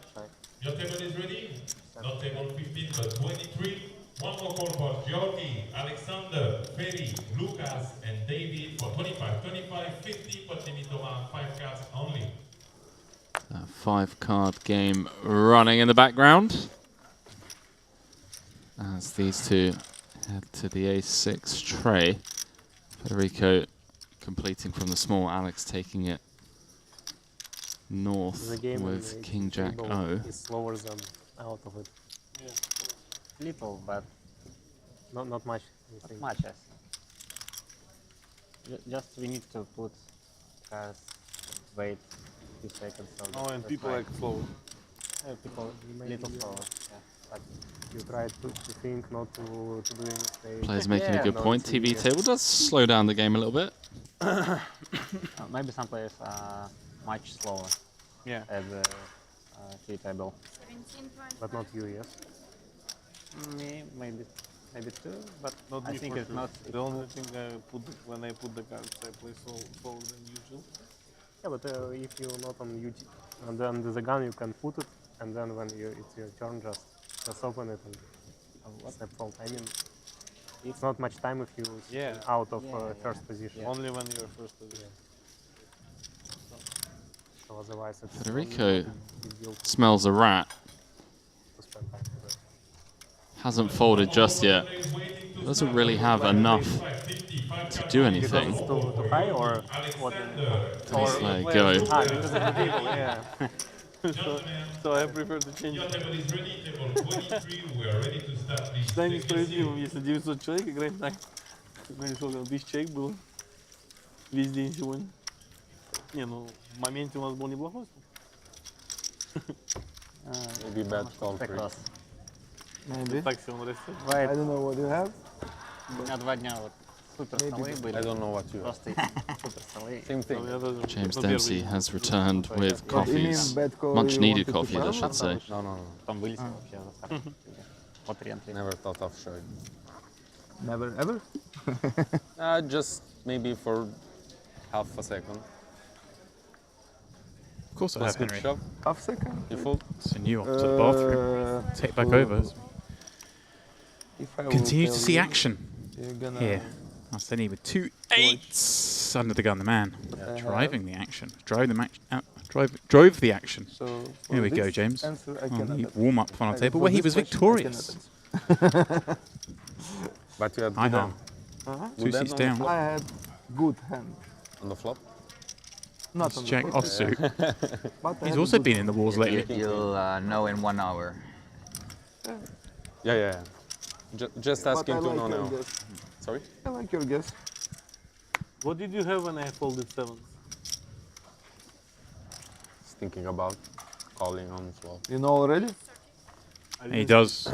your table is ready? Not table 15, but 23. One more call for Georgi, Alexander, Ferry, Lucas, and David for 25, 25, 50, Party&Merit 5 cards only. That 5-card game running in the background as these two head to the A6 tray. Federico completing from the small, Alex taking it north with King Jack O. Is slower than out of it. Yeah. Little, but not much. Not much, yes. Just we need to put wait 2 seconds. So and people like slow. People little slower. Yeah. But you try to think, not to do anything. Players making a good point. TV table does slow down the game a little bit. Maybe some players are much slower. Yeah. At the TV table. But not you, yes. Me, maybe too, but Not I me think for it's sure. not. The only thing when I put the cards, I play slower than usual. Yeah, but if you're not on YouTube, and then the gun you can put it, and then when it's your turn, just open it and snap fold. I mean, It's not much time if you out of first position. Only when you're first position. So otherwise it's Federico smells a rat. Hasn't folded just yet. Doesn't really have enough to do anything. Because it's too high or what? Just let it go. Because of the table, yeah. So I prefer to change. Считай несправедливым, если 900 человек играет так. Знаешь, сколько? 1000 человек было весь день сегодня. Не, ну в моменте у нас был неплохой стук. Maybe bad call free. Maybe. Так все он растет. I don't know what you have. У меня 2 дня вот супер столы были. I don't know what you have. Просто супер столы. Same thing. James Dempsey has returned with coffees. Much needed coffees, I should say. No. Там вылез вообще. Вот рентли. Never thought of showing. Never ever? Just maybe for half a second. Of course I have, Henry. Half second? You fold? Send you off to the bathroom. Take back over. Continue to see action here. Arseni with 2 8s under the gun. The man driving the action. Drove the action. So here we go, James. Answer, The warm-up final table where he was victorious. But you had High good harm. hand. 2 seats down. I had good hand. On the flop? Not on Jack the flop. offsuit. He's also been in the wars lately. You'll know in 1 hour. Yeah. Just asking But I to like know your now. guess. Sorry? I like your guess. What did you have when I folded 7? Thinking about calling on flop. You know already? He does.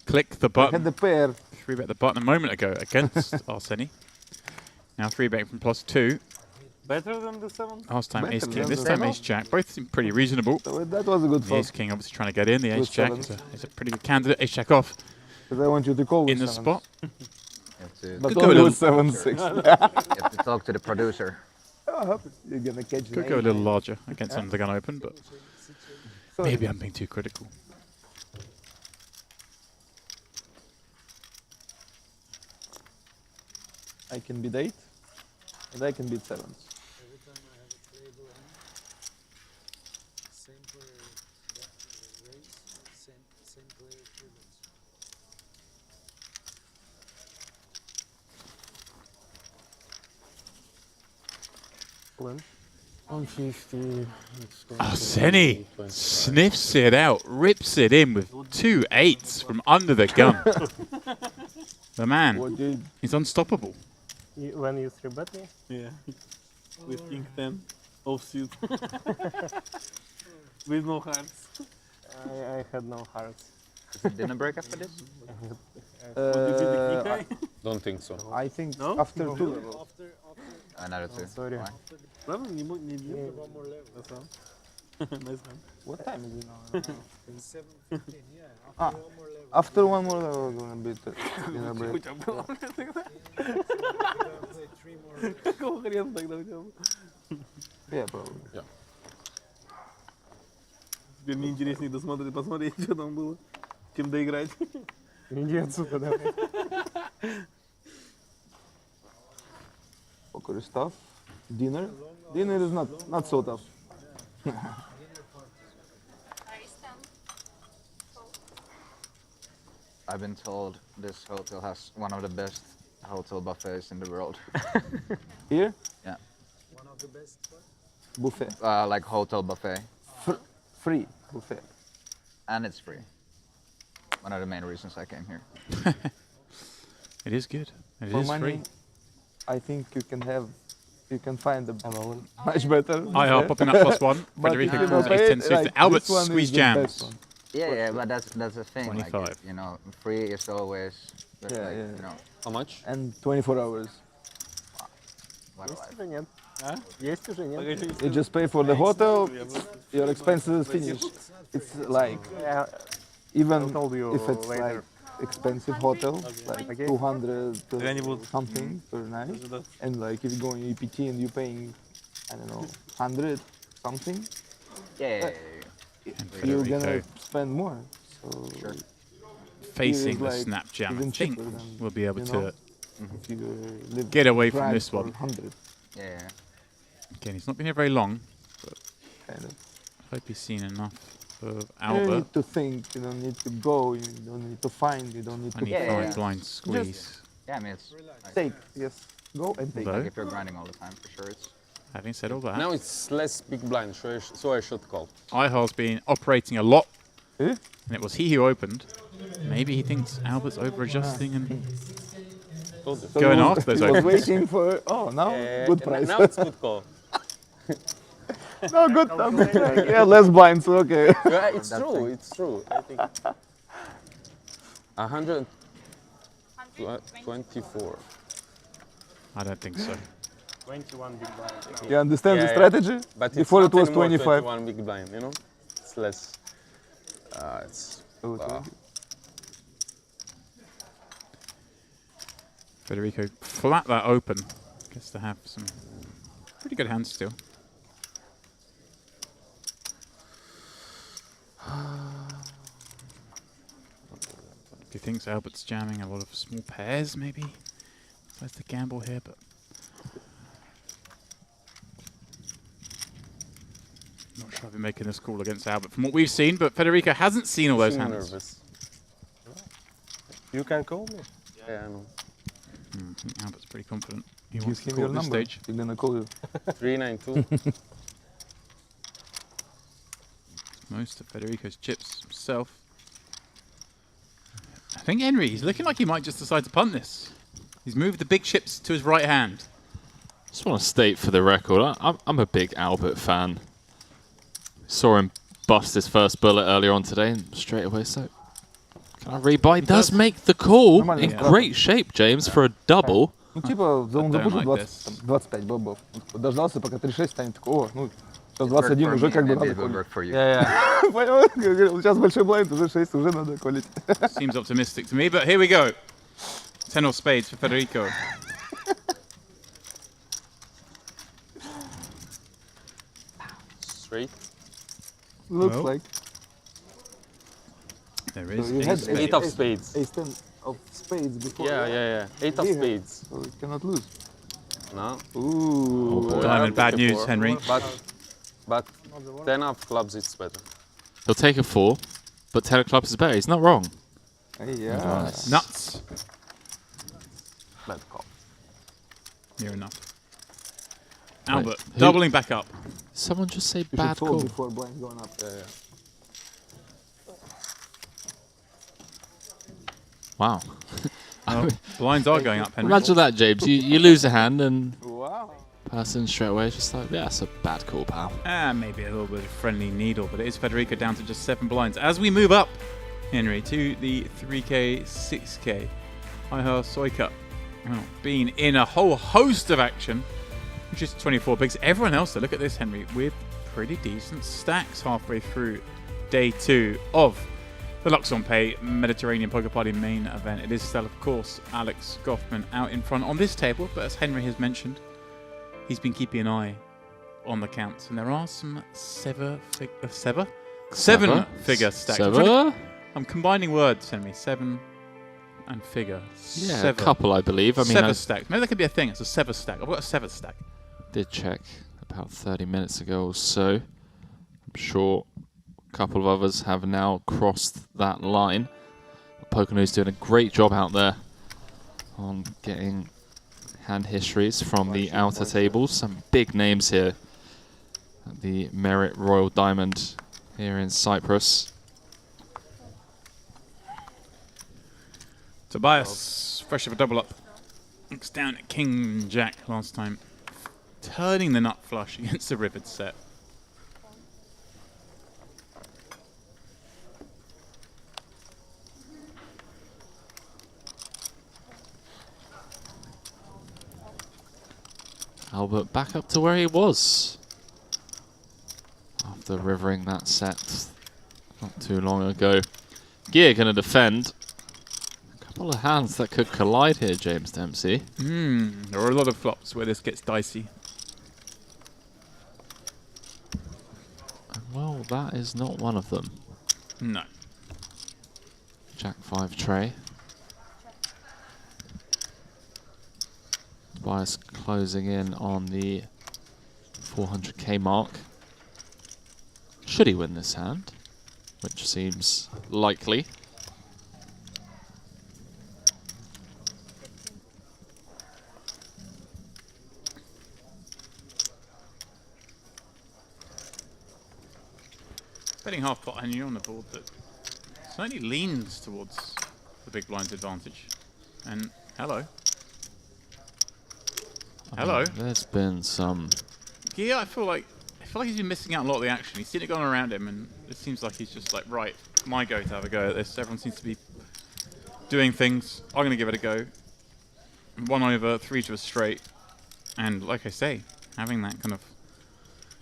Click the button. Had the pair. 3-bet the button a moment ago against Arseni. Now 3-betting from +2. Better than the 7? Last time Better Ace King, than this the time seven. Ace Jack. Both seem pretty reasonable. So that was a good The fold. Ace King obviously trying to get in. The Ace Good Jack sevens. is a pretty good candidate. Ace Jack off Because I want you to call in with the sevens. spot. But Could go a only little- with 7-6. You have to talk to the producer. Oh, you're gonna catch Could go a little larger against under the gun open, but Sorry. maybe I'm being too critical. I can beat 8, and I can beat 7s. Every time I have a playable hand, same player raise, same player triples. Lunch. 150. Arseni sniffs it out, rips it in with 2 8s from under the gun. The man, he's unstoppable. When you 3-bet me? Yeah. With King 10 offsuit. With no hearts. I had no hearts. Is it dinner break after this? Don't think so. I think No? after No. 2 levels. Another 2. Sorry. Why? Ладно, не бьем. One more level. That's all. Nice one. What time is it now? 7:15, yeah. Ah, After one more level. after one more level, we're gonna beat dinner break. We're gonna play 3 more. Какого хрена тогда у тебя? Yeah, probably. Yeah. Теперь мне интереснее посмотреть, что там было, чем доиграть. Иди отсюда, давай. Poker is tough. Dinner? Dinner is not so tough. I've been told this hotel has one of the best hotel buffets in the world. Here? Yeah. One of the best Buffet. Like hotel buffet. Free buffet. And it's free. One of the main reasons I came here. It is good. It For is money, free. I think you can find a much better. IR buffet. popping up +1. But Federico if you calls don't ace pay 10 it, suited. like, Albert this one is squeeze the jams. best one. Yeah, but that's the thing. 25. Like, you know, free is always. Yeah, like, yeah. You know, How much? And 24 hours. what Есть life. уже нет. Есть уже нет. You just pay for the hotel, your expenses finished. It's like, even told you if it's later. like expensive hotel, like Okay. 200 Где-нибудь. something per night, and like if you go in EPT and you're paying, I don't know, 100 something, Yeah. you're gonna Federico. spend more. So facing the like snap jam, I even think cheaper than, we'll be able you to know, if you live get away from drive this for one. 100. Yeah. Again, he's not been here very long, but Kind of. I hope he's seen enough of You Albert. don't need to think, you don't need to go, you don't need to find, you don't need I to need five blind squeeze. Just Yeah, I mean, it's take, yes. Go and take. like if you're grinding all the time, for sure. It's Having said all that, Now it's less big blind, so I should call. Ihal's been operating a lot, and it was he who opened. Maybe he thinks Albert's over-adjusting and going after those he was opens. waiting for, oh, now good price. Now it's good call. No, good. Okay. Yeah, less blinds, okay. Yeah, it's true, it's true. I think 124. I don't think so. 21 big blind. You understand the strategy? But Before it's it was not anymore 25. 21 big blind, you know? It's less. It's. Federico flat that open. Gets to have some pretty good hands still. He thinks Albert's jamming a lot of small pairs, maybe. That's the gamble here, but not sure I've been making this call against Albert from what we've seen, but Federico hasn't seen all those hands. Nervous. You can call me. Yeah, I know. I think Albert's pretty confident. He Give wants to him call your at this number. stage. He's gonna call you. 392. Most of Federico's chips himself. I think Henry, he's looking like he might just decide to punt this. He's moved the big chips to his right hand. Just want to state for the record, I'm a big Albert fan. Saw him bust his first bullet earlier on today and straight away, so can I rebuy? He does make the call in great shape, James, for a double. Ну, типа, он запушил 25 бобов. Дождался, пока 36 станет такой, о, ну, сейчас 21 уже как бы надо колить. Понял? Сейчас большой блайнд, уже 6, уже надо колить. Seems optimistic to me, but here we go. 10 of spades for Federico. Straight. Looks like. There is So you had 8 of spades. Ace 10 of spades before. Yeah. 8 of spades. So you cannot lose. No. Ooh. Diamond, bad news, Henry. But 10 of clubs, it's better. He'll take a 4, but 10 of clubs is better. He's not wrong. Yeah. Nuts. Bad call. Near enough. Albert, doubling back up. Someone just say You bad should fold call. before blind going up. Wow. Well, blinds are going up, Henry. Imagine that, James. You lose a hand and Wow. person straight away is just like, yeah, that's a bad call, pal. Maybe a little bit of friendly needle, but it is Federico down to just 7 blinds. As we move up, Henry, to the 3K, 6K, Ihar Soika. Well, been in a whole host of action, which is 24 bigs. Everyone else, though, look at this, Henry, with pretty decent stacks halfway through day 2 of the luxonpay Mediterranean Poker Party main event. It is still, of course, Alex Goffman out in front on this table, but as Henry has mentioned, he's been keeping an eye on the counts, and there are some seven-figure stacks. I'm combining words, Henry. 7 and figure. Yeah, Sever. a couple, I believe. I mean, Sever stack. Maybe that could be a thing. It's a sever stack. I've got a sever stack. Did check about 30 minutes ago or so. I'm sure a couple of others have now crossed that line. Pocono's doing a great job out there on getting hand histories from the outer tables. Some big names here at the Merit Royal Diamond here in Cyprus. Tobias, fresh of a double up. Looks down at King Jack last time. Turning the nut flush against the rivered set. Albert back up to where he was after rivering that set not too long ago. Gear going to defend. A couple of hands that could collide here, James Dempsey. There are a lot of flops where this gets dicey. Well, that is not one of them. No. Jack 5 tray. Tobias closing in on the 400k mark. Should he win this hand, which seems likely. Betting half pot and you're on the board that certainly leans towards the big blind's advantage. And hello. Hello. There's been some. Yeah, I feel like he's been missing out a lot of the action. He's seen it going around him, and it seems like he's just like, right, my go to have a go at this. Everyone seems to be doing things. I'm going to give it a go. 1 over, 3 to a straight, and like I say, having that kind of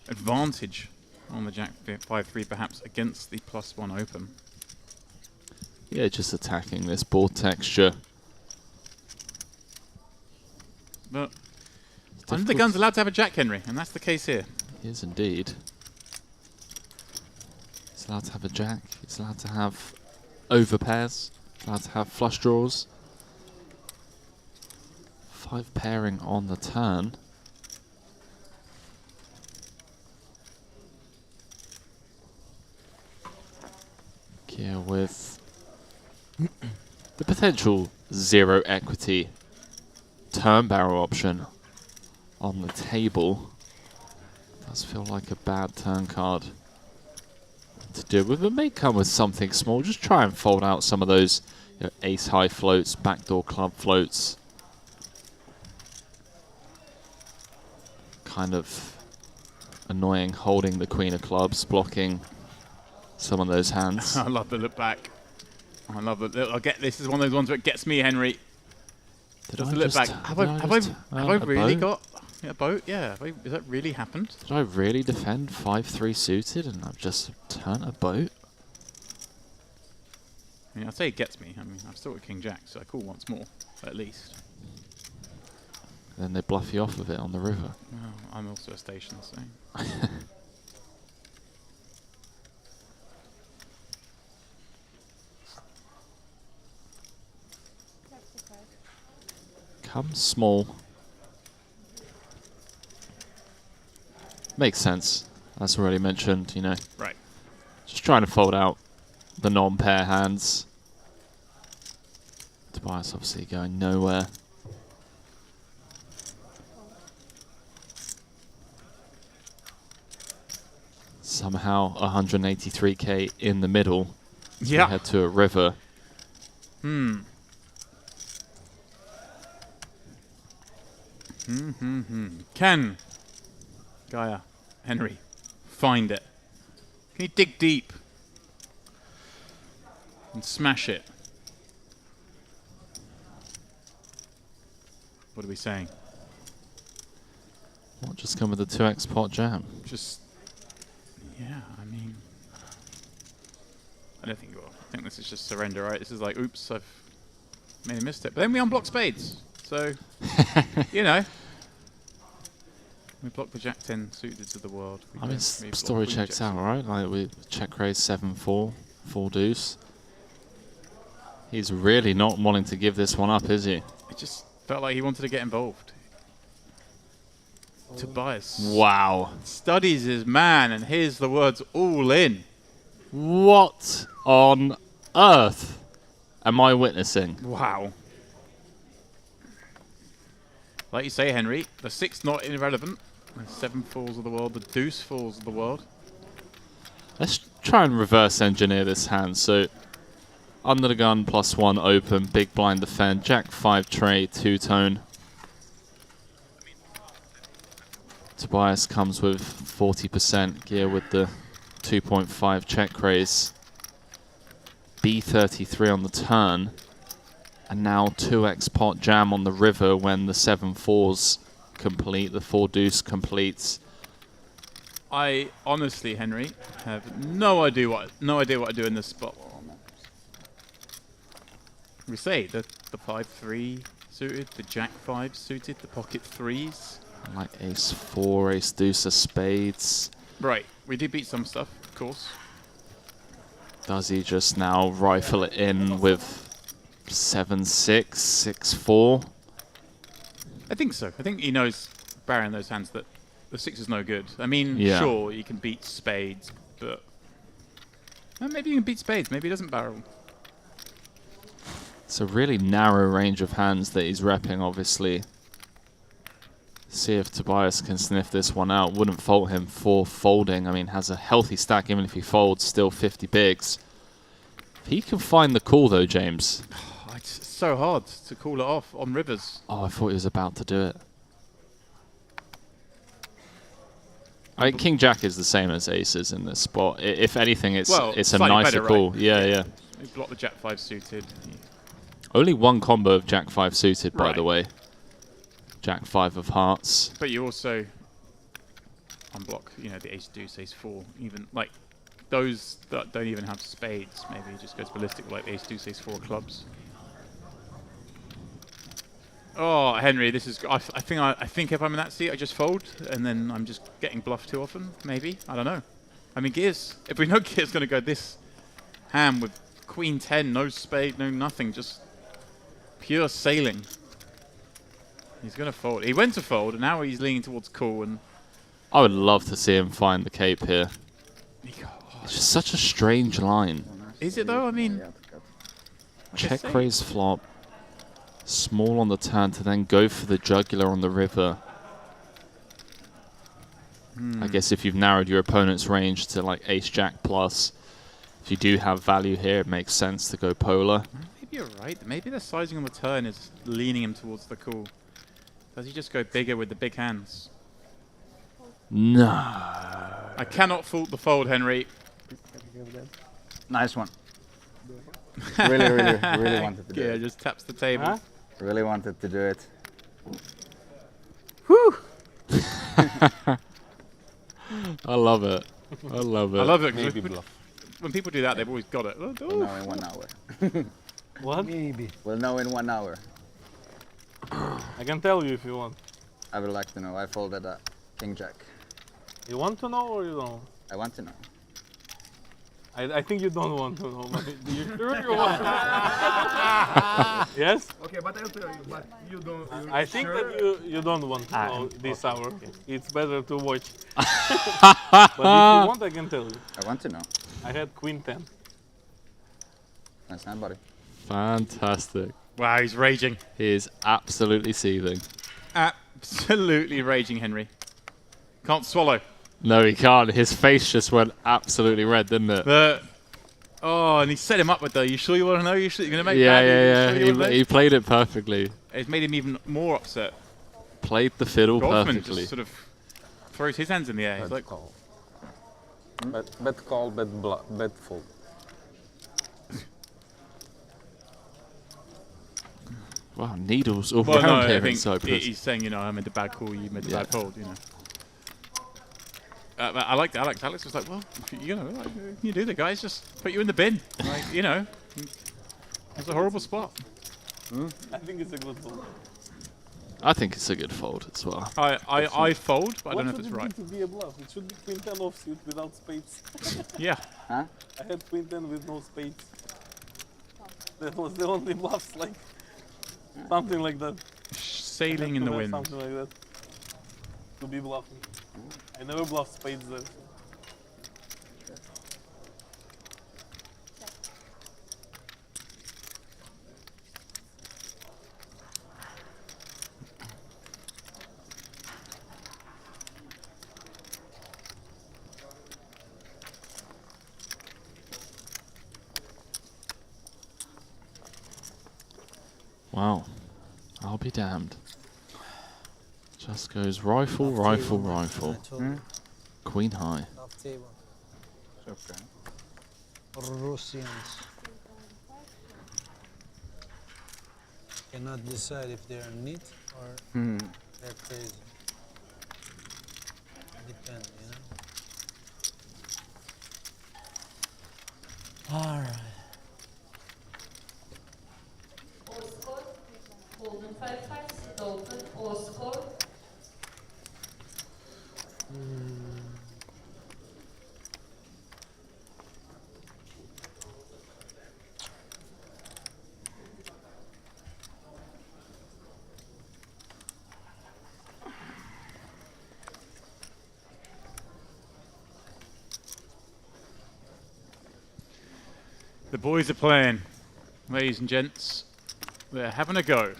advantage on the Jack 5-3 perhaps against the +1 open. Yeah, just attacking this board texture. But under the gun's allowed to have a Jack, Henry, and that's the case here. He is indeed. He's allowed to have a Jack. He's allowed to have over pairs. He's allowed to have flush draws. 5 pairing on the turn. Yeah, with the potential 0 equity turn barrel option on the table. Does feel like a bad turn card to do with. It may come with something small. Just try and fold out some of those ace high floats, backdoor club floats. Kind of annoying holding the queen of clubs, blocking some of those hands. I love the look back. I love it. I get this is one of those ones where it gets me, Henry. Just the look back. Have I really got a boat? Yeah. Has that really happened? Did I really defend 5-3 suited and I've just turned a boat? I mean, I'd say it gets me. I mean, I've still got King Jack, so I call once more, at least. Then they bluff you off of it on the river. Well, I'm also a station, so. Come small. Makes sense. As already mentioned, you know. Right. Just trying to fold out the non-pair hands. Tobias obviously going nowhere. Somehow 183k in the middle. Yeah. Head to a river. Can Gaia, Henry, find it? Can you dig deep and smash it? What are we saying? What, just come with a 2x pot jam? Just, yeah, I mean, I don't think you will. I think this is just surrender, right? This is like, oops, I've maybe missed it. But then we unblock spades. So, you know. We block the Jack 10 suited to the world. I mean, story checks out, right? Like we check raise 7-4, 4 deuce. He's really not wanting to give this one up, is he? It just felt like he wanted to get involved. Tobias. Wow. Studies his man, and here's the words all in. What on earth am I witnessing? Wow. Like you say, Henry, the 6 not irrelevant. The 7 falls of the world, the deuce falls of the world. Let's try and reverse engineer this hand. So, under the gun, +1 open, big blind defend, Jack 5 tray, 2-tone. Tobias comes with 40% gear with the 2.5 check raise. B33 on the turn. And now 2x pot jam on the river when the 7-4s complete, the 4 deuce completes. I honestly, Henry, have no idea what I do in this spot. We say the 5-3 suited, the Jack 5 suited, the pocket 3s. Like ace 4, ace deuce of spades. Right, we do beat some stuff, of course. Does he just now rifle it in with 7-6, 6-4? I think so. I think he knows, barring those hands, that the 6 is no good. I mean, Yeah. sure, you can beat spades, but maybe you can beat spades. Maybe he doesn't barrel. It's a really narrow range of hands that he's repping, obviously. See if Tobias can sniff this one out. Wouldn't fault him for folding. I mean, has a healthy stack, even if he folds, still 50 bigs. If he can find the call, though, James. It's so hard to call it off on rivers. Oh, I thought he was about to do it. I think King Jack is the same as aces in this spot. If anything, it's a slightly nicer better, call. right? Yeah. He blocked the Jack 5 suited. Only one combo of Jack 5 suited, by Right. the way. Jack 5 of hearts. But you also unblock, the ace deuce, ace 4, even like those that don't even have spades. Maybe he just goes ballistic like ace deuce, ace 4 clubs. Oh, Henry, this is. I think if I'm in that seat, I just fold, and then I'm just getting bluffed too often. Maybe, I don't know. I mean, Gears. If we know Gears going to go this hand with Queen 10, no spade, no nothing, just pure sailing. He's going to fold. He went to fold, and now he's leaning towards call. And I would love to see him find the cape here. It's just such a strange line. Is it though? I mean, Check raise flop. Small on the turn to then go for the jugular on the river. I guess if you've narrowed your opponent's range to like ace-jack plus, if you do have value here, it makes sense to go polar. maybe you're right. Maybe the sizing on the turn is leaning him towards the call. Does he just go bigger with the big hands? No. I cannot fault the fold, Henry. Nice one. Really wanted to do Yeah, it. just taps the table. Huh? Really wanted to do it. Whew! I love it. I love it. I love it. When people do that, they've always got it. We'll know in 1 hour. What? Maybe. We'll know in 1 hour. I can tell you if you want. I would like to know. I folded a King Jack. You want to know or you don't? I want to know. I think you don't want to know. But you sure you want to know? Yes? Okay, but I'll tell you, but you don't. I think that you don't want to know this hour. Okay. It's better to watch. But if you want, I can tell you. I want to know. I had Queen 10. Nice hand, buddy. Fantastic. Wow, he's raging. He is absolutely seething. Absolutely raging, Henry. Can't swallow. No, he can't. His face just went absolutely red, didn't it? Oh, and he set him up with the, you sure you want to know? You sure you're going to make Yeah, that? yeah. He played it perfectly. It's made him even more upset. Played the fiddle Golfman perfectly. just sort of throws his hands in the air. He's like, call. Bet call, bet fold. Wow, needles all well, around no, here I in think Cyprus. he's saying, I made the bad call, you made the bad fold, I liked Alex. Alex was like, well, you do the guys just put you in the bin. Like, it's a horrible spot. I think it's a good fold. I think it's a good fold as well. I fold, but I don't know if it's What right. should it be to be a bluff? It should be Queen 10 offsuit without spades. Yeah. Huh? I had Queen 10 with no spades. That was the only bluffs, like something like that. Sailing in the wind. Something like that. To be bluffing. I never bluffed spades there. Wow. I'll be damned. Just goes rifle, rifle, rifle. Queen high. Off table. Okay. Russians cannot decide if they're neat or they're crazy. Depends, All right. Oscar, Golden 5-5, sit open, Oscar. The boys are playing, ladies and gents. They're having a go.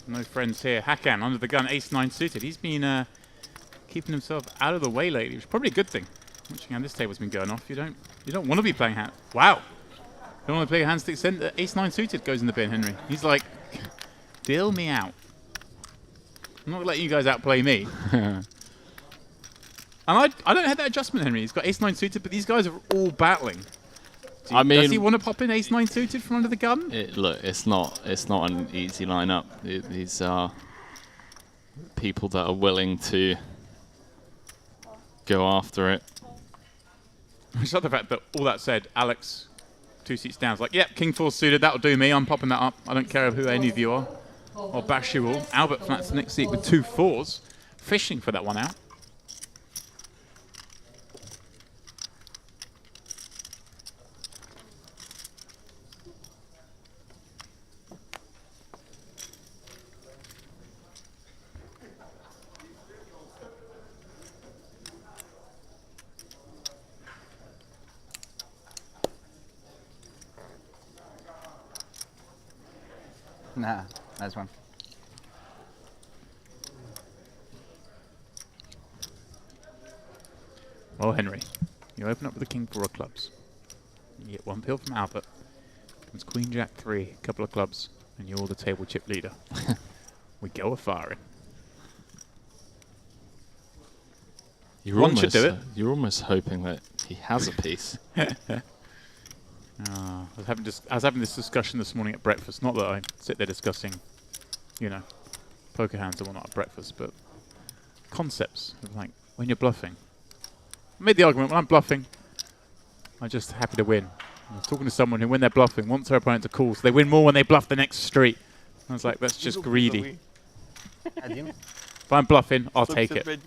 No friends here. Hakan under the gun, ace-9 suited. He's been keeping himself out of the way lately, which is probably a good thing. Watching how this table's been going off, you don't want to be playing hand. Wow, don't want to play hand stick center. Ace-9 suited goes in the bin. Henry. He's like, deal me out. I'm not gonna let you guys outplay me. And I don't have that adjustment, Henry. He's got ace-9 suited, but these guys are all battling. Does he want to pop in ace-9 suited from under the gun? Look, it's not an easy lineup. These are people that are willing to go after it. I just love the fact that, all that said, Alex, 2 seats down, is like, yep, king 4 suited, that'll do me. I'm popping that up. I don't care who any of you are. Or Bashirul. Albert flats the next seat with 2 4s, fishing for that one out. Nah, nice one. Well, Henry, you open up with the king 4 of clubs. You get 1 pill from Albert. Comes queen jack 3, a couple of clubs, and you're the table chip leader. We go a firing. One should do it. You're almost hoping that he has a piece. I was having this discussion this morning at breakfast. Not that I sit there discussing, poker hands and whatnot at breakfast, but concepts of like when you're bluffing. I made the argument when I'm bluffing, I'm just happy to win. I was talking to someone who, when they're bluffing, wants their opponent to call, so they win more when they bluff the next street. I was like, that's just greedy. If I'm bluffing, I'll take it.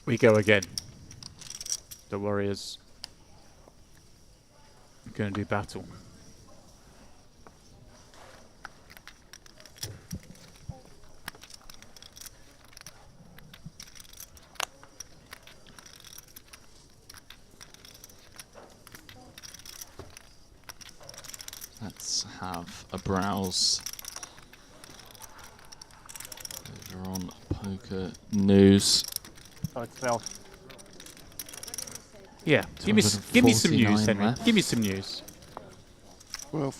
We go again. The Warriors are going to do battle. Let's have a browse over on Poker News. So it's 12. Yeah, give me some news, Henry. left. Give me some news. Well,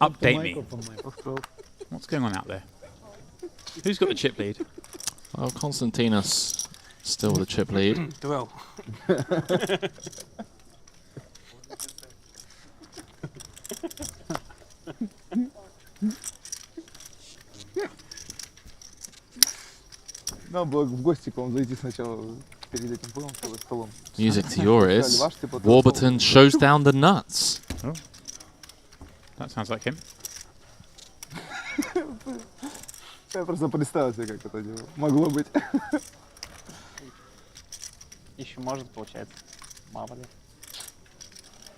Update me. What's going on out there? Who's got the chip lead? Well, Konstantinos still the chip lead. 12. надо было в гости к вам зайти сначала перед этим, понял, столом. Music to your ears. Warburton shows down the nuts. Oh. That sounds like him. Я просто представил себе, как это дело. Могло быть. Еще может получается. Мало ли.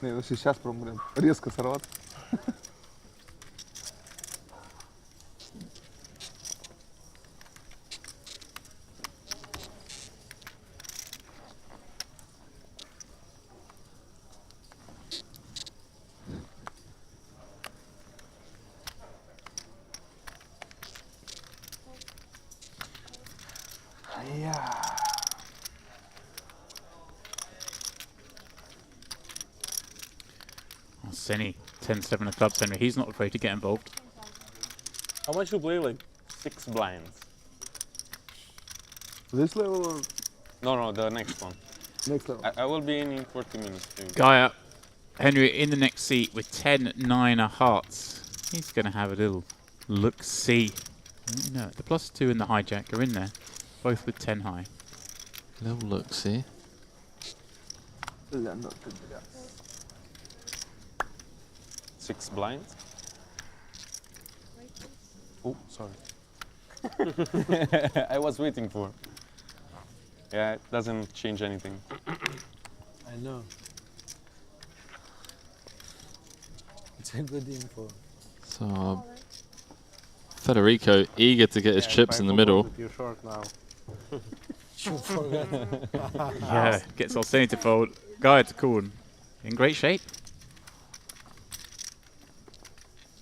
Не, ну сейчас прям, блин, резко сорваться. Senny, 10-7 of clubs, Henry. He's not afraid to get involved. How much you play? Like 6 blinds. This level or? No, the next one. Next level. I will be in 40 minutes. Gaia, Henry in the next seat with 10-9 of hearts. He's going to have a little look-see. No, the +2 and the hijack are in there. Both with 10 high. Little look, see. Six blinds. Oh, sorry. I was waiting for. Yeah, it doesn't change anything. I know. It's a good info. So Federico eager to get his chips in the middle. You're short now. Yeah, gets Olseni to fold. Guy to call. In great shape.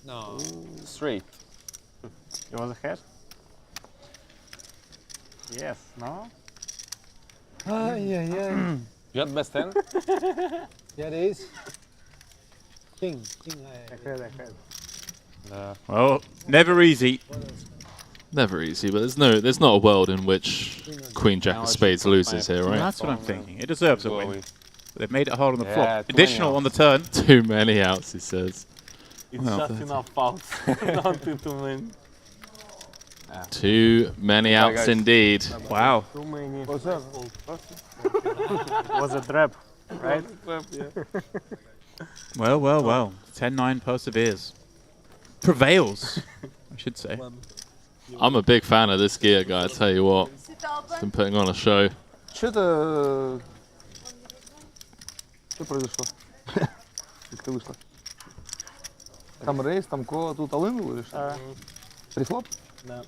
No. Straight. You was ahead? Yes, no? Yeah. You had best hand? Yeah, it is. King. Ahead. Well, never easy. Never easy, but there's not a world in which Queen Jack of Spades loses here, right? Well, that's what I'm thinking. It deserves a win. But they've made it hard on the Yeah, flop. too Additional many on the turn. Too many outs, he says. It's Well, just enough outs, not too many. Too many outs guys. indeed. Wow. Too many. What's up? Was a trap, right? Well. 10-9 perseveres. Prevails, I should say. I'm a big fan of this gear, guy. I tell you what, it's been putting on a show. Что произошло? Как ты вышла? Там рейс, там ко, тут алын был или что? Прифлоп? Да.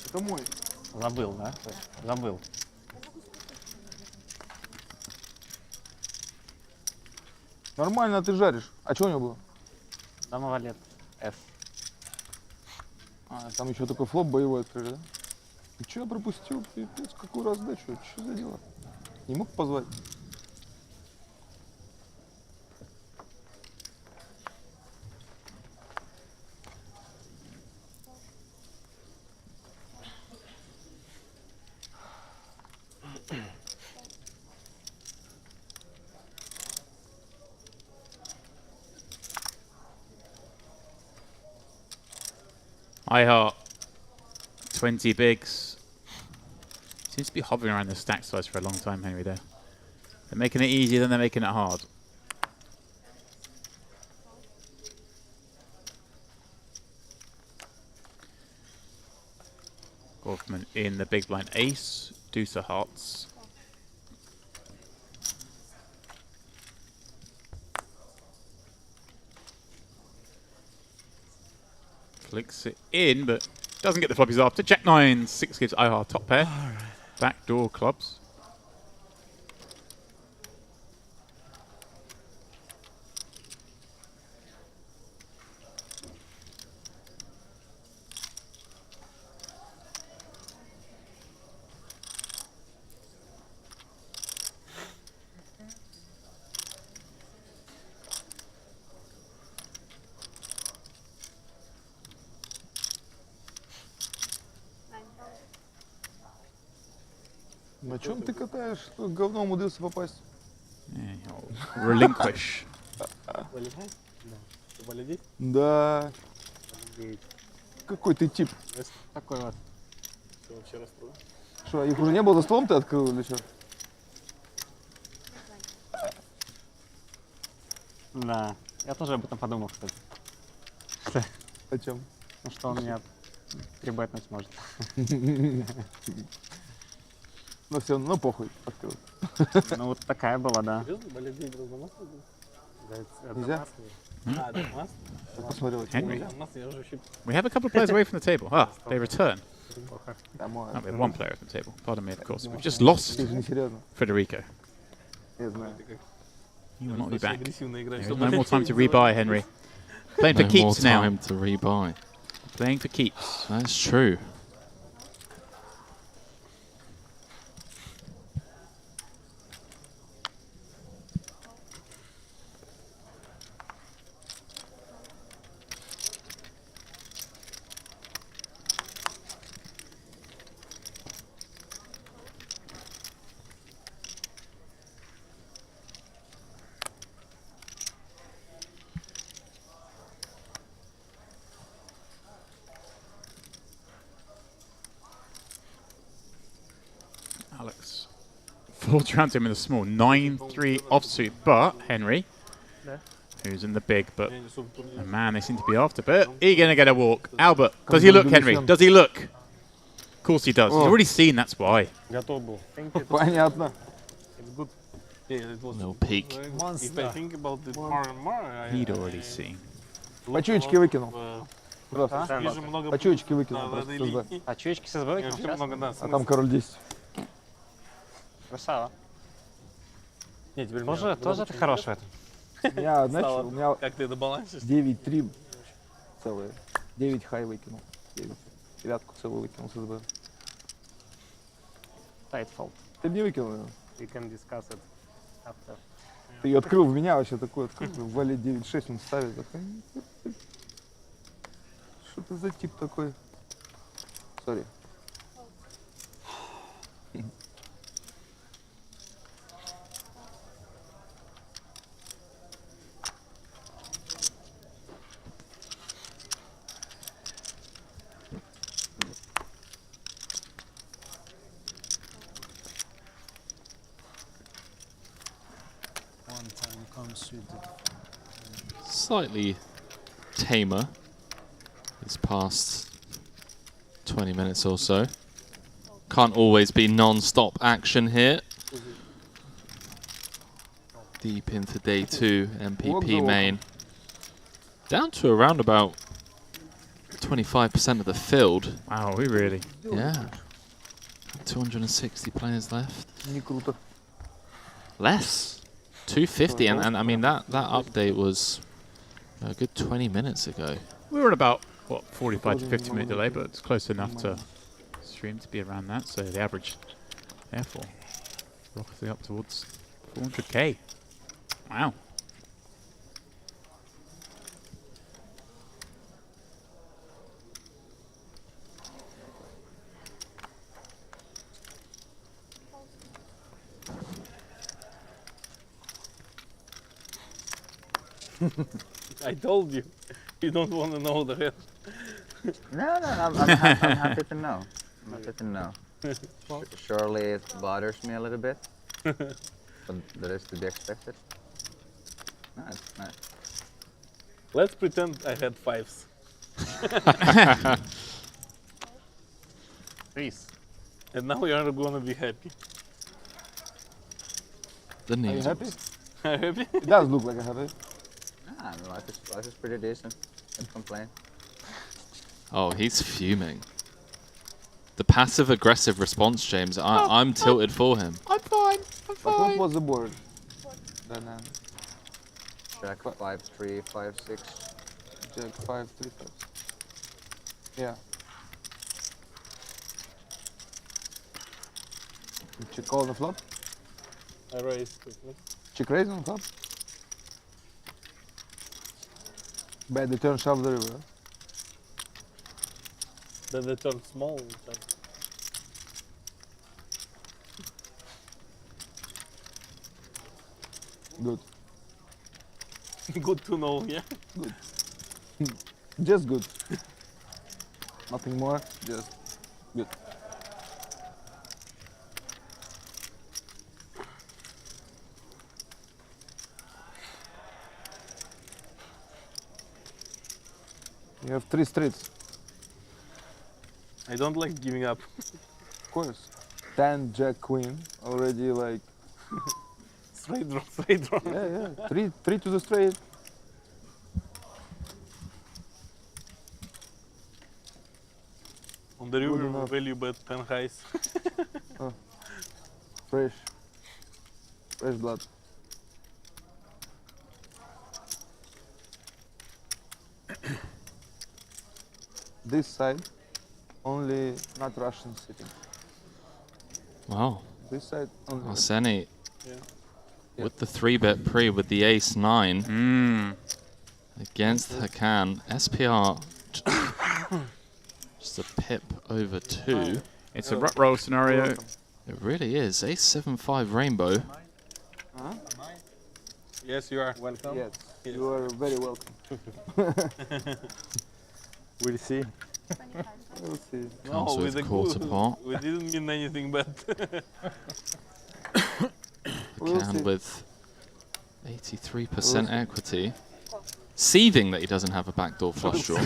Это мой. Забыл, да? Забыл. Нормально ты жаришь. А что у него было? Там валет. С. А, там еще такой флоп боевой открыли, да? И что я пропустил? Пипец, какую раздачу? Что за дело? Не мог позвать? I heart 20 bigs. Seems to be hovering around the stack size for a long time, Henry, there. They're making it easy, then they're making it hard. Gorfman in the big blind ace, deuce of hearts. Flicks it in, but doesn't get the floppies after. Jack 9, 6 gives IR top pair. Backdoor clubs. На чем ты катаешь? Что говно умудрился попасть? Relinquish. Да. Какой ты тип? Такой вот. Что, их уже не было за столом, ты открыл или что? Да. Я тоже об этом подумал, кстати. О чем? Ну, что он меня прибэтнуть может. Ну все, ну похуй, открыл. Ну вот такая была, да. Нельзя? Посмотрел. Henry. We have a couple of players away from the table. Ah, they return. Oh, we have one player at the table. Pardon me, of course. We've just lost Federico. He will not be back. There's no more time to rebuy, Henry. Playing for keeps now. No more time to rebuy. Playing for keeps. That's true. Alex folds around to him in the small. 9-3 offsuit, but Henry, who's in the big, but the man they seem to be after. But he's going to get a walk. Albert, does he look, Henry? Does he look? Of course he does. He's already seen, that's why. Понятно. It's good. Yeah, it was little peek. If I think about it more and more, He'd already seen. Почуечки выкинул. Просто. Вижу много Почуечки выкинул. Просто ССБ. Почуечки ССБ выкинул сейчас? А там король 10. Красава. Нет, теперь Тоже ты хорош в этом. Я, знаешь, у меня как ты добалансишь? 9-3 целые. 9 хай выкинул. 9. Девятку целую выкинул ССБ. Tight fault. Ты не выкинул ее? You can discuss it after. Ты ее открыл в меня вообще такой, открыл, в вале 9-6 он ставит. Такой. Что ты за тип такой? Сори. Slightly tamer this past 20 minutes or so. Can't always be non-stop action here. Deep into day 2, MPP main. Down to around about 25% of the field. Wow, we really? Yeah. 260 players left. Не круто. Less. 250, and I mean that update was a good 20 minutes ago. We were at about, what, 45 to 50 minute delay, but it's close enough to stream to be around that, so the average, therefore, roughly up towards 400k. Wow. I told you. You don't want to know the rest. No, I'm happy to know. I'm happy to know. Surely it bothers me a little bit, but that is to be expected. No, it's nice. Let's pretend I had 5s. Threes. And now we are gonna be happy. The Are you news. happy? Are you happy? It does look like a happy. Ah, life is pretty decent. Can't complain. Oh, he's fuming. The passive-aggressive response, James. I'm tilted for him. I'm fine. I'm But what was the board? Then Jack 5-3, 5-6. Jack 5-3, 5. Yeah. Check call the flop. I raised quickly. Check raise on flop. Bet the turn shove the river. Then they turn small. Good. Good to know, yeah? Good. Just good. Nothing more, just good. You have 3 streets. I don't like giving up. Of course. 10, Jack, Queen. Already like... Straight draw, straight draw. Yeah, yeah. 3 to the straight. On the river, value bet 10 highs. Oh. Fresh. Fresh blood. This side, only not Russian sitting. Wow. This side, only. Arseni Yeah. with the 3-bet pre with the ace-9 against Hakan. SPR just a pip over 2. It's a rut roll scenario. It really is. Ace-7-5 rainbow. Huh? Yes, you are. Welcome. Yes, you are very welcome. We'll see. We'll see. Comes with a quarter pot. We didn't mean anything bad. We'll see. Can with 83% equity. Seething that he doesn't have a backdoor flush draw.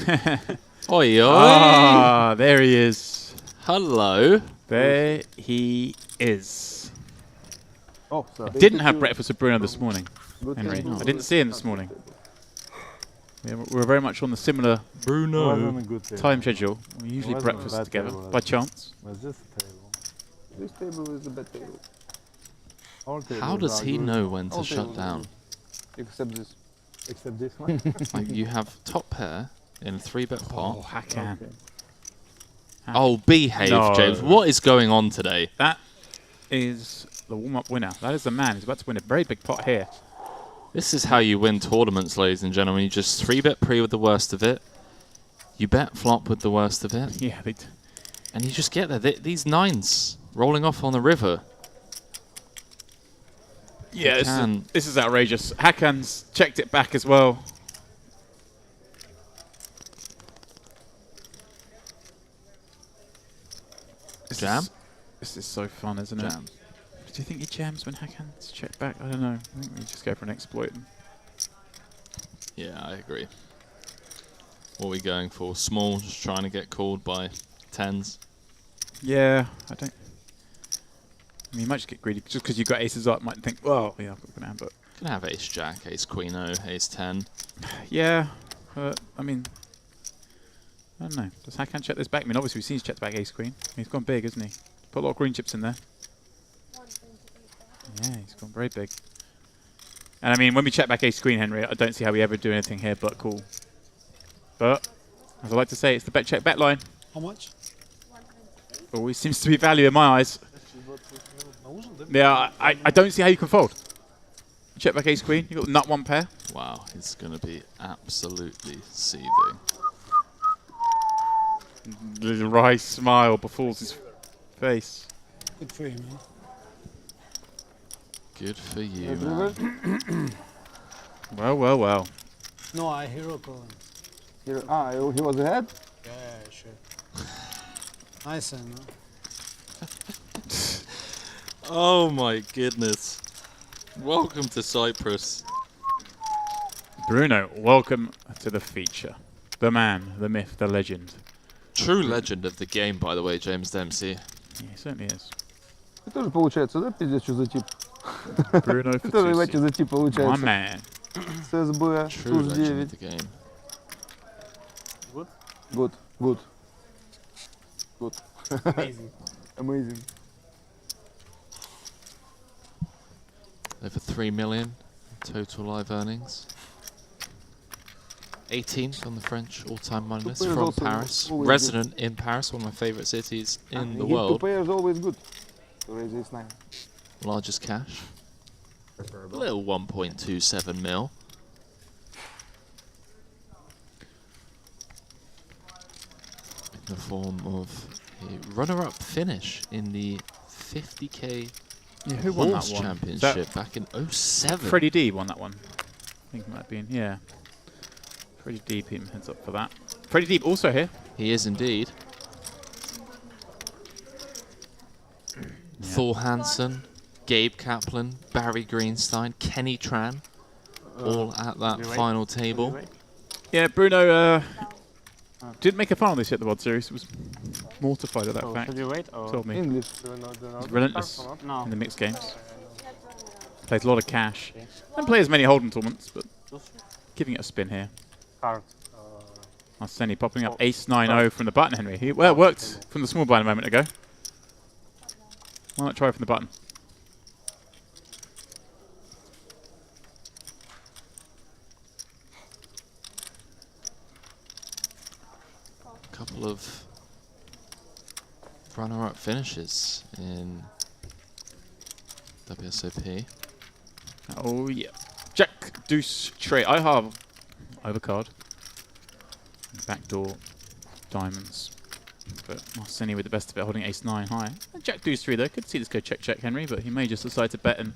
Oi, oi! Ah, there he is. Hello. There he is. Oh, so Didn't have breakfast with Bruno this morning, Good Henry. table. I didn't see him this morning. We're very much on the similar Wasn't a good table. time schedule. We usually Wasn't a breakfast bad together table, by chance. Was this a table? This table is a bad table. All tables How does are he good. know when to All shut tables are down? good. Except this. Except this one. Like you have top pair in a 3-bet pot. Oh, Hakan. Oh, behave, No. James. What is going on today? That is the warm-up winner. That is the man. He's about to win a very big pot here. This is how you win tournaments, ladies and gentlemen. You just 3-bet pre with the worst of it. You bet flop with the worst of it. Yeah, they and you just get there. These nines rolling off on the river. Yeah, this is outrageous. Hakan's checked it back as well. Jam? This is so fun, isn't it? Jam. Do you think he jams when Hakan's checked back? I don't know. I think we just go for an exploit. Yeah, I agree. What are we going for? Small, just trying to get called by tens. Yeah, I don't. I mean, you might just get greedy just because you've got aces up. Might think, well, yeah, I've got an hand, but Can have ace jack, ace queen o, ace 10. yeah, I mean, I don't know. Does Hakan check this back? I mean, obviously we've seen he's checked back ace queen. He's gone big, hasn't he? Put a lot of green chips in there. Yeah, he's gone very big. And I mean, when we check back ace queen, Henry, I don't see how we ever do anything here but call. But as I like to say, it's the bet check bet line. How much? Always seems to be value in my eyes. Yeah, I don't see how you can fold. Check back ace queen. You got nut one pair. Wow, he's going to be absolutely seething. The wry smile befalls his face. Good for you, man. Good for you, man. Well, well, well. No, I hero calling. He was ahead? Yeah, sure. Nice, man. Oh my goodness. Welcome to Cyprus. Bruno, welcome to the feature. The man, the myth, the legend. True legend of the game, by the way, James Dempsey. Yeah, he certainly is. Ты тоже получается, да? Пиздец, что за тип? Bruno Ты тоже, ебать, что за тип My получается? man. ССБ, True туз legend of 9. the game. Good, good. Good. Amazing. Amazing. Over 3 million total live earnings. 18th on the French all-time money list Super is from also Paris. always Resident in Paris, one of my favorite cities in the world. 2 pairs always good. To raise ace 9. Largest cash. A little 1.27 mil. In the form of a runner-up finish in the 50k Yeah, who won that Horse one? Championship back in 07. Freddie D won that one. I think it might have been, yeah. Freddie D, put him heads up for that. Freddie Deep also here. He is indeed. Thor Hansen, Gabe Kaplan, Barry Greenstein, Kenny Tran, all at that final table. Yeah, Bruno didn't make a final this year at the World Series. Was mortified at that So fact. should you wait or Told me. English. He's relentless No. in the mixed games. Plays a lot of cash. Don't play as many Holden tournaments, but giving it a spin here. Hard. Arseni popping up ace 9-0 from the button, Henry. He worked from the small blind a moment ago. Why not try from the button? Couple of runner-up finishes in WSOP. Oh yeah. Jack, deuce, tray. I have overcard. Backdoor, diamonds. But Arseni with the best of it, holding ace 9 high. And Jack deuce 3 though. Could see this go check check, Henry, but he may just decide to bet and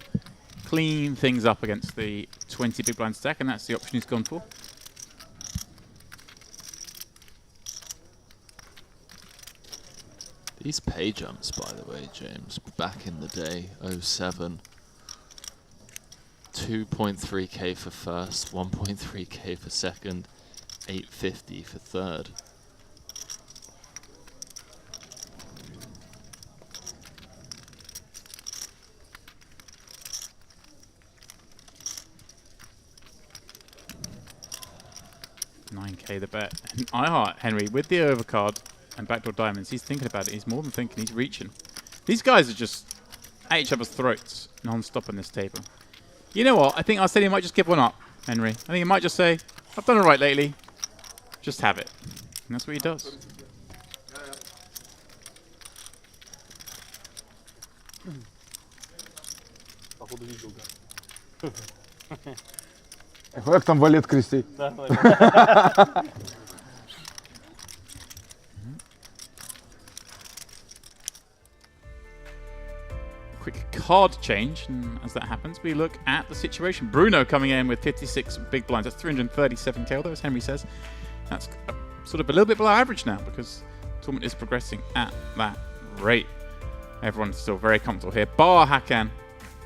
clean things up against the 20 big blind stack, and that's the option he's gone for. These pay jumps, by the way, James, back in the day, 07. 2.3k for first, 1.3k for second, 850 for third. $9k the bet. And iHeart Henry with the overcard and backdoor diamonds. He's thinking about it. He's more than thinking. He's reaching. These guys are just at each other's throats non-stop on this table. You know what? I think Arsenio might just give one up, Henry. I think he might just say, I've done all right lately. Just have it. And that's what he does. Як там валет крестей? Quick card change, and as that happens, we look at the situation. Bruno coming in with 56 big blinds. That's 337k, although as Henry says, that's sort of a little bit below average now because the tournament is progressing at that rate. Everyone's still very comfortable here. Bar Hakan,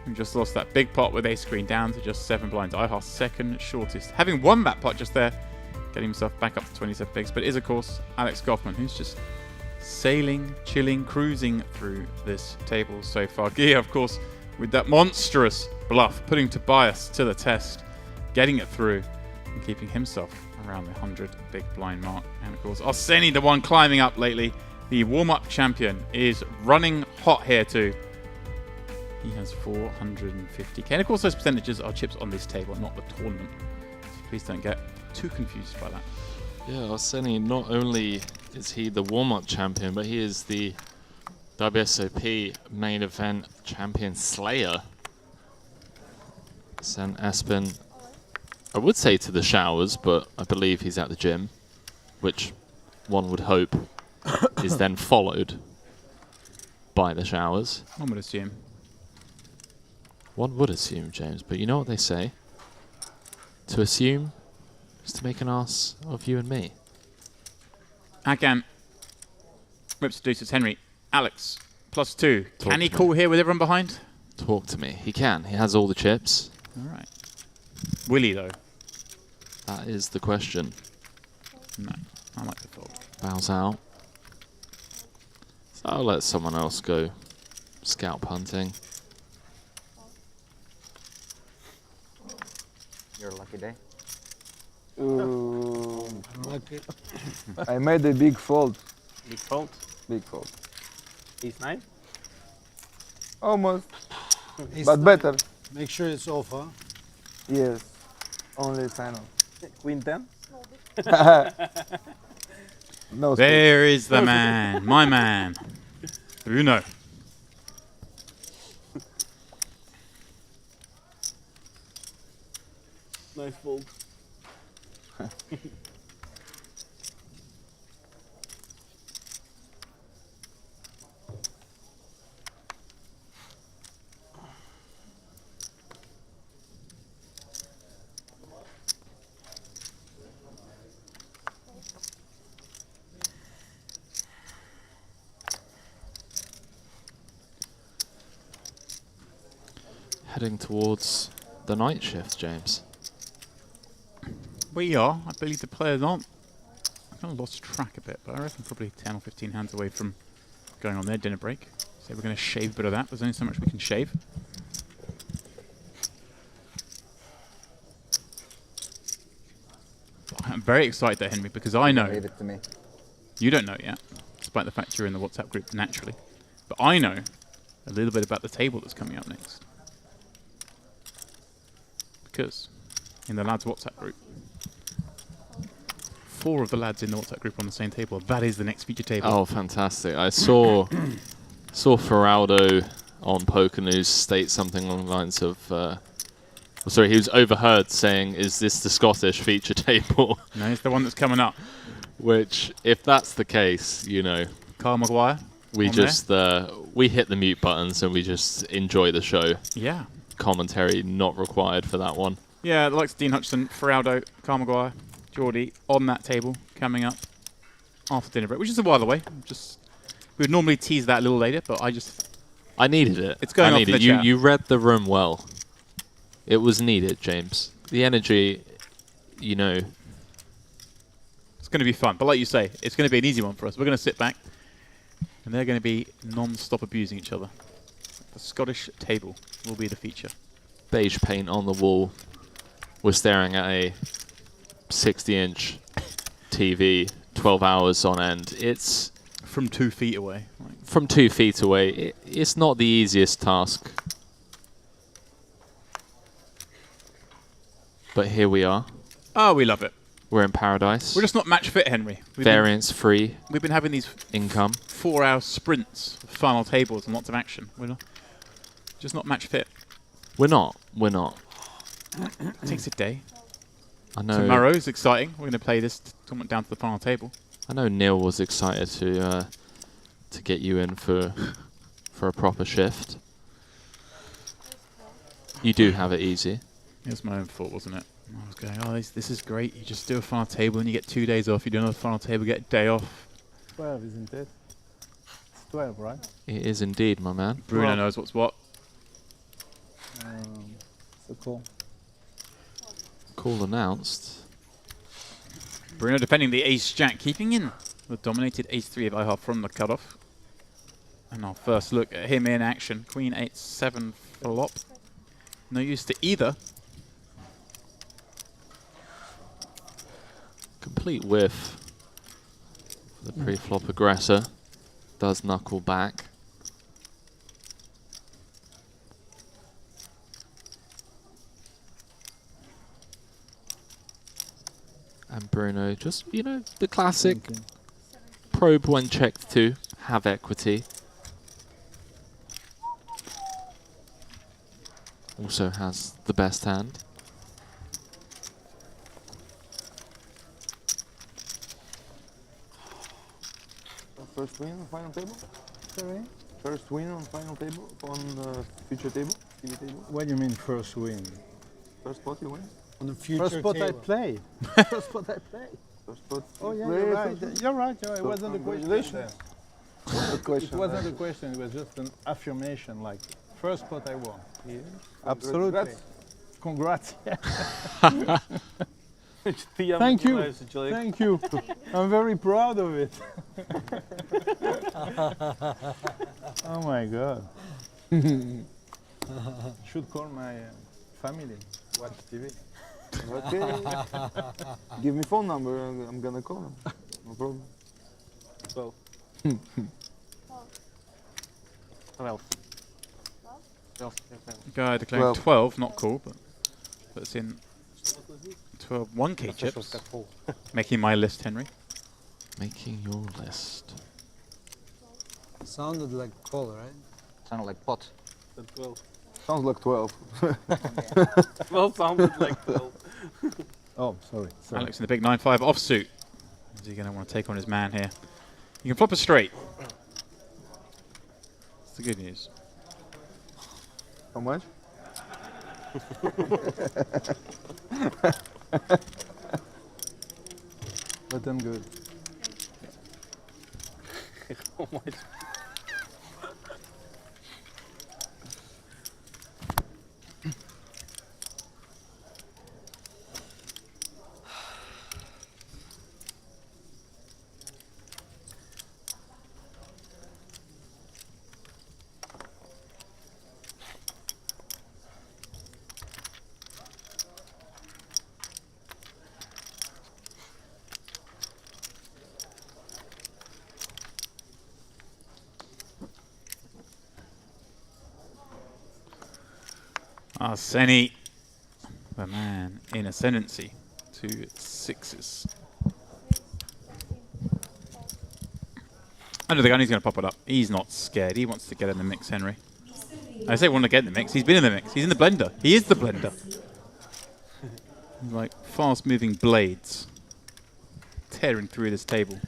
who just lost that big pot with ace queen down to just 7 blinds. iHeart's second shortest. Having won that pot just there, getting himself back up to 27 bigs. But it is, of course, Alex Goffman, who's just sailing, chilling, cruising through this table so far. Gia, of course, with that monstrous bluff, putting Tobias to the test, getting it through, and keeping himself around the 100 big blind mark. And of course, Arseni, the one climbing up lately, the warm-up champion, is running hot here too. He has 450k. And of course, those percentages are chips on this table, not the tournament. So please don't get too confused by that. Yeah, Arseni, not only is he the warm-up champion, but he is the WSOP main event champion slayer. Sent Espen, I would say to the showers, but I believe he's at the gym, which one would hope is then followed by the showers. One would assume. One would assume, James, but you know what they say? To assume is to make an ass of you and me. Hakan rips deuces. Henry. Alex, +2. Talk Can he to call me. here with everyone behind? Talk to me. He can. He has all the chips. All right. Will he, though? That is the question. No. I like the fold. Bows out. So I'll let someone else go scalp hunting. Your lucky day. I made a big fold. Big fold? Big fold. Ace 9? Almost. Ace But 9. better. Make sure it's off, huh? Yes. Only sign off. Queen 10? No. There is the man. My man. Bruno. Nice fold. Heading towards the night shift, James. We are. I believe the players aren't. I've kind of lost track a bit, but I reckon probably 10 or 15 hands away from going on their dinner break. So we're going to shave a bit of that. There's only so much we can shave. I'm very excited there, Henry, because I know. Leave it to me. You don't know yet, despite the fact you're in the WhatsApp group naturally. But I know a little bit about the table that's coming up next. Because in the lads WhatsApp group, 4 of the lads in the WhatsApp group are on the same table. That is the next feature table. Oh, fantastic. I saw Feraldo on Poker News state something along the lines of... sorry, he was overheard saying, is this the Scottish feature table? No, it's the one that's coming up. Which, if that's the case, you know... Carl Maguire. We just... we hit the mute buttons and we just enjoy the show. Yeah. Commentary not required for that one. Yeah, the likes of Dean Hutchinson, Feraldo, Carl Maguire, Geordie on that table coming up after dinner break, which is a while away. Just We would normally tease that a little later, but I needed it. It's going I off needed in the it. chat. You read the room well. It was needed, James. The energy, you know. It's going to be fun. But like you say, it's going to be an easy one for us. We're going to sit back, and they're going to be non-stop abusing each other. The Scottish table will be the feature. Beige paint on the wall. We're staring at a 60-inch TV, 12 hours on end. It's from 2 feet away. From 2 feet away. It's not the easiest task. But here we are. Oh, we love it. We're in paradise. We're just not match fit, Henry. Variance free. We've been having these income 4-hour sprints, final tables, and lots of action. We're just not match fit. We're not. We're not. It takes a day. I know. Tomorrow's exciting. We're going to play this tournament down to the final table. I know Neil was excited to get you in for a proper shift. You do have it easy. It was my own fault, wasn't it? I was going, oh, this is great. You just do a final table and you get 2 days off. You do another final table, get a day off. 12, isn't it? It's 12, right? It is indeed, my man. Bruno knows what's what. So cool. Call announced. Bruno defending the ace-jack, keeping in the dominated ace-3 of IHA from the cutoff. And our first look at him in action. Queen 8-7 flop. No use to either. Complete whiff. The pre-flop aggressor does knuckle back. And Bruno just, you know, the classic probe when checked to have equity. Also has the best hand. First win on final table? Sorry? First win on final table, on the future table, TV table? What do you mean first win? First spot you win? On the future First spot I table. play. First spot I play. First spot. Oh yeah, play, you're right. first- You're right. It So wasn't a question. congratulations. Good question. It wasn't a question. It was just an affirmation. Like first spot I won. Yeah. Absolutely. Congrats. Congrats. Thank you. Thank you. I'm very proud of it. Oh my God. Should call my family. Watch TV. Okay. Give me phone number. I'm gonna call them. No problem. 12. 12. Guy declaring 12, not cool, but puts in 12 1K chips. Making my list, Henry. Making your list. Sounded like call, right? Sounded like pot. 12. Sounds like 12. 12 sounded like 12. Oh, sorry. Alex in the big 9-5 offsuit. Is he going to want to take on his man here? You can flop a straight. That's the good news. How much? But I'm good. How much? Arseni, the man in ascendancy, 2 6s. I don't think he's going to pop it up. He's not scared. He wants to get in the mix, Henry. I say want to get in the mix. He's been in the mix. He's in the blender. He is the blender. Like fast-moving blades tearing through this table.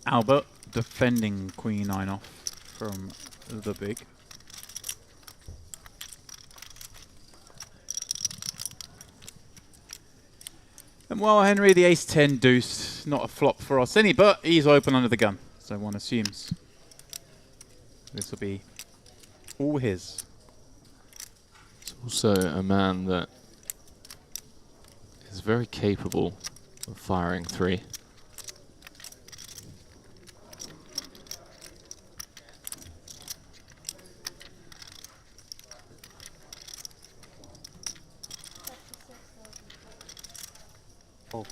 Albert defending Queen 9 off from the big. And while Henry, the ace-10 deuce, not a flop for Orsini, but he's open under the gun, so one assumes this will be all his. It's also a man that is very capable of firing 3. Oh.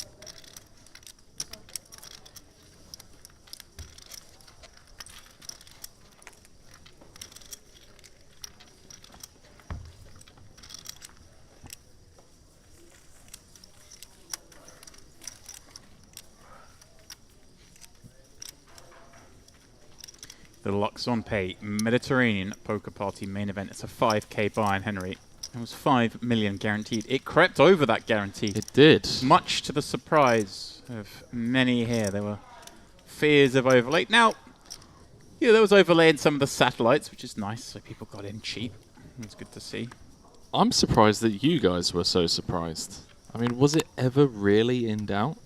The luxonpay Mediterranean Poker Party main event. It's a 5k buy in Henry. It was 5 million guaranteed. It crept over that guarantee. It did. Much to the surprise of many here. There were fears of overlay. Now, yeah, there was overlay in some of the satellites, which is nice, so people got in cheap. It's good to see. I'm surprised that you guys were so surprised. I mean, was it ever really in doubt?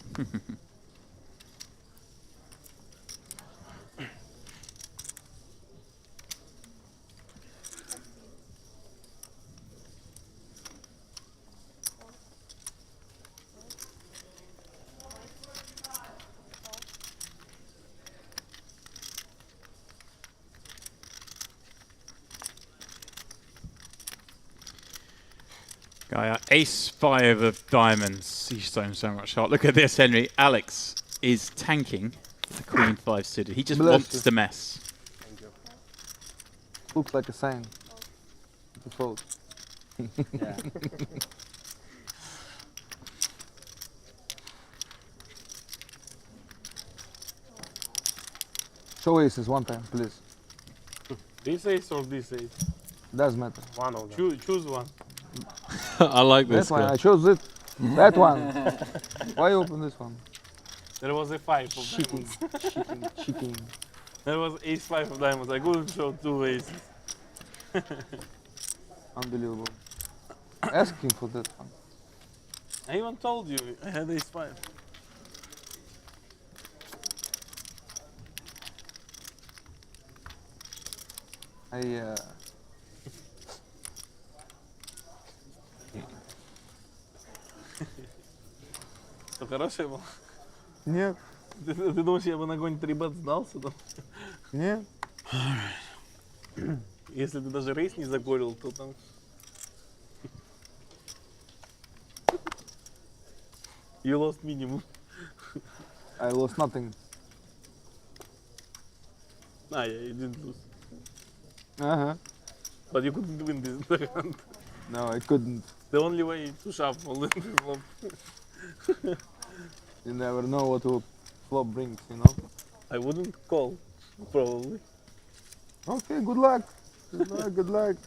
Gaia, ace-5 of diamonds. He's shown so much heart. Look at this, Henry. Alex is tanking the queen-5 suited. He just wants to mess. Looks like a sign. To fold. Yeah. Show aces one time, please. This ace or this ace? Doesn't matter. One of them. Choose one. I like this That one, guy. I chose it. That one. Why open this one? There was a 5 of Cheating, diamonds. cheating. There was ace-5 of diamonds. I couldn't show 2 aces. Unbelievable. Asking for that one. I even told you I had ace-5. То хорошее было? Нет. Ты думаешь, я бы на какой-нибудь 3-бет сдался там? Нет. Если ты даже рейс не заколил, то там... You lost minimum. I lost nothing. Ah, yeah, you didn't lose. Uh-huh. But you couldn't win this hand. No, I couldn't. The only way to shuffle in the flop. You never know what will flop brings, you know? I wouldn't call, probably. Okay, good luck. Good luck, good luck.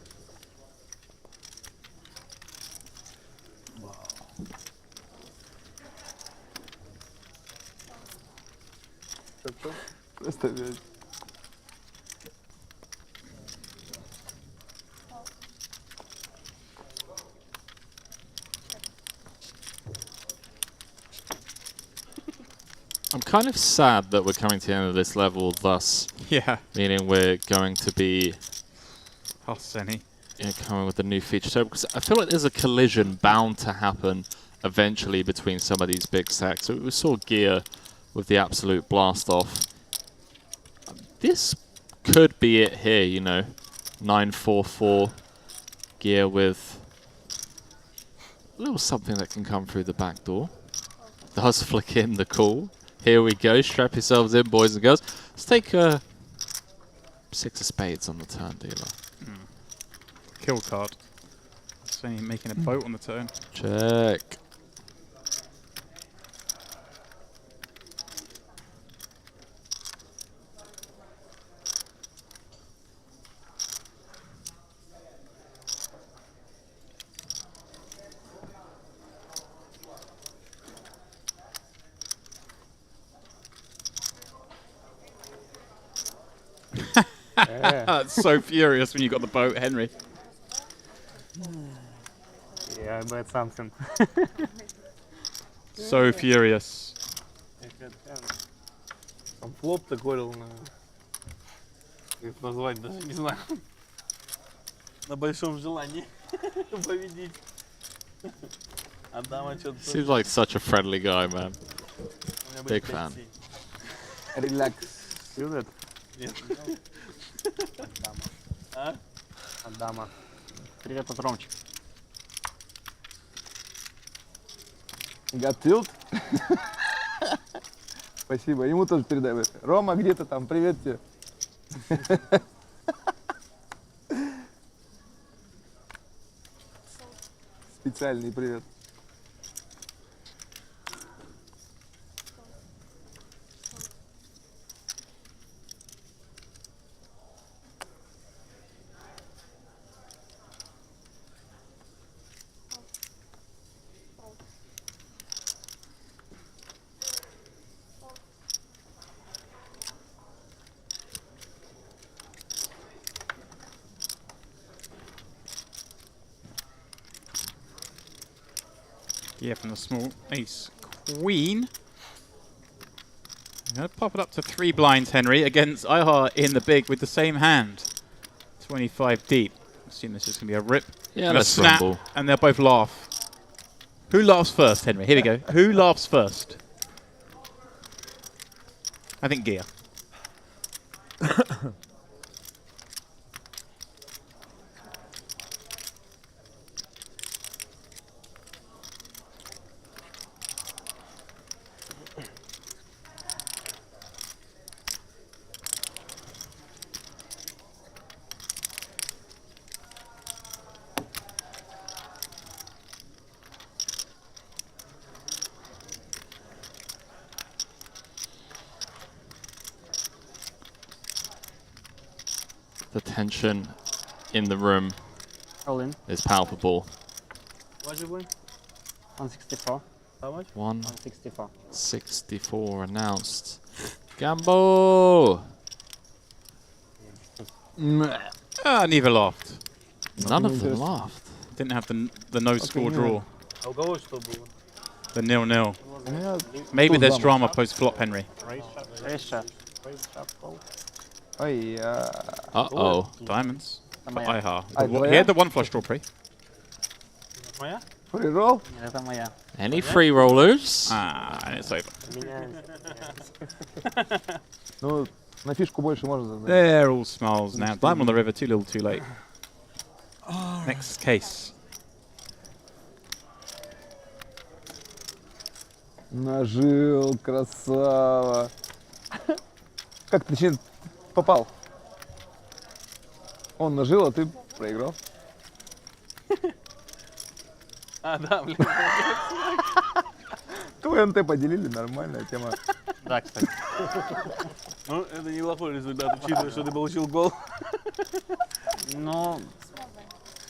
Представляешь. I'm kind of sad that we're coming to the end of this level, thus meaning we're going to be Orsini. Coming with a new feature. So, because I feel like there's a collision bound to happen eventually between some of these big stacks. So we saw Gear with the absolute blast off. This could be it here, you know. 9-4-4 Gear with a little something that can come through the back door. Does flick in the call. Here we go. Strap yourselves in, boys and girls. Let's take 6 of spades on the turn, dealer. Kill card. It's only making a boat on the turn. Check. That's so furious when you got the boat, Henry. Yeah, I bet something. So furious. Там флоп такой, как это назвать, даже не знаю. На большом желании победить. А дама что-то... Seems like such a friendly guy, man. Big fan. Relax. See that? Нет. А? Адама. Привет от Ромчик. Got tilt? Спасибо. Ему тоже передай. Рома, где ты там? Привет тебе. Специальный привет. Yeah, from the small ace queen. I'm going to pop it up to 3 blinds, Henry, against Ihar in the big with the same hand. 25 deep. I assume this is going to be a rip. Yeah, and a let's snap, rumble. and they'll both laugh. Who laughs first, Henry? Here we go. Who laughs first? I think Gia. The tension in the room All in. is palpable. What you win? 164. How much? 164. 164 announced. Gamble! Neither laughed. None of them laughed. Didn't have the no score draw. А у кого что было? The 0-0. Maybe there's drama post-flop, Henry. Raise shot. Ой, Uh-oh. Diamonds. For моя. Ihar. He had the 1 flush draw pre. Моя? Free roll? Это моя. Any free rollers? And it's over. Ну, на фишку больше можно задать. They're all smiles now. Diamond on the river, too little, too late. Next case. Нажил, красава. Как ты попал? Он нажил, а ты проиграл. А, да, блин. Твой НТ поделили, нормальная тема. Да, кстати. Ну, это неплохой результат, учитывая, что ты получил гол. Ну,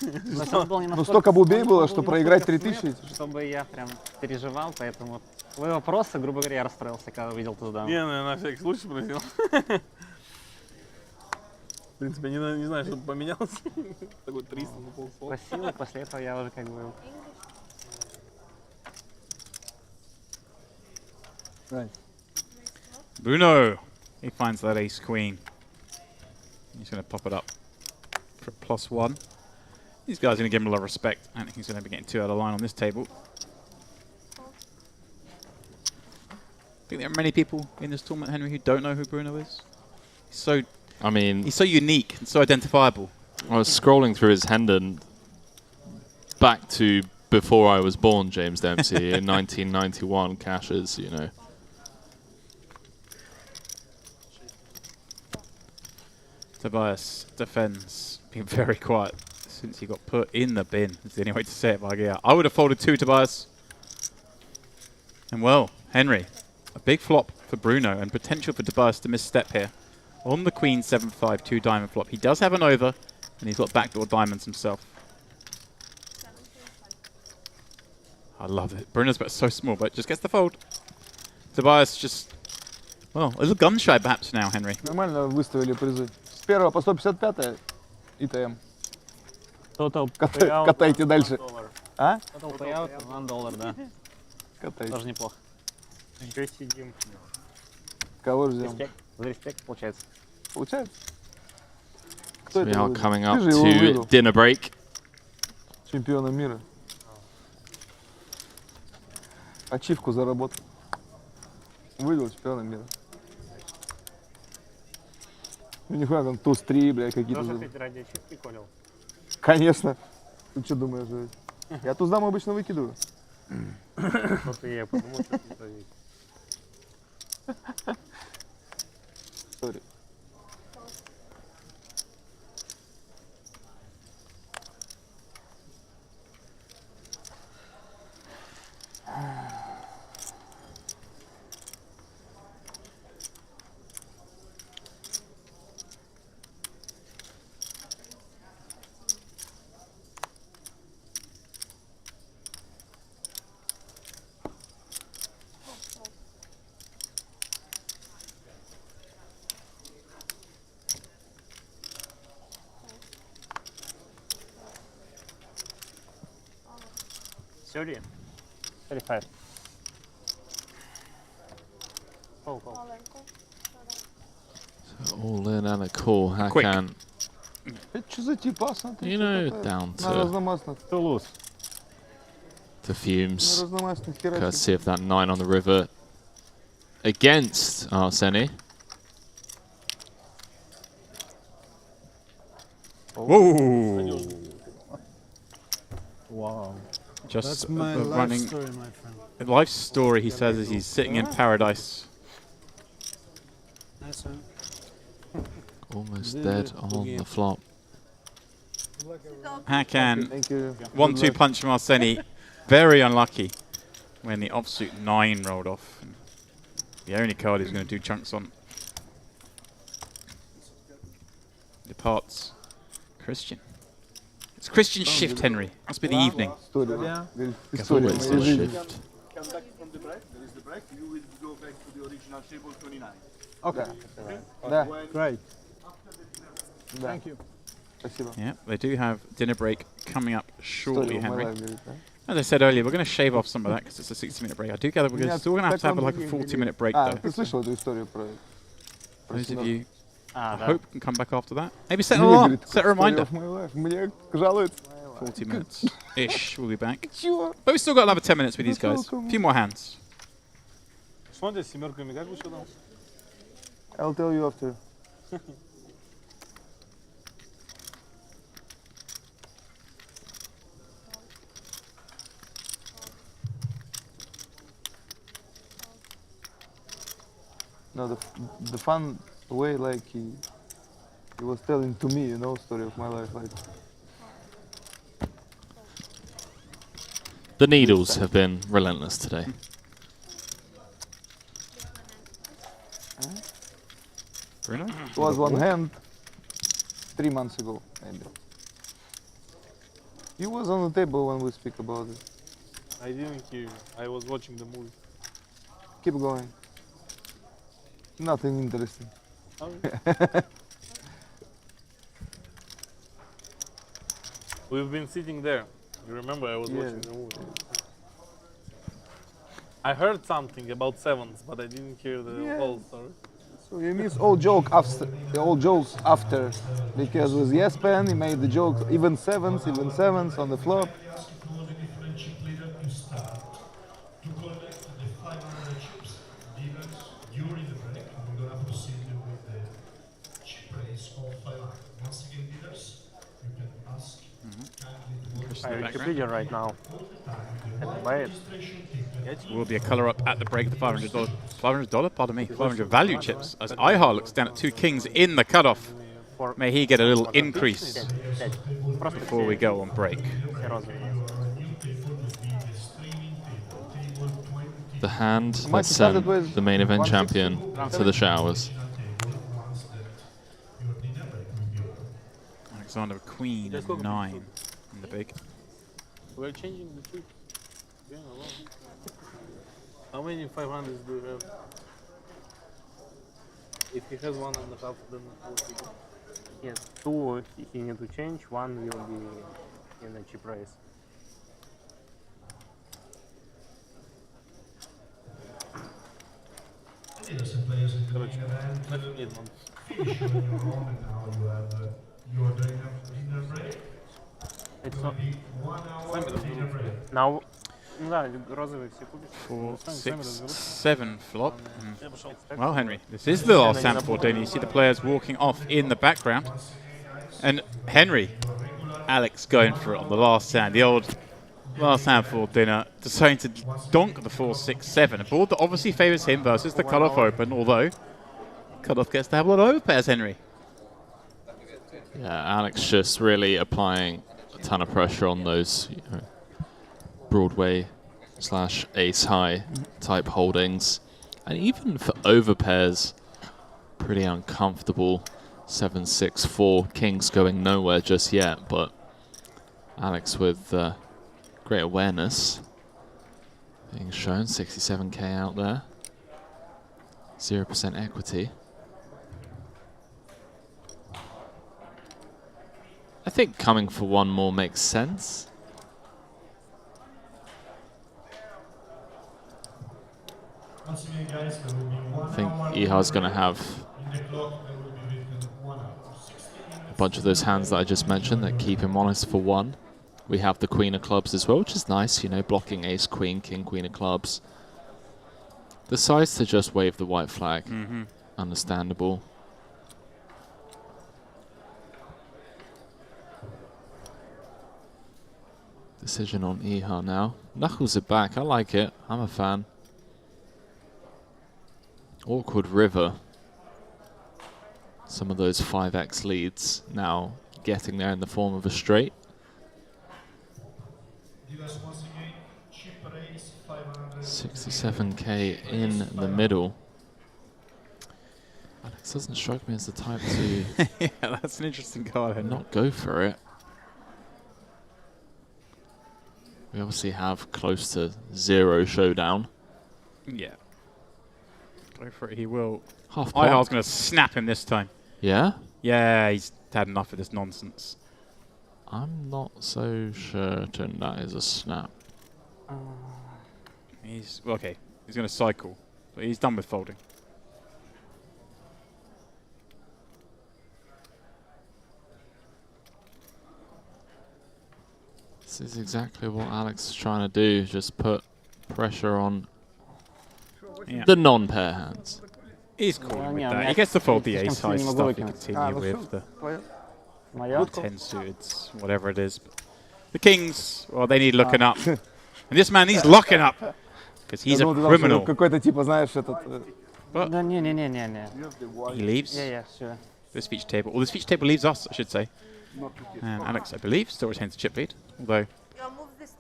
ну столько бубей было, что проиграть 3000. Чтобы я прям переживал, поэтому твои вопросы, грубо говоря, я расстроился, когда увидел ту даму. Не, ну, я на всякий случай спросил. В принципе, не знаю, что поменялось. Такой 300 на полслова. Спросил, и после этого я уже как бы... Right. Bruno. He finds that ace queen. He's going to pop it up for +1. These guys are going to give him a lot of respect. I think he's going to be getting 2 out of line on this table. I think there are many people in this tournament, Henry, who don't know who Bruno is. He's so unique and so identifiable. I was scrolling through his Hendon back to before I was born, James Dempsey, in 1991 cashes, you know. Tobias defends, being very quiet since he got put in the bin. That's the only way to say it by Gia. I would have folded 2, Tobias. And well, Henry, a big flop for Bruno and potential for Tobias to misstep here. On the Queen 7-5, 2 diamond flop. He does have an over, and he's got backdoor diamonds himself. I love it. Bruno's so small, but just gets the fold. Tobias just, well, a little gun shy perhaps now, Henry. Нормально выставили призы. С 1 по 155 ИТМ. Total Катайте дальше. А? Total payout $1, да. Катайся. Тоже неплохо. Еще сидим. Кого ждем? Респект. За респект получается. Получается? So we are coming up Ты же его to выиграл. dinner break. Чемпиона мира. Ачивку заработал. Выиграл чемпиона мира. Ну нихуя там туз-3, блядь, какие-то. Тоже хоть ради ачивки колел? Конечно. Ты что думаешь? Я туз-дам обычно выкидываю. Вот и я подумал, что ты завис. Сори. Sorry. 35. Call. So all in and a call. Quick. Hakan, Это что за типа? Смотри, you что know, такое. down На to, разномастных. Тулуз. to fumes. На разномастных херачит. Courtesy of that 9 on the river against Arseni. Whoa! Wow. Just That's my life running. story, my friend. The life story, he says, is he's sitting in paradise. Nice one. Almost dead on the flop. Hakan, Thank you. 1-2 punch from Arseni. Very unlucky when the offsuit 9 rolled off. The only card he's going to do chunks on. Departs Christian. It's Christian's shift, Henry. Must be the evening. История. It's always the shift. Come back from the break. There is the break. You will go back to the original table 29. Okay. Okay? Да. Great. Да. Thank you. Спасибо. Yeah, they do have dinner break coming up shortly, Story of my Henry. life, говорит, да? As I said earlier, we're going to shave off some of that because it's a 60-minute break. I do gather we're still going to have like a 40-minute break, А, though. ты слышал эту историю про... Those of you Ah, I да. hope can come back after that. Maybe set an Мне, alarm, говорит, set a story reminder. of my life. Мне жалуется. 40 minutes-ish, we'll be back. Чего? But we've still got another 10 minutes with these guys. A few more hands. Смотри, с семерками как вышел там? I'll tell you after. No, the fun way, like he was telling to me, you know, story of my life, like. The needles have been relentless today. Bruno? It was one hand 3 months ago, maybe. He was on the table when we speak about it. I didn't hear you. I was watching the movie. Keep going. Nothing interesting. We've been sitting there. You remember I was watching the movie. I heard something about sevens, but I didn't hear the whole story. So he means all jokes after, because with Yes Pen he made the joke even sevens on the flop. To collect the 500 chips dealers during the break, we're gonna proceed with the chip raise of 500. Once again, dealers, you can ask kindly to I Wikipedia right now. And buy it. Will be a colour up at the break of the $500. $500? Pardon me. 500 value chips. As Ihar looks down at 2 kings in the cutoff. May he get a little increase before we go on break. The hand that sent the main event champion to the showers. Alexander with queen and 9 in the big. We're changing the chips. Yeah, wow. How many 500s do you have? If he has 1.5, then what we got? Yes, 2 he need to change, 1 will be in a cheap race. players and players in the event finish on your own, and now you are doing a dinner break. It's It will not. be 1 hour dinner break. Now, ну да, розовые все кубики. 4, Сами 6, разберутся. 7 flop. Well, Henry, this is the last hand for Dana. You see the players walking off in the background. And Henry, Alex going for it on the last hand. The old last hand for dinner, deciding to donk the 4, 6, 7. A board that obviously favours him versus the cutoff open, although cutoff gets to have a lot of overpairs, Henry. Yeah, Alex just really applying a ton of pressure on those Broadway / ace high type holdings. And even for overpairs, pretty uncomfortable. 7, 6, 4, kings going nowhere just yet, but Alex with great awareness being shown. 67k out there, 0% equity. I think coming for one more makes sense. Once again, guys, there will be 1 I think hour Iha's going to have in the clock. There will be written 1 hour. a bunch of those hands that I just mentioned that keep him honest for one. We have the queen of clubs as well, which is nice, you know, blocking ace, queen, king, queen of clubs. Decides to just wave the white flag. Understandable. Decision on Iha now. Knuckles it back. I like it. I'm a fan. Awkward river. Some of those 5x leads now getting there in the form of a straight. 67k in the middle. Alex doesn't strike me as the type to yeah, that's an interesting card, Henry. not go for it. We obviously have close to 0 showdown. Yeah. Go for it, he will. Half pot. Ihal's going to snap him this time. Yeah? Yeah, he's had enough of this nonsense. I'm not so certain that is a snap. He's, well, okay, he's going to cycle, but he's done with folding. This is exactly what Alex is trying to do, just put pressure on the non-pair hands. He's cool with that. He gets to fold the ace high stuff. He continue with the 10 suited, whatever it is. But the kings, well, they need looking up. And this man needs locking up because he's a criminal. But he leaves. Yeah, sure. The speech table. Well, the speech table leaves us, I should say. And Alex, I believe, still retains the chip lead. Although,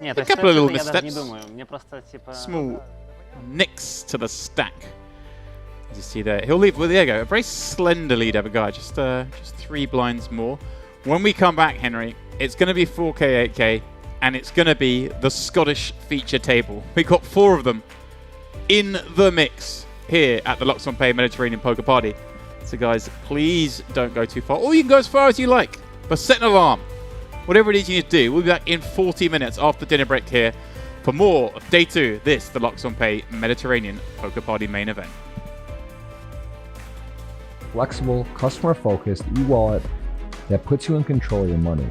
Нет, a couple of little я даже не missteps. думаю. Мне просто типа. Small nicks to the stack. As you see there, he'll leave. Well, there you go. A very slender lead, ever guy. Just 3 blinds more. When we come back, Henry, it's going to be 4K, 8K, and it's going to be the Scottish feature table. We've got 4 of them in the mix here at the luxonpay Mediterranean Poker Party. So, guys, please don't go too far. Or you can go as far as you like, but set an alarm. Whatever it is you need to do, we'll be back in 40 minutes after dinner break here for more of Day 2, the luxonpay Mediterranean Poker Party main event. Flexible, customer-focused e-wallet that puts you in control of your money.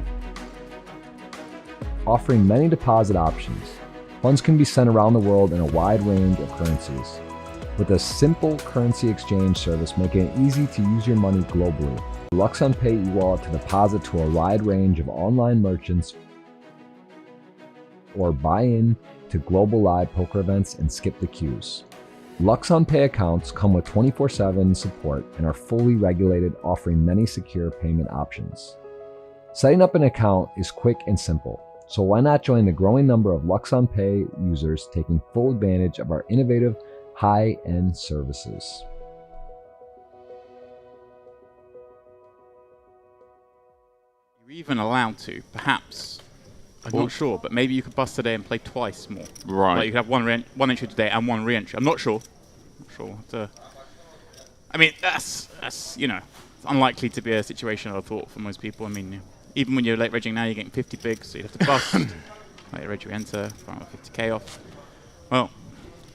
Offering many deposit options, funds can be sent around the world in a wide range of currencies. With a simple currency exchange service making it easy to use your money globally. luxonpay e-wallet to deposit to a wide range of online merchants or buy in to global live poker events and skip the queues. LuxonPay accounts come with 24/7 support and are fully regulated, offering many secure payment options. Setting up an account is quick and simple, so why not join the growing number of LuxonPay users taking full advantage of our innovative, high-end services. You're even allowed to, perhaps. I'm not sure, but maybe you could bust today and play twice more. Right. Like you could have one entry today and 1 re-entry. I'm not sure. I mean, that's you know, it's unlikely to be a situation I thought for most people. I mean, even when you're late regging now, you're getting 50 bigs, so you have to bust. Late reg, you enter, final 50k off. Well,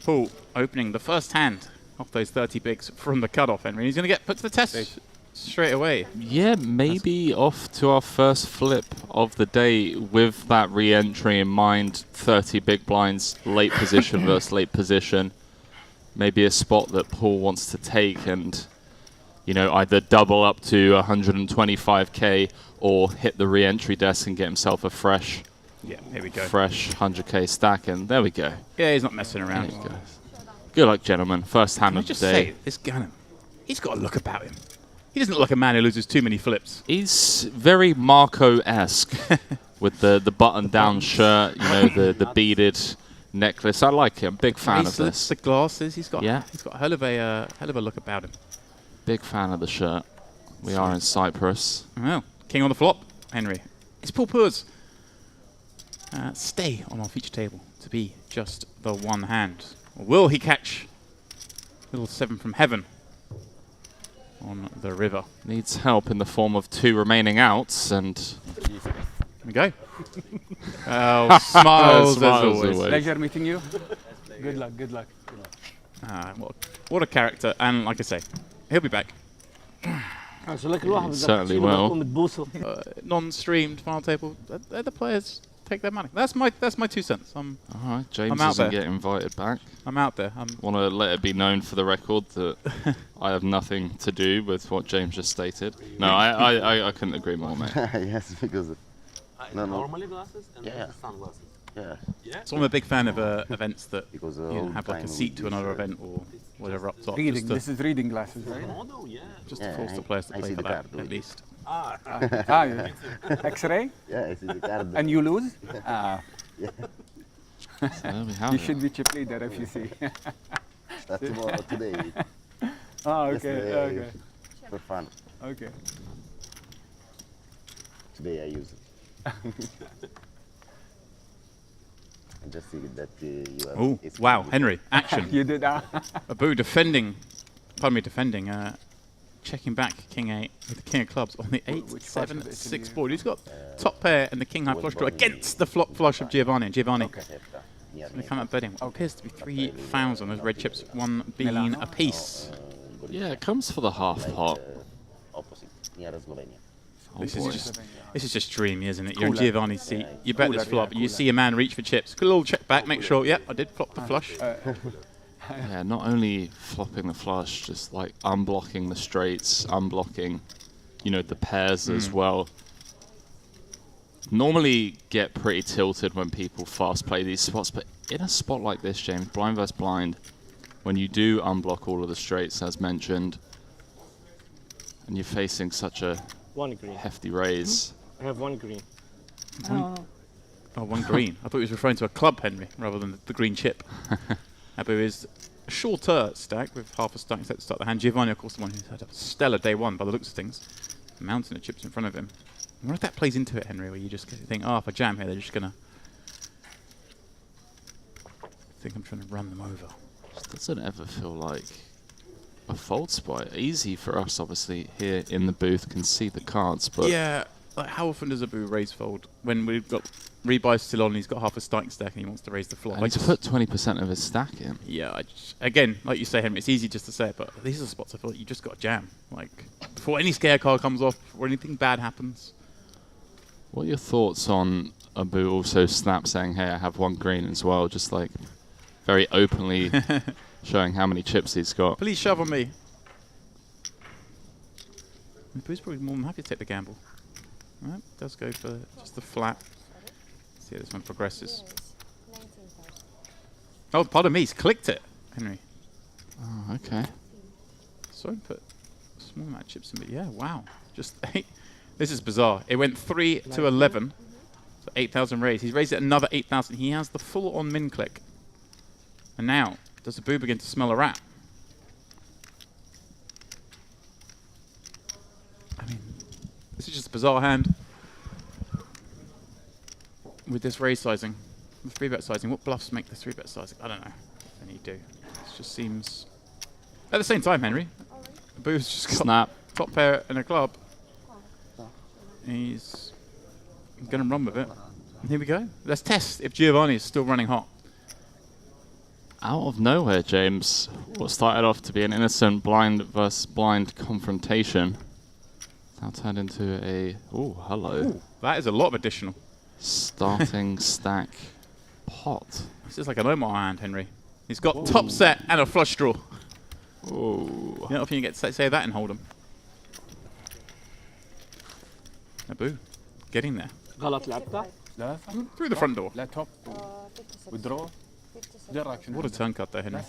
Paul opening the first hand off those 30 bigs from the cutoff, Henry. He's going to get put to the test straight away. Yeah, maybe off to our first flip of the day with that re-entry in mind. 30 big blinds, late position versus late position. Maybe a spot that Paul wants to take and, you know, either double up to 125k or hit the re-entry desk and get himself a fresh, here we go. Fresh 100k stack, and there we go. Yeah, he's not messing around. There you go. Good luck, gentlemen. First hand of the day. Say, this Gannon, he's got a look about him. He doesn't look like a man who loses too many flips. He's very Marco-esque with the button-down shirt, you know, the beaded necklace. I like him. Big fan of this. The glasses. He's got a hell of a look about him. Big fan of the shirt. We are in Cyprus. Well, king on the flop, Henry. It's Paul Poor's. Stay on our feature table to be just the one hand. Or will he catch little 7 from heaven on the river? Needs help in the form of 2 remaining outs, and here we go. Oh, smiles as always. Pleasure meeting you. Good luck, good luck. What a character, and like I say, he'll be back. Certainly will. Non-streamed final table. The players take their money. That's my 2 cents. All right, James I'm out doesn't there. get invited back. I'm out there. Want to let it be known for the record that I have nothing to do with what James just stated. No, I couldn't agree more, mate. Yes, because Normally glasses and sunglasses. Yeah. So I'm a big fan of events that have like a seat to another event or whatever up top. Reading. This is reading glasses, right? Just to force the players to play for that, at least. Yeah. X-ray? Yeah, I see the card. And you lose? Yeah. You should be chip leader if you see. That's tomorrow, today. Okay, okay. For fun. Okay. Today I use it. I just see that you have... Oh, wow, Henry, action. You did that. Abu defending, checking back King 8 with the King of Clubs on the 8-7-6 board. He's got top pair and the King high flush draw against the flop flush of Giovanni. Giovanni, going to come out betting what appears to be 3,000. Those red chips, 1 bean a piece. Yeah, it comes for the half pot. This is just dreamy, isn't it? You're in Giovanni's seat. You bet this flop. You see a man reach for chips. Good little check back. Make sure. Yep, I did flop the flush. Yeah, not only flopping the flush, just like unblocking the straights, unblocking, you know, the pairs as well. Normally get pretty tilted when people fast play these spots, but in a spot like this, James, blind versus blind, when you do unblock all of the straights as mentioned, and you're facing such a hefty raise. I have 1 green. Oh, 1 green. I thought he was referring to a club, Henry, rather than the green chip. Abu is a shorter stack with half a stack set to start the hand. Giovanni, of course, the one who's had a stellar day 1 by the looks of things. A mountain of chips in front of him. I wonder if that plays into it, Henry, where you just think, oh, if I jam here, they're just going to think I'm trying to run them over. It doesn't ever feel like a fold spot. Easy for us, obviously, here in the booth, can see the cards, but... Yeah, like how often does Abu raise fold? When we've got rebuy still on, he's got half a starting stack and he wants to raise the flop. And he's put 20% of his stack in. Yeah, again, like you say, Henry, it's easy just to say it, but these are the spots I feel like you just got to jam. Like, before any scare card comes off, or anything bad happens. What are your thoughts on Abu also snap saying, hey, I have 1 green as well, just like very openly showing how many chips he's got. Please shove on me. Abu's probably more than happy to take the gamble. Alright, does go for just the flat. Let's see how this one progresses. Oh, pardon me, he's clicked it, Henry. Oh, okay. Sorry, put a small amount of chips in, but yeah, wow. Just 8. This is bizarre. It went 3 to 11. So 8,000 raised. He's raised it another 8,000. He has the full on min click. And now, does Abu begin to smell a rat? I mean, this is just a bizarre hand. With this raise sizing, the 3-bet sizing, what bluffs make the 3-bet sizing? I don't know if any do. It just seems... At the same time, Henry, Abu's just got snap, top pair and a club. He's going to run with it. And here we go. Let's test if Giovanni is still running hot. Out of nowhere, James, what started off to be an innocent blind versus blind confrontation now turned into a... Oh, hello. Ooh, that is a lot of additional. Starting stack pot. This is like an Omar hand, Henry. He's got top set and a flush draw. Oh. You know, often you get to say that in Hold'em. Abu, getting there. غلط لعبتها؟ لا Through the front door. لا توب withdraw. What a turn cut there, Henry.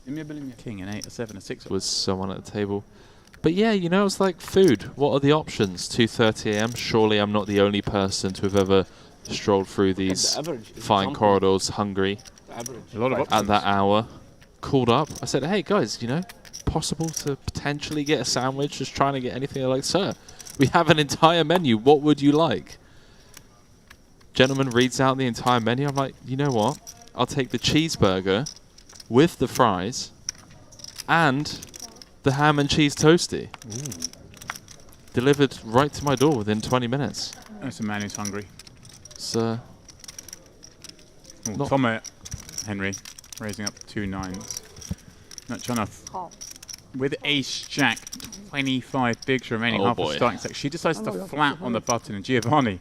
100%. King, an 8, a 7, a 6. Was someone at the table. But yeah, you know, it's like food. What are the options? 2:30 a.m. Surely I'm not the only person to have ever strolled through these fine corridors hungry. A lot of options. At that hour, called up. I said, hey guys, you know, possible to potentially get a sandwich, just trying to get anything. They're like, sir, we have an entire menu. What would you like? Gentleman reads out the entire menu. I'm like, you know what? I'll take the cheeseburger with the fries and the ham and cheese toasty. Delivered right to my door within 20 minutes. That's a man who's hungry. So, Tom Henry raising up 2 9s. Not Jonathan. With ace jack, 25 bigs remaining, half the starting stack. She decides to flat on the button, and Giovanni,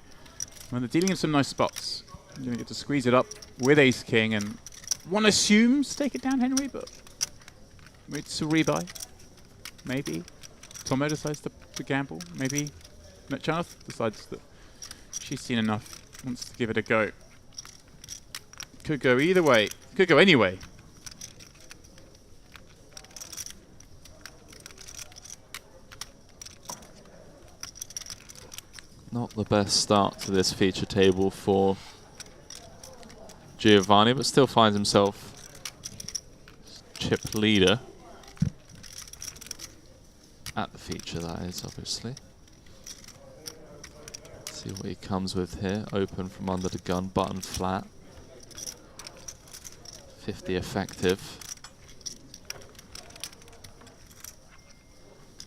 when they're dealing in some nice spots, you're going to get to squeeze it up with ace king, and one assumes take it down, Henry, but it's a rebuy. Maybe Tomo decides to gamble. Maybe Jonathan decides that she's seen enough, wants to give it a go. Could go either way. Could go anyway. not the best start to this feature table for Giovanni, but still finds himself chip leader at the feature, that is, obviously. See what he comes with here. Open from under the gun, button flat. 50 effective.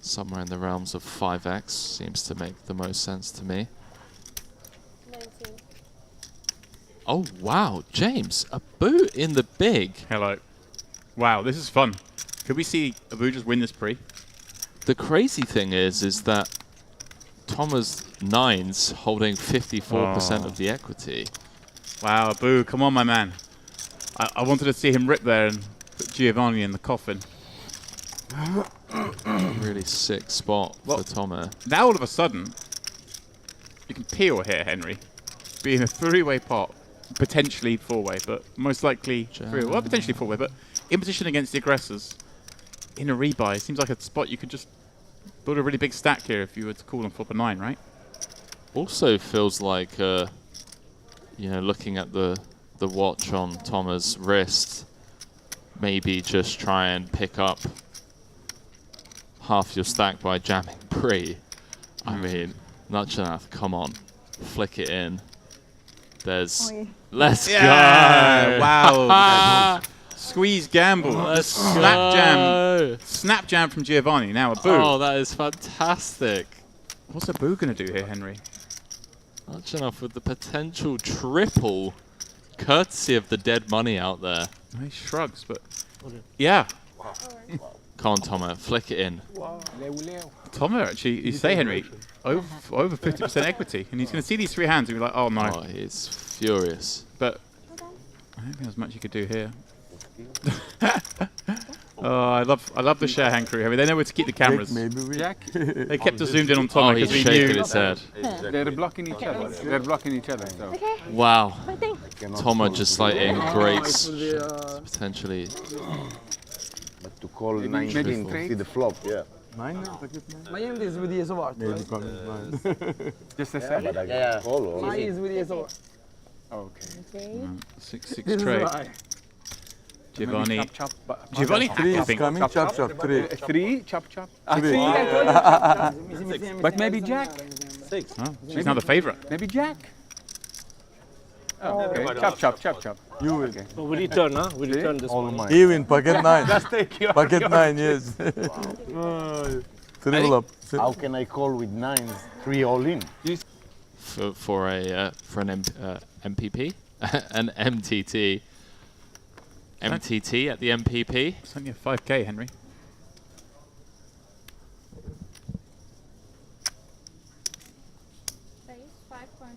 Somewhere in the realms of 5x seems to make the most sense to me. 19. Oh, wow. James, a boot in the big. Hello. Wow, this is fun. Could we see Abu just win this pre? The crazy thing is that Thomas Nines holding 54% of the equity. Wow, Abu, come on, my man. I wanted to see him rip there and put Giovanni in the coffin. Really sick spot for Tomo. Now all of a sudden, you can peel here, Henry. Be in a three-way pot, potentially four-way, but most likely three-way. Well, potentially four-way, but in position against the aggressors. In a rebuy, seems like a spot you could just build a really big stack here if you were to call and flop a 9, right? Also feels like, you know, looking at the watch on Toma's wrist, maybe just try and pick up half your stack by jamming pre. I mean, Nuchanath, come on, flick it in. There's, let's go. Wow. Squeeze gamble. Snap jam from Giovanni. Now a boo. Oh, that is fantastic. What's a boo going to do here, Henry? Nuchanath with the potential triple, courtesy of the dead money out there. He shrugs, but yeah. Come on, Tomo, flick it in. Tomo, actually, you say, Henry, over 50% equity, and he's going to see these three hands and be like, oh no. Oh, he's furious. But I don't think there's much you could do here. Oh, I love the share hand crew. I mean, they know where to keep the cameras. They kept us zoomed in on Tomo because we knew. His head. They're blocking each other. They're blocking each other. So. Okay. Wow. My thing. Tomo just like in great potentially. But to call 19 to see the flop, yeah. ما يمدي زبدية صباح. Just a second. Yeah. Call ما يزبدية صباح. Okay. 6-6 trade. Giovanni. Chop, chop, Giovanni. Three is coming. Chop, chop. Three. Chop, chop. Three. But maybe Jack. 6. Oh, she's now the favorite. Maybe Jack. Oh, okay. Chop, chop, chop, chop. You win. So we return, huh? We return this one. He win. Pocket 9. Just take your Pocket 9, yes. Triple up. How can I call with 9s 3 all in? For an MPP? An MTT. MTT at the MPP. It's only a 5K, Henry. Raise 5.5.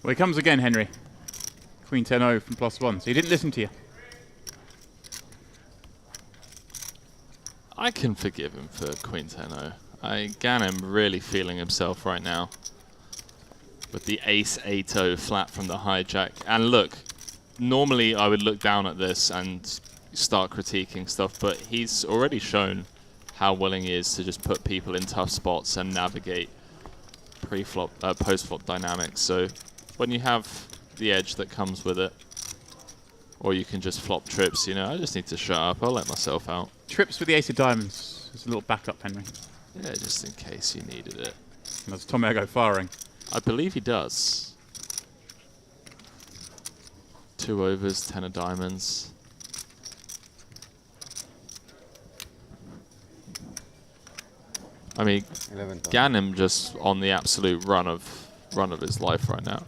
Well, he comes again, Henry. Queen 10-0 from +1. So he didn't listen to you. I can forgive him for Queen 10-0. Ganem really feeling himself right now. With the Ace 8-0 flat from the hijack. And look, normally I would look down at this and start critiquing stuff, but he's already shown how willing he is to just put people in tough spots and navigate pre-flop, post-flop dynamics. So when you have the edge that comes with it, or you can just flop trips, you know, I just need to shut up. I'll let myself out. Trips with the ace of diamonds. It's a little backup, Henry. Yeah, just in case you needed it. And that's Tom Ego firing. I believe he does. 2 overs, 10 of diamonds. I mean, Ganem just on the absolute run of his life right now.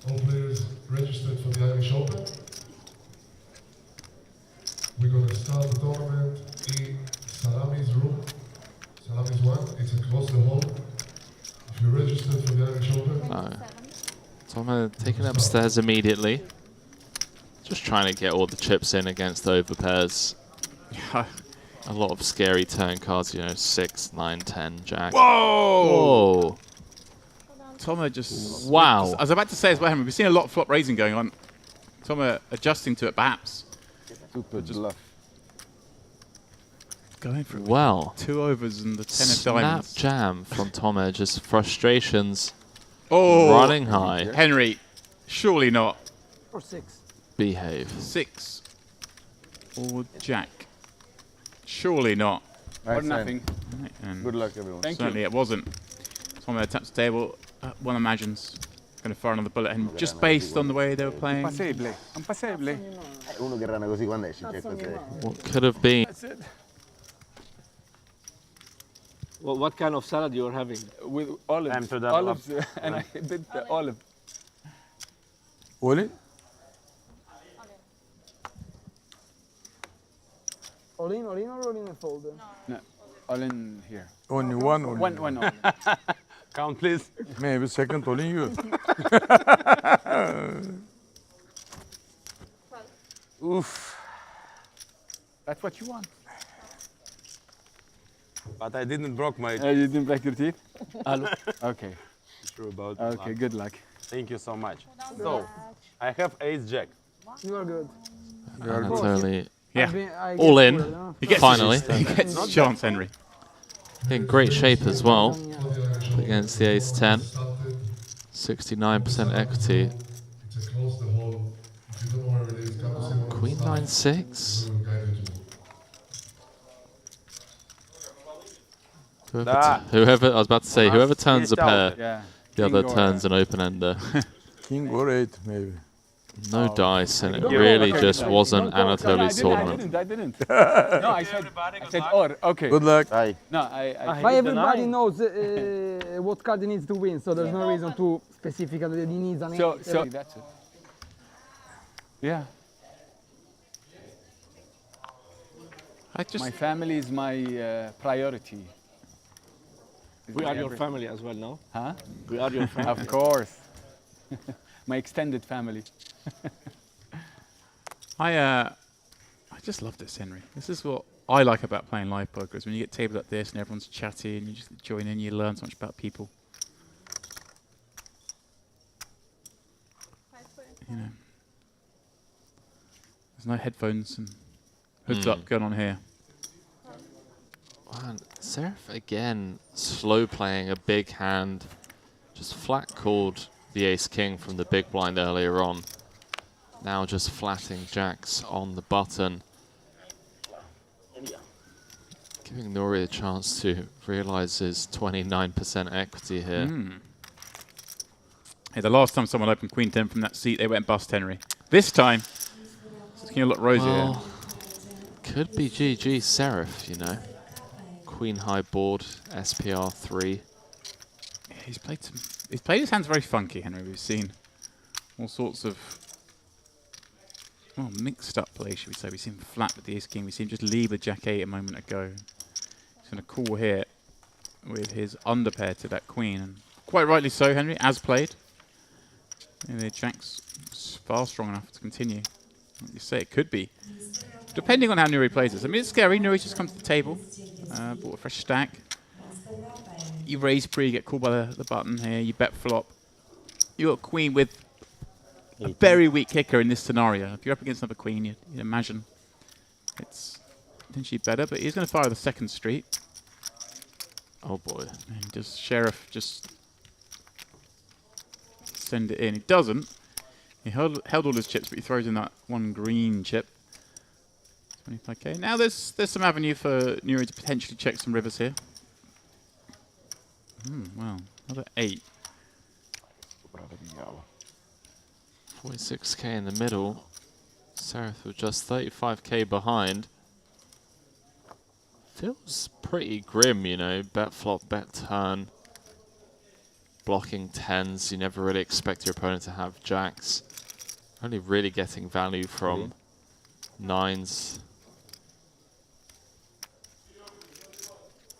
All players registered for the Irish Open. We're going to start the tournament in Salami's room. Salami's 1, it's across the hall. If you're registered for the Irish Open. No. Tom taking it upstairs immediately. Just trying to get all the chips in against the overpairs. A lot of scary turn cards, you know, 6, 9, 10, jack. Whoa! Whoa! Tomo just... Wow. I was about to say as well, Henry, we've seen a lot of flop raising going on. Tomo adjusting to it, perhaps. Super bluff. Going for Well. 2 overs and the 10 of Snap diamonds. jam from Tomo, just frustrations running high. Henry, surely not. Or 6. Behave. 6 or jack. Surely not. Or nothing. And Good luck, everyone. Thank certainly you. it wasn't. Tomo taps the table. One imagines going to fire another bullet, and just based on the way they were playing. Impossibile. Impossibile. Uno che rana così quando esce c'è così. What could have been? That's it. Well, what kind of salad you are having? With olives. Time to double Olives, up. and I bit the olive. Oli? All in or all in a folder? No, all in here. Only one. Only One all. Count, please. Maybe second all in you. Oof. That's what you want. But I didn't broke my... You didn't break your teeth? Okay. Sure about Okay, good luck. Thank you so much. So, I have ace jack. You are good. Totally. Yeah. All in. He gets Finally. He gets his chance, Henry. In great shape as well against the ace 10. 69% equity. It's across the hall. If you don't know where it is, come to see one. Queen 9-6. Whoever, I was about to say, whoever turns a pair, the other turns an open ender. King or 8, maybe. No dice, and it really just wasn't Anatoly's tournament. I didn't. No, I said or. Okay. Good luck. No, I But everybody knows what card he needs to win, so there's no reason to specifically he needs an So eight. that's it. Yeah. My family is my priority. We are your family as well, no? Huh? We are your family. Of course. My extended family. I just love this, Henry. This is what I like about playing live poker, is when you get tables like this and everyone's chatty and you just join in, you learn so much about people. You know, there's no headphones and hoods up going on here. Man, Seraph again slow playing a big hand, just flat called the ace-king from the big blind earlier on. Now just flatting jacks on the button. Giving Nuri a chance to realise his 29% equity here. Hey, the last time someone opened Queen 10 from that seat, they went bust, Henry. This time, it's looking a lot rosier. Well, could be GG Seraph, you know. Queen high board, SPR 3. Yeah, he's played his hands very funky, Henry. We've seen all sorts of mixed up play, should we say. We've seen him flat with the ace king. We've seen him just leave with jack 8 a moment ago. He's going to call here with his underpair to that queen, and quite rightly so, Henry, as played. And the jack's far strong enough to continue. Like you say, it could be. Depending on how Nuri plays this. I mean, it's scary. Nuri just comes to the table. Bought a fresh stack. You raise pre, you get called by the button here. You bet flop. You got a queen with a very weak kicker in this scenario. If you're up against another queen, you'd imagine it's potentially better. But he's going to fire the second street. Oh boy. And does Sheriff just send it in? He doesn't. He held all his chips, but he throws in that one green chip. 25k. Now there's some avenue for Nuri to potentially check some rivers here. Wow, another 8. 46k in the middle. Seraph with just 35k behind. Feels pretty grim, you know. Bet flop, bet turn. Blocking 10s. You never really expect your opponent to have jacks. Only really getting value from 9s.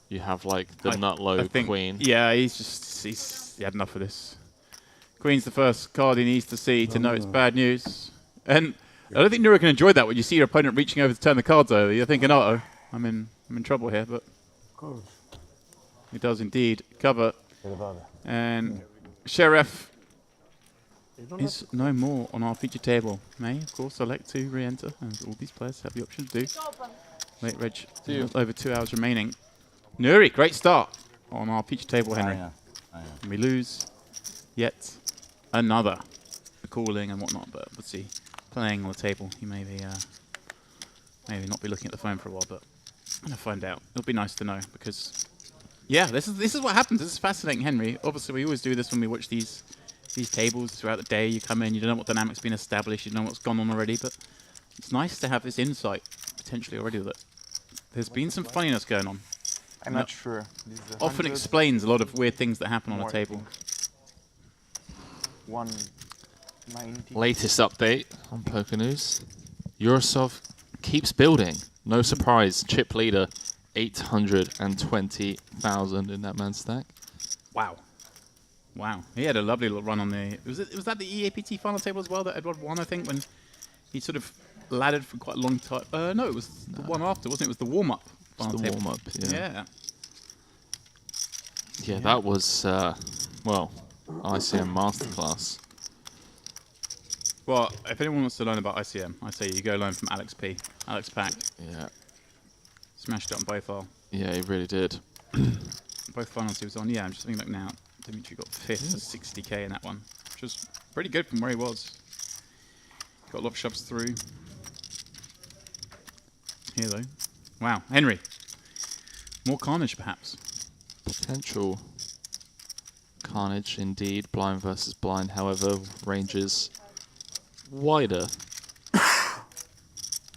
You have like the nut low queen. Yeah, he's had enough of this. Queen's the first card he needs to see to know it's bad news. And I don't think Nuri can enjoy that when you see your opponent reaching over to turn the cards over. You're thinking, uh-oh, I'm in trouble here, but Of course. he does indeed cover. And Sheriff is no more on our feature table. May, of course, select to re-enter, and all these players have the option to do. Late reg, over 2 hours remaining. Nuri, great start on our feature table, Henry. I know. And we lose yet another calling and whatnot, but let's see. Playing on the table, he may be maybe not be looking at the phone for a while, but I'm gonna find out. It'll be nice to know because, yeah, this is what happens. This is fascinating, Henry. Obviously, we always do this when we watch these tables throughout the day. You come in, you don't know what dynamic's been established, you don't know what's gone on already, but it's nice to have this insight potentially already that there's been some funniness going on. I'm not sure. Often explains a lot of weird things that happen on a table. 190. Latest update on Poker News. Eurosov keeps building. No surprise. Chip leader, 820,000 in that man's stack. Wow. Wow. He had a lovely little run on the... Was that the EAPT final table as well that Edward won, I think, when he sort of laddered for quite a long time? No, it was the one after, wasn't it? It was the warm-up. It's the warm-up, yeah. Yeah, that was, well, ICM Masterclass. Well, if anyone wants to learn about ICM, I say you go learn from Alex P. Alex Pack. Yeah. Smashed it on both file. Yeah, he really did. Both finals he was on. Yeah, I'm just thinking back now. Dimitri got 5th to 60k in that one, which was pretty good from where he was. Got a lot of shoves through. Here, though. Wow, Henry. More carnage, perhaps. Potential carnage, indeed. Blind versus blind, however, ranges wider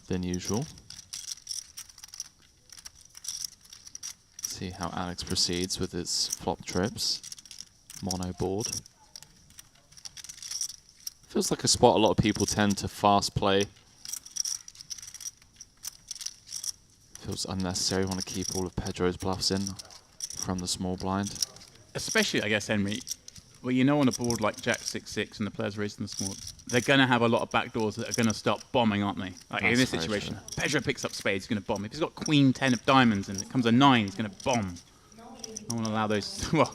than usual. See how Alex proceeds with his flop trips. Mono board. Feels like a spot a lot of people tend to fast play. Feels unnecessary. Want to keep all of Pedro's bluffs in from the small blind. Especially, I guess, Henry, well, you know on a board like Jack 6-6 and the players raising the small, they're going to have a lot of backdoors that are going to start bombing, aren't they? Like in this situation, Pedro picks up spades, he's going to bomb. If he's got Queen 10 of diamonds and it comes a 9, he's going to bomb. I want to allow those... Well,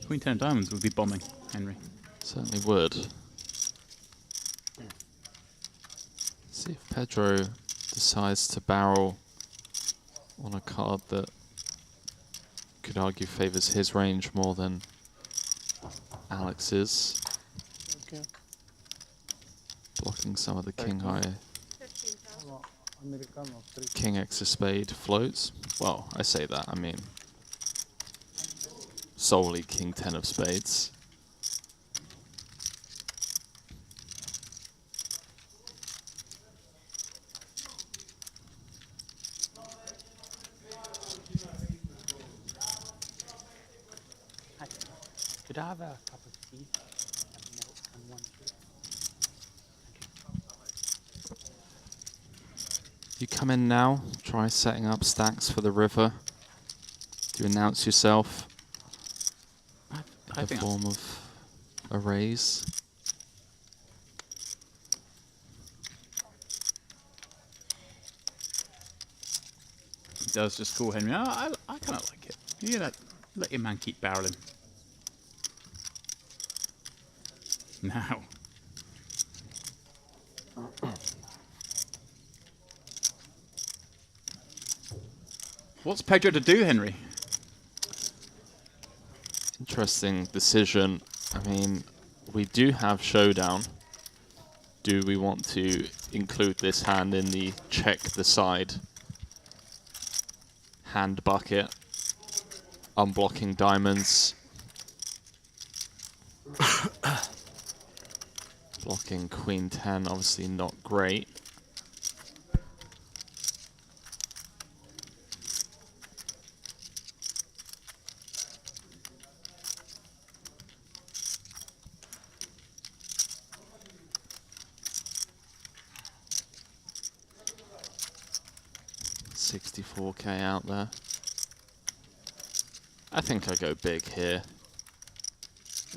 Queen 10 of diamonds would be bombing, Henry. Certainly would. See if Pedro decides to barrel on a card that could argue favours his range more than Alex's. Okay. Blocking some of the king high King X of spade floats. Well, I say that, I mean solely King 10 of spades. Could I have a cup of tea and milk and one fruit? You come in now, try setting up stacks for the river. Do you announce yourself? I in the think form of a raise. It does just cool, Henry. I kind of like it. You know, let your man keep barreling. Now. What's Pedro to do, Henry? Interesting decision. I mean, we do have showdown. Do we want to include this hand in the check the side hand bucket? Unblocking diamonds. Blocking queen 10, obviously not great. $64K out there. I think I go big here.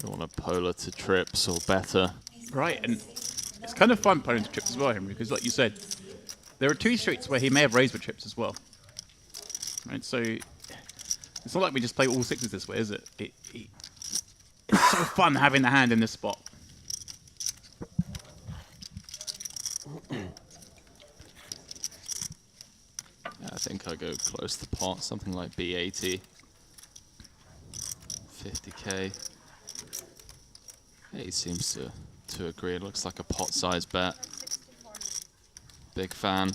You want a polar to trips or better. Right, and it's kind of fun playing to trips as well, Henry, because like you said, there are two streets where he may have raised with trips as well. Right, so it's not like we just play all sixes this way, is it? It's so fun having the hand in this spot. I think I go close to pot, something like B80. 50K. He seems to agree. It looks like a pot size bet. Big fan.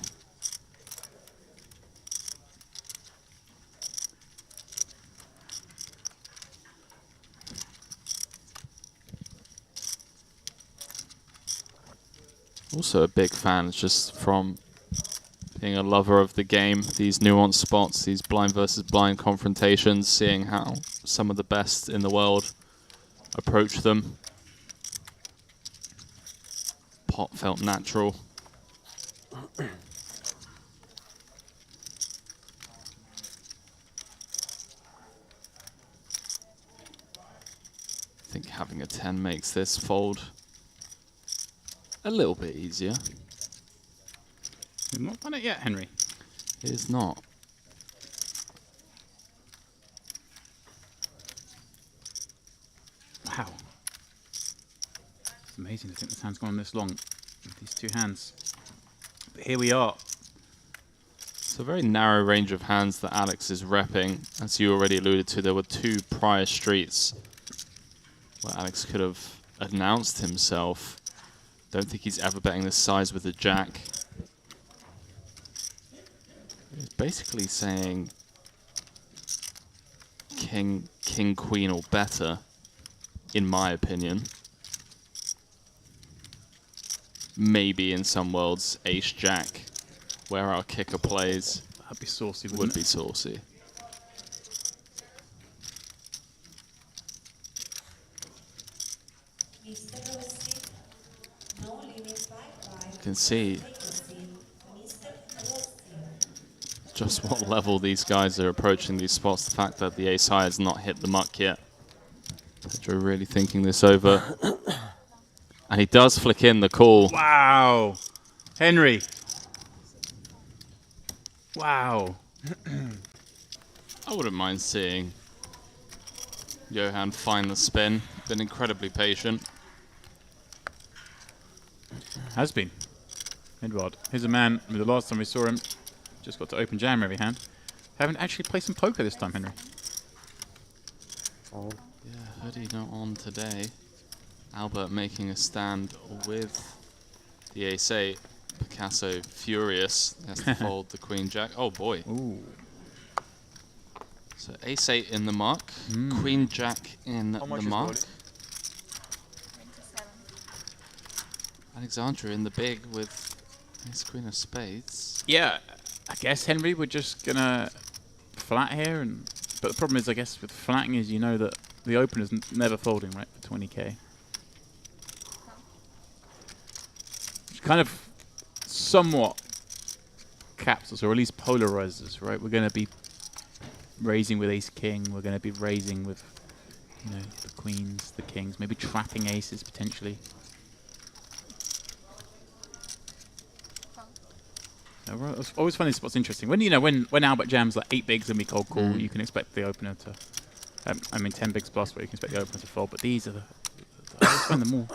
Also a big fan just from being a lover of the game, these nuanced spots, these blind versus blind confrontations, seeing how some of the best in the world approach them. Pot felt natural. I think having a 10 makes this fold a little bit easier. We've not done it yet, Henry. It is not. Wow. It's amazing to think this hand's gone this long with these two hands. But here we are. It's a very narrow range of hands that Alex is repping. As you already alluded to, there were two prior streets where Alex could have announced himself. Don't think he's ever betting this size with a jack. He's basically saying king, queen or better, in my opinion. Maybe in some worlds, ace jack, where our kicker plays. That'd be saucy, would be saucy. You can see just what level these guys are approaching these spots. The fact that the ace high has not hit the muck yet. Pedro really thinking this over. And he does flick in the call. Wow. Henry. Wow. I wouldn't mind seeing Johan find the spin. Been incredibly patient. Has been. Edward. Here's a man who the last time we saw him just got to open jam every hand. Haven't actually played some poker this time, Henry. Oh. Yeah, hoodie not on today. Albert making a stand with the ace-8. Picasso furious. He has to fold the queen jack. Oh boy. Ooh. So ace 8 in the mark, queen jack in the mark. Alexandra in the big with ace queen of spades. Yeah, I guess Henry, we're just gonna flat here, but the problem is, I guess, with flatting is you know that the opener's never folding, right, for 20k. Which kind of somewhat caps us, or at least polarizes us, right? We're gonna be raising with ace king. We're gonna be raising with, you know, the queens, the kings, maybe trapping aces potentially. I always find this spot's interesting. When when Albert jams like 8 bigs and we cold call, you can expect the opener to, I mean 10 bigs plus, where you can expect the opener to fold. But these are I always find the more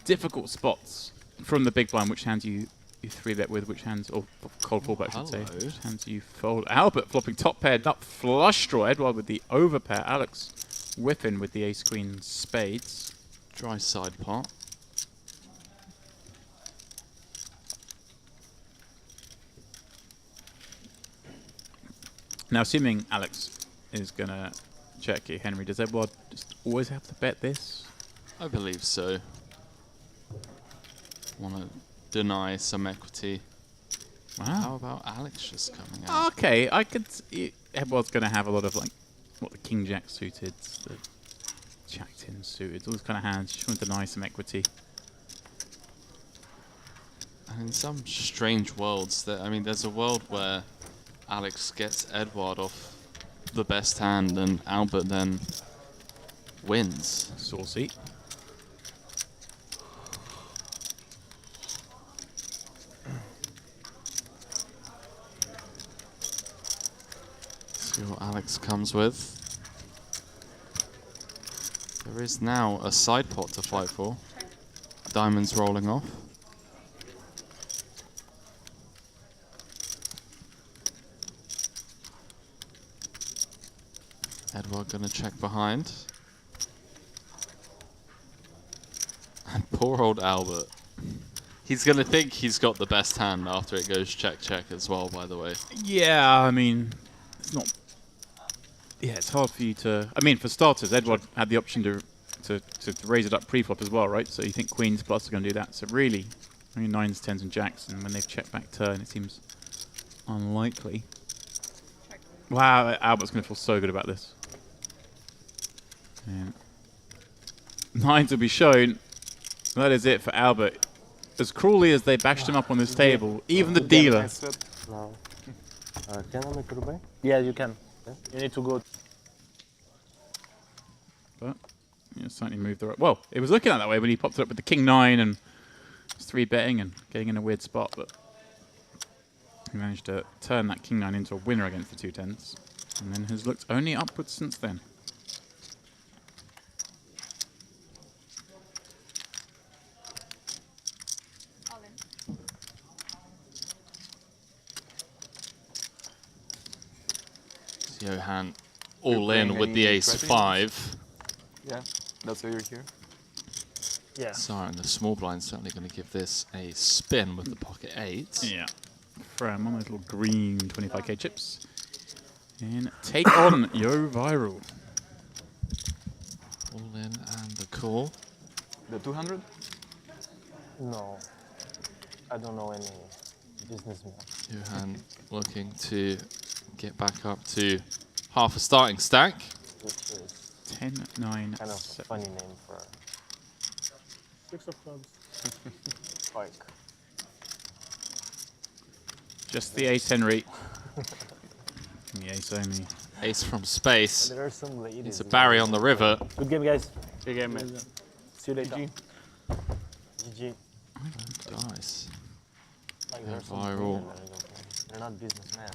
difficult spots from the big blind. Which hands you 3-bet with, which hands, or cold fallback, I should say. Which hands you fold. Albert flopping top pair, nut flush draw. Edward with the overpair. Alex whiffing with the ace queen spades. Dry side pot. Now, assuming Alex is going to check here, Henry, does Edward just always have to bet this? I believe so. Want to deny some equity. Wow. How about Alex just coming out? Okay, I could see Edward's going to have a lot of, like, what, the king jack suited, the jack 10 suited, all those kind of hands. Just want to deny some equity. And in some strange worlds, I mean, there's a world where Alex gets Edward off the best hand and Albert then wins. Saucy. See what Alex comes with. There is now a side pot to fight for. Diamonds rolling off. Edward gonna check behind. And poor old Albert. He's gonna think he's got the best hand after it goes check check as well, by the way. Yeah, I mean, it's not. Yeah, it's hard for you to. I mean, for starters, Edward had the option to raise it up pre-flop as well, right? So you think queens plus are going to do that. So really, I mean, 9s, 10s, and jacks, and when they've checked back turn, it seems unlikely. Wow, Albert's going to feel so good about this. And 9s will be shown. That is it for Albert. As cruelly as they bashed him up on this table, even the dealer. No. Can I make a rubber? Yeah, you can. You need to go. But yeah, slightly moved the right. Well, it was looking that way when he popped it up with the king 9 and was 3-betting and getting in a weird spot, but he managed to turn that king 9 into a winner against the 2 10s, and then has looked only upwards since then. Johan all in with the ace 5. Yeah, that's why you're here. Yeah. Sorry, and the small blind's certainly going to give this a spin with the pocket 8. Yeah. From on those little green 25k chips. And take on Yo Viral. All in and the call. The 200? No. I don't know any businessman. Johan looking to get back up to half a starting stack. Which is 10, 9, kind of 7. funny name for 6 of clubs. Spike. Just the ace, Henry. The ace only. Ace from space. There are some ladies. It's a Barry on the river. Good game, guys. Good game, man. See you later. GG. Nice. Like there are some Viral. women that I don't think- They're not businessmen.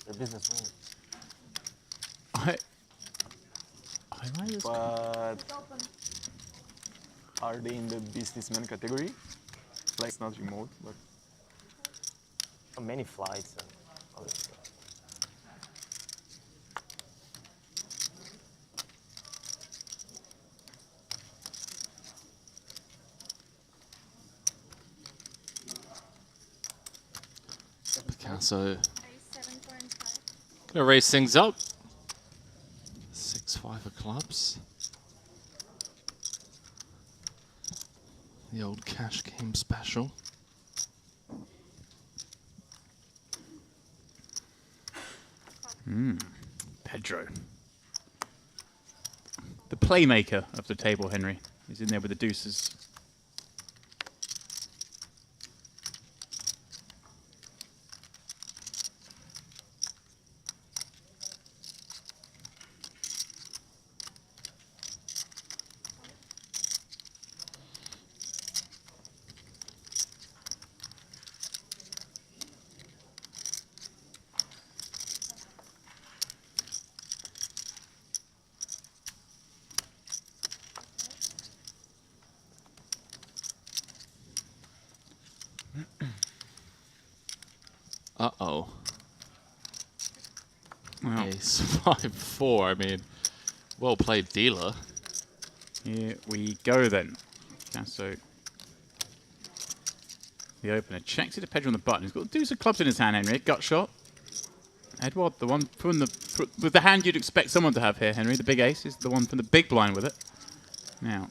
They're businesswomen. I like this. But are they in the businessman category? Like it's not remote, but Many flights and other stuff. Picasso gonna raise things up. 6-5 of clubs. The old cash game special. Pedro. The playmaker of the table, Henry. He's in there with the deuces. Uh-oh. Wow. Ace 5-4. I mean, well played, dealer. Here we go then. So the opener checks it to Pedro on the button. He's got the deuce of clubs in his hand, Henry. Gut shot. Edward, the one from with the hand you'd expect someone to have here, Henry. The big ace is the one from the big blind with it. Now.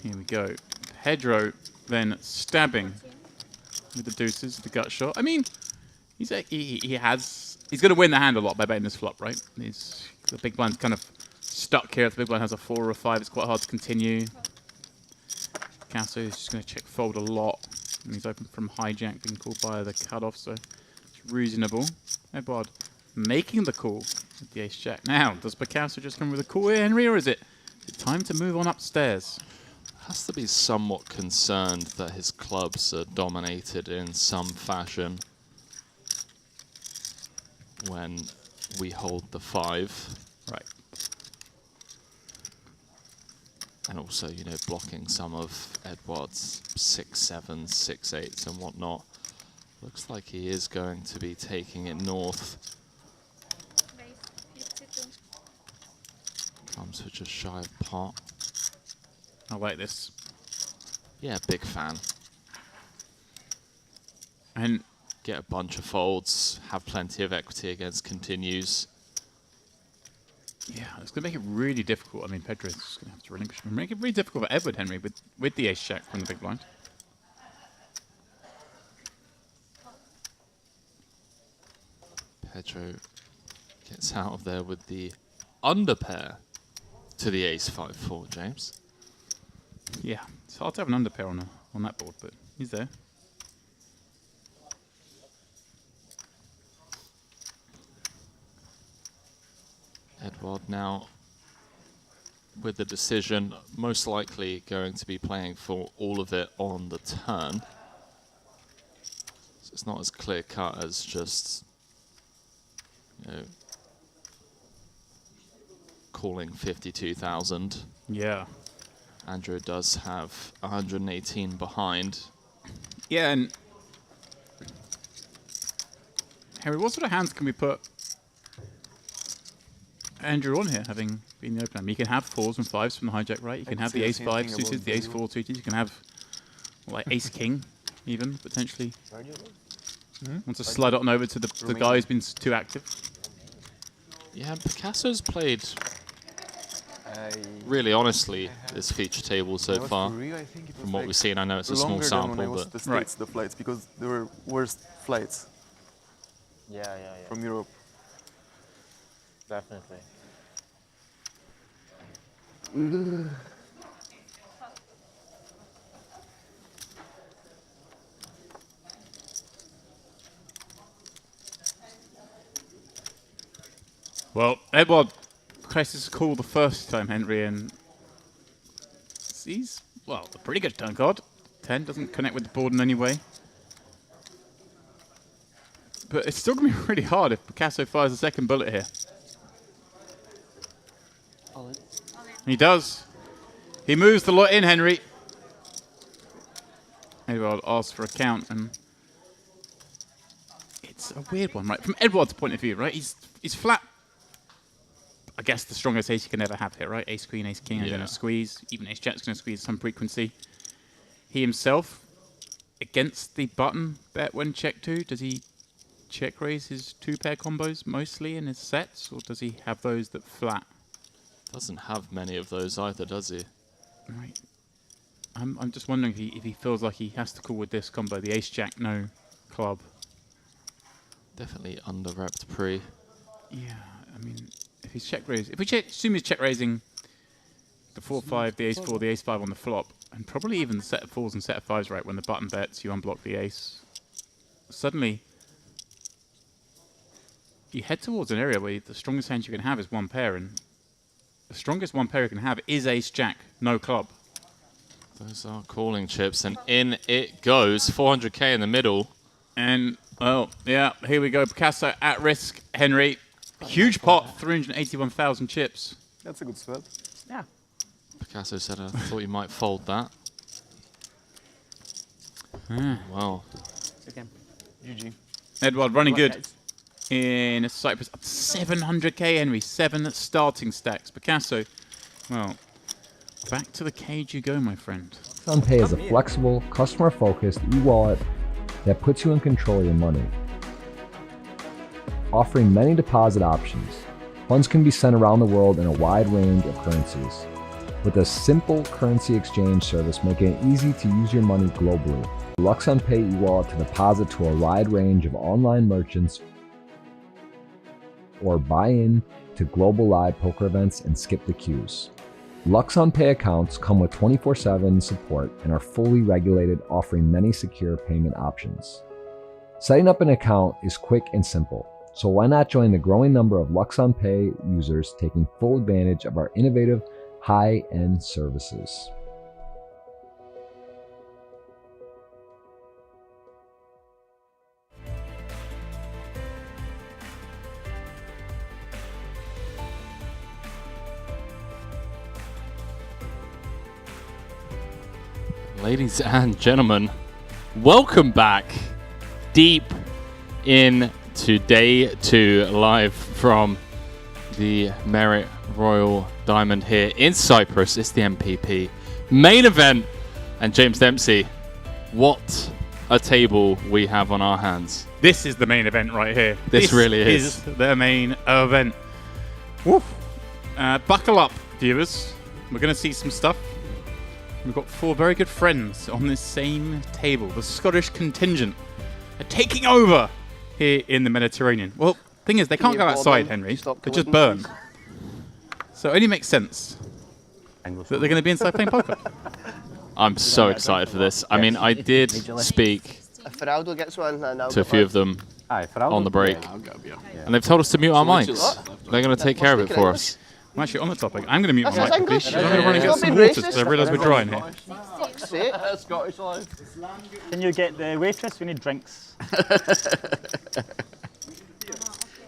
Here we go. Pedro then stabbing with the deuces, the gut shot. I mean, he's going to win the hand a lot by betting this flop, right? The big blind's kind of stuck here. If the big blind has a 4 or a 5, it's quite hard to continue. Picasso is just going to check fold a lot. And he's open from hijack, being called by the cutoff, so it's reasonable. Edward making the call with the ace jack. Now, does Picasso just come with a call here, Henry, or is it time to move on upstairs? Has to be somewhat concerned that his clubs are dominated in some fashion when we hold the 5. Right. And also, you know, blocking some of Edward's 6-7s, 6-8s and whatnot. Looks like he is going to be taking it north. Comes for just shy of pot. I like this. Yeah, big fan. And get a bunch of folds, have plenty of equity against continues. Yeah, it's going to make it really difficult. I mean, Pedro's going to have to relinquish. Make it really difficult for Edward, Henry, with the ace jack from the big blind. Pedro gets out of there with the underpair to the ace 5-4, James. Yeah, it's hard to have an underpair on that board, but he's there. Edward now with the decision, most likely going to be playing for all of it on the turn. So it's not as clear cut as just, you know, calling 52,000. Yeah. Andrew does have 118 behind. Yeah, and Harry, what sort of hands can we put Andrew on here, having been the opener? You can have 4s and 5s from the hijack, right? You can have the ace 5 suited, the ace 4 suited. You can have like ace king, even potentially. Want to slide on over to the guy who's been too active. Yeah, Picasso's played really honestly this feature table so far. From what we've seen, I know it's a small sample, but the States, the flights, because they were worst flights. Yeah. From Europe. Definitely. Well, Edward crisis call the first time, Henry, and he's, well, a pretty good turn card. 10 doesn't connect with the board in any way. But it's still going to be really hard if Picasso fires a second bullet here. He does. He moves the lot in, Henry. Edward asks for a count, and it's a weird one, right? From Edward's point of view, right? He's flat. I guess the strongest ace you can ever have here, right? Ace queen, ace king are Yeah. going to squeeze. Even ace jack's going to squeeze some frequency. He himself, against the button bet when check 2, does he check raise his 2-pair combos mostly in his sets, or does he have those that flat? Doesn't have many of those either, does he? Right. I'm just wondering if he feels like he has to call with this combo, the ace jack no club. Definitely under-repped pre. Yeah, I mean, if he's check raised, if we assume he's check raising the 4-5, the ace-4, the ace-5 on the flop, and probably even the set of 4s and set of 5s, right, when the button bets, you unblock the ace. Suddenly, you head towards an area where the strongest hand you can have is 1 pair, and the strongest 1 pair you can have is ace-jack, no club. Those are calling chips, and in it goes. 400k in the middle. And, well, yeah, here we go. Picasso at risk, Henry. Huge pot, 381,000 chips. That's a good spot. Yeah. Picasso said, I thought you might fold that. Well. Again. GG. Edward running good in Cyprus. Up to 700k, Henry. 7 starting stacks. Picasso, well, back to the cage you go, my friend. LuxonPay is a flexible, customer-focused e-wallet that puts you in control of your money. Offering many deposit options, funds can be sent around the world in a wide range of currencies. With a simple currency exchange service making it easy to use your money globally. LuxonPay e-wallet to deposit to a wide range of online merchants or buy in to global live poker events and skip the queues. LuxonPay accounts come with 24/7 support and are fully regulated, offering many secure payment options. Setting up an account is quick and simple, so why not join the growing number of LuxonPay users taking full advantage of our innovative, high-end services. Ladies and gentlemen, welcome back deep into day 2 live from the Merit Royal Diamond here in Cyprus. It's the MPP main event, and James Dempsey, what a table we have on our hands. This is the main event right here. This really is the main event. Woof. Buckle up, viewers. We're going to see some stuff. We've got 4 very good friends on this same table. The Scottish contingent are taking over here in the Mediterranean. Well, thing is, they can't go outside, Henry. They just burn. So it only makes sense that they're going to be inside playing poker. I'm so excited for this. I mean, I did speak to a few of them on the break, and they've told us to mute our mics. They're going to take care of it for us. I'm actually on the topic. I'm going to mute my mic quickly. I'm going to run and get some water because I realise we're dry in here. Scottish life. Can you get the waitress? We need drinks.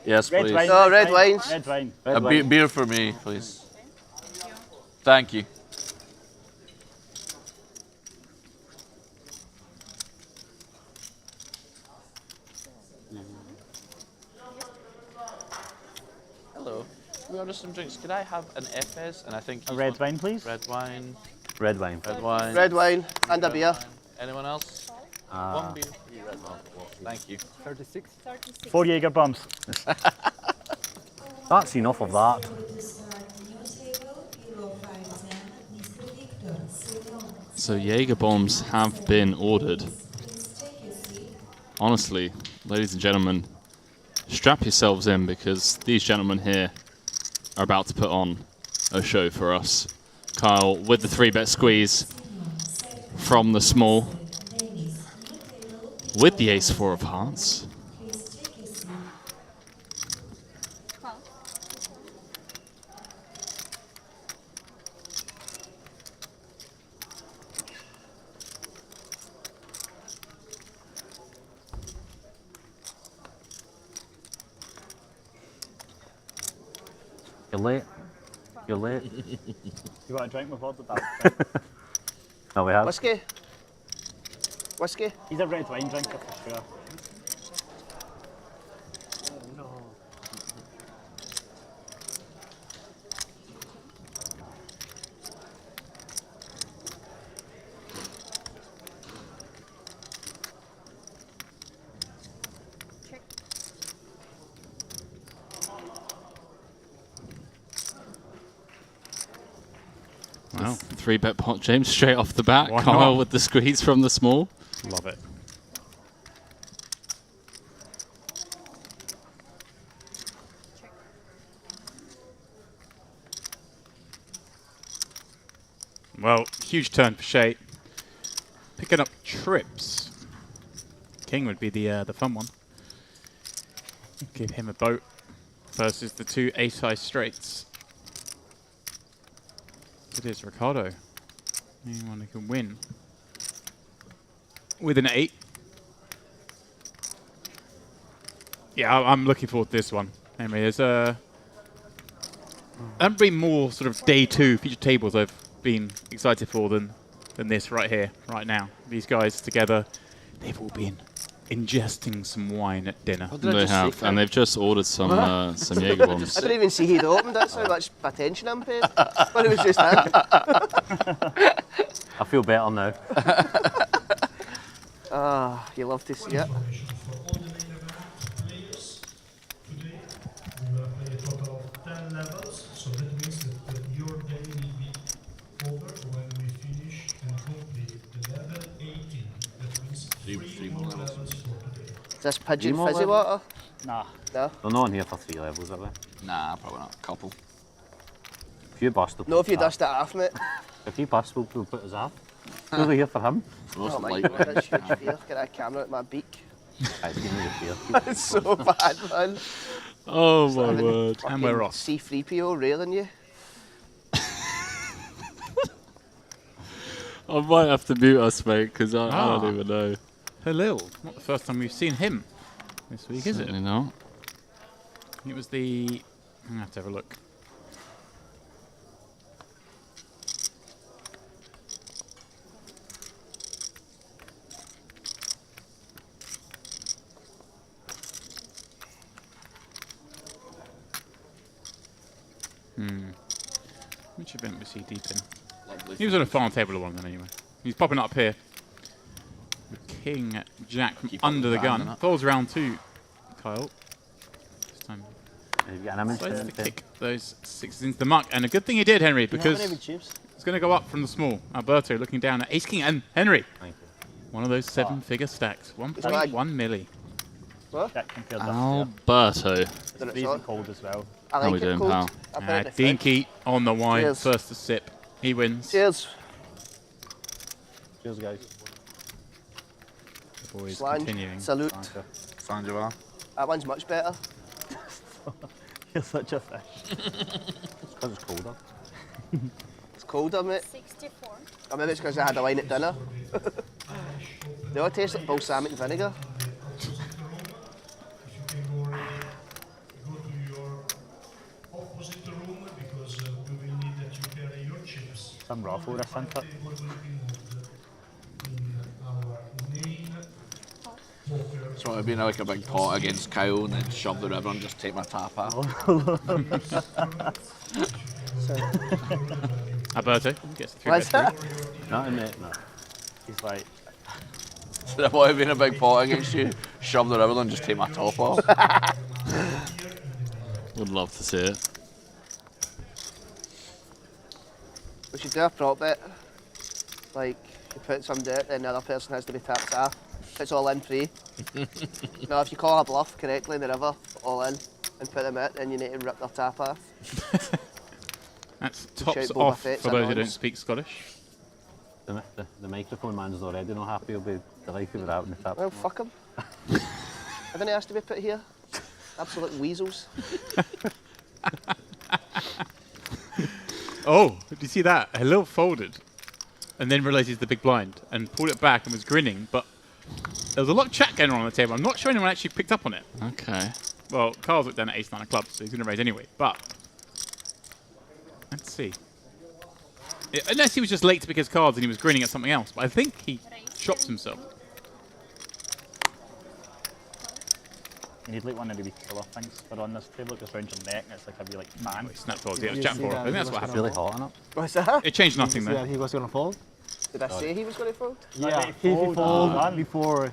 Yes, Red please. wine, oh, red wines. Red wine. Red wine. Beer for me, please. Thank you. Hello. We ordered some drinks. Could I have an Efes? And I think a red wine, please. Red wine. Red wine. Red wine. Red wine and a beer. Anyone else? One beer. Red wine. Thank you. 36. 4 Jaeger bombs. That's enough of that. So Jaeger bombs have been ordered. Honestly, ladies and gentlemen, strap yourselves in because these gentlemen here are about to put on a show for us. Kyle with the 3-bet squeeze from the small with the ace-4 of hearts. You're late. You're late. You want a drink? We've ordered that. No, we have. Whiskey? Whiskey? He's a red wine drinker for sure. 3-bet pot, James, straight off the bat. Why Kyle not? with the squeeze from the small. Love it. Well, huge turn for Shay. Picking up trips. King would be the fun one. Give him a boat versus the two ace-high straights. It is Ricardo. Anyone who can win with an 8. Yeah, I'm looking forward to this one. Anyway, there's there haven't been more sort of day 2 feature tables I've been excited for than this right here, right now. These guys together, they've all been ingesting some wine at dinner. They have, and they've just ordered some Jaeger bombs. I didn't even see he'd opened. That's how much attention I'm paid. But it was just him. I feel better now. Ah, you love to see it. We will play a total of 10 levels, so that means that your day will be over when we finish and complete the level 18. That means 3 more levels for today. Is this pigeon more fizzy levels? water? Nah. No? They're not on here for 3 levels, are they? Nah, probably not. A couple. If you bust, No, if you dust it off, mate. If you bust, we'll put us off. We're here for him. Oh my god, that's huge fear. Get that camera at my beak. It's giving me the fear. That's so bad, man. Oh my word. And we're off. C3PO railing you. I might have to mute us, mate, because I don't even know. Halil. Not the first time we've seen him this week, is it? Certainly not. It was the... I'm going to have to have a look. Which event was he deep in? Lovely. He was on a farm table one then anyway. He's popping up here. With King Jack from under the gun. Falls round 2, Kyle. This time. Decides to kick those 6s into the muck. And a good thing he did, Henry, because it's going to go up from the small. Alberto looking down at Ace King and Henry. One of those 7-figure stacks. 1.1 milli. What? Alberto. It's freezing cold as well. I How we like it doing, cold. pal? I put it in the fridge. Dinky on the wine. Cheers. First to sip. He wins. Cheers. Cheers, guys. The boys Slange. continuing. Salute. Sanjava. That one's much better. You're such a fish. It's because it's colder. It's colder, mate. 64. Or maybe it's because I had a wine at dinner. They all taste like balsamic vinegar. Opposite room because we will need that you carry your chips. Some raffle or something. So it'd be like a big pot against Kyle and then shove the river and just take my tap out. Alberto gets the 3 Why's that? No, mate, no. He's like... So if I had been a big pot against you, shove the river and just take my top off. Would love to see it. We should do a prop bet. Like, you put some dirt, then the other person has to be tapped off. It's all in free. No, if you call a bluff correctly in the river, all in, and put them out, then you need to rip their tap off. That's To tops shout Boba off Fett's for those who don't annoyance. speak Scottish. The microphone man's already not happy. He'll be delighted with that when the tap. Well, fuck them. Everything has to be put here. Absolute weasels. Oh, did you see that? A little folded and then realised he's the big blind and pulled it back and was grinning, but there was a lot of chat going on the table. I'm not sure anyone actually picked up on it. Okay. Well, Carl's looked down at ace-9 of clubs, so he's going to raise anyway, but let's see. Unless he was just late to pick his cards and he was grinning at something else, but I think he shops himself. You need like one of the wee colour things that are on this table. It goes around your neck and it's like a wee like fan. Snapped towards it. It was chat for. I think that's what It's happened. really hot in it. What's that? It changed nothing though. He was gonna fold. Did I say he was going to fold? Yeah, he fold before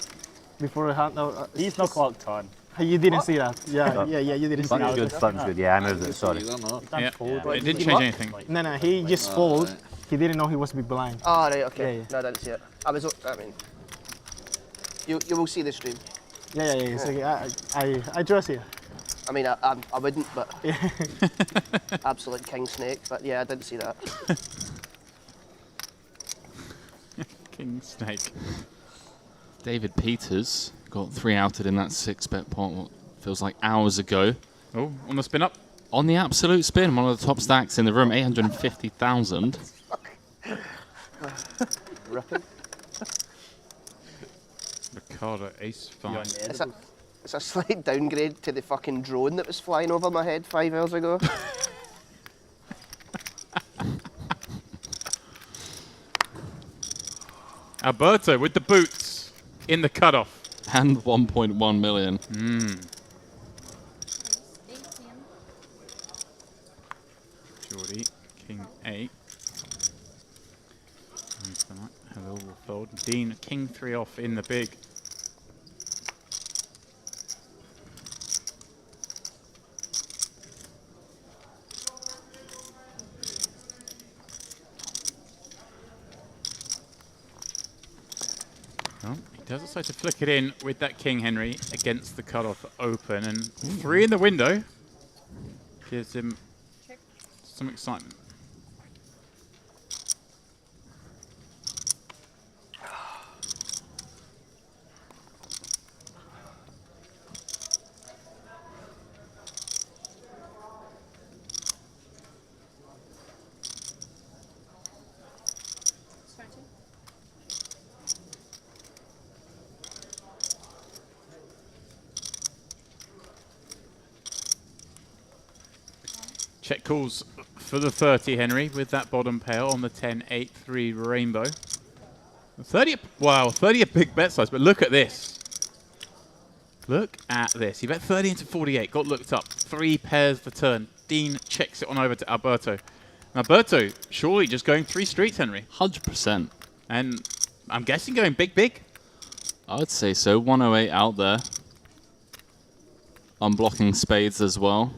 he had no. He's not clocked on. You didn't see that. Yeah, you didn't see Something's that. good, something's good. Yeah, I moved it, sorry. Yeah, it didn't change anything. No, he just fold He didn't know he was big blind. Oh, right, okay. Yeah, yeah. No, I didn't see it. I mean, you will see the stream. Yeah. It's okay. I trust you. I mean, I wouldn't, but absolute king snake. But yeah, I didn't see that. King snake. David Peters got 3 outed in that 6-bet pot, what feels like hours ago. Oh, on the spin up? On the absolute spin, one of the top stacks in the room, 850,000. Ripping. Ricardo, ace 5. It's a slight downgrade to the fucking drone that was flying over my head 5 hours ago. Alberto with the boots in the cutoff. And 1.1 million. Geordie, king 8. Hello, will fold. Dean, king 3 off in the big. Oh, he does decide to flick it in with that king, Henry, against the cutoff open. And 3 in the window gives him some excitement. Check calls for the 30, Henry, with that bottom pair on the 10-8-3 rainbow. 30, wow, 30 a big bet size, but look at this. Look at this. He bet 30 into 48, got looked up. 3 pairs the turn. Dean checks it on over to Alberto. And Alberto, surely just going 3 streets, Henry. 100%. And I'm guessing going big. I would say so. 108 out there. Unblocking spades as well.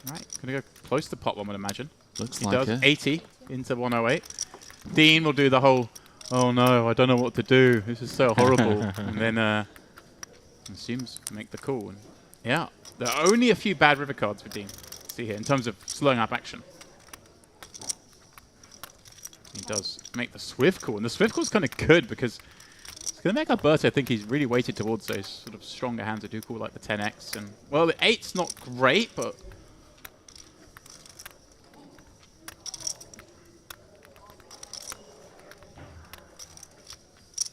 Right, gonna go close to pot one, would imagine. Looks he like does. it. 80 into 108. Dean will do the whole, oh no, I don't know what to do. This is so horrible. And then assumes make the call. And yeah, there are only a few bad river cards for Dean. See here, in terms of slowing up action. He does make the swift call. And the swift call is kind of good because it's going to make Alberto think he's really weighted towards those sort of stronger hands that do call, like the 10x. And well, the 8's not great, but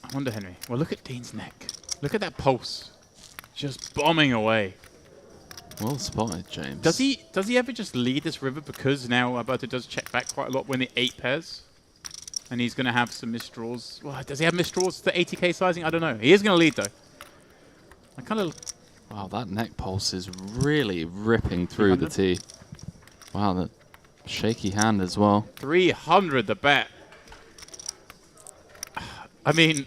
I wonder, Henry. Well, look at Dean's neck. Look at that pulse. Just bombing away. Well spotted, James. Does he ever just lead this river because now Alberto does check back quite a lot when the 8 pairs? And he's going to have some misdraws. Well, does he have misdraws to 80k sizing? I don't know. He is going to lead, though. I kind of... Wow, that neck pulse is really ripping through the tee. Wow, that shaky hand as well. 300 the bet. I mean...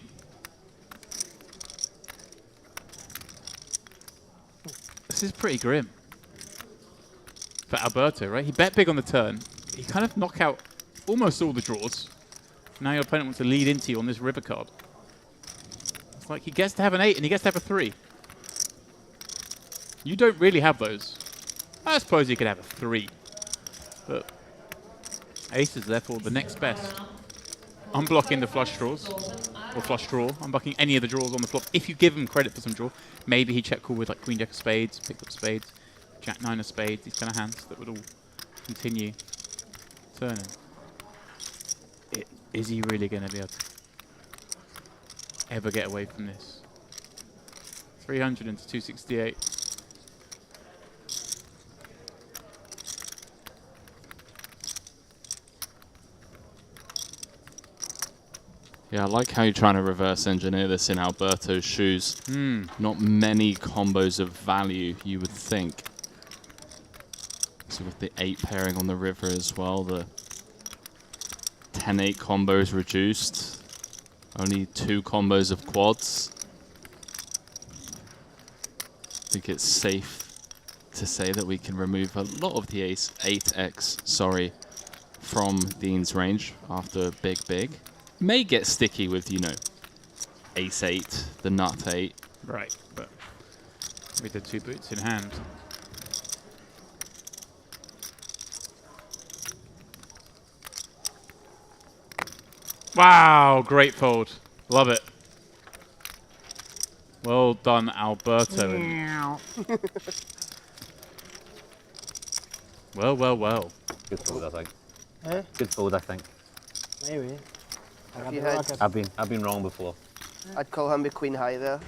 This is pretty grim. For Alberto, right? He bet big on the turn. He kind of knocked out almost all the draws. Now your opponent wants to lead into you on this river card. It's like he gets to have an 8 and he gets to have a 3. You don't really have those. I suppose you could have a 3. But ace is therefore the next best. Unblocking the flush draws. Or flush draw. Unblocking any of the draws on the flop. If you give him credit for some draw, maybe he check call with like Queen Jack of Spades, picked up Spades, Jack 9 of Spades, these kind of hands that would all continue turning. Is he really going to be able to ever get away from this? 300 into 268. Yeah, I like how you're trying to reverse engineer this in Alberto's shoes. Not many combos of value, you would think. So with the 8 pairing on the river as well, the 10-8 combos reduced. Only 2 combos of quads. I think it's safe to say that we can remove a lot of the ace 8x, from Dean's range after big. May get sticky with, you know, ace-8, the nut-8. Right, but with the 2 boots in hand. Wow, great fold. Love it. Well done, Alberto. Well. Good fold, I think. Eh? Good fold, I think. Maybe. If you had, I've been wrong before. I'd call him with queen high there.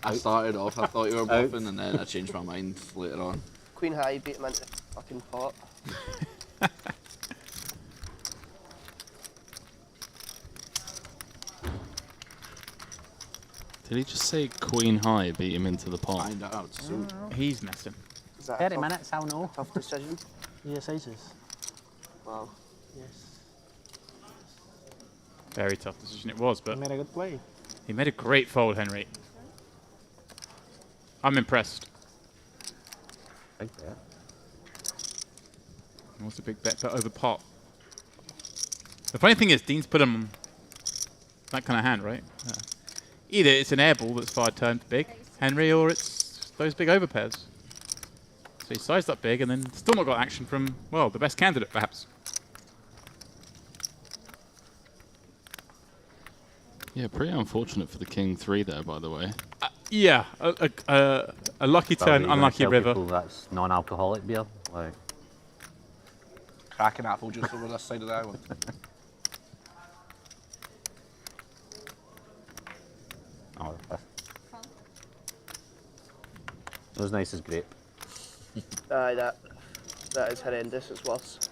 I started off, I thought you were bluffing, and then I changed my mind later on. Queen high, beat him into the fucking pot. Did he just say queen high beat him into the pot? Find out soon. He's messing. 30 minutes, I'll know. Tough decision. Yes, aces. Wow. Yes. Very tough decision it was, but He made a good play. he made a great fold, Henry. I'm impressed. Big bet. What's a big bet, but over pot. The funny thing is, Dean's put him on that kind of hand, right? Either it's an air ball that's fired turned big, Henry, or it's those big overpairs. So he sized up big and then still not got action from, well, the best candidate, perhaps. Yeah, pretty unfortunate for the king 3 there, by the way. Yeah, a lucky turn, Probably unlucky tell river. people that's non-alcoholic beer. Like, Cracking apple juice over this side of the island. oh, those nice as grape. Aye, that is horrendous. It's worse.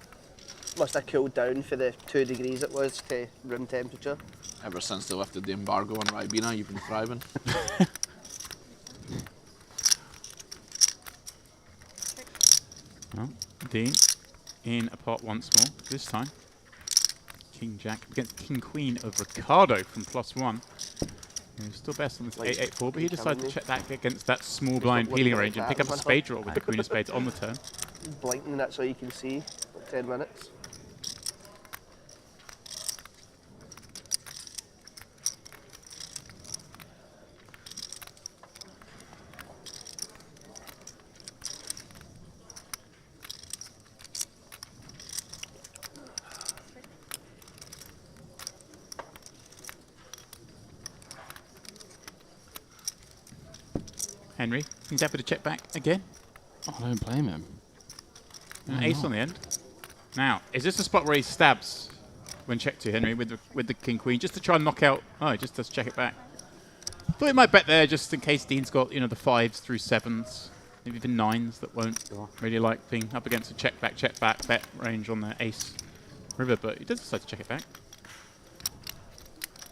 Must have cooled down for the 2 degrees it was to room temperature. Ever since they lifted the embargo on Ribena, you've been thriving. Well, Dean in a pot once more. This time, King Jack against King Queen of Ricardo from +1. He's still best on this 8-8-4, but he decided to check back against that small blind peeling range and pick up a spade draw with the Queen of Spades on the turn. Blinking, that's all you can see. For 10 minutes. Henry, he's happy to check back again. Oh, I don't blame him. An ace on the end. Now, is this a spot where he stabs when checked to Henry with the King Queen just to try and knock out? Oh, he just does check it back. Thought he might bet there just in case Dean's got, you know, the 5s through 7s, maybe even 9s that won't really like being up against a check back bet range on the ace river, but he does decide to check it back.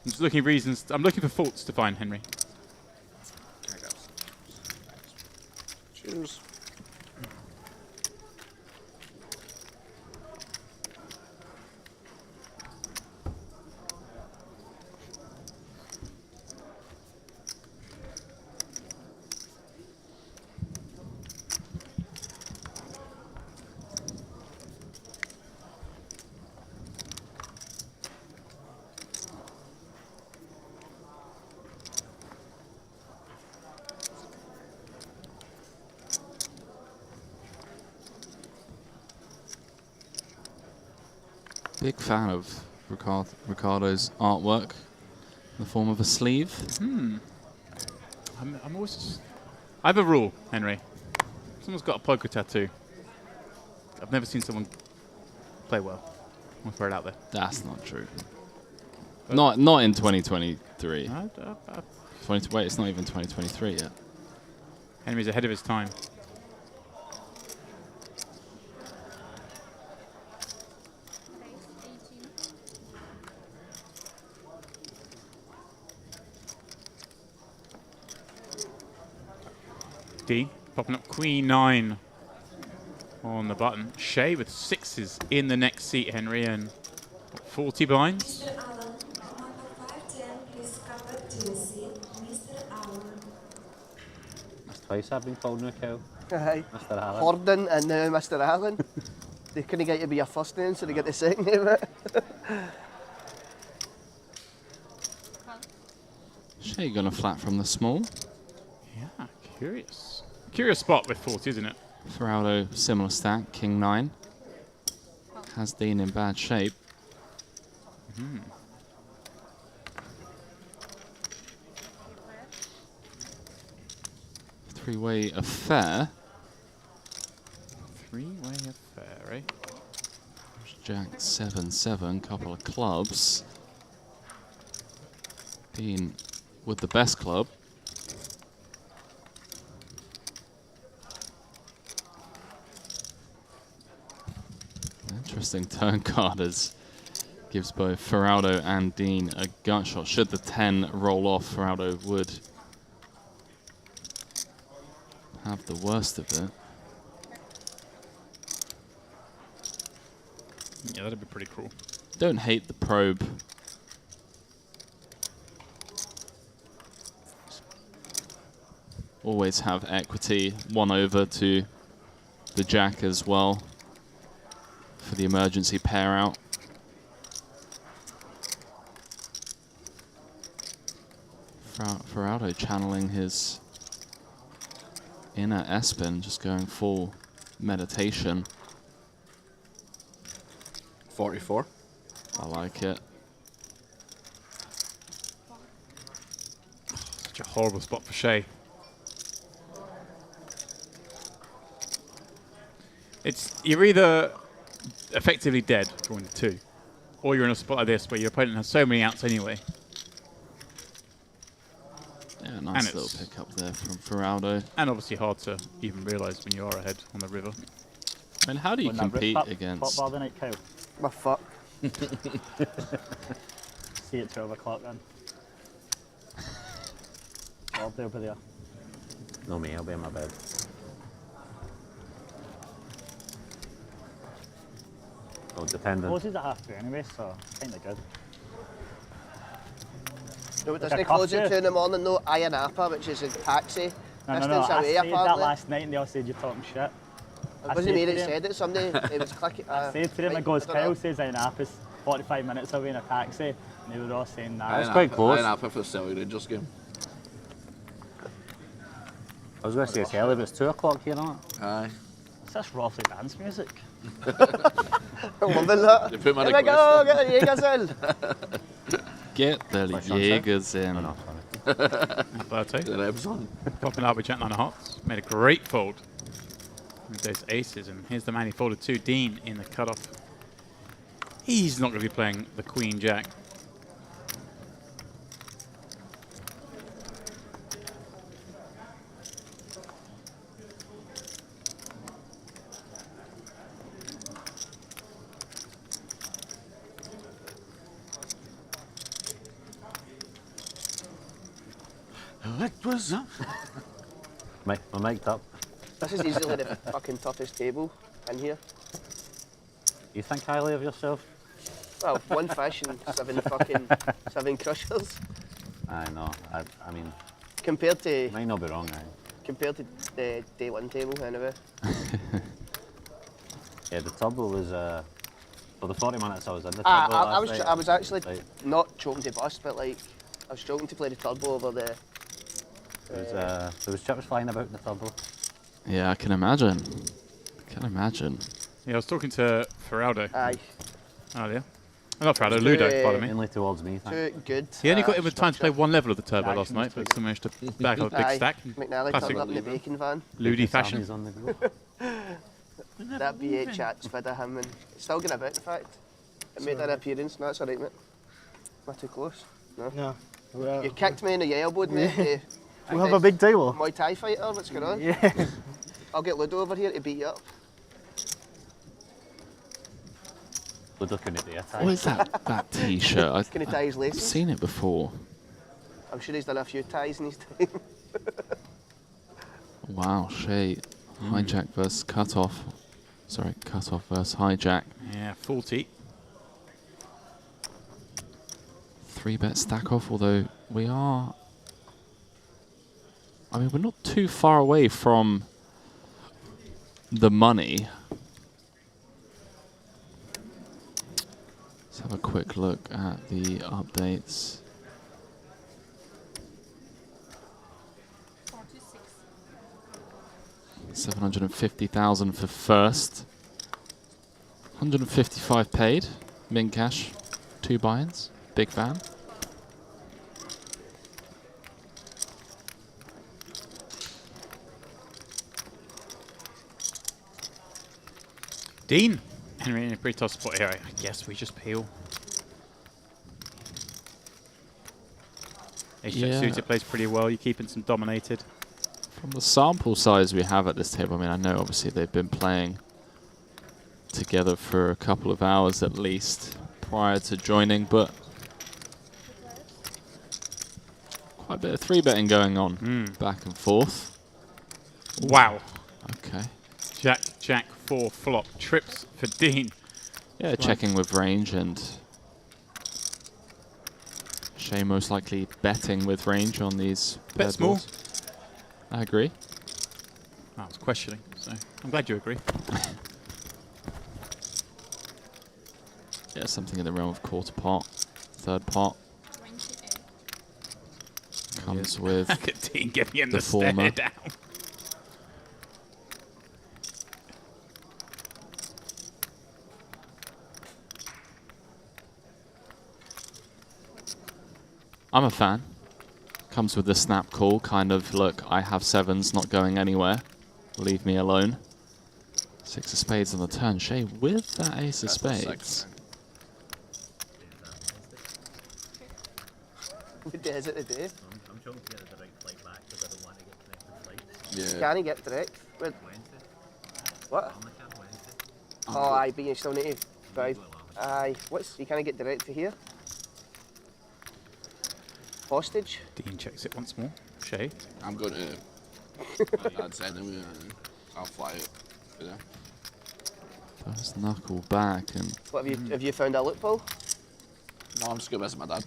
I'm just looking for reasons. I'm looking for faults to find Henry. Cheers. Big fan of Ricardo's artwork in the form of a sleeve. I'm always... I have a rule, Henry. Someone's got a poker tattoo. I've never seen someone play well. I'll throw it out there. That's not true. Not in 2023. Wait, it's not even 2023 yet. Henry's ahead of his time. D popping up Queen 9 on the button. Shea with 6s in the next seat, Henry, and 40 blinds. Mr. Allen, number 510, please come back to the seat. Mr. Allen. That's twice I've been called a cow. Aye. Mr. Allen. Horden and now Mr. Allen. They couldn't get you to be your first name, so they get the second name. Right? Shay gonna flat from the small. Yeah, curious. Curious spot with 40, isn't it? Ferraldo, similar stack, king 9. Has Dean in bad shape. Three-way affair. Three-way affair, eh? Jack 7-7, couple of clubs. Dean with the best club. Interesting turn card as gives both Ferraldo and Dean a gut shot. Should the 10 roll off, Ferraldo would have the worst of it. Yeah, that'd be pretty cool. Don't hate the probe. Always have equity, 1 over to the jack as well for the emergency pair out. Ferraldo channeling his inner Espen, just going full meditation. 44. I like it. Such a horrible spot for Shay. You're either effectively dead drawing the 2, or you're in a spot like this where your opponent has so many outs anyway. Yeah, nice little pick up there from Ferraldo. And obviously hard to even realise when you are ahead on the river. I mean, how do you compete against... Pot bar the night, Kyle. My fuck. See you at 12 o'clock then. I'll be over there. No, me, I'll be in my bed. Oh, dependent. Closes at 2:30 anyway, so kind of good. No, it Like doesn't a close at curfew? 2 in the morning, no. Ayanapa, which is a taxi. No, Distance I away, said that apparently. last night and they all said you're talking shit. It wasn't me that said it, somebody. It was clicking. I said to them, it goes, I don't know. Kyle says Ayannapa's 45 minutes away in a taxi. And they were all saying that. That's quite close. I for the Celtic Rangers game. I was going to say it's early, but it's 2 o'clock here, isn't it? Aye. It's just roughly dance music. I'm loving that. They put my Here we go, get the Jaegers in. Get the Jaegers in. Alberto. Popping up with Jack 9 of hearts. Made a great fold with those aces. And here's the man he folded to, Dean, in the cutoff. He's not going to be playing the Queen Jack. What was up? My mic'd up. This is easily the fucking toughest table in here. You think highly of yourself? Well, 1 fish and 7 crushers. I know. I mean... Compared to... Might not be wrong, aye. Compared to the day 1 table, anyway. Yeah, the turbo was... for the 40 minutes I was in the turbo I was actually like, not choking to bust, but like, I was struggling to play the turbo over the... there was chips flying about in the turbo. Yeah, I can imagine. Yeah, I was talking to Ferraldo. Aye. Earlier. Not Ferraldo, Ludo, pardon me. Mainly towards me. Too good. He only got in with time to play 1 level of the turbo last night, but still managed to bag up a big Aye. stack. McNally Classic turned up in the bacon van. Ludi fashion. On the go. That B8 chat spid of him and it's still going about, in fact. It made an appearance, no, that's alright, mate. Not too close. No. No. You kicked me in the elbow, mate. We have a big table. Muay Thai fighter, what's going on? Yeah. I'll get Ludo over here to beat you up. Ludo couldn't do it. What is that T-shirt? Can he tie his I've laces? seen it before. I'm sure he's done a few ties in his time. Wow, Shay. Hijack versus cutoff. Sorry, cutoff versus hijack. Yeah, 40. 3-bet stack off, although we are... I mean, we're not too far away from the money. Have a quick look at the updates. 750,000 for first. 155 paid. Min cash. 2 buy-ins. Big fan. Dean. Henry in a pretty tough spot here. I guess we just peel. Ace-Jack suited plays pretty well. You're keeping some dominated. From the sample size we have at this table, I mean, I know obviously they've been playing together for a couple of hours at least prior to joining, but quite a bit of 3-betting going on back and forth. Wow. Okay. Jack 4 flop. Trips for Dean. Yeah, checking with range, and Shay most likely betting with range on these. Bet small. Boards. I agree. I was questioning, so I'm glad you agree. Yeah, something in the realm of quarter pot, third pot. Comes with Look at Dean giving him the the stare former. down. I'm a fan. Comes with the snap call, kind of, look, I have 7s, not going anywhere. Leave me alone. 6 of spades on the turn. Shay with that ace of spades. What day is it today? I'm trying to get the direct flight back because I don't want to get connected flights. Can he get direct? What? Oh, aye, but you still need to drive. Aye, you can't get direct to here? Hostage? Dean checks it once more. Shay? I'm going to my dad's anyway, and I'll fly it. Yeah. First knuckle back, and What have you found a loophole? No, I'm just going to visit my dad.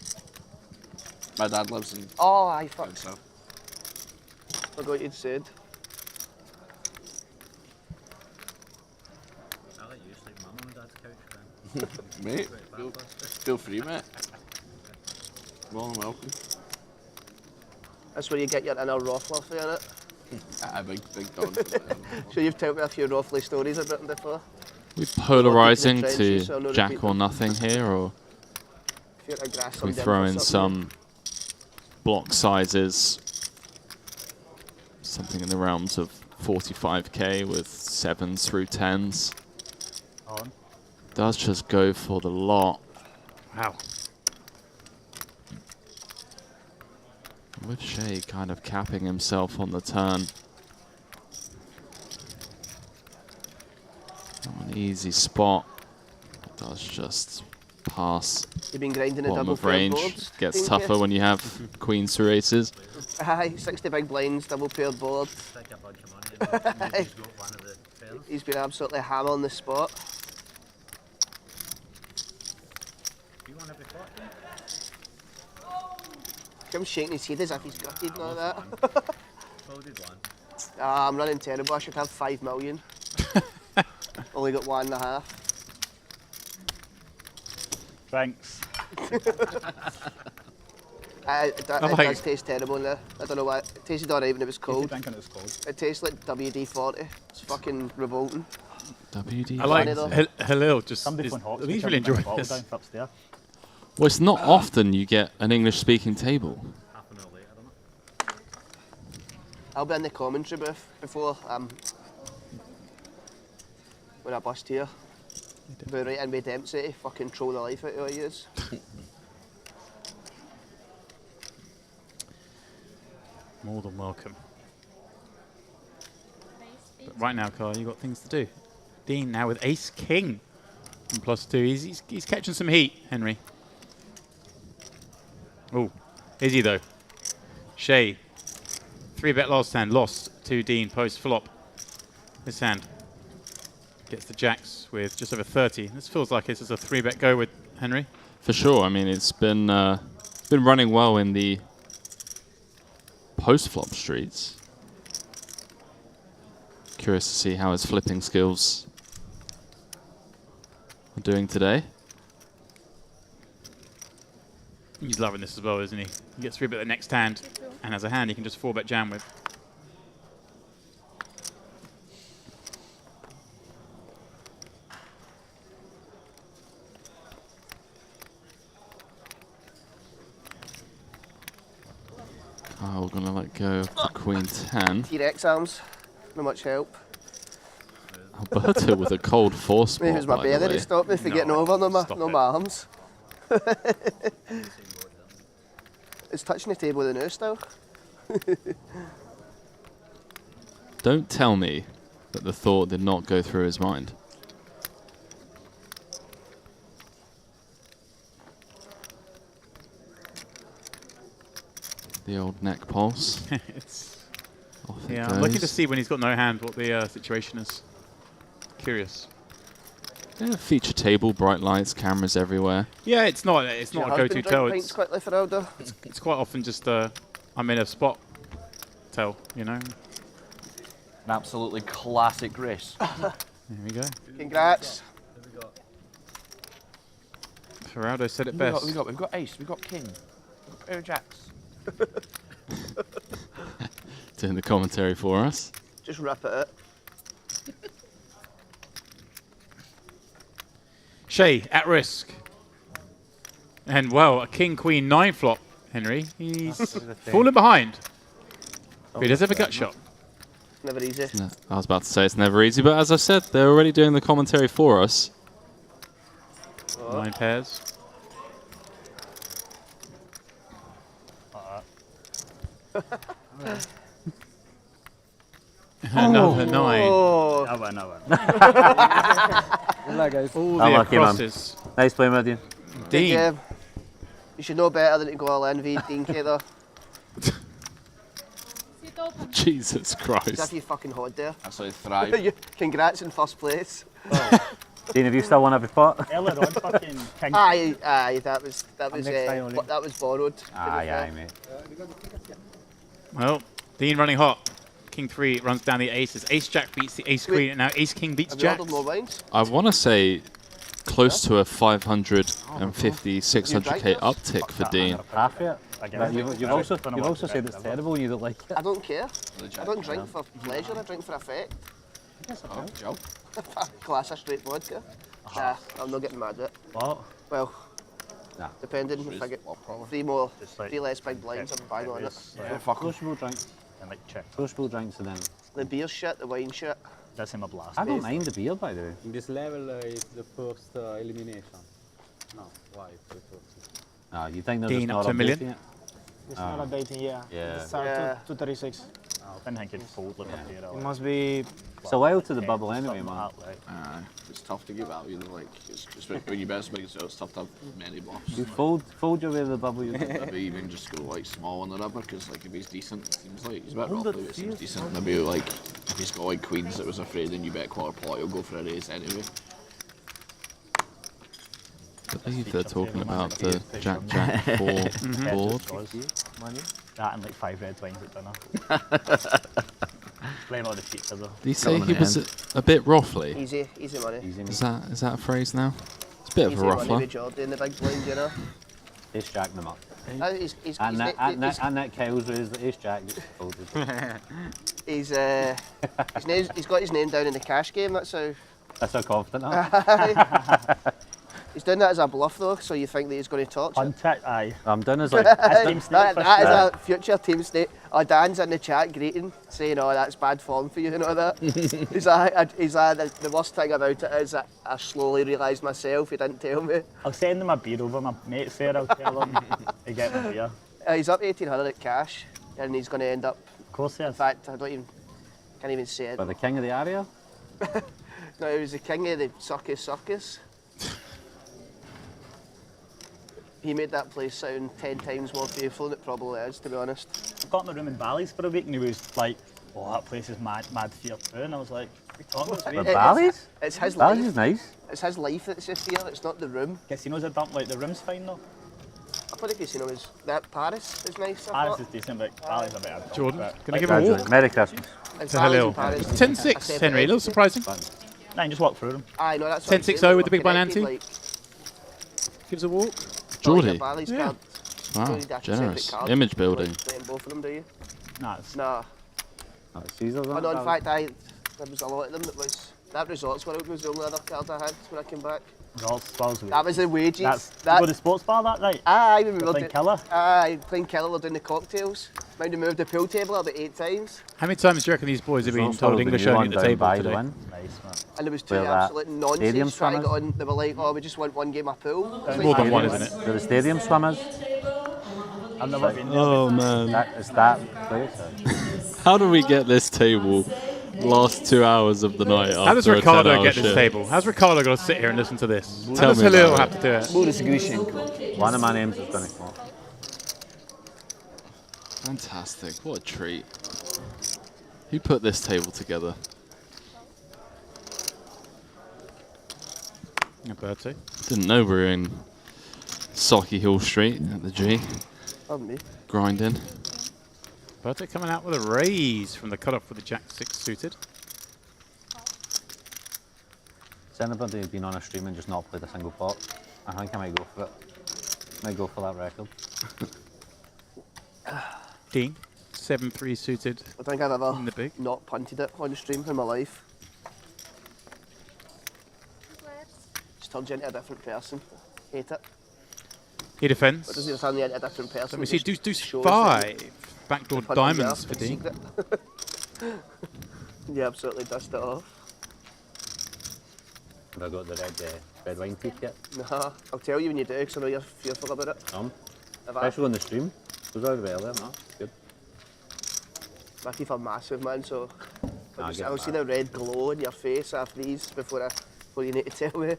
My dad lives in. Oh, aye, fuck. So. Forgot what you'd said. I'll let you sleep on my mum and dad's couch then. Mate, feel free, mate. More than welcome. That's where you get your inner Rothler for it. Big dog. So you've told me a few Rothley stories about him before. we polarizing trenches, so to no jack repeat or them. nothing here, or If you're to grass we them down throw for in something. some block sizes, something in the realms of 45k with 7s through 10s. On. Does just go for the lot. Wow. With Shay kind of capping himself on the turn. Not an easy spot. Does just pass. You've been grinding a Bottom double of pair range. boards. Gets Dean, tougher yes? when you have queens through aces. Aye, 60 big blinds, double paired board. Take a bunch of money and he's got one of the pairs. He's been absolutely hammer on the spot. You want every 40? Jim's shaking his head as if he's gutted and all that. Folded one. I'm running terrible. I should have 5 million. Only got 1.5. Thanks. It does taste terrible now. I don't know why. It tasted alright when it was cold. It tastes like WD-40. It's fucking revolting. WD. I like Halil just. Some different hops. He's really enjoying this. Down for upstairs. Well, it's not often you get an English-speaking table. Half an hour later, don't it? I'll be in the commentary booth before when I bust here. Be right in with Dempsey, fucking troll the life out of you. More than welcome. But right now, Carl, you've got things to do. Dean now with ace king and +2. He's catching some heat, Henry. Oh, is he though? Shay, 3-bet last hand, lost to Dean post flop. This hand gets the jacks with just over 30. This feels like this is a 3-bet go with Henry. For sure. I mean, it's been running well in the post-flop streets. Curious to see how his flipping skills are doing today. He's loving this as well, isn't he? He gets 3-bet the next hand, and has a hand he can just 4-bet jam with. Oh, we're going to let go of the Queen 10. T-Rex arms, not much help. Alberto with a cold 4 spot. Maybe it was my belly that stopped me from getting over, no my arms. It's touching the table with the new still. Don't tell me that the thought did not go through his mind. The old neck pulse. Yeah, I'm looking to see when he's got no hand what the situation is. Curious. Yeah, feature table, bright lights, cameras everywhere. Yeah, it's not a go-to tell. Pints quickly for Aldo. It's quite often just I'm in a spot tell, you know. An absolutely classic race. There we go. Congrats. Ferraldo said it best. We've got ace, we've got king, we've got pair of jacks. Doing the commentary for us. Just rip it. Shay at risk. And well, a king-queen 9 flop, Henry. He's fallen behind. But he does have a gut shot. Never easy. No, I was about to say it's never easy, but as I said, they're already doing the commentary for us. 9 pairs. Another 9. Oh. Guys. All I'm the lucky, man. crosses. Nice playing with you. Dean. You should know better than to go all in v Dean K though. Jesus As Christ. if you fucking hod there. That's how you thrive. Congrats in first place. Dean, have you still won every pot? Earlier on, fucking king. Aye, that was borrowed. Aye, mate. Well, Dean running hot. King 3 runs down the aces. Ace Jack beats the Ace Queen, and now Ace King beats Jack. I want to say close to a 550, 600k uptick for Dean. Half it. You've also said it's terrible and you don't like it. I don't care. I don't drink for pleasure, I drink for effect. Joe. Glass of straight vodka. Nah, I'm not getting mad at it. What? Well, depending if I get 3 less big blinds, I'm bang on it. Yeah, sociable drinks. And like check. Sociable drinks and then... The beer shit, the wine shit. That's him a blast. I don't mind the beer, by the way. This level is the first elimination. No, why? No, you think there's Dean not up to a million? updating it? It's not updating, yeah. Yeah. It's start to 36. I didn't think it'd fold like a pair. It must be... It's a while to the bubble anyway, man. It's tough to get value, like, it's when you bet big, so it's tough to have many bluffs. You fold your way to the bubble. You Maybe even just go like small on the rubber, because like if he's decent, it seems like he's a bit roughly, but it seems decent. Maybe like if he's got like queens that was afraid and you bet quarter pot, he'll go for a raise anyway. I believe they're talking about the Jack 4 board. That and like 5 red wines at dinner. Playing all the pizza though. Did he say he was a bit roughly? Easy money. Is that a phrase now? It's a bit Easy of a money ruffler. with Jordan, the big blind, you know. Ace Jack them up. And that Kyle's raised the Ace Jack. He's got his name down in the cash game. That's how confident I am. He's doing that as a bluff though, so you think that he's going to talk. Aye. I'm done as like that is a future team state. Oh, Dan's in the chat greeting, saying, "Oh, that's bad form for you," and all that. The worst thing about it is that I slowly realised myself. He didn't tell me. I'll send him a beer over. My mate's there. I'll tell him to get me a beer. He's up 1800 at cash, and he's going to end up. Of course he is. In fact, can't even say it. But the king of the area? No, he was the king of the circus. He made that place sound 10 times more beautiful than it probably is, to be honest. I got in the room in Bally's for a week and he was like, "Oh, that place is mad fear too." And I was like, "What are you talking about?" Bally's? It's his Bally's life. is nice. It's his life that's a fear, it's not the room. Casinos are dump, like the room's fine though. I thought the casino was... Paris is nice, Paris is decent, but Bally's a bit of Jordan, can I give him a walk? Merry Christmas. To Halil. 10-6, Henry, a little surprising. No, you just walk through them. Aye, no, that's what I'm 10-6-0 saying, with the big blind connected, ante. Gives a walk. Geordie. Bally's Yeah. card. Wow, don't need a separate generous. card. Image building. Playing both of them, do you? No, it's Nah. Caesar's Oh, on no, it. in fact, there was a lot of them that was... That Resorts World was the only other card I had when I came back. That was the wages. That's go to sports bar that night? Aye, when we were playing Keller? Aye, playing Keller, we're doing the cocktails. Mind we moved the pool table about 8 times. How many times do you reckon these boys have been told English only at the table today? And there was two absolute nonsense trying to get on. They were like, oh, we just want one game of pool. It's more than one, isn't it? They're the stadium swimmers. I've never been there. Oh man. It's that place. How do we get this table last 2 hours of the night? How does after a Ricardo 10-hour get this shift? table? How's Ricardo got to sit here and listen to this? How Tell does me about Halil it. have to do it? Boris Grishenko. One of my names is going to come up. Fantastic. What a treat. Who put this table together? Bertie. Didn't know we were in Socky Hill Street at the G. Pardon me. Grinding. Bertie coming out with a raise from the cutoff with the Jack 6 suited. Has anybody been on a stream and just not played a single pot? I think I might go for it. Might go for that record. Dean, 7-3 suited. I think I've ever in the big. not punted it on the stream in my life. Just turns you into a different person. Hate it. He defends. What does it turn you into a different person? Let me see, It just deuce shows 5. Backdoor the punters diamonds are for in Dean. secret. You absolutely dust it off. Have I got the red wine teeth yet? Nah, I'll tell you when you do, because I know you're fearful about it. Especially on the stream. It was over earlier, no? Good. My teeth are massive, man, so Nah, get I'll it see the red glow in your face after these before you need to tell me.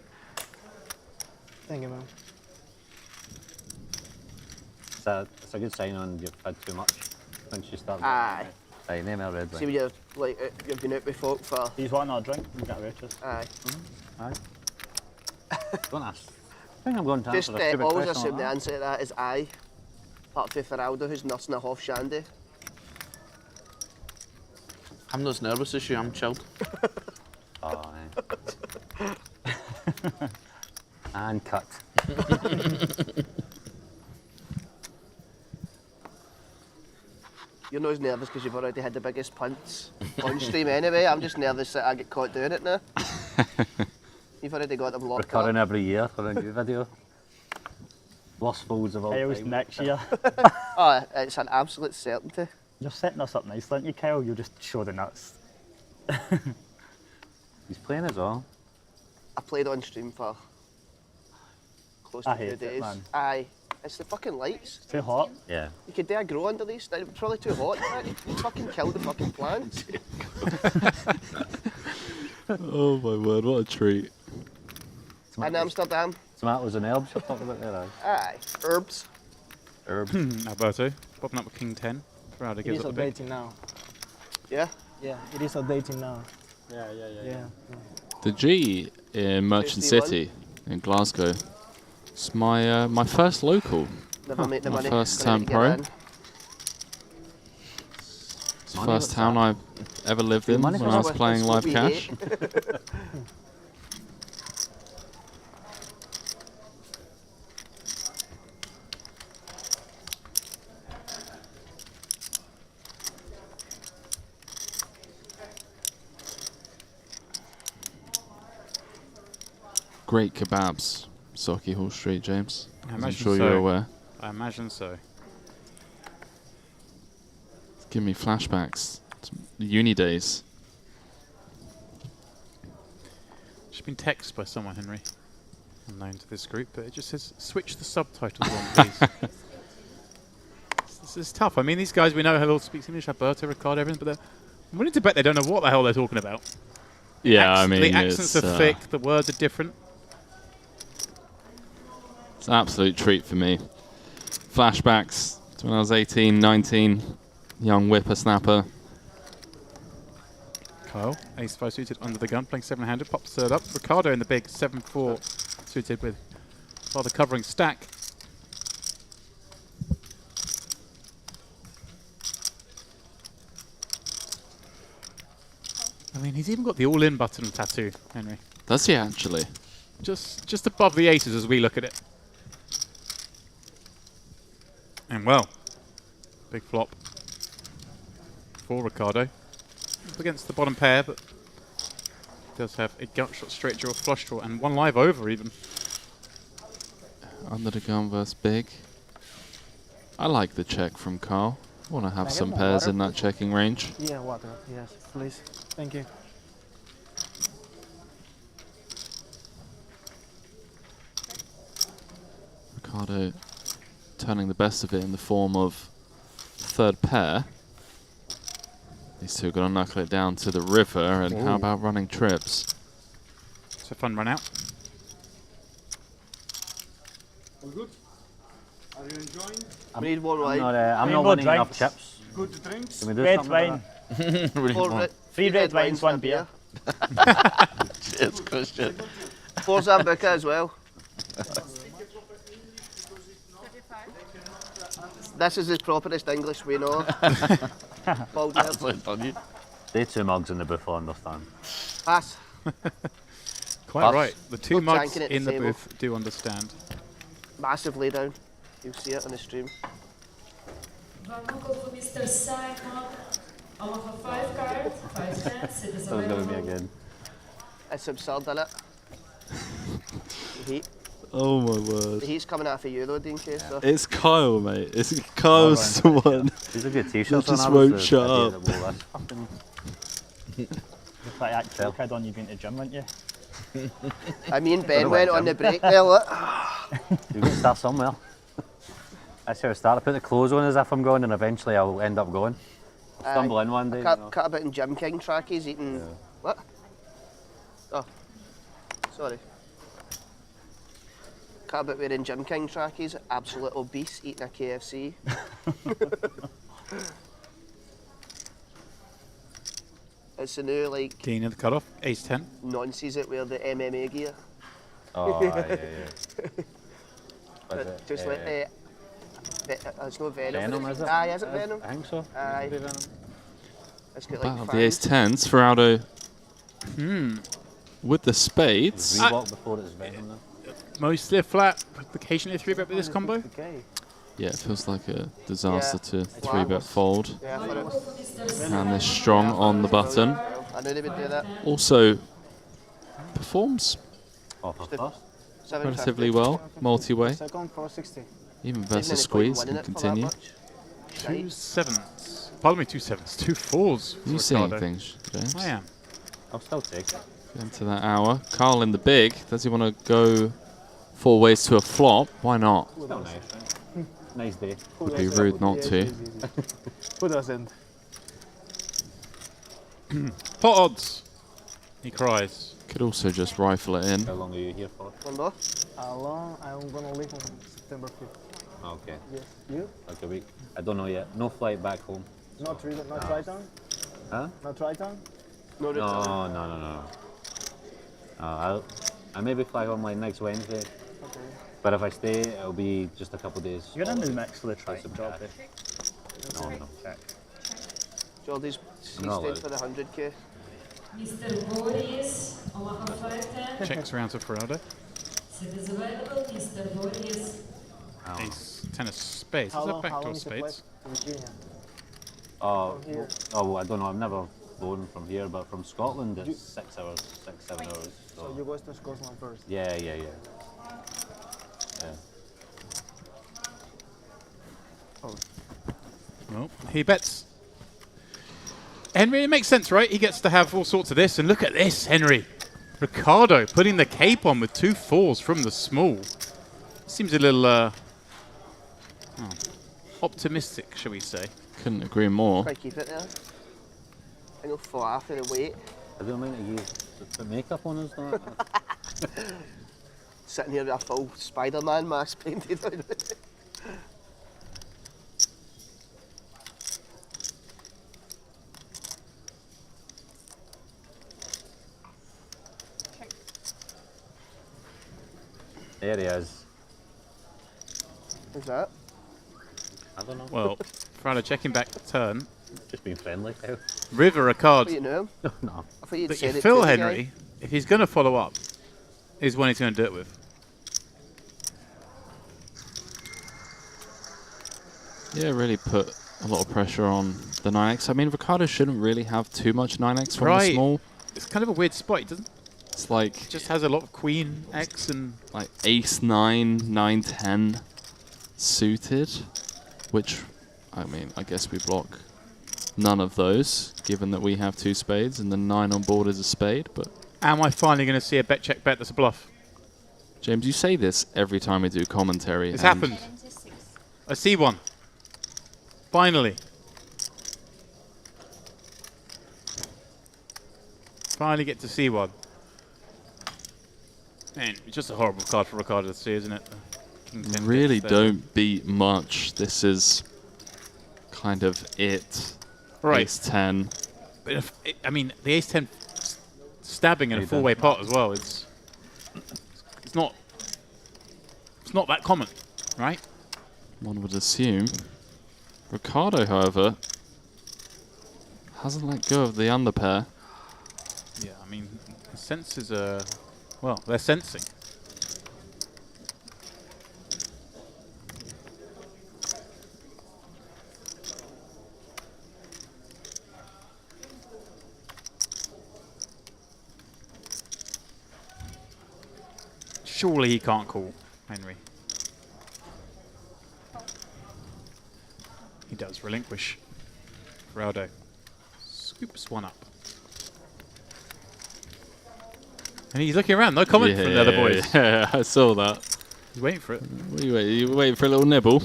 Thank you, man. It's a good sign on you've had too much once you start. Aye. Aye, name our red wine. See when you're like, you've been out with folk for... He's wanting our drink? We got riches. Aye. Aye. Don't ask. I think I'm going to Just answer a stupid always question assume like the answer to that is aye. Apart from Feraldo, who's nursing a half shandy. I'm not as nervous as you, I'm chilled. Oh, aye. And cut. You're not as nervous because you've already had the biggest punts on stream anyway. I'm just nervous that I get caught doing it now. You've already got them locked Recurring up. every year for a new video. Worst folds of all Kyle's time. next year. Oh, it's an absolute certainty. You're setting us up nicely, aren't you, Kyle? You'll just show the nuts. He's playing as well. I played on stream for close to I 2 hate it, days. man. Aye. It's the fucking lights. Too hot. Yeah. You could do a grow under these. It's probably too hot. You fucking killed the fucking plants. Oh my word, what a treat. In Amsterdam. Tomatoes and herbs you're talking about there, aye? Aye. Herbs. Herbs. Alberto, popping up with King 10. Feraldo It gives is up the big. updating now. Yeah? Yeah, it is updating now. Yeah. The G in Merchant 51. City in Glasgow. It's my my first local. Never made the My money. first Gonna time get pro. in. It's the first town I've ever lived in when I was playing It's what live we cash. hate. Great kebabs, Socky Hall Street, James. I I'm imagine sure so. you're aware. I imagine so. It's giving me flashbacks to uni days. Just been texted by someone, Henry, unknown to this group, but it just says, switch the subtitles on, please. This is tough. I mean, these guys, we know Halil speaks English, Alberto, Ricardo, everything, but I'm willing to bet they don't know what the hell they're talking about. Yeah, I mean, the accents it's, are thick, the words are different. It's an absolute treat for me. Flashbacks to when I was 18, 19, young whippersnapper. Kyle, ace-5 suited under the gun, playing 7-handed, pops third up. Ricardo in the big 7-4 suited with rather covering stack. I mean, he's even got the all-in button tattoo, Henry. Does he actually? Just above the aces as we look at it. well. Big flop for Ricardo. Up against the bottom pair, but does have a gut shot, straight draw, flush draw, and one live over even. Under the gun versus big. I like the check from Carl. I want to have some pairs in that checking range. Yeah, water. Yes, please. Thank you. Ricardo turning the best of it in the form of third pair. These two are going to knuckle it down to the river, and how about running trips? It's a fun run out. All good? Are you enjoying? I'm not winning enough chips. Good drinks? Can we do Red something wine. about Three red wines, one beer. Cheers, Christian. 4 Zambuca as well. This is the properest English we know. They 2 mugs in the booth, I understand. Pass. Quite right. The 2 Not mugs janking it in the table. booth do understand. Massive lay down. You'll see it on the stream. One more for Mr. Simon. Omaha 5 card, 5 cents. It is That was going to be available. again. It's absurd, isn't it? The heat. Oh my word. The heat's coming out for you though, DK. So. It's Kyle, mate. It's Kyle's the one. These are good t-shirts. That just won't shut up. Look like that cool kid on you been to gym, weren't you? I mean, Ben went on the break there, look. You've got to start somewhere. That's how I start. I put the clothes on as if I'm going, and eventually I'll end up going. I'll stumble in one day. Cut a bit in Gym King trackies eating. Yeah. What? Oh, sorry. Cut a bit wearing Gym King trackies, absolute obese, eating a KFC. It's the new, like. Keen in the cutoff, ace 10. Nonces it wear the MMA gear. Oh, yeah. But just like it's no Venom. Venom, is it? Aye, is it Venom? I think so. Aye. Venom. It's got like Wow, the ace 10s for Aldo. With the spades. Reebok before it's Venom now. Mostly a flat, occasionally a 3-bet with this combo. Yeah, it feels like a disaster to Yeah. 3-bet fold. Yeah, I thought And they're strong on the button. I knew they would do that. Also performs relatively well, multi-way. Second 460. Even versus squeeze can continue. 2 7s. Pardon me, 2 7s. 2 4s. Are you seeing things, James? I am. I'll still take it. Into that hour. Carl in the big. Does he want to go 4 ways to a flop? Why not? Still nice, right? Nice day. Would be rude not to. Who doesn't? Pot odds. He cries. Could also just rifle it in. How long are you here for? One more? How long? I'm gonna leave on September 5th. Okay. Yes. You? Like a week. I don't know yet. No flight back home. Not Triton? Huh? Not Triton? No return. No. I maybe fly home like next Wednesday. Okay. But if I stay, it'll be just a couple days. You're in the mix for the Triton job. No. Check. Jordy's not stayed allowed. for the 100k. Mr. Boris, Omaha 510. Checks around to Ferrado. It is available, Mr. Boris. Ace 10 of spades. Is that backdoor spades? Oh, well, I don't know. I've never flown from here, but from Scotland it's 6 hours, 7 hours. So you go to Scotland first? Yeah. Well, he bets. Henry, it makes sense, right? He gets to have all sorts of this. And look at this, Henry. Ricardo putting the cape on with 2 4s from the small. Seems a little optimistic, shall we say. Couldn't agree more. Try to keep it there. I know for half of the weight. I don't mind that you put makeup on us, don't Sitting here with a full Spider-Man mask painted on it. There he is. Who's that? I don't know. Well, Ferrado checking back the turn. Just being friendly. How? River a card. Oh, you know him? No. I thought you'd But said you it Phil to the Henry, guy. if he's going to follow up, is one he's going to do it with. Yeah, really put a lot of pressure on the 9x. I mean, Ricardo shouldn't really have too much 9x from the small. It's kind of a weird spot. He doesn't. It's like it just has a lot of queen X and like ace 9, 9, 10 suited, which I mean, I guess we block none of those, given that we have 2 spades and the 9 on board is a spade. But am I finally going to see a bet check bet that's a bluff? James, you say this every time we do commentary. It's happened. I see one. Finally. Finally get to see one. Man, it's just a horrible card for Ricardo to see, isn't it? Really don't beat much. This is kind of it. Right. Ace 10. But if I mean, the ace 10 stabbing in a 4-way pot as well. It's not that common, right? One would assume. Ricardo, however, hasn't let go of the underpair. Yeah, I mean, the senses are, well, they're sensing. Surely he can't call, Henry. He does relinquish. Raldo scoops one up. And he's looking around, no comment from the other boys. Yeah, I saw that. He's waiting for it. What are you waiting? You waiting for a little nibble?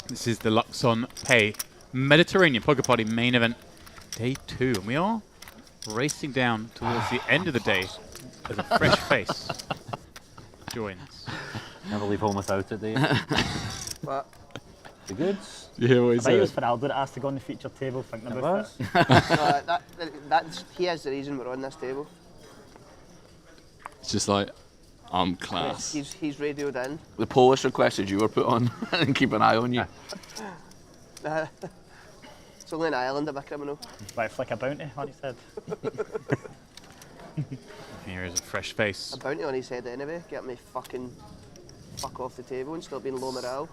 This is the luxonpay Mediterranean Poker Party main event, day 2. And we are racing down towards the end of the day as a fresh face joins. Never leave home without it, do you? What? The goods? Yeah, what I is bet it that? was for Aldo that asked to go on the featured table thinking about it. No, he is the reason we're on this table. It's just like, I'm class. He's radioed in. The Polish requested you were put on and keep an eye on you. It's only in Ireland I'm a criminal. Right, flick a bounty on his head. Here is a fresh face. A bounty on his head anyway. Get me fuck off the table and still being low morale.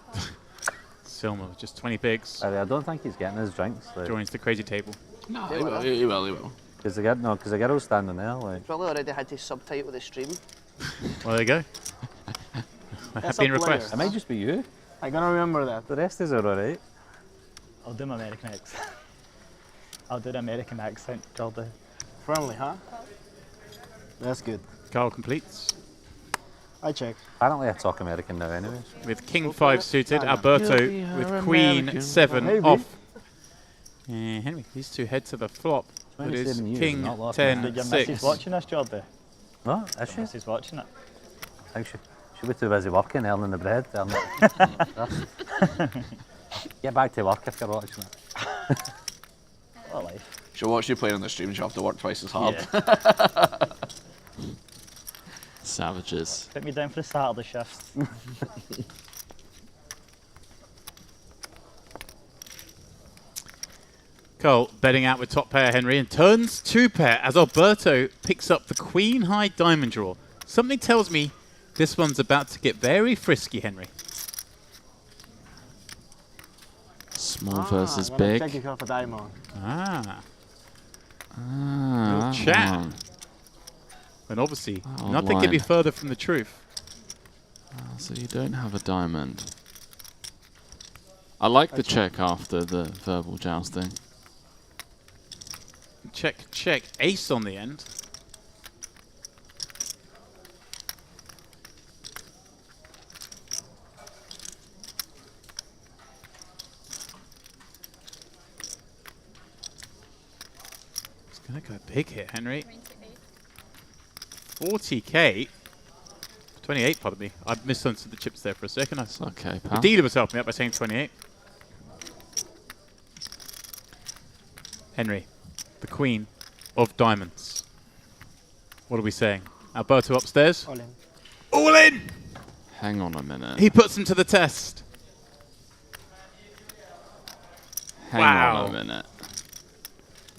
Silma with just 20 pigs. I don't think he's getting his drinks. Like. Joins the crazy table. No, he will. Because the girl's standing there. Like. Probably already had to subtitle the stream. Well, there you go. A happy request. It might just be you. I'm gonna remember that. The rest is alright. I'll do my American accent. I'll do the American accent, Jordan. Friendly, huh? That's good. Carl completes. I check. Apparently I talk American now anyways. With King 5 suited, Alberto with Queen 7 off. Henry, these two head to the flop. It is King 10 Did your 6. missus watching this, Jordan? What? Is she? Missus watching it. I think she'll be too busy working, earning the bread. Get back to work if you're watching it. What a life. She'll watch you playing on the stream and she'll have to work twice as hard. Yeah. Savages. Put me down for the Saturday shift. Carl betting out with top pair, Henry, and turns 2 pair as Alberto picks up the Queen High Diamond draw. Something tells me this one's about to get very frisky, Henry. Small versus I'm big. checking off a diamond. Little chat. And obviously, nothing could be further from the truth. So you don't have a diamond. I like the check after the verbal jousting. Check, check. Ace on the end. It's going to go big here, Henry. 40k. 28, pardon me. I misunderstood the chips there for a second. Okay, the pal. dealer was helping me out by saying 28. Henry, the Queen of Diamonds. What are we saying? Alberto upstairs? All in. All in! Hang on a minute. He puts him to the test. Hang Wow. on a minute.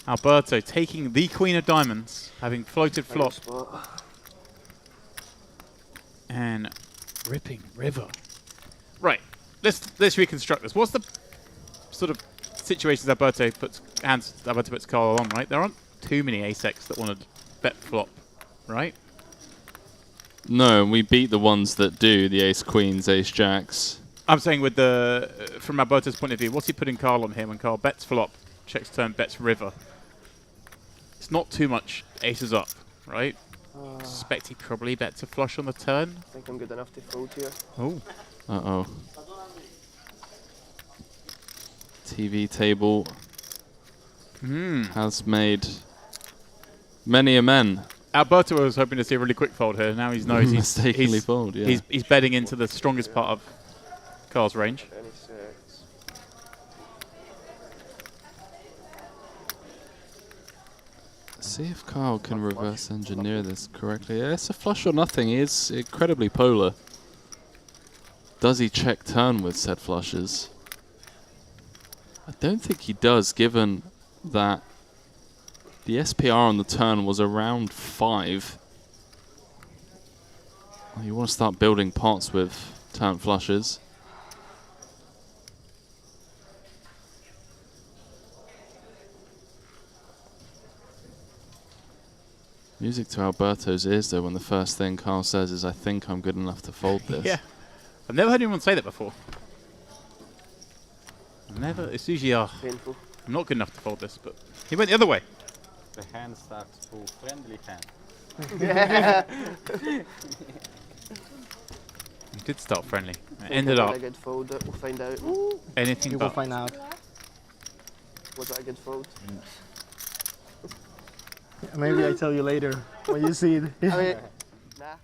Alberto taking the Queen of Diamonds, having floated flop. And ripping river. Right, let's reconstruct this. What's the sort of situations Alberto puts Carl on, right? There aren't too many ace-X that want to bet flop, right? No, we beat the ones that do, the ace-queens, ace-jacks. I'm saying with from Alberto's point of view, what's he putting Carl on here when Carl bets flop, checks turn, bets river? It's not too much aces up, right? Suspect he probably bets a flush on the turn. I think I'm good enough to fold here. Oh. Uh-oh. TV table has made many amends. Alberto was hoping to see a really quick fold here. Now he knows Mistakenly fold, yeah. He's betting into the strongest part of Carl's range. 26. See if Carl can reverse engineer this correctly. Yeah, it's a flush or nothing. He is incredibly polar. Does he check turn with said flushes? I don't think he does, given that the SPR on the turn was around 5. Well, you want to start building pots with turn flushes. Music to Alberto's ears, though, when the first thing Carl says is, I think I'm good enough to fold this. Yeah. I've never heard anyone say that before. It's usually, painful. I'm not good enough to fold this, but he went the other way. The hand starts to friendly hand. It did start friendly. It ended up. A good fold, we'll find out. Anything You but. will find out. Was that a good fold? Maybe I tell you later when you see it. I mean, nah.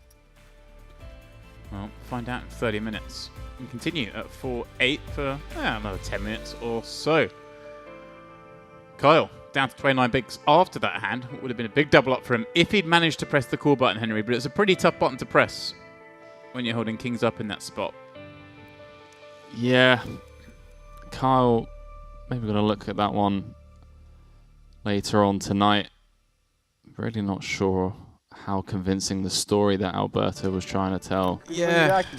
Well, find out in 30 minutes. We continue at 4-8 for another 10 minutes or so. Kyle down to 29 bigs after that hand. It would have been a big double up for him if he'd managed to press the call button, Henry, but it's a pretty tough button to press when you're holding kings up in that spot. Yeah. Kyle, maybe going to look at that one later on tonight. Really not sure how convincing the story that Alberto was trying to tell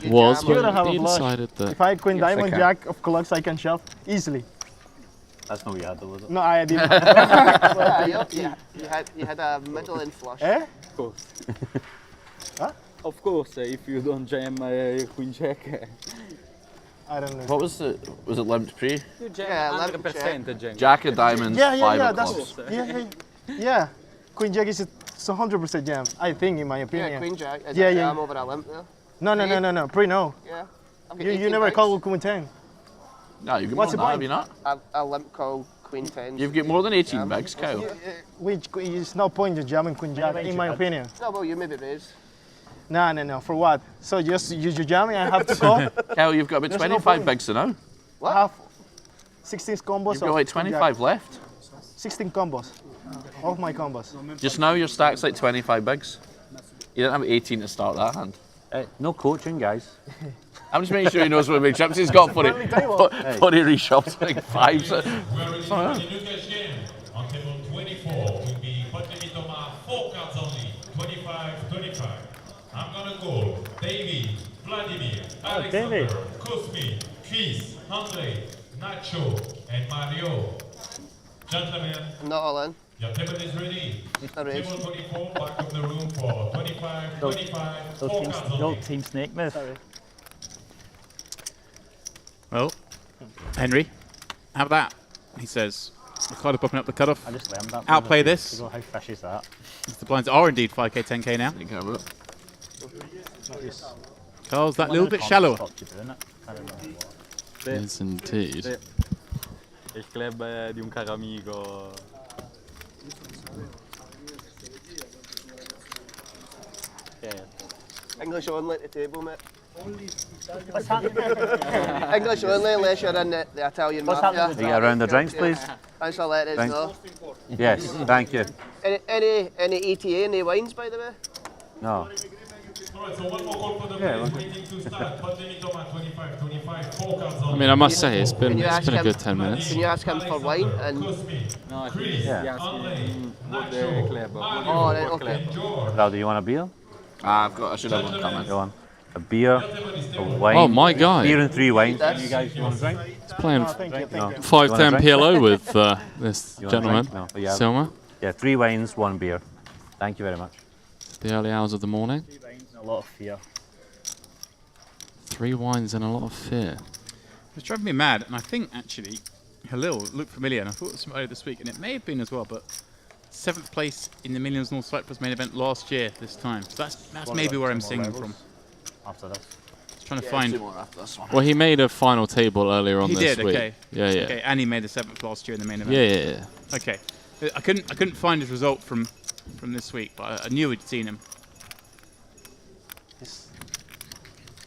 was, but he decided that... If I had Queen Diamond Jack of clubs, I can shove easily. That's not what you had, though, was it? No, I didn't. You had a middle-in flush. Eh? Of course. Huh? Of course, if you don't jam Queen Jack. I don't know. What was it? Was it limped pre? Yeah, 100% jam. Jack of diamonds, five of clubs. Yeah. Queen Jack is 100% jam, I think, in my opinion. Yeah, Queen Jack. Is a jam over a limp there? No. Pre, no. Yeah. You never call Queen 10. No, you've got more than that, have you not? A limp call Queen 10. You've got more than 18 bigs, Kyle. Which is no point in jamming Queen Jack, in my opinion. No, well, you maybe raise. No. For what? So just you jamming, I have to call? Kyle, you've got about 25 bigs to know. What? I have 16 combos. You've got like 25 left. 16 combos. Of my combos. Just now your stack's like 25 bigs. You didn't have 18 to start that hand. No coaching, guys. I'm just making sure he knows what big chips he's got for it. Before he reshops like 5. We're ready to cash game. On table 24 will be Party&Merit 4 cards only. 25. I'm gonna call David, Vladimir, Alexander, Kosmi, Chris, Andre, Nacho, and Mario. Gentlemen, I'm not all in. your table is ready. Table 24, back of the room for 25, 4 cards only. No team snake move. Sorry. Well, Henry, have that, he says. Ricardo popping up the cutoff. I just learned that. Outplay this. How fresh is that? The blinds are indeed 5k, 10k now. Carl's that little bit shallower. Yes, indeed. Il club di un caro amico. English only at the table, mate. What's happening? English only unless you're in the Italian mafia. Can you get around the drinks, please? Thanks for letting us know. Yes, thank you. Any ETA, any wines, by the way? No. Alright, so one more call for the players waiting to start. Party&Merit 25-25, 4 cards on. I mean, I must say, it's been a good 10 minutes. Can you ask him for wine and? No, Chris, Yeah. What the club? Oh, right, okay. Now, do you want a beer? I should have one coming. Go on. A beer, a wine. Oh, my guy. Beer and 3 wines. That's- You guys want a drink? He's playing thank you, thank you. 5-10 PLO with this You want a gentleman, drink? No, but yeah. Silma. Yeah, 3 wines, 1 beer. Thank you very much. The early hours of the morning. 3 wines and a lot of fear. 3 wines and a lot of fear. It's driving me mad, and I think actually Halil looked familiar, and I thought it was somebody this week, and it may have been as well, but 7th place in the Millions North Cyprus main event last year this time. So that's maybe where I'm seeing him from. After this. Trying to find. Well, he made a final table earlier on He this did, week. okay. Yeah, yeah. Okay, and he made the 7th last year in the main event. Yeah. Okay, I couldn't find his result from this week, but I knew we'd seen him.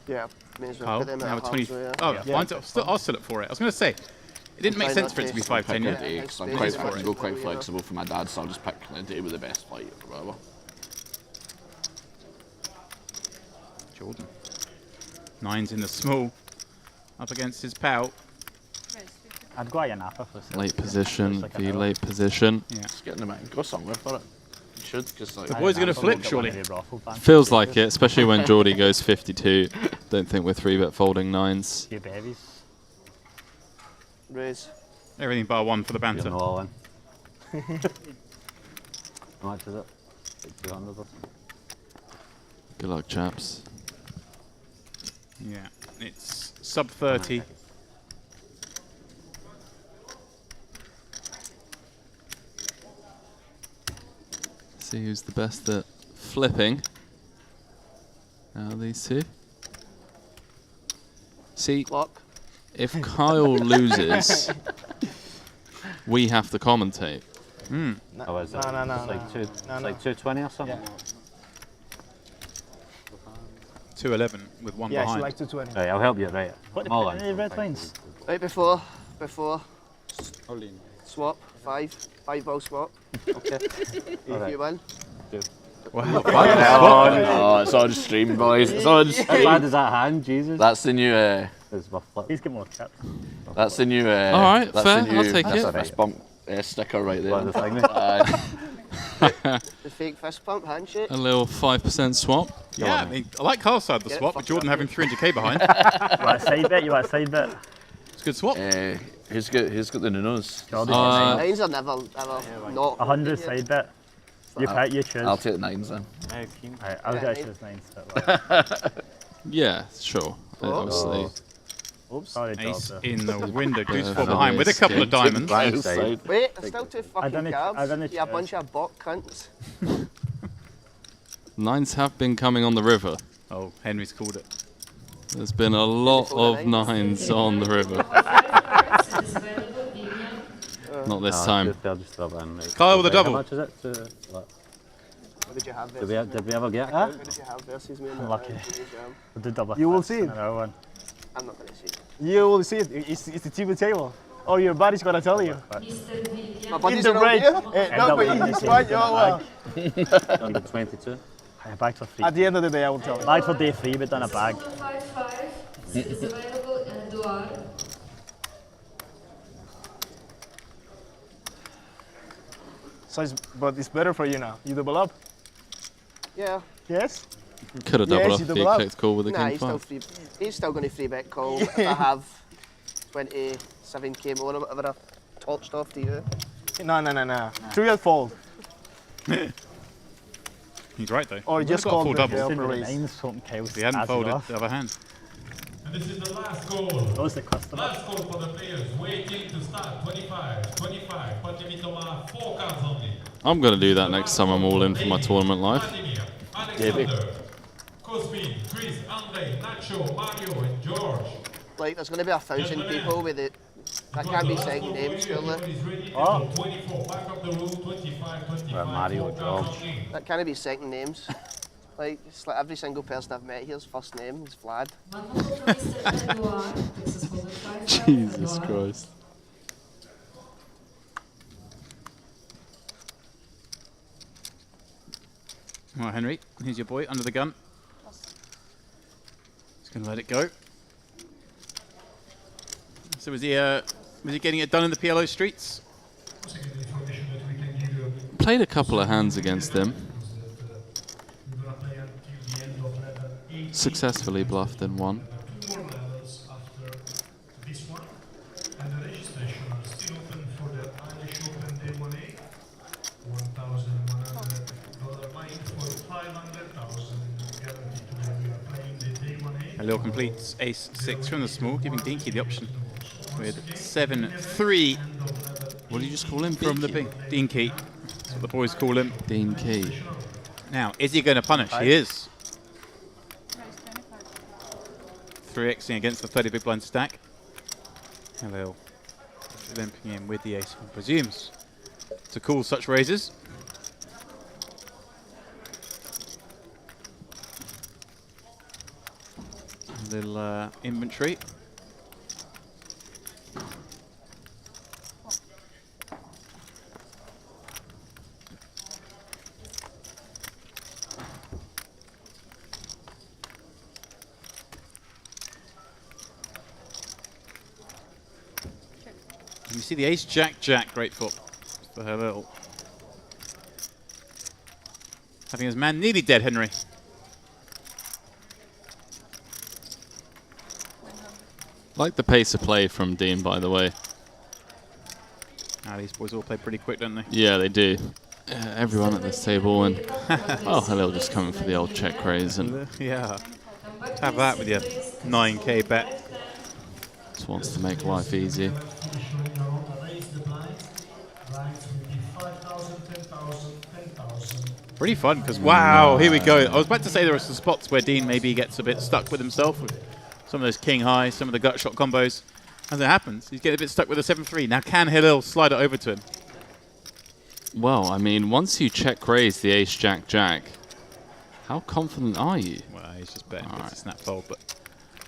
Yeah, may as well Kyle, put them now at 20. halves, Oh, yeah. mine's I'll still up for it. I was going to say, it didn't make sense for it to be 5-10 yet. I can go quite flexible for my dad, so I'll just pick the day with the best flight or whatever. Jordan. 9's in the small, up against his pal. I'd go Ayanapa for this. Late position, the late position. Yeah. Just get in the man. Go somewhere for it. You should, because like The boy's going to flip, surely. Feels like it, especially when Geordie goes 52. Don't think we're 3-bet folding 9s. Few babies. Raise. Everything bar 1 for the banter. All in. How much is it? 200 or something? Good luck, chaps. Yeah, it's sub 30. See who's the best at flipping. Now these two. See, if Kyle loses, we have to commentate. Oh, is it? No. It's like, it's like 220 or something? 211 with 1 Yeah, behind. she likes 220. Right, I'll help you, right. What I'm all in. any red lines? Right before swap, 5 ball swap. Okay. If you win. Wow. Oh, it's on stream, boys. It's on stream. How bad is that hand, Jesus? That's the new. He's getting more chips. That's the new. All right, that's fair. The new I'll take it. fist bump sticker right there. What, the thing? The fake fist pump handshake. A little 5% swap. Yeah, I mean, I like Kyle's side of the Get swap, but Jordan having 300k behind. You want a side bet? You want a side bet? It's a good swap. Who's got the nunos? Nines are never not. 100 side bet. You pick, you choose. I'll take the 9s then. Right, I'll get choose 9s. Yeah, sure. Obviously. Oops. Sorry, Ace Dog. in the window, deuce 4 behind with a couple of diamonds. Wait, there's still 2 fucking done cards. it You a bunch of bot cunts. 9s have been coming on the river. Oh, Henry's called it. There's been a lot of 9s on the river. Not this time. I'll just throw it in, right. Kyle with a double. How much is it? What did you have Did versus we ever get What did you have versus me? Lucky. We'll do double. You will see it. I'm not going to see it. You will see it. It's the TV table. Oh, your body's gonna tell you. My body's In the around break. here? No, but he's fine. Oh, well. Under 22? Bags for free. At the end of the day, I will tell you. Bag for day 3, but done a bag. 5-5 is available in Duar. So but it's better for you now. You double up? Yeah. Yes? Could have doubled up if he clicked call with the Nah, king 5. he's still going to 3-bet call if I have 27k more or whatever I torched off to you. No. 3-bet fold. He's right though. Or He just would've got call a full the double. raise. He hadn't folded the other hand. And this is the last call. Those the customer. Last call for the players waiting to start. 25. Party&Merit 4 cards only. I'm going to do that next time I'm all in for my tournament life. Alexander, Cosmin, Chris, Andre, Nacho, Mario, and George. Like, there's going to be 1,000 people with it. That can't be second names, surely. Oh. 24. Back up the rule. 25. Mario, George. That can't be second names. Like, it's like every single person I've met here's first name is Vlad. Jesus Christ. Well, Henry, here's your boy under the gun. Gonna let it go. So was he getting it done in the PLO streets? Played a couple of hands against him. Successfully bluffed in one. Halil completes ace-6 from the small, giving Dinky the option with 7-3. What do you just call him? From the big Dinky. That's what the boys call him. Dinky. Now, is he going to punish? He is. 3xing against the 30 big blind stack. Halil limping in with the ace, one presumes to call such raises. A little inventory. You see the ace, jack, jack, grateful for her little. Having his man nearly dead, Henry. Like the pace of play from Dean, by the way. These boys all play pretty quick, don't they? Yeah, they do. Everyone at this table, and oh, Halil just coming for the old check raise, and yeah, have that with your 9k bet. Just wants to make life easy. Pretty fun, because wow, here we go. I was about to say there are some spots where Dean maybe gets a bit stuck with himself with some of those king highs, some of the gut shot combos. As it happens, he's getting a bit stuck with a 7-3. Now can Halil slide it over to him? Well, I mean, once you check raise the ace jack jack, how confident are you? Well, he's just betting it's a snap fold, but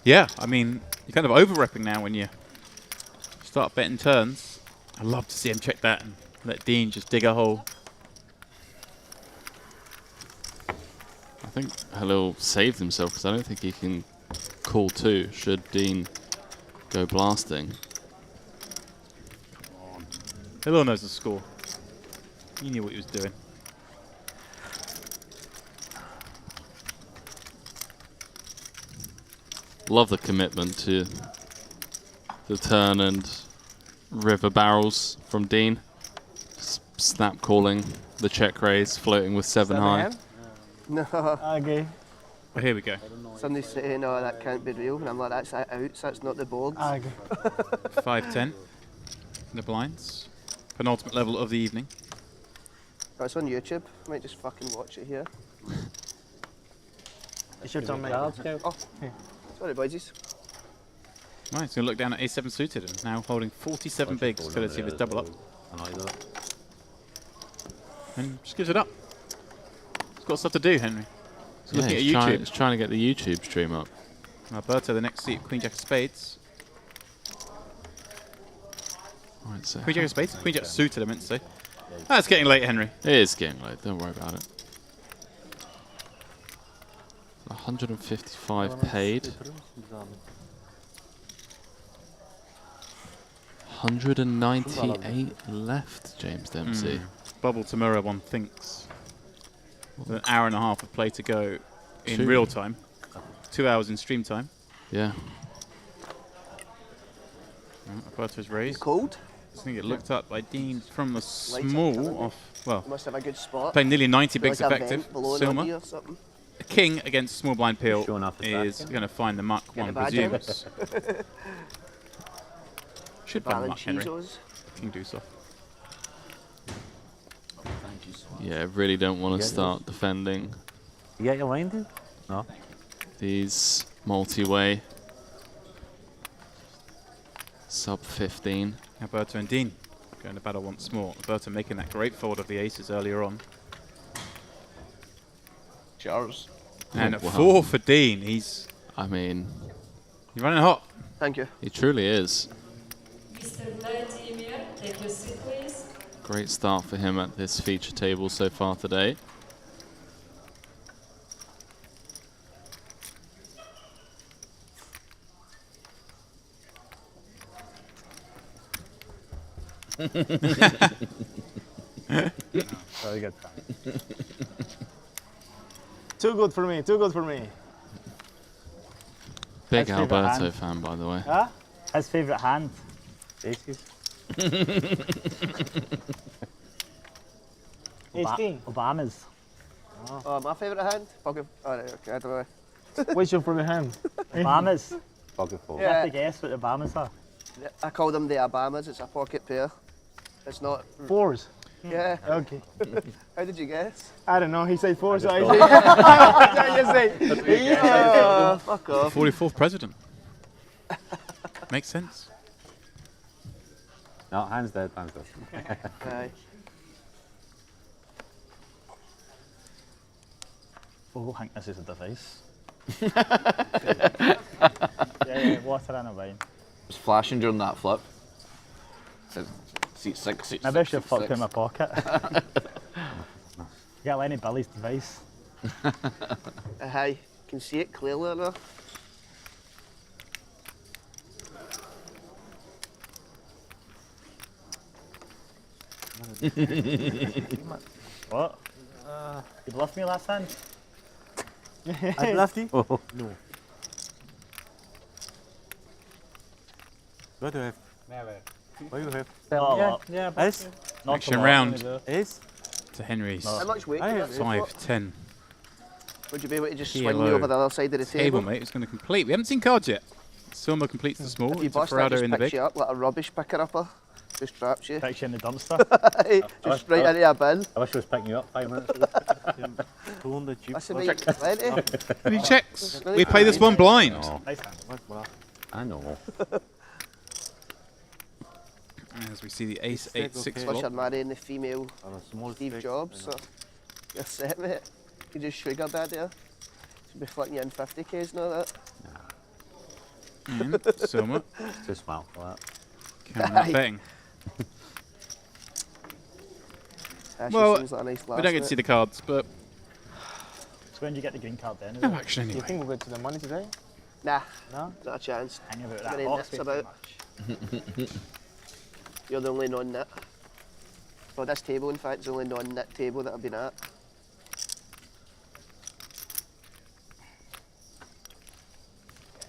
yeah, I mean, you're kind of over-repping now when you start betting turns. I'd love to see him check that and let Dean just dig a hole. I think Halil saved himself because I don't think he can call two should Dean go blasting. Come on. Halil knows the score. He knew what he was doing. Love the commitment to the turn and river barrels from Dean. Snap calling the check raise, floating with 7 high. No. Okay. Oh, here we go. Somebody's saying, "Oh, that can't be real," and I'm like, "That's outs. That's not the board." 5-10. The blinds. Penultimate level of the evening. That's on YouTube. I might just fucking watch it here. It's your turn, mate. Oh, sorry, boys. Right, he's going to look down at A7 suited and now holding 47 bigs, courtesy of his double up. I like that. And just gives it up. He's got stuff to do, Henry. He's Yeah, looking at he's YouTube. trying to get the YouTube stream up. Alberto, the next seat, Queen Jack of Spades. Right, so Queen Jack of Spades? Queen Jack suited, I meant to say. It's getting late, Henry. It is getting late, don't worry about it. 155 paid. 198 left, James Dempsey. Bubble to mirror, one thinks. With an hour and a half of play to go in 2 real time. 2 hours in stream time. Yeah. Alberto's raised. Cold? It's going to get looked up by Dean from the small off, well, You must have a good spot. playing nearly 90 bigs Like a effective. vent below Silma. or something. A king against small blind peel the is going to find the muck, Get one the badge in. presumes. Should find the muck, Henry. Cheetos. King deuce off. Yeah, really don't want to start defending You get your line, dude? No. these multi-way sub 15. Alberto and Dean going to battle once more. Alberto making that great fold of the aces earlier on. Cheers. And Oh, at wow. 4 for Dean. He's running hot. Thank you. He truly is. Mr. Vladimir, take your seat, please. Great start for him at this feature table so far today. Very good. Too good for me. Too good for me. Big His favourite Alberto hand. fan, by the way. Huh? His favourite hand. Aces. Obama's. Oh, my favourite hand? Pocket. Alright, okay, I don't know. What's your favorite hand? Obama's. Pocket four. You have to guess what the Obama's are. I call them the Obamas. It's a pocket pair. It's not. Fours. Yeah. Okay. How did you guess? I don't know. He said four, so I say. Yeah, fuck off. 44th president. Makes sense. No, hands dead, hands dead. Aye. Oh, I think this is a device. yeah, water and a wine. It was flashing during that flip. Said seat 6, seat Maybe I 6, should have seat fucked 6. in my pocket. You got Lenny Billy's device. Aye. Can see it clearly enough. What? You bluffed me last hand? I bluffed you? Oh. No. What do I have? What do you have? Yeah, Ace? Action round. Ace? To Henry's. How much weight do you have? 5-10. Would you be able to just Kilo swing me over the other side of the table? mate. It's going to complete. We haven't seen cards yet. Silma completes the small. If you It's a bust that, Ferrado just in the picks big. you up like a rubbish picker-upper. Just traps you. Picks you in the dumpster. Just right into a bin. I wish I was picking you up 5 minutes ago. That's about plenty. Any checks? We play this one blind. No. Nice hand. I know. As we see the ace 8-6 Plus flop. you're marrying the female Steve Jobs, so you're set, mate. You just sugar daddy her. Should be flicking you in 50Ks now, that. Silma. Too smart for that. Coming up betting. Well, seems like a nice we don't get to see the cards, but So when do you get the green card then? no action Do you anyway. think we'll get to the money today? Nah, No? not a chance. Hang about Too that many box nits way too about. much. You're the only non-nit. Well, this table, in fact, is the only non-nit table that I've been at.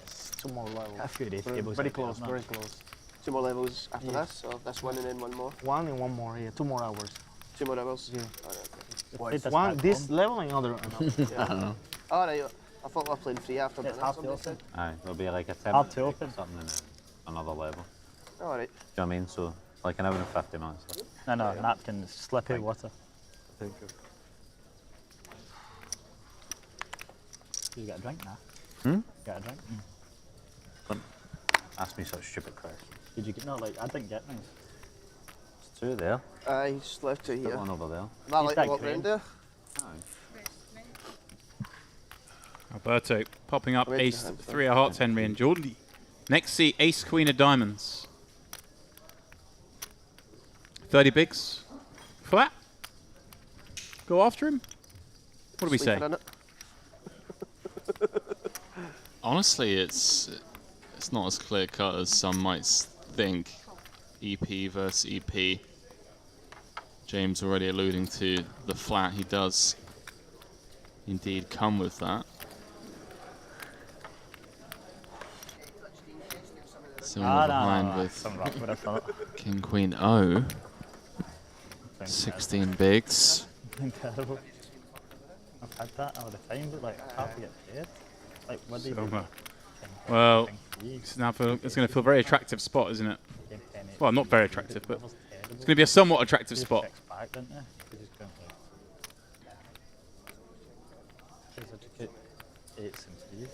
It's 2 more levels. A few days tables Very out there, close, isn't very it? close. 2 more levels after Yeah. this, so this one and then one more. 1 and 1 more, yeah. 2 more hours. 2 more levels? Yeah. Alright, Played this One, back this home. level and other. okay. Alright, I thought we were playing free after It's minutes. half somebody the said. Aye, there'll be like a 10 Hard minute to break open. or something and then another level. Alright. Do you know what I mean? So, like an hour and 50 minutes. No, napkin, slippy water. Thank you. You got a drink now? Got a drink? Don't ask me such stupid questions. Did you get, no, like, I didn't get mine. There's 2 there. Aye, just left 2 Got here. one over there. Am I like to that walk green. round there? Aye. Alberto popping up Where's ace the hand? 3 of hearts, Henry and Jordan. Next see ace queen of diamonds. 30 bigs. Flat. Go after him. What do we say? Sleeping in it. Honestly, it's not as clear cut as some might think. EP versus EP. James already alluding to the flat. He does indeed come with that. Silver behind with Some rock would have thought. King Queen O. 16 bigs. Incredible. I've had that all the time, but like, I can't get paid. Like, what do you do? Silver. Well, it's going to feel a very attractive spot, isn't it? Well, not very attractive, but it's going to be a somewhat attractive spot. Back, didn't they? They just couldn't, like, such a cute 8s and 3s.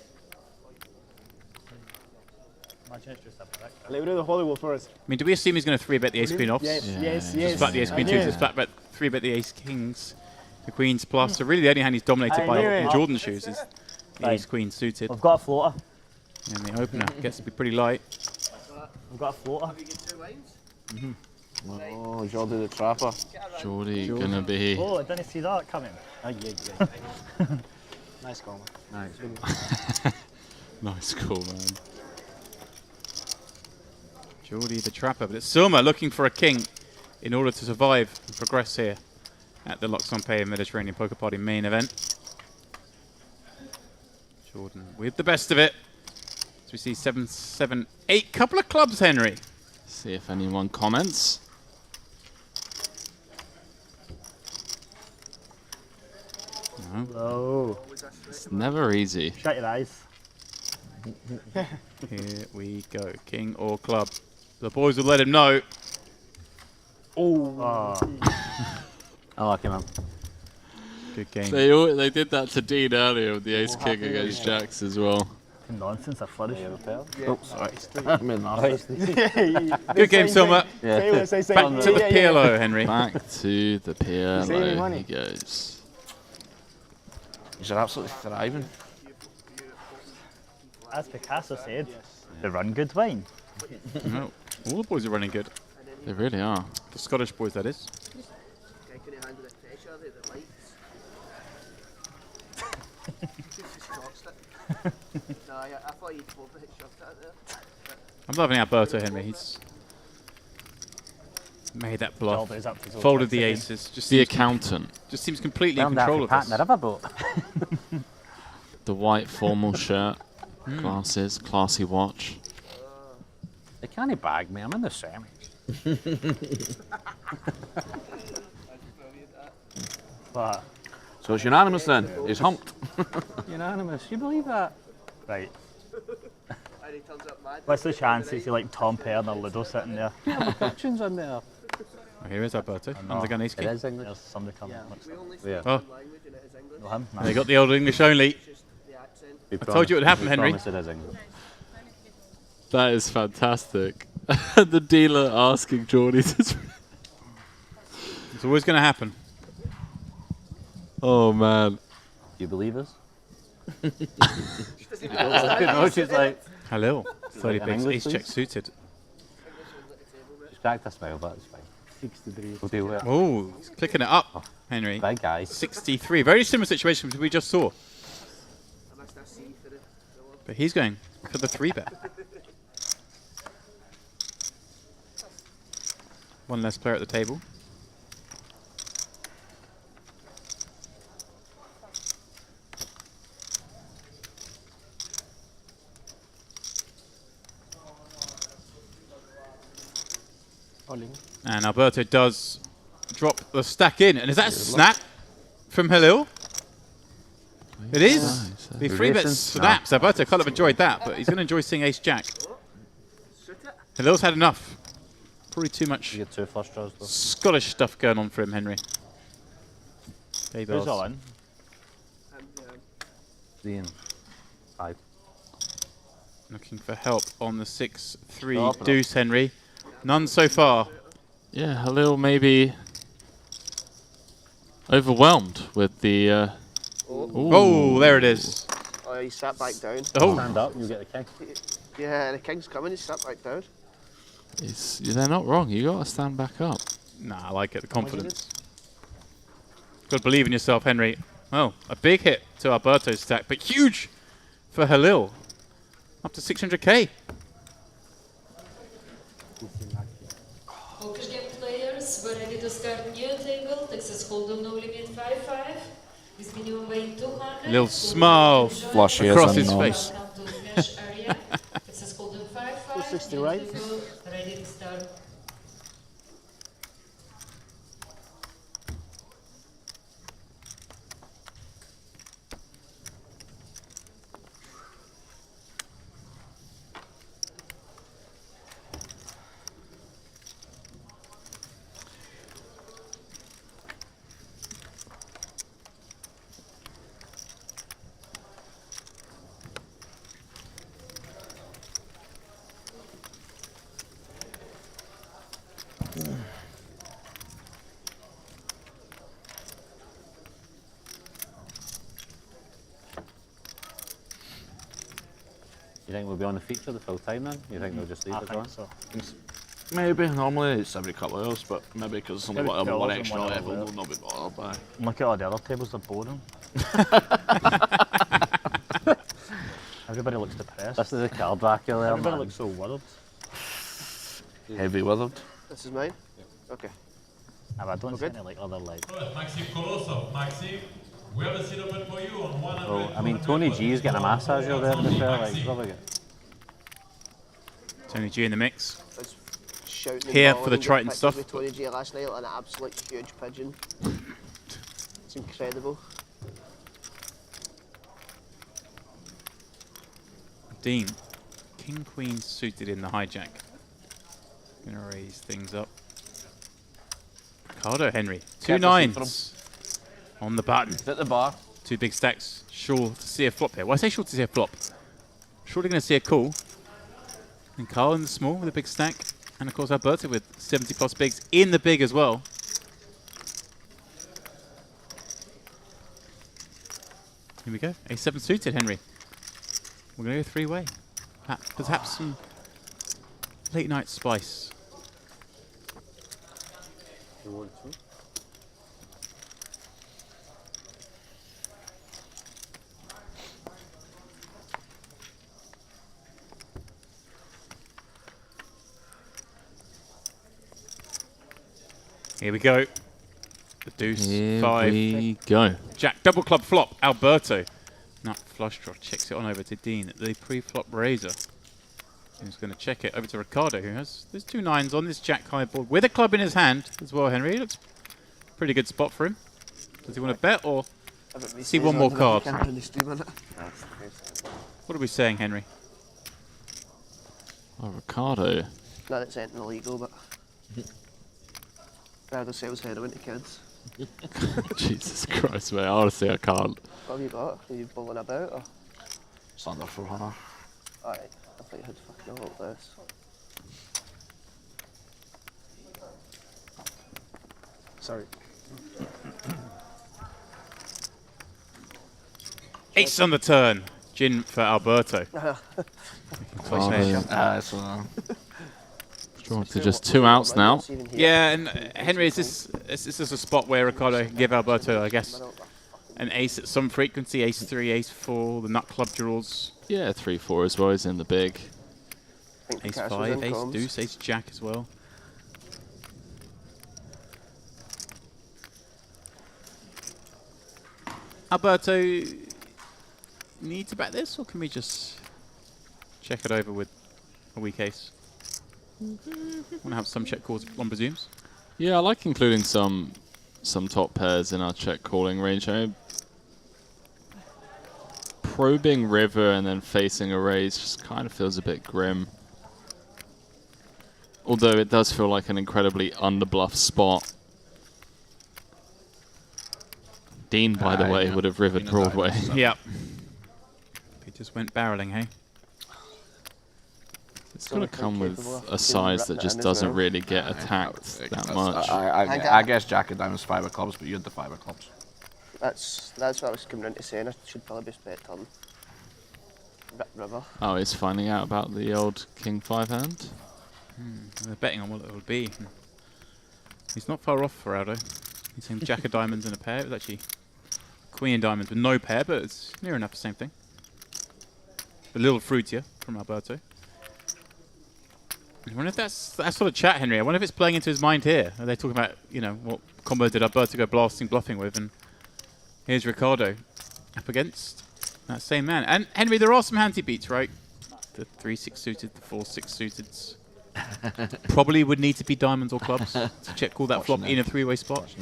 Imagine it's just a black. Let's do the Hollywood first. I mean, do we assume he's going to 3-bet the ace queen offs? Yes, yes, Just yes. flat the ace queen twos, just flat bet 3-bet the ace kings, the queens plus. So really the only hand he's dominated by in Jordan's shoes is the ace queen suited. We've got a floater. And the opener gets to be pretty light. We've got a floater. Oh, Jordy the Trapper. Jordy gonna be. Oh, I didn't see that coming. Oh, yeah. Nice call, man. Nice. Nice call, man. Jordy the Trapper, but it's Silma looking for a king. in order to survive and progress here at the luxonpay Mediterranean Poker Party main event. Jordan with the best of it. As we see 7, 7, 8. Couple of clubs, Henry. See if anyone comments. No. Oh. It's never easy. Shut your eyes. Here we go. King or club. The boys will let him know. Oh. I like him, man. Good game. They did that to Dean earlier with the ace king against jacks as well. Nonsense, I flourish. Oh, sorry. Good game, Silma. Yeah. Back to the PLO, Henry. Back to the PLO he goes. He's absolutely thriving. As Picasso said, they run good wine. No, all the boys are running good. They really are. The Scottish boys, that is. I'm loving Alberto, Henry. He's made that bluff. Folded the aces. Just The seems accountant. Just seems completely in control of this. The white formal shirt, glasses, classy watch. They can't bag me, I'm in the semis. What? So it's unanimous then. He's humped. Unanimous, you believe that? Right. What's the chances you like Tom Perrin or Ludo sitting there? Yeah, my fortune's in there. Oh, here is Alberto. Undergun ace king. It is English. There's somebody coming. Yeah. Oh. No, him? No. They got the old English only. I told you it would happen, Henry. It is English. That is fantastic. The dealer asking Geordie to... It's always going to happen. Oh, man. You believe us? No, she's like... Hello. 30 An bigs, English, ace check please? suited. She's back this way, but it's fine. 63. We'll deal with it. Oh, he's clicking it up, Henry. Big guy. 63. Very similar situation to we just saw. But he's going for the 3-bet. One less player at the table. And Alberto does drop the stack in. And is that a snap from Halil? It is. The 3-bet snaps. Alberto kind of enjoyed that, but he's going to enjoy seeing ace-jack. Halil's had enough. Probably too much You get 2 flush draws though. Scottish stuff going on for him, Henry. Who's all in? Ian. 5. Looking for help on the 6-3 deuce, Henry. None so far. Yeah, Halil may be overwhelmed with the... Oh, there it is. Oh, he sat back down. Oh. Stand up, you get the king. Yeah, the king's coming, he sat back down. They're not wrong. You got to stand back up. Nah, I like it. The confidence. Got to believe in yourself, Henry. Well, a big hit to Alberto's stack, but huge for Halil. Up to 600k. Poker game players, we're ready to start new table. Texas Hold'em no limit 5-5. With minimum weight 200. Little smile Flush across ears his and face. Welcome to Mesh area. Texas Hold'em 5-5. 260, right? Beautiful. Ready to start. You think we'll be on the feature the full time then? You think they'll just leave us on? So. Maybe. Normally it's every couple of hours, but maybe because it's only Every one couple extra hours, level, 1 hour. we'll not be bothered by. Look at all the other tables, they're boring. Everybody looks depressed. This is a card back there, Everybody man. looks so worried. Heavy withered. This is mine? Okay. No, I don't see any like other like. Maxim Kolosov. Maxim, we have a seat open for you on 100. Well, I mean, Tony G is getting a massage over there, to be fair. Like, probably good. Tony G in the mix. Shouting Here for the Triton stuff. With Tony G last night, like an absolute huge pigeon. It's incredible. Dean, King Queen suited in the hijack. Gonna raise things up. Ricardo Henry, 2 nines on the button. At the bar. 2 big stacks. Sure to see a flop here. Well, I say sure to see a flop. Surely going to see a call. And Carl in the small with a big stack. And of course Alberto with 70 plus bigs in the big as well. Here we go. A7 suited, Henry. We're going to go 3-way. Perhaps some late night spice. Here we go. The deuce, Here 5. we go. Jack, double club flop, Alberto. Nut flush draw, checks it on over to Dean at the pre-flop razor. He's going to check it over to Ricardo, who has there's 2 nines on this Jack high board with a club in his hand as well, Henry. Looks a pretty good spot for him. Does he want to bet or see one more card? What are we saying, Henry? Oh, Ricardo. Not that it's anything illegal, but rather sales heroin to kids. Jesus Christ, mate. Honestly, I can't. What have you got? Are you bowling about or? It's under 400. Alright, I thought you had fucking all of this. Sorry. Ace on the turn. Gin for Alberto. Drawn to just 2 outs now. Yeah, and Henry, is this a spot where Ricardo can give Alberto, I guess, an ace at some frequency? Ace 3, ace 4, the nut club draws. Yeah, 3-4 as well. He's in the big. Ace 5, ace deuce, ace jack as well. Alberto, need to bet this, or can we just check it over with a weak ace? Want to have some check calls, one presumes? Yeah, I like including some top pairs in our check calling range. Probing river and then facing a raise just kind of feels a bit grim. Although it does feel like an incredibly underbluff spot. Dean, by the way, would have rivered Broadway. Yep. He just went barreling, hey? It's going to come with a size that just doesn't really get attacked that much. I guess Jack of Diamonds 5 of clubs, but you had the 5 of clubs. That's what I was coming in to saying. I should probably be bet turn. River. Oh, he's finding out about the old King 5 hand? They're betting on what it would be. He's not far off for Aldo. He's saying Jack of Diamonds and a pair. It was actually Queen of Diamonds with no pair, but it's near enough the same thing. A little fruitier from Alberto. I wonder if that's that sort of chat, Henry. I wonder if it's playing into his mind here. Are they talking about, you know, what combo did Alberto go blasting, bluffing with? And here's Ricardo up against that same man. And Henry, there are some hands he beats, right? The 3-6 suited, the 4-6 suited. Probably would need to be diamonds or clubs to check call that flop in a 3-way spot.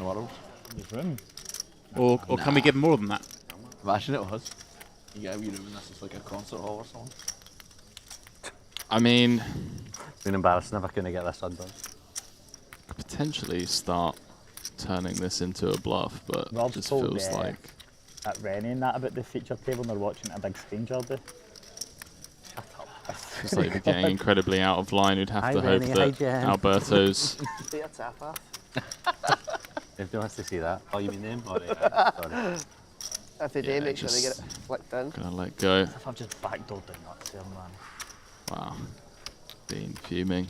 Or can we give him more than that? Imagine it was. You get a wee room and this is like a concert hall or something. I mean, it's been embarrassing if I couldn't get this undone. Could potentially start turning this into a bluff, but Rob's it just told feels like at Rennie and that about the feature table and they're watching a big screen job. Shut up. it's like we're getting incredibly out of line. We'd have Hi, to Rennie, hope hi, that Jen. Alberto's. If no one wants to see that. Oh, you mean them? Oh, sorry. If they do, make sure they get it flicked in. Gonna let go. If I've just backdoored the nuts here, man. Wow. Dean fuming.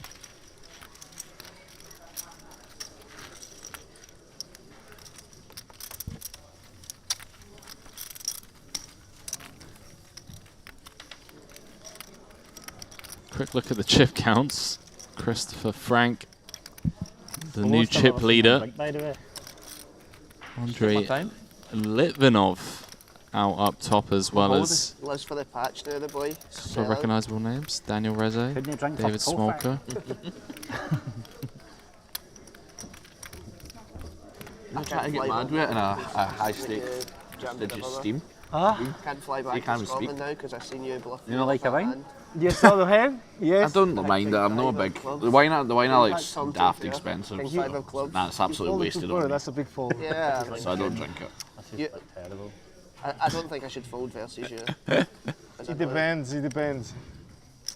Quick look at the chip counts. Christopher Frank the new chip leader, By the way. Andrei Litvinov, out up top as well as Lives for the patch now, the boy. a couple of recognisable names. Daniel Reze, David Smolka. I try to get mad with it in a high stake prestigious steam. Huh? Can't fly back You can't to speak. Scotland now because I seen you bluff. You don't like a wine? You saw the hand? Yes. I don't mind it. I'm not a big. The wine I like's daft expensive. That's absolutely wasted on me. That's a big fold. Yeah. So I don't drink it. Terrible. I don't think I should fold versus you. It depends. It depends.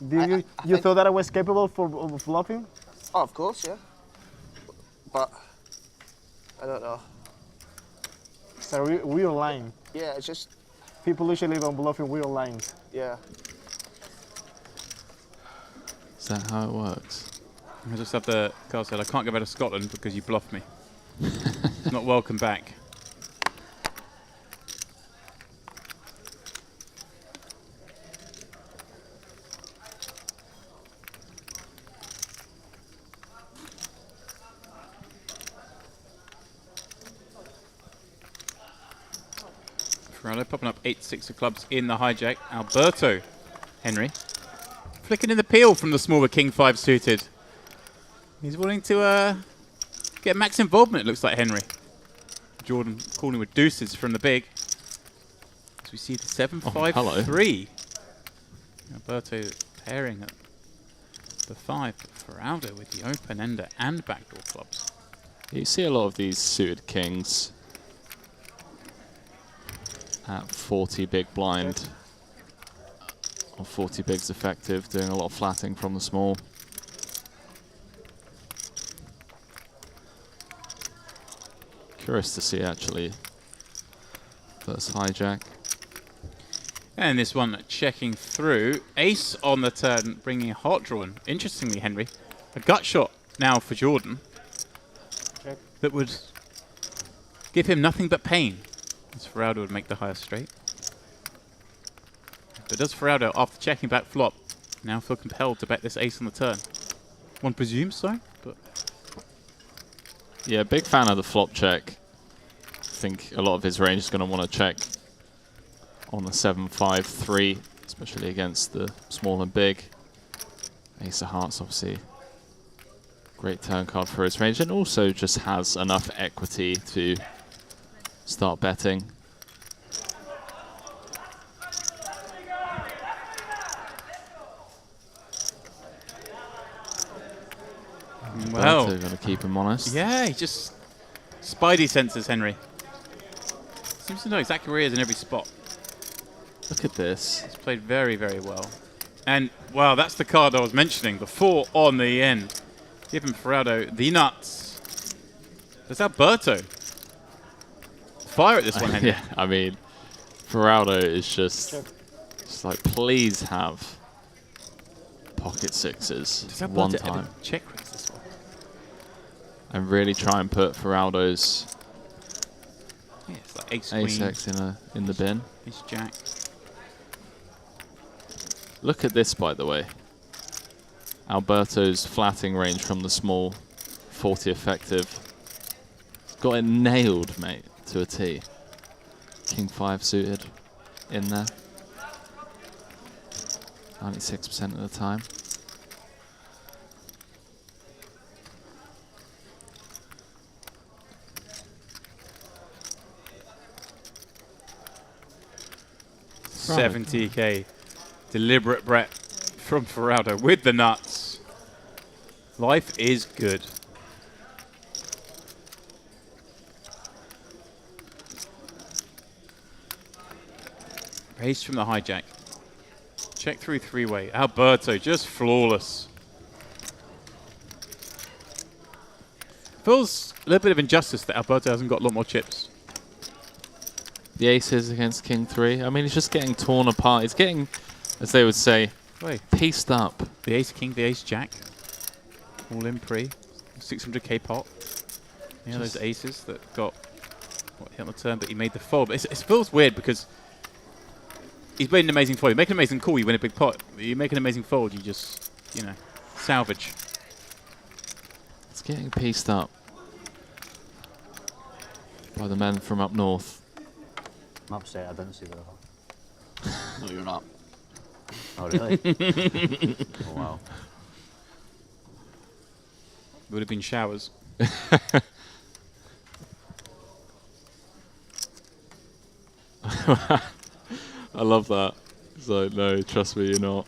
Do you thought that I was capable of bluffing? Oh, of course, yeah. But I don't know. It's a real line. Yeah, it's just people usually don't bluff in real lines. Yeah. Is that how it works? I just have the card said I can't go back to Scotland because you bluffed me. It's not welcome back. Ferraro popping up 8-6 of clubs in the hijack. Alberto Henry flicking in the peel from the smaller King 5 suited. He's willing to get max involvement, it looks like Henry. Jordan calling with deuces from the big. As we see the 7-5-3. Alberto pairing at the 5 for Aldo with the open ender and backdoor clubs. You see a lot of these suited kings at 40 big blind, or 40 bigs effective, doing a lot of flatting from the small. Curious to see actually first hijack. And this one checking through. Ace on the turn, bringing a heart draw in. Interestingly, Henry, a gut shot now for Jordan that would give him nothing but pain. As Ferraldo would make the higher straight. But does Ferraldo, after checking back flop, now feel compelled to bet this ace on the turn? One presumes so, but... Yeah, big fan of the flop check. I think a lot of his range is going to want to check on the 7-5-3, especially against the small and big. Ace of hearts, obviously. Great turn card for his range, and also just has enough equity to start betting. Well, going to keep him honest. Yeah, he just spidey senses Henry. Seems to know exactly where he is in every spot. Look at this. He's played very, very well. And, wow, that's the card I was mentioning. The 4 on the end. Giving Ferraldo the nuts. There's Alberto. Fire at this one, Henry. Yeah, I mean, Ferraldo is just like, please have pocket sixes one time. Check raise this one. And really try and put Ferraldo's it's like ace X in the bin. Ace jack. Look at this, by the way. Alberto's flatting range from the small, 40 effective. He's got it nailed, mate, to a T. King 5 suited in there. 96% of the time. Right. 70k. Deliberate bet from Ferraldo with the nuts. Life is good. Raise from the hijack. Check through three-way. Alberto just flawless. Feels a little bit of injustice that Alberto hasn't got a lot more chips. The aces against King 3. I mean, he's just getting torn apart. He's getting, as they would say, pieced up. The ace king, the ace jack. All in pre. 600k pot. Yeah, those aces that got hit on the turn, but he made the fold. But it feels weird because he's made an amazing fold. You make an amazing call, you win a big pot. You make an amazing fold, you just, salvage. getting pieced up by the men from up north. I'm upset I didn't see the river. No, you're not. Oh, really? Oh, wow. Would have been showers. I love that. It's like, no, trust me, you're not.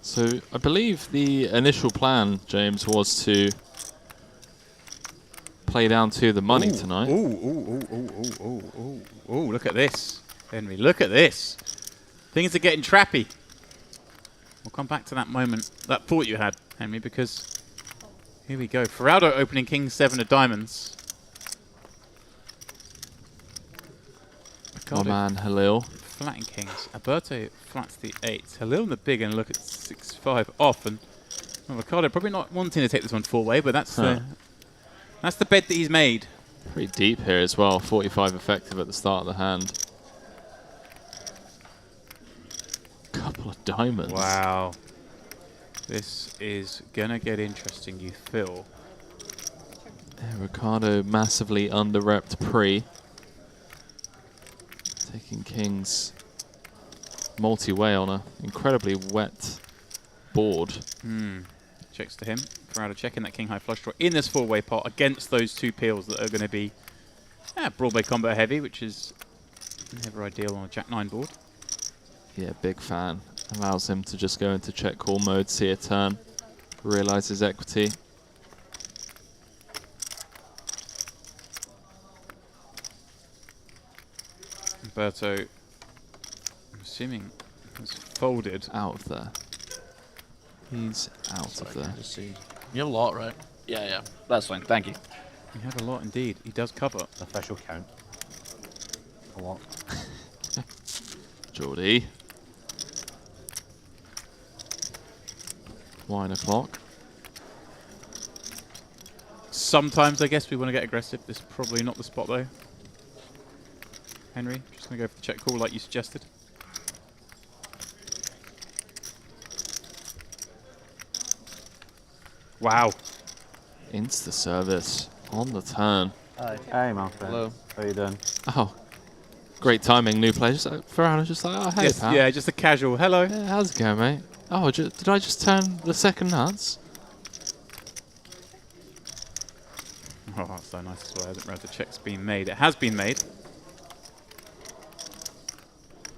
So I believe the initial plan, James, was to play down to the money tonight. Ooh, look at this. Henry, look at this. Things are getting trappy. We'll come back to that moment, that thought you had, Henry, because here we go. Ferraldo opening king 7 of diamonds. My man, Halil. Flatting kings. Alberto flats the 8. Halil in the big and look at 6-5 off. And well, Ricardo probably not wanting to take this one 4-way, but that's the bed that he's made. Pretty deep here as well. 45 effective at the start of the hand. Couple of diamonds. Wow. This is going to get interesting, you feel. Yeah, Ricardo massively under-repped pre. Taking kings multi-way on an incredibly wet board. Checks to him. Ferraldo checking that king high flush draw in this 4-way pot against those 2 peels that are going to be Broadway combo heavy, which is never ideal on a Jack 9 board. Yeah, big fan. Allows him to just go into check call mode, see a turn, realise his equity. Umberto, I'm assuming, has folded. Out of there. He's out of there. You have a lot, right? Yeah. That's fine. Thank you. You have a lot indeed. He does cover. Official count. A lot. Geordie. Wine o'clock. Sometimes I guess we want to get aggressive. This is probably not the spot though. Henry, just going to go for the check call like you suggested. Wow. Insta service on the turn. Hi. Hey, my friend. Hello. How you doing? Oh, great timing. New player. Just Ferrano just like, oh, hey, Yes, pal. yeah, just a casual hello. Yeah, how's it going, mate? Oh, did I just turn the second nuts? Oh, that's so nice as well. I didn't realize the check's been made. It has been made.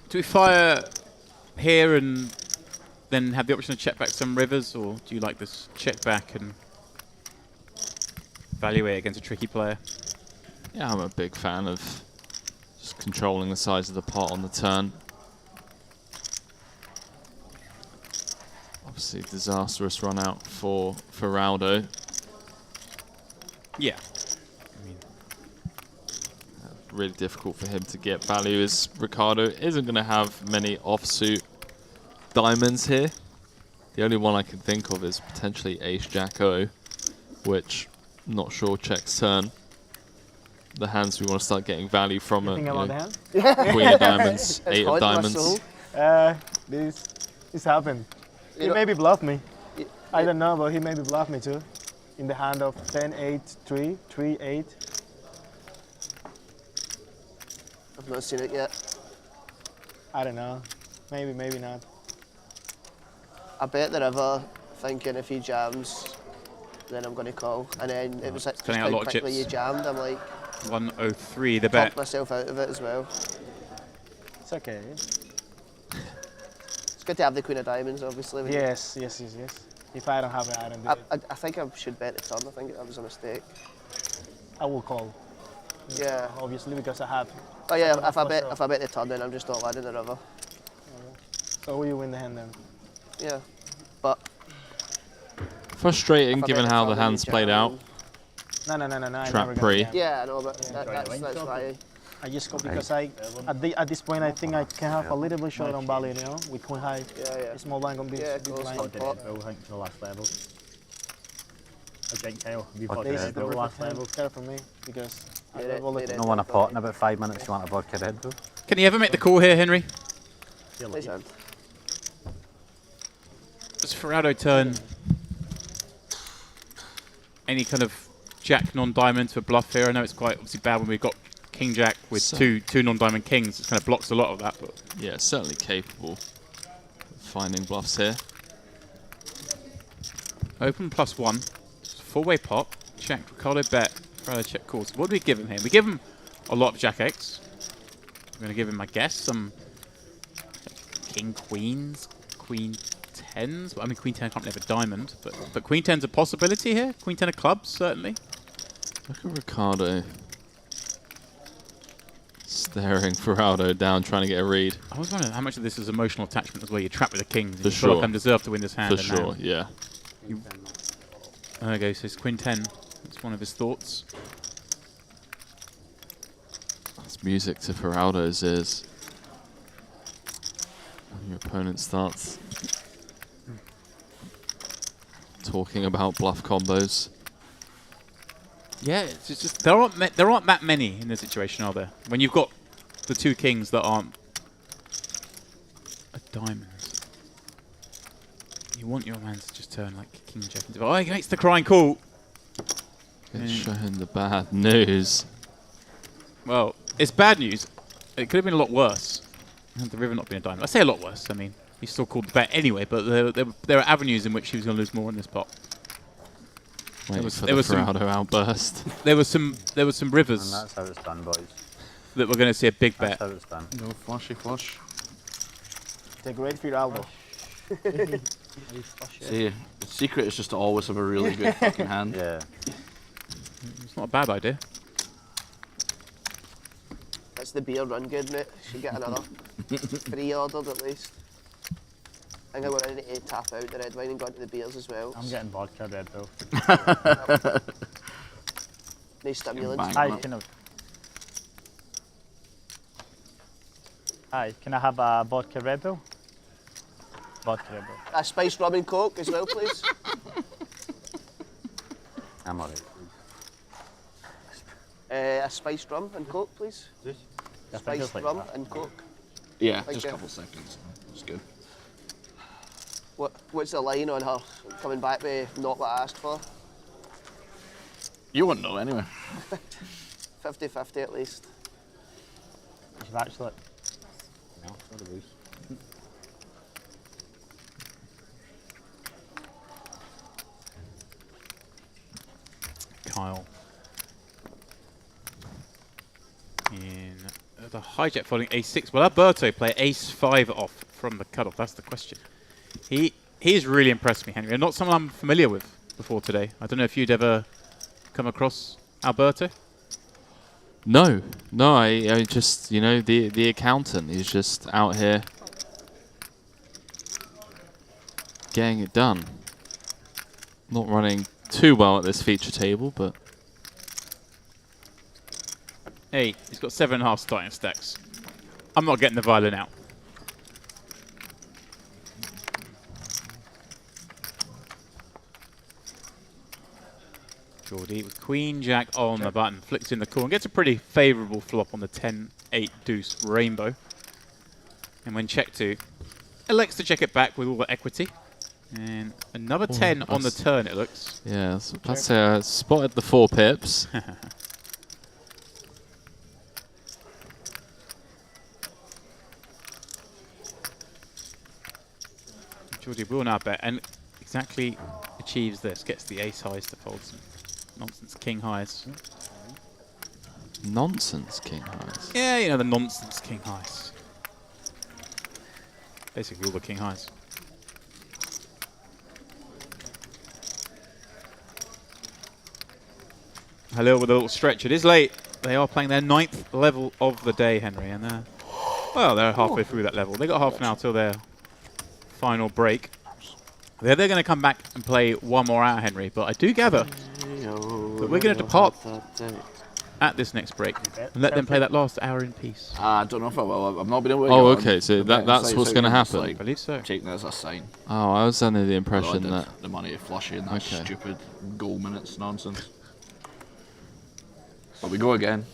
Do we fire here and then have the option to check back some rivers, or do you like this check back and evaluate against a tricky player? Yeah, I'm a big fan of just controlling the size of the pot on the turn. Obviously, disastrous run out for Ferraldo. Yeah. Really difficult for him to get value, as Ricardo isn't going to have many offsuit diamonds here. The only one I can think of is potentially Ace-Jack-O, which I'm not sure checks turn. The hands we want to start getting value from are, you know, Queen of Diamonds, 8 of Diamonds. This happened. He maybe bluffed me. I don't know, but he maybe bluffed me too. In the hand of 10, 8, 3, 3, 8. I've not seen it yet. I don't know. Maybe, maybe not. I bet the river, thinking if he jams, then I'm going to call. And then it was like, just Turning out how a lot of quickly chips. you jammed. I'm like, 103 the bet. talked myself out of it as well. It's okay. It's good to have the Queen of Diamonds, obviously. when you- Yes. If I don't have it, I don't do it. I think I should bet the turn. I think that was a mistake. I will call. Yeah. Obviously, because I have. Oh yeah, if I bet the turn, then I'm just not landing the river. So will you win the hand then? Yeah, but Frustrating if I given bet how turn, the then hands you played jam. out. No. I Trap never got pre. jam. Yeah, I know, but that's why. I just go because at this point I think I can have a little bit short on value, you know, with queen high. Yeah. Small blind can be Yeah, big close. blind. I think to the last level. Okay, Kyle, have you Vodka vodka Red Red Bull. Bull last Time time? of care for me because I Yeah, have all the yeah, No one a pot in about 5 minutes. You want a vodka Red Bull? Can you ever make the call here, Henry? Listen. Does Ferrado turn any kind of jack non-diamond to a bluff here? I know it's quite obviously bad when we've got king jack with two non-diamond kings. It kind of blocks a lot of that. But yeah, certainly capable of finding bluffs here. Open +1, four-way pot, check, Ricardo bet, Ferrado check calls. What do we give him here? We give him a lot of jack X. I'm going to give him, I guess, some king queens, queen tens. Well, I mean, queen 10 can't have a diamond, but queen 10's a possibility here. Queen 10 of clubs, certainly. Look at Ricardo staring Ferrado down, trying to get a read. I was wondering how much of this is emotional attachment as well. You're trapped with the kings. And For you feel like sure. I'm deserved to win this hand. For and now sure, yeah. There we go. So it's queen 10. That's one of his thoughts. That's music to Ferrado's ears. When your opponent starts talking about bluff combos. Yeah, it's just there aren't that many in this situation, are there? When you've got the two kings that aren't a diamond, you want your man to just turn like king jack into. Oh, he makes the crying call. It's showing the bad news. Well, it's bad news. It could have been a lot worse. Had the river not been a diamond, I say a lot worse. I mean, he still called the bet anyway, but there are avenues in which he was going to lose more in this pot. Wait for the Ferrado outburst. There was some rivers. And that's how it's done, boys. That we're going to see a big bet. That's how it's done. No flushy flush. Take red for your Aldo. See, the secret is just to always have a really good fucking hand. Yeah. It's not a bad idea. That's the beer run good, mate. Should get another 3 ordered at least. I think we're ready to tap out the red wine and go into the beers as well. I'm getting vodka Red Bull. Nice stimulants. Hi, can I have a vodka Red Bull? Vodka Red Bull. A spiced rum and coke as well, please. I'm alright. A spiced rum and coke, please. I think it's Spiced like rum that. and coke. Yeah, Thank just a you. couple seconds. It's good. What's the line on her coming back with not what I asked for? You wouldn't know anyway. 50-50 at least. You've actually... No, not a lose. Kyle. In the hijack following ace-6. Will Alberto play ace-5 off from the cutoff? That's the question. He's really impressed me, Henry. And not someone I'm familiar with before today. I don't know if you'd ever come across Alberto. No, I just, you know, the accountant. He's just out here getting it done. Not running too well at this feature table, but Hey, he's got 7.5 starting stacks. I'm not getting the violin out. Geordie with Queen Jack on the button, flicks in the call and gets a pretty favourable flop on the 10-8 deuce rainbow. And when check to, elects to check it back with all the equity. And another 10 on the turn, it looks. yeah, so that's spotted the 4 pips. Geordie will now bet and exactly achieves this, gets the ace highs to fold some nonsense king highs. Nonsense king highs. Yeah, you know, the nonsense king highs. Basically all the king highs. Hello with a little stretch. It is late. They are playing their 9th level of the day, Henry, and they're halfway through that level. They got half an hour till their final break. They're going to come back and play one more hour, Henry, but I do gather that we're going to depart at this next break and let them play that last hour in peace. I don't know if I will. I've not been able to. Oh, get on. okay. So that's what's going to happen. I believe so. Taking it as a sign. Oh, I was under the impression Although I that did the money to flushy and that stupid goal minutes nonsense. But we go again.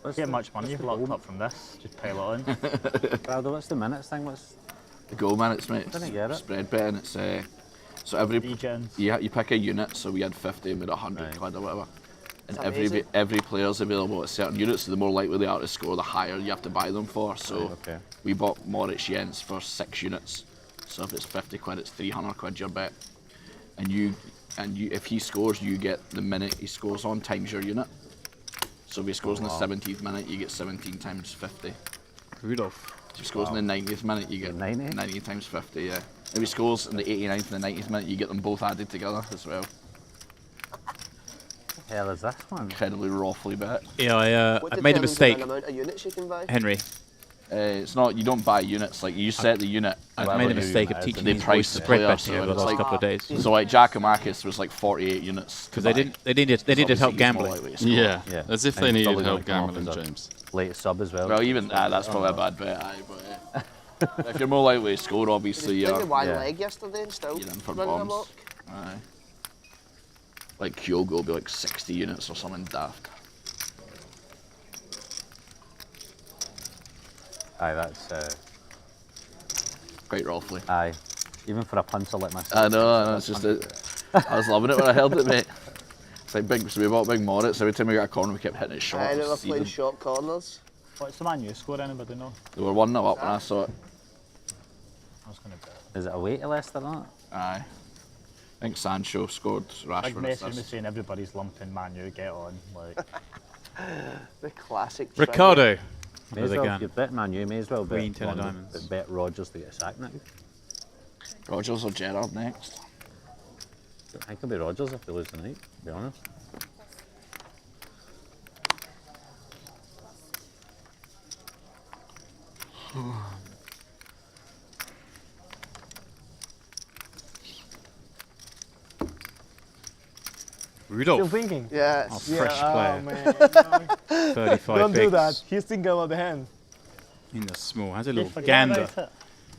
Let's get much money you've locked up from this. Just pile it in. Brother, what's the minutes thing? What's the goal minutes, mate? Didn't get it. Spread betting. It's so every you pick a unit. So we had 50 and we had 100 quid or whatever. And every player's available at certain units. So the more likely they are to score, the higher you have to buy them for. So we bought Moritz Jens for 6 units. So if it's 50 quid, it's 300 quid your bet. And you, if he scores, you get the minute he scores on times your unit. So if he scores in the 17th minute, you get 17 times 50. Rudolph. If he scores in the 90th minute, you get 90 times 50, yeah. If he scores in the 89th and the 90th minute, you get them both added together as well. What the hell is this one? Incredibly rawfully bet. Yeah, I made a mistake. Amount of units you can buy? Henry. It's not, you don't buy units, like you set the unit. I've made a mistake of teaching they these boys price the spread player, betting so over the it's last like, couple of days. So like Giacomakis was like 48 units. Because they needed help gambling. Yeah, as if they needed help gambling, James. Late sub as well. Well, even that's probably a bad bet, but if you're more likely to score, obviously you're... He one leg yesterday and still You're in for running bombs. amok. Aye. Like Kyogo will be like 60 units or something daft. Aye, that's quite roughly. Aye, even for a punter like myself. I know, it's just I was loving it when I heard it, mate. It's like so we bought big Moritz. Every time we got a corner, we kept hitting it short. I never playing short corners. What's the Man U score? Anybody know? They were 1-0 up when I saw it. I was going to bet. Is it away to Leicester or not? Aye. I think Sancho scored. Like Rashford Messi was assist. saying everybody's lumping Man U, get on. Like. The classic. Ricardo. May as well, if you bet Man U, may as well Green, bet, 10 of diamonds. bet Rodgers to get sacked now. Rodgers or Gerrard next? I think it'll be Rodgers if they lose tonight, to be honest. Rudolph. Still thinking? Yes. Our fresh player. Man. 35 Don't bigs. do that. He's thinking about the hand. In the small. Has a little forget gander about it.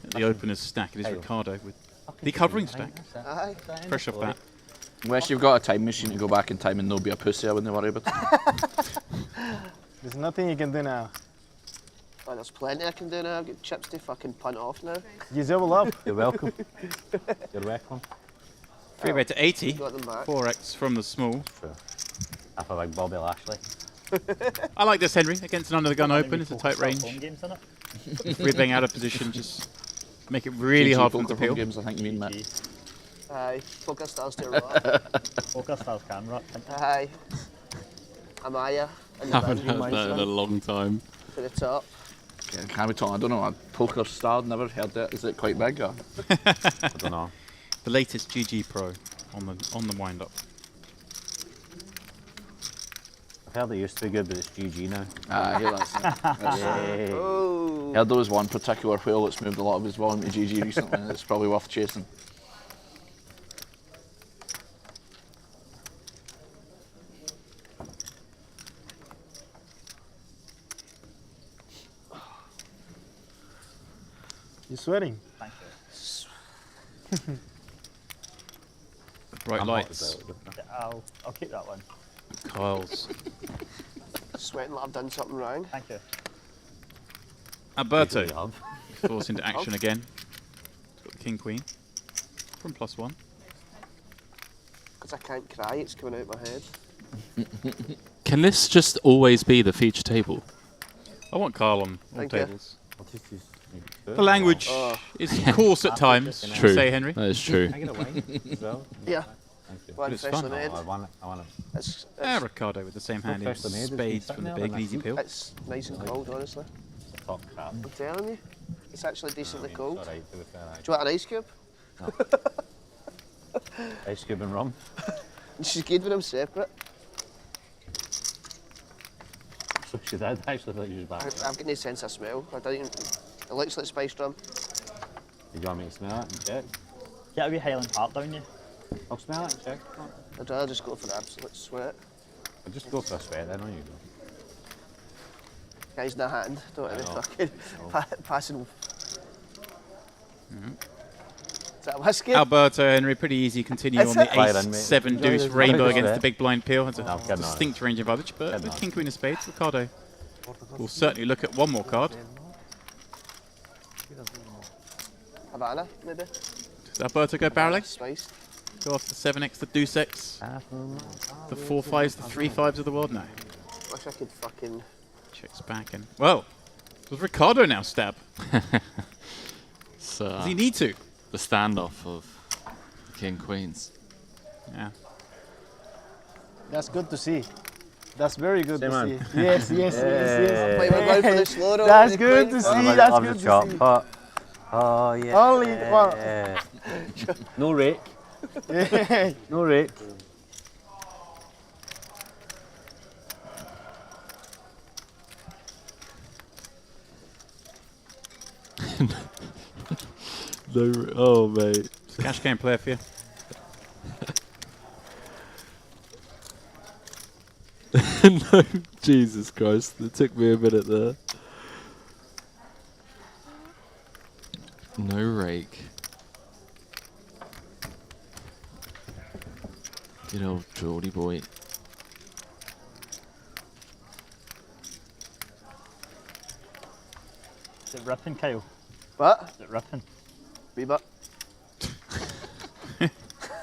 at the opener's stack. It is Ricardo with the covering stack. Aye. Fresh off that. Unless you've got a time machine to go back in time and no be a pussy, I wouldn't worry about it. There's nothing you can do now. Oh, there's plenty I can do now. I've got chips to fucking punt off now. You double up. You're welcome. You're welcome. Free bet to 80. Got them back. 4x from the small. True. Half a big Bobby Lashley. I like this, Henry. Against an under the gun open. It's a tight range. Home games, isn't it? We're being out of position. Just make it really hard for them to peel. Games, I think you mean, Matt. Aye. Poker stars to rock. Poker stars can rock. Aye. Amaya. Haven't heard that in a long time. To the top. Yeah, can we talk? I don't know. A poker star, never heard that. Is it quite big? Or? I don't know. The latest GG Pro on the wind up. I've heard it used to be good, but it's GG now. I hear that's Yay. Oh. Heard there was one particular whale that's moved a lot of his volume to GG recently, and it's probably worth chasing. You're sweating. Thank you. Bright lights. I'll keep that one. Kyle's. Sweating like I've done something wrong. Thank you. Alberto. Forced into action again. Got the king queen from +1. Because I can't cry, it's coming out my head. Can this just always be the feature table? I want Kyle on all Thank you. tables. The language is coarse at times. True. Say, Henry. That is true. Can I get a wine as well? Yeah. Thank One But it's freshly fun. made. I want it. It's Ricardo with the same hand in freshly made, it's been spades sitting from the there big overnight. easy peel. It's nice and cold, honestly. It's a top crap. I'm telling you. It's actually decently cold. It's alright, to be fair. Do you want an ice cube? Ice cube and rum. She's good when I'm separate. So she did actually thought you was back. I've got no sense of smell. I don't even, it looks like spiced rum. Did you want me to smell it and check? Get a wee Highland Park down you. I'll smell it and check. I'd rather just go for the absolute sweat. Just go for a sweat then, on you go. Guys in the hand, don't worry, fucking passing. Is that whiskey? Alberto Henry, pretty easy. Continue on the ace-7 deuce rainbow against the big blind peel. Has a distinct range advantage, but with king queen of spades, Ricardo will certainly look at one more card. Havana, maybe. Does Alberto go barreling? Spiced. Go off the 7x, the deuce x, the 4-5s, the 3-5s of the world? No. Wish I could fucking... Checks back and... Well, does Ricardo now stab? So, does he need to? The standoff of king queens. Yeah. That's good to see. That's very good Same to man. see. Yes, yes, yes. Wait, we're going for the slow roll. That's good to see. That's good to see. Oh, yeah. Only one. No rake. No rake. No, oh, mate. Cash game player for you. No, Jesus Christ. It took me a minute there. No rake. Good old Geordie boy. Is it ripping, Kyle? What? Is it ripping? Wee bit.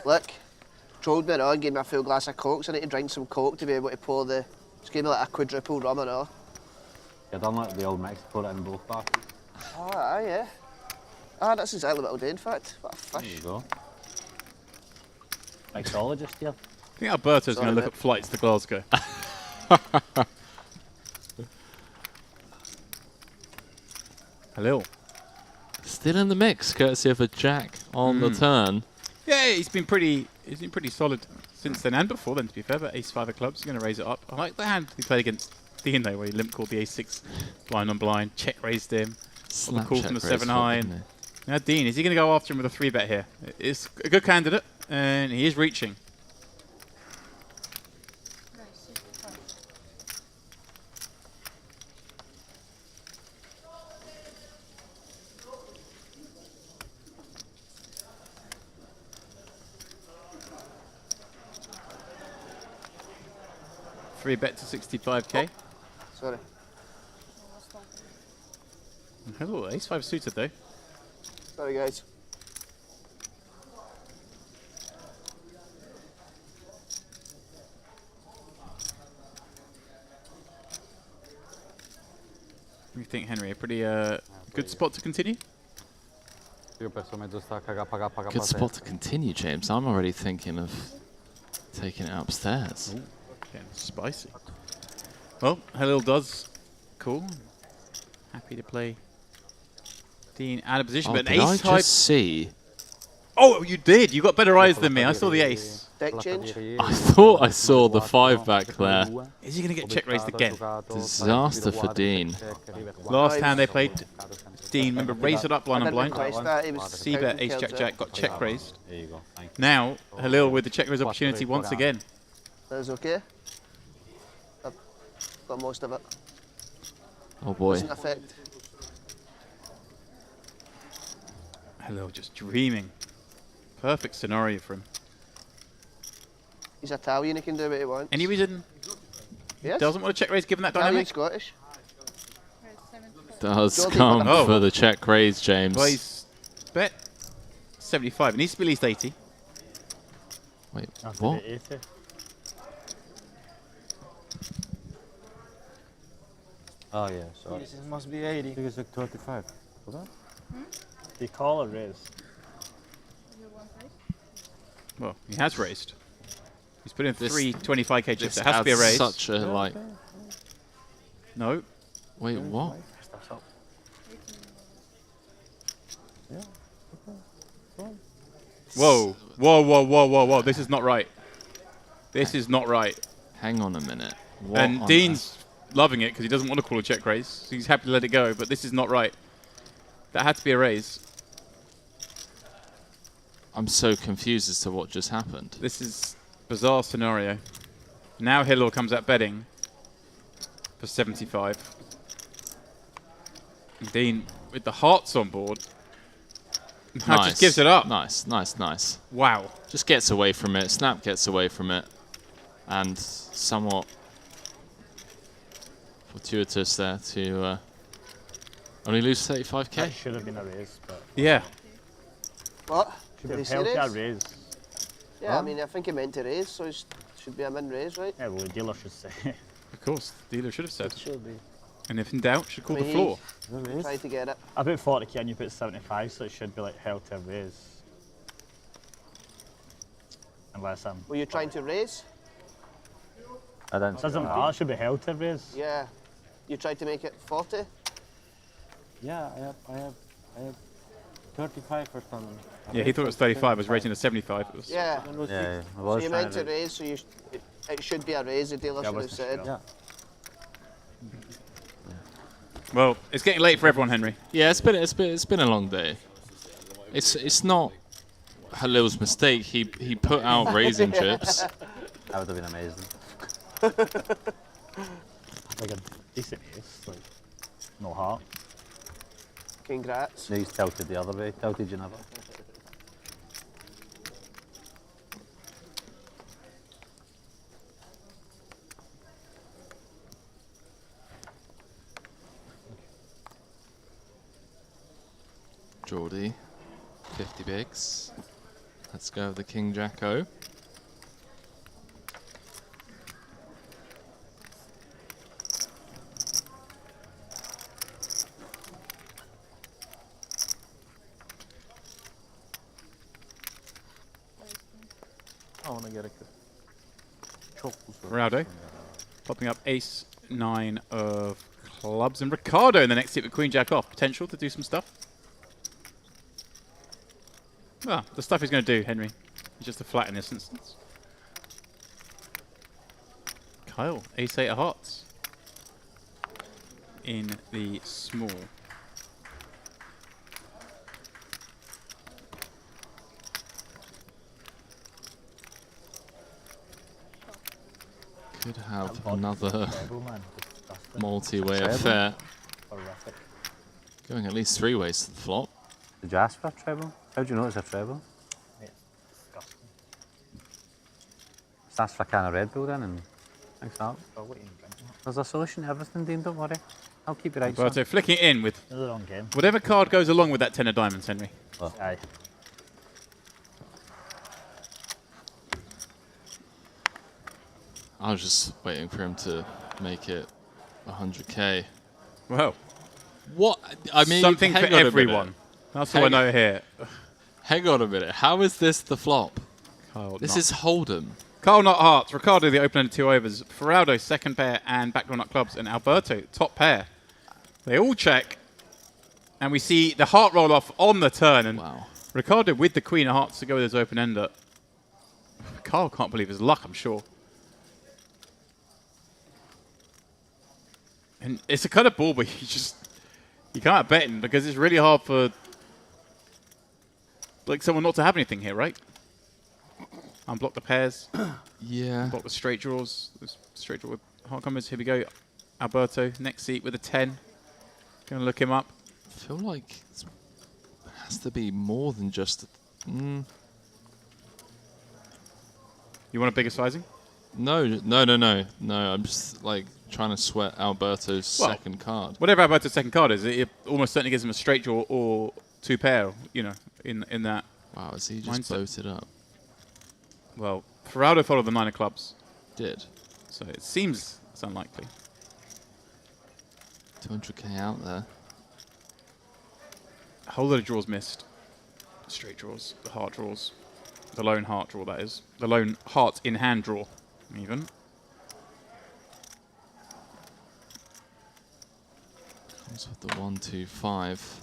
Look, trolled me on, gave me a full glass of Coke, so I need to drink some Coke to be able to pour the... Just gave me like a quadruple rum and all. You done like the old Mexico in both baskets. Ah, yeah. Ah, that's exactly what I'll do, in fact. What a fish. There you go. Mixologist here. I think Alberto's going to look at flights to Glasgow. Hello. Still in the mix, courtesy of a jack on the turn. Yeah, he's been pretty solid since then and before then, to be fair, but ace-5 of clubs, he's going to raise it up. I like the hand he played against Dean, though, where he limp called the ace-6 blind on blind, check raised him, got the call from the 7-high. Now Dean, is he going to go after him with a 3-bet here? It's a good candidate, and he is reaching. Three bet to 65k. Sorry. Hello, ace-5 suited though. Sorry, guys. What do you think, Henry? A pretty good spot to continue? Good spot to continue, James. I'm already thinking of taking it upstairs. Ooh, getting spicy. Well, Halil does cool. Happy to play Dean out of position, but an did ace I just see? Oh, you did. You got better eyes than me. I saw the ace. Deck change. I thought I saw the 5 back there. Is he going to get check raised again? Disaster for Dean. Last hand they played, Dean, remember, raised it up blind on blind. request that, he was C-bet, ace jack jack, got check Yeah. raised. There you go. Thank you. Now, Halil with the check raise opportunity once again. That's okay. I've got most of it. Oh boy. Doesn't affect. Halil just dreaming. Perfect scenario for him. He's Italian, he can do what he wants. Any reason he Yes. doesn't want to check raise given that Italian, dynamic? Scottish. Does Jordy come Oh. for the check raise, James. Well, he's bet 75. It needs to be at least 80. Wait, That's what? 80. Oh yeah, sorry. This must be 80. I think it's like 35. For that? Do you call or raise? Well, he has raised. He's put in This- 3 25k chips. This It has to be a adds raise. Such a like. No. Wait, what? Whoa. Whoa, whoa, whoa, whoa, whoa. This is not right. This is not right. Hang on a minute. What And on Dean's loving it because he doesn't want to call a check raise. So he's happy to let it go, but this is not right. That had to be a raise. I'm so confused as to what just happened. This is bizarre scenario. Now Hillel comes out betting for 75. Dean with the hearts on board. Now just gives it up. Nice, nice, nice. Wow. Just gets away from it. Snap gets away from it. And somewhat fortuitous there to only lose 35k. That should have been a raise, but... Yeah. What? Should Did he have say held that raise? raise. Yeah, I mean, I think he meant to raise, so it should be a min raise, right? Yeah, well, the dealer should say. Of course, the dealer should have said. It should be. And if in doubt, should call I the mean, floor. he tried to get it. I put 40k and you put 75, so it should be like held to a raise. Unless I'm... Were you trying to raise? I don't. It doesn't matter, it should be held to a raise. Yeah. You tried to make it 40? Yeah, I have 35 or something. Yeah, he thought it was 35. I was raising to 75. It was Yeah. Yeah, I So was you trying meant to raise, so it should be a raise, the dealer should have said. Yeah. Well, it's getting late for everyone, Henry. Yeah, it's been a long day. It's not Halil's mistake. He put out raising chips. That would have been amazing. Like a decent ace, like no heart. Congrats. No, he's tilted the other way. Tilted you never. Geordie, 50 bigs. Let's go with the King Jack-O. I want to get a choke. Ronaldo popping up ace 9 of clubs, and Ricardo in the next seat with Queen Jack off. Potential to do some stuff. Well, the stuff he's going to do, Henry, is just a flat in this instance. Kyle, ace 8 of hearts in the small. Could have another multi-way affair. Going at least 3 ways to the flop. Did you ask for a treble? How do you know it's a treble? Just ask for a can of Red Bull then and thanks for that. There's a solution to everything, Dean, don't worry. I'll keep you right, Roberto son. flicking it in with It's a long game. whatever card goes along with that 10 of diamonds, Henry. Well, aye. I was just waiting for him to make it 100k. Well, what? I mean, something for hang on a everyone. minute. That's all I know here. Hang on a minute. How is this the flop? Kyle, This not- is Hold'em. Kyle not hearts, Ricardo the open end 2 overs, Ferraldo second pair and backdoor nut clubs, and Alberto top pair. They all check, and we see the heart roll off on the turn, and Ricardo with the queen of hearts to go with his open ender. Kyle can't believe his luck, I'm sure. And it's a kind of ball, but you can't bet him because it's really hard for like someone not to have anything here, right? Unblock the pairs. Yeah. Unblock the straight draws. There's straight draw with heart combos. Here we go. Alberto, next seat with a 10. Gonna look him up. I feel like it has to be more than just... You want a bigger sizing? No, I'm just like trying to sweat Alberto's second card. Whatever Alberto's second card is, it almost certainly gives him a straight draw or 2 pair, you know, in that. Wow, is he just boated up? Well, Ferraldo followed the 9 of clubs. Did. So it seems it's unlikely. 200k out there. A whole lot of draws missed. Straight draws, the heart draws. The lone heart draw, that is. The lone heart in hand draw, even. Comes with the 1, 2, 5.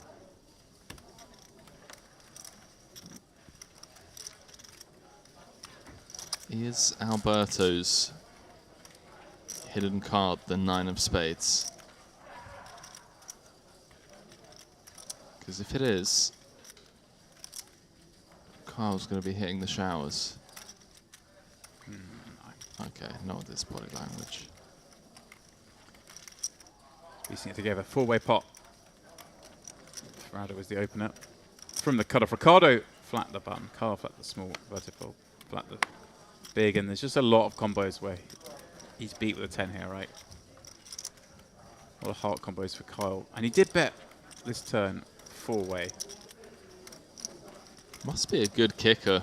Is Alberto's hidden card the 9 of spades? Because if it is, Kyle's going to be hitting the showers. I Okay, not this body language. Piecing it together. Four-way pot. Ferrado was the opener. From the cutoff, Ricardo flat the button, Carl flat the small, vertical, flat the big, and there's just a lot of combos where he's beat with a 10 here, right? A lot of heart combos for Kyle. And he did bet this turn four-way. Must be a good kicker.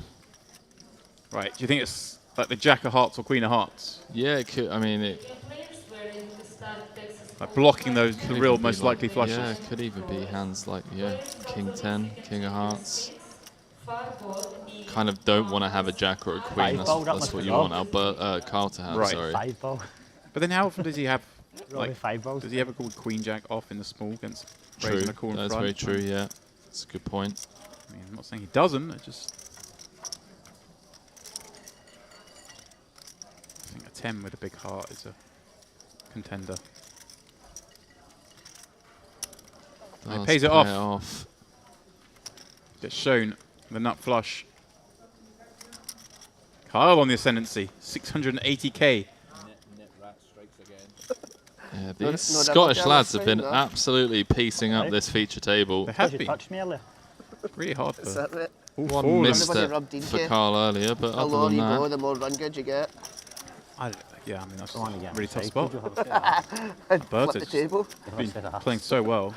Right, do you think it's like the Jack of Hearts or Queen of Hearts? Yeah, it could, I mean, it like blocking those, the could real even be most like- likely flushes. Yeah, it could even be hands like, yeah, King 10, King of Hearts. Kind of don't want to have a Jack or a Queen. That's what you want Carl to have, Right. sorry. But then how often does he have, Probably like, 5 balls. does he ever call Queen Jack off in the small against True, raising a call in that's front? very true, yeah. That's a good point. I mean, I'm not saying he doesn't, it just... I think a 10 with a big heart is a contender. And he pays it off. Gets shown the nut flush. Kyle on the ascendancy, 680k. Yeah, these Scottish lads have been absolutely piecing up this feature table. They have been. Touched me earlier. Really hard That's for it, mate. One misstep Everybody rubbed for into. Carl earlier, but The other lower than you go, that, the more run good you get. Yeah, I mean, that's Go on a again. really tough Say, spot. could you have a Flip the Berta's table. been playing so well.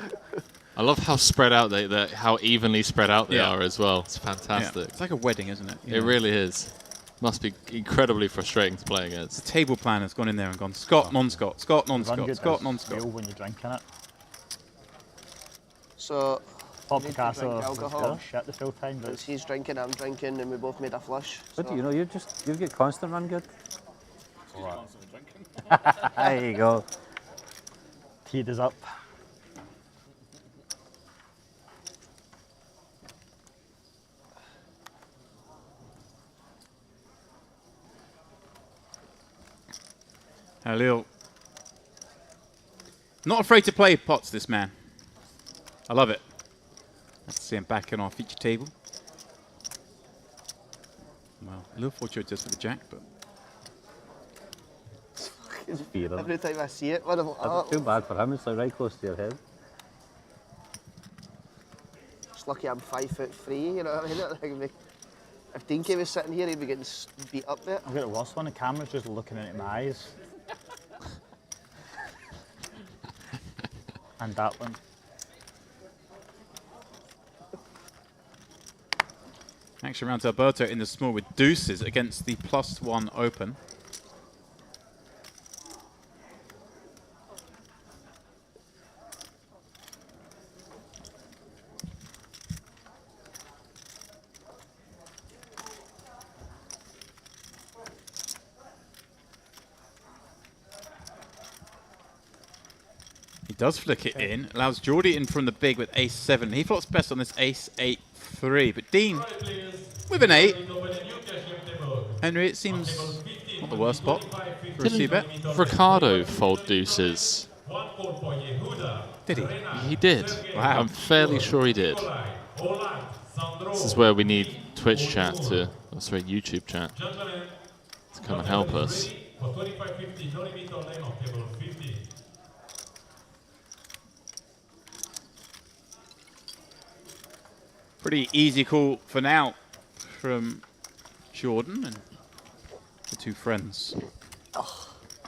I love how spread out how evenly spread out they Yeah. are as well. It's Yeah, fantastic. it's like a wedding, isn't it? It really is. Must be incredibly frustrating to play The against. table plan has gone in there and gone Scott, non-Scott, Scott, Run non-Scott, good Scott, is non-Scott. real when you're drinking it. So, Pop need to Picasso drink was alcohol. still shit the full time, but It's he's drinking, I'm drinking, and we both made a flush. But so. you know, you get constant run good. There you go. teed us up. Halil. Not afraid to play pots, this man. I love it. Let's see him back on our feature table. Well, a little fortuitous with the Jack, but... Every time I see it, what am I? Too bad for him, it's like right close to your head. It's lucky I'm 5'3", you know what I mean? Like, if Dinky was sitting here, he'd be getting beat up there. I've got the worst one, the camera's just looking into my eyes. And that one. Action round to Alberto in the small with deuces against the +1 open. He does flick it in, allows Geordie in from the big with ace-7. He flops best on this ace-8-3, but Dean with an 8. Henry, it seems not the worst spot for a C-bet. Ricardo fold deuces? Did he? He did. Wow. I'm fairly sure he did. This is where we need Twitch chat to, oh, sorry, YouTube chat to come and help us. Pretty easy call for now from Jordan, and the two friends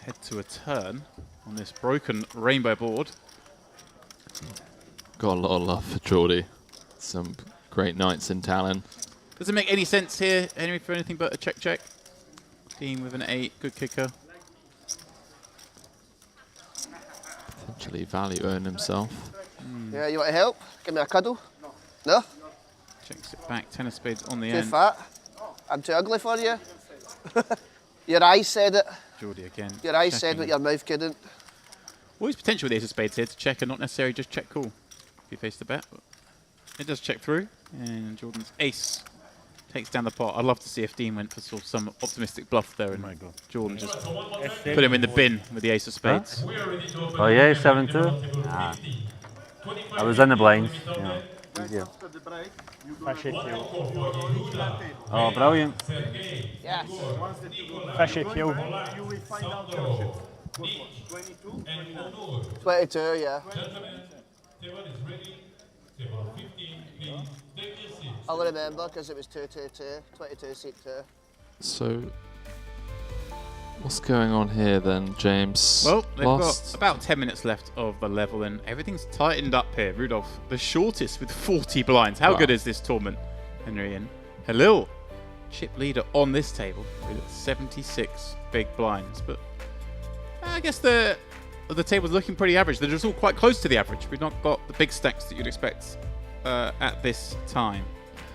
head to a turn on this broken rainbow board. Got a lot of love for Geordie. Some great nights in Talon. Does it make any sense here, Henry, for anything but a check? Dean with an 8, good kicker. Potentially value earn himself. Yeah, you want to help? Give me a cuddle? No? Checks it back, 10 of spades on the Too end. fat? I'm too ugly for you? Your eyes said it. Geordie again. Your eyes said checking. what your mouth couldn't. Always potential with the ace of spades here to check and not necessarily just check call if you face the bet. But it does check through, and Jordan's ace takes down the pot. I'd love to see if Dean went for sort of some optimistic bluff there, and Jordan just put him in the bin with the ace of spades. Oh yeah, 7-2. Nah. I was in the blinds. You know. easier. Fish AQ. Oh, brilliant. Yes. Fish AQ. 22, yeah. I'll remember because it was 2-2-2, 22 seat 2. So, what's going on here then, James? Well, they've got about 10 minutes left of the level, and everything's tightened up here. Rudolph, the shortest with 40 blinds. How good is this tournament, Henry? And Halil, chip leader on this table with 76 big blinds. But I guess the table's looking pretty average. They're just all quite close to the average. We've not got the big stacks that you'd expect at this time.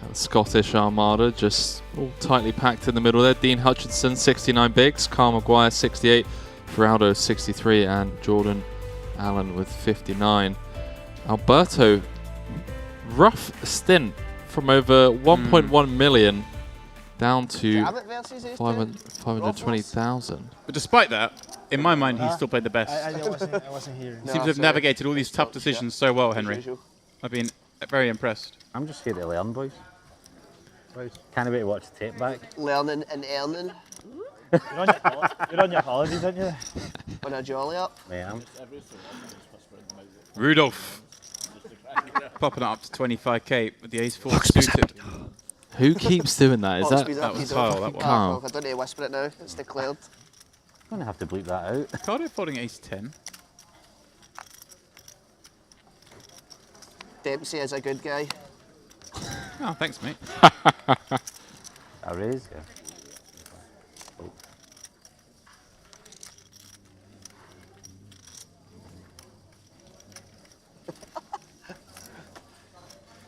The Scottish Armada just all tightly packed in the middle there. Dean Hutchinson, 69 bigs. Carl Maguire, 68. Feraldo, 63. And Jordan Allen with 59. Alberto, rough stint from over 1.1 million down to 520,000. But despite that, in my mind, he's still played the best. I wasn't here. He seems to have navigated all these tough decisions so well, Henry. I've been very impressed. I'm just here to learn, boys. Can't wait to watch the tape back. Learning and earning. You're on your holidays, aren't you? On a jolly up. Yeah. Rudolph popping it up to 25k with the ace-4 suited. Who keeps doing that? Is that was Kyle, that one. Kyle. I don't need to whisper it now. It's declared. I'm going to have to bleep that out. Cardo folding ace-10. Dempsey is a good guy. Oh, thanks, mate. I raise, yeah. Oh.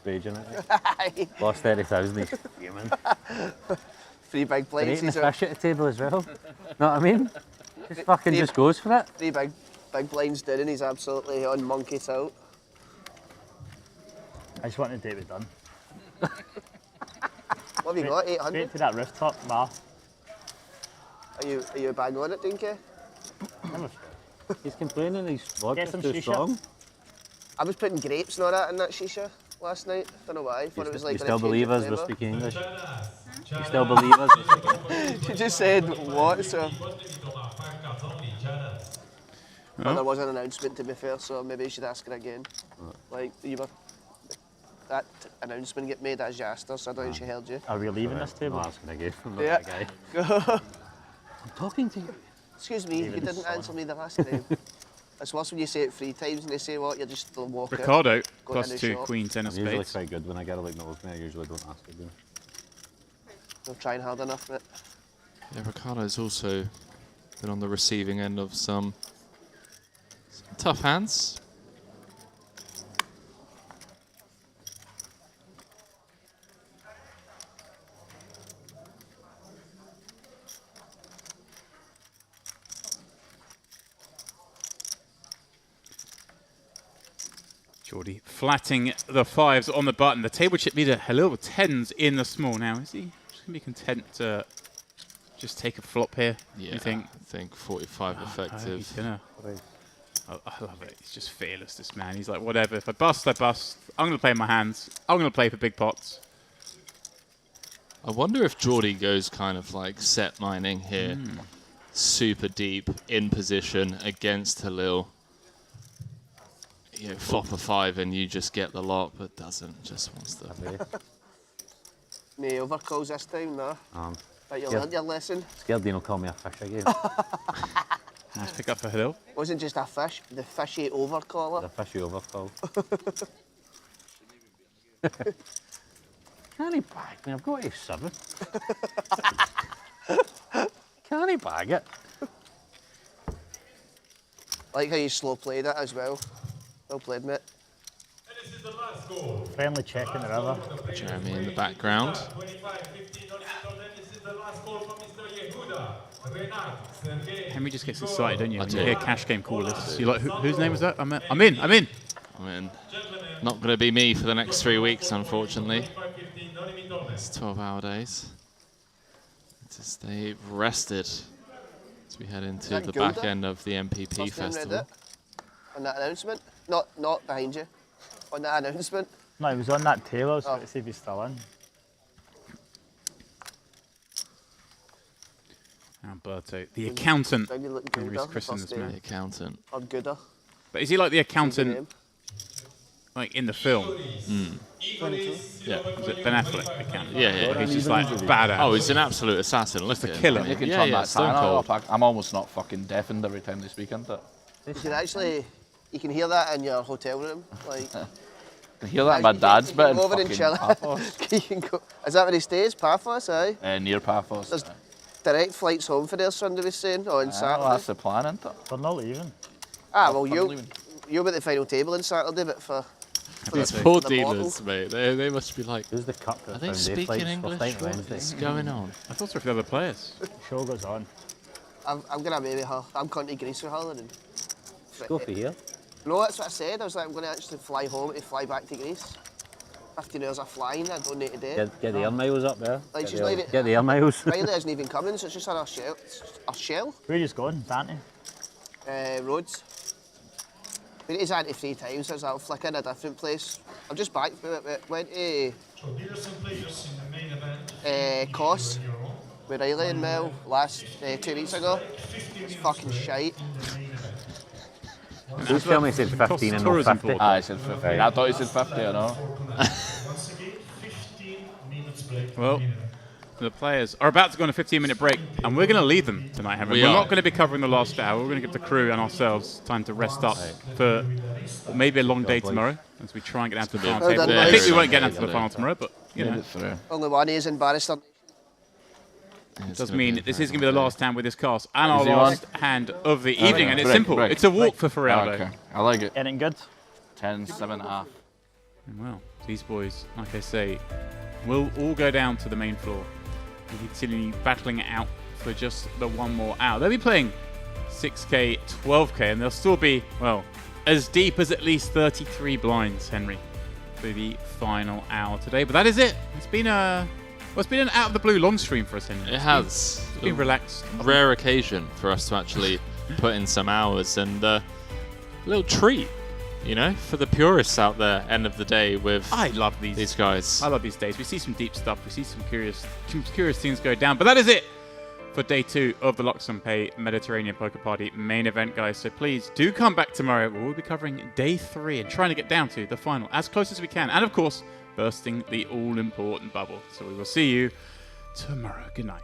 Raging it. Lost 30,000 each. Human. 3 big blinds. Eating the fish at the table as well. Know what I mean? Just fucking just goes for it. 3 big blinds down and he's absolutely on monkey tilt. I just wanted the date done. What have you got? 800? Straight to that rooftop bar. Are you bang on it, Dinky? He's complaining he's vodka's some too shisha. strong. I was putting grapes and all that in that shisha last night. Don't know why. I thought it was like You gonna still change believe the us we're flavour. speaking English? You still believe us? She just said what, so... Well, there was an announcement to be fair, so maybe you should ask her again. Like, you were... That announcement get made as Jaster, so I don't think she heard you. Are we leaving this table? I'm asking again. I'm not Yeah. that guy. Go. I'm talking to you. Excuse me, you didn't answer me the last time. It's worse when you say it 3 times and they say what, you're just still walking. Ricardo, go plus in the 2 shop. queen, 10 of I'm usually spades. quite good when I get a like knows me. I usually don't ask again. Not trying hard enough, mate. Yeah, Ricardo's also been on the receiving end of some tough hands. Geordie flatting the 5s on the button. The table chip leader, Halil with 10s in the small. Now, is he just going to be content to just take a flop here? Yeah, You think? I think 45 effective. He's gonna. I love it. He's just fearless, this man. He's like, whatever. If I bust, I bust. I'm going to play my hands. I'm going to play for big pots. I wonder if Geordie goes kind of like set mining here. Super deep in position against Halil. You know, flop a 5 and you just get the lot, but doesn't. Just wants to. No overcalls this time, no. But you scared- learned your lesson. Scared Dean will call me a fish again. Nice pick up for Halil. Wasn't just a fish, the fishy overcaller. The fishy overcall. Can he bag me? I've got A7. Can he bag it? Like how you slow played it as well. Well played, mate. Friendly check in the river. Jeremy in the background. Henry just gets excited, don't you? When you do. hear cash game call lists. You're like, whose name was that? I'm in. Not going to be me for the next 3 weeks, unfortunately. It's 12-hour days. To stay rested as we head into that the Gilda? back end of the MPP First time read festival. it on that announcement. Not behind you. On that announcement. No, he was on that table, so let's see if he's still in. Alberto, the accountant. Henry's christened this man. The accountant. Or gooder. But is he like the accountant, like in the film? Yeah. Is it Ben Affleck, accountant? Yeah. He's just like badass. Oh, he's an absolute assassin. Look at him. killer. You can Yeah, turn yeah, that stone Santa cold. up. I'm almost not fucking deafened every time they speak into it. You can actually, you can hear that in your hotel room. Like, I can hear that in my dad's you bed can in go over and fucking chill. Paphos. You can go, is that where he stays? Paphos, aye? Near Paphos. There's direct flights home for their Sunday, was saying, on Saturday. Well, that's the plan, isn't it? They're not leaving. Ah, well, you're at the final table on Saturday, but for These the, poor for the dealers, mate. They must be like, Who's the cup? are they speaking English? What is going on? I thought so for the other players. Show goes on. I'm gonna maybe her. I'm coming to Greece with her and. Go for here. No, that's what I said. I was like, I'm gonna actually fly home to fly back to Greece. 15 hours of flying. I don't need to do it. Get the air miles up there. Like, Get the air miles. Riley isn't even coming, so it's just on our shell. Our shell. Where are you going, Dante? Rhodes. Been to his auntie 3 times. There's that Flickr in a different place. I'm just back. Went to Kos with Riley and Mel last 2 weeks ago. It's fucking shite. Please tell me he said 15 and not 50. I said 50. I thought he said 50, I know. Well, the players are about to go on a 15-minute break, and we're going to lead them tonight, Henry. We're are. not going to be covering the last hour. We're going to give the crew and ourselves time to rest up for maybe a long day tomorrow as we try and get down to the final table. I think we won't get down to the final tomorrow, but, you know. Only one is embarrassed. It does mean this is going to be the last hand with this cast and our last hand of the evening, and it's simple. It's a walk for Ferraldo. Okay, I like it. Getting good. 10, 7.5. Well, these boys, like I say, will all go down to the main floor and continue battling it out for just the one more hour. They'll be playing 6K, 12K, and they'll still be, well, as deep as at least 33 blinds, Henry, for the final hour today. But that is it. It's been a... Well, it's been an out-of-the-blue long stream for us, Henry. It has. It's been relaxed. Rare occasion for us to actually put in some hours, and a little treat, you know, for the purists out there, end of the day with I love these guys. I love these days. We see some deep stuff. We see some curious things go down. But that is it for day 2 of the luxonpay Mediterranean Poker Party main event, guys. So please do come back tomorrow. We'll be covering day 3 and trying to get down to the final as close as we can. And, of course, bursting the all-important bubble. So we will see you tomorrow. Good night.